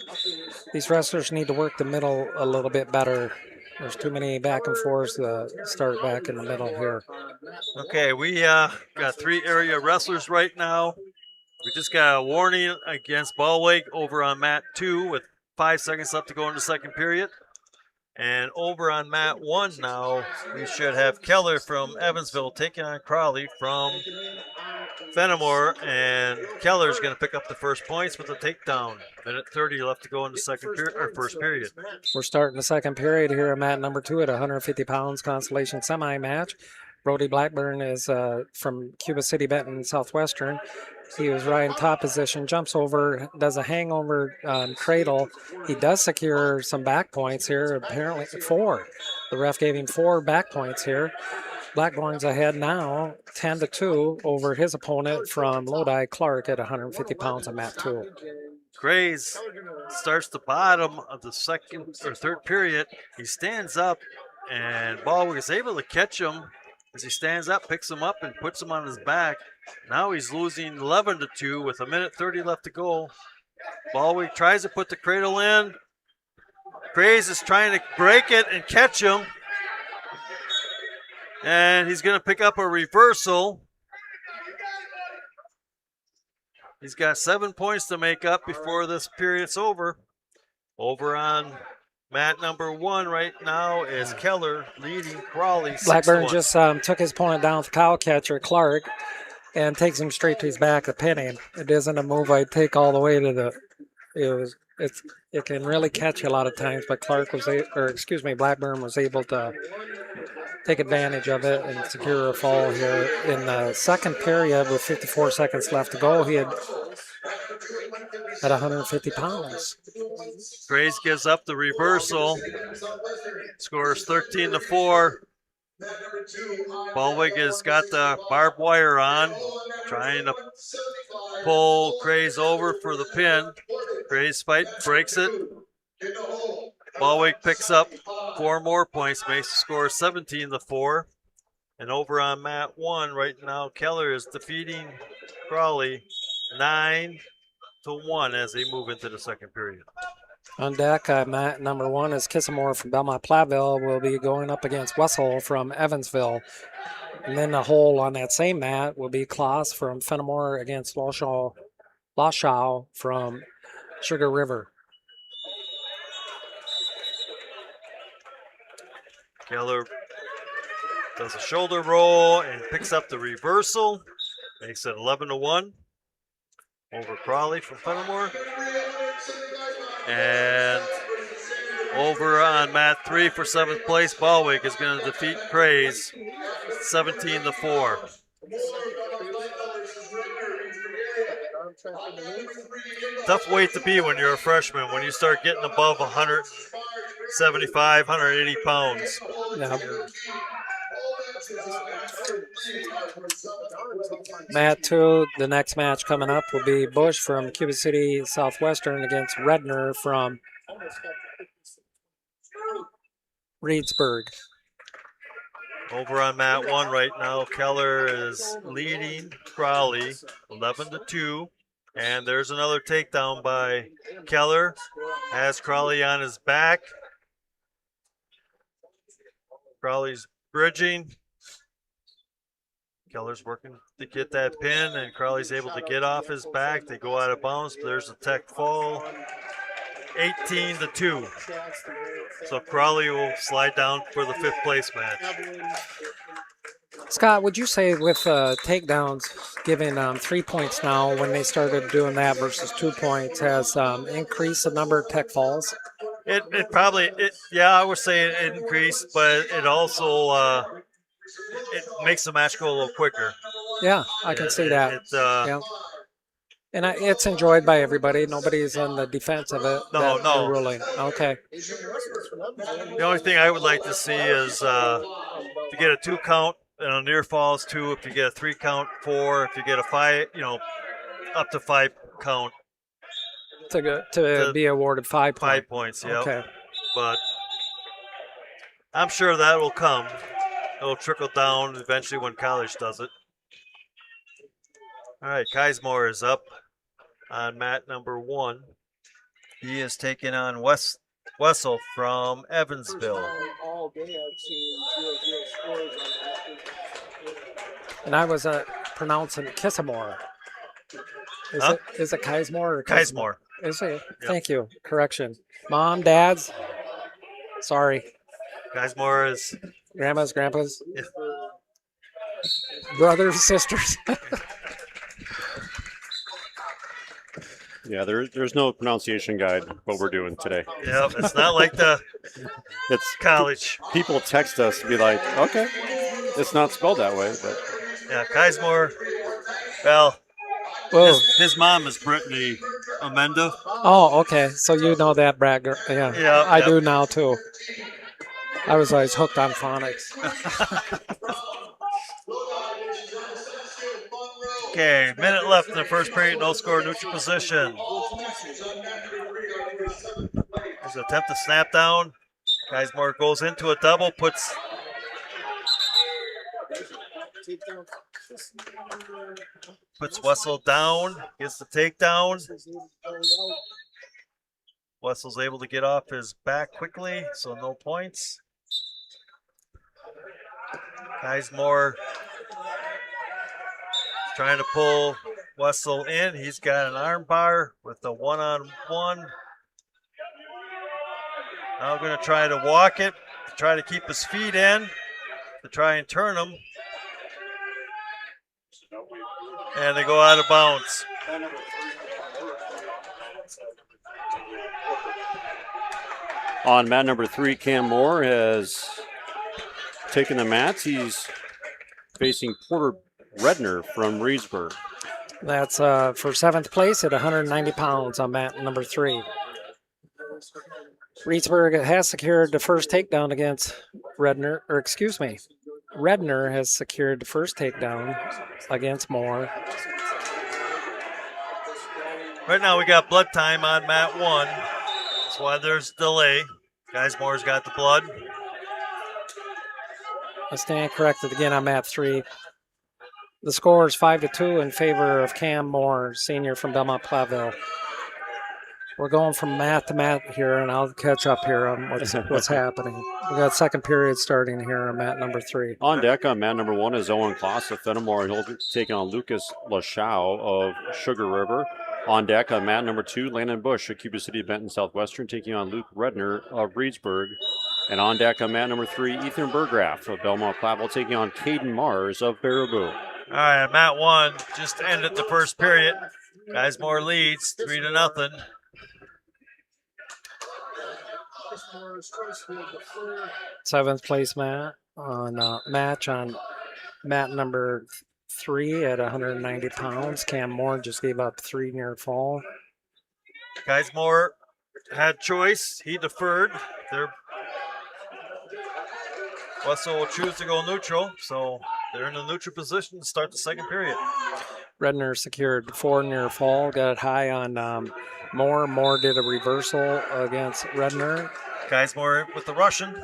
These wrestlers need to work the middle a little bit better. There's too many back and forths to start back in the middle here. Okay, we got 3 area wrestlers right now. We just got a warning against Ballweg over on mat 2 with 5 seconds left to go in the second period. And over on mat 1 now, we should have Keller from Evansville taking on Crowley from Fenimore. And Keller's going to pick up the first points with a takedown. Minute 30 left to go in the first period. We're starting the second period here at mat number 2 at 150 pounds consolation semi-match. Brody Blackburn is from Cuba City, Benton, Southwestern. He was riding top position, jumps over, does a hangover cradle. He does secure some back points here, apparently 4. The ref gave him 4 back points here. Blackburn's ahead now, 10-2 over his opponent from Lodi, Clark, at 150 pounds on mat 2. Grays starts the bottom of the second or third period. He stands up, and Ballweg is able to catch him as he stands up, picks him up, and puts him on his back. Now he's losing 11-2 with a minute 30 left to go. Ballweg tries to put the cradle in. Grays is trying to break it and catch him. And he's going to pick up a reversal. He's got 7 points to make up before this period's over. Over on mat number 1 right now is Keller leading Crawley. Blackburn just took his opponent down with the cow catcher, Clark, and takes him straight to his back to pin him. It isn't a move I'd take all the way to the. It can really catch you a lot of times, but Blackburn was able to take advantage of it and secure a fall here in the second period with 54 seconds left to go. He had at 150 pounds. Grace gives up the reversal. Scores 13-4. Ballweg has got the barbed wire on, trying to pull Grace over for the pin. Grace fight breaks it. Ballweg picks up 4 more points, makes the score 17-4. And over on mat 1 right now, Keller is defeating Crawley 9-1 as they move into the second period. On deck, mat number 1 is Kissamore from Belmont-Platteville will be going up against Wessel from Evansville. And then the hole on that same mat will be Klaas from Fenimore against Lashaw from Sugar River. Keller does a shoulder roll and picks up the reversal. Makes it 11-1 over Crawley from Fenimore. And over on mat 3 for 7th place, Ballweg is going to defeat Craze 17-4. Tough weight to be when you're a freshman, when you start getting above 175, 180 pounds. Yeah. Mat 2, the next match coming up will be Bush from Cuba City Southwestern against Redner from Reedsburg. Over on mat 1 right now, Keller is leading Crowley 11-2. And there's another takedown by Keller. Has Crowley on his back. Crowley's bridging. Keller's working to get that pin, and Crowley's able to get off his back. They go out of bounds. There's a tech fall. 18-2. So Crowley will slide down for the 5th place match. Scott, would you say with takedowns giving 3 points now, when they started doing that versus 2 points, has increased the number of tech falls? It probably, I would say it increased, but it also it makes the match go a little quicker. Yeah, I can see that. Yeah. And it's enjoyed by everybody. Nobody's on the defense of it. No. Ruling. Okay. The only thing I would like to see is to get a 2 count and a near falls 2. If you get a 3 count, 4. If you get a 5, up to 5 count. To be awarded 5 points. 5 points, yeah. Okay. But I'm sure that will come. It'll trickle down eventually when college does it. All right, Kismore is up on mat number 1. He is taking on Wessel from Evansville. All day I've seen 0-0 scores on And I was pronouncing Kissamore. Is it Kismore or Kismore? Is it? Yep. Thank you. Correction. Mom, dads. Sorry. Kismore is Grandmas, grandpas. Yeah. Brothers, sisters. Yeah, there's no pronunciation guide what we're doing today. Yep, it's not like it's college. People text us to be like, okay, it's not spelled that way, but Yeah, Kismore. Well, his mom is Brittany Amenda. Oh, okay. So you know that, Brad. Yeah, I do now, too. I was always hooked on phonics. Okay, minute left in the first period. No score, neutral position. There's an attempt to snap down. Kismore goes into a double, puts Wessel down, gets the takedown. Wessel's able to get off his back quickly, so no points. Kismore trying to pull Wessel in. He's got an arm bar with the one-on-one. Now I'm going to try to walk it, to try to keep his feet in, to try and turn him. And they go out of bounds. on mat number 3, Cam Moore has taken the mats. He's facing Porter Redner from Reedsburg. That's for 7th place at 190 pounds on mat number 3. Reedsburg has secured the first takedown against Redner, or excuse me, Redner has secured the first takedown against Moore. Right now we got blood time on mat 1. That's why there's delay. Guys, Moore's got the blood. I stand corrected again on mat 3. The score is 5-2 in favor of Cam Moore, senior from Belmont Platteville. We're going from mat to mat here, and I'll catch up here on what's happening. We got second period starting here on mat number 3. On deck on mat number 1 is Owen Kloss of Fenimore, and he'll be taking on Lucas Lashau of Sugar River. On deck on mat number 2, Landon Bush of Cuba City Benton Southwestern, taking on Luke Redner of Reedsburg. And on deck on mat number 3, Ethan Burgraff of Belmont Platteville, taking on Caden Mars of Baraboo. All right, mat 1 just ended the first period. Guys, Moore leads 3-0. Seventh place match on mat number 3 at 190 pounds. Cam Moore just gave up 3 near fall. Guys, Moore had choice. He deferred. Wessel will choose to go neutral, so they're in a neutral position to start the second period. Redner secured 4 near fall, got it high on Moore. Moore did a reversal against Redner. Guys, Moore with the Russian.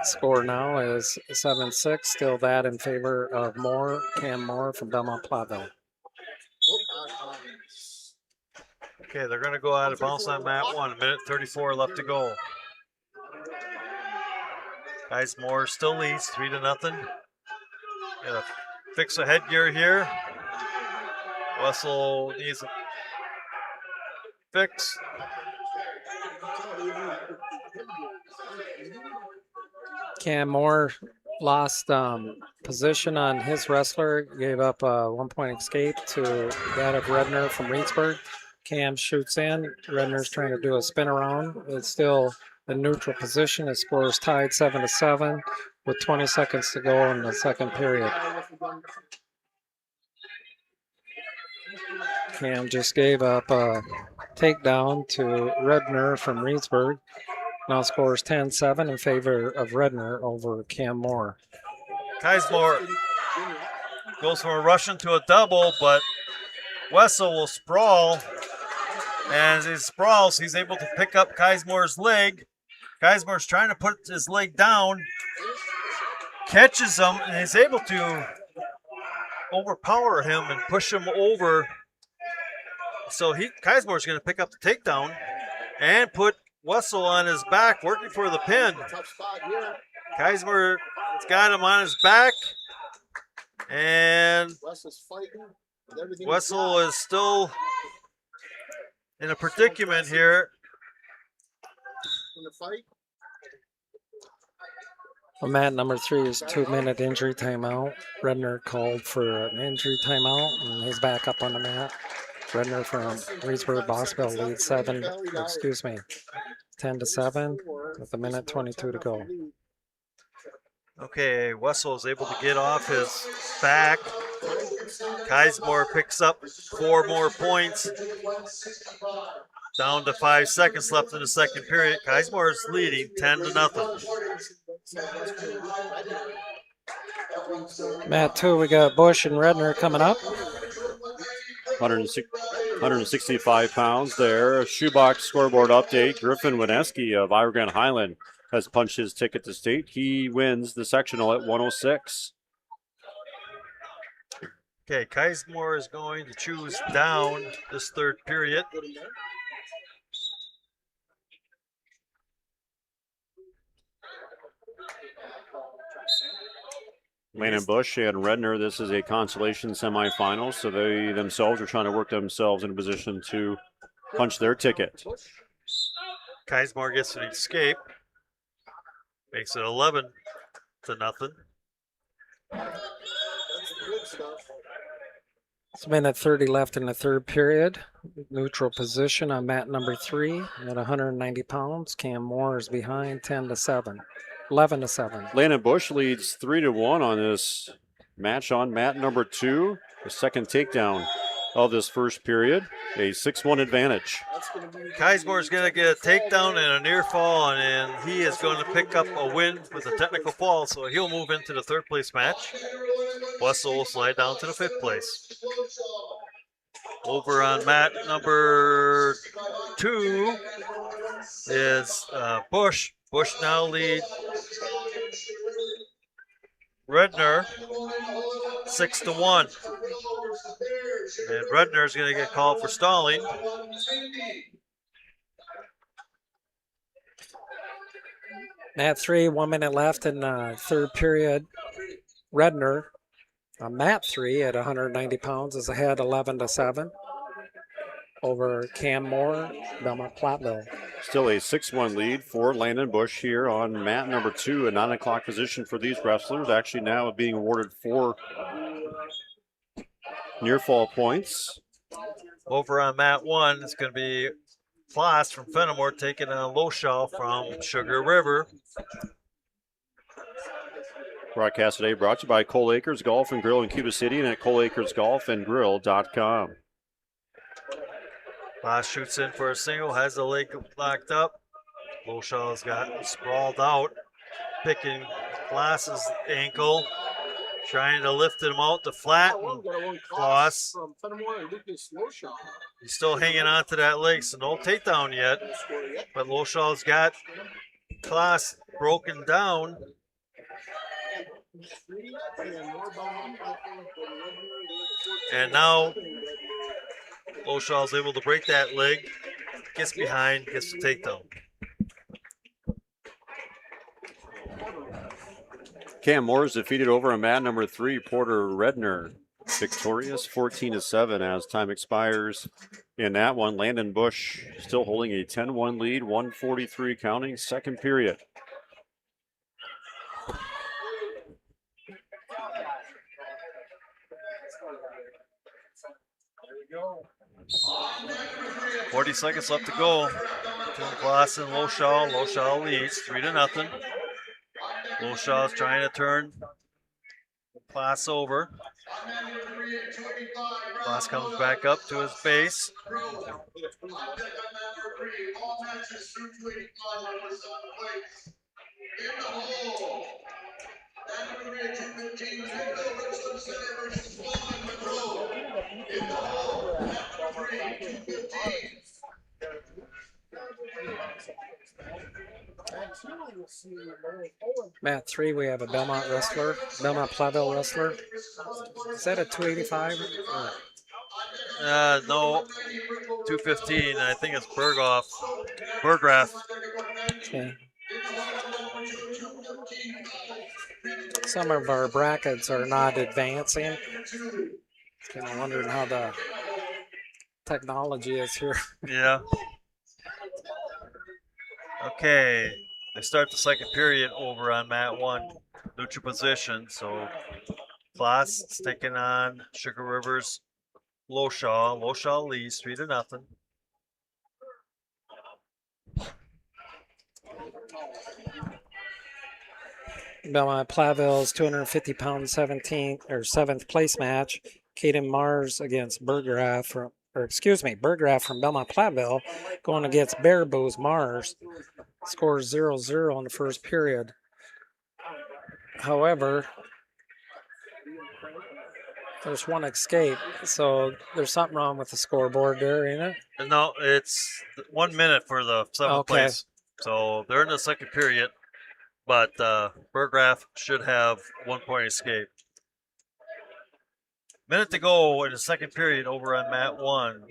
Score now is 7-6, still that in favor of Moore, Cam Moore from Belmont Platteville. Okay, they're going to go out of bounds on mat 1. A minute 34 left to go. Guys, Moore still leads 3-0. Gonna fix a headgear here. Wessel needs a fix. Cam Moore lost position on his wrestler, gave up a 1-point escape to that of Redner from Reedsburg. Cam shoots in. Redner's trying to do a spin around. It's still a neutral position. His score is tied 7-7 with 20 seconds to go in the second period. Cam just gave up a takedown to Redner from Reedsburg. Now scores 10-7 in favor of Redner over Cam Moore. Kismore goes from a Russian to a double, but Wessel will sprawl. And as he sprawls, he's able to pick up Kismore's leg. Kismore's trying to put his leg down. catches him and is able to overpower him and push him over. So Keismore's going to pick up the takedown and put Wessel on his back, working for the pin. Keismore's got him on his back, and Wessel is still in a predicament here. Well, Matt, number 3 is 2-minute injury timeout. Redner called for an injury timeout, and he's back up on the mat. Redner from Reedsburg Boswell leads 10-7 with 1:22 to go. Okay, Wessel is able to get off his back. Keismore picks up 4 more points. Down to 5 seconds left in the second period. Keismore is leading 10-0. Matt, 2, we got Bush and Redner coming up. 165 pounds there. Shoebox scoreboard update. Griffin Wineski of Iowa Grand Highland has punched his ticket to state. He wins the sectional at 106. Okay, Keismore is going to choose down this third period. Landon Bush and Redner, this is a consolation semifinal, so they themselves are trying to work themselves in a position to punch their ticket. Keismore gets an escape. Makes it 11-0. It's a minute 30 left in the third period. Neutral position on mat number 3 at 190 pounds. Cam Moore is behind 11-7. Landon Bush leads 3-1 on this match on mat number 2. The second takedown of this first period. A 6-1 advantage. Keismore is going to get a takedown and a near fall, and he is going to pick up a win with a technical fall, so he'll move into the third place match. Wessel will slide down to the 5th place. Over on mat number 2 is Bush. Bush now leads Redner 6-1. And Redner is going to get called for stalling. Mat 3, 1 minute left in the third period. Redner on mat 3 at 190 pounds is ahead 11-7 over Cam Moore, Belmont Platteville. Still a 6-1 lead for Landon Bush here on mat number 2, a 9 o'clock position for these wrestlers. Actually now being awarded 4 near fall points. Over on mat 1, it's going to be Floss from Fenimore taking on Loshaw from Sugar River. Broadcast today brought to you by Cole Acres Golf and Grill in Cuba City and at coleacresgolfandgrill.com. Floss shoots in for a single, has the leg locked up. Loshaw's got sprawled out, picking Floss's ankle, trying to lift him out to flatten Floss. He's still hanging on to that leg, so no takedown yet. But Loshaw's got Floss broken down. And now Loshaw's able to break that leg, gets behind, gets the takedown. Cam Moore is defeated over on mat number 3, Porter Redner. Victorious 14-7 as time expires in that one. Landon Bush still holding a 10-1 lead, 1:43 counting, second period. There we go. 40 seconds left to go. Between Floss and Loshaw. Loshaw leads 3-0. Loshaw's trying to turn Floss over. Floss comes back up to his base. Mat 3, we have a Belmont Platteville wrestler. Is that a 285? No, 215. I think it's Berggraf. Okay. Some of our brackets are not advancing. Kind of wondering how the technology is here. Yeah. Okay. They start the second period over on mat 1. Neutral position. So Class is taking on Sugar Rivers Loshaw. Loshaw leads 3-0. Belmont Platteville's 250-pound 7th place match. Caden Mars against Berggraf from Belmont Platteville going against Baraboo's Mars. Scores 0-0 in the first period. However, there's one escape, so there's something wrong with the scoreboard there, ain't it? No, it's 1 minute for the 7th place. So they're in the second period, but Berggraf should have 1 point escape. Minute to go in the second period over on mat 1.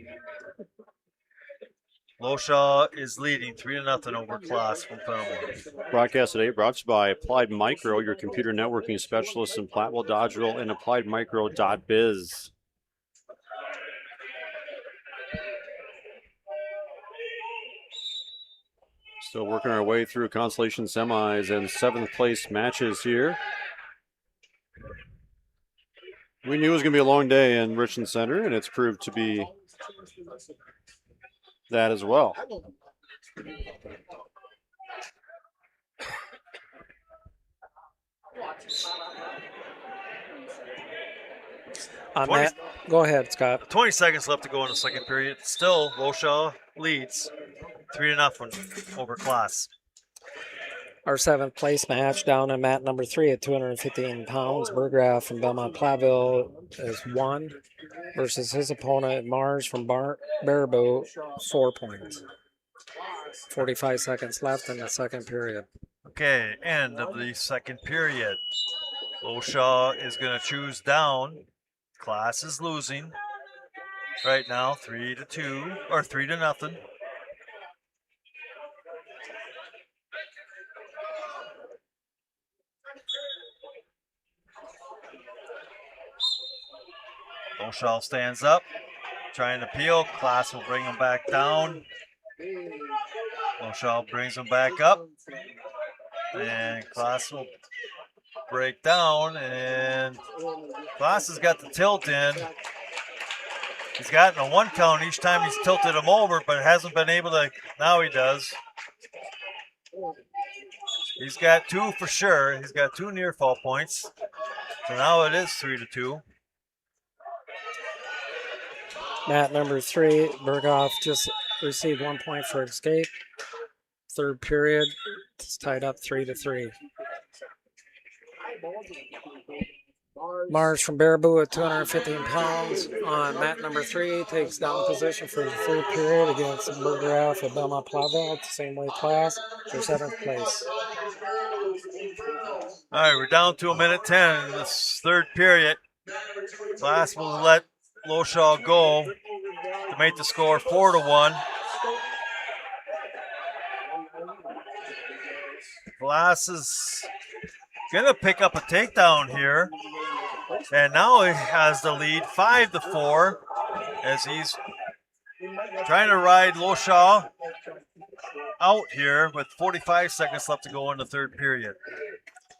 Loshaw is leading 3-0 over Class from Fenimore. Broadcast today brought to you by Applied Micro, your computer networking specialist in Platteville, Dodgeville, and appliedmicro.biz. Still working our way through consolation semis and 7th place matches here. We knew it was going to be a long day in Richland Center, and it's proved to be that as well. Go ahead, Scott. 20 seconds left to go in the second period. Still, Loshaw leads 3-0 over Class. Our 7th place match down in mat number 3 at 215 pounds. Berggraf from Belmont Platteville is 1 versus his opponent Mars from Baraboo, 4 points. 45 seconds left in the second period. Okay, end of the second period. Loshaw is going to choose down. Class is losing right now, 3-2 or 3-0. Loshaw stands up, trying to peel. Class will bring him back down. Loshaw brings him back up. And Class will break down. And Class has got the tilt in. He's gotten a 1 count each time he's tilted him over, but hasn't been able to. Now he does. He's got 2 for sure. He's got 2 near fall points. So now it is 3-2. Mat number 3, Berghoff just received 1 point for escape. Third period, it's tied up 3-3. Mars from Baraboo at 215 pounds on mat number 3 takes down position for the third period against Berghoff of Belmont Platteville, the same weight class, for 7th place. All right, we're down to 1:10 in this third period. Class will let Loshaw go to make the score 4-1. Glass is going to pick up a takedown here. And now he has the lead 5-4 as he's trying to ride Loshaw out here with 45 seconds left to go in the third period.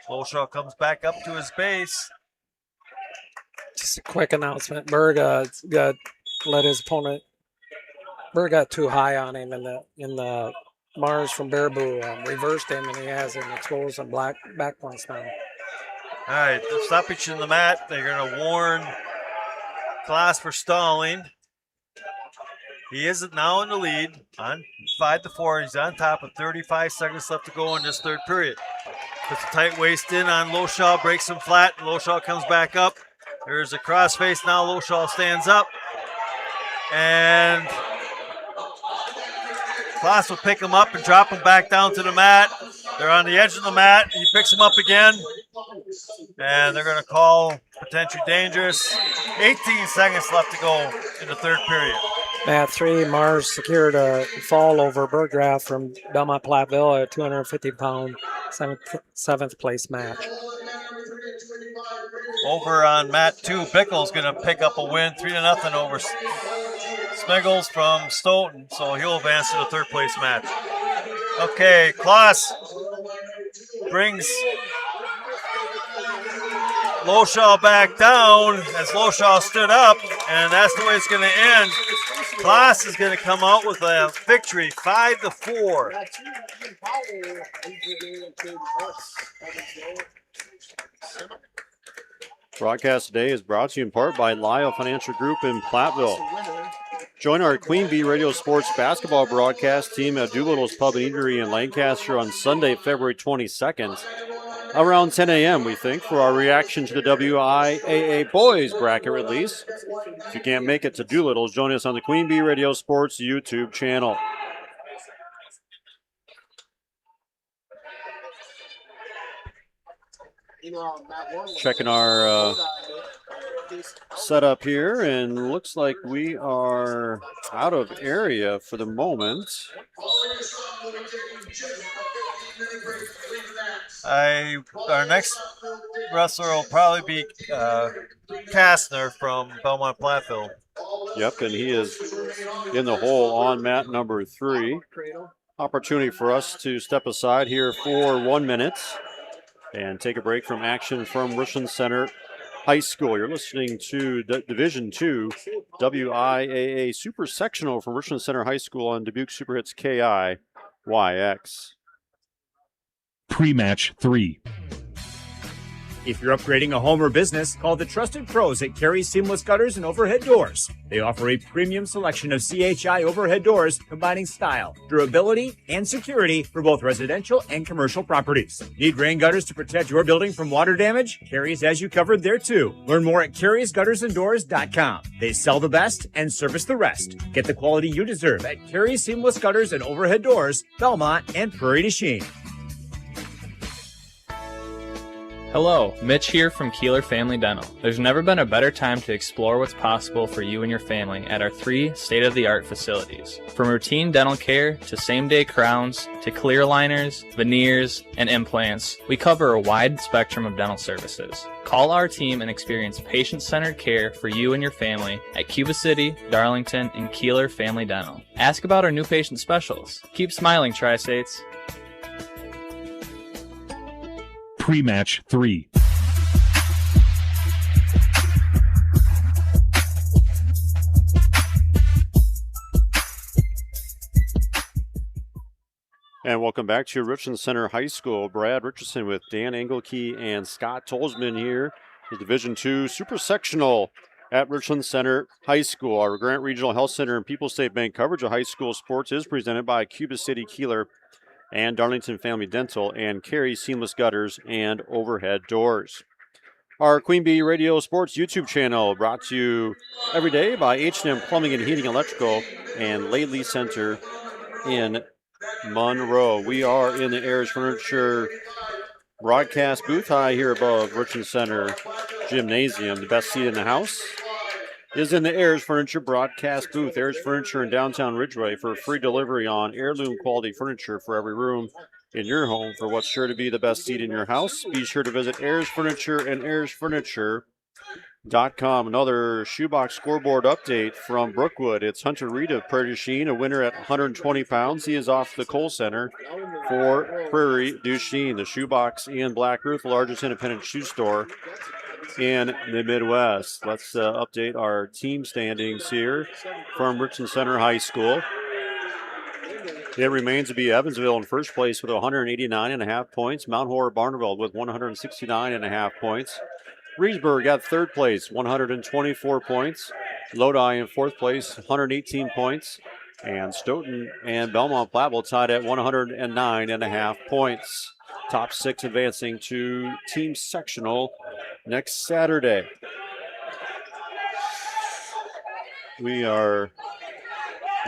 Loshaw comes back up to his base. Just a quick announcement. Berg let his opponent. Berg got too high on him in the Mars from Baraboo reversed him, and he has an explosive back points now. All right, the stoppage in the mat. They're going to warn Class for stalling. He is now in the lead on 5-4. He's on top with 35 seconds left to go in this third period. Puts a tight waist in on Loshaw, breaks him flat, and Loshaw comes back up. There's a crossface. Now Loshaw stands up. And Class will pick him up and drop him back down to the mat. They're on the edge of the mat. He picks them up again. And they're going to call potentially dangerous. 18 seconds left to go in the third period. Mat 3, Mars secured a fall over Burgraff from Belmont Platteville, a 250-pound seventh place match. Over on mat 2, Bickle's going to pick up a win, 3-0 over Smiggles from Stoughton, so he'll advance to the third place match. Okay, Kloss brings Loshaw back down as Loshaw stood up, and that's the way it's going to end. Kloss is going to come out with a victory, 5-4. Broadcast today is brought to you in part by Lyle Financial Group in Platteville. Join our Queen Bee Radio Sports basketball broadcast team at Doolittle's Pub and Eatery in Lancaster on Sunday, February 22nd, around 10 a.m., we think, for our reaction to the WIAA boys bracket release. If you can't make it to Doolittle's, join us on the Queen Bee Radio Sports YouTube channel. Checking our setup here, and looks like we are out of area for the moment. Our next wrestler will probably be Kastner from Belmont Platteville. Yep, and he is in the hole on mat number 3. Opportunity for us to step aside here for 1 minute and take a break from action from Richland Center High School. You're listening to Division II WIAA Super Sectional from Richland Center High School on Dubuque Super Hits KIYX. Pre-match 3. If you're upgrading a home or business, call the trusted pros at Carey Seamless Gutters and Overhead Doors. They offer a premium selection of CHI overhead doors combining style, durability, and security for both residential and commercial properties. Need rain gutters to protect your building from water damage? Carey's has you covered there too. Learn more at Carey'sGuttersandDoors.com. They sell the best and service the rest. Get the quality you deserve at Carey Seamless Gutters and Overhead Doors, Belmont, and Prairie du Chien. Hello, Mitch here from Kieler Family Dental. There's never been a better time to explore what's possible for you and your family at our 3 state-of-the-art facilities. From routine dental care to same-day crowns to clear liners, veneers, and implants, we cover a wide spectrum of dental services. Call our team and experience patient-centered care for you and your family at Cuba City, Darlington, and Kieler Family Dental. Ask about our new patient specials. Keep smiling, Tri-States. Pre-match 3. And welcome back to Richland Center High School. Brad Richardson with Dan Engelke and Scott Tolzman here. The Division II Super Sectional at Richland Center High School. Our Grant Regional Health Center and People's State Bank coverage of high school sports is presented by Cuba City Kieler and Darlington Family Dental and Carey Seamless Gutters and Overhead Doors. Our Queen Bee Radio Sports YouTube channel brought to you every day by H&M Plumbing and Heating Electrical and Lately Center in Monroe. We are in the Ayers Furniture broadcast booth high here above Richland Center Gymnasium. The best seat in the house is in the Ayers Furniture broadcast booth. Ayers Furniture in downtown Ridgeway for free delivery on heirloom quality furniture for every room in your home for what's sure to be the best seat in your house. Be sure to visit Ayers Furniture and AyersFurniture.com. Another shoebox scoreboard update from Brookwood. It's Hunter Reed of Prairie du Chien, a winner at 120 pounds. He is off the Cole Center for Prairie du Chien. The shoebox in Black Earth, the largest independent shoe store in the Midwest. Let's update our team standings here from Richland Center High School. It remains to be Evansville in first place with 189.5 points. Mount Horror Barneveld with 169.5 points. Reedsburg at third place, 124 points. Lodi in fourth place, 118 points. And Stoughton and Belmont Platteville tied at 109.5 points. Top 6 advancing to team sectional next Saturday. We are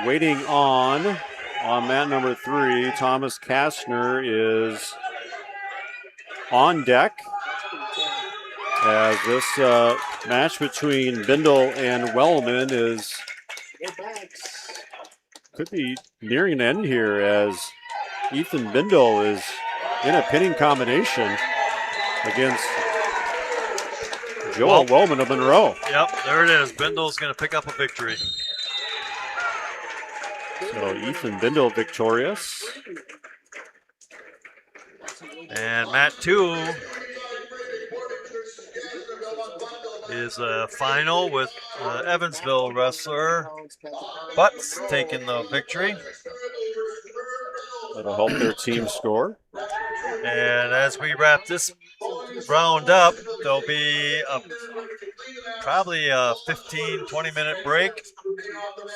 waiting on On mat number 3, Thomas Kastner is on deck as this match between Bindle and Wellman could be nearing an end here, as Ethan Bindle is in a pinning combination against Joel Wellman of Monroe. Yep, there it is. Bindle's going to pick up a victory. So Ethan Bindle victorious. And mat 2 is a final with Evansville wrestler Butts taking the victory. That'll help their team score. And as we wrap this round up, there'll be probably a 15-20 minute break,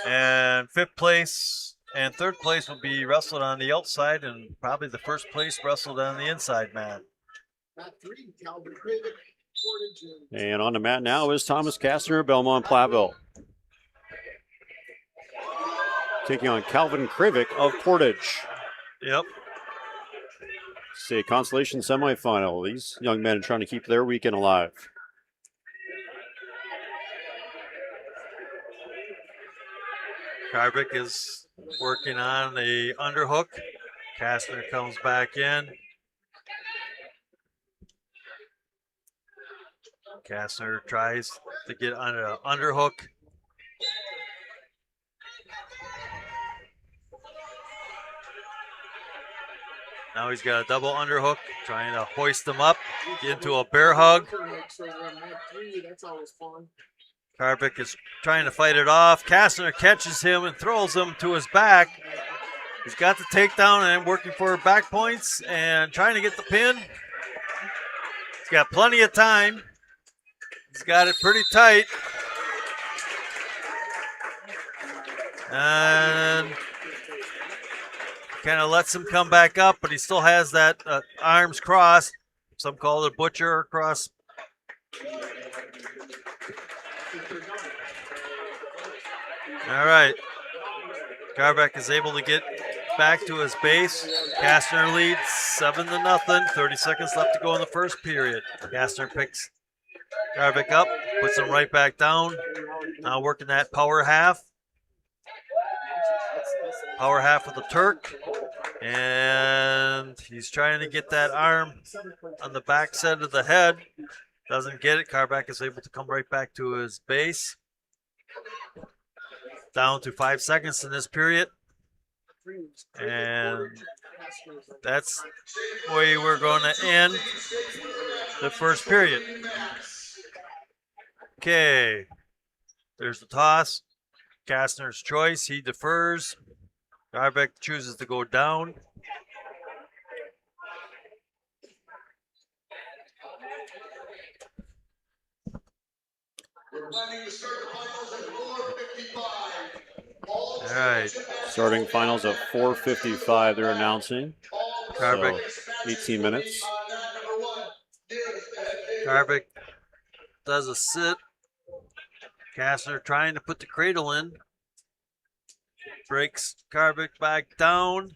and 5th place and 3rd place will be wrestled on the outside, and probably the 1st place wrestled on the inside mat. And on the mat now is Thomas Kastner of Belmont Platteville, taking on Calvin Krivick of Portage. Yep. It's a consolation semifinal. These young men are trying to keep their weekend alive. Krivick is working on a underhook. Kastner comes back in. Kastner tries to get on an underhook. Now he's got a double underhook, trying to hoist him up, get into a bear hug. Krivick is trying to fight it off. Kastner catches him and throws him to his back. He's got the takedown and working for back points and trying to get the pin. He's got plenty of time. He's got it pretty tight. And kind of lets him come back up, but he still has that arms crossed. Some call it a butcher cross. All right. Krivick is able to get back to his base. Kastner leads 7-0. 30 seconds left to go in the first period. Kastner picks Krivick up, puts him right back down. Now working that power half. Power half of the Turk. And he's trying to get that arm on the back side of the head. Doesn't get it. Krivick is able to come right back to his base. Down to 5 seconds in this period. And that's the way we're going to end the first period. Okay. There's the toss. Kastner's choice. He defers. Krivick chooses to go down. All right. Starting finals of 4:55, they're announcing. Krivick. So 18 minutes. Krivick does a sit. Kastner trying to put the cradle in. Breaks Krivick back down.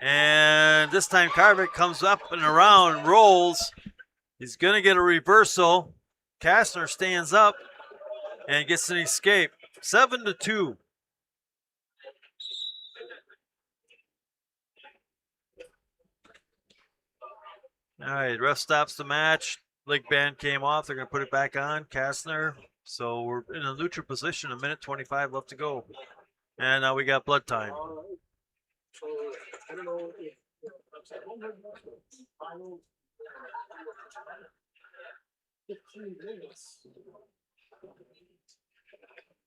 And this time Krivick comes up and around, rolls. He's going to get a reversal. Kastner stands up and gets an escape. 7-2. All right, ref stops the match. Leg band came off. They're going to put it back on. Kastner. So we're in a neutral position. 1:25 left to go. And now we got blood time.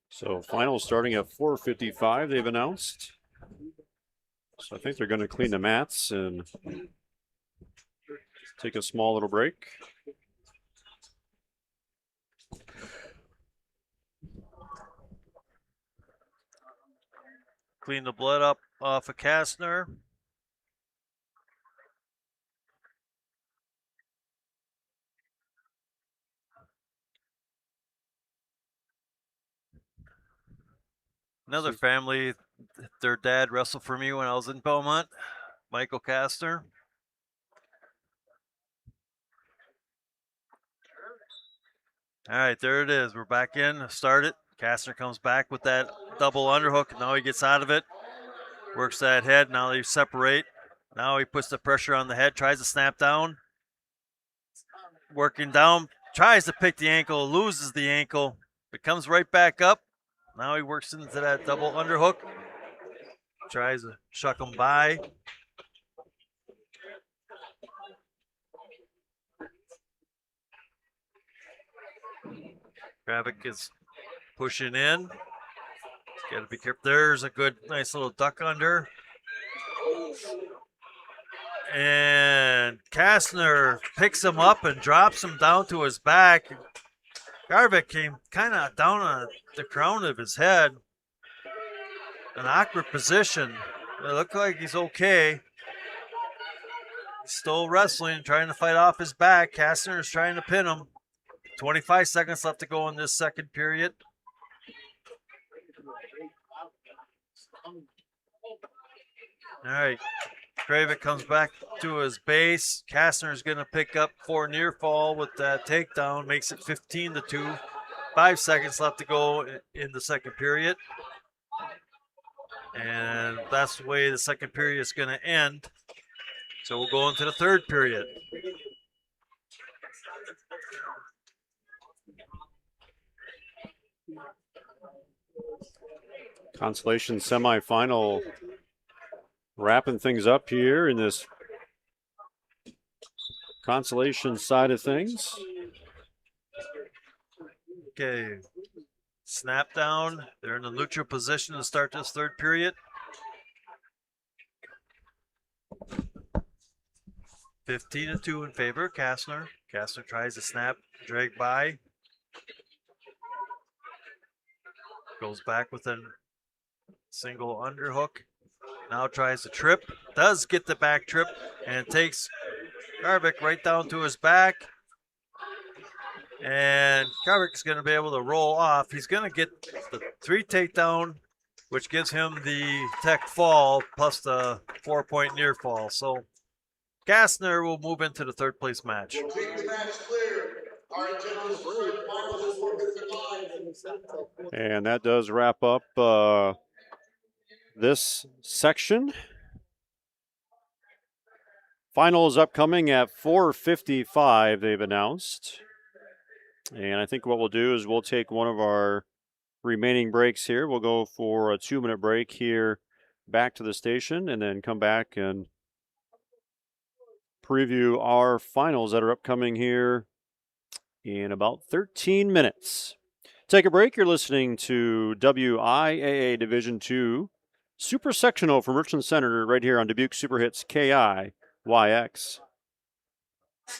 So finals starting at 4:55, they've announced. So I think they're going to clean the mats and take a small little break. Clean the blood up off of Kastner. Another family Their dad wrestled for me when I was in Belmont, Michael Kastner. All right, there it is. We're back in. Start it. Kastner comes back with that double underhook. Now he gets out of it. Works that head. Now they separate. Now he puts the pressure on the head. Tries to snap down. Working down. Tries to pick the ankle. Loses the ankle. It comes right back up. Now he works into that double underhook. Tries to shuck him by. Gravick is pushing in. Got to be careful. There's a good, nice little duck under. And Kastner picks him up and drops him down to his back. Garvik came kind of down on the crown of his head. An awkward position. It looked like he's okay. He's still wrestling, trying to fight off his back. Kastner is trying to pin him. 25 seconds left to go in this second period. All right. Gravick comes back to his base. Kastner is going to pick up 4 near fall with that takedown. Makes it 15-2. 5 seconds left to go in the second period. And that's the way the second period is going to end. So we'll go into the third period. Consolation semifinal, wrapping things up here in this consolation side of things. Okay, snap down. They're in a neutral position to start this third period. 15-2 in favor of Kastner. Kastner tries to snap, drag by. Goes back with a single underhook. Now tries to trip. Does get the back trip and takes Garvik right down to his back. And Garvik is going to be able to roll off. He's going to get the 3 takedown, which gives him the tech fall plus the 4-point near fall. So Kastner will move into the third place match. And that does wrap up this section. Final is upcoming at 4:55, they've announced. And I think what we'll do is we'll take one of our remaining breaks here. We'll go for a 2-minute break here back to the station and then come back and preview our finals that are upcoming here in about 13 minutes. Take a break. You're listening to WIAA Division II Super Sectional from Richland Center right here on Dubuque Super Hits KIYX.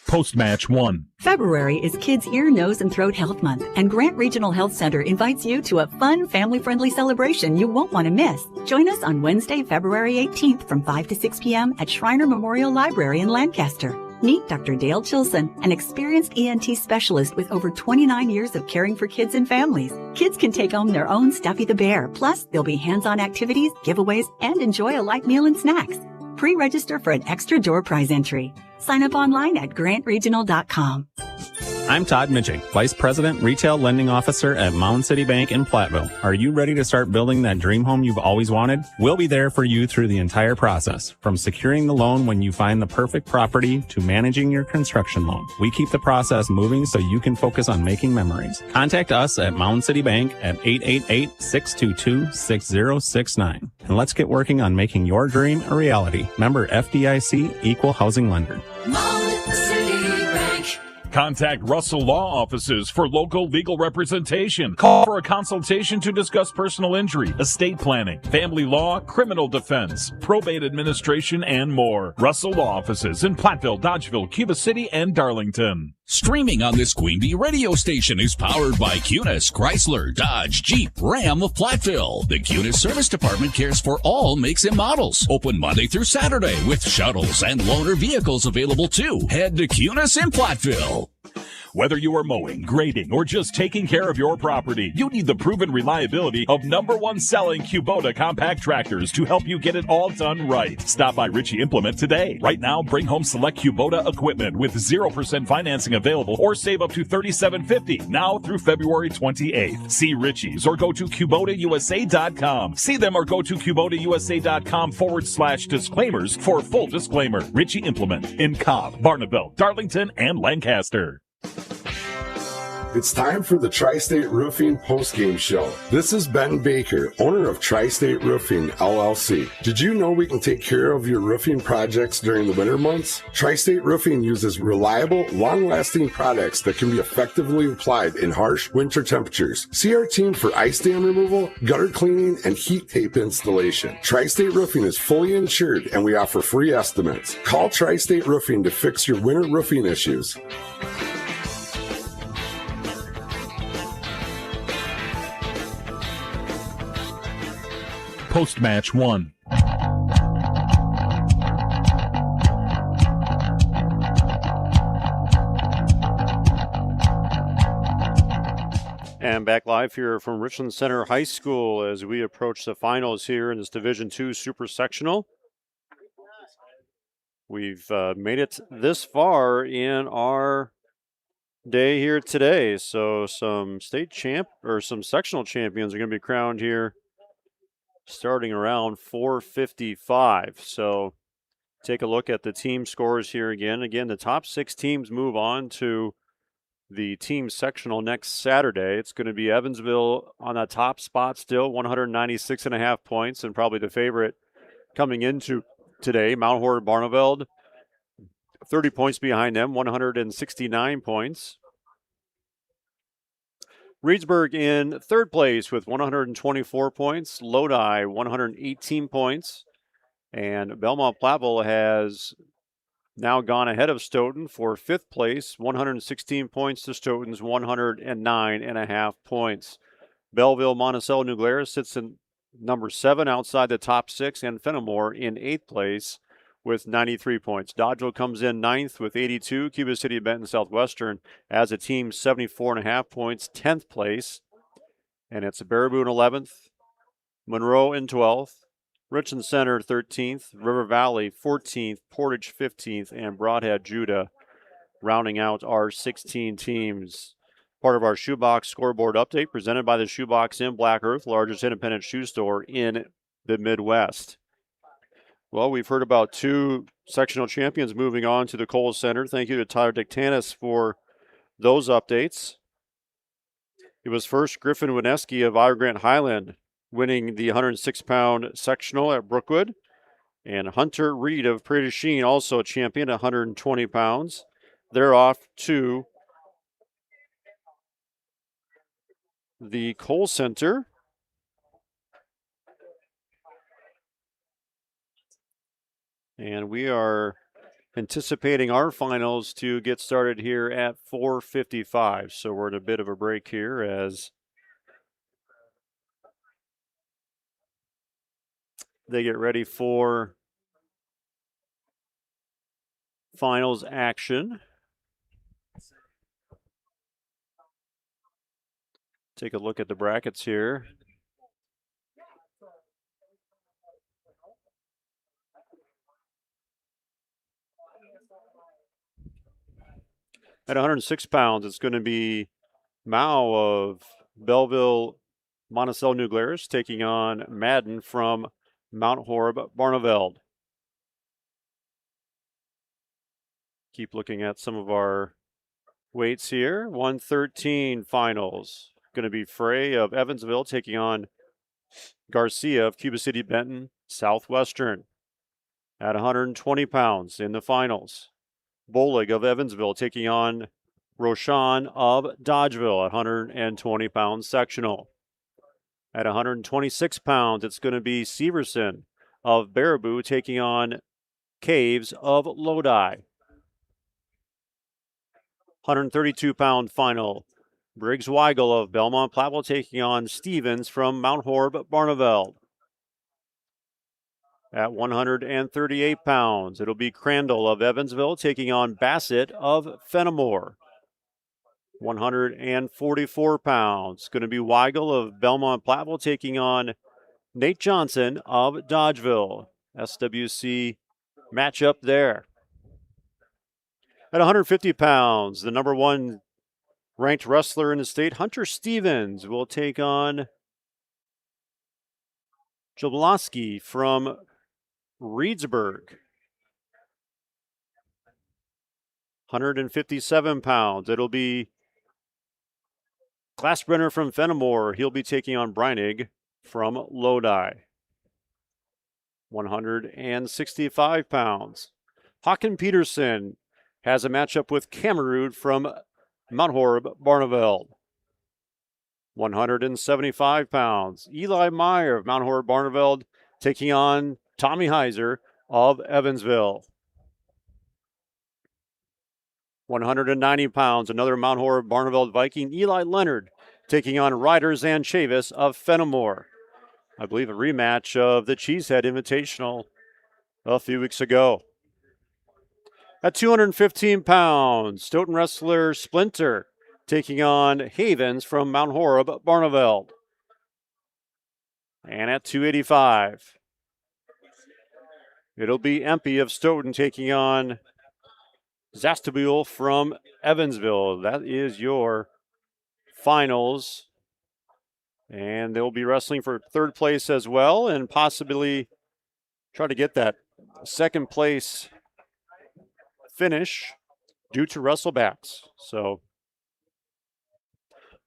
Post-match 1. February is Kids' Ear, Nose, and Throat Health Month, and Grant Regional Health Center invites you to a fun, family-friendly celebration you won't want to miss. Join us on Wednesday, February 18th from 5 to 6 p.m. at Shriner Memorial Library in Lancaster. Meet Dr. Dale Chilson, an experienced ENT specialist with over 29 years of caring for kids and families. Kids can take home their own Stuffy the Bear, plus there'll be hands-on activities, giveaways, and enjoy a light meal and snacks. Pre-register for an extra door prize entry. Sign up online at grantregional.com. I'm Todd Mitchell, Vice President, Retail Lending Officer at Mound City Bank in Platteville. Are you ready to start building that dream home you've always wanted? We'll be there for you through the entire process, from securing the loan when you find the perfect property to managing your construction loan. We keep the process moving so you can focus on making memories. Contact us at Mound City Bank at 888-622-6069. And let's get working on making your dream a reality. Member FDIC Equal Housing Lender. Contact Russell Law Offices for local legal representation. Call for a consultation to discuss personal injury, estate planning, family law, criminal defense, probate administration, and more. Russell Law Offices in Platteville, Dodgeville, Cuba City, and Darlington. Streaming on this Queen Bee radio station is powered by Cunis, Chrysler, Dodge, Jeep, Ram of Platteville. The Cunis Service Department cares for all makes and models. Open Monday through Saturday with shuttles and loaner vehicles available too. Head to Cunis in Platteville. Whether you are mowing, grading, or just taking care of your property, you need the proven reliability of #1 selling Kubota compact tractors to help you get it all done right. Stop by Ritchie Implement today. Right now, bring home select Kubota equipment with 0% financing available or save up to $37.50 now through February 28th. See Ritchie's or go to KubotaUSA.com. See them or go to KubotaUSA.com/disclaimers for a full disclaimer. Ritchie Implement in Cobb, Barneveld, Darlington, and Lancaster. It's time for the Tri-State Roofing Postgame Show. This is Ben Baker, owner of Tri-State Roofing, LLC. Did you know we can take care of your roofing projects during the winter months? Tri-State Roofing uses reliable, long-lasting products that can be effectively applied in harsh winter temperatures. See our team for ice dam removal, gutter cleaning, and heat tape installation. Tri-State Roofing is fully insured, and we offer free estimates. Call Tri-State Roofing to fix your winter roofing issues. Post-match 1. And back live here from Richland Center High School as we approach the finals here in this Division II Super Sectional. We've made it this far in our day here today. So some some sectional champions are going to be crowned here starting around 4:55. So take a look at the team scores here again. Again, the top 6 teams move on to the team sectional next Saturday. It's going to be Evansville on the top spot still, 196.5 points, and probably the favorite coming into today, Mount Horeb Barneveld, 30 points behind them, 169 points. Reedsburg in third place with 124 points. Lodi, 118 points. And Belmont-Platteville has now gone ahead of Stoughton for fifth place, 116 points to Stoughton's 109.5 points. Belleville-Monticello-New Glarus sits in number 7 outside the top 6, and Fenimore in 8th place with 93 points. Dodgeville comes in 9th with 82. Cuba City, Benton Southwestern as a team, 74.5 points, 10th place. And it's Baraboo in 11th, Monroe in 12th, Richland Center 13th, River Valley 14th, Portage 15th, and Broadhead Judah rounding out our 16 teams. Part of our Shoebox scoreboard update presented by the Shoebox in Black Earth, largest independent shoe store in the Midwest. Well, we've heard about 2 sectional champions moving on to the Kohl Center. Thank you to Tyler Dictanis for those updates. It was first Griffin Wineski of Iowa Grant Highland winning the 106-pound sectional at Brookwood. And Hunter Reed of Prairie du Chien, also a champion at 120 pounds. They're off to the Kohl Center. And we are anticipating our finals to get started here at 4:55. So we're in a bit of a break here as they get ready for finals action. Take a look at the brackets here. At 106 pounds, it's going to be Mao of Belleville, Monticello New Glarus taking on Madden from Mount Horeb Barneveld. Keep looking at some of our weights here. 113 finals. Going to be Frey of Evansville taking on Garcia of Cuba City Benton Southwestern at 120 pounds in the finals. Bolig of Evansville taking on Roshan of Dodgeville at 120 pounds sectional. At 126 pounds, it's going to be Severson of Baraboo taking on Caves of Lodi. 132-pound final. Briggs Weigel of Belmont-Platteville taking on Stevens from Mount Horeb Barneveld. At 138 pounds, it'll be Crandall of Evansville taking on Bassett of Fenimore. 144 pounds. Going to be Weigel of Belmont Platteville taking on Nate Johnson of Dodgeville. SWC matchup there. At 150 pounds, the number 1 ranked wrestler in the state, Hunter Stevens, will take on Jablonski from Reedsburg. 157 pounds. It'll be Glassbrenner from Fenimore. He'll be taking on Breinig from Lodi. 165 pounds. Håkan Peterson has a matchup with Camerud from Mount Horeb, Barneveld. 175 pounds. Eli Meyer of Mount Horeb, Barneveld taking on Tommy Heiser of Evansville. 190 pounds, another Mount Horeb Barneveld Viking, Eli Leonard, taking on Ryder Zanchavis of Fenimore. I believe a rematch of the Cheesehead Invitational a few weeks ago. At 215 pounds, Stoughton wrestler Splinter taking on Havens from Mount Horeb Barneveld. And at 285, it'll be Empey of Stoughton taking on Zastabule from Evansville. That is your finals. And they'll be wrestling for 3rd place as well and possibly try to get that 2nd place finish due to wrestlebacks. So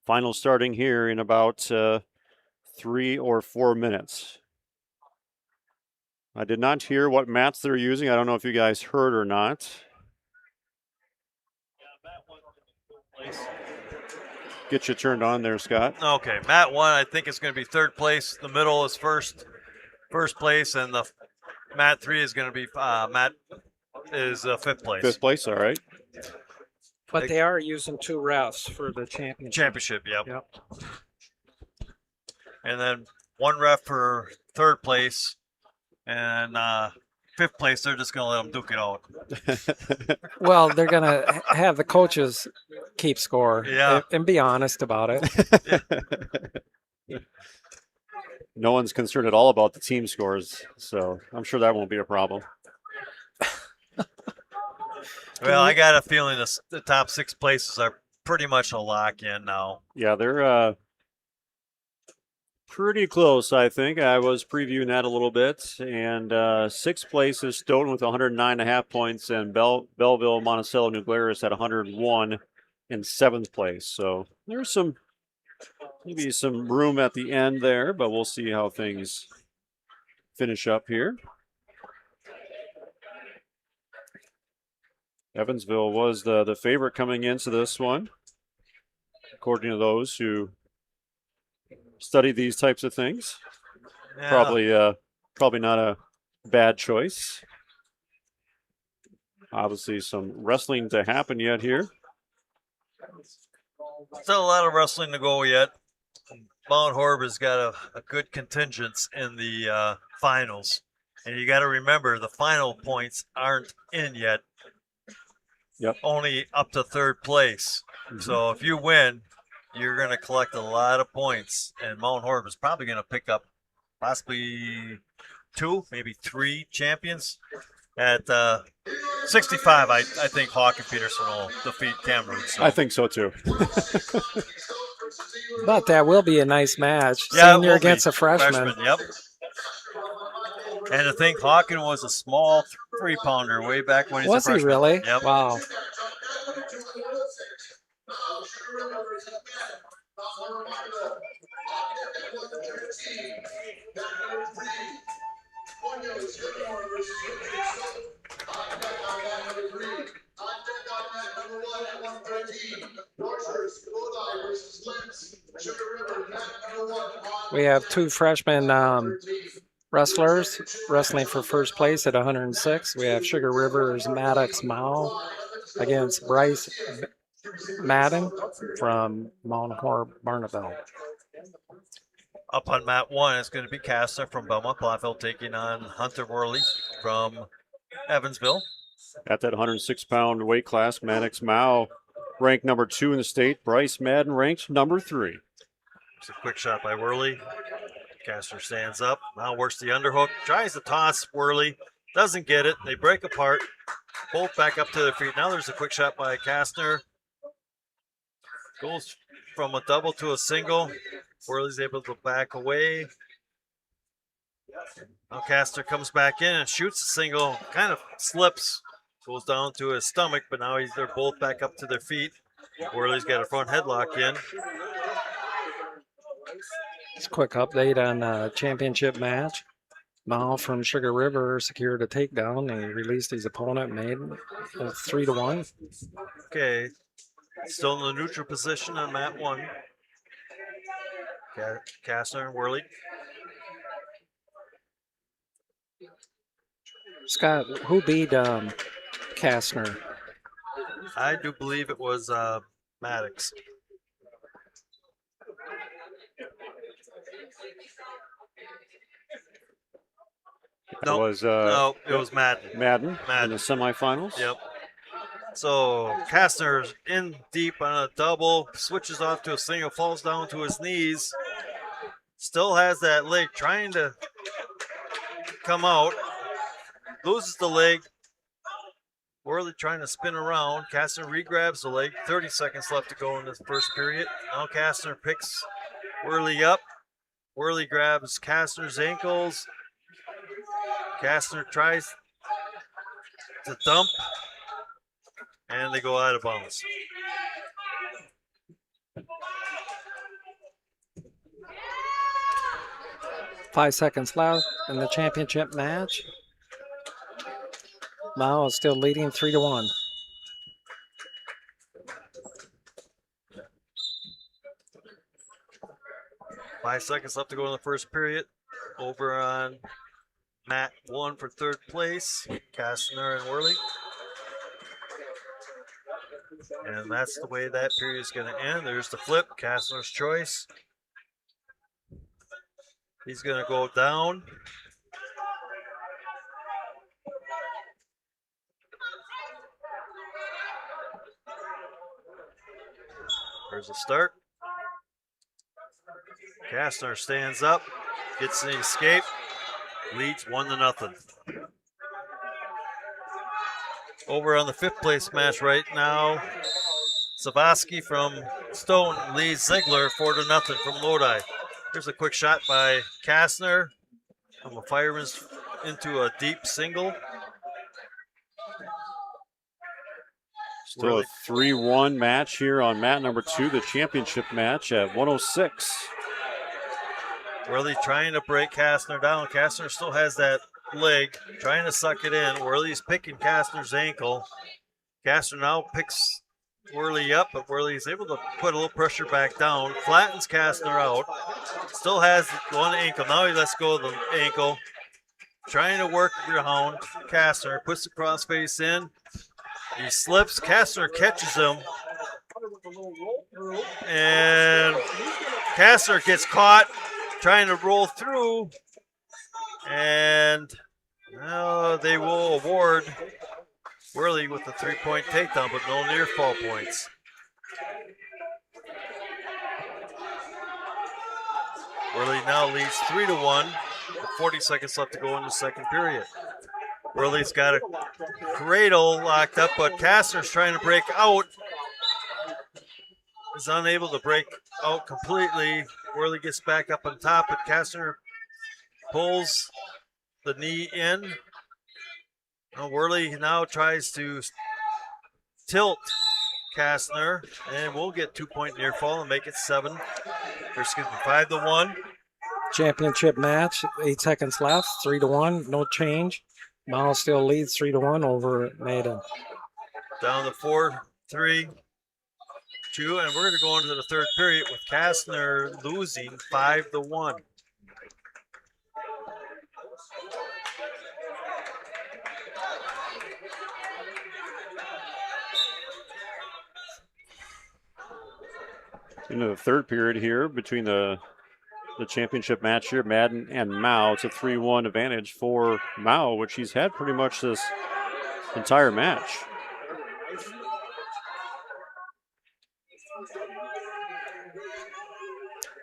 final starting here in about 3 or 4 minutes. I did not hear what mats they're using. I don't know if you guys heard or not. Get you turned on there, Scott. Okay, mat 1, I think it's going to be 3rd place. The middle is first place, and the mat 3 is going to be 5th place. 5th place, all right. But they are using 2 refs for the championship. Championship, yep. And then 1 ref for 3rd place, and 5th place, they're just going to let them duke it out. Well, they're going to have the coaches keep score and be honest about it. No one's concerned at all about the team scores, so I'm sure that won't be a problem. Well, I got a feeling the top 6 places are pretty much a lock-in now. Yeah, they're pretty close, I think. I was previewing that a little bit. And 6th place is Stoughton with 109.5 points, and Belleville, Monticello, New Glarus at 101 in 7th place. So there's maybe some room at the end there, but we'll see how things finish up here. Evansville was the favorite coming into this one, according to those who study these types of things. Yeah. Probably not a bad choice. Obviously some wrestling to happen yet here. Still a lot of wrestling to go yet. Mount Horeb has got a good contingent in the finals. And you got to remember, the final points aren't in yet. Yep. Only up to 3rd place. Mm-hmm. So if you win, you're going to collect a lot of points. And Mount Horeb is probably going to pick up possibly 2, maybe 3 champions. At 65, I think Hawk and Peterson will defeat Cameroon. So. I think so, too. But that will be a nice match. Senior against a freshman. Yep. And to think Hawken was a small 3-pounder way back when he was a freshman. Was he really? Yep. Wow. We have 2 freshmen wrestlers wrestling for 1st place at 106. We have Sugar River's Maddox Mao against Bryce Madden from Mount Horeb Barneveld. Up on mat 1 is going to be Castor from Belmont Platteville taking on Hunter Worley from Evansville. At that 106-pound weight class, Maddox Mao ranked number 2 in the state. Bryce Madden ranked number 3. It's a quick shot by Worley. Kastner stands up, now works the underhook, tries to toss Worley, doesn't get it. They break apart, both back up to their feet. Now there's a quick shot by Kastner. Goes from a double to a single. Worley's able to back away. Now Kastner comes back in and shoots a single, kind of slips, goes down to his stomach, but now they're both back up to their feet. Worley's got a front headlock in. Just a quick update on the championship match. Mao from Sugar River secured a takedown. He released his opponent, made 3-1. Okay, still in the neutral position on mat 1. Kastner and Worley. Scott, who beat Kastner? I do believe it was Maddox. No, it was Madden. Madden in the semifinals. Yep. So Kastner's in deep on a double, switches off to a single, falls down to his knees. Still has that leg trying to come out. Loses the leg. Worley trying to spin around. Kastner regrabs the leg. 30 seconds left to go in this first period. Now Kastner picks Worley up. Worley grabs Kastner's ankles. Kastner tries to dump, and they go out of bounds. Five seconds left in the championship match. Mao is still leading 3-1. Five seconds left to go in the first period. Over on mat 1 for third place, Kastner and Worley. And that's the way that period is going to end. There's the flip, Kastner's choice. He's going to go down. There's a start. Kastner stands up, gets the escape, leads 1-0. Over on the fifth place match right now, Savosky from Stone leads Ziegler 4-0 from Lodi. Here's a quick shot by Kastner from a fireman's into a deep single. Still a 3-1 match here on mat number 2, the championship match at 106. Worley trying to break Kastner down. Kastner still has that leg, trying to suck it in. Worley's picking Kastner's ankle. Kastner now picks Worley up, but Worley is able to put a little pressure back down. Flattens Kastner out. Still has one ankle. Now he lets go of the ankle. Trying to work around Kastner. Puts the crossface in. He slips. Kastner catches him. And Kastner gets caught trying to roll through. And now they will award Worley with the 3-point takedown, but no near fall points. Worley now leads 3-1 with 40 seconds left to go in the second period. Worley's got a cradle locked up, but Kastner's trying to break out. Is unable to break out completely. Worley gets back up on top, but Kastner pulls the knee in. Worley now tries to tilt Kastner, and we'll get 2-point near fall and make it 5-1. Championship match, 8 seconds left, 3-1, no change. Mao still leads 3-1 over Maiden. Down to 4-3-2, and we're going to go into the third period with Kastner losing 5-1. Into the third period here between the championship match here, Madden and Mao. It's a 3-1 advantage for Mao, which he's had pretty much this entire match.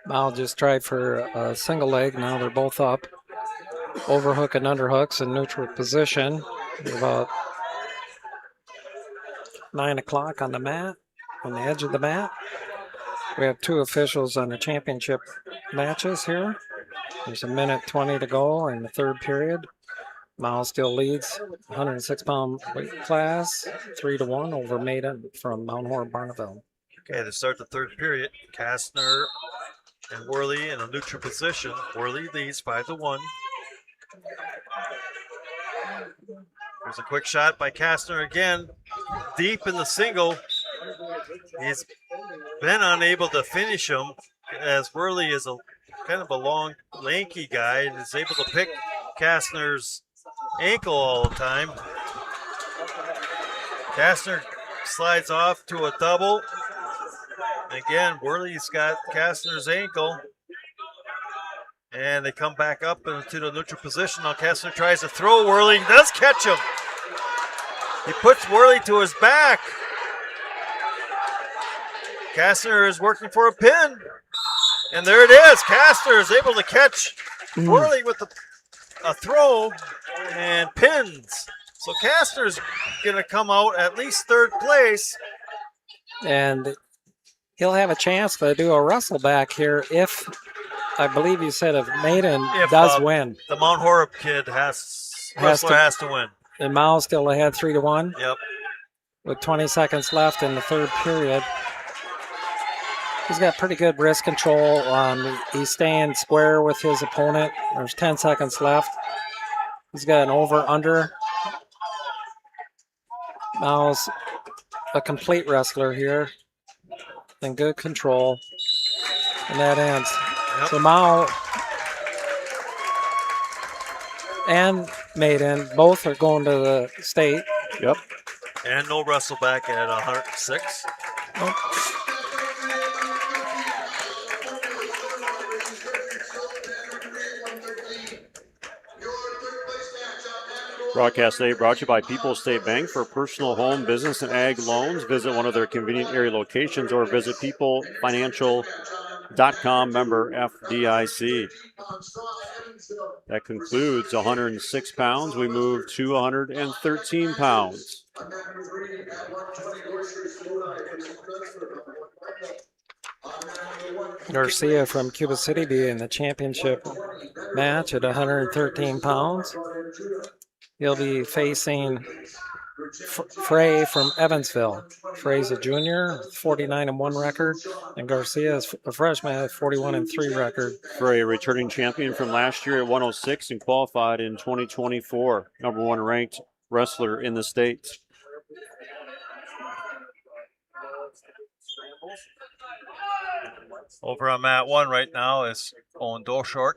Mal just tried for a single leg. Now they're both up. Overhook and underhooks in neutral position. About 9 o'clock on the mat, on the edge of the mat. We have two officials on the championship matches here. There's a minute 20 to go in the third period. Mal still leads 106-pound weight class, 3-1 over Maiden from Mount Horeb Barneville. Okay, to start the third period, Kastner and Worley in a neutral position. Worley leads 5-1. There's a quick shot by Kastner again, deep in the single. He's been unable to finish him as Worley is a kind of a long, lanky guy and is able to pick Kastner's ankle all the time. Kastner slides off to a double. Again, Worley's got Kastner's ankle. And they come back up into the neutral position. Now Kastner tries to throw. Worley does catch him. He puts Worley to his back. Kastner is working for a pin. And there it is. Kastner is able to catch Worley with a throw and pins. So Kastner's going to come out at least third place. And he'll have a chance to do a wrestle back here if, I believe you said, if Maiden does win. The Mount Horeb kid has to win. And Mal's still ahead 3-1. Yep. With 20 seconds left in the third period. He's got pretty good wrist control. He's staying square with his opponent. There's 10 seconds left. He's got an over-under. Mal's a complete wrestler here. In good control. And that ends. Yep. So Mal and Maiden both are going to the state. Yep. And no wrestle back at 106. Nope. Broadcast today brought to you by People's State Bank. For personal, home, business, and ag loans, visit one of their convenient area locations or visit peoplefinancial.com, member FDIC. That concludes 106 pounds. We move to 113 pounds. Garcia from Cuba City be in the championship match at 113 pounds. He'll be facing Frey from Evansville. Frey's a junior, 49-1 record, and Garcia is a freshman at 41-3 record. Frey, a returning champion from last year at 106 and qualified in 2024. Number one ranked wrestler in the state. Over on mat one right now is Owen Dolshort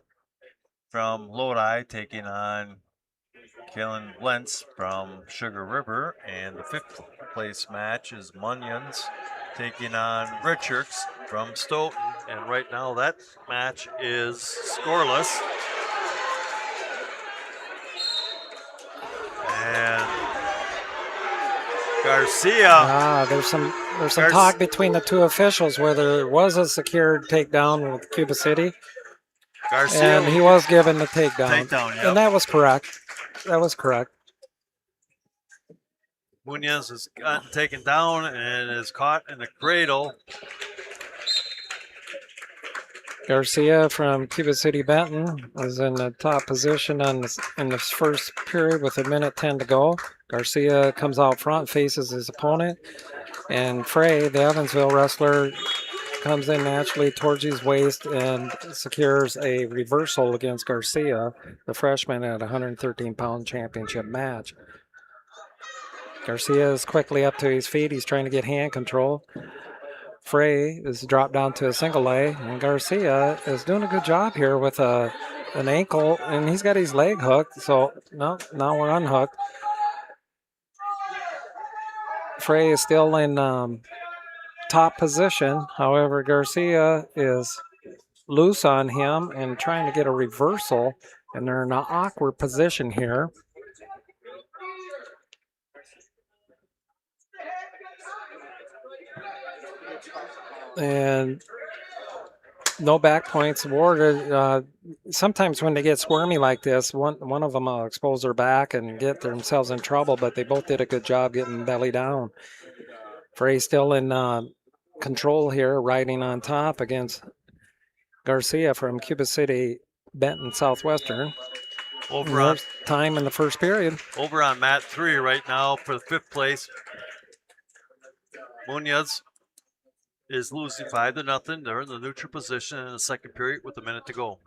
from Lodi taking on Kalen Lentz from Sugar River, and the fifth place match is Munions taking on Richards from Stoughton, and right now that match is scoreless. And Garcia. There's some talk between the two officials where there was a secured takedown with Cuba City. Garcia. And he was given the takedown. Yep. And that was correct. That was correct. Munoz has gotten taken down and is caught in the cradle. Garcia from Cuba City Benton was in the top position in the first period with 1:10 to go. Garcia comes out front, faces his opponent, and Frey, the Evansville wrestler, comes in naturally towards his waist and secures a reversal against Garcia, the freshman, at a 113-pound championship match. Garcia is quickly up to his feet. He's trying to get hand control. Frey is dropped down to a single leg, and Garcia is doing a good job here with an ankle, and he's got his leg hooked, so no, now we're unhooked. Frey is still in top position. However, Garcia is loose on him and trying to get a reversal, and they're in an awkward position here. And No back points awarded. Sometimes when they get squirmy like this, one of them will expose their back and get themselves in trouble, but they both did a good job getting belly down. Frey still in control here, riding on top against Garcia from Cuba City, Benton Southwestern. Over on time in the first period. Over on mat 3 right now for the 5th place. Munoz is losing 5-0. They're in the neutral position in the second period with a minute to go.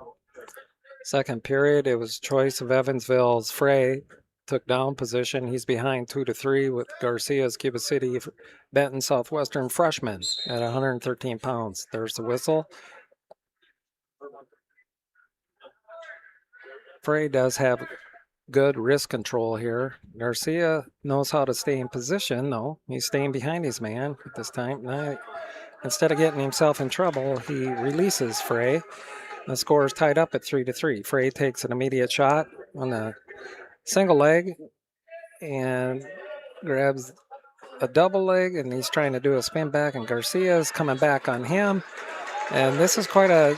Second period, it was choice of Evansville's Frey. Took down position. He's behind 2-3 with Garcia's Cuba City Benton Southwestern freshman at 113 pounds. There's the whistle. Frey does have good wrist control here. Garcia knows how to stay in position, though. He's staying behind his man at this time. Now, instead of getting himself in trouble, he releases Frey. The score is tied up at 3-3. Frey takes an immediate shot on the single leg and grabs a double leg, and he's trying to do a spin back, and Garcia is coming back on him. And this is quite a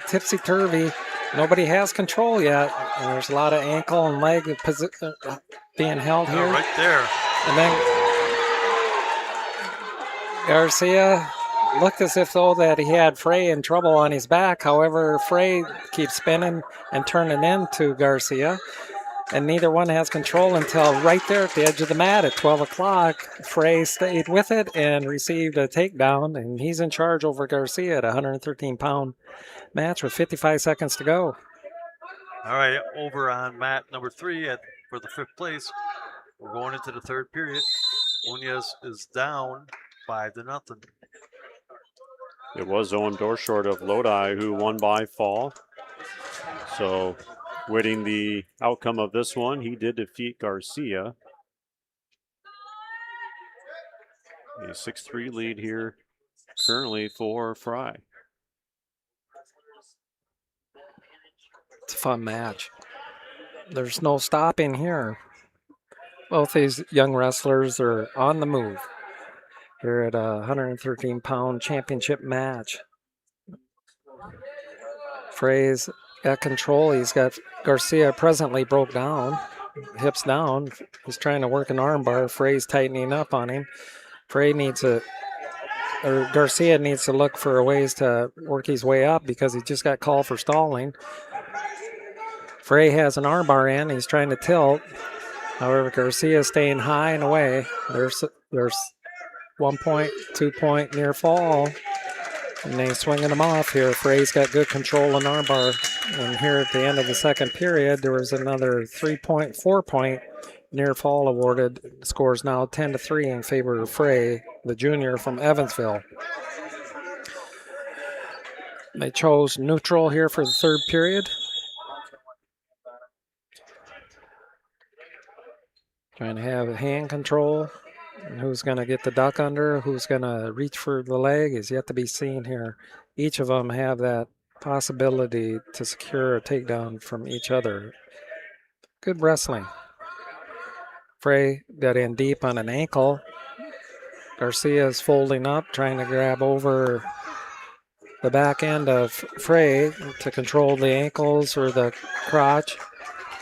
tipsy-turvy. Nobody has control yet. And there's a lot of ankle and leg being held here. Right there. And then Garcia looked as if though that he had Frey in trouble on his back. However, Frey keeps spinning and turning into Garcia. And neither one has control until right there at the edge of the mat at 12 o'clock. Frey stayed with it and received a takedown, and he's in charge over Garcia at a 113-pound match with 55 seconds to go. All right, over on mat number 3 for the 5th place. We're going into the third period. Munoz is down 5-0. It was Owen Dorshort of Lodi who won by fall. So waiting the outcome of this one, he did defeat Garcia. A 6-3 lead here currently for Fry. It's a fun match. There's no stopping here. Both these young wrestlers are on the move here at a 113-pound championship match. Frey's at control. He's got Garcia presently broke down, hips down. He's trying to work an armbar. Frey's tightening up on him. Garcia needs to look for ways to work his way up because he just got called for stalling. Frey has an armbar in. He's trying to tilt. However, Garcia is staying high and away. There's 1 point, 2 point near fall. And they swinging them off here. Frey's got good control in armbar. And here at the end of the second period, there was another 3 point, 4 point near fall awarded. The score is now 10-3 in favor of Frey, the junior from Evansville. They chose neutral here for the third period. Trying to have hand control. And who's going to get the duck under, who's going to reach for the leg is yet to be seen here. Each of them have that possibility to secure a takedown from each other. Good wrestling. Frey got in deep on an ankle. Garcia is folding up, trying to grab over the back end of Frey to control the ankles or the crotch.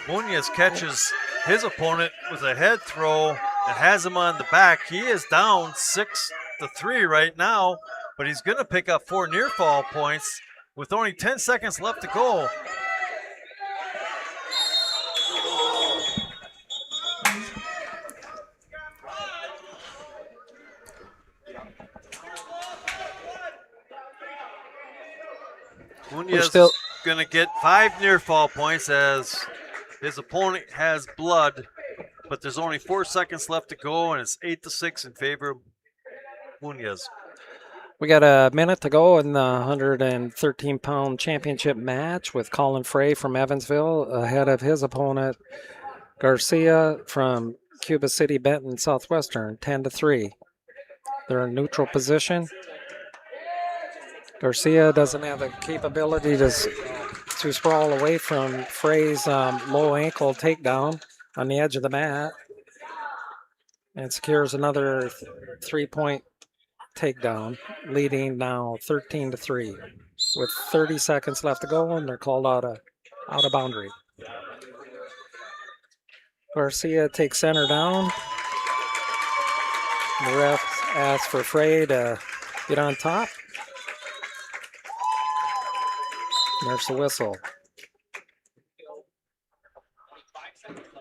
Munoz catches his opponent with a head throw and has him on the back. He is down 6-3 right now, but he's going to pick up 4 near fall points with only 10 seconds left to go. Munoz is going to get 5 near fall points as his opponent has blood, but there's only 4 seconds left to go, and it's 8-6 in favor of Munoz. We got a minute to go in the 113-pound championship match with Colin Frey from Evansville ahead of his opponent, Garcia from Cuba City, Benton Southwestern, 10-3. They're in neutral position. Garcia doesn't have the capability to sprawl away from Frey's low ankle takedown on the edge of the mat and secures another 3 point takedown, leading now 13-3. with 30 seconds left to go, and they're called out of boundary. Garcia takes center down. The ref asks for Frey to get on top. There's the whistle.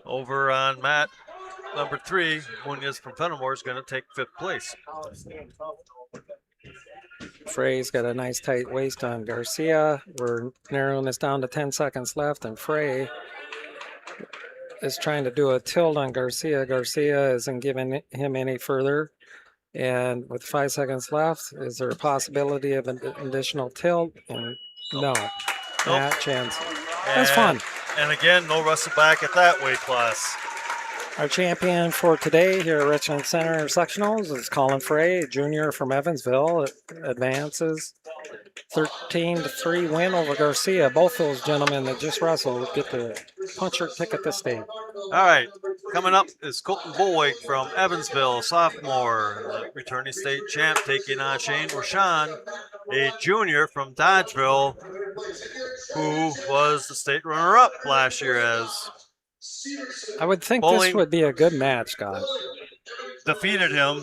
Over on mat number 3, Munoz from Fenimore is going to take 5th place. Frey's got a nice tight waist on Garcia. We're narrowing this down to 10 seconds left, and Frey is trying to do a tilt on Garcia. Garcia isn't giving him any further. And with 5 seconds left, is there a possibility of an additional tilt? And no. Not a chance. That's fun. And again, no wrestle back at that weight class. Our champion for today here at Richland Center Sectionals is Colin Frey, a junior from Evansville. It advances 13-3 win over Garcia. Both those gentlemen that just wrestled get the puncher ticket to state. All right, coming up is Colton Bullwick from Evansville, sophomore, returning state champ, taking on Shane Rashawn, a junior from Dodgeville, who was the state runner-up last year as I would think Bowling this would be a good match, Scott. defeated him.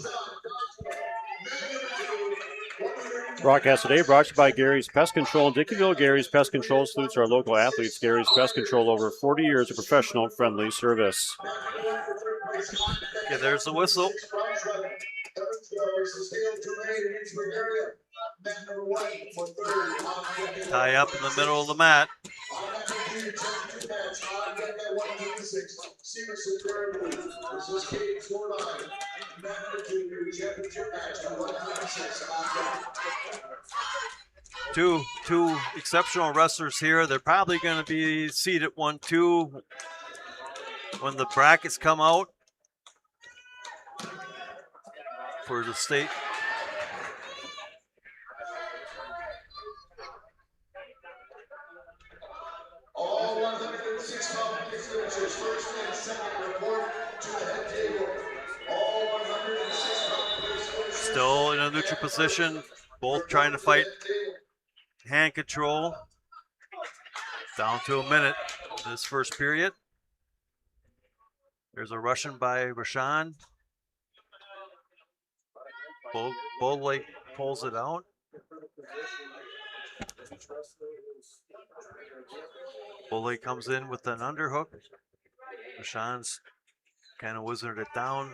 Broadcast today brought to you by Gary's Pest Control in Dickeyville. Gary's Pest Control salutes our local athletes. Gary's Pest Control, over 40 years of professional, friendly service. Okay, there's the whistle. Tie up in the middle of the mat. Two exceptional wrestlers here. They're probably going to be seated 1-2 when the brackets come out for the state. All 106 competence finishers, first and second, report to the head table. All 106 competence. Still in a neutral position, both trying to fight hand control. Down to a minute this first period. There's a Russian by Rashawn. Bullwick pulls it out. Bullwick comes in with an underhook. Rashawn's kind of wizarded it down.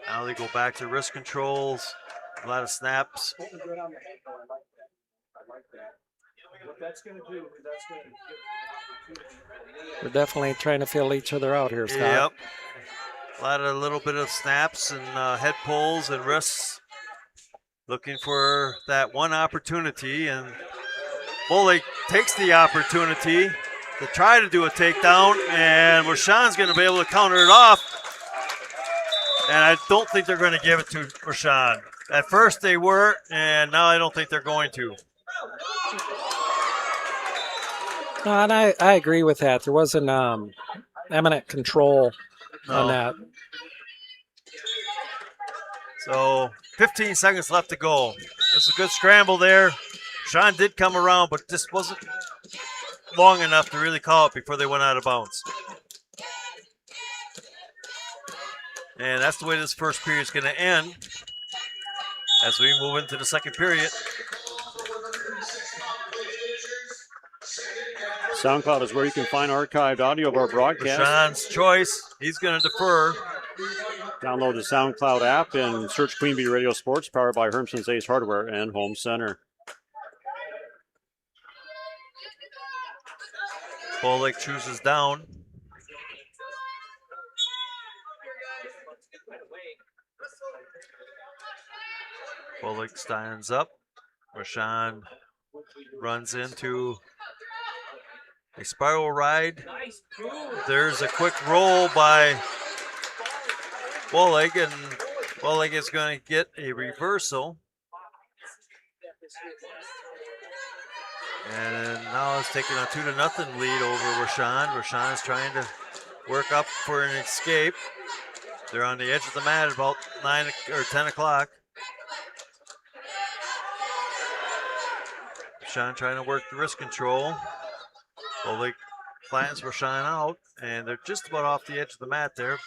Now they go back to wrist controls. A lot of snaps. We're definitely trying to feel each other out here, Scott. Yep. A little bit of snaps and head pulls and wrists. Looking for that one opportunity, and Bullwick takes the opportunity to try to do a takedown, and Rashawn's going to be able to counter it off. And I don't think they're going to give it to Rashawn. At first they were, and now I don't think they're going to. No, and I agree with that. There wasn't eminent control on that. So 15 seconds left to go. It's a good scramble there. Sean did come around, but this wasn't long enough to really call it before they went out of bounds. And that's the way this first period is going to end as we move into the second period. SoundCloud is where you can find archived audio of our broadcast. Sean's choice. He's going to defer. Download the SoundCloud app and search Queen Bee Radio Sports, powered by Hermson's Ace Hardware and Home Center. Bullwick chooses down. Bullwick stands up. Rashawn runs into a spiral ride. There's a quick roll by Bullwick, and Bullwick is going to get a reversal. And now it's taking a 2-0 lead over Rashawn. Rashawn is trying to work up for an escape. They're on the edge of the mat at about 9 or 10 o'clock. Rashawn trying to work the wrist control. Bolick flattens Rashawn out, and they're just about off the edge of the mat there.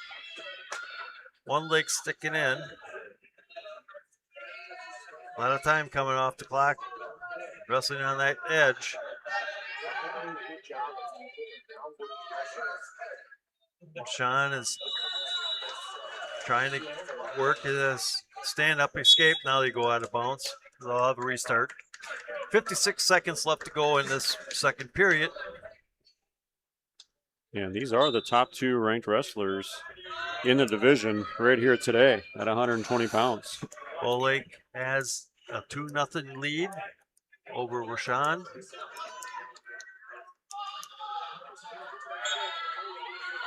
One leg sticking in. A lot of time coming off the clock. Wrestling on that edge. Rashawn is trying to work his stand-up escape. Now they go out of bounds. They'll have a restart. 56 seconds left to go in this second period. And these are the top 2 ranked wrestlers in the division right here today at 120 pounds. Bolick has a 2-0 lead over Rashawn.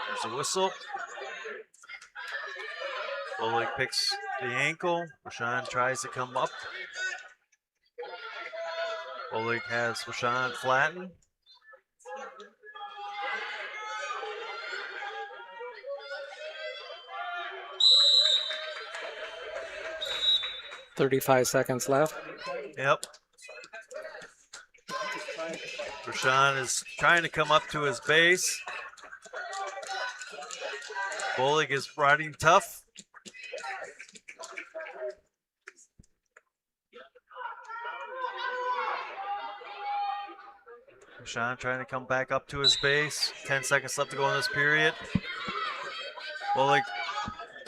There's a whistle. Bolick picks the ankle. Rashawn tries to come up. Bolick has Rashawn flattened. "35 seconds left." Yep. Rashawn is trying to come up to his base. Bolick is riding tough. Rashawn trying to come back up to his base. 10 seconds left to go in this period. Bolick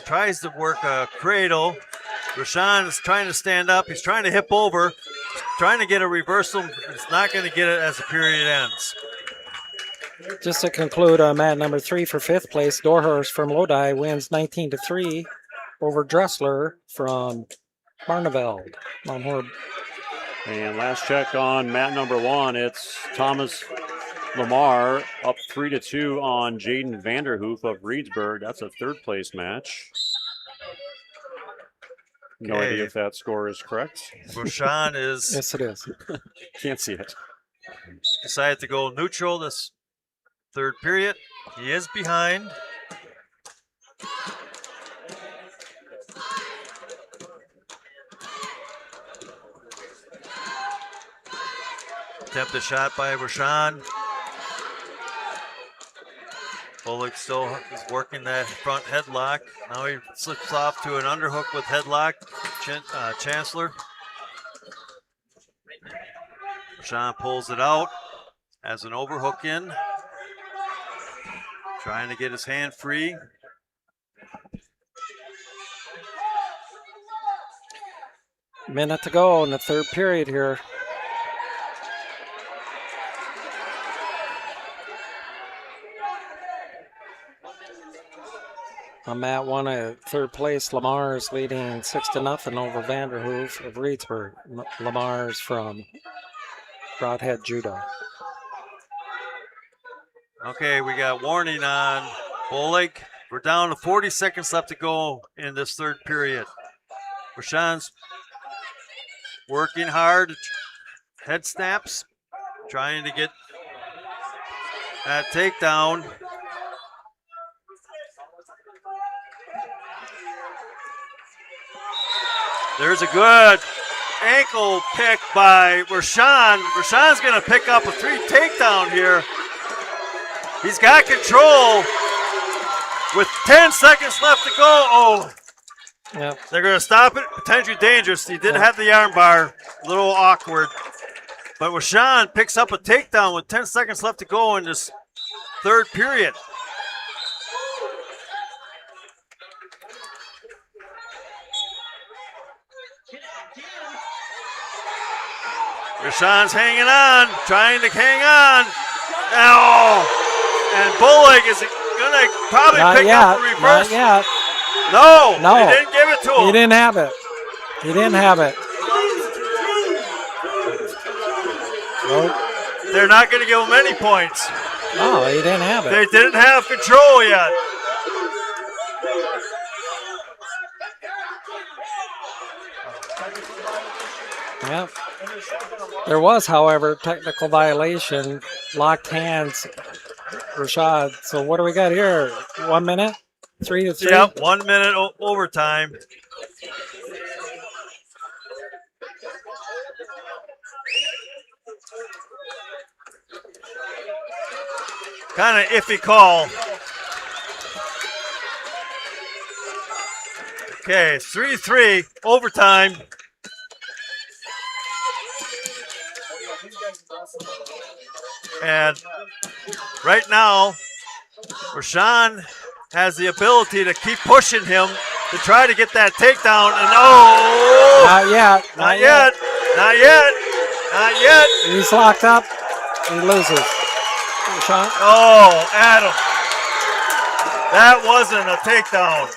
tries to work a cradle. Rashawn is trying to stand up. He's trying to hip over, trying to get a reversal. He's not going to get it as the period ends. Just to conclude, mat number 3 for 5th place, Dorhurst from Lodi wins 19-3 over Dressler from Barneveld. Mount Horeb. And last check on mat number 1, it's Thomas Lamar up 3-2 on Jaden Vanderhoof of Reedsburg. That's a 3rd place match. No idea if that score is correct. Rashawn is. Yes, it is. Can't see it. Decided to go neutral this 3rd period. He is behind. Attempted shot by Rashawn. Bolick still is working that front headlock. Now he slips off to an underhook with headlock. Chancellor. Rashawn pulls it out. Has an overhook in. Trying to get his hand free. Minute to go in the 3rd period here. On mat 1 at 3rd place, Lamar is leading 6-0 over Vanderhoof of Reedsburg. Lamar's from Broadhead Judo. Okay, we got warning on Bolick. We're down to 40 seconds left to go in this 3rd period. Rashawn's working hard. Head snaps. Trying to get that takedown. There's a good ankle pick by Rashawn. Rashawn's going to pick up a 3 takedown here. He's got control with 10 seconds left to go. Oh, yep. They're going to stop it. Potentially dangerous. He did have the arm bar. A little awkward. But Rashawn picks up a takedown with 10 seconds left to go in this 3rd period. Rashawn's hanging on, trying to hang on. Oh! And Bolick is going to probably pick up the reverse. Not yet. No, No. They didn't give it to him. He didn't have it. He didn't have it. Nope. They're not going to give him any points. No, he didn't have it. They didn't have control yet. Yep. There was, however, technical violation, locked hands, Rashad. So what do we got here? 1 minute? 3-3? Yep, 1 minute overtime. Kind of iffy call. Okay, 3-3, overtime. And right now, Rashawn has the ability to keep pushing him to try to get that takedown. And oh! Not yet. Not yet. Not yet. Not yet. He's locked up. He loses. Rashawn. Oh, Adam. That wasn't a takedown.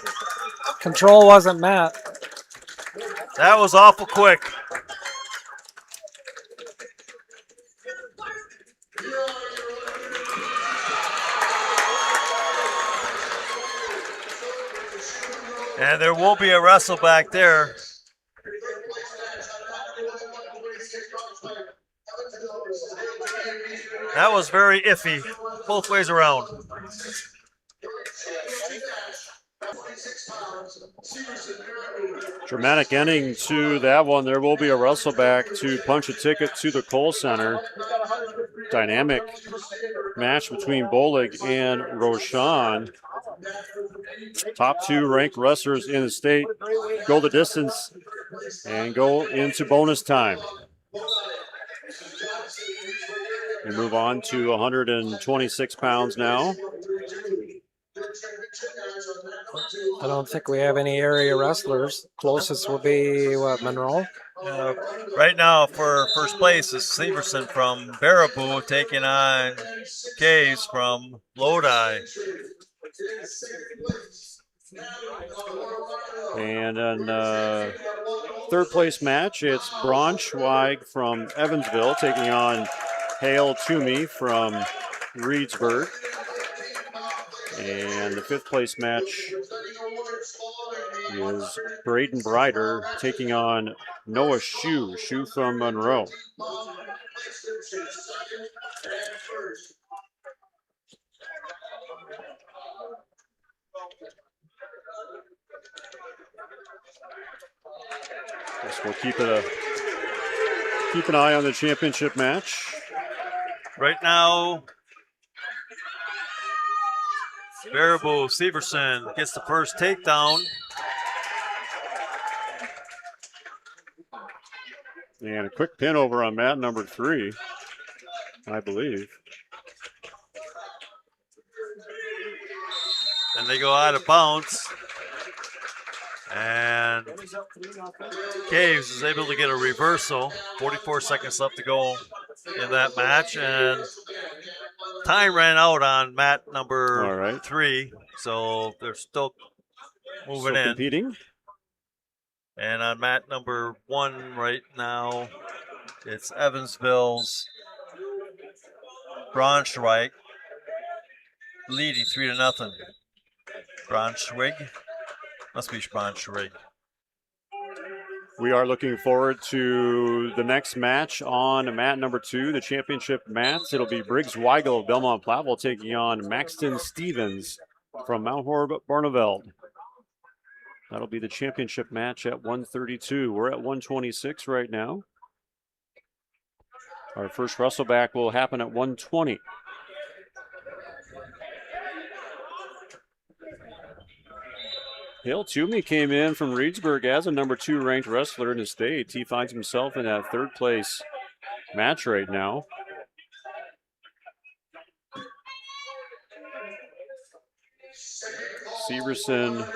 Control wasn't met. That was awful quick. And there will be a wrestle back there. That was very iffy, both ways around. Dramatic ending to that one. There will be a wrestle back to punch a ticket to the Kohl Center. Dynamic match between Bolig and Roshan. Top 2 ranked wrestlers in the state go the distance and go into bonus time. We move on to 126 pounds now. I don't think we have any area wrestlers. Closest will be, what, Monroe? Right now, for first place is Severson from Baraboo taking on Caves from Lodi. And in third place match, it's Braunschweig from Evansville taking on Hale Toomey from Reedsburg. And the fifth place match is Braden Brider taking on Noah Shue from Monroe. Guess we'll keep an eye on the championship match. Right now, Baraboo Severson gets the first takedown. And a quick pin over on mat number 3, I believe. And they go out of bounds. And Caves is able to get a reversal. 44 seconds left to go in that match. And time ran out on mat number 3. So they're still moving in. Competing. And on mat number 1 right now, it's Evansville's Braunschweig leading 3-0. Braunschweig. Must be Braunschweig. We are looking forward to the next match on mat number 2, the championship mats. It'll be Briggs Weigel of Belmont Platteville taking on Maxton Stevens from Mount Horeb Barneveld. That'll be the championship match at 132. We're at 126 right now. Our first wrestle back will happen at 120. Hale Toomey came in from Reedsburg as a number 2 ranked wrestler in the state. He finds himself in that third place match right now. Severson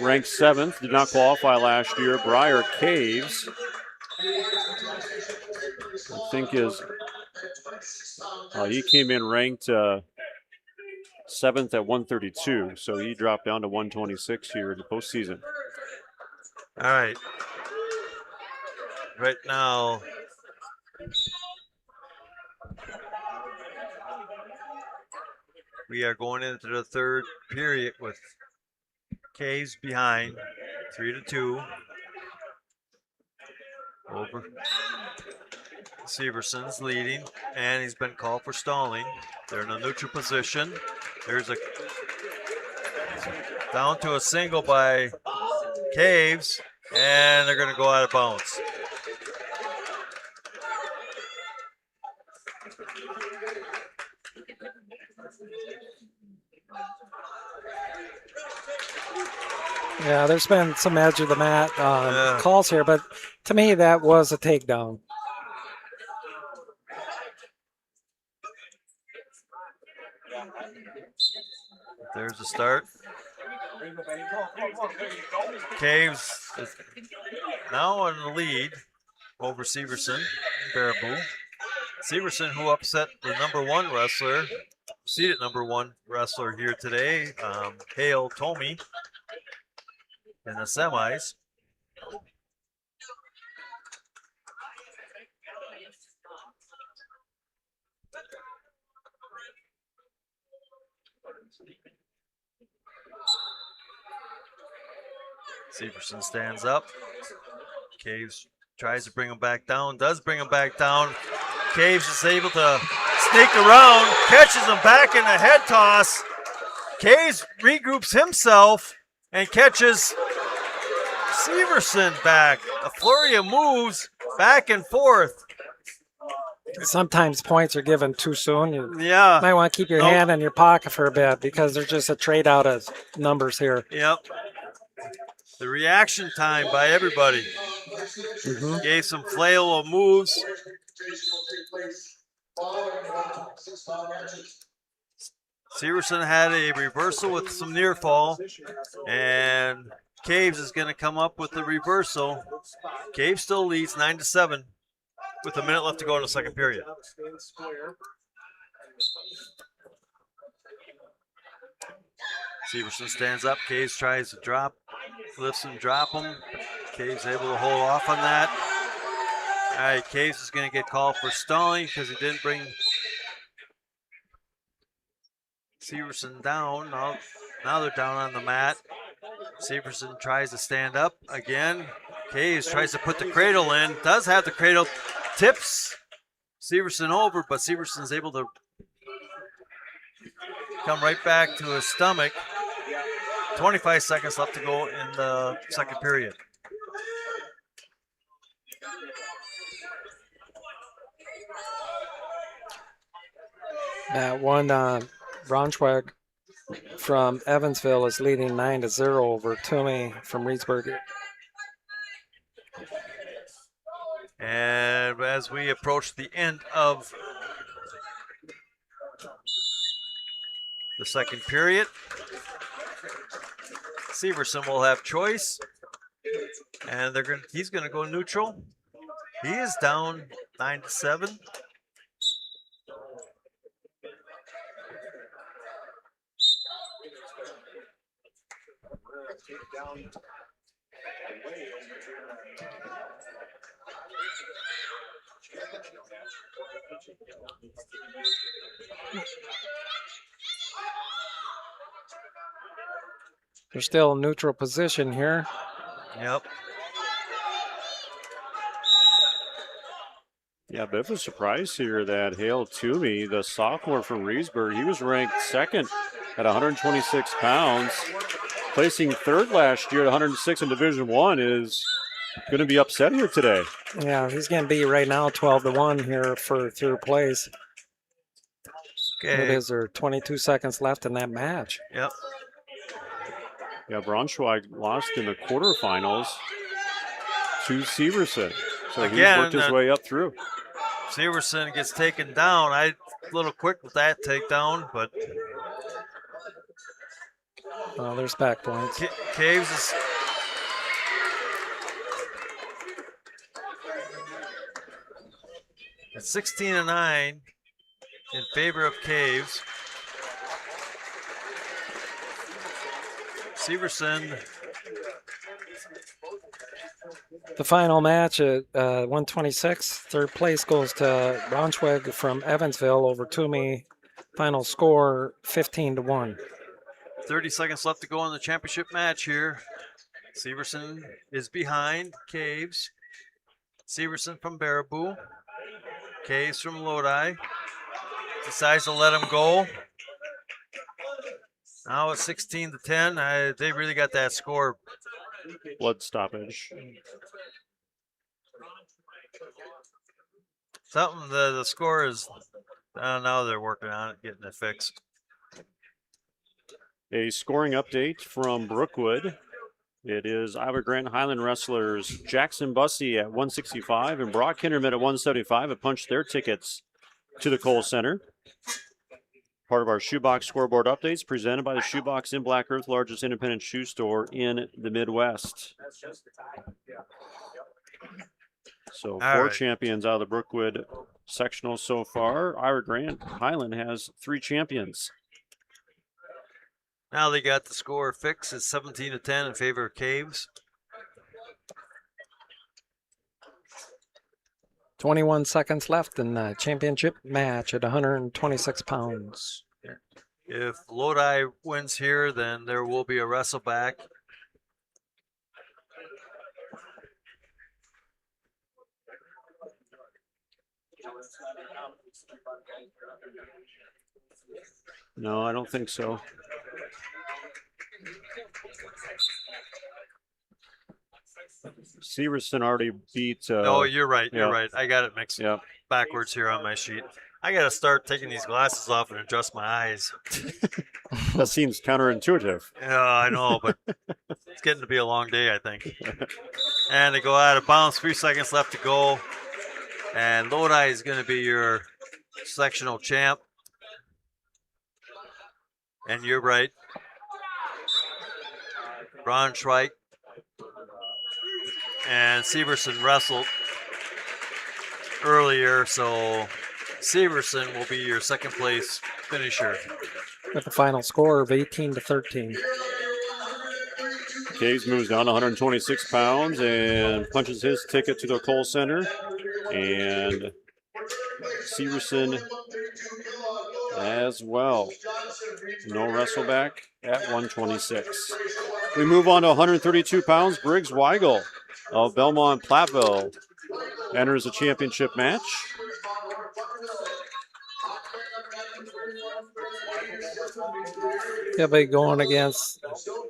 ranked 7th, did not qualify last year. Briar Caves, I think he came in ranked 7th at 132, so he dropped down to 126 here in the postseason. All right. Right now, we are going into the third period with Caves behind 3-2 over. Severson's leading, and he's been called for stalling. They're in a neutral position. There's a down to a single by Caves, and they're going to go out of bounds. Yeah, there's been some edge of the mat calls here, but to me that was a takedown. There's the start. Caves is now in the lead over Severson, Baraboo. Severson, who upset the #1 wrestler, seated #1 wrestler here today, Hale Tomey, in the semis. Severson stands up. Caves tries to bring him back down, does bring him back down. Caves is able to sneak around, catches him back in a head toss. Caves regroups himself and catches Severson back. A flurry of moves back and forth. Sometimes points are given too soon. You might want to keep your hand in your pocket for a bit because there's just a trade out of numbers here. Yep. The reaction time by everybody. Gave some flail of moves. Severson had a reversal with some near fall, and Caves is going to come up with the reversal. Caves still leads 9-7 with a minute left to go in the second period. Severson stands up. Caves tries to drop, lifts and drop him. Caves able to hold off on that. All right, Caves is going to get called for stalling because he didn't bring Severson down. Now they're down on the mat. Severson tries to stand up again. Caves tries to put the cradle in. Does have the cradle. Tips Severson over, but Severson's able to come right back to his stomach. 25 seconds left to go in the second period. That one Braunschweig from Evansville is leading 9-0 over Toomey from Reedsburg. And as we approach the end of the second period, Severson will have choice, and he's going to go neutral. He is down 9-7. They're still in neutral position here. Yep. Yeah, a bit of a surprise here that Hale Toomey, the sophomore from Reedsburg, he was ranked second at 126 pounds. Placing third last year at 106 in Division I is going to be upset here today. Yeah, he's going to be right now 12-1 here for third place. Okay. It is there 22 seconds left in that match. Yep. Yeah, Braunschweig lost in the quarterfinals to Severson. So Again, he worked his way up through. Severson gets taken down. A little quick with that takedown, but there's back points. Caves is at 16-9 in favor of Caves. Severson. The final match at 126. Third place goes to Braunschweig from Evansville over Toomey. Final score 15-1. 30 seconds left to go in the championship match here. Severson is behind Caves. Severson from Baraboo. Caves from Lodi. Decides to let him go. Now it's 16-10. They really got that score. Blood stoppage. Something, the score is, now they're working on it, getting it fixed. A scoring update from Brookwood. It is Iowa Grant Highland wrestlers Jackson Bussey at 165 and Brock Hinderman at 175 have punched their tickets to the Kohl Center. Part of our Shoebox scoreboard updates presented by the Shoebox in Black Earth, largest independent shoe store in the Midwest. So All 4 right. champions out of the Brookwood sectional so far. Iowa Grant Highland has 3 champions. Now they got the score fixed. It's 17-10 in favor of Caves. 21 seconds left in the championship match at 126 pounds. If Lodi wins here, then there will be a wrestle back. No, I don't think so. Severson already beat. No, you're right. You're yeah. right. I got it mixed backwards here on my sheet. I got to start taking these glasses off and adjust my eyes. That seems counterintuitive. Yeah, I know, but it's getting to be a long day, I think. And they go out of bounds. 3 seconds left to go. And Lodi is going to be your sectional champ. And you're right. Braunschweig and Severson wrestled earlier, so Severson will be your second place finisher. With the final score of 18-13. Caves moves down to 126 pounds and punches his ticket to the Kohl Center. And Severson as well. No wrestle back at 126. We move on to 132 pounds. Briggs Weigel of Belmont Platteville enters the championship match. He'll be going against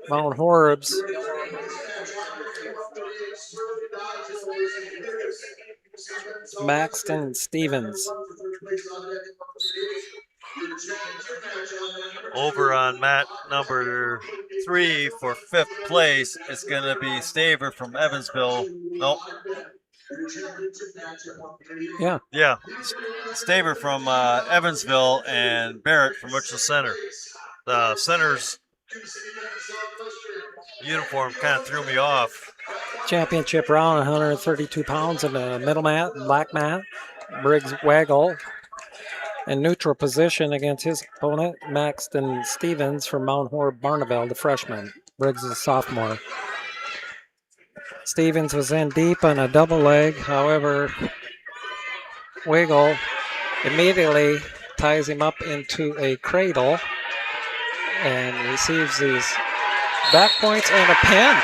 Mount Horribs. Maxton Stevens. Over on mat number 3 for 5th place, it's going to be Staver from Evansville. Nope. Yeah. Yeah. Staver from Evansville and Barrett from Richland Center. The center's uniform kind of threw me off. Championship round, 132 pounds in the middle mat, black mat. Briggs Waggle in neutral position against his opponent, Maxton Stevens from Mount Horeb Barnaville, the freshman. Briggs is a sophomore. Stevens was in deep on a double leg. However, Wiggle immediately ties him up into a cradle and receives these back points and a pin.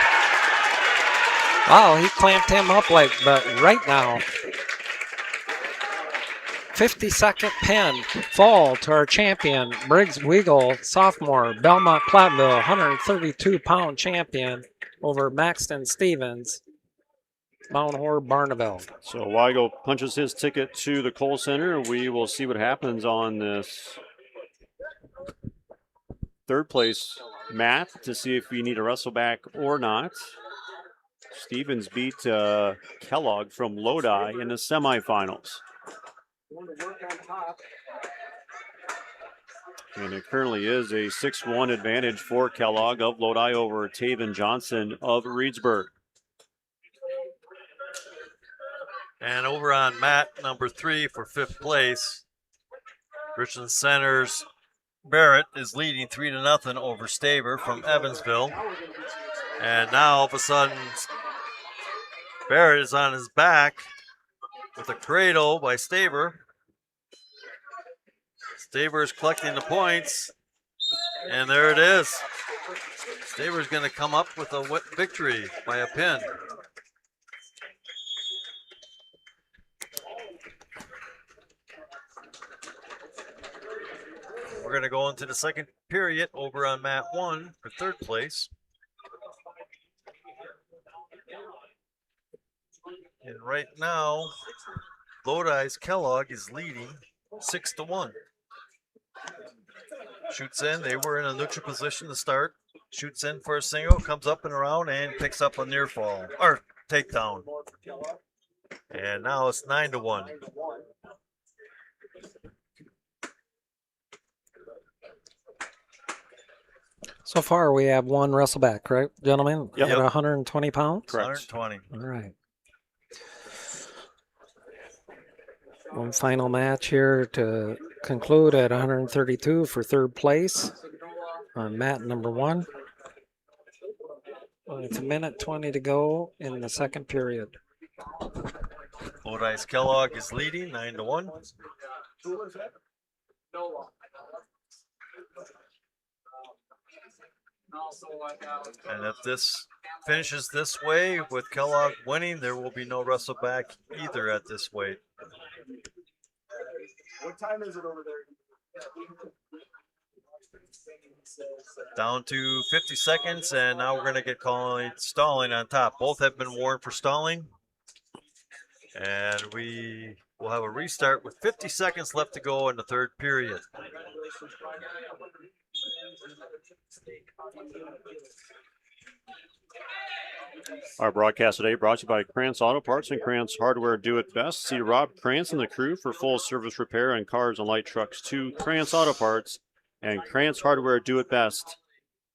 Wow, he clamped him up but right now. 50-second pin fall to our champion, Briggs Wiggle, sophomore, Belmont Platteville, 132-pound champion over Maxton Stevens, Mount Horeb Barnaville. So Weigel punches his ticket to the Kohl Center. We will see what happens on this 3rd place mat to see if we need a wrestle back or not. Stevens beat Kellogg from Lodi in the semifinals. And it currently is a 6-1 advantage for Kellogg of Lodi over Taven Johnson of Reedsburg. And over on mat number 3 for 5th place, Richland Center's Barrett is leading 3-0 over Staver from Evansville. And now all of a sudden, Barrett is on his back with a cradle by Staver. Staver is collecting the points, and there it is. Staver is going to come up with a victory by a pin. We're going to go into the second period over on mat 1 for 3rd place. And right now, Lodi's Kellogg is leading 6-1. Shoots in. They were in a neutral position to start. shoots in for a single, comes up and around, and picks up a near fall or takedown. And now it's 9-1. So far, we have one wrestleback, right, gentlemen? Yep. At 120 pounds? Correct. 120. All right. One final match here to conclude at 132 for third place on mat number 1. It's a minute 20 to go in the second period. Lodice Kellogg is leading 9-1. And if this finishes this way with Kellogg winning, there will be no wrestle back either at this weight. What time is it over there? Down to 50 seconds, and now we're going to get calling stalling on top. Both have been warned for stalling. And we will have a restart with 50 seconds left to go in the third period. Our broadcast today brought to you by Krantz Auto Parts and Krantz Hardware Do It Best. See Rob Krantz and the crew for full service repair on cars and light trucks to Krantz Auto Parts and Krantz Hardware Do It Best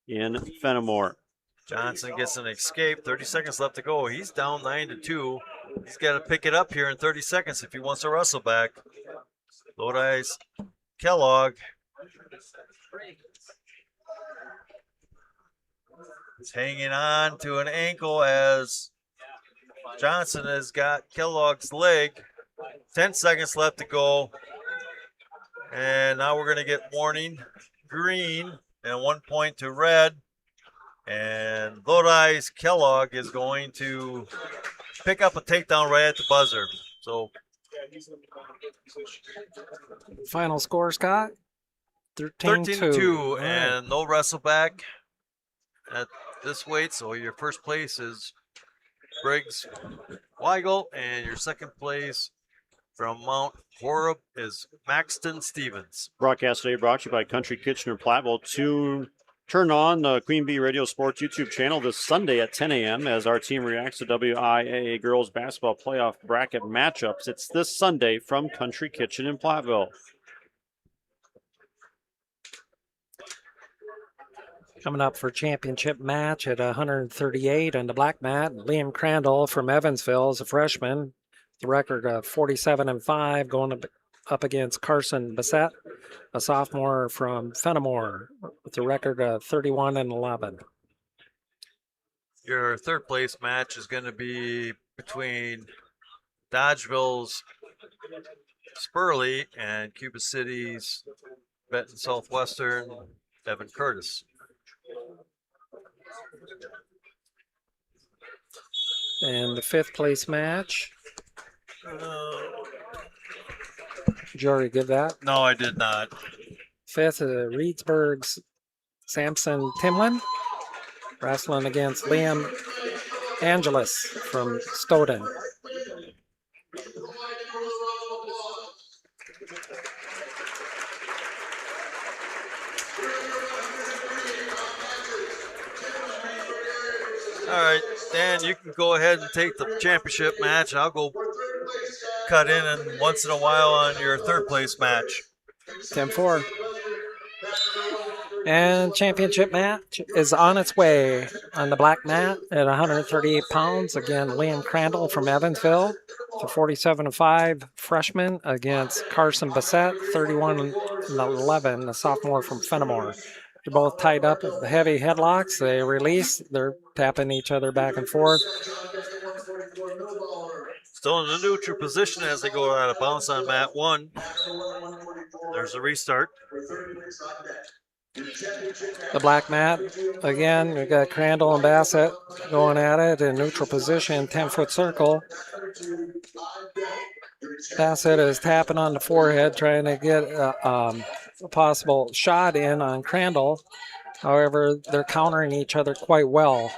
in Fenimore. Johnson gets an escape. 30 seconds left to go. He's down 9-2. He's got to pick it up here in 30 seconds if he wants to wrestle back. Lodice Kellogg is hanging on to an ankle as Johnson has got Kellogg's leg. 10 seconds left to go. And now we're going to get warning green and 1 point to red. And Lodice Kellogg is going to pick up a takedown right at the buzzer. So Final score, Scott? 13-2 and no wrestle back at this weight. So your first place is Briggs Weigel, and your second place from Mount Horeb is Maxton Stevens. Broadcast today brought to you by Country Kitchen in Platteville. Turn on the Queen Bee Radio Sports YouTube channel this Sunday at 10 a.m. as our team reacts to WIAA Girls Basketball Playoff Bracket matchups. It's this Sunday from Country Kitchen in Platteville. Coming up for championship match at 138 on the black mat, Liam Crandall from Evansville is a freshman. The record of 47-5 going up against Carson Bassett, a sophomore from Fenimore, with a record of 31-11. Your third place match is going to be between Dodgeville's Spurley and Cuba City's Benton Southwestern Evan Curtis. And the fifth place match. Did you already give that? No, I did not. Fifth, Reedsburg's Samson Timlin, wrestling against Liam Angelis from Stoughton. All right, Dan, you can go ahead and take the championship match. I'll go cut in and once in a while on your third place match. 10-4. And championship match is on its way on the black mat at 138 pounds. Again, Liam Crandall from Evansville, the 47-5 freshman against Carson Bassett, 31-11, the sophomore from Fenimore. They're both tied up with heavy headlocks. They release. They're tapping each other back and forth. Still in the neutral position as they go out of bounds on mat 1. There's a restart. The black mat, again, we got Crandall and Bassett going at it in neutral position, 10-foot circle. Bassett is tapping on the forehead, trying to get a possible shot in on Crandall. However, they're countering each other quite well.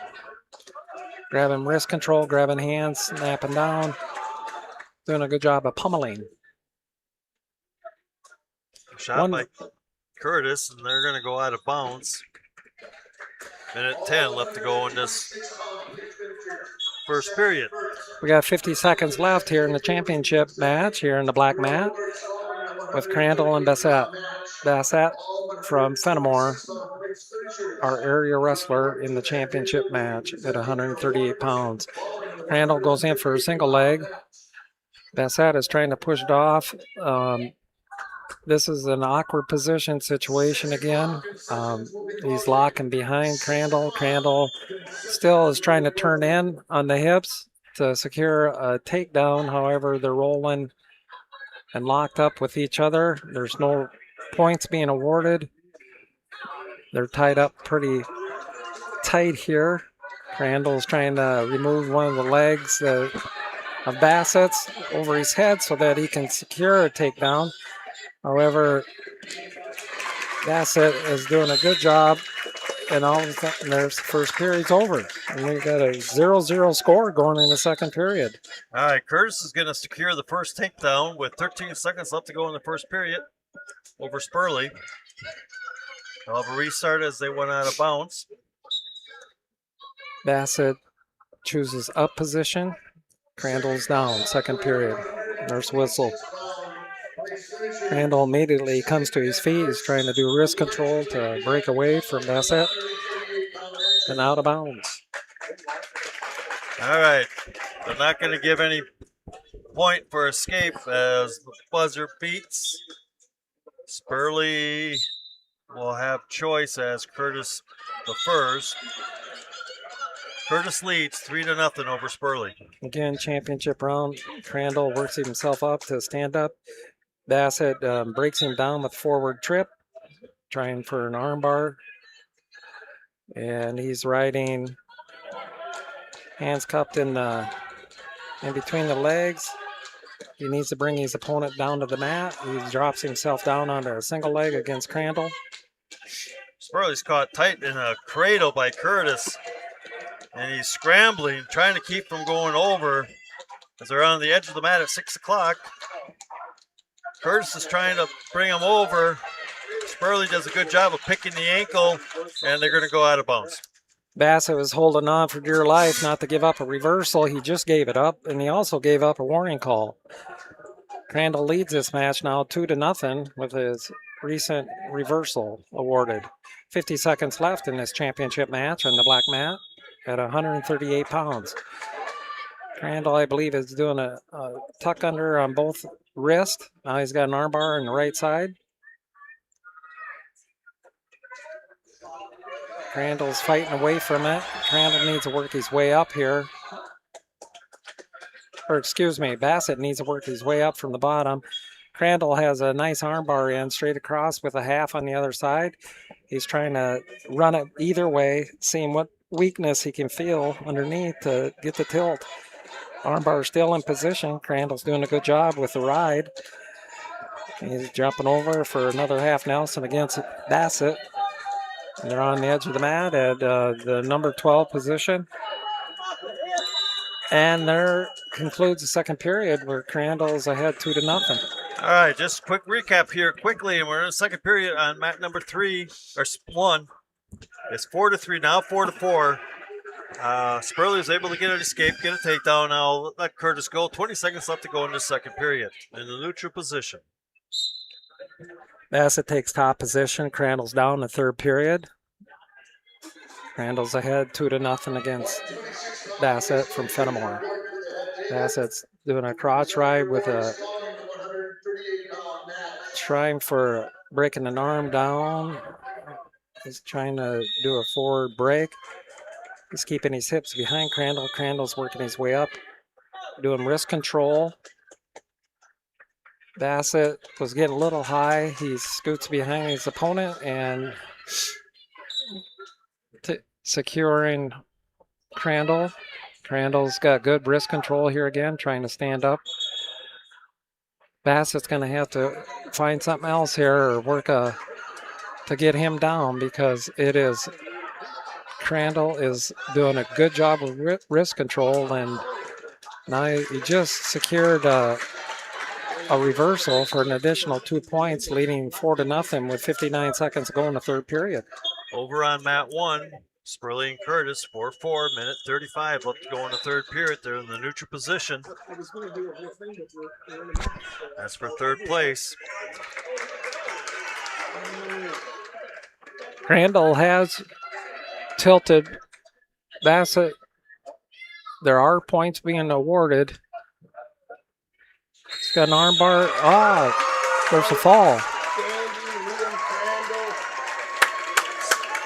Grabbing wrist control, grabbing hands, snapping down. Doing a good job of pummeling. Shot by Curtis, and they're going to go out of bounds. Minute 10 left to go in this first period. We got 50 seconds left here in the championship match here in the black mat with Crandall and Bassett. Bassett from Fenimore, our area wrestler in the championship match at 138 pounds. Crandall goes in for a single leg. Bassett is trying to push it off. This is an awkward position situation again. He's locking behind Crandall. Crandall still is trying to turn in on the hips to secure a takedown. However, they're rolling and locked up with each other. There's no points being awarded. They're tied up pretty tight here. Crandall's trying to remove one of the legs of Bassett's over his head so that he can secure a takedown. However, Bassett is doing a good job, and all of a sudden their first period's over. And we got a 0-0 score going in the second period. All right, Curtis is going to secure the first takedown with 13 seconds left to go in the first period over Spurley. They'll have a restart as they went out of bounds. Bassett chooses up position. Crandall's down, second period. Nurse whistle. Crandall immediately comes to his feet. He's trying to do wrist control to break away from Bassett. And out of bounds. All right. They're not going to give any point for escape as the buzzer beats. Spurley will have choice as Curtis the first. Curtis leads 3-0 over Spurley. Again, championship round. Crandall works himself up to stand up. Bassett breaks him down with forward trip, trying for an armbar. And he's riding, hands cupped in between the legs. He needs to bring his opponent down to the mat. He drops himself down onto a single leg against Crandall. Spurley's caught tight in a cradle by Curtis. And he's scrambling, trying to keep from going over as they're on the edge of the mat at 6 o'clock. Curtis is trying to bring him over. Spurley does a good job of picking the ankle, and they're going to go out of bounds. Bassett was holding on for dear life not to give up a reversal. He just gave it up, and he also gave up a warning call. Crandall leads this match now 2-0 with his recent reversal awarded. 50 seconds left in this championship match on the black mat at 138 pounds. Crandall, I believe, is doing a tuck under on both wrists. Now he's got an armbar on the right side. Crandall's fighting away from it. Crandall needs to work his way up here. Or excuse me, Bassett needs to work his way up from the bottom. Crandall has a nice armbar in straight across with a half on the other side. He's trying to run it either way, seeing what weakness he can feel underneath to get the tilt. Armbar still in position. Crandall's doing a good job with the ride. He's jumping over for another half Nelson against Bassett. And they're on the edge of the mat at the number 12 position. And there concludes the second period where Crandall's ahead 2-0. All right, just a quick recap here quickly, and we're in the second period on mat number 1. It's 4-3 now, 4-4. Spurley was able to get an escape, get a takedown. Now let Curtis go. 20 seconds left to go in the second period in the neutral position. Bassett takes top position. Crandall's down in the third period. Crandall's ahead 2-0 against Bassett from Fenimore. Bassett's doing a crotch ride with a trying for breaking an arm down. He's trying to do a forward break. He's keeping his hips behind Crandall. Crandall's working his way up, doing wrist control. Bassett was getting a little high. He scoots behind his opponent and securing Crandall. Crandall's got good wrist control here again, trying to stand up. Bassett's going to have to find something else here or work to get him down because it is Crandall is doing a good job of wrist control, and now he just secured a reversal for an additional 2 points, leading 4-0 with 59 seconds to go in the third period. Over on mat 1, Spurley and Curtis, 4-4, minute 35 left to go in the third period. They're in the neutral position. That's for third place. Crandall has tilted Bassett. There are points being awarded. It's got an arm bar. There's a fall.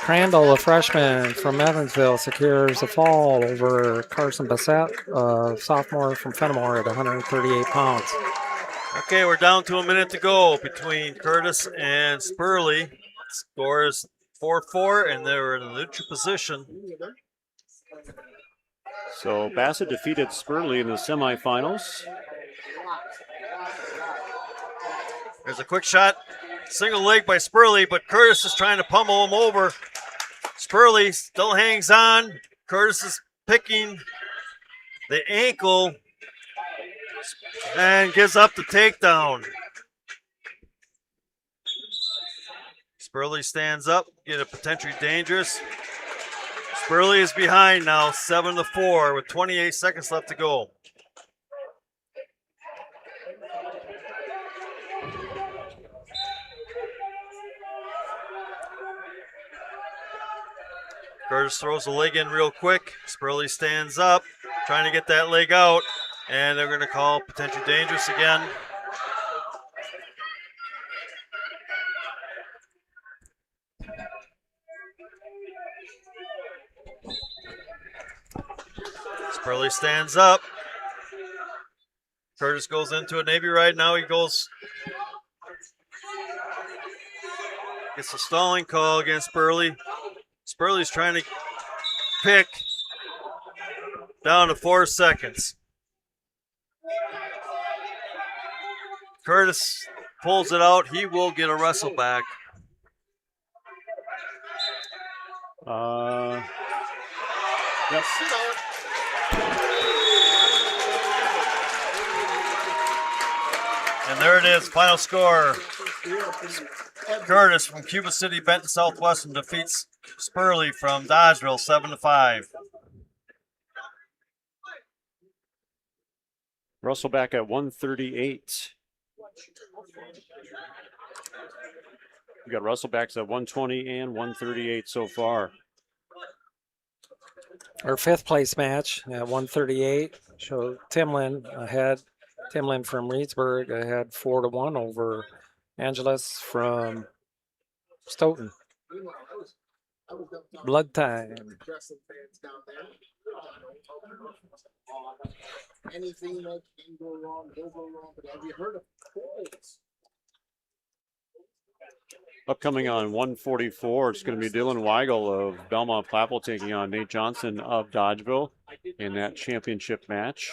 Crandall, a freshman from Evansville, secures a fall over Carson Bassett, a sophomore from Fenimore at 138 pounds. Okay, we're down to a minute to go between Curtis and Spurley. Score is 4-4, and they're in a neutral position. So Bassett defeated Spurley in the semifinals. There's a quick shot, single leg by Spurley, but Curtis is trying to pummel him over. Spurley still hangs on. Curtis is picking the ankle and gives up the takedown. Spurley stands up, get a potentially dangerous. Spurley is behind now, 7-4 with 28 seconds left to go. Curtis throws the leg in real quick. Spurley stands up, trying to get that leg out, and they're going to call potentially dangerous again. Spurley stands up. Curtis goes into a Navy ride. Now he goes. Gets a stalling call against Spurley. Spurley's trying to pick down to 4 seconds. Curtis pulls it out. He will get a wrestle back. Yep. And there it is, final score. Curtis from Cuba City, Benton Southwestern defeats Spurley from Dodgeville 7-5. Russell back at 138. We got Russell backs at 120 and 138 so far. Our fifth place match at 138. So Timlin ahead. Timlin from Reedsburg ahead 4-1 over Angeles from Stoughton. Blood time. Anything that can go wrong, will go wrong. But have you heard of polls? Upcoming on 144, it's going to be Dylan Weigel of Belmont Platteville taking on Nate Johnson of Dodgeville in that championship match.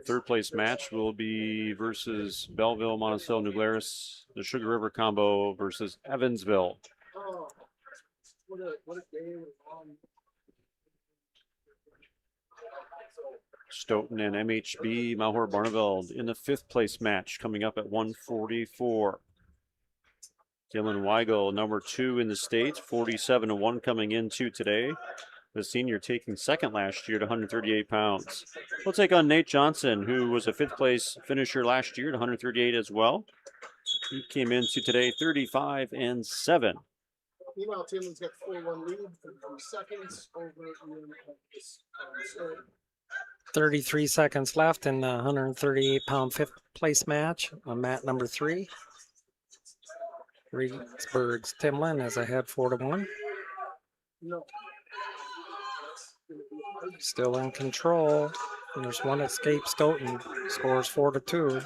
Third place match will be versus Belleville, Monticello, New Glarus, the Sugar River combo versus Evansville. What a day it was on. Stoughton and MHB Malheur Barneveld in the fifth place match coming up at 144. Dylan Weigel, number 2 in the state, 47-1 coming into today. The senior taking second last year at 138 pounds. We'll take on Nate Johnson, who was a fifth place finisher last year at 138 as well. He came into today 35-7. Meanwhile, Timlin's got 4-1 lead, 33 seconds over this. 33 seconds left in the 138-pound fifth place match on mat number 3. Reedsburg's Timlin is ahead 4-1. No. Still in control. And there's one escape. Stoughton scores 4-2.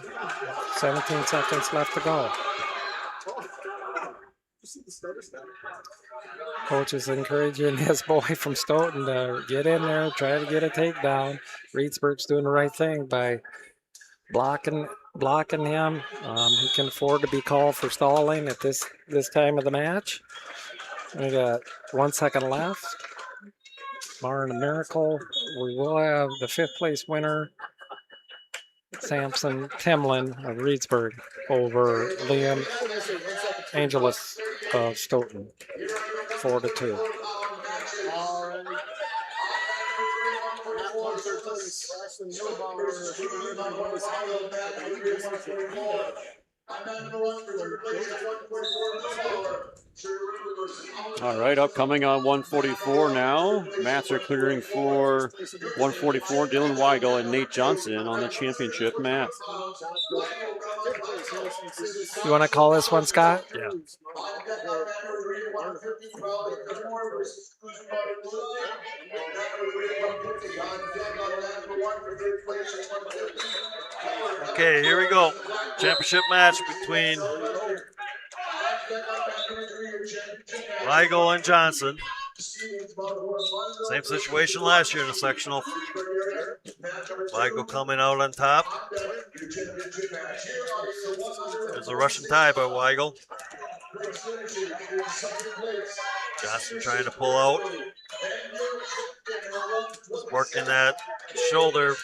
17 seconds left to go. Coach is encouraging his boy from Stoughton to get in there, try to get a takedown. Reedsburg's doing the right thing by blocking him. He can afford to be called for stalling at this time of the match. We got 1 second left. Barring a miracle, we will have the fifth place winner, Samson Timlin of Reedsburg, over Liam Angeles of Stoughton, 4-2. All right, upcoming on 144 now. Mats are clearing for 144. Dylan Weigel and Nate Johnson on the championship mat. You want to call this one, Scott? Yeah. Okay, here we go. Championship match between Weigel and Johnson. Same situation last year in the sectional. Weigel coming out on top. There's a Russian tie by Weigel. Johnson trying to pull out. Working that shoulder.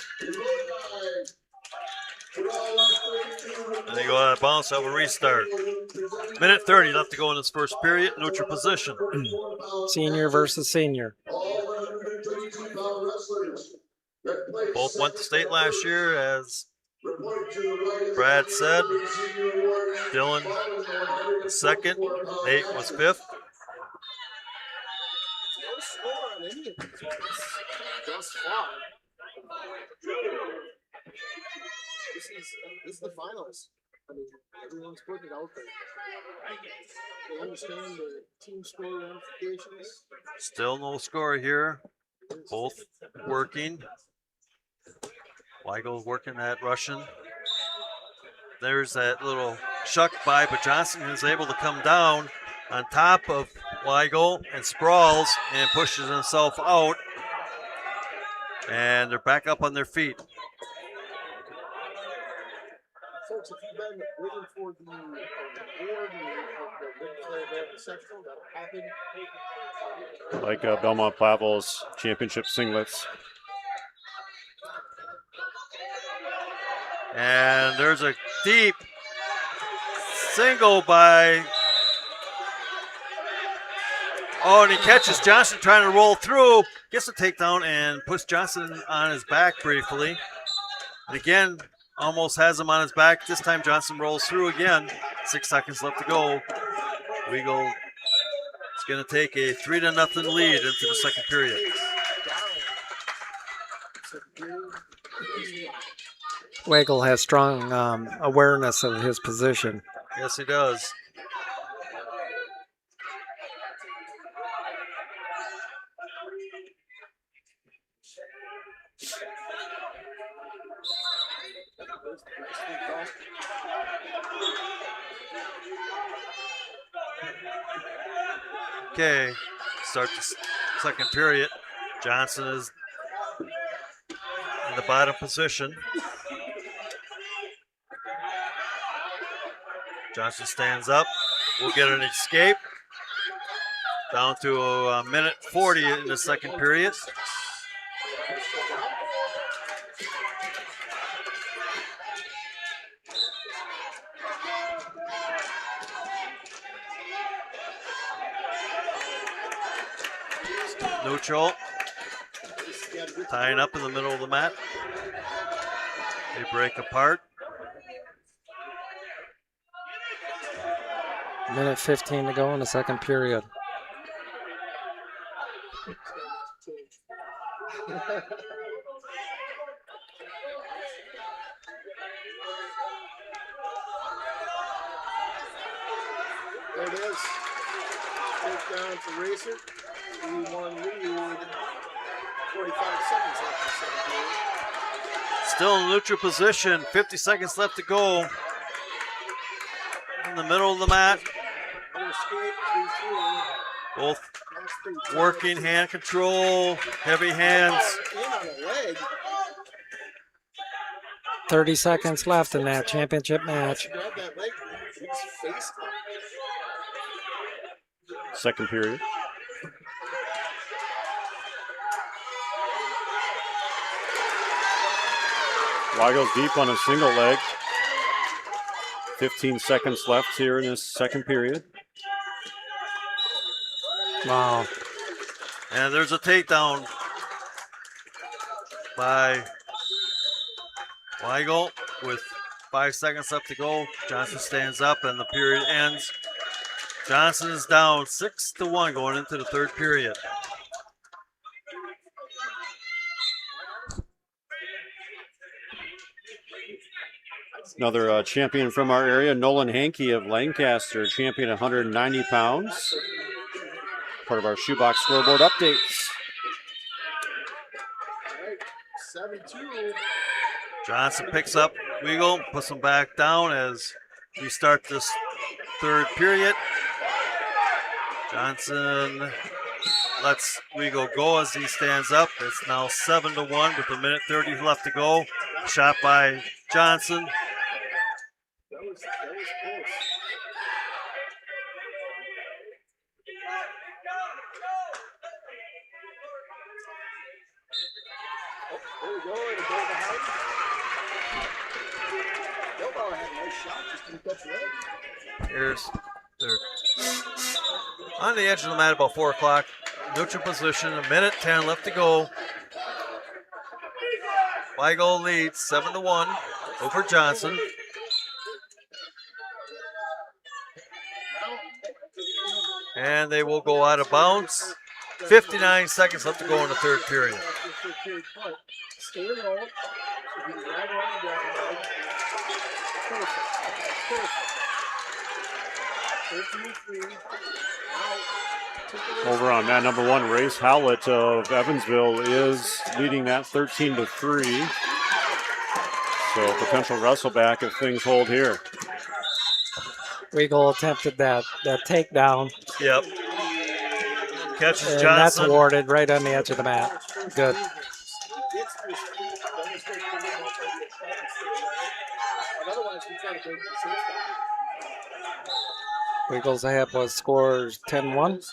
And they go out of bounds, have a restart. Minute 30 left to go in this first period. Neutral position. Senior versus senior. Both went to state last year, as Brad said. Dylan was second. Nate was fifth. This is the finals. I mean, everyone's putting it out there. They understand the team score ramifications. Still no score here. Both working. Weigel working that Russian. There's that little shuck by, but Johnson is able to come down on top of Weigel and sprawls and pushes himself out. And they're back up on their feet. Folks, if you've been waiting for the award and the sectional, that'll happen. Like Belmont Plavel's championship singlets. And there's a deep single by... Oh, and he catches Johnson trying to roll through. Gets a takedown and puts Johnson on his back briefly. And again, almost has him on his back. This time Johnson rolls through again. 6 seconds left to go. Weigel is going to take a 3-0 lead into the second period. Weigel has strong awareness of his position. Yes, he does. Okay, start the second period. Johnson is in the bottom position. Johnson stands up. We'll get an escape. Down to a minute 40 in the second period. Neutral. Tying up in the middle of the mat. They break apart. Minute 15 to go in the second period. There it is. Take down to Racer. 3-1 lead. 45 seconds left in the second period. Still in neutral position. 50 seconds left to go. In the middle of the mat. Both working hand control, heavy hands. 30 seconds left in that championship match. Second period. Weigel's deep on a single leg. 15 seconds left here in this second period. Wow. And there's a takedown. by Weigel with 5 seconds left to go. Johnson stands up and the period ends. Johnson is down 6-1 going into the third period. Another champion from our area, Nolan Hankey of Lancaster, champion 190 pounds. Part of our shoebox scoreboard updates. 7-2. Johnson picks up Weigel, puts him back down as we start this third period. Johnson lets Weigel go as he stands up. It's now 7-1 with 1:30 left to go. Shot by Johnson. That was close. Oh, there we go. It'll go behind. Gilbauer had a nice shot, just didn't catch the edge. Here's third. On the edge of the mat, about 4 o'clock. Neutral position, 1:10 left to go. Weigel leads 7-1 over Johnson. And they will go out of bounds. 59 seconds left to go in the third period. Stay low. Over on mat number 1, Race Howlett of Evansville is leading that 13-3. So potential wrestle back if things hold here. Weigel attempted that takedown. Yep. Catches and Johnson. That's awarded right on the edge of the mat. Good. Weigel's ahead was scores 10-1.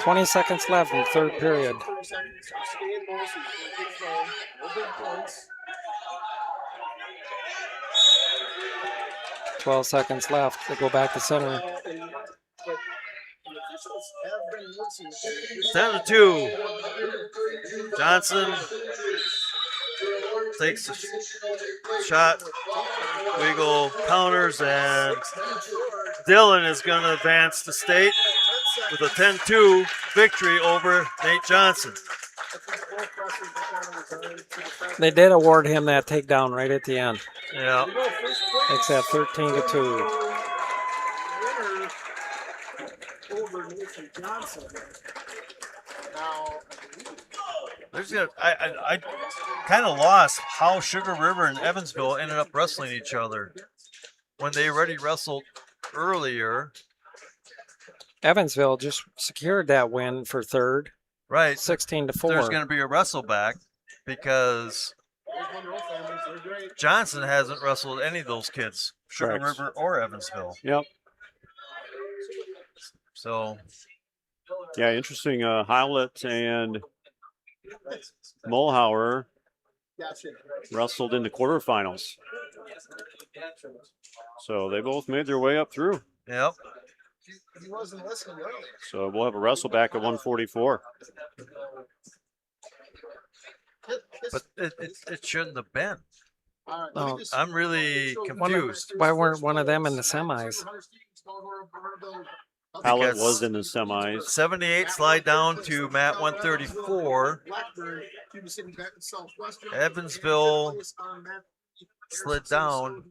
20 seconds left in the third period. 12 seconds left. They go back to center. 7-2. Johnson takes a shot. Weigel counters, and Dillon is going to advance to state with a 10-2 victory over Nate Johnson. They did award him that takedown right at the end. Yeah. Makes that 13-2. I kind of lost how Sugar River and Evansville ended up wrestling each other when they already wrestled earlier. Evansville just secured that win for third. Right. 16-4. There's going to be a wrestle back because Johnson hasn't wrestled any of those kids, Sugar Correct. River or Evansville. Yep. So. Yeah, interesting. Howlett and Mulhauer wrestled in the quarterfinals. So they both made their way up through. Yep. He wasn't listening earlier. So we'll have a wrestle back at 144. But it shouldn't have been. Oh. I'm really confused. Why weren't one of them in the semis? Howlett was in the semis. 78 slide down to mat 134. Evansville slid down.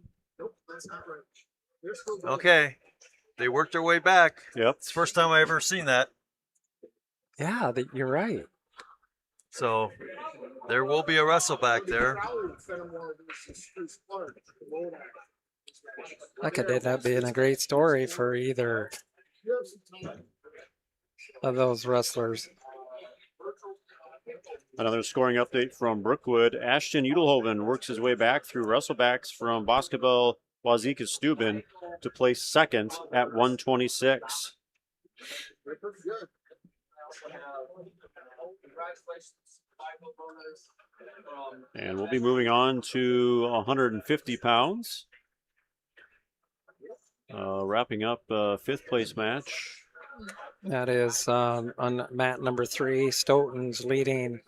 Okay. They worked their way back. Yep. It's the first time I've ever seen that. Yeah, you're right. So there will be a wrestle back there. That could end up being a great story for either of those wrestlers. Another scoring update from Brookwood. Ashton Udelhoven works his way back through wrestlebacks from Boscobel Wazika Steuben to place second at 126. And we'll be moving on to 150 pounds. Wrapping up fifth place match. That is on mat number 3. Stoughton's leading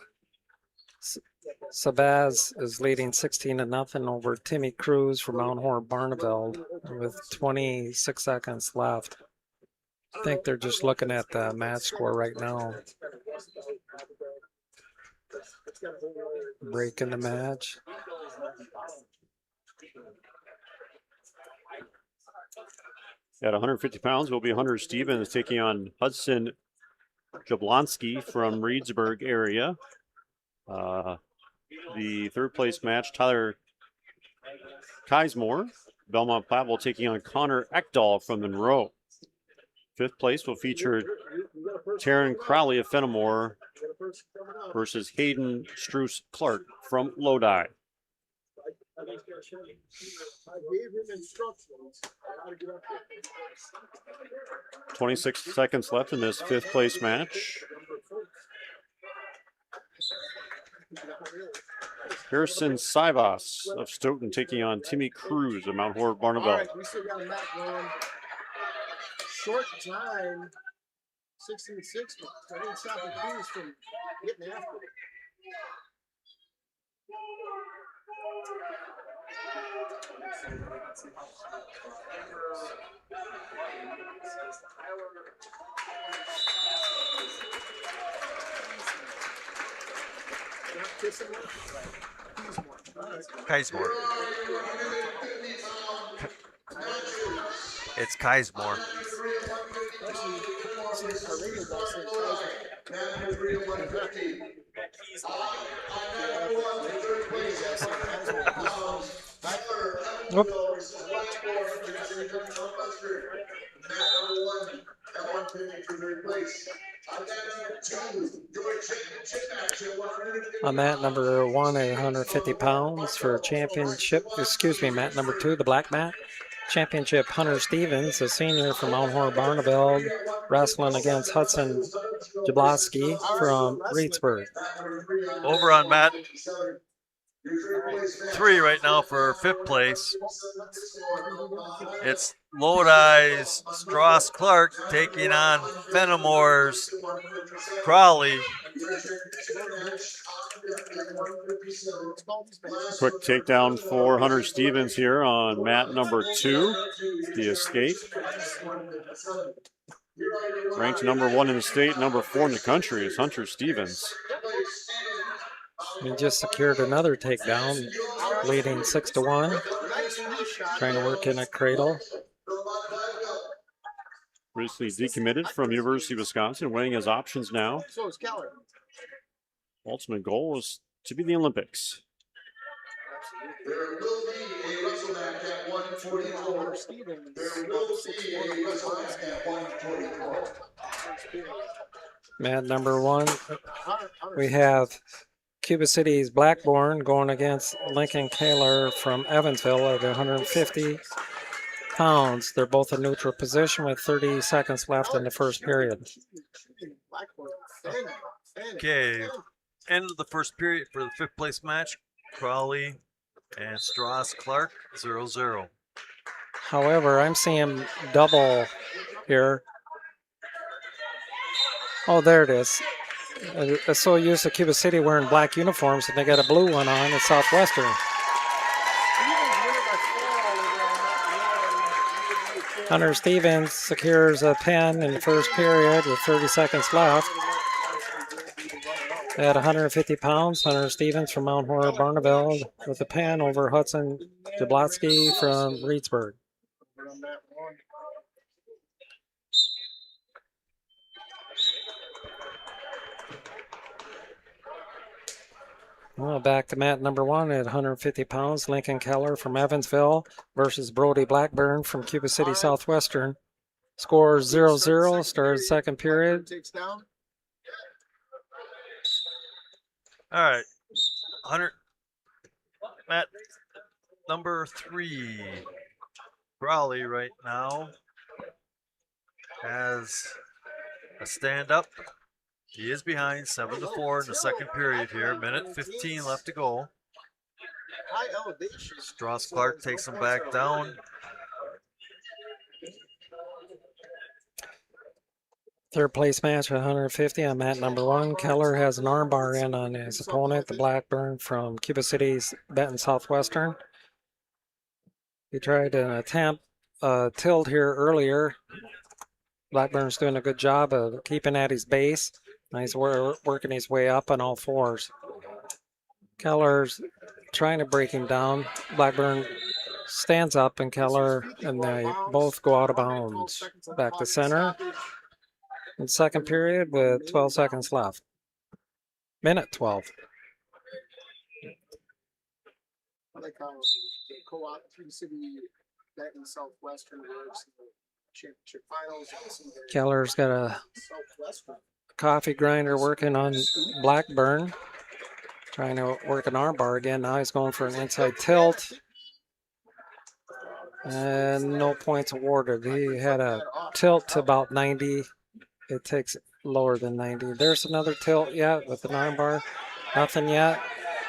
Sabaz is leading 16-0 over Timmy Cruz from Mount Horn Barneveld with 26 seconds left. I think they're just looking at the match score right now. Break in the match. At 150 pounds will be Hunter Stevens taking on Hudson Jablonski from Reedsburg area. The third place match, Tyler Kismore, Belmont Platteville taking on Connor Ekdahl from Monroe. Fifth place will feature Taryn Crowley of Fenimore versus Hayden Struce Clark from Lodi. 26 seconds left in this fifth place match. Harrison Sivas of Stoughton taking on Timmy Cruz of Mount Horeb Barneveld. All right, we still got a match going. Short time, 16-6. I didn't stop the Cruz from getting after it. Kismore. It's Kismore. On mat number 1 at 150 pounds for championship, mat number 2, the black mat. Championship, Hunter Stevens, a senior from Mount Horeb Barneveld, wrestling against Hudson Jablonski from Reedsburg. Over on mat 3 right now for fifth place. It's Lodi's Strauss Clark taking on Fenimore's Crowley. Quick takedown for Hunter Stevens here on mat number 2, the escape. Ranked number 1 in the state, number 4 in the country is Hunter Stevens. He just secured another takedown, leading 6-1. Trying to work in a cradle. Recently decommitted from University of Wisconsin, weighing his options now. So is Kieler. Ultimate goal is to be the Olympics. There will be a wrestle match at 144. There will be a wrestle match at 144. Mat number 1, we have Cuba City's Blackburn going against Lincoln Kieler from Evansville at 150 pounds. They're both in neutral position with 30 seconds left in the first period. Okay, end of the first period for the fifth place match. Crowley and Strauss Clark 0-0. However, I'm seeing double here. Oh, there it is. I'm so used to Cuba City wearing black uniforms, and they got a blue one on at Southwestern. Hunter Stevens secures a pin in the first period with 30 seconds left. At 150 pounds, Hunter Stevens from Mount Horeb Barneveld with a pin over Hudson Jablonski from Reedsburg. Well, back to mat number 1 at 150 pounds, Lincoln Keller from Evansville versus Brody Blackburn from Cuba City Southwestern. Score 0-0, started second period. All right, 100. Mat number 3. Crowley right now has a stand-up. He is behind 7-4 in the second period here. Minute 15 left to go. Strauss Clark takes him back down. Third place match at 150 on mat number 1. Keller has an armbar in on his opponent, the Blackburn from Cuba City's Benton Southwestern. He tried an attempt tilt here earlier. Blackburn's doing a good job of keeping at his base. Now he's working his way up on all fours. Keller's trying to break him down. Blackburn stands up and Keller, and they both go out of bounds. Back to center. In second period with 12 seconds left. Minute 12. I like how co-op Cuba City, Benton Southwestern works in the championship finals. Keller's got a coffee grinder working on Blackburn. Trying to work an armbar again. Now he's going for an inside tilt. And no points awarded. He had a tilt to about 90. It takes lower than 90. There's another tilt yet with an armbar. Nothing yet.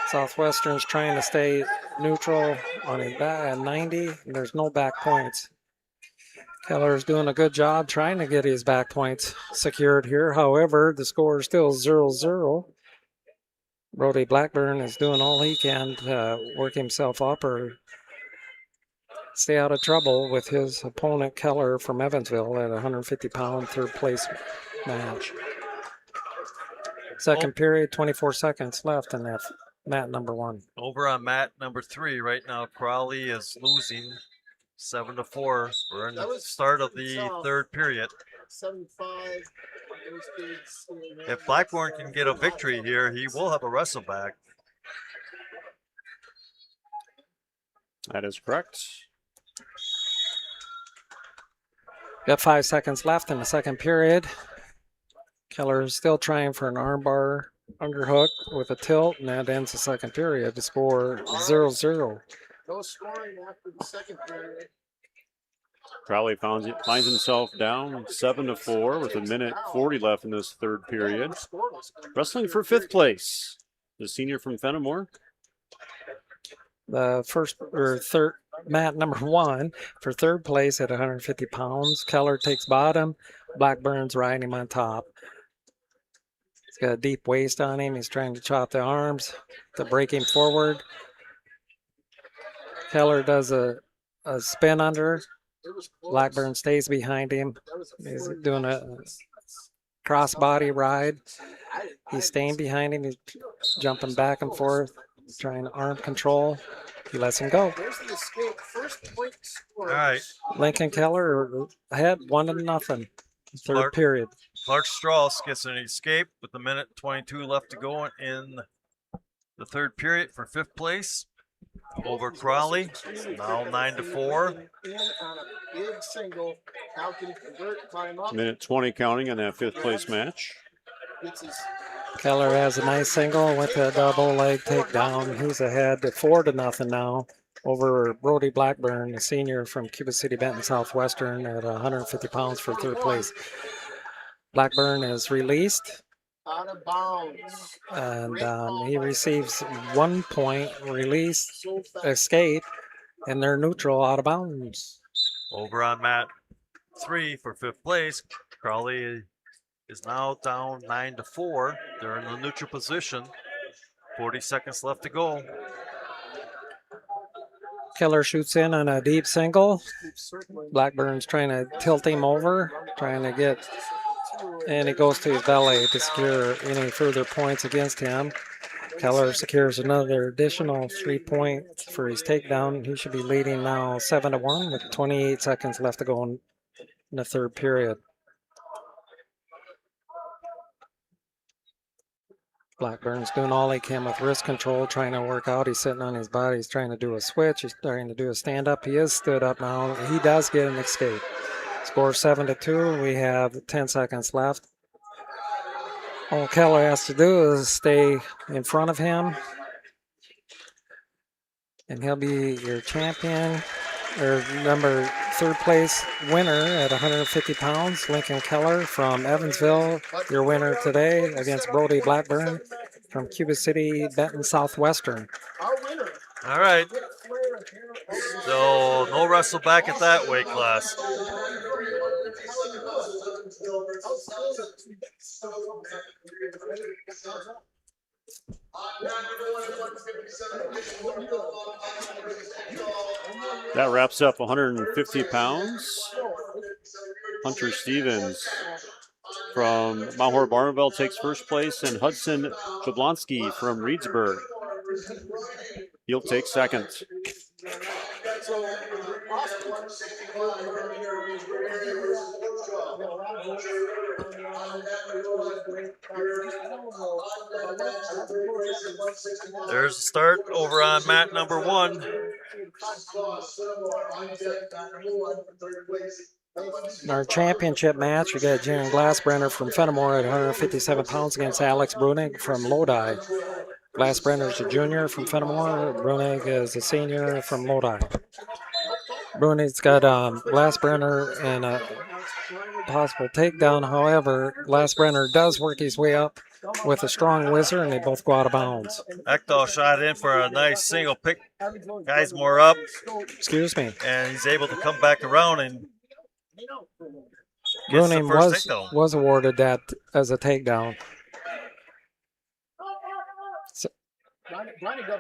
Southwestern's trying to stay neutral on his back at 90. And there's no back points. Keller's doing a good job trying to get his back points secured here. However, the score is still 0-0. Brody Blackburn is doing all he can to work himself up or stay out of trouble with his opponent Keller from Evansville at 150-pound third place match. Second period, 24 seconds left in that mat number 1. Over on mat number 3 right now, Crowley is losing 7-4. We're in the start of the third period. 75. If Blackburn can get a victory here, he will have a wrestle back. That is correct. Got 5 seconds left in the second period. Keller is still trying for an armbar underhook with a tilt, and that ends the second period. The score 0-0. No scoring after the second period. Crowley finds himself down 7-4 with a minute 40 left in this third period. Wrestling for fifth place, the senior from Fenimore. The first or third mat number 1 for third place at 150 pounds. Keller takes bottom. Blackburn's riding him on top. He's got a deep waist on him. He's trying to chop the arms to break him forward. Keller does a spin under. Blackburn stays behind him. He's doing a crossbody ride. He's staying behind him. He's jumping back and forth, trying to arm control. He lets him go. All right. Lincoln Keller ahead 1-0. Third period. Clark Strauss gets an escape with a minute 22 left to go in the third period for fifth place. Over Crowley, now 9-4. Minute 20 counting on that fifth place match. Keller has a nice single with a double leg takedown. He's ahead at 4-0 now over Brody Blackburn, a senior from Cuba City, Benton Southwestern at 150 pounds for third place. Blackburn is released. Out of bounds. And he receives 1 point release escape, and they're neutral out of bounds. Over on mat 3 for fifth place, Crowley is now down 9-4. They're in the neutral position. 40 seconds left to go. Keller shoots in on a deep single. Blackburn's trying to tilt him over, trying to get, and he goes to his belly to secure any further points against him. Keller secures another additional 3 points for his takedown. He should be leading now 7-1 with 28 seconds left to go in the third period. Blackburn's doing all he can with wrist control, trying to work out. He's sitting on his body. He's trying to do a switch. He's trying to do a stand-up. He is stood up now. He does get an escape. Score 7-2. We have 10 seconds left. All Keller has to do is stay in front of him, and he'll be your champion, or third place winner at 150 pounds. Lincoln Keller from Evansville, your winner today against Brody Blackburn from Cuba City, Benton Southwestern. All right. So no wrestle back at that weight class. That wraps up 150 pounds. Hunter Stevens from Mount Horeb Barneville takes first place, and Hudson Jablonski from Reedsburg, he'll take second. There's the start over on mat number 1. In our championship match, we got Jaron Glassbrenner from Fenimore at 157 pounds against Alex Brunig from Lodi. Glassbrenner is a junior from Fenimore. Brunig is a senior from Lodi. Brunig's got Glassbrenner and a possible takedown. However, Glassbrenner does work his way up with a strong whizzer, and they both go out of bounds. Ekdahl shot in for a nice single pick. Guy's more up. Excuse me. And he's able to come back around and Bruning was awarded that as a takedown.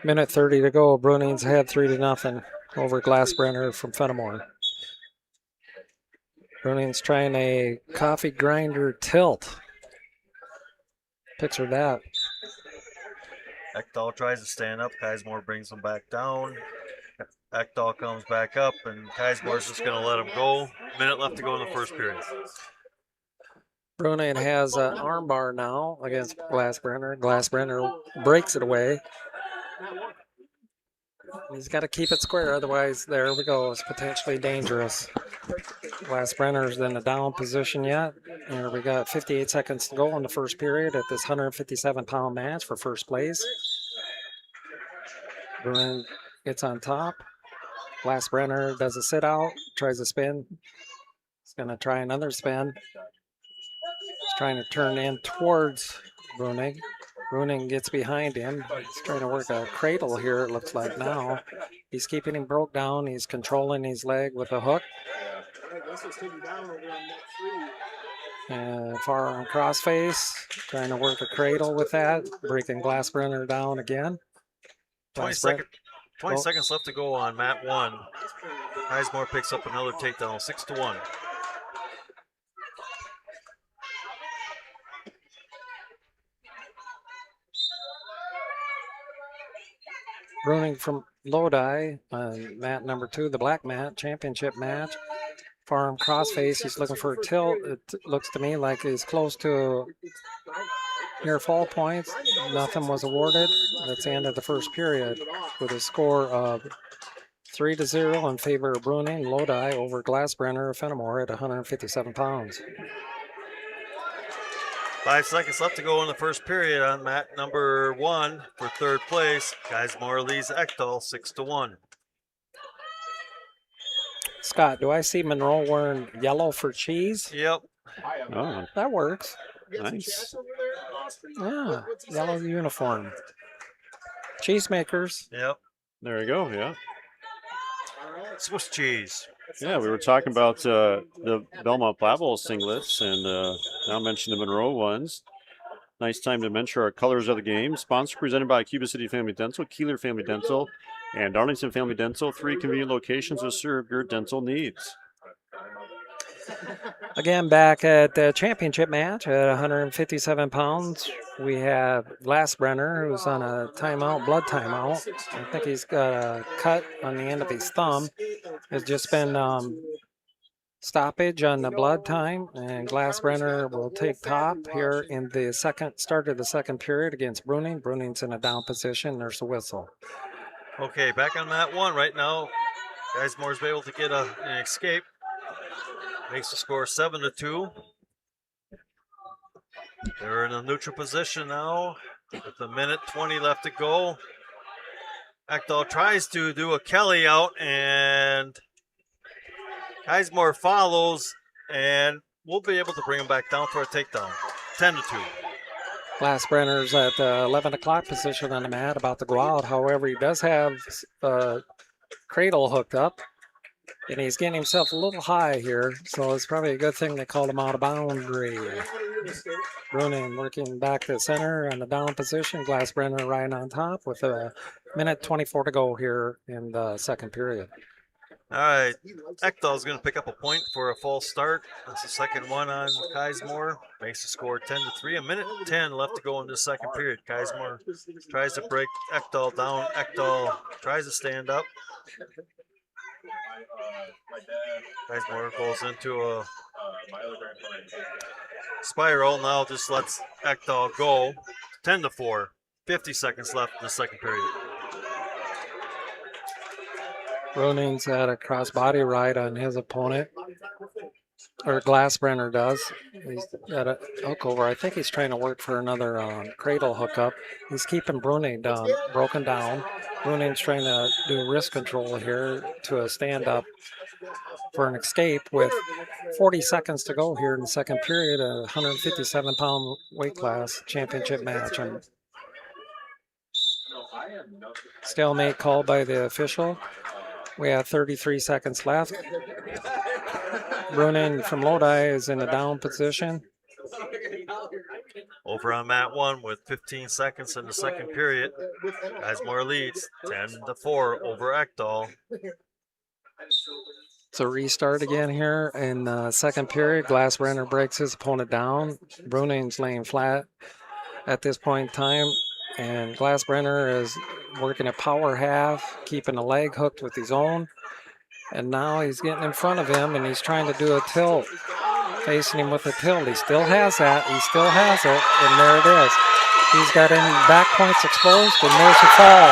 Minute 30 to go. Bruning's had 3-0 over Glassbrenner from Fenimore. Bruning's trying a coffee grinder tilt. Picture that. Ekdahl tries to stand up. Kazmore brings him back down. Ekdahl comes back up, and Kazmore's just going to let him go. Minute left to go in the first period. Bruning has an armbar now against Glassbrenner. Glassbrenner breaks it away. He's got to keep it square, otherwise, there we go. It's potentially dangerous. Glassbrenner's in a down position yet. And we got 58 seconds to go in the first period at this 157-pound match for first place. Bruning gets on top. Glassbrenner does a sit out, tries a spin. He's going to try another spin. He's trying to turn in towards Bruning. Bruning gets behind him. He's trying to work a cradle here, it looks like now. He's keeping him broke down. He's controlling his leg with a hook. And forearm crossface, trying to work a cradle with that, breaking Glassbrenner down again. 20 seconds left to go on mat 1. Kazmore picks up another takedown, 6-1. Bruning from Lodi on mat number 2, the black mat, championship match. Forearm crossface, he's looking for a tilt. It looks to me like he's close to near fall points. Nothing was awarded. That's the end of the first period with a score of 3-0 in favor of Bruning, Lodi over Glassbrenner of Fenimore at 157 pounds. 5 seconds left to go in the first period on mat number 1 for third place. Kazmore leads Ekdahl 6-1. Scott, do I see Monroe wearing yellow for cheese? Yep. Oh, that works. Nice. Yeah, yellow uniform. Cheesemakers. Yep. There you go, yeah. Swiss cheese. Yeah, we were talking about the Belmont Platteville singlets, and now mention the Monroe ones. Nice time to mention our colors of the game. Sponsor presented by Cuba City Family Dental, Kieler Family Dental, and Darlington Family Dental. 3 convenient locations to serve your dental needs. Again, back at the championship match at 157 pounds, we have Glassbrenner, who's on a timeout, blood timeout. I think he's got a cut on the end of his thumb. It's just been stoppage on the blood time, and Glassbrenner will take top here in the start of the second period against Bruning. Bruning's in a down position. There's a whistle. Okay, back on mat 1 right now. Kazmore's able to get an escape. Makes the score 7-2. They're in a neutral position now with a minute 20 left to go. Ekdahl tries to do a Kelly out, and Kazmore follows, and we'll be able to bring him back down for a takedown. 10-2. Glassbrenner's at the 11 o'clock position on the mat, about to go out. However, he does have a cradle hooked up. And he's getting himself a little high here, so it's probably a good thing they called him out of boundary. Bruning working back to center in the down position. Glassbrenner right on top with a minute 24 to go here in the second period. All right, Ekdal's going to pick up a point for a false start. That's the second one on Keismore. Makes the score 10-3. A minute 10 left to go in the second period. Keismore tries to break Ekdal down. Ekdal tries to stand up. Keismore goes into a spiral. Now just lets Ekdal go. 10-4. 50 seconds left in the second period. Bruning's had a crossbody right on his opponent, or Glassbrenner does. He's got a hook over. I think he's trying to work for another cradle hookup. He's keeping Bruning down, broken down. Bruning's trying to do wrist control here to a stand-up for an escape with 40 seconds to go here in the second period, a 157-pound weight class championship match. And stalemate called by the official. We have 33 seconds left. Bruning from Lodi is in the down position. Over on mat 1 with 15 seconds in the second period. Keismore leads 10-4 over Ekdal. It's a restart again here in the second period. Glassbrenner breaks his opponent down. Bruning's laying flat at this point in time. And Glassbrenner is working a power half, keeping a leg hooked with his own. And now he's getting in front of him, and he's trying to do a tilt, facing him with a tilt. He still has that. He still has it, and there it is. He's got any back points exposed, and there's a fall.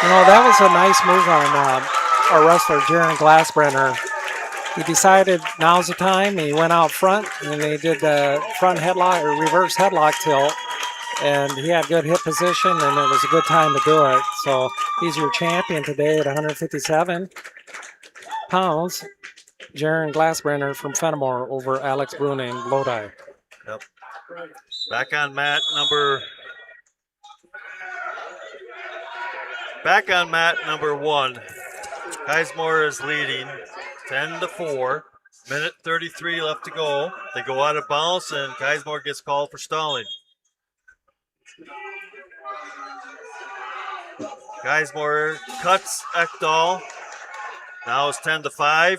You know, that was a nice move on our wrestler, Jaron Glassbrenner. He decided now's the time. He went out front, and he did the front headlock or reverse headlock tilt. And he had good hip position, and it was a good time to do it. So he's your champion today at 157 pounds. Jaron Glassbrenner from Fenimore over Alex Bruning, Lodi. Yep. Back on mat number 1. Keismore is leading 10-4. Minute 33 left to go. They go out of bounds, and Keismore gets called for stalling. Keismore cuts Ekdal. Now it's 10-5.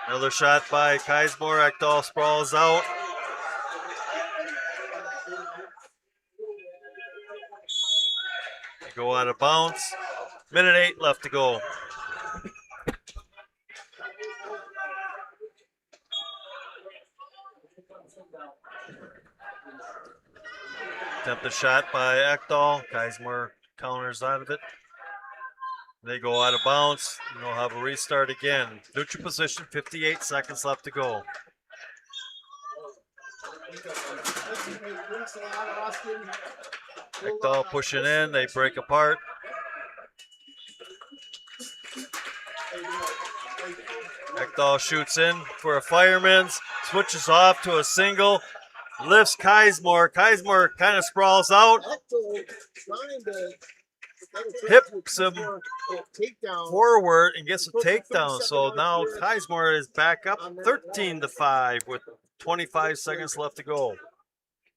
Another shot by Keismore. Ekdal sprawls out. They go out of bounds. Minute 8 left to go. Attempted shot by Ekdal. Keismore counters out of it. They go out of bounds. They'll have a restart again. Neutral position, 58 seconds left to go. Ekdal pushing in. They break apart. Ekdal shoots in for a fireman's. Switches off to a single. Lifts Keismore. Keismore kind of sprawls out. Hips him forward and gets a takedown. So now Keismore is back up 13-5 with 25 seconds left to go.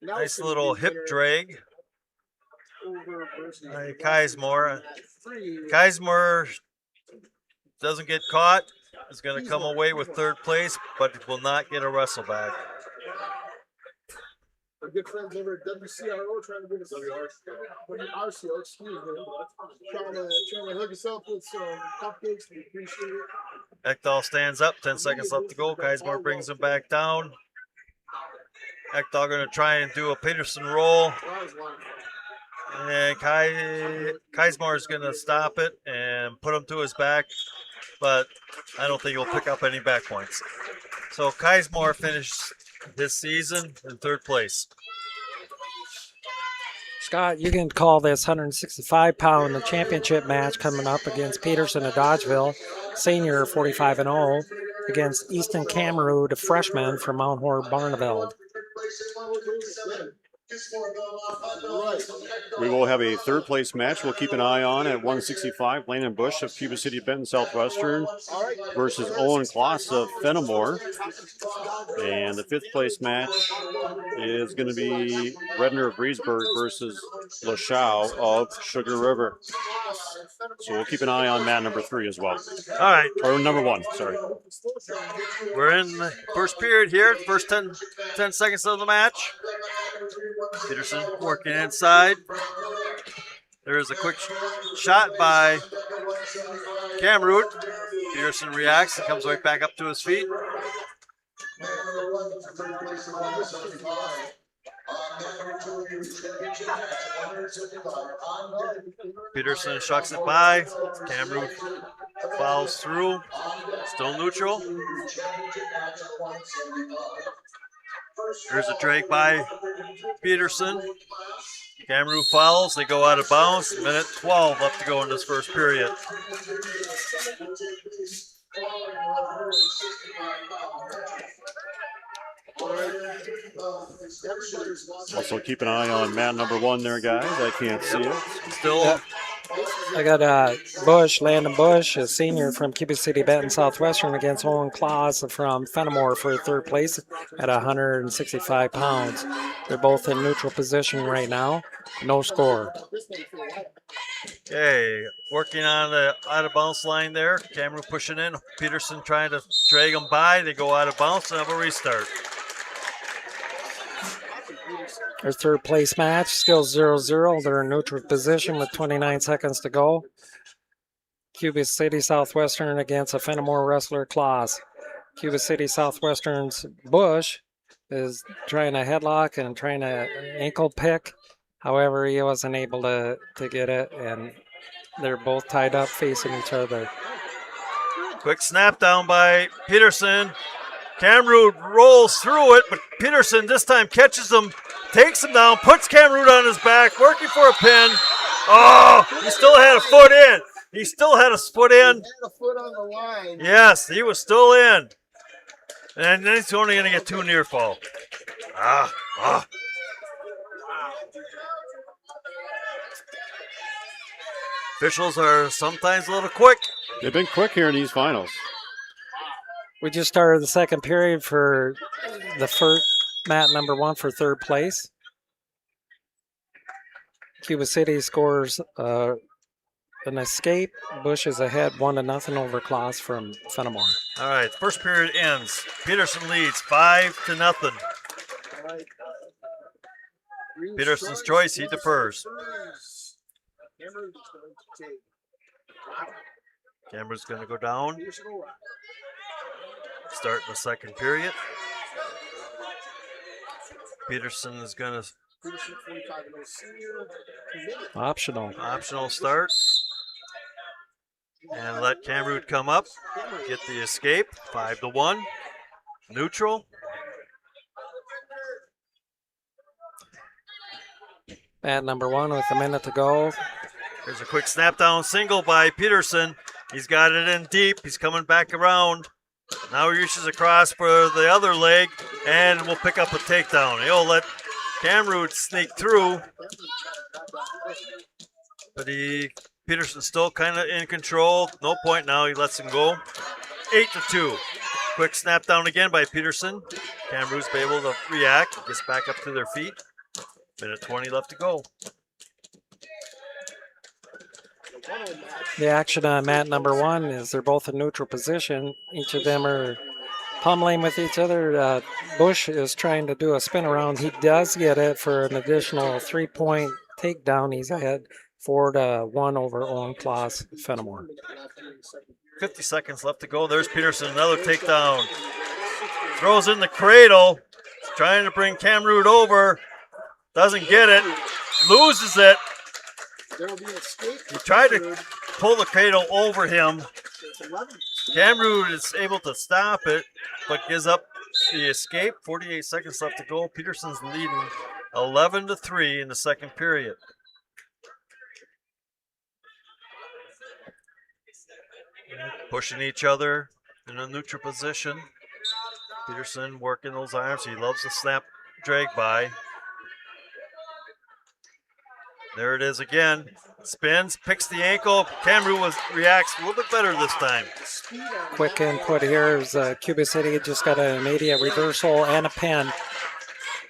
Nice little hip drag. Keismore. Keismore doesn't get caught. Is going to come away with third place, but will not get a wrestle back. Our good friends over at WCRO trying to bring us RCO, excuse me. Trying to hook us up with some cupcakes. We appreciate it. Ekdal stands up, 10 seconds left to go. Keismore brings him back down. Ekdal going to try and do a Peterson roll. And Keismore is going to stop it and put him to his back, but I don't think he'll pick up any back points. So Keismore finished this season in third place. Scott, you can call this 165-pound championship match coming up against Peterson of Dodgeville, senior 45-0, against Easton Cameroon, the freshman from Mount Hor Barneveld. We will have a third place match we'll keep an eye on at 165. Landon Bush of Cuba City Benton Southwestern versus Owen Kloss of Fenimore. And the fifth place match is going to be Redner of Breesburg versus LaShaw of Sugar River. So we'll keep an eye on mat number 3 as well. All right. Or number 1, sorry. We're in the first period here, first 10 seconds of the match. Peterson working inside. There's a quick shot by Camroot. Peterson reacts and comes right back up to his feet. Peterson shucks it by. Camroot fouls through. Still neutral. There's a drag by Peterson. Camroot fouls. They go out of bounds. Minute 12 left to go in this first period. Also keep an eye on mat number 1 there, guys. I can't see it. Still. I got Bush, Landon Bush, a senior from Cuba City Benton Southwestern against Owen Kloss from Fenimore for third place at 165 pounds. They're both in neutral position right now. No score. Okay, working on the out of bounds line there. Cameron pushing in. Peterson trying to drag them by. They go out of bounds and have a restart. Their third place match, still 0-0. They're in neutral position with 29 seconds to go. Cuba City Southwestern against a Fenimore wrestler, Kloss. Cuba City Southwestern's Bush is trying to headlock and trying to ankle pick. However, he wasn't able to get it, and they're both tied up facing each other. Quick snap down by Peterson. Camroot rolls through it, but Peterson this time catches him, takes him down, puts Camroot on his back, working for a pin. Oh, he still had a foot in. He still had a foot in. He had a foot on the line. Yes, he was still in. And then he's only going to get 2 near fall. Officials are sometimes a little quick. They've been quick here in these finals. We just started the second period for the first mat number 1 for third place. Cuba City scores an escape. Bush is ahead 1-0 over Kloss from Fenimore. All right, first period ends. Peterson leads 5-0. Peterson's choice, he defers. Camera's going to go down. Start in the second period. Peterson is going to optional start and let Camroot come up, get the escape. 5-1, neutral. Mat number 1 with a minute to go. There's a quick snap down single by Peterson. He's got it in deep. He's coming back around. Now he reaches across for the other leg and will pick up a takedown. He'll let Camroot sneak through. But Peterson's still kind of in control. No point now. He lets him go. 8-2. Quick snap down again by Peterson. Camroot's been able to react. Gets back up to their feet. Minute 20 left to go. The action on mat number 1 is they're both in neutral position. Each of them are pummeling with each other. Bush is trying to do a spin around. He does get it for an additional 3-point takedown. He's ahead 4-1 over Owen Kloss, Fenimore. 50 seconds left to go. There's Peterson, another takedown. Throws in the cradle, trying to bring Camroot over. Doesn't get it, loses it. He tried to pull the cradle over him. Camroot is able to stop it, but gives up the escape. 48 seconds left to go. Peterson's leading 11-3 in the second period. Pushing each other in a neutral position. Peterson working those arms. He loves the snap drag by. There it is again. Spins, picks the ankle. Cameroon reacts a little bit better this time. Quick input here is Cuba City just got an immediate reversal and a pin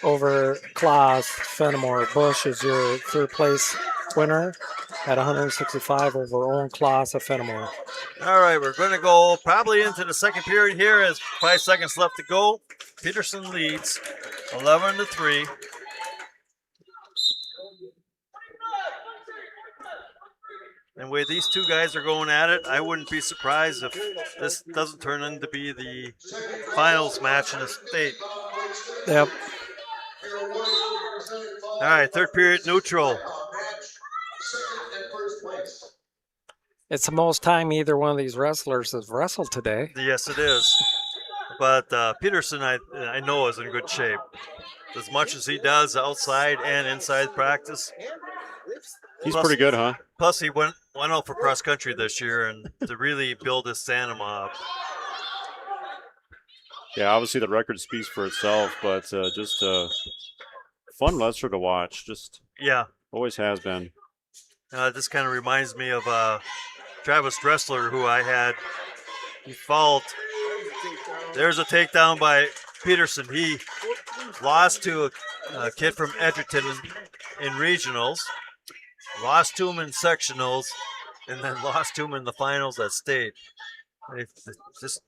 over Claus Fenimore. Bush is your third place winner at 165 over Owen Claus of Fenimore. All right, we're going to go probably into the second period here as 5 seconds left to go. Peterson leads 11-3. And the way these two guys are going at it, I wouldn't be surprised if this doesn't turn into be the finals match in the state. Yep. All right, third period neutral. It's the most time either one of these wrestlers has wrestled today. Yes, it is. But Peterson, I know, is in good shape. As much as he does outside and inside practice. He's pretty good, huh? Plus, he went out for cross country this year and to really build his stamina up. Yeah, obviously the record speaks for itself, but just a fun wrestler to watch. Just always has been. This kind of reminds me of Travis Dressler, who I had. He fouled. There's a takedown by Peterson. He lost to a kid from Edgerton in regionals. Lost to him in sectionals, and then lost to him in the finals at state. Just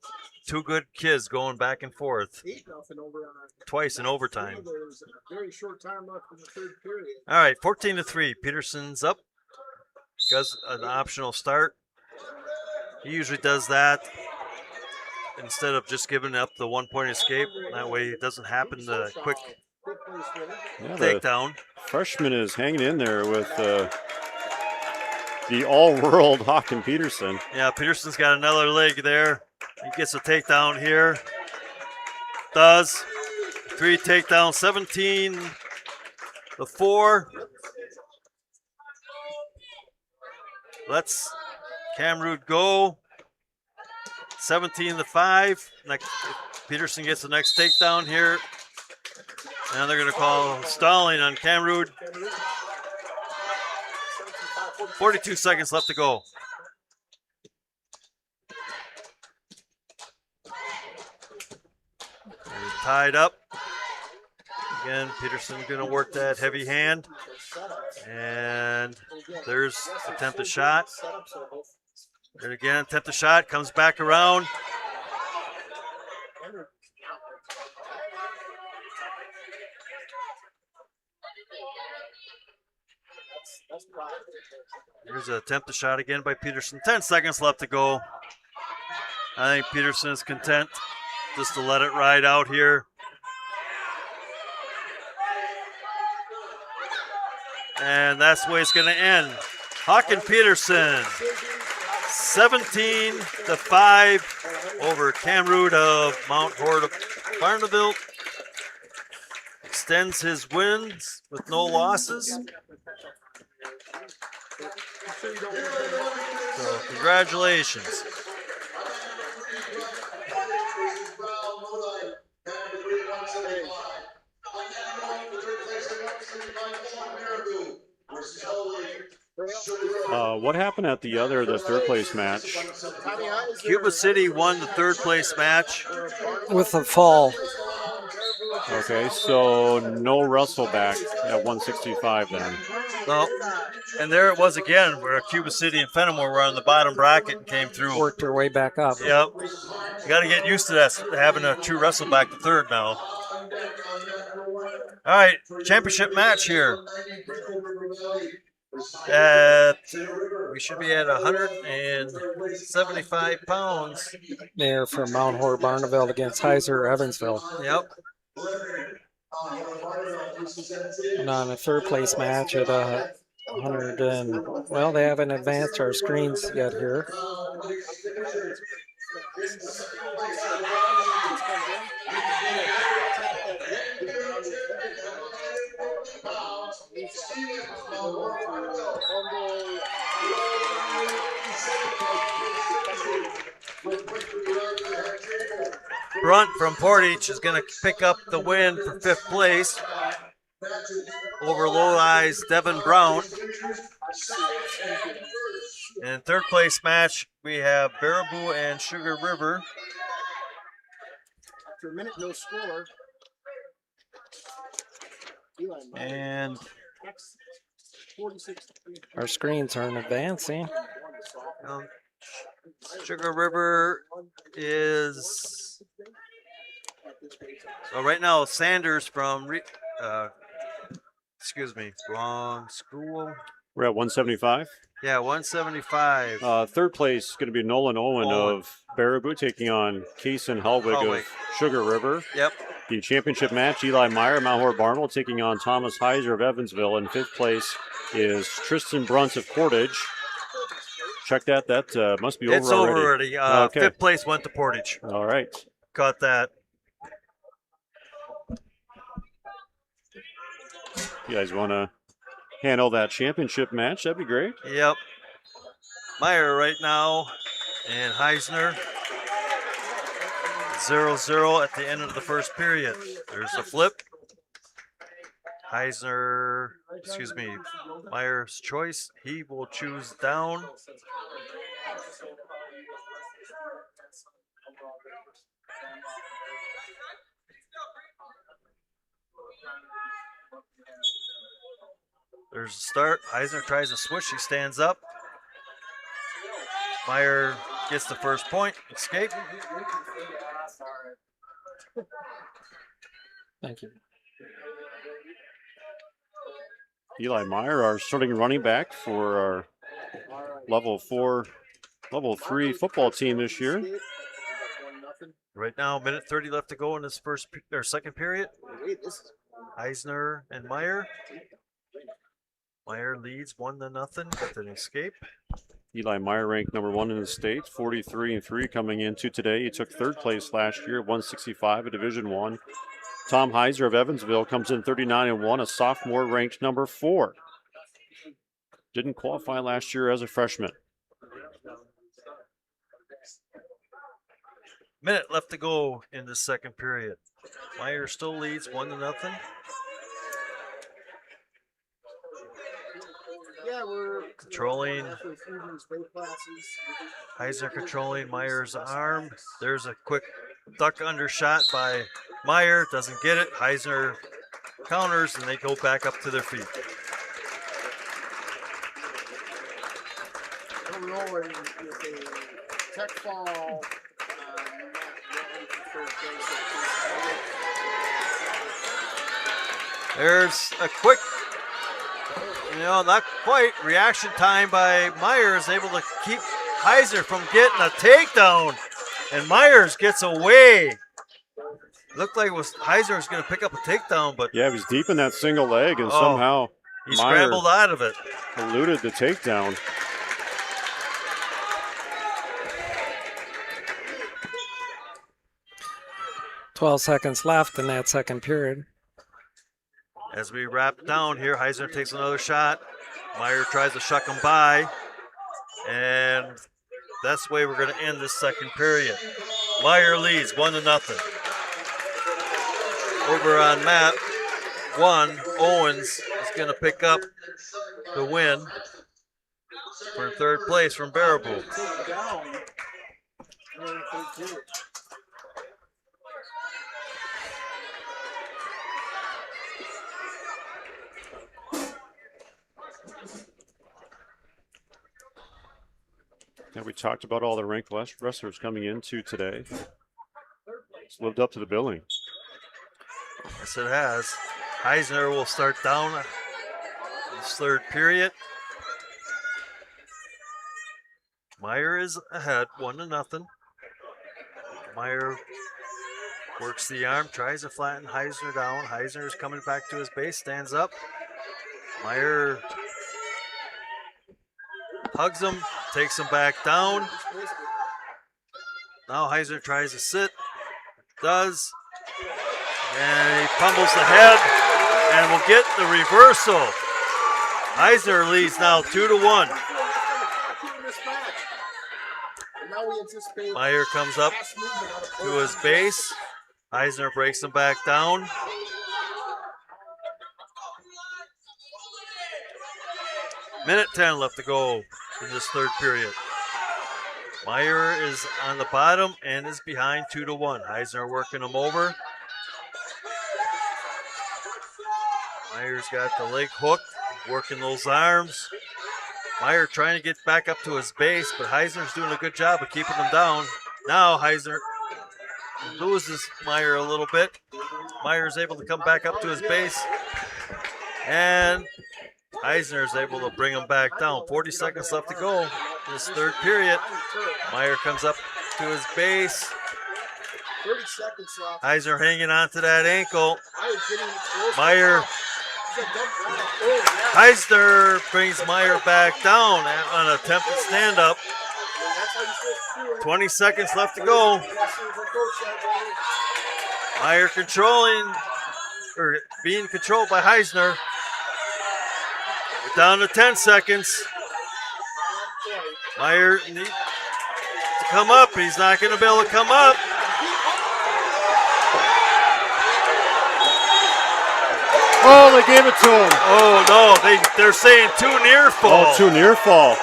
two good kids going back and forth. Twice in overtime. All right, 14-3. Peterson's up. Does an optional start. He usually does that instead of just giving up the 1-point escape. That way it doesn't happen the quick takedown. Freshman is hanging in there with the all-world Hawken Peterson. Yeah, Peterson's got another leg there. He gets a takedown here. Does. 3 takedowns, 17-4. Let's Cameroon go. 17-5. Peterson gets the next takedown here. Now they're going to call stalling on Cameroon. 42 seconds left to go. They're tied up. Again, Peterson going to work that heavy hand. And there's attempt a shot. And again, attempt a shot. Comes back around. Here's an attempt a shot again by Peterson. 10 seconds left to go. I think Peterson is content just to let it ride out here. And that's the way it's going to end. Hawken Peterson, 17-5 over Cameroon of Mount Hort of Barneville. Extends his wins with no losses. So congratulations. What happened at the third place match? Cuba City won the third place match. With a fall. Okay, so no wrestle back at 165 then. No, and there it was again where Cuba City and Fenimore were on the bottom bracket and came through. Worked their way back up. Yep. You got to get used to that, having a true wrestle back to third now. All right, championship match here. We should be at 175 pounds. There from Mount Hort Barneville against Heiser Evansville. Yep. And on a third place match at 100 and, well, they haven't advanced our screens yet here. Brunt from Portage is going to pick up the win for 5th place. over Lodi Devin Brown. In third place match, we have Baraboo and Sugar River. After a minute, no score. And 46. Our screens aren't advancing. Sugar River is right now Sanders from excuse me, wrong school. We're at 175. Yeah, 175. Third place is going to be Nolan Owen of Baraboo taking on Kaysen Helwig of Sugar River. Yep. The championship match, Eli Meyer, Mount Hor Barnwell taking on Thomas Heiser of Evansville. And fifth place is Tristan Brunt of Portage. Check that. That must be over It's already. over already. Okay. Fifth place went to Portage. All right. Caught that. You guys want to handle that championship match? That'd be great. Yep. Meyer right now and Heisner 0-0 at the end of the first period. There's a flip. Meyer's choice. He will choose down. There's a start. Heisner tries to switch. He stands up. Meyer gets the first point. Escape. Thank you. Eli Meyer, our starting running back for our level 3 football team this year. Right now, minute 30 left to go in this second period. Heisner and Meyer. Meyer leads 1-0 with an escape. Eli Meyer ranked number 1 in the state, 43-3 coming into today. He took third place last year at 165 at Division I. Tom Heiser of Evansville comes in 39-1, a sophomore ranked number 4. Didn't qualify last year as a freshman. Minute left to go in the second period. Meyer still leads 1-0. Yeah, we're controlling. Heisner controlling Meyer's arm. There's a quick duck undershot by Meyer. Doesn't get it. Heisner counters, and they go back up to their feet. Overall, with a tech fall. There's a quick, not quite reaction time by Myers, able to keep Heisner from getting a takedown, and Myers gets away. Looked like Heisner was going to pick up a takedown, but yeah, he was deep in that single leg, and somehow he scrambled out of it. Eluded the takedown. "12 seconds left in that second period." As we wrap down here, Heisner takes another shot. Meyer tries to shuck him by. And that's the way we're going to end this second period. Meyer leads 1-0. Over on map 1, Owens is going to pick up the win for third place from Baraboo. Yeah, we talked about all the ranked wrestlers coming into today. It's lived up to the billing. Yes, it has. Heisner will start down this third period. Meyer is ahead, 1-0. Meyer works the arm, tries to flatten Heisner down. Heisner is coming back to his base, stands up. Meyer hugs him, takes him back down. Now Heisner tries to sit, does, and he pummels the head and will get the reversal. Heisner leads now 2-1. Meyer comes up to his base. Heisner breaks him back down. Minute 10 left to go in this third period. Meyer is on the bottom and is behind 2-1. Heisner working him over. Meyer's got the leg hooked, working those arms. Meyer trying to get back up to his base, but Heisner's doing a good job of keeping him down. Now Heisner loses Meyer a little bit. Meyer's able to come back up to his base, and Heisner is able to bring him back down. 40 seconds left to go in this third period. Meyer comes up to his base. 30 seconds left. Heisner hanging on to that ankle. Meyer. Heisner brings Meyer back down on an attempted stand-up. 20 seconds left to go. Meyer being controlled by Heisner. We're down to 10 seconds. Meyer needs to come up. He's not going to be able to come up. Oh, they gave it to him. Oh, no, they're saying too near fall. Oh, too near fall.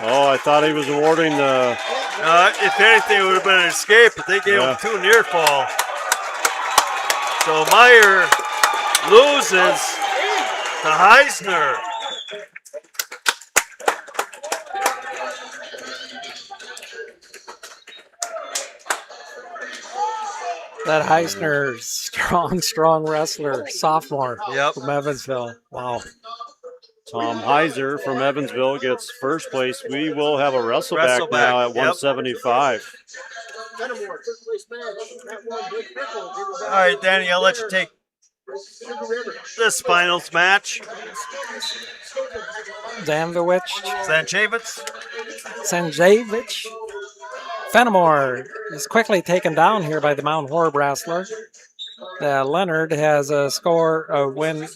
Oh, I thought he was awarding the... if anything, it would have been an escape, but they gave him too near fall. So Meyer loses to Heisner. That Heisner, strong wrestler, sophomore from Evansville. Wow. Tom Heiser from Evansville gets first place. We will have a wrestle back now at 175. All right, Danny, I'll let you take this finals match. Sanjevich. Fenimore is quickly taken down here by the Mount Horeb wrestler. Leonard has a score of winning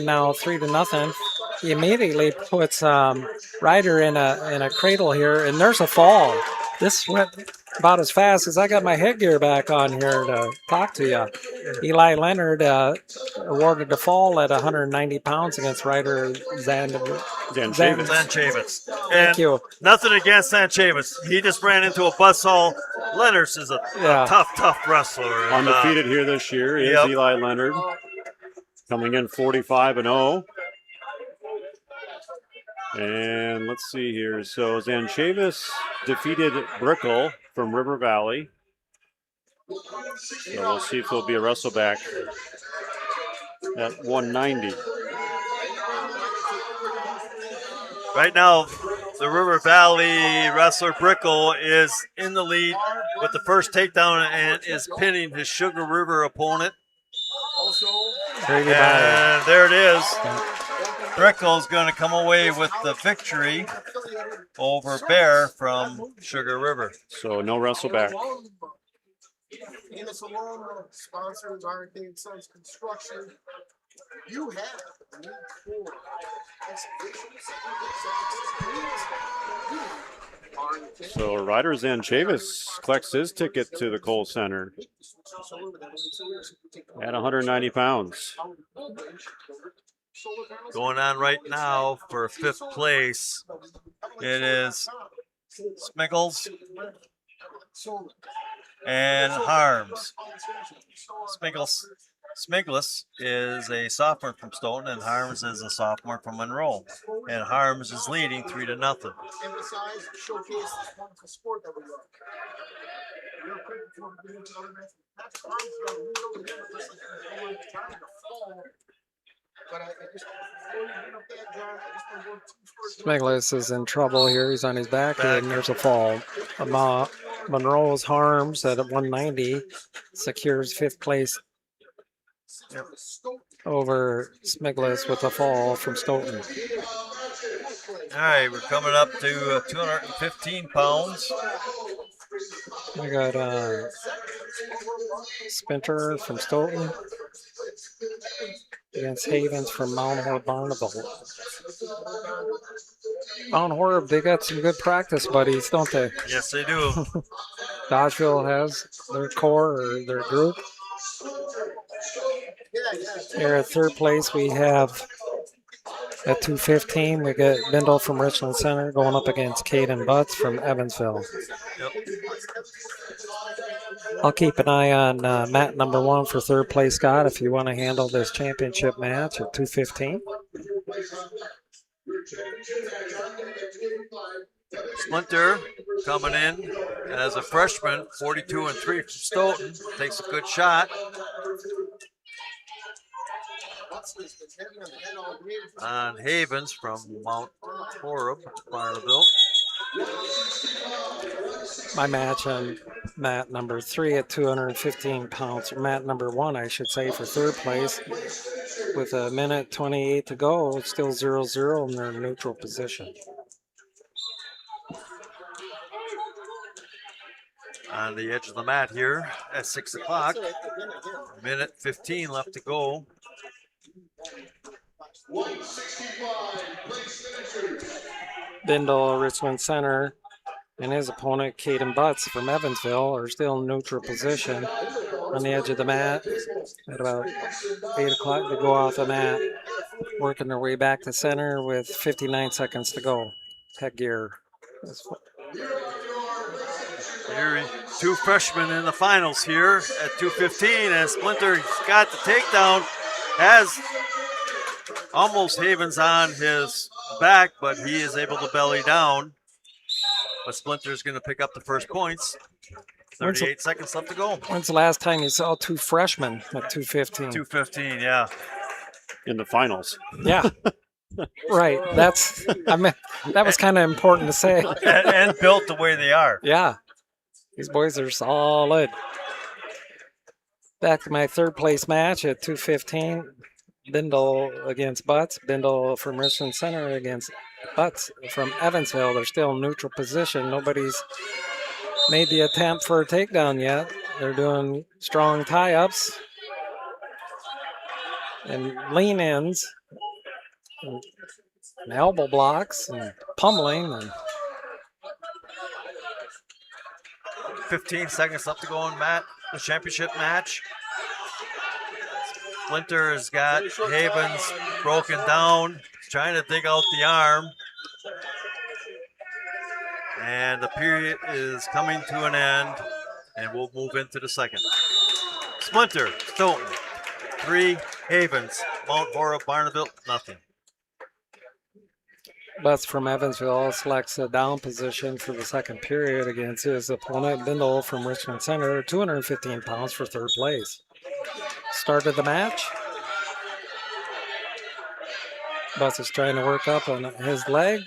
now 3-0. He immediately puts Ryder in a cradle here, and there's a fall. This went about as fast as I got my headgear back on here to talk to you. Eli Leonard awarded the fall at 190 pounds against Ryder Zanchavitz. Thank you. Nothing against Zanchavitz. He just ran into a buzzsaw. Leonard is a tough wrestler. Undefeated here this year is Eli Leonard. Coming in 45-0. And let's see here. So Zanchavitz defeated Brickle from River Valley. So we'll see if there'll be a wrestle back at 190. Right now, the River Valley wrestler Brickle is in the lead with the first takedown and is pinning his Sugar River opponent. And there it is. Brickle's going to come away with the victory over Bear from Sugar River. So no wrestle back. And it's along the sponsors, Darlington Sons Construction. You have the need for exhibitions. So Ryder Zanchavitz collects his ticket to the Cole Center at 190 pounds. Going on right now for fifth place, it is Smiggles and Harms. Smiggles is a sophomore from Stoughton, and Harms is a sophomore from Monroe. And Harms is leading 3-0. Emphasize, showcase this wonderful sport that we love. Real quick before we get into another match, that's Harms got a little bit of trying to fall. But I just, before you get up that, John, I just want to go Smiglis is in trouble here. He's on his back, and there's a fall. Monroe's Harms at 190 secures fifth place over Smiglis with a fall from Stoughton. All right, we're coming up to 215 pounds. We got Spinter from Stoughton against Havens from Mount Horeb Barnable. Mount Horeb, they got some good practice buddies, don't they? Yes, they do. Dodgeville has their core or their group. Here at third place, we have at 2:15, we got Bindle from Richland Center going up against Caden Butts from Evansville. Yep. I'll keep an eye on mat number 1 for third place, Scott, if you want to handle this championship match at 2:15. Splinter coming in as a freshman, 42-3 from Stoughton, takes a good shot. On Havens from Mount Horeb, Barnaville. My match on mat number 3 at 215 pounds, or mat number 1, I should say, for third place. With a minute 28 to go, it's still 0-0 in their neutral position. On the edge of the mat here at 6 o'clock. Minute 15 left to go. 165, place finishers. Bindle, Richland Center, and his opponent, Caden Butts from Evansville, are still in neutral position on the edge of the mat at about 8 o'clock to go off the mat, working their way back to center with 59 seconds to go. Headgear. Here, 2 freshmen in the finals here at 2:15, and Splinter got the takedown, has almost Havens on his back, but he is able to belly down. But Splinter's going to pick up the first points. 38 seconds left to go. When's the last time you saw 2 freshmen at 2:15? 2:15, yeah. In the finals. Yeah. Right. That was kind of important to say. and built the way they are. Yeah. These boys are solid. Back to my third place match at 2:15. Bindle against Butts. Bindle from Richland Center against Butts from Evansville. They're still in neutral position. Nobody's made the attempt for a takedown yet. They're doing strong tie-ups and lean-ins and elbow blocks and pummeling. And 15 seconds left to go in the championship match. Splinter has got Havens broken down, trying to dig out the arm. And the period is coming to an end, and we'll move into the second. Splinter, Stoughton, 3, Havens, Mount Horeb, Barnaville, nothing. Butts from Evansville selects a down position for the second period against his opponent, Bindle from Richland Center, 215 pounds for third place. Start of the match. Butts is trying to work up on his leg.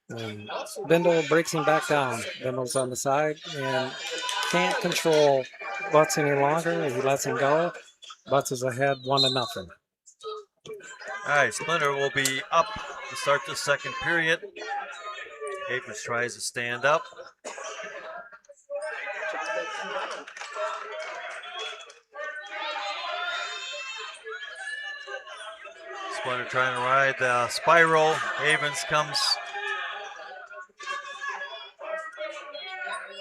And Bindle breaks him back down. Bindle's on the side and can't control Butts any longer. He lets him go. Butts is ahead 1-0. All right, Splinter will be up to start the second period. Havens tries to stand up. Splinter trying to ride the spiral. Havens comes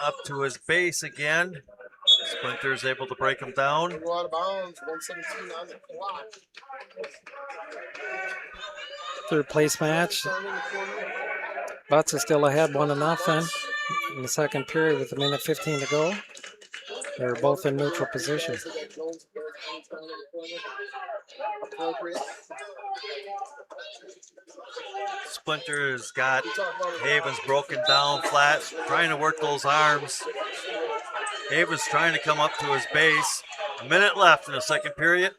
up to his base again. Splinter is able to break him down. Go out of bounds, 117 on the clock. Third place match. Butts is still ahead 1-0 in the second period with 1:15 to go. They're both in neutral position. Splinter has got Havens broken down flat, trying to work those arms. Havens trying to come up to his base. A minute left in the second period.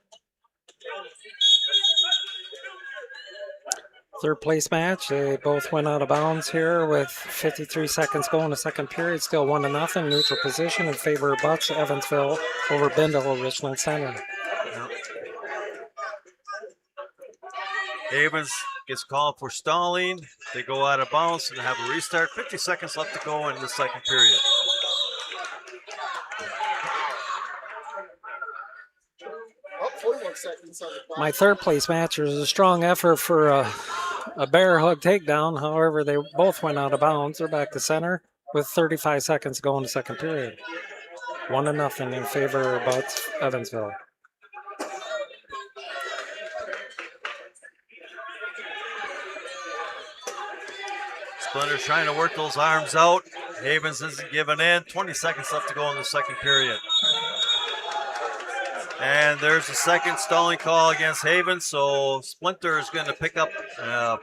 Third place match. They both went out of bounds here with 53 seconds going in the second period. Still 1-0 neutral position in favor of Butts, Evansville over Bindle, Richland Center. Havens gets called for stalling. They go out of bounds and have a restart. 50 seconds left to go in the second period. Oh, 41 seconds on the clock. My third place match was a strong effort for a bear hug takedown. However, they both went out of bounds. They're back to center with 35 seconds to go in the second period. 1-0 in favor of Butts, Evansville. Splinter's trying to work those arms out. Havens isn't giving in. 20 seconds left to go in the second period. And there's the second stalling call against Havens, so Splinter is going to pick up a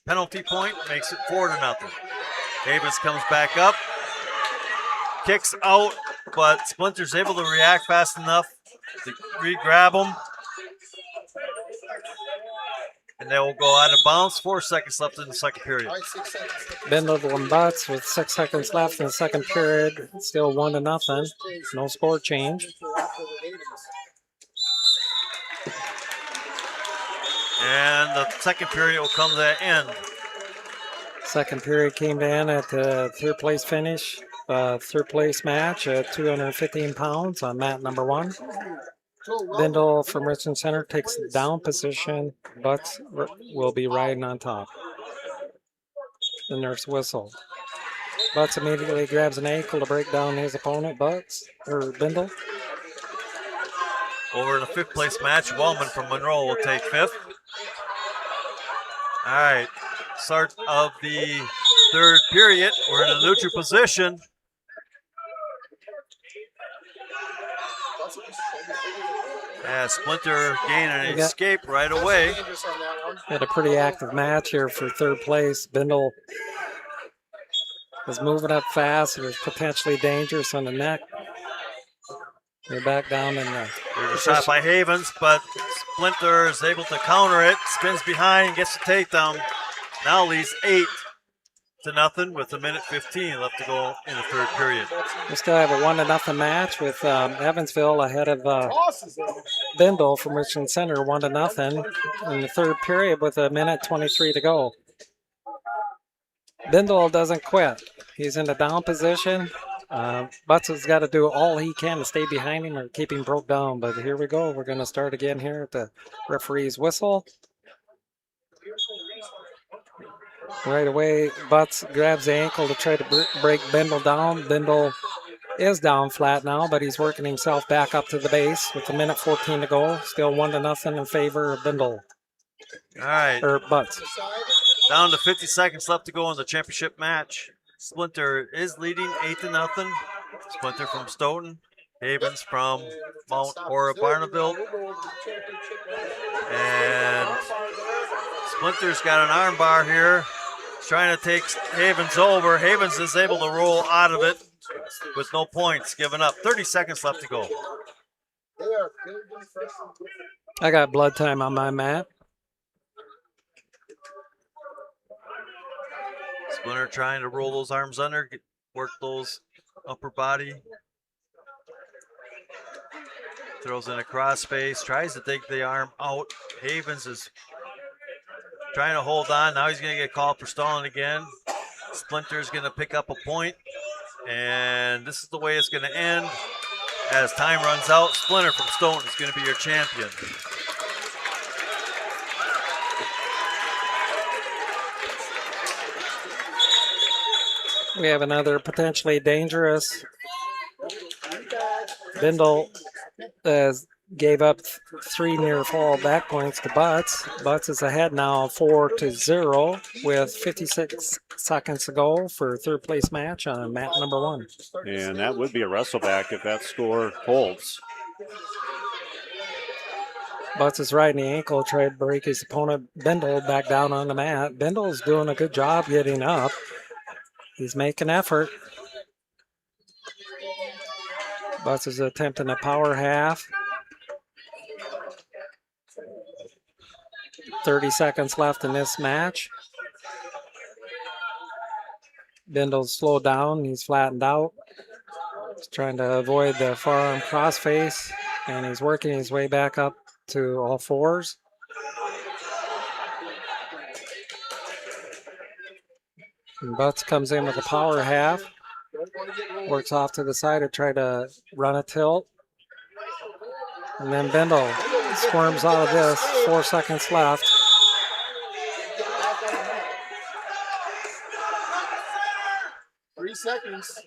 penalty point, makes it 4-0. Havens comes back up, kicks out, but Splinter's able to react fast enough to re-grab him. And they will go out of bounds. 4 seconds left in the second period. Bindle and Butts with 6 seconds left in the second period. Still 1-0. No score change. And the second period will come to an end. Second period came to end at the third place finish. Third place match at 215 pounds on mat number 1. Bindle from Richland Center takes the down position. Butts will be riding on top. The nurse whistle. Butts immediately grabs an ankle to break down his opponent, Bindle. Over in the fifth place match, Wellman from Monroe will take fifth. All right, start of the third period. We're in a neutral position. Splinter gain an escape right away. Had a pretty active match here for third place. Bindle is moving up fast. It was potentially dangerous on the neck. They're back down in the... There's a shot by Havens, but Splinter is able to counter it. Spins behind, gets the takedown. Now leads 8-0 with 1:15 left to go in the third period. We still have a 1-0 match with Evansville ahead of Bindle from Richland Center, 1-0 in the third period with 1:23 to go. Bindle doesn't quit. He's in the down position. Butts has got to do all he can to stay behind him or keep him broke down. But here we go. We're going to start again here at the referee's whistle. Right away, Butts grabs the ankle to try to break Bindle down. Bindle is down flat now, but he's working himself back up to the base with 1:14 to go. Still 1-0 in favor of Bindle. All right. Or Butts. Down to 50 seconds left to go in the championship match. Splinter is leading 8-0. Splinter from Stoughton. Havens from Mount Ora Barneville. And Splinter's got an arm bar here. He's trying to take Havens over. Havens is able to roll out of it with no points given up. 30 seconds left to go. I got blood time on my mat. Splinter trying to roll those arms under, work those upper body. Throws in a cross face, tries to take the arm out. Havens is trying to hold on. Now he's going to get called for stalling again. Splinter's going to pick up a point, and this is the way it's going to end. As time runs out, Splinter from Stoughton is going to be your champion. We have another potentially dangerous. Bindle gave up 3 near fall back points to Butts. Butts is ahead now 4-0 with 56 seconds to go for third place match on mat number 1. And that would be a wrestleback if that score holds. Butts is riding the ankle, tried to break his opponent Bindle back down on the mat. Bindle's doing a good job getting up. He's making effort. Butts is attempting a power half. 30 seconds left in this match. Bindle's slowed down. He's flattened out. He's trying to avoid the forearm crossface, and he's working his way back up to all fours. And Butts comes in with a power half. Works off to the side to try to run a tilt. And then Bindle squirms out of this. 4 seconds left. Three seconds.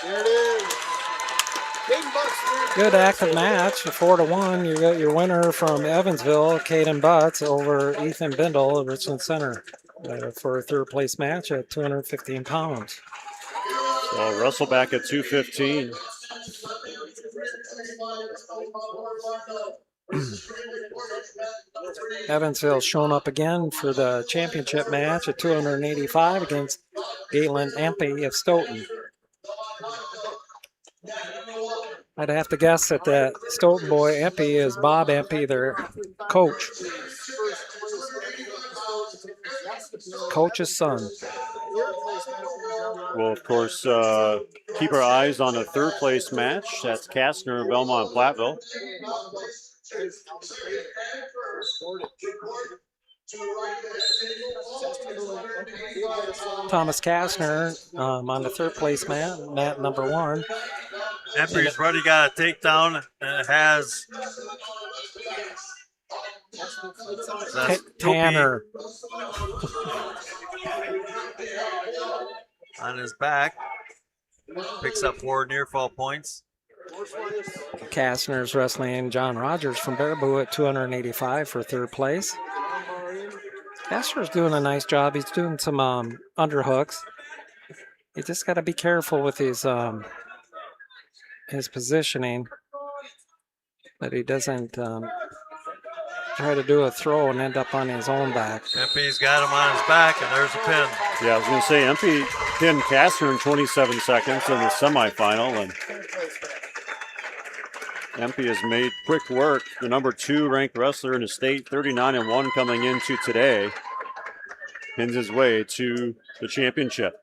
There it is. Good active match, 4-1. You got your winner from Evansville, Caden Butts, over Ethan Bindle of Richland Center for a third place match at 215 pounds. So Russell back at 215. Evansville showing up again for the championship match at 285 against Galen Empey of Stoughton. I'd have to guess that that Stoughton boy Empey is Bob Empey, their coach. Coach's son. We'll, of course, keep our eyes on a third place match. That's Kastner, Belmont, Platteville. Thomas Kastner on the third place mat number 1. Empey's already got a takedown, and it has Tanner on his back. Picks up 4 near fall points. Kastner's wrestling John Rogers from Baraboo at 285 for third place. Kastner's doing a nice job. He's doing some underhooks. You just got to be careful with his positioning, that he doesn't try to do a throw and end up on his own back. Empey's got him on his back, and there's a pin. Yeah, I was going to say Empey pinned Kastner in 27 seconds in the semifinal, and Empey has made quick work. The number 2 ranked wrestler in the state, 39-1 coming into today, pins his way to the championship.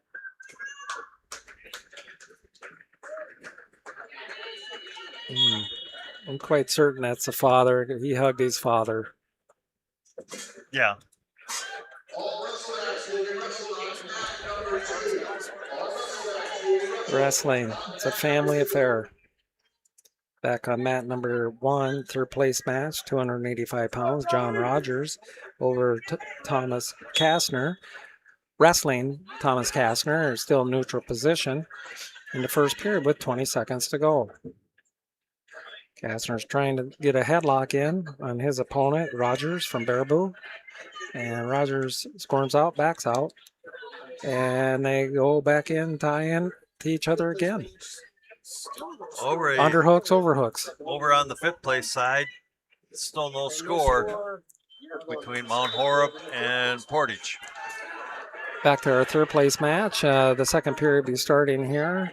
I'm quite certain that's the father. He hugged his father. Yeah. Wrestling, it's a family affair. Back on mat number 1, third place match, 285 pounds. John Rogers over Thomas Kastner. Wrestling, Thomas Kastner is still neutral position in the first period with 20 seconds to go. Kastner's trying to get a headlock in on his opponent, Rogers from Baraboo. And Rogers squirms out, backs out. And they go back in, tie in to each other again. Underhooks, overhooks. Over on the 5th place side, still no score between Mount Horeb and Portage. Back to our third place match. The second period will be starting here.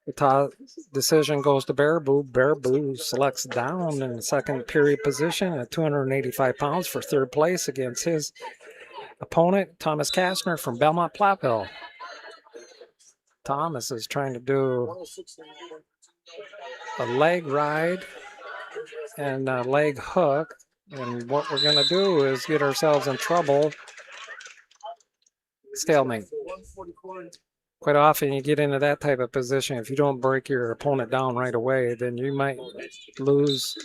The top decision goes to Baraboo. Baraboo selects down in the second period position at 285 pounds for third place against his opponent, Thomas Kastner from Belmont Platteville. Thomas is trying to do a leg ride and a leg hook. And what we're going to do is get ourselves in trouble. Stalemate. Quite often you get into that type of position. If you don't break your opponent down right away, then you might lose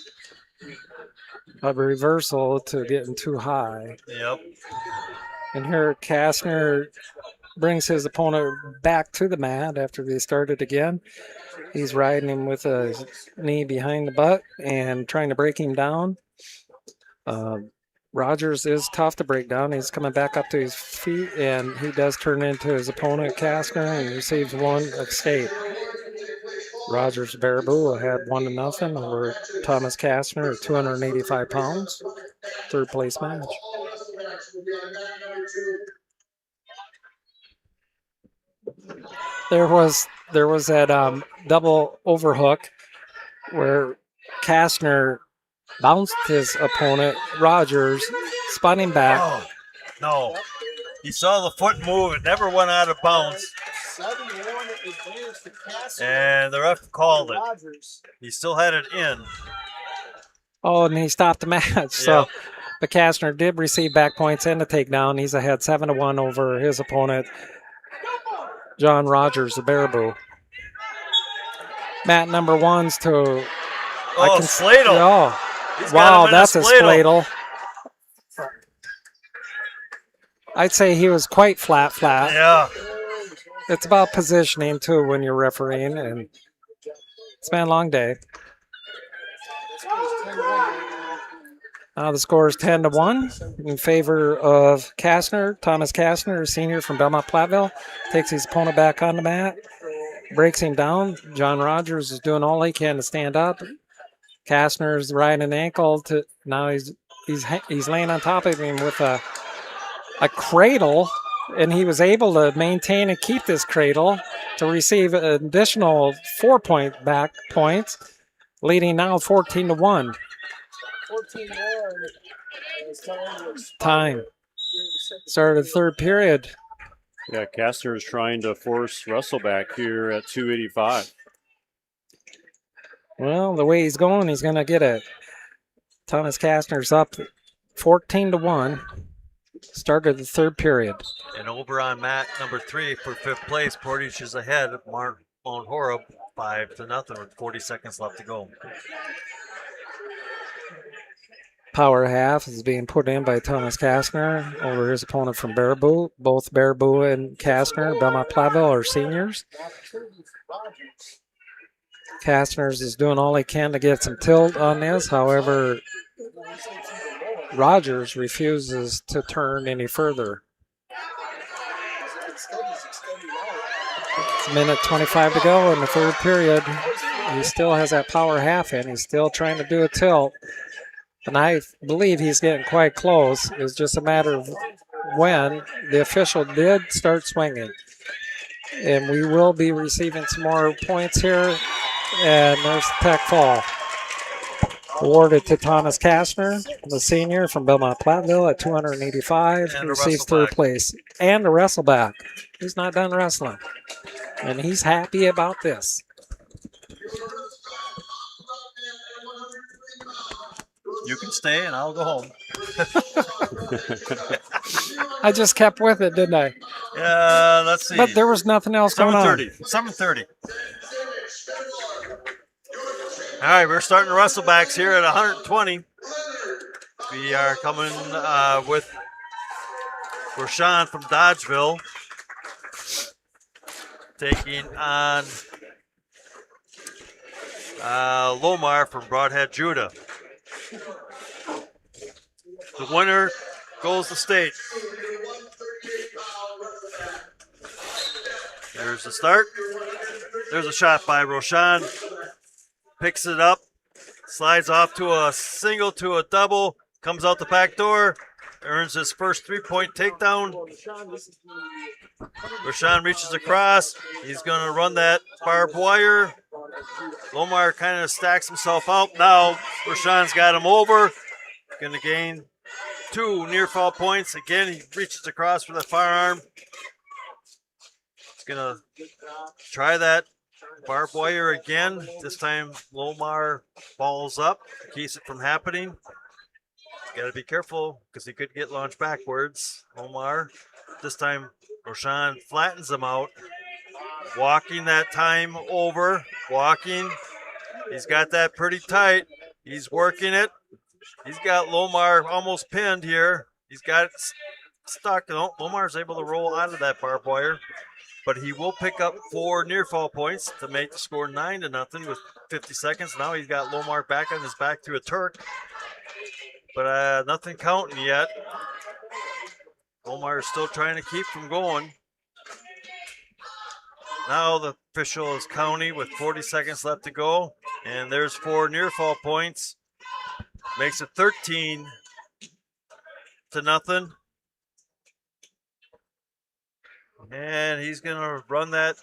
a reversal to getting too high. Yep. And here Kastner brings his opponent back to the mat after they started again. He's riding him with a knee behind the butt and trying to break him down. Rogers is tough to break down. He's coming back up to his feet, and he does turn into his opponent, Kastner, and receives 1 escape. Rogers Baraboo had 1-0 over Thomas Kastner at 285 pounds. Third place match. There was that double overhook where Kastner bounced his opponent, Rogers, spun him back. Oh, no. You saw the foot move. It never went out of bounds. 7-1 advance to Kastner. And the ref called it. He still had it in. Oh, and he stopped the match. So, but Kastner did receive back points and a takedown. He's ahead 7-1 over his opponent, John Rogers of Baraboo. Mat number 1's to... Sladle. Oh, wow, that's a Sladle. I'd say he was quite flat. Yeah. It's about positioning, too, when you're refereeing. And It's been a long day. Now the score is 10-1 in favor of Kastner. Thomas Kastner, a senior from Belmont Platteville, takes his opponent back on the mat, breaks him down. John Rogers is doing all he can to stand up. Kastner's riding an ankle to now he's laying on top of him with a cradle, and he was able to maintain and keep this cradle to receive an additional 4-point back points, leading now 14-1. 14 more. Time. Start of the third period. Yeah, Kastner is trying to force Russell back here at 285. Well, the way he's going, he's going to get it. Thomas Kastner's up 14-1. Start of the third period. And over on mat number 3 for 5th place, Portage is ahead of Mount Horeb 5-0 with 40 seconds left to go. Power half is being put in by Thomas Kastner over his opponent from Baraboo. Both Baraboo and Kastner, Belmont Platteville, are seniors. Kastner's is doing all he can to get some tilt on this. However, Rogers refuses to turn any further. It's a minute 25 to go in the third period. He still has that power half in. He's still trying to do a tilt. And I believe he's getting quite close. It's just a matter of when the official did start swinging. And we will be receiving some more points here. And there's the tech fall. Awarded to Thomas Kastner, the senior from Belmont Platteville at 285. He receives third place. And a wrestle back. He's not done wrestling. And he's happy about this. You can stay and I'll go home. I just kept with it, didn't I? Yeah, let's see. But there was nothing else going on. 7:30. All right, we're starting wrestlebacks here at 120. We are coming with Rashawn from Dodgeville taking on Lomar from Broadhead, Judah. The winner goes to state. There's the start. There's a shot by Roshan. Picks it up. Slides off to a single to a double. Comes out the back door. Earns his first 3-point takedown. Roshan reaches across. He's going to run that barbed wire. Lomar kind of stacks himself out. Now Roshan's got him over. Going to gain 2 near fall points. Again, he reaches across for the firearm. He's going to try that barbed wire again. This time Lomar balls up, keeps it from happening. Got to be careful because he could get launched backwards. Lomar. This time Roshan flattens him out. Walking that time over. Walking. He's got that pretty tight. He's working it. He's got Lomar almost pinned here. He's got it stuck. Lomar's able to roll out of that barbed wire. But he will pick up 4 near fall points to make the score 9-0 with 50 seconds. Now he's got Lomar back on his back to a Turk. But nothing counting yet. Lomar is still trying to keep from going. Now the official is counting with 40 seconds left to go. And there's 4 near fall points. Makes it 13-0. And he's going to run that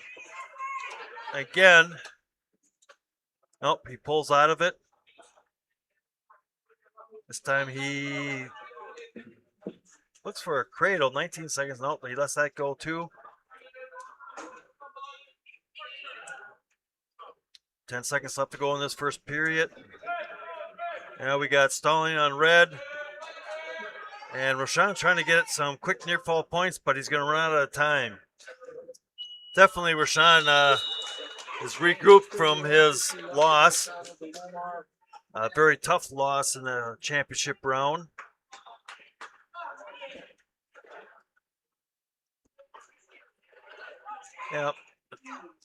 again. Nope, he pulls out of it. This time he looks for a cradle. 19 seconds. Nope, he lets that go too. 10 seconds left to go in this first period. Now we got stalling on red. And Roshan trying to get some quick near fall points, but he's going to run out of time. Definitely Roshan is regrouped from his loss. A very tough loss in the championship round. Yep.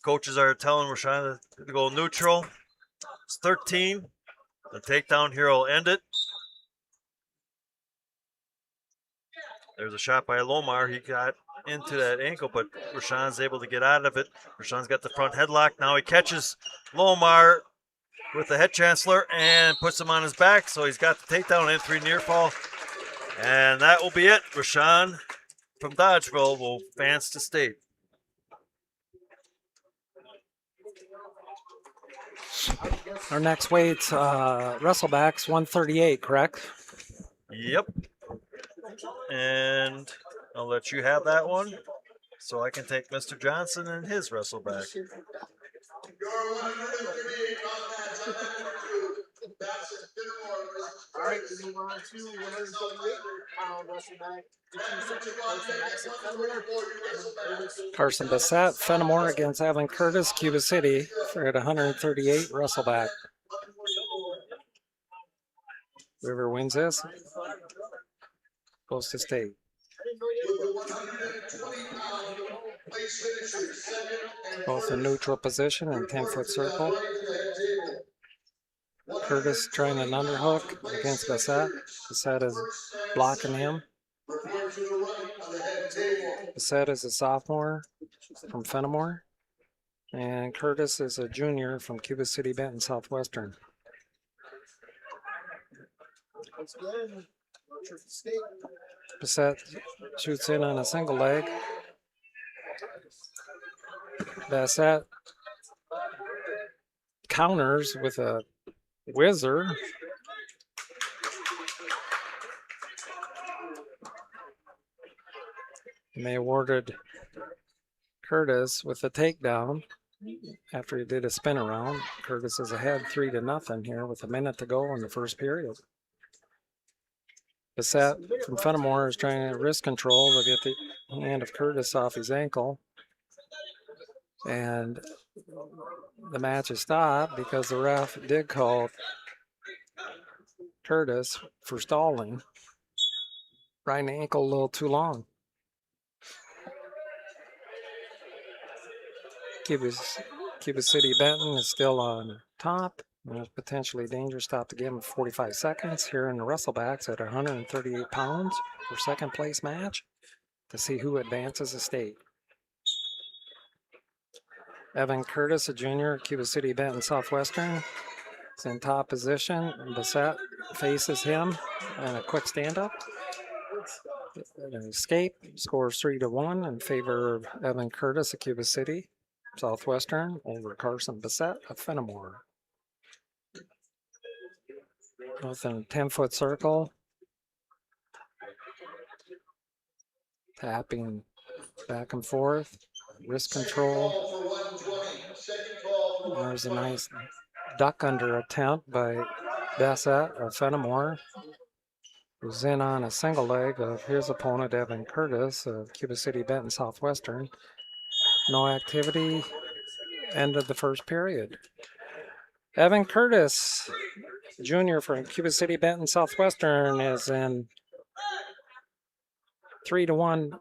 Coaches are telling Roshan to go neutral. It's 13. The takedown here will end it. There's a shot by Lomar. He got into that ankle, but Rashawn's able to get out of it. Rashawn's got the front headlock. Now he catches Lomar with the head chancellor and puts him on his back. So he's got the takedown and 3 near fall. And that will be it. Rashawn from Dodgeville will advance to state. Our next weight's wrestlebacks 138, correct? Yep. And I'll let you have that one so I can take Mr. Johnson and his wrestleback. All right, we move on to 178-pound wrestleback. Carson Bassett, Fenimore against Evan Curtis, Cuba City for at 138 wrestleback. Whoever wins this goes to state. Both in neutral position and 10-foot circle. Curtis trying an underhook against Bassett. Bassett is blocking him. Bassett is a sophomore from Fenimore. And Curtis is a junior from Cuba City, Benton, Southwestern. Bassett shoots in on a single leg. Bassett counters with a whizzer. And they awarded Curtis with a takedown after he did a spin around. Curtis is ahead 3-0 here with a minute to go in the first period. Bassett from Fenimore is trying to wrist control to get the hand of Curtis off his ankle. And the match is stopped because the ref did call Curtis for stalling. Right ankle a little too long. Cuba City Benton is still on top. There's potentially dangerous stop to give him 45 seconds here in the wrestlebacks at 138 pounds for second place match to see who advances the state. Evan Curtis, a junior at Cuba City Benton Southwestern, is in top position. Bassett faces him and a quick stand-up. An escape, scores 3-1 in favor of Evan Curtis of Cuba City Southwestern over Carson Bassett of Fenimore. Both in a 10-foot circle. Tapping back and forth. Wrist control. There's a nice duck under attempt by Bassett of Fenimore, who's in on a single leg of his opponent, Evan Curtis of Cuba City Benton Southwestern. No activity. End of the first period. Evan Curtis, junior from Cuba City Benton Southwestern, is in 3-1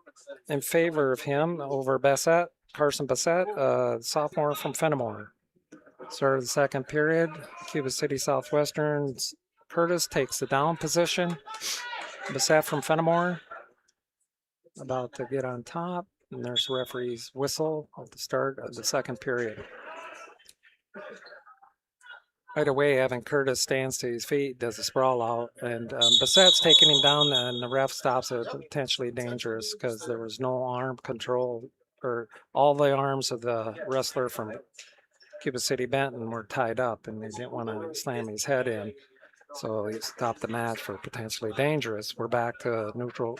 in favor of him over Bassett, Carson Bassett, sophomore from Fenimore. Start of the second period. Cuba City Southwestern's Curtis takes the down position. Bassett from Fenimore about to get on top. And there's the referee's whistle at the start of the second period. Right away, Evan Curtis stands to his feet, does a sprawl out, and Bassett's taking him down, and the ref stops it, potentially dangerous, because there was no arm control, or all the arms of the wrestler from Cuba City Benton were tied up, and they didn't want to slam his head in. So he stopped the match for potentially dangerous. We're back to neutral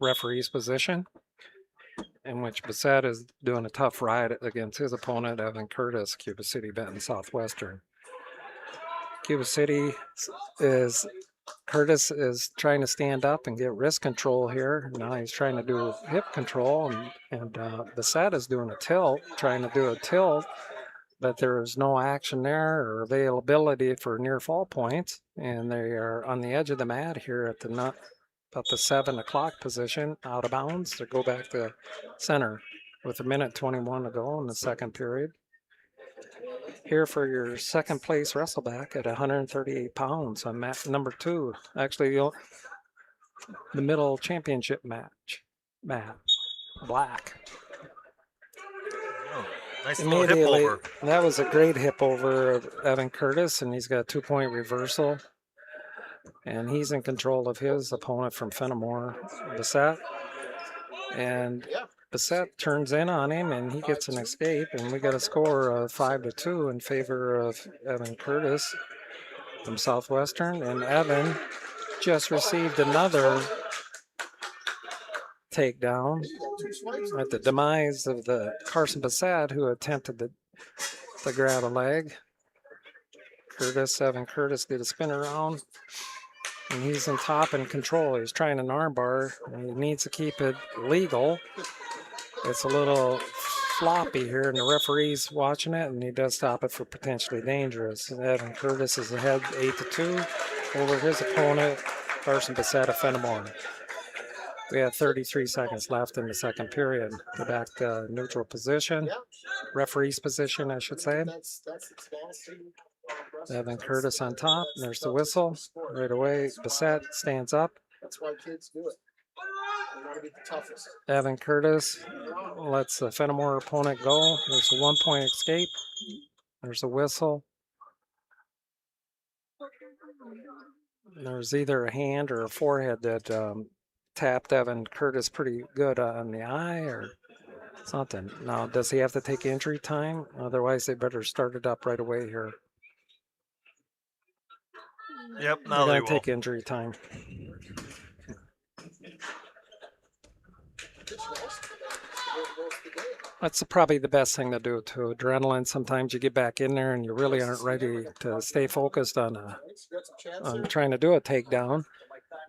referee's position, in which Bassett is doing a tough ride against his opponent, Evan Curtis, Cuba City Benton Southwestern. Cuba City Curtis is trying to stand up and get wrist control here. Now he's trying to do hip control, and Bassett is doing a tilt, trying to do a tilt, but there is no action there or availability for near fall points, and they are on the edge of the mat here at about the 7 o'clock position, out of bounds to go back to center with 1:21 to go in the second period. here for your second place wrestleback at 138 pounds on mat number 2. Actually, the middle championship match. Matt Black. Nice little hip over. That was a great hip over of Evan Curtis, and he's got a 2-point reversal. And he's in control of his opponent from Fenimore, Bassett. And Bassett turns in on him, and he gets an escape, and we got a score of 5-2 in favor of Evan Curtis from Southwestern. And Evan just received another takedown at the demise of the Carson Bassett, who attempted to grab a leg. Evan Curtis did a spin around, and he's in top and control. He's trying an armbar, and he needs to keep it legal. It's a little floppy here, and the referee's watching it, and he does stop it for potentially dangerous. Evan Curtis is ahead 8-2 over his opponent, Carson Bassett of Fenimore. We have 33 seconds left in the second period. Go back to neutral position, referee's position, I should say. Evan Curtis on top. There's the whistle. Right away, Bassett stands up. That's why kids do it. They want to be the toughest. Evan Curtis lets the Fenimore opponent go. There's a 1-point escape. There's a whistle. There's either a hand or a forehead that tapped Evan Curtis pretty good on the eye or something. Now, does he have to take injury time? Otherwise, they better start it up right away here. Yep, now they will take injury time. That's probably the best thing to do to adrenaline. Sometimes you get back in there and you really aren't ready to stay focused on trying to do a takedown.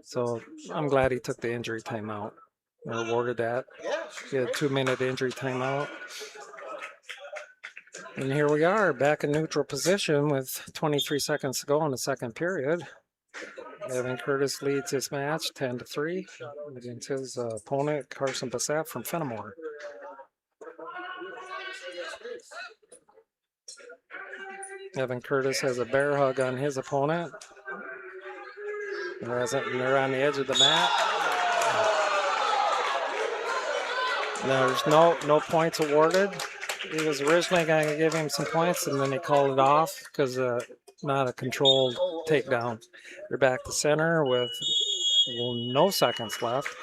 So I'm glad he took the injury timeout and awarded that. He had a 2-minute injury timeout. And here we are back in neutral position with 23 seconds to go in the second period. Evan Curtis leads his match 10-3 against his opponent, Carson Bassett from Fenimore. Evan Curtis has a bear hug on his opponent. They're on the edge of the mat. There's no points awarded. He was originally going to give him some points, and then he called it off because not a controlled takedown. They're back to center with no seconds left,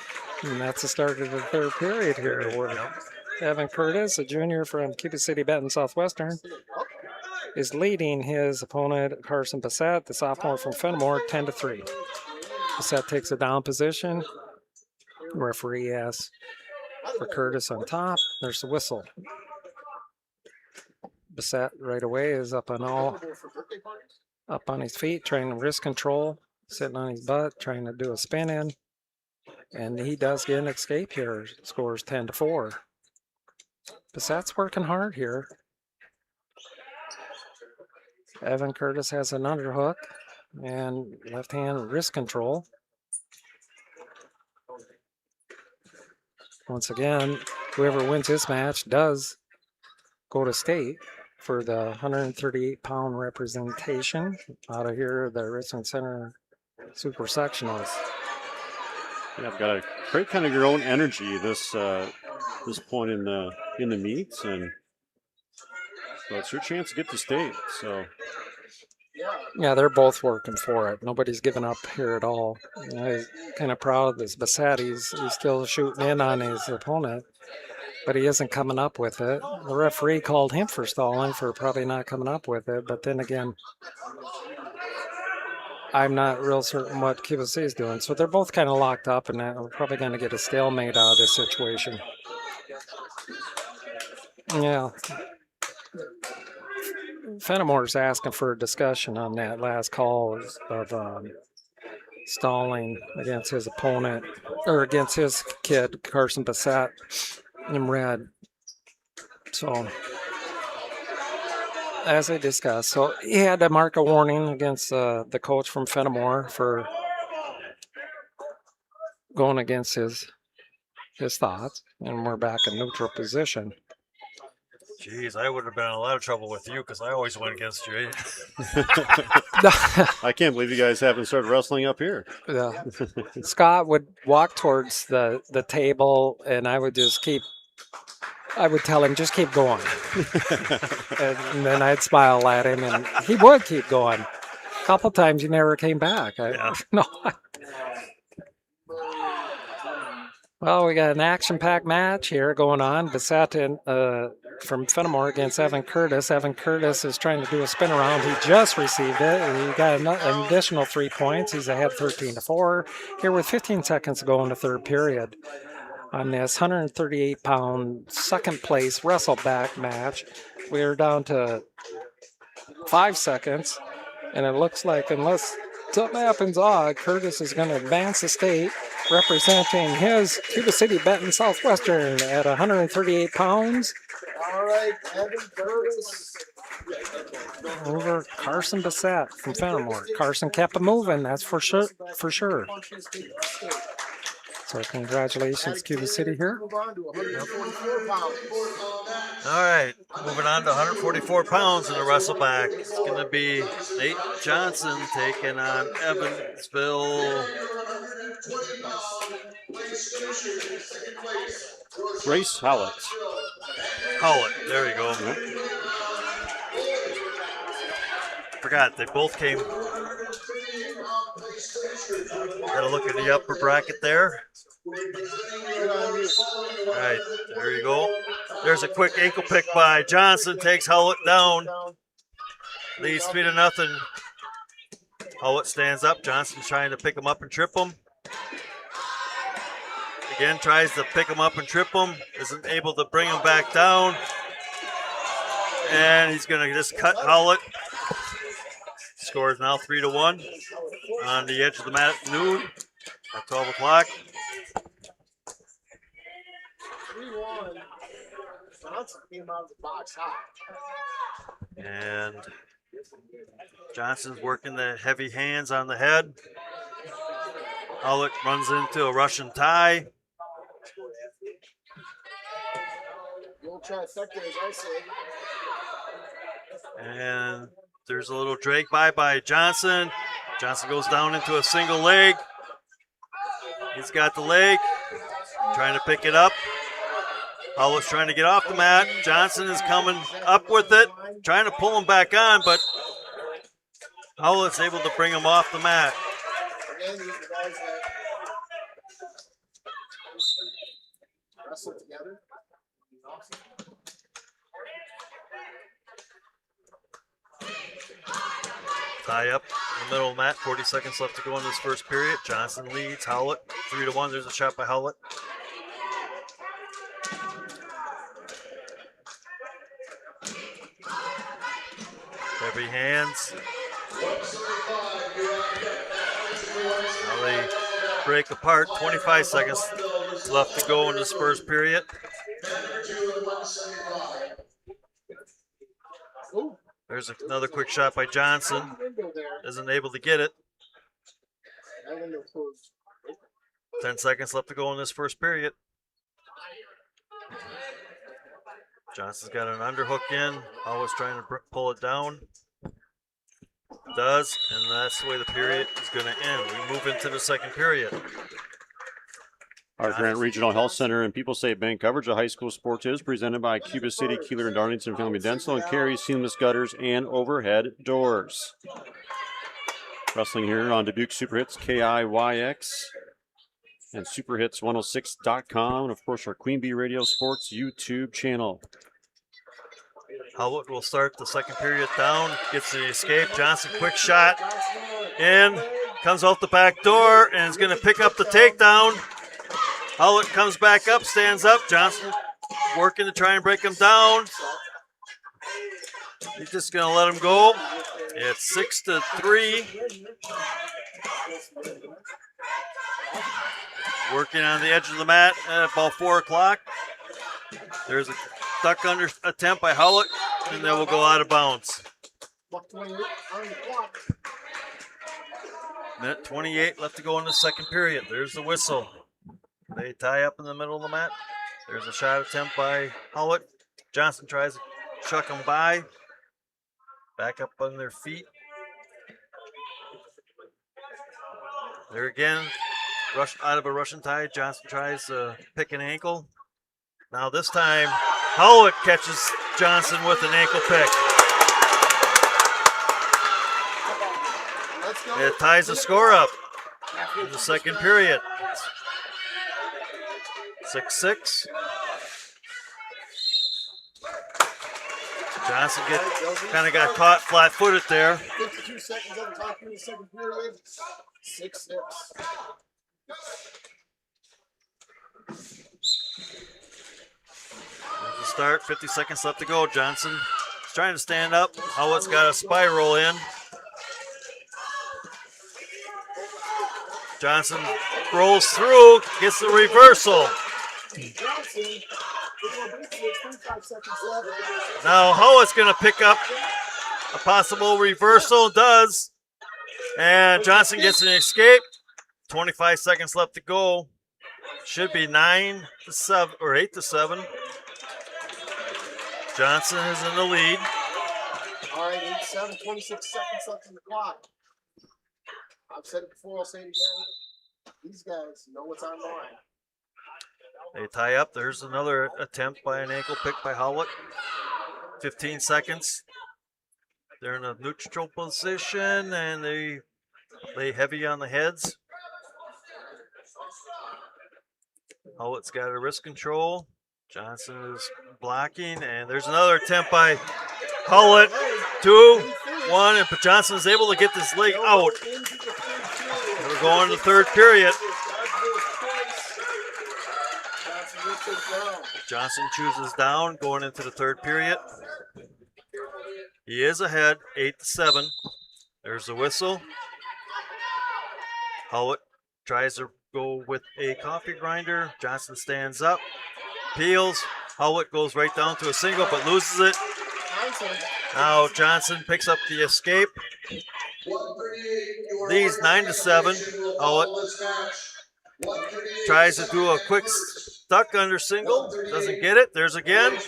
and that's the start of the third period here. Where Evan Curtis, a junior from Cuba City, Benton, Southwestern, is leading his opponent, Carson Bassett, the sophomore from Fenimore, 10-3. Bassett takes a down position. Referee asks for Curtis on top. There's the whistle. Bassett right away is up on his feet, trying to wrist control, sitting on his butt, trying to do a spin in. And he does get an escape here. Scores 10-4. Bassett's working hard here. Evan Curtis has an underhook and left hand wrist control. Once again, whoever wins this match does go to state for the 138-pound representation out of here, the Richland Center Super Sectionals. Yeah, I've got to create kind of your own energy this point in the meets, and so it's your chance to get to state. So yeah, they're both working for it. Nobody's giving up here at all. I'm kind of proud of this Bassett. He's still shooting in on his opponent, but he isn't coming up with it. The referee called him for stalling for probably not coming up with it, but then again, I'm not real certain what Cuba City is doing. So they're both kind of locked up, and we're probably going to get a stalemate out of this situation. Yeah. Fenimore's asking for a discussion on that last call of stalling against his opponent, or against his kid, Carson Bassett, in red. So, as I discussed, so he had to mark a warning against the coach from Fenimore for going against his thoughts, and we're back in neutral position. Jeez, I would have been in a lot of trouble with you because I always went against you. I can't believe you guys haven't started wrestling up here. Yeah. Scott would walk towards the table, and I would tell him, just keep going. And then I'd smile at him, and he would keep going. A couple times he never came back. No. Well, we got an action-packed match here going on. Bassett from Fenimore against Evan Curtis. Evan Curtis is trying to do a spin around. He just received it. He got an additional 3 points. He's ahead 13-4 here with 15 seconds to go in the third period. On this 138-pound second-place wrestle-back match, we're down to 5 seconds, and it looks like unless something happens odd, Curtis is going to advance the state, representing his Cuba City Benton Southwestern at 138 pounds. All right, Evan Curtis. Over Carson Bassett from Fenimore. Carson kept it moving, that's for sure. So congratulations, Cuba City here. Move on to 144 pounds. All right, moving on to 144 pounds in the wrestleback. It's going to be Nate Johnson taking on Evansville. Grace Howlett. Howlett, there you go. Forgot, they both came. Got to look at the upper bracket there. All right, there you go. There's a quick ankle pick by Johnson, takes Howlett down. Leads 3-0. Howlett stands up. Johnson's trying to pick him up and trip him. Again, tries to pick him up and trip him. Isn't able to bring him back down. And he's going to just cut Howlett. Score is now 3-1 on the edge of the mat at noon at 12 o'clock. 3-1. Johnson came out of the box hot. And Johnson's working the heavy hands on the head. Howlett runs into a Russian tie. The old trifecta, as I say. And there's a little drag by Johnson. Johnson goes down into a single leg. He's got the leg, trying to pick it up. Howlett's trying to get off the mat. Johnson is coming up with it, trying to pull him back on, but Howlett's able to bring him off the mat. Again, these are guys that wrestle together. Tie up in the middle of the mat. 40 seconds left to go in this first period. Johnson leads Howlett 3-1. There's a shot by Howlett. Heavy hands. Now they break apart. 25 seconds left to go in this first period. There's another quick shot by Johnson. Isn't able to get it. 10 seconds left to go in this first period. Johnson's got an underhook in. Always trying to pull it down. Does, and that's the way the period is going to end. We move into the second period. Our Grant Regional Health Center and People State Bank coverage of high school sports is presented by Cuba City, Kieler, and Darlington Family Dental and Carey Seamless Gutters and Overhead Doors. Wrestling here on Dubuque Super Hits KIYX and SuperHits106.com, and of course our Queen Bee Radio Sports YouTube channel. Howlett will start the second period down, gets the escape. Johnson, quick shot in, comes out the back door, and is going to pick up the takedown. Howlett comes back up, stands up. Johnson working to try and break him down. He's just going to let him go. It's 6-3. Working on the edge of the mat at about 4 o'clock. There's a duck under attempt by Howlett, and then we'll go out of bounds. Minute 28 left to go in the second period. There's the whistle. They tie up in the middle of the mat. There's a shot attempt by Howlett. Johnson tries to chuck them by. Back up on their feet. There again, rush out of a Russian tie. Johnson tries to pick an ankle. Now this time, Howlett catches Johnson with an ankle pick. It ties the score up in the second period. 6-6. Johnson kind of got caught flat-footed there. 52 seconds on the top of the second period. 6-6. At the start, 50 seconds left to go. Johnson is trying to stand up. Howlett's got a spiral in. Johnson rolls through, gets the reversal. Now Howlett's going to pick up a possible reversal, does. And Johnson gets an escape. 25 seconds left to go. Should be 9-7 or 8-7. Johnson is in the lead. All right, 8-7, 26 seconds left in the clock. I've said it before, I'll say it again. These guys know what's on the line. They tie up. There's another attempt by an ankle pick by Howlett. 15 seconds. They're in a neutral position, and they lay heavy on the heads. Howlett's got a wrist control. Johnson is blocking, and there's another attempt by Howlett. 2-1, and Johnson is able to get this leg out. We're going to the third period. Johnson chooses down going into the third period. He is ahead, 8-7. There's the whistle. Howlett tries to go with a coffee grinder. Johnson stands up, peels. Howlett goes right down to a single but loses it. Now Johnson picks up the escape. Leads 9-7. Howlett tries to do a quick stuck under single. Doesn't get it. There's again.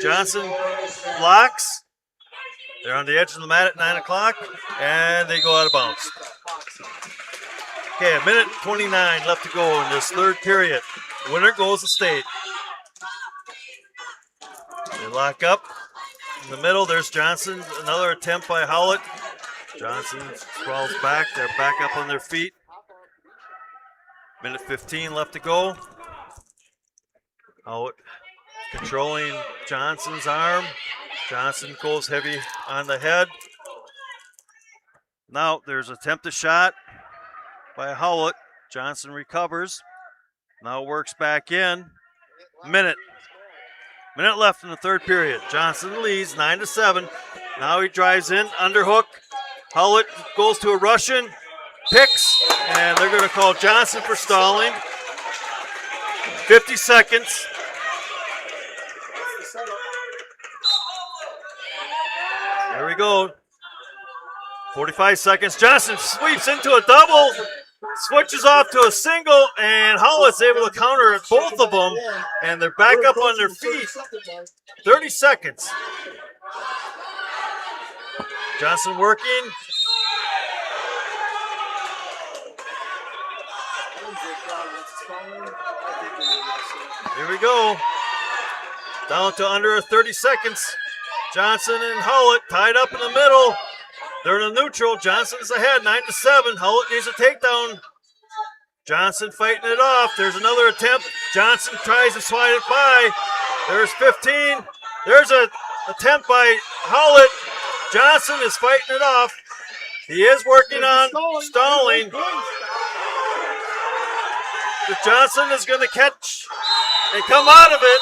Johnson blocks. They're on the edge of the mat at 9 o'clock, and they go out of bounds. Okay, 1:29 left to go in this third period. Winner goes to state. They lock up. In the middle, there's Johnson. Another attempt by Howlett. Johnson crawls back. They're back up on their feet. 1:15 left to go. Howlett controlling Johnson's arm. Johnson goes heavy on the head. Now there's an attempted shot by Howlett. Johnson recovers. Now works back in. Minute left in the third period. Johnson leads 9-7. Now he drives in, underhook. Howlett goes to a Russian, picks, and they're going to call Johnson for stalling. 50 seconds. There we go. 45 seconds. Johnson sweeps into a double, switches off to a single, and Howlett's able to counter both of them, and they're back up on their feet. 30 seconds. Johnson working. Here we go. Down to under 30 seconds. Johnson and Howlett tied up in the middle. They're in a neutral. Johnson's ahead, 9-7. Howlett needs a takedown. Johnson fighting it off. There's another attempt. Johnson tries to slide it by. There's 15. There's an attempt by Howlett. Johnson is fighting it off. He is working on stalling. If Johnson is going to catch and come out of it,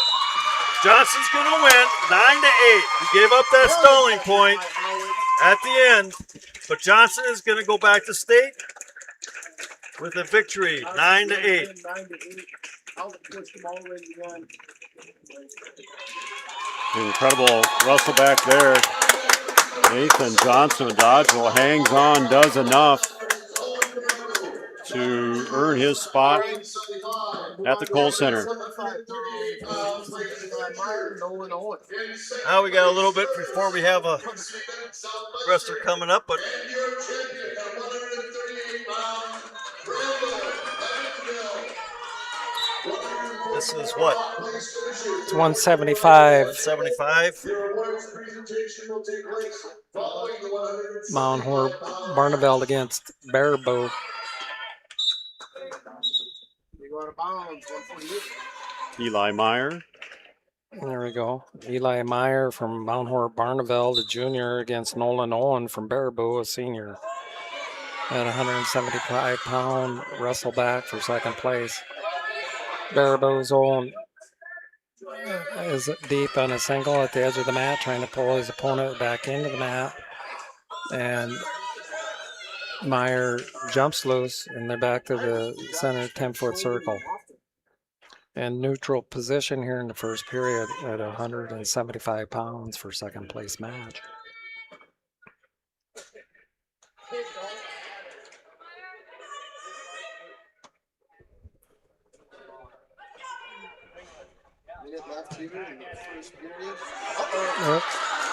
Johnson's going to win 9-8. He gave up that stalling point at the end, but Johnson is going to go back to state with a victory, 9-8. Incredible wrestle back there. Nathan Johnson with Dodgeville hangs on, does enough to earn his spot at the Kohl Center. Now we got a little bit before we have a wrestler coming up, but this is what? It's 175. 175. Mount Horeb Barneveld against Baraboo. Eli Meyer. There we go. Eli Meyer from Mount Horeb Barneveld, a junior, against Nolan Owen from Baraboo, a senior. At 175-pound wrestleback for second place. Baraboo's Owen is deep on a single at the edge of the mat, trying to pull his opponent back into the mat. And Meyer jumps loose, and they're back to the center 10-foot circle. And neutral position here in the first period at 175 pounds for second place match.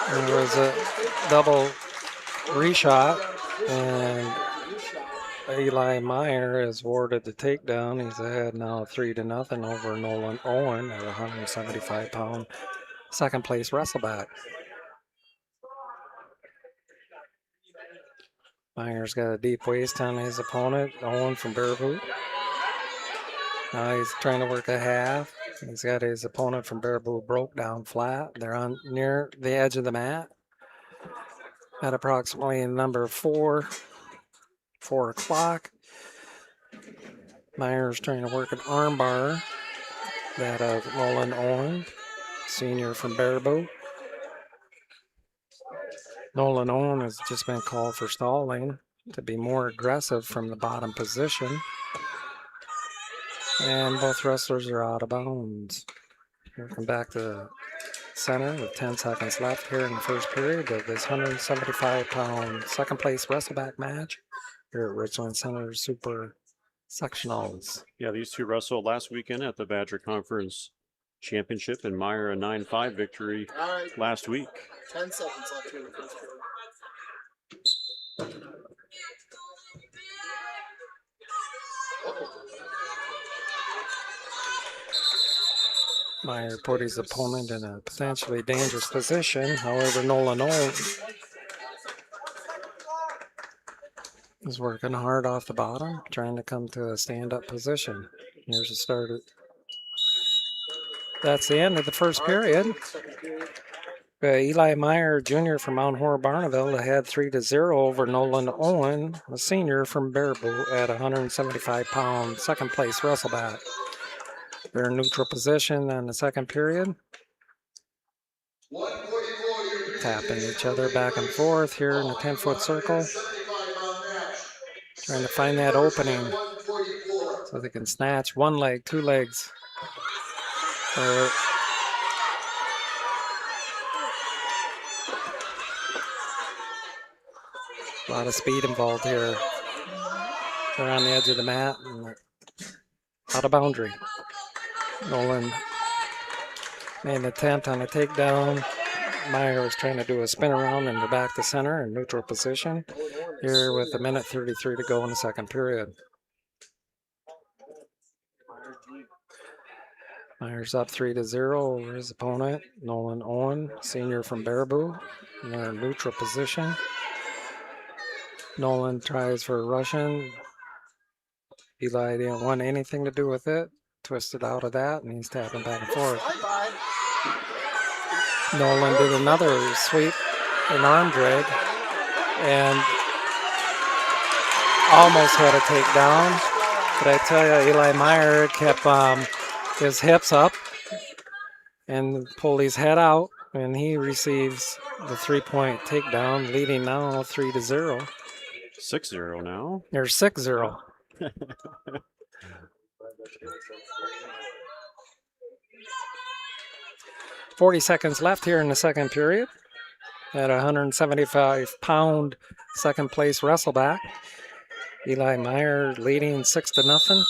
There was a double reshot, and Eli Meyer is awarded the takedown. He's ahead now 3-0 over Nolan Owen at 175-pound second place wrestleback. Meyer's got a deep waist on his opponent, Owen from Baraboo. Now he's trying to work a half. He's got his opponent from Baraboo broke down flat. They're on near the edge of the mat at approximately number 4 o'clock. Meyer's trying to work an arm bar, that of Nolan Owen, senior from Baraboo. Nolan Owen has just been called for stalling to be more aggressive from the bottom position. And both wrestlers are out of bounds. Welcome back to the center with 10 seconds left here in the first period of this 175-pound second place wrestleback match here at Richland Center Super Sectionals. Yeah, these two wrestled last weekend at the Badger Conference Championship, and Meyer a 9-5 victory last week. 10 seconds left here in the first period. Meyer put his opponent in a potentially dangerous position. However, Nolan Owen is working hard off the bottom, trying to come to a stand-up position. Here's the start. That's the end of the first period. Eli Meyer, junior from Mount Horeb Barneveld, ahead 3-0 over Nolan Owen, a senior from Baraboo, at 175-pound second place wrestleback. They're in neutral position in the second period. Tapping each other back and forth here in the 10-foot circle. Trying to find that opening so they can snatch one leg, two legs. A lot of speed involved here. They're on the edge of the mat and out of boundary. Nolan made an attempt on a takedown. Meyer was trying to do a spin around and back to center in neutral position here with 1:33 to go in the second period. Meyer's up 3-0 over his opponent, Nolan Owen, senior from Baraboo. They're in neutral position. Nolan tries for a Russian. Eli didn't want anything to do with it. Twisted out of that, and he's tapping back and forth. Nolan did another sweep, an arm drag, and almost had a takedown. But I tell you, Eli Meyer kept his hips up and pulled his head out, and he receives the 3-point takedown, leading now 3-0. 6-0 now. There's 6-0. 40 seconds left here in the second period at 175-pound second place wrestleback. Eli Meyer leading 6-0.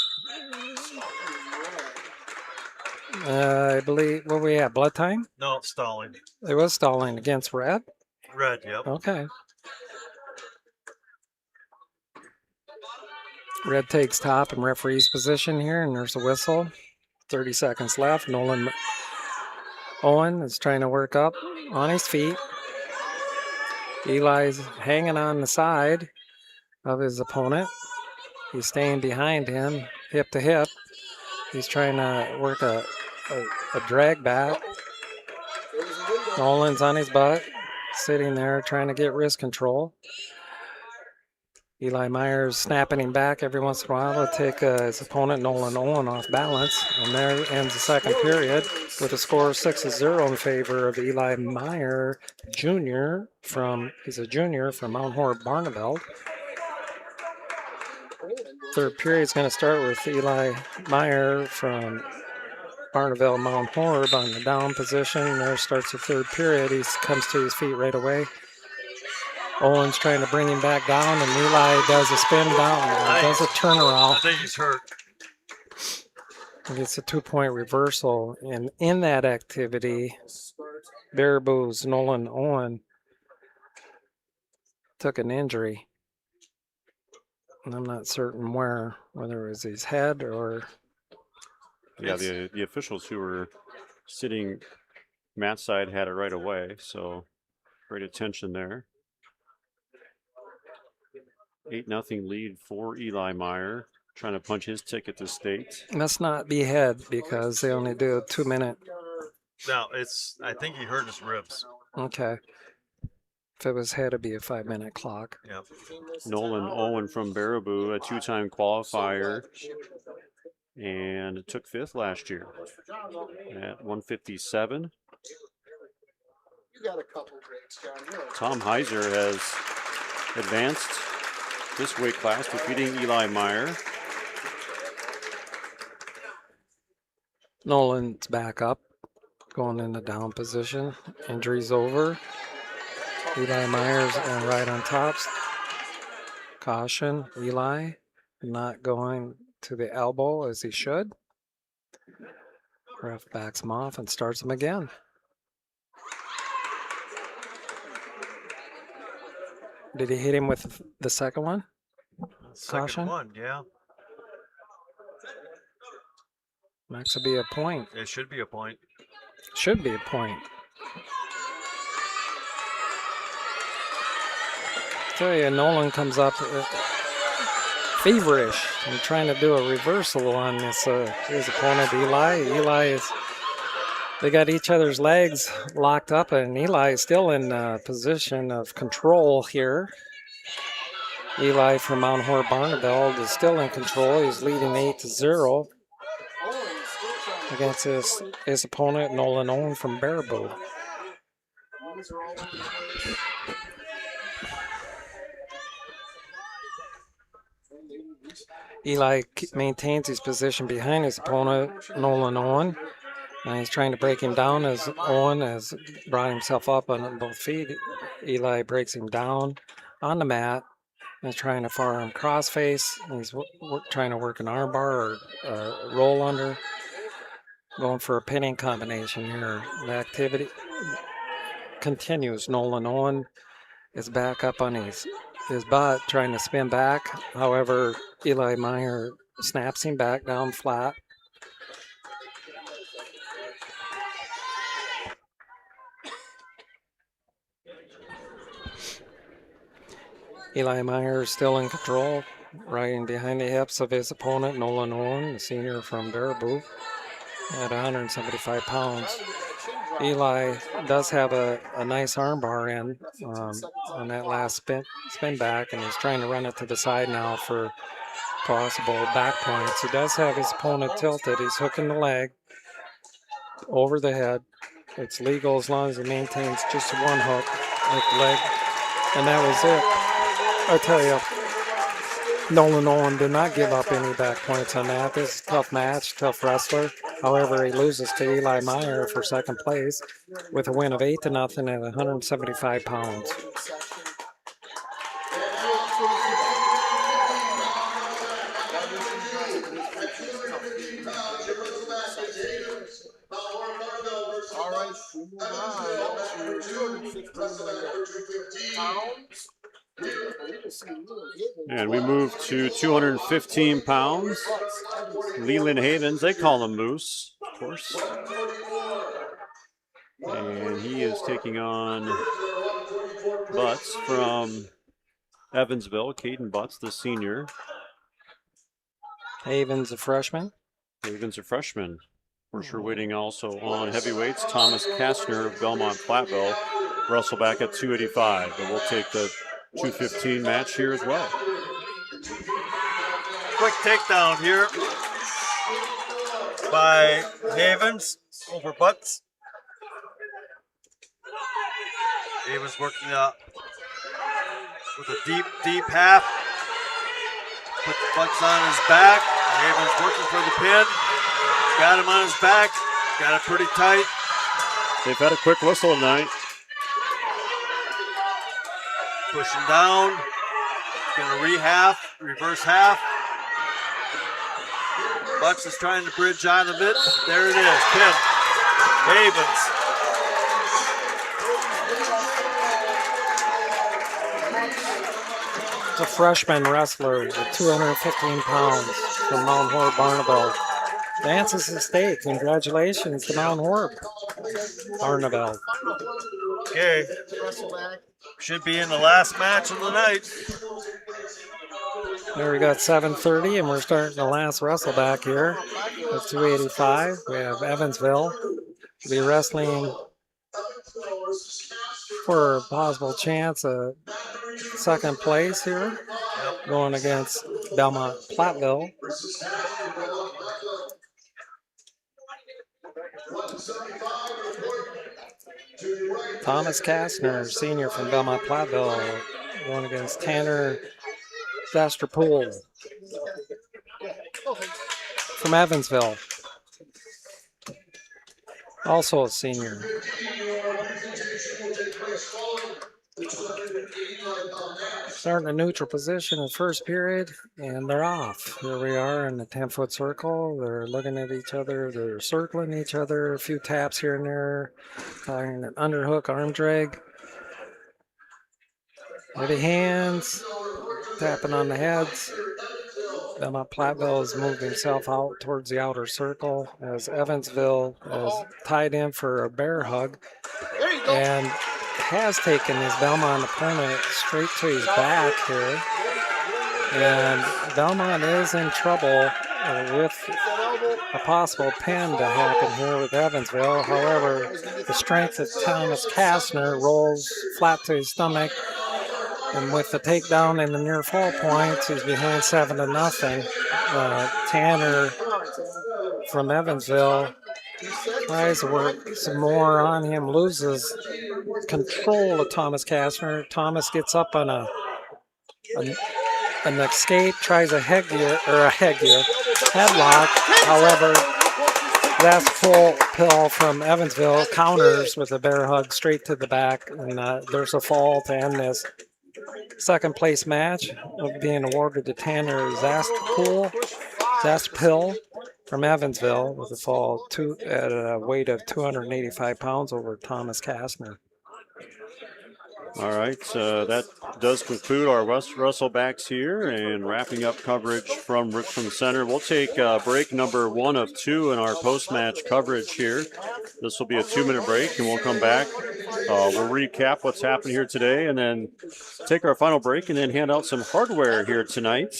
I believe, what we at, blood time? No, stalling. It was stalling against Red? Red, yep. Okay. Red takes top in referee's position here, and there's a whistle. 30 seconds left. Nolan Owen is trying to work up on his feet. Eli's hanging on the side of his opponent. He's staying behind him, hip to hip. He's trying to work a drag back. Nolan's on his butt, sitting there trying to get wrist control. Eli Meyer's snapping him back every once in a while to take his opponent, Nolan Owen, off balance. And there ends the second period with a score of 6-0 in favor of Eli Meyer Jr. He's a junior from Mount Horeb Barneveld. Third period is going to start with Eli Meyer from Barneveld Mount Horeb on the down position. There starts the third period. He comes to his feet right away. Owen's trying to bring him back down, and Eli does a spin down, does a turnaround. I think he's hurt. It's a 2-point reversal, and in that activity, Baraboo's Nolan Owen took an injury. And I'm not certain whether it was his head or... Yeah, the officials who were sitting Matt's side had it right away, so great attention there. 8-0 lead for Eli Meyer, trying to punch his ticket to state. Must not be head because they only do a 2-minute. No, I think he hurt his ribs. Okay. If it was head, it'd be a 5-minute clock. Yep. Nolan Owen from Baraboo, a 2-time qualifier, and took 5th last year at 157. You got a couple breaks, John. Tom Heiser has advanced this weight class, defeating Eli Meyer. Nolan's back up, going in the down position. Injury's over. Eli Meyer's right on top. Caution, Eli not going to the elbow as he should. Ref backs him off and starts him again. Did he hit him with the second one? Second one, yeah. Max will be a point. It should be a point. Should be a point. Tell you, Nolan comes up feverish and trying to do a reversal on this his opponent Eli. They got each other's legs locked up, and Eli is still in position of control here. Eli from Mount Horeb Barneveld is still in control. He's leading 8-0 against his opponent, Nolan Owen from Baraboo. Eli maintains his position behind his opponent, Nolan Owen. And he's trying to break him down as Owen has brought himself up on both feet. Eli breaks him down on the mat and is trying to forearm crossface. He's trying to work an armbar or roll under. Going for a pinning combination here. The activity continues. Nolan Owen is back up on his butt, trying to spin back. However, Eli Meyer snaps him back down flat. Eli Meyer is still in control, riding behind the hips of his opponent, Nolan Owen, the senior from Baraboo, at 175 pounds. Eli does have a nice armbar in on that last spin back, and he's trying to run it to the side now for possible back points. He does have his opponent tilted. He's hooking the leg over the head. It's legal as long as he maintains just one hook at the leg, and that was it. I tell you, Nolan Owen did not give up any back points on that. This is a tough match, tough wrestler. However, he loses to Eli Meyer for second place with a win of 8-0 at 175 pounds. All right, we move on to 216 pounds. And we move to 215 pounds. Leland Havens, they call him Moose, of course. And he is taking on Butts from Evansville, Caden Butts, the senior. Havens, a freshman. Havens, a freshman. Of course, we're waiting also on heavyweights. Thomas Kastner of Belmont Platteville, wrestle back at 285. But we'll take the 215 match here as well. Quick takedown here by Havens over Butts. Havens working up with a deep half. Puts Butts on his back. Havens working for the pin. Got him on his back. Got it pretty tight. They've had a quick whistle tonight. Pushing down. Gonna reverse half. Butts is trying to bridge out of it. There it is. Pin. Havens. It's a freshman wrestler with 215 pounds from Mount Horeb Barnabelle. Advances to state. Congratulations to Mount Horeb Barnabelle. Okay. Should be in the last match of the night. There we got 7:30, and we're starting the last wrestle back here at 285. We have Evansville to be wrestling for a possible chance of second place here, going against Belmont Platteville. Thomas Kastner, senior from Belmont Platteville, going against Tanner Zasterpool from Evansville, also a senior. Starting a neutral position in first period, and they're off. Here we are in the 10-foot circle. They're looking at each other. They're circling each other. A few taps here and there. An underhook, arm drag. Heavy hands. Tapping on the heads. Belmont Platteville has moved himself out towards the outer circle as Evansville is tied in for a bear hug. And has taken his Belmont opponent straight to his back here. And Belmont is in trouble with a possible pin to happen here with Evansville. However, the strength of Thomas Kastner rolls flat to his stomach. And with the takedown and the near fall points, he's behind 7-0. Tanner from Evansville tries to work some more on him, loses control of Thomas Kastner. Thomas gets up on an escape, tries a headlock. However, that's full pill from Evansville, counters with a bear hug straight to the back, and there's a fall to end this second place match, being awarded to Tanner Zasterpool from Evansville with a fall at a weight of 285 pounds over Thomas Kastner. All right, that does conclude our wrestlebacks here, and wrapping up coverage from Richland Center. We'll take break number 1 of 2 in our post-match coverage here. This will be a 2-minute break, and we'll come back. We'll recap what's happened here today, and then take our final break, and then hand out some hardware here tonight.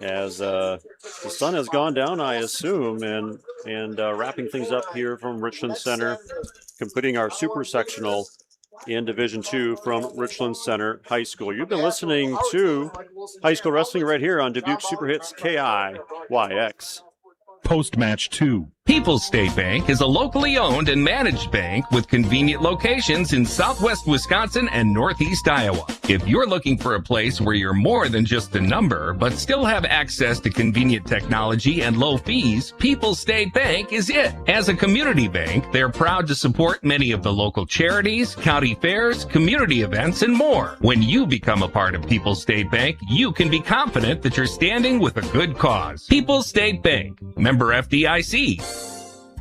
As the sun has gone down, I assume, and wrapping things up here from Richland Center, completing our super sectional in Division II from Richland Center High School. You've been listening to high school wrestling right here on Dubuque Super Hits KIYX. Post-match 2. People's State Bank is a locally owned and managed bank with convenient locations in southwest Wisconsin and northeast Iowa. If you're looking for a place where you're more than just a number, but still have access to convenient technology and low fees, People's State Bank is it. As a community bank, they're proud to support many of the local charities, county fairs, community events, and more. When you become a part of People's State Bank, you can be confident that you're standing with a good cause. People's State Bank, member FDIC.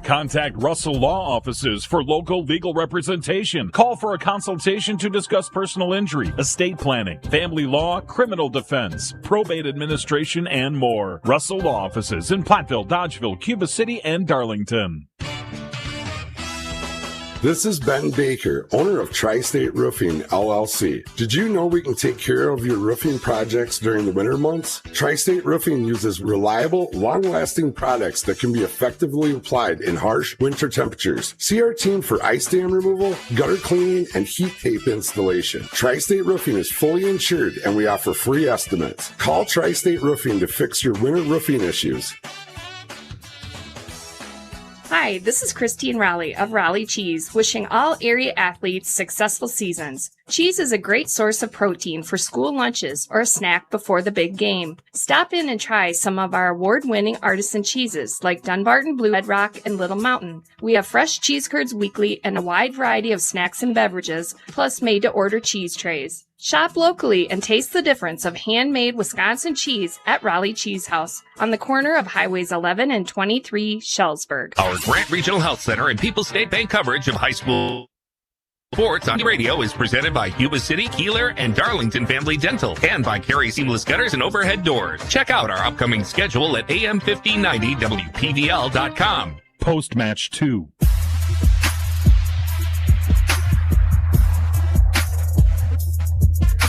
Contact Russell Law Offices for local legal representation. Call for a consultation to discuss personal injury, estate planning, family law, criminal defense, probate administration, and more. Russell Law Offices in Platteville, Dodgeville, Cuba City, and Darlington. This is Ben Baker, owner of Tri-State Roofing, LLC. Did you know we can take care of your roofing projects during the winter months? Tri-State Roofing uses reliable, long-lasting products that can be effectively applied in harsh winter temperatures. See our team for ice dam removal, gutter cleaning, and heat tape installation. Tri-State Roofing is fully insured, and we offer free estimates. Call Tri-State Roofing to fix your winter roofing issues. Hi, this is Christine Raleigh of Raleigh Cheese, wishing all area athletes successful seasons. Cheese is a great source of protein for school lunches or a snack before the big game. Stop in and try some of our award-winning artisan cheeses like Dunbarton Blue, Bedrock, and Little Mountain. We have fresh cheese curds weekly and a wide variety of snacks and beverages, plus made-to-order cheese trays. Shop locally and taste the difference of handmade Wisconsin cheese at Raleigh Cheese House on the corner of Highways 11 and 23, Shellsburg. Our Grant Regional Health Center and People's State Bank coverage of high school sports on the radio is presented by Cuba City, Kieler, and Darlington Family Dental, and by Carey Seamless Gutters and Overhead Doors. Check out our upcoming schedule at am1590wpvl.com. Post-match 2.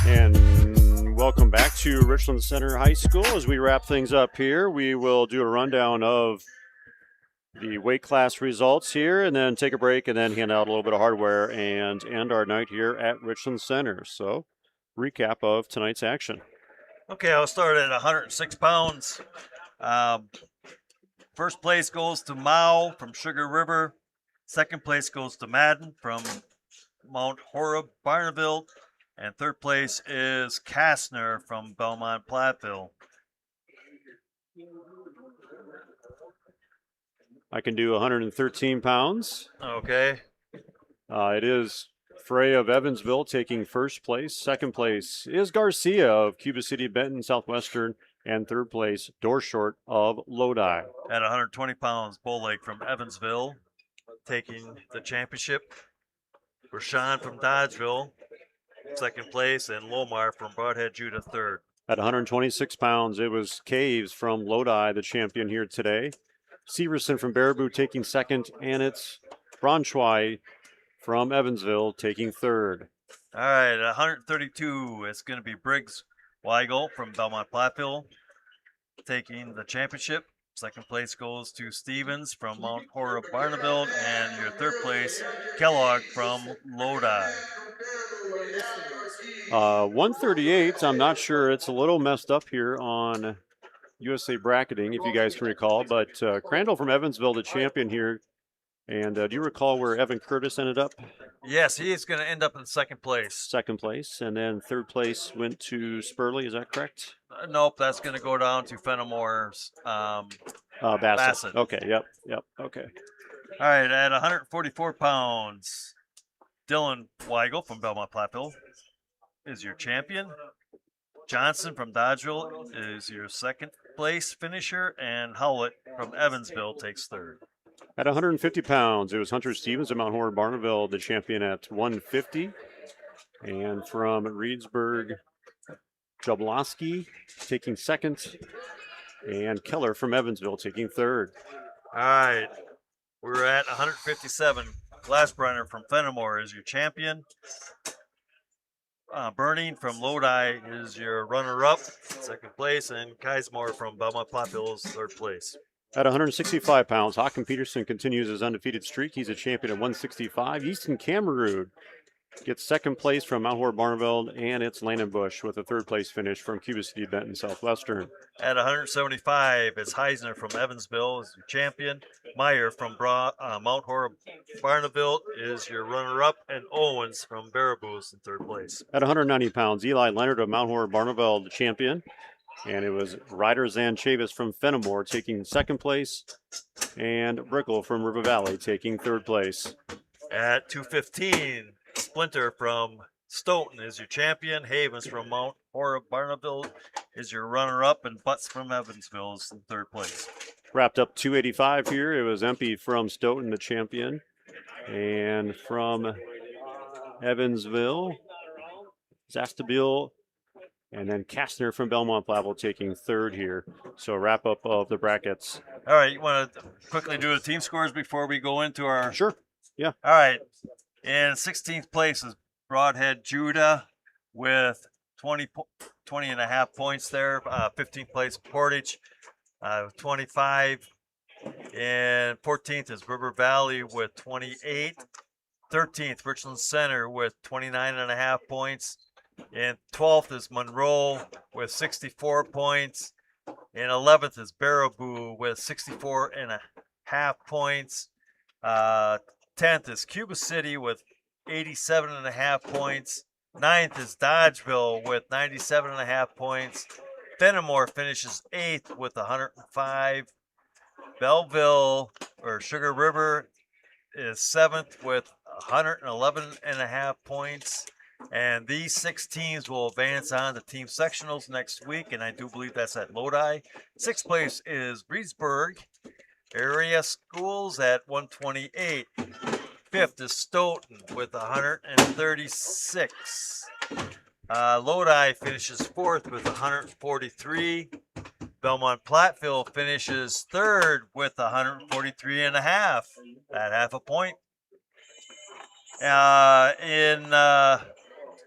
And welcome back to Richland Center High School. As we wrap things up here, we will do a rundown of the weight class results here and then take a break and then hand out a little bit of hardware and end our night here at Richland Center. So, recap of tonight's action. Okay, I'll start at 106 pounds. First place goes to Mao from Sugar River. Second place goes to Madden from Mount Horeb, Barneville. And third place is Kastner from Belmont Platteville. I can do 113 pounds. Okay. It is Frey of Evansville taking first place. Second place is Garcia of Cuba City, Benton, Southwestern. And third place, Dorshort of Lodi. At 120 pounds, Bowlake from Evansville taking the championship. Rashawn from Dodgeville, second place, and Lomar from Broadhead, Judah, third. At 126 pounds, it was Caves from Lodi, the champion here today. Severson from Baraboo taking second, and it's Braunschweig from Evansville taking third. All right, at 132, it's going to be Briggs Weigel from Belmont Platteville taking the championship. Second place goes to Stevens from Mount Horeb, Barneville, and your third place, Kellogg from Lodi. 138, I'm not sure. It's a little messed up here on USA Bracketing, if you guys can recall. But Crandall from Evansville, the champion here. And do you recall where Evan Curtis ended up? Yes, he is going to end up in second place. Second place. And then third place went to Spurley, is that correct? Nope, that's going to go down to Fenimore's Bassett. Okay, yep, okay. All right, at 144 pounds, Dylan Weigel from Belmont Platteville is your champion. Johnson from Dodgeville is your second place finisher, and Howlett from Evansville takes third. At 150 pounds, it was Hunter Stevens of Mount Horeb, Barneville, the champion at 150. And from Reedsburg, Jablonski taking second, and Keller from Evansville taking third. All right, we're at 157. Glassbrenner from Fenimore is your champion. Burning from Lodi is your runner-up, second place, and Keismore from Belmont Platteville is third place. At 165 pounds, Hakan Peterson continues his undefeated streak. He's a champion at 165. Easton Cameroon gets second place from Mount Horeb, Barneville, and it's Landon Bush with a third place finish from Cuba City, Benton, Southwestern. At 175, it's Heisner from Evansville is your champion. Meyer from Mount Horeb, Barneville is your runner-up, and Owens from Baraboo is in third place. At 190 pounds, Eli Leonard of Mount Horeb, Barneville, the champion. And it was Ryder Zanchavis from Fenimore taking second place, and Brickle from River Valley taking third place. At 215, Splinter from Stoughton is your champion. Havens from Mount Horeb, Barneville is your runner-up, and Butts from Evansville is in third place. Wrapped up 285 here. It was Empey from Stoughton, the champion. And from Evansville, Zastabile, and then Kastner from Belmont Platteville taking third here. So wrap up of the brackets. All right, you want to quickly do the team scores before we go into our... Sure, yeah. All right, in 16th place is Broadhead Judah with 20 and a half points there. 15th place Portage, 25. And 14th is River Valley with 28. 13th, Richland Center with 29 and a half points. And 12th is Monroe with 64 points. And 11th is Baraboo with 64 and a half points. 10th is Cuba City with 87 and a half points. 9th is Dodgeville with 97 and a half points. Fenimore finishes 8th with 105. Belleville or Sugar River is 7th with 111 and a half points. And these 6 teams will advance on to team sectionals next week, and I do believe that's at Lodi. 6th place is Reedsburg Area Schools at 128. 5th is Stoughton with 136. Lodi finishes 4th with 143. Belmont Platteville finishes 3rd with 143 and a half, at half a point. In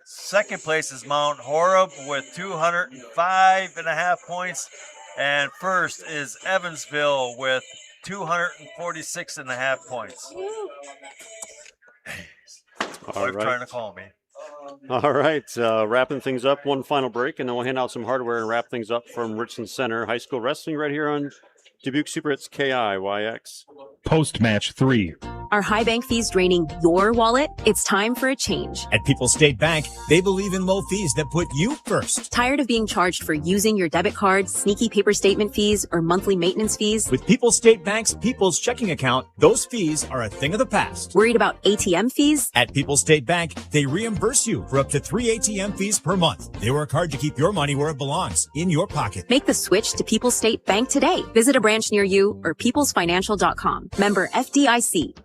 2nd place is Mount Horeb with 205 and a half points. And 1st is Evansville with 246 and a half points. All right. Trying to call me. All right, wrapping things up, one final break, and then we'll hand out some hardware and wrap things up from Richland Center High School Wrestling right here on Dubuque Super Hits KIYX. Post-match 3. Are high bank fees draining your wallet? It's time for a change. At People's State Bank, they believe in low fees that put you first. Tired of being charged for using your debit card, sneaky paper statement fees, or monthly maintenance fees? With People's State Bank's People's Checking Account, those fees are a thing of the past. Worried about ATM fees? At People's State Bank, they reimburse you for up to 3 ATM fees per month. They work hard to keep your money where it belongs, in your pocket. Make the switch to People's State Bank today. Visit a branch near you or peoplesfinancial.com. Member FDIC.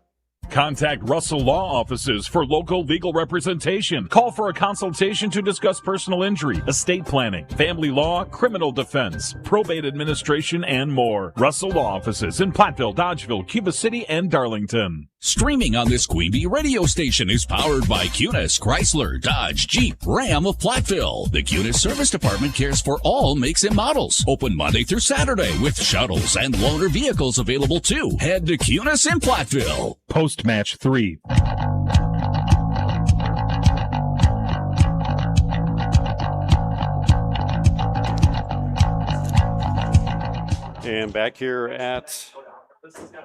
Contact Russell Law Offices for local legal representation. Call for a consultation to discuss personal injury, estate planning, family law, criminal defense, probate administration, and more. Russell Law Offices in Platteville, Dodgeville, Cuba City, and Darlington. Streaming on this Queen Bee radio station is powered by Cunis, Chrysler, Dodge, Jeep, Ram of Platteville. The Cunis Service Department cares for all makes and models. Open Monday through Saturday with shuttles and loaner vehicles available too. Head to Cunis in Platteville. Post-match 3. And back here at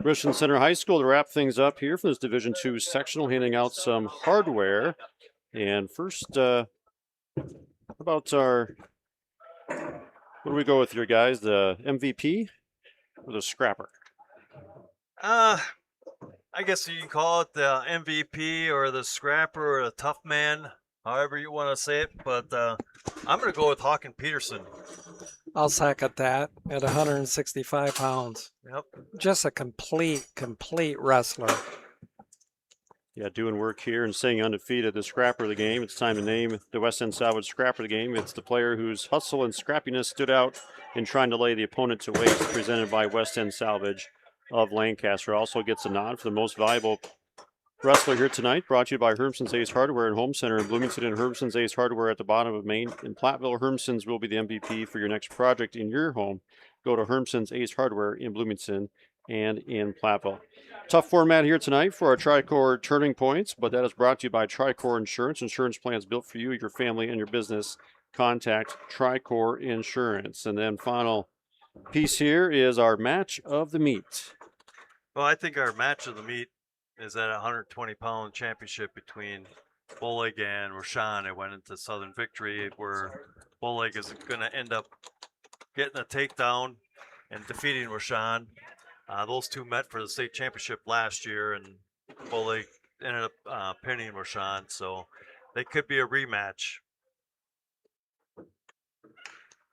Richland Center High School to wrap things up here for this Division II sectional, handing out some hardware. And first, how about our, what do we go with here, guys? The MVP or the scrapper? I guess you can call it the MVP or the scrapper or the tough man, however you want to say it. But I'm going to go with Hawken Peterson. I'll second that at 165 pounds. Yep. Just a complete wrestler. Yeah, doing work here and staying undefeated. The scrapper of the game. It's time to name the West End Salvage scrapper of the game. It's the player whose hustle and scrappiness stood out in trying to lay the opponent to waste, presented by West End Salvage of Lancaster. Also gets a nod for the most valuable wrestler here tonight, brought to you by Hermson's Ace Hardware and Home Center in Bloomington, and Hermson's Ace Hardware at the bottom of Main. In Platteville, Hermson's will be the MVP for your next project in your home. Go to Hermson's Ace Hardware in Bloomington and in Platteville. Tough format here tonight for our Tricor Turning Points, but that is brought to you by Tricor Insurance. Insurance plans built for you, your family, and your business. Contact Tricor Insurance. And then final piece here is our match of the meet. Well, I think our match of the meet is that 120-pound championship between Bullig and Rashawn. It went into Southern Victory, where Bullig is going to end up getting a takedown and defeating Rashawn. Those two met for the state championship last year, and Bullig ended up pinning Rashawn, so they could be a rematch.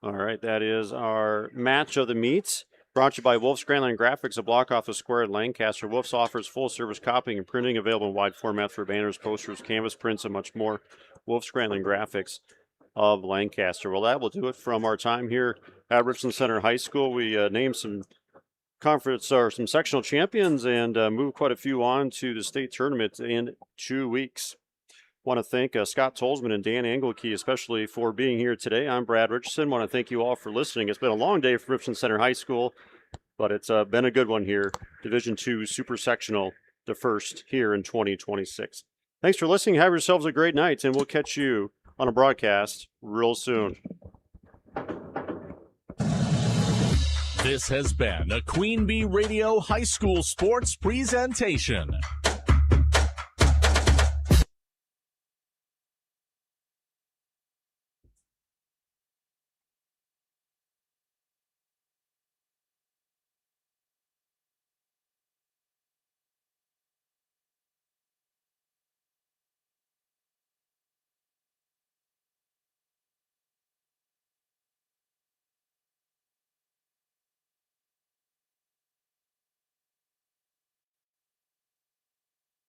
All right, that is our match of the meet. Brought to you by Wolf's Grandland Graphics, a block off the square in Lancaster. Wolf's offers full-service copying and printing, available in wide format for banners, posters, canvas prints, and much more. Wolf's Grandland Graphics of Lancaster. Well, that will do it from our time here at Richland Center High School. We named some conference or some sectional champions and moved quite a few on to the state tournament in 2 weeks. Want to thank Scott Tolsman and Dan Engelke, especially for being here today. I'm Brad Richardson. Want to thank you all for listening. It's been a long day for Richland Center High School, but it's been a good one here. Division II Super Sectional, the first here in 2026. Thanks for listening. Have yourselves a great night, and we'll catch you on a broadcast real soon. This has been a Queen Bee Radio High School Sports presentation.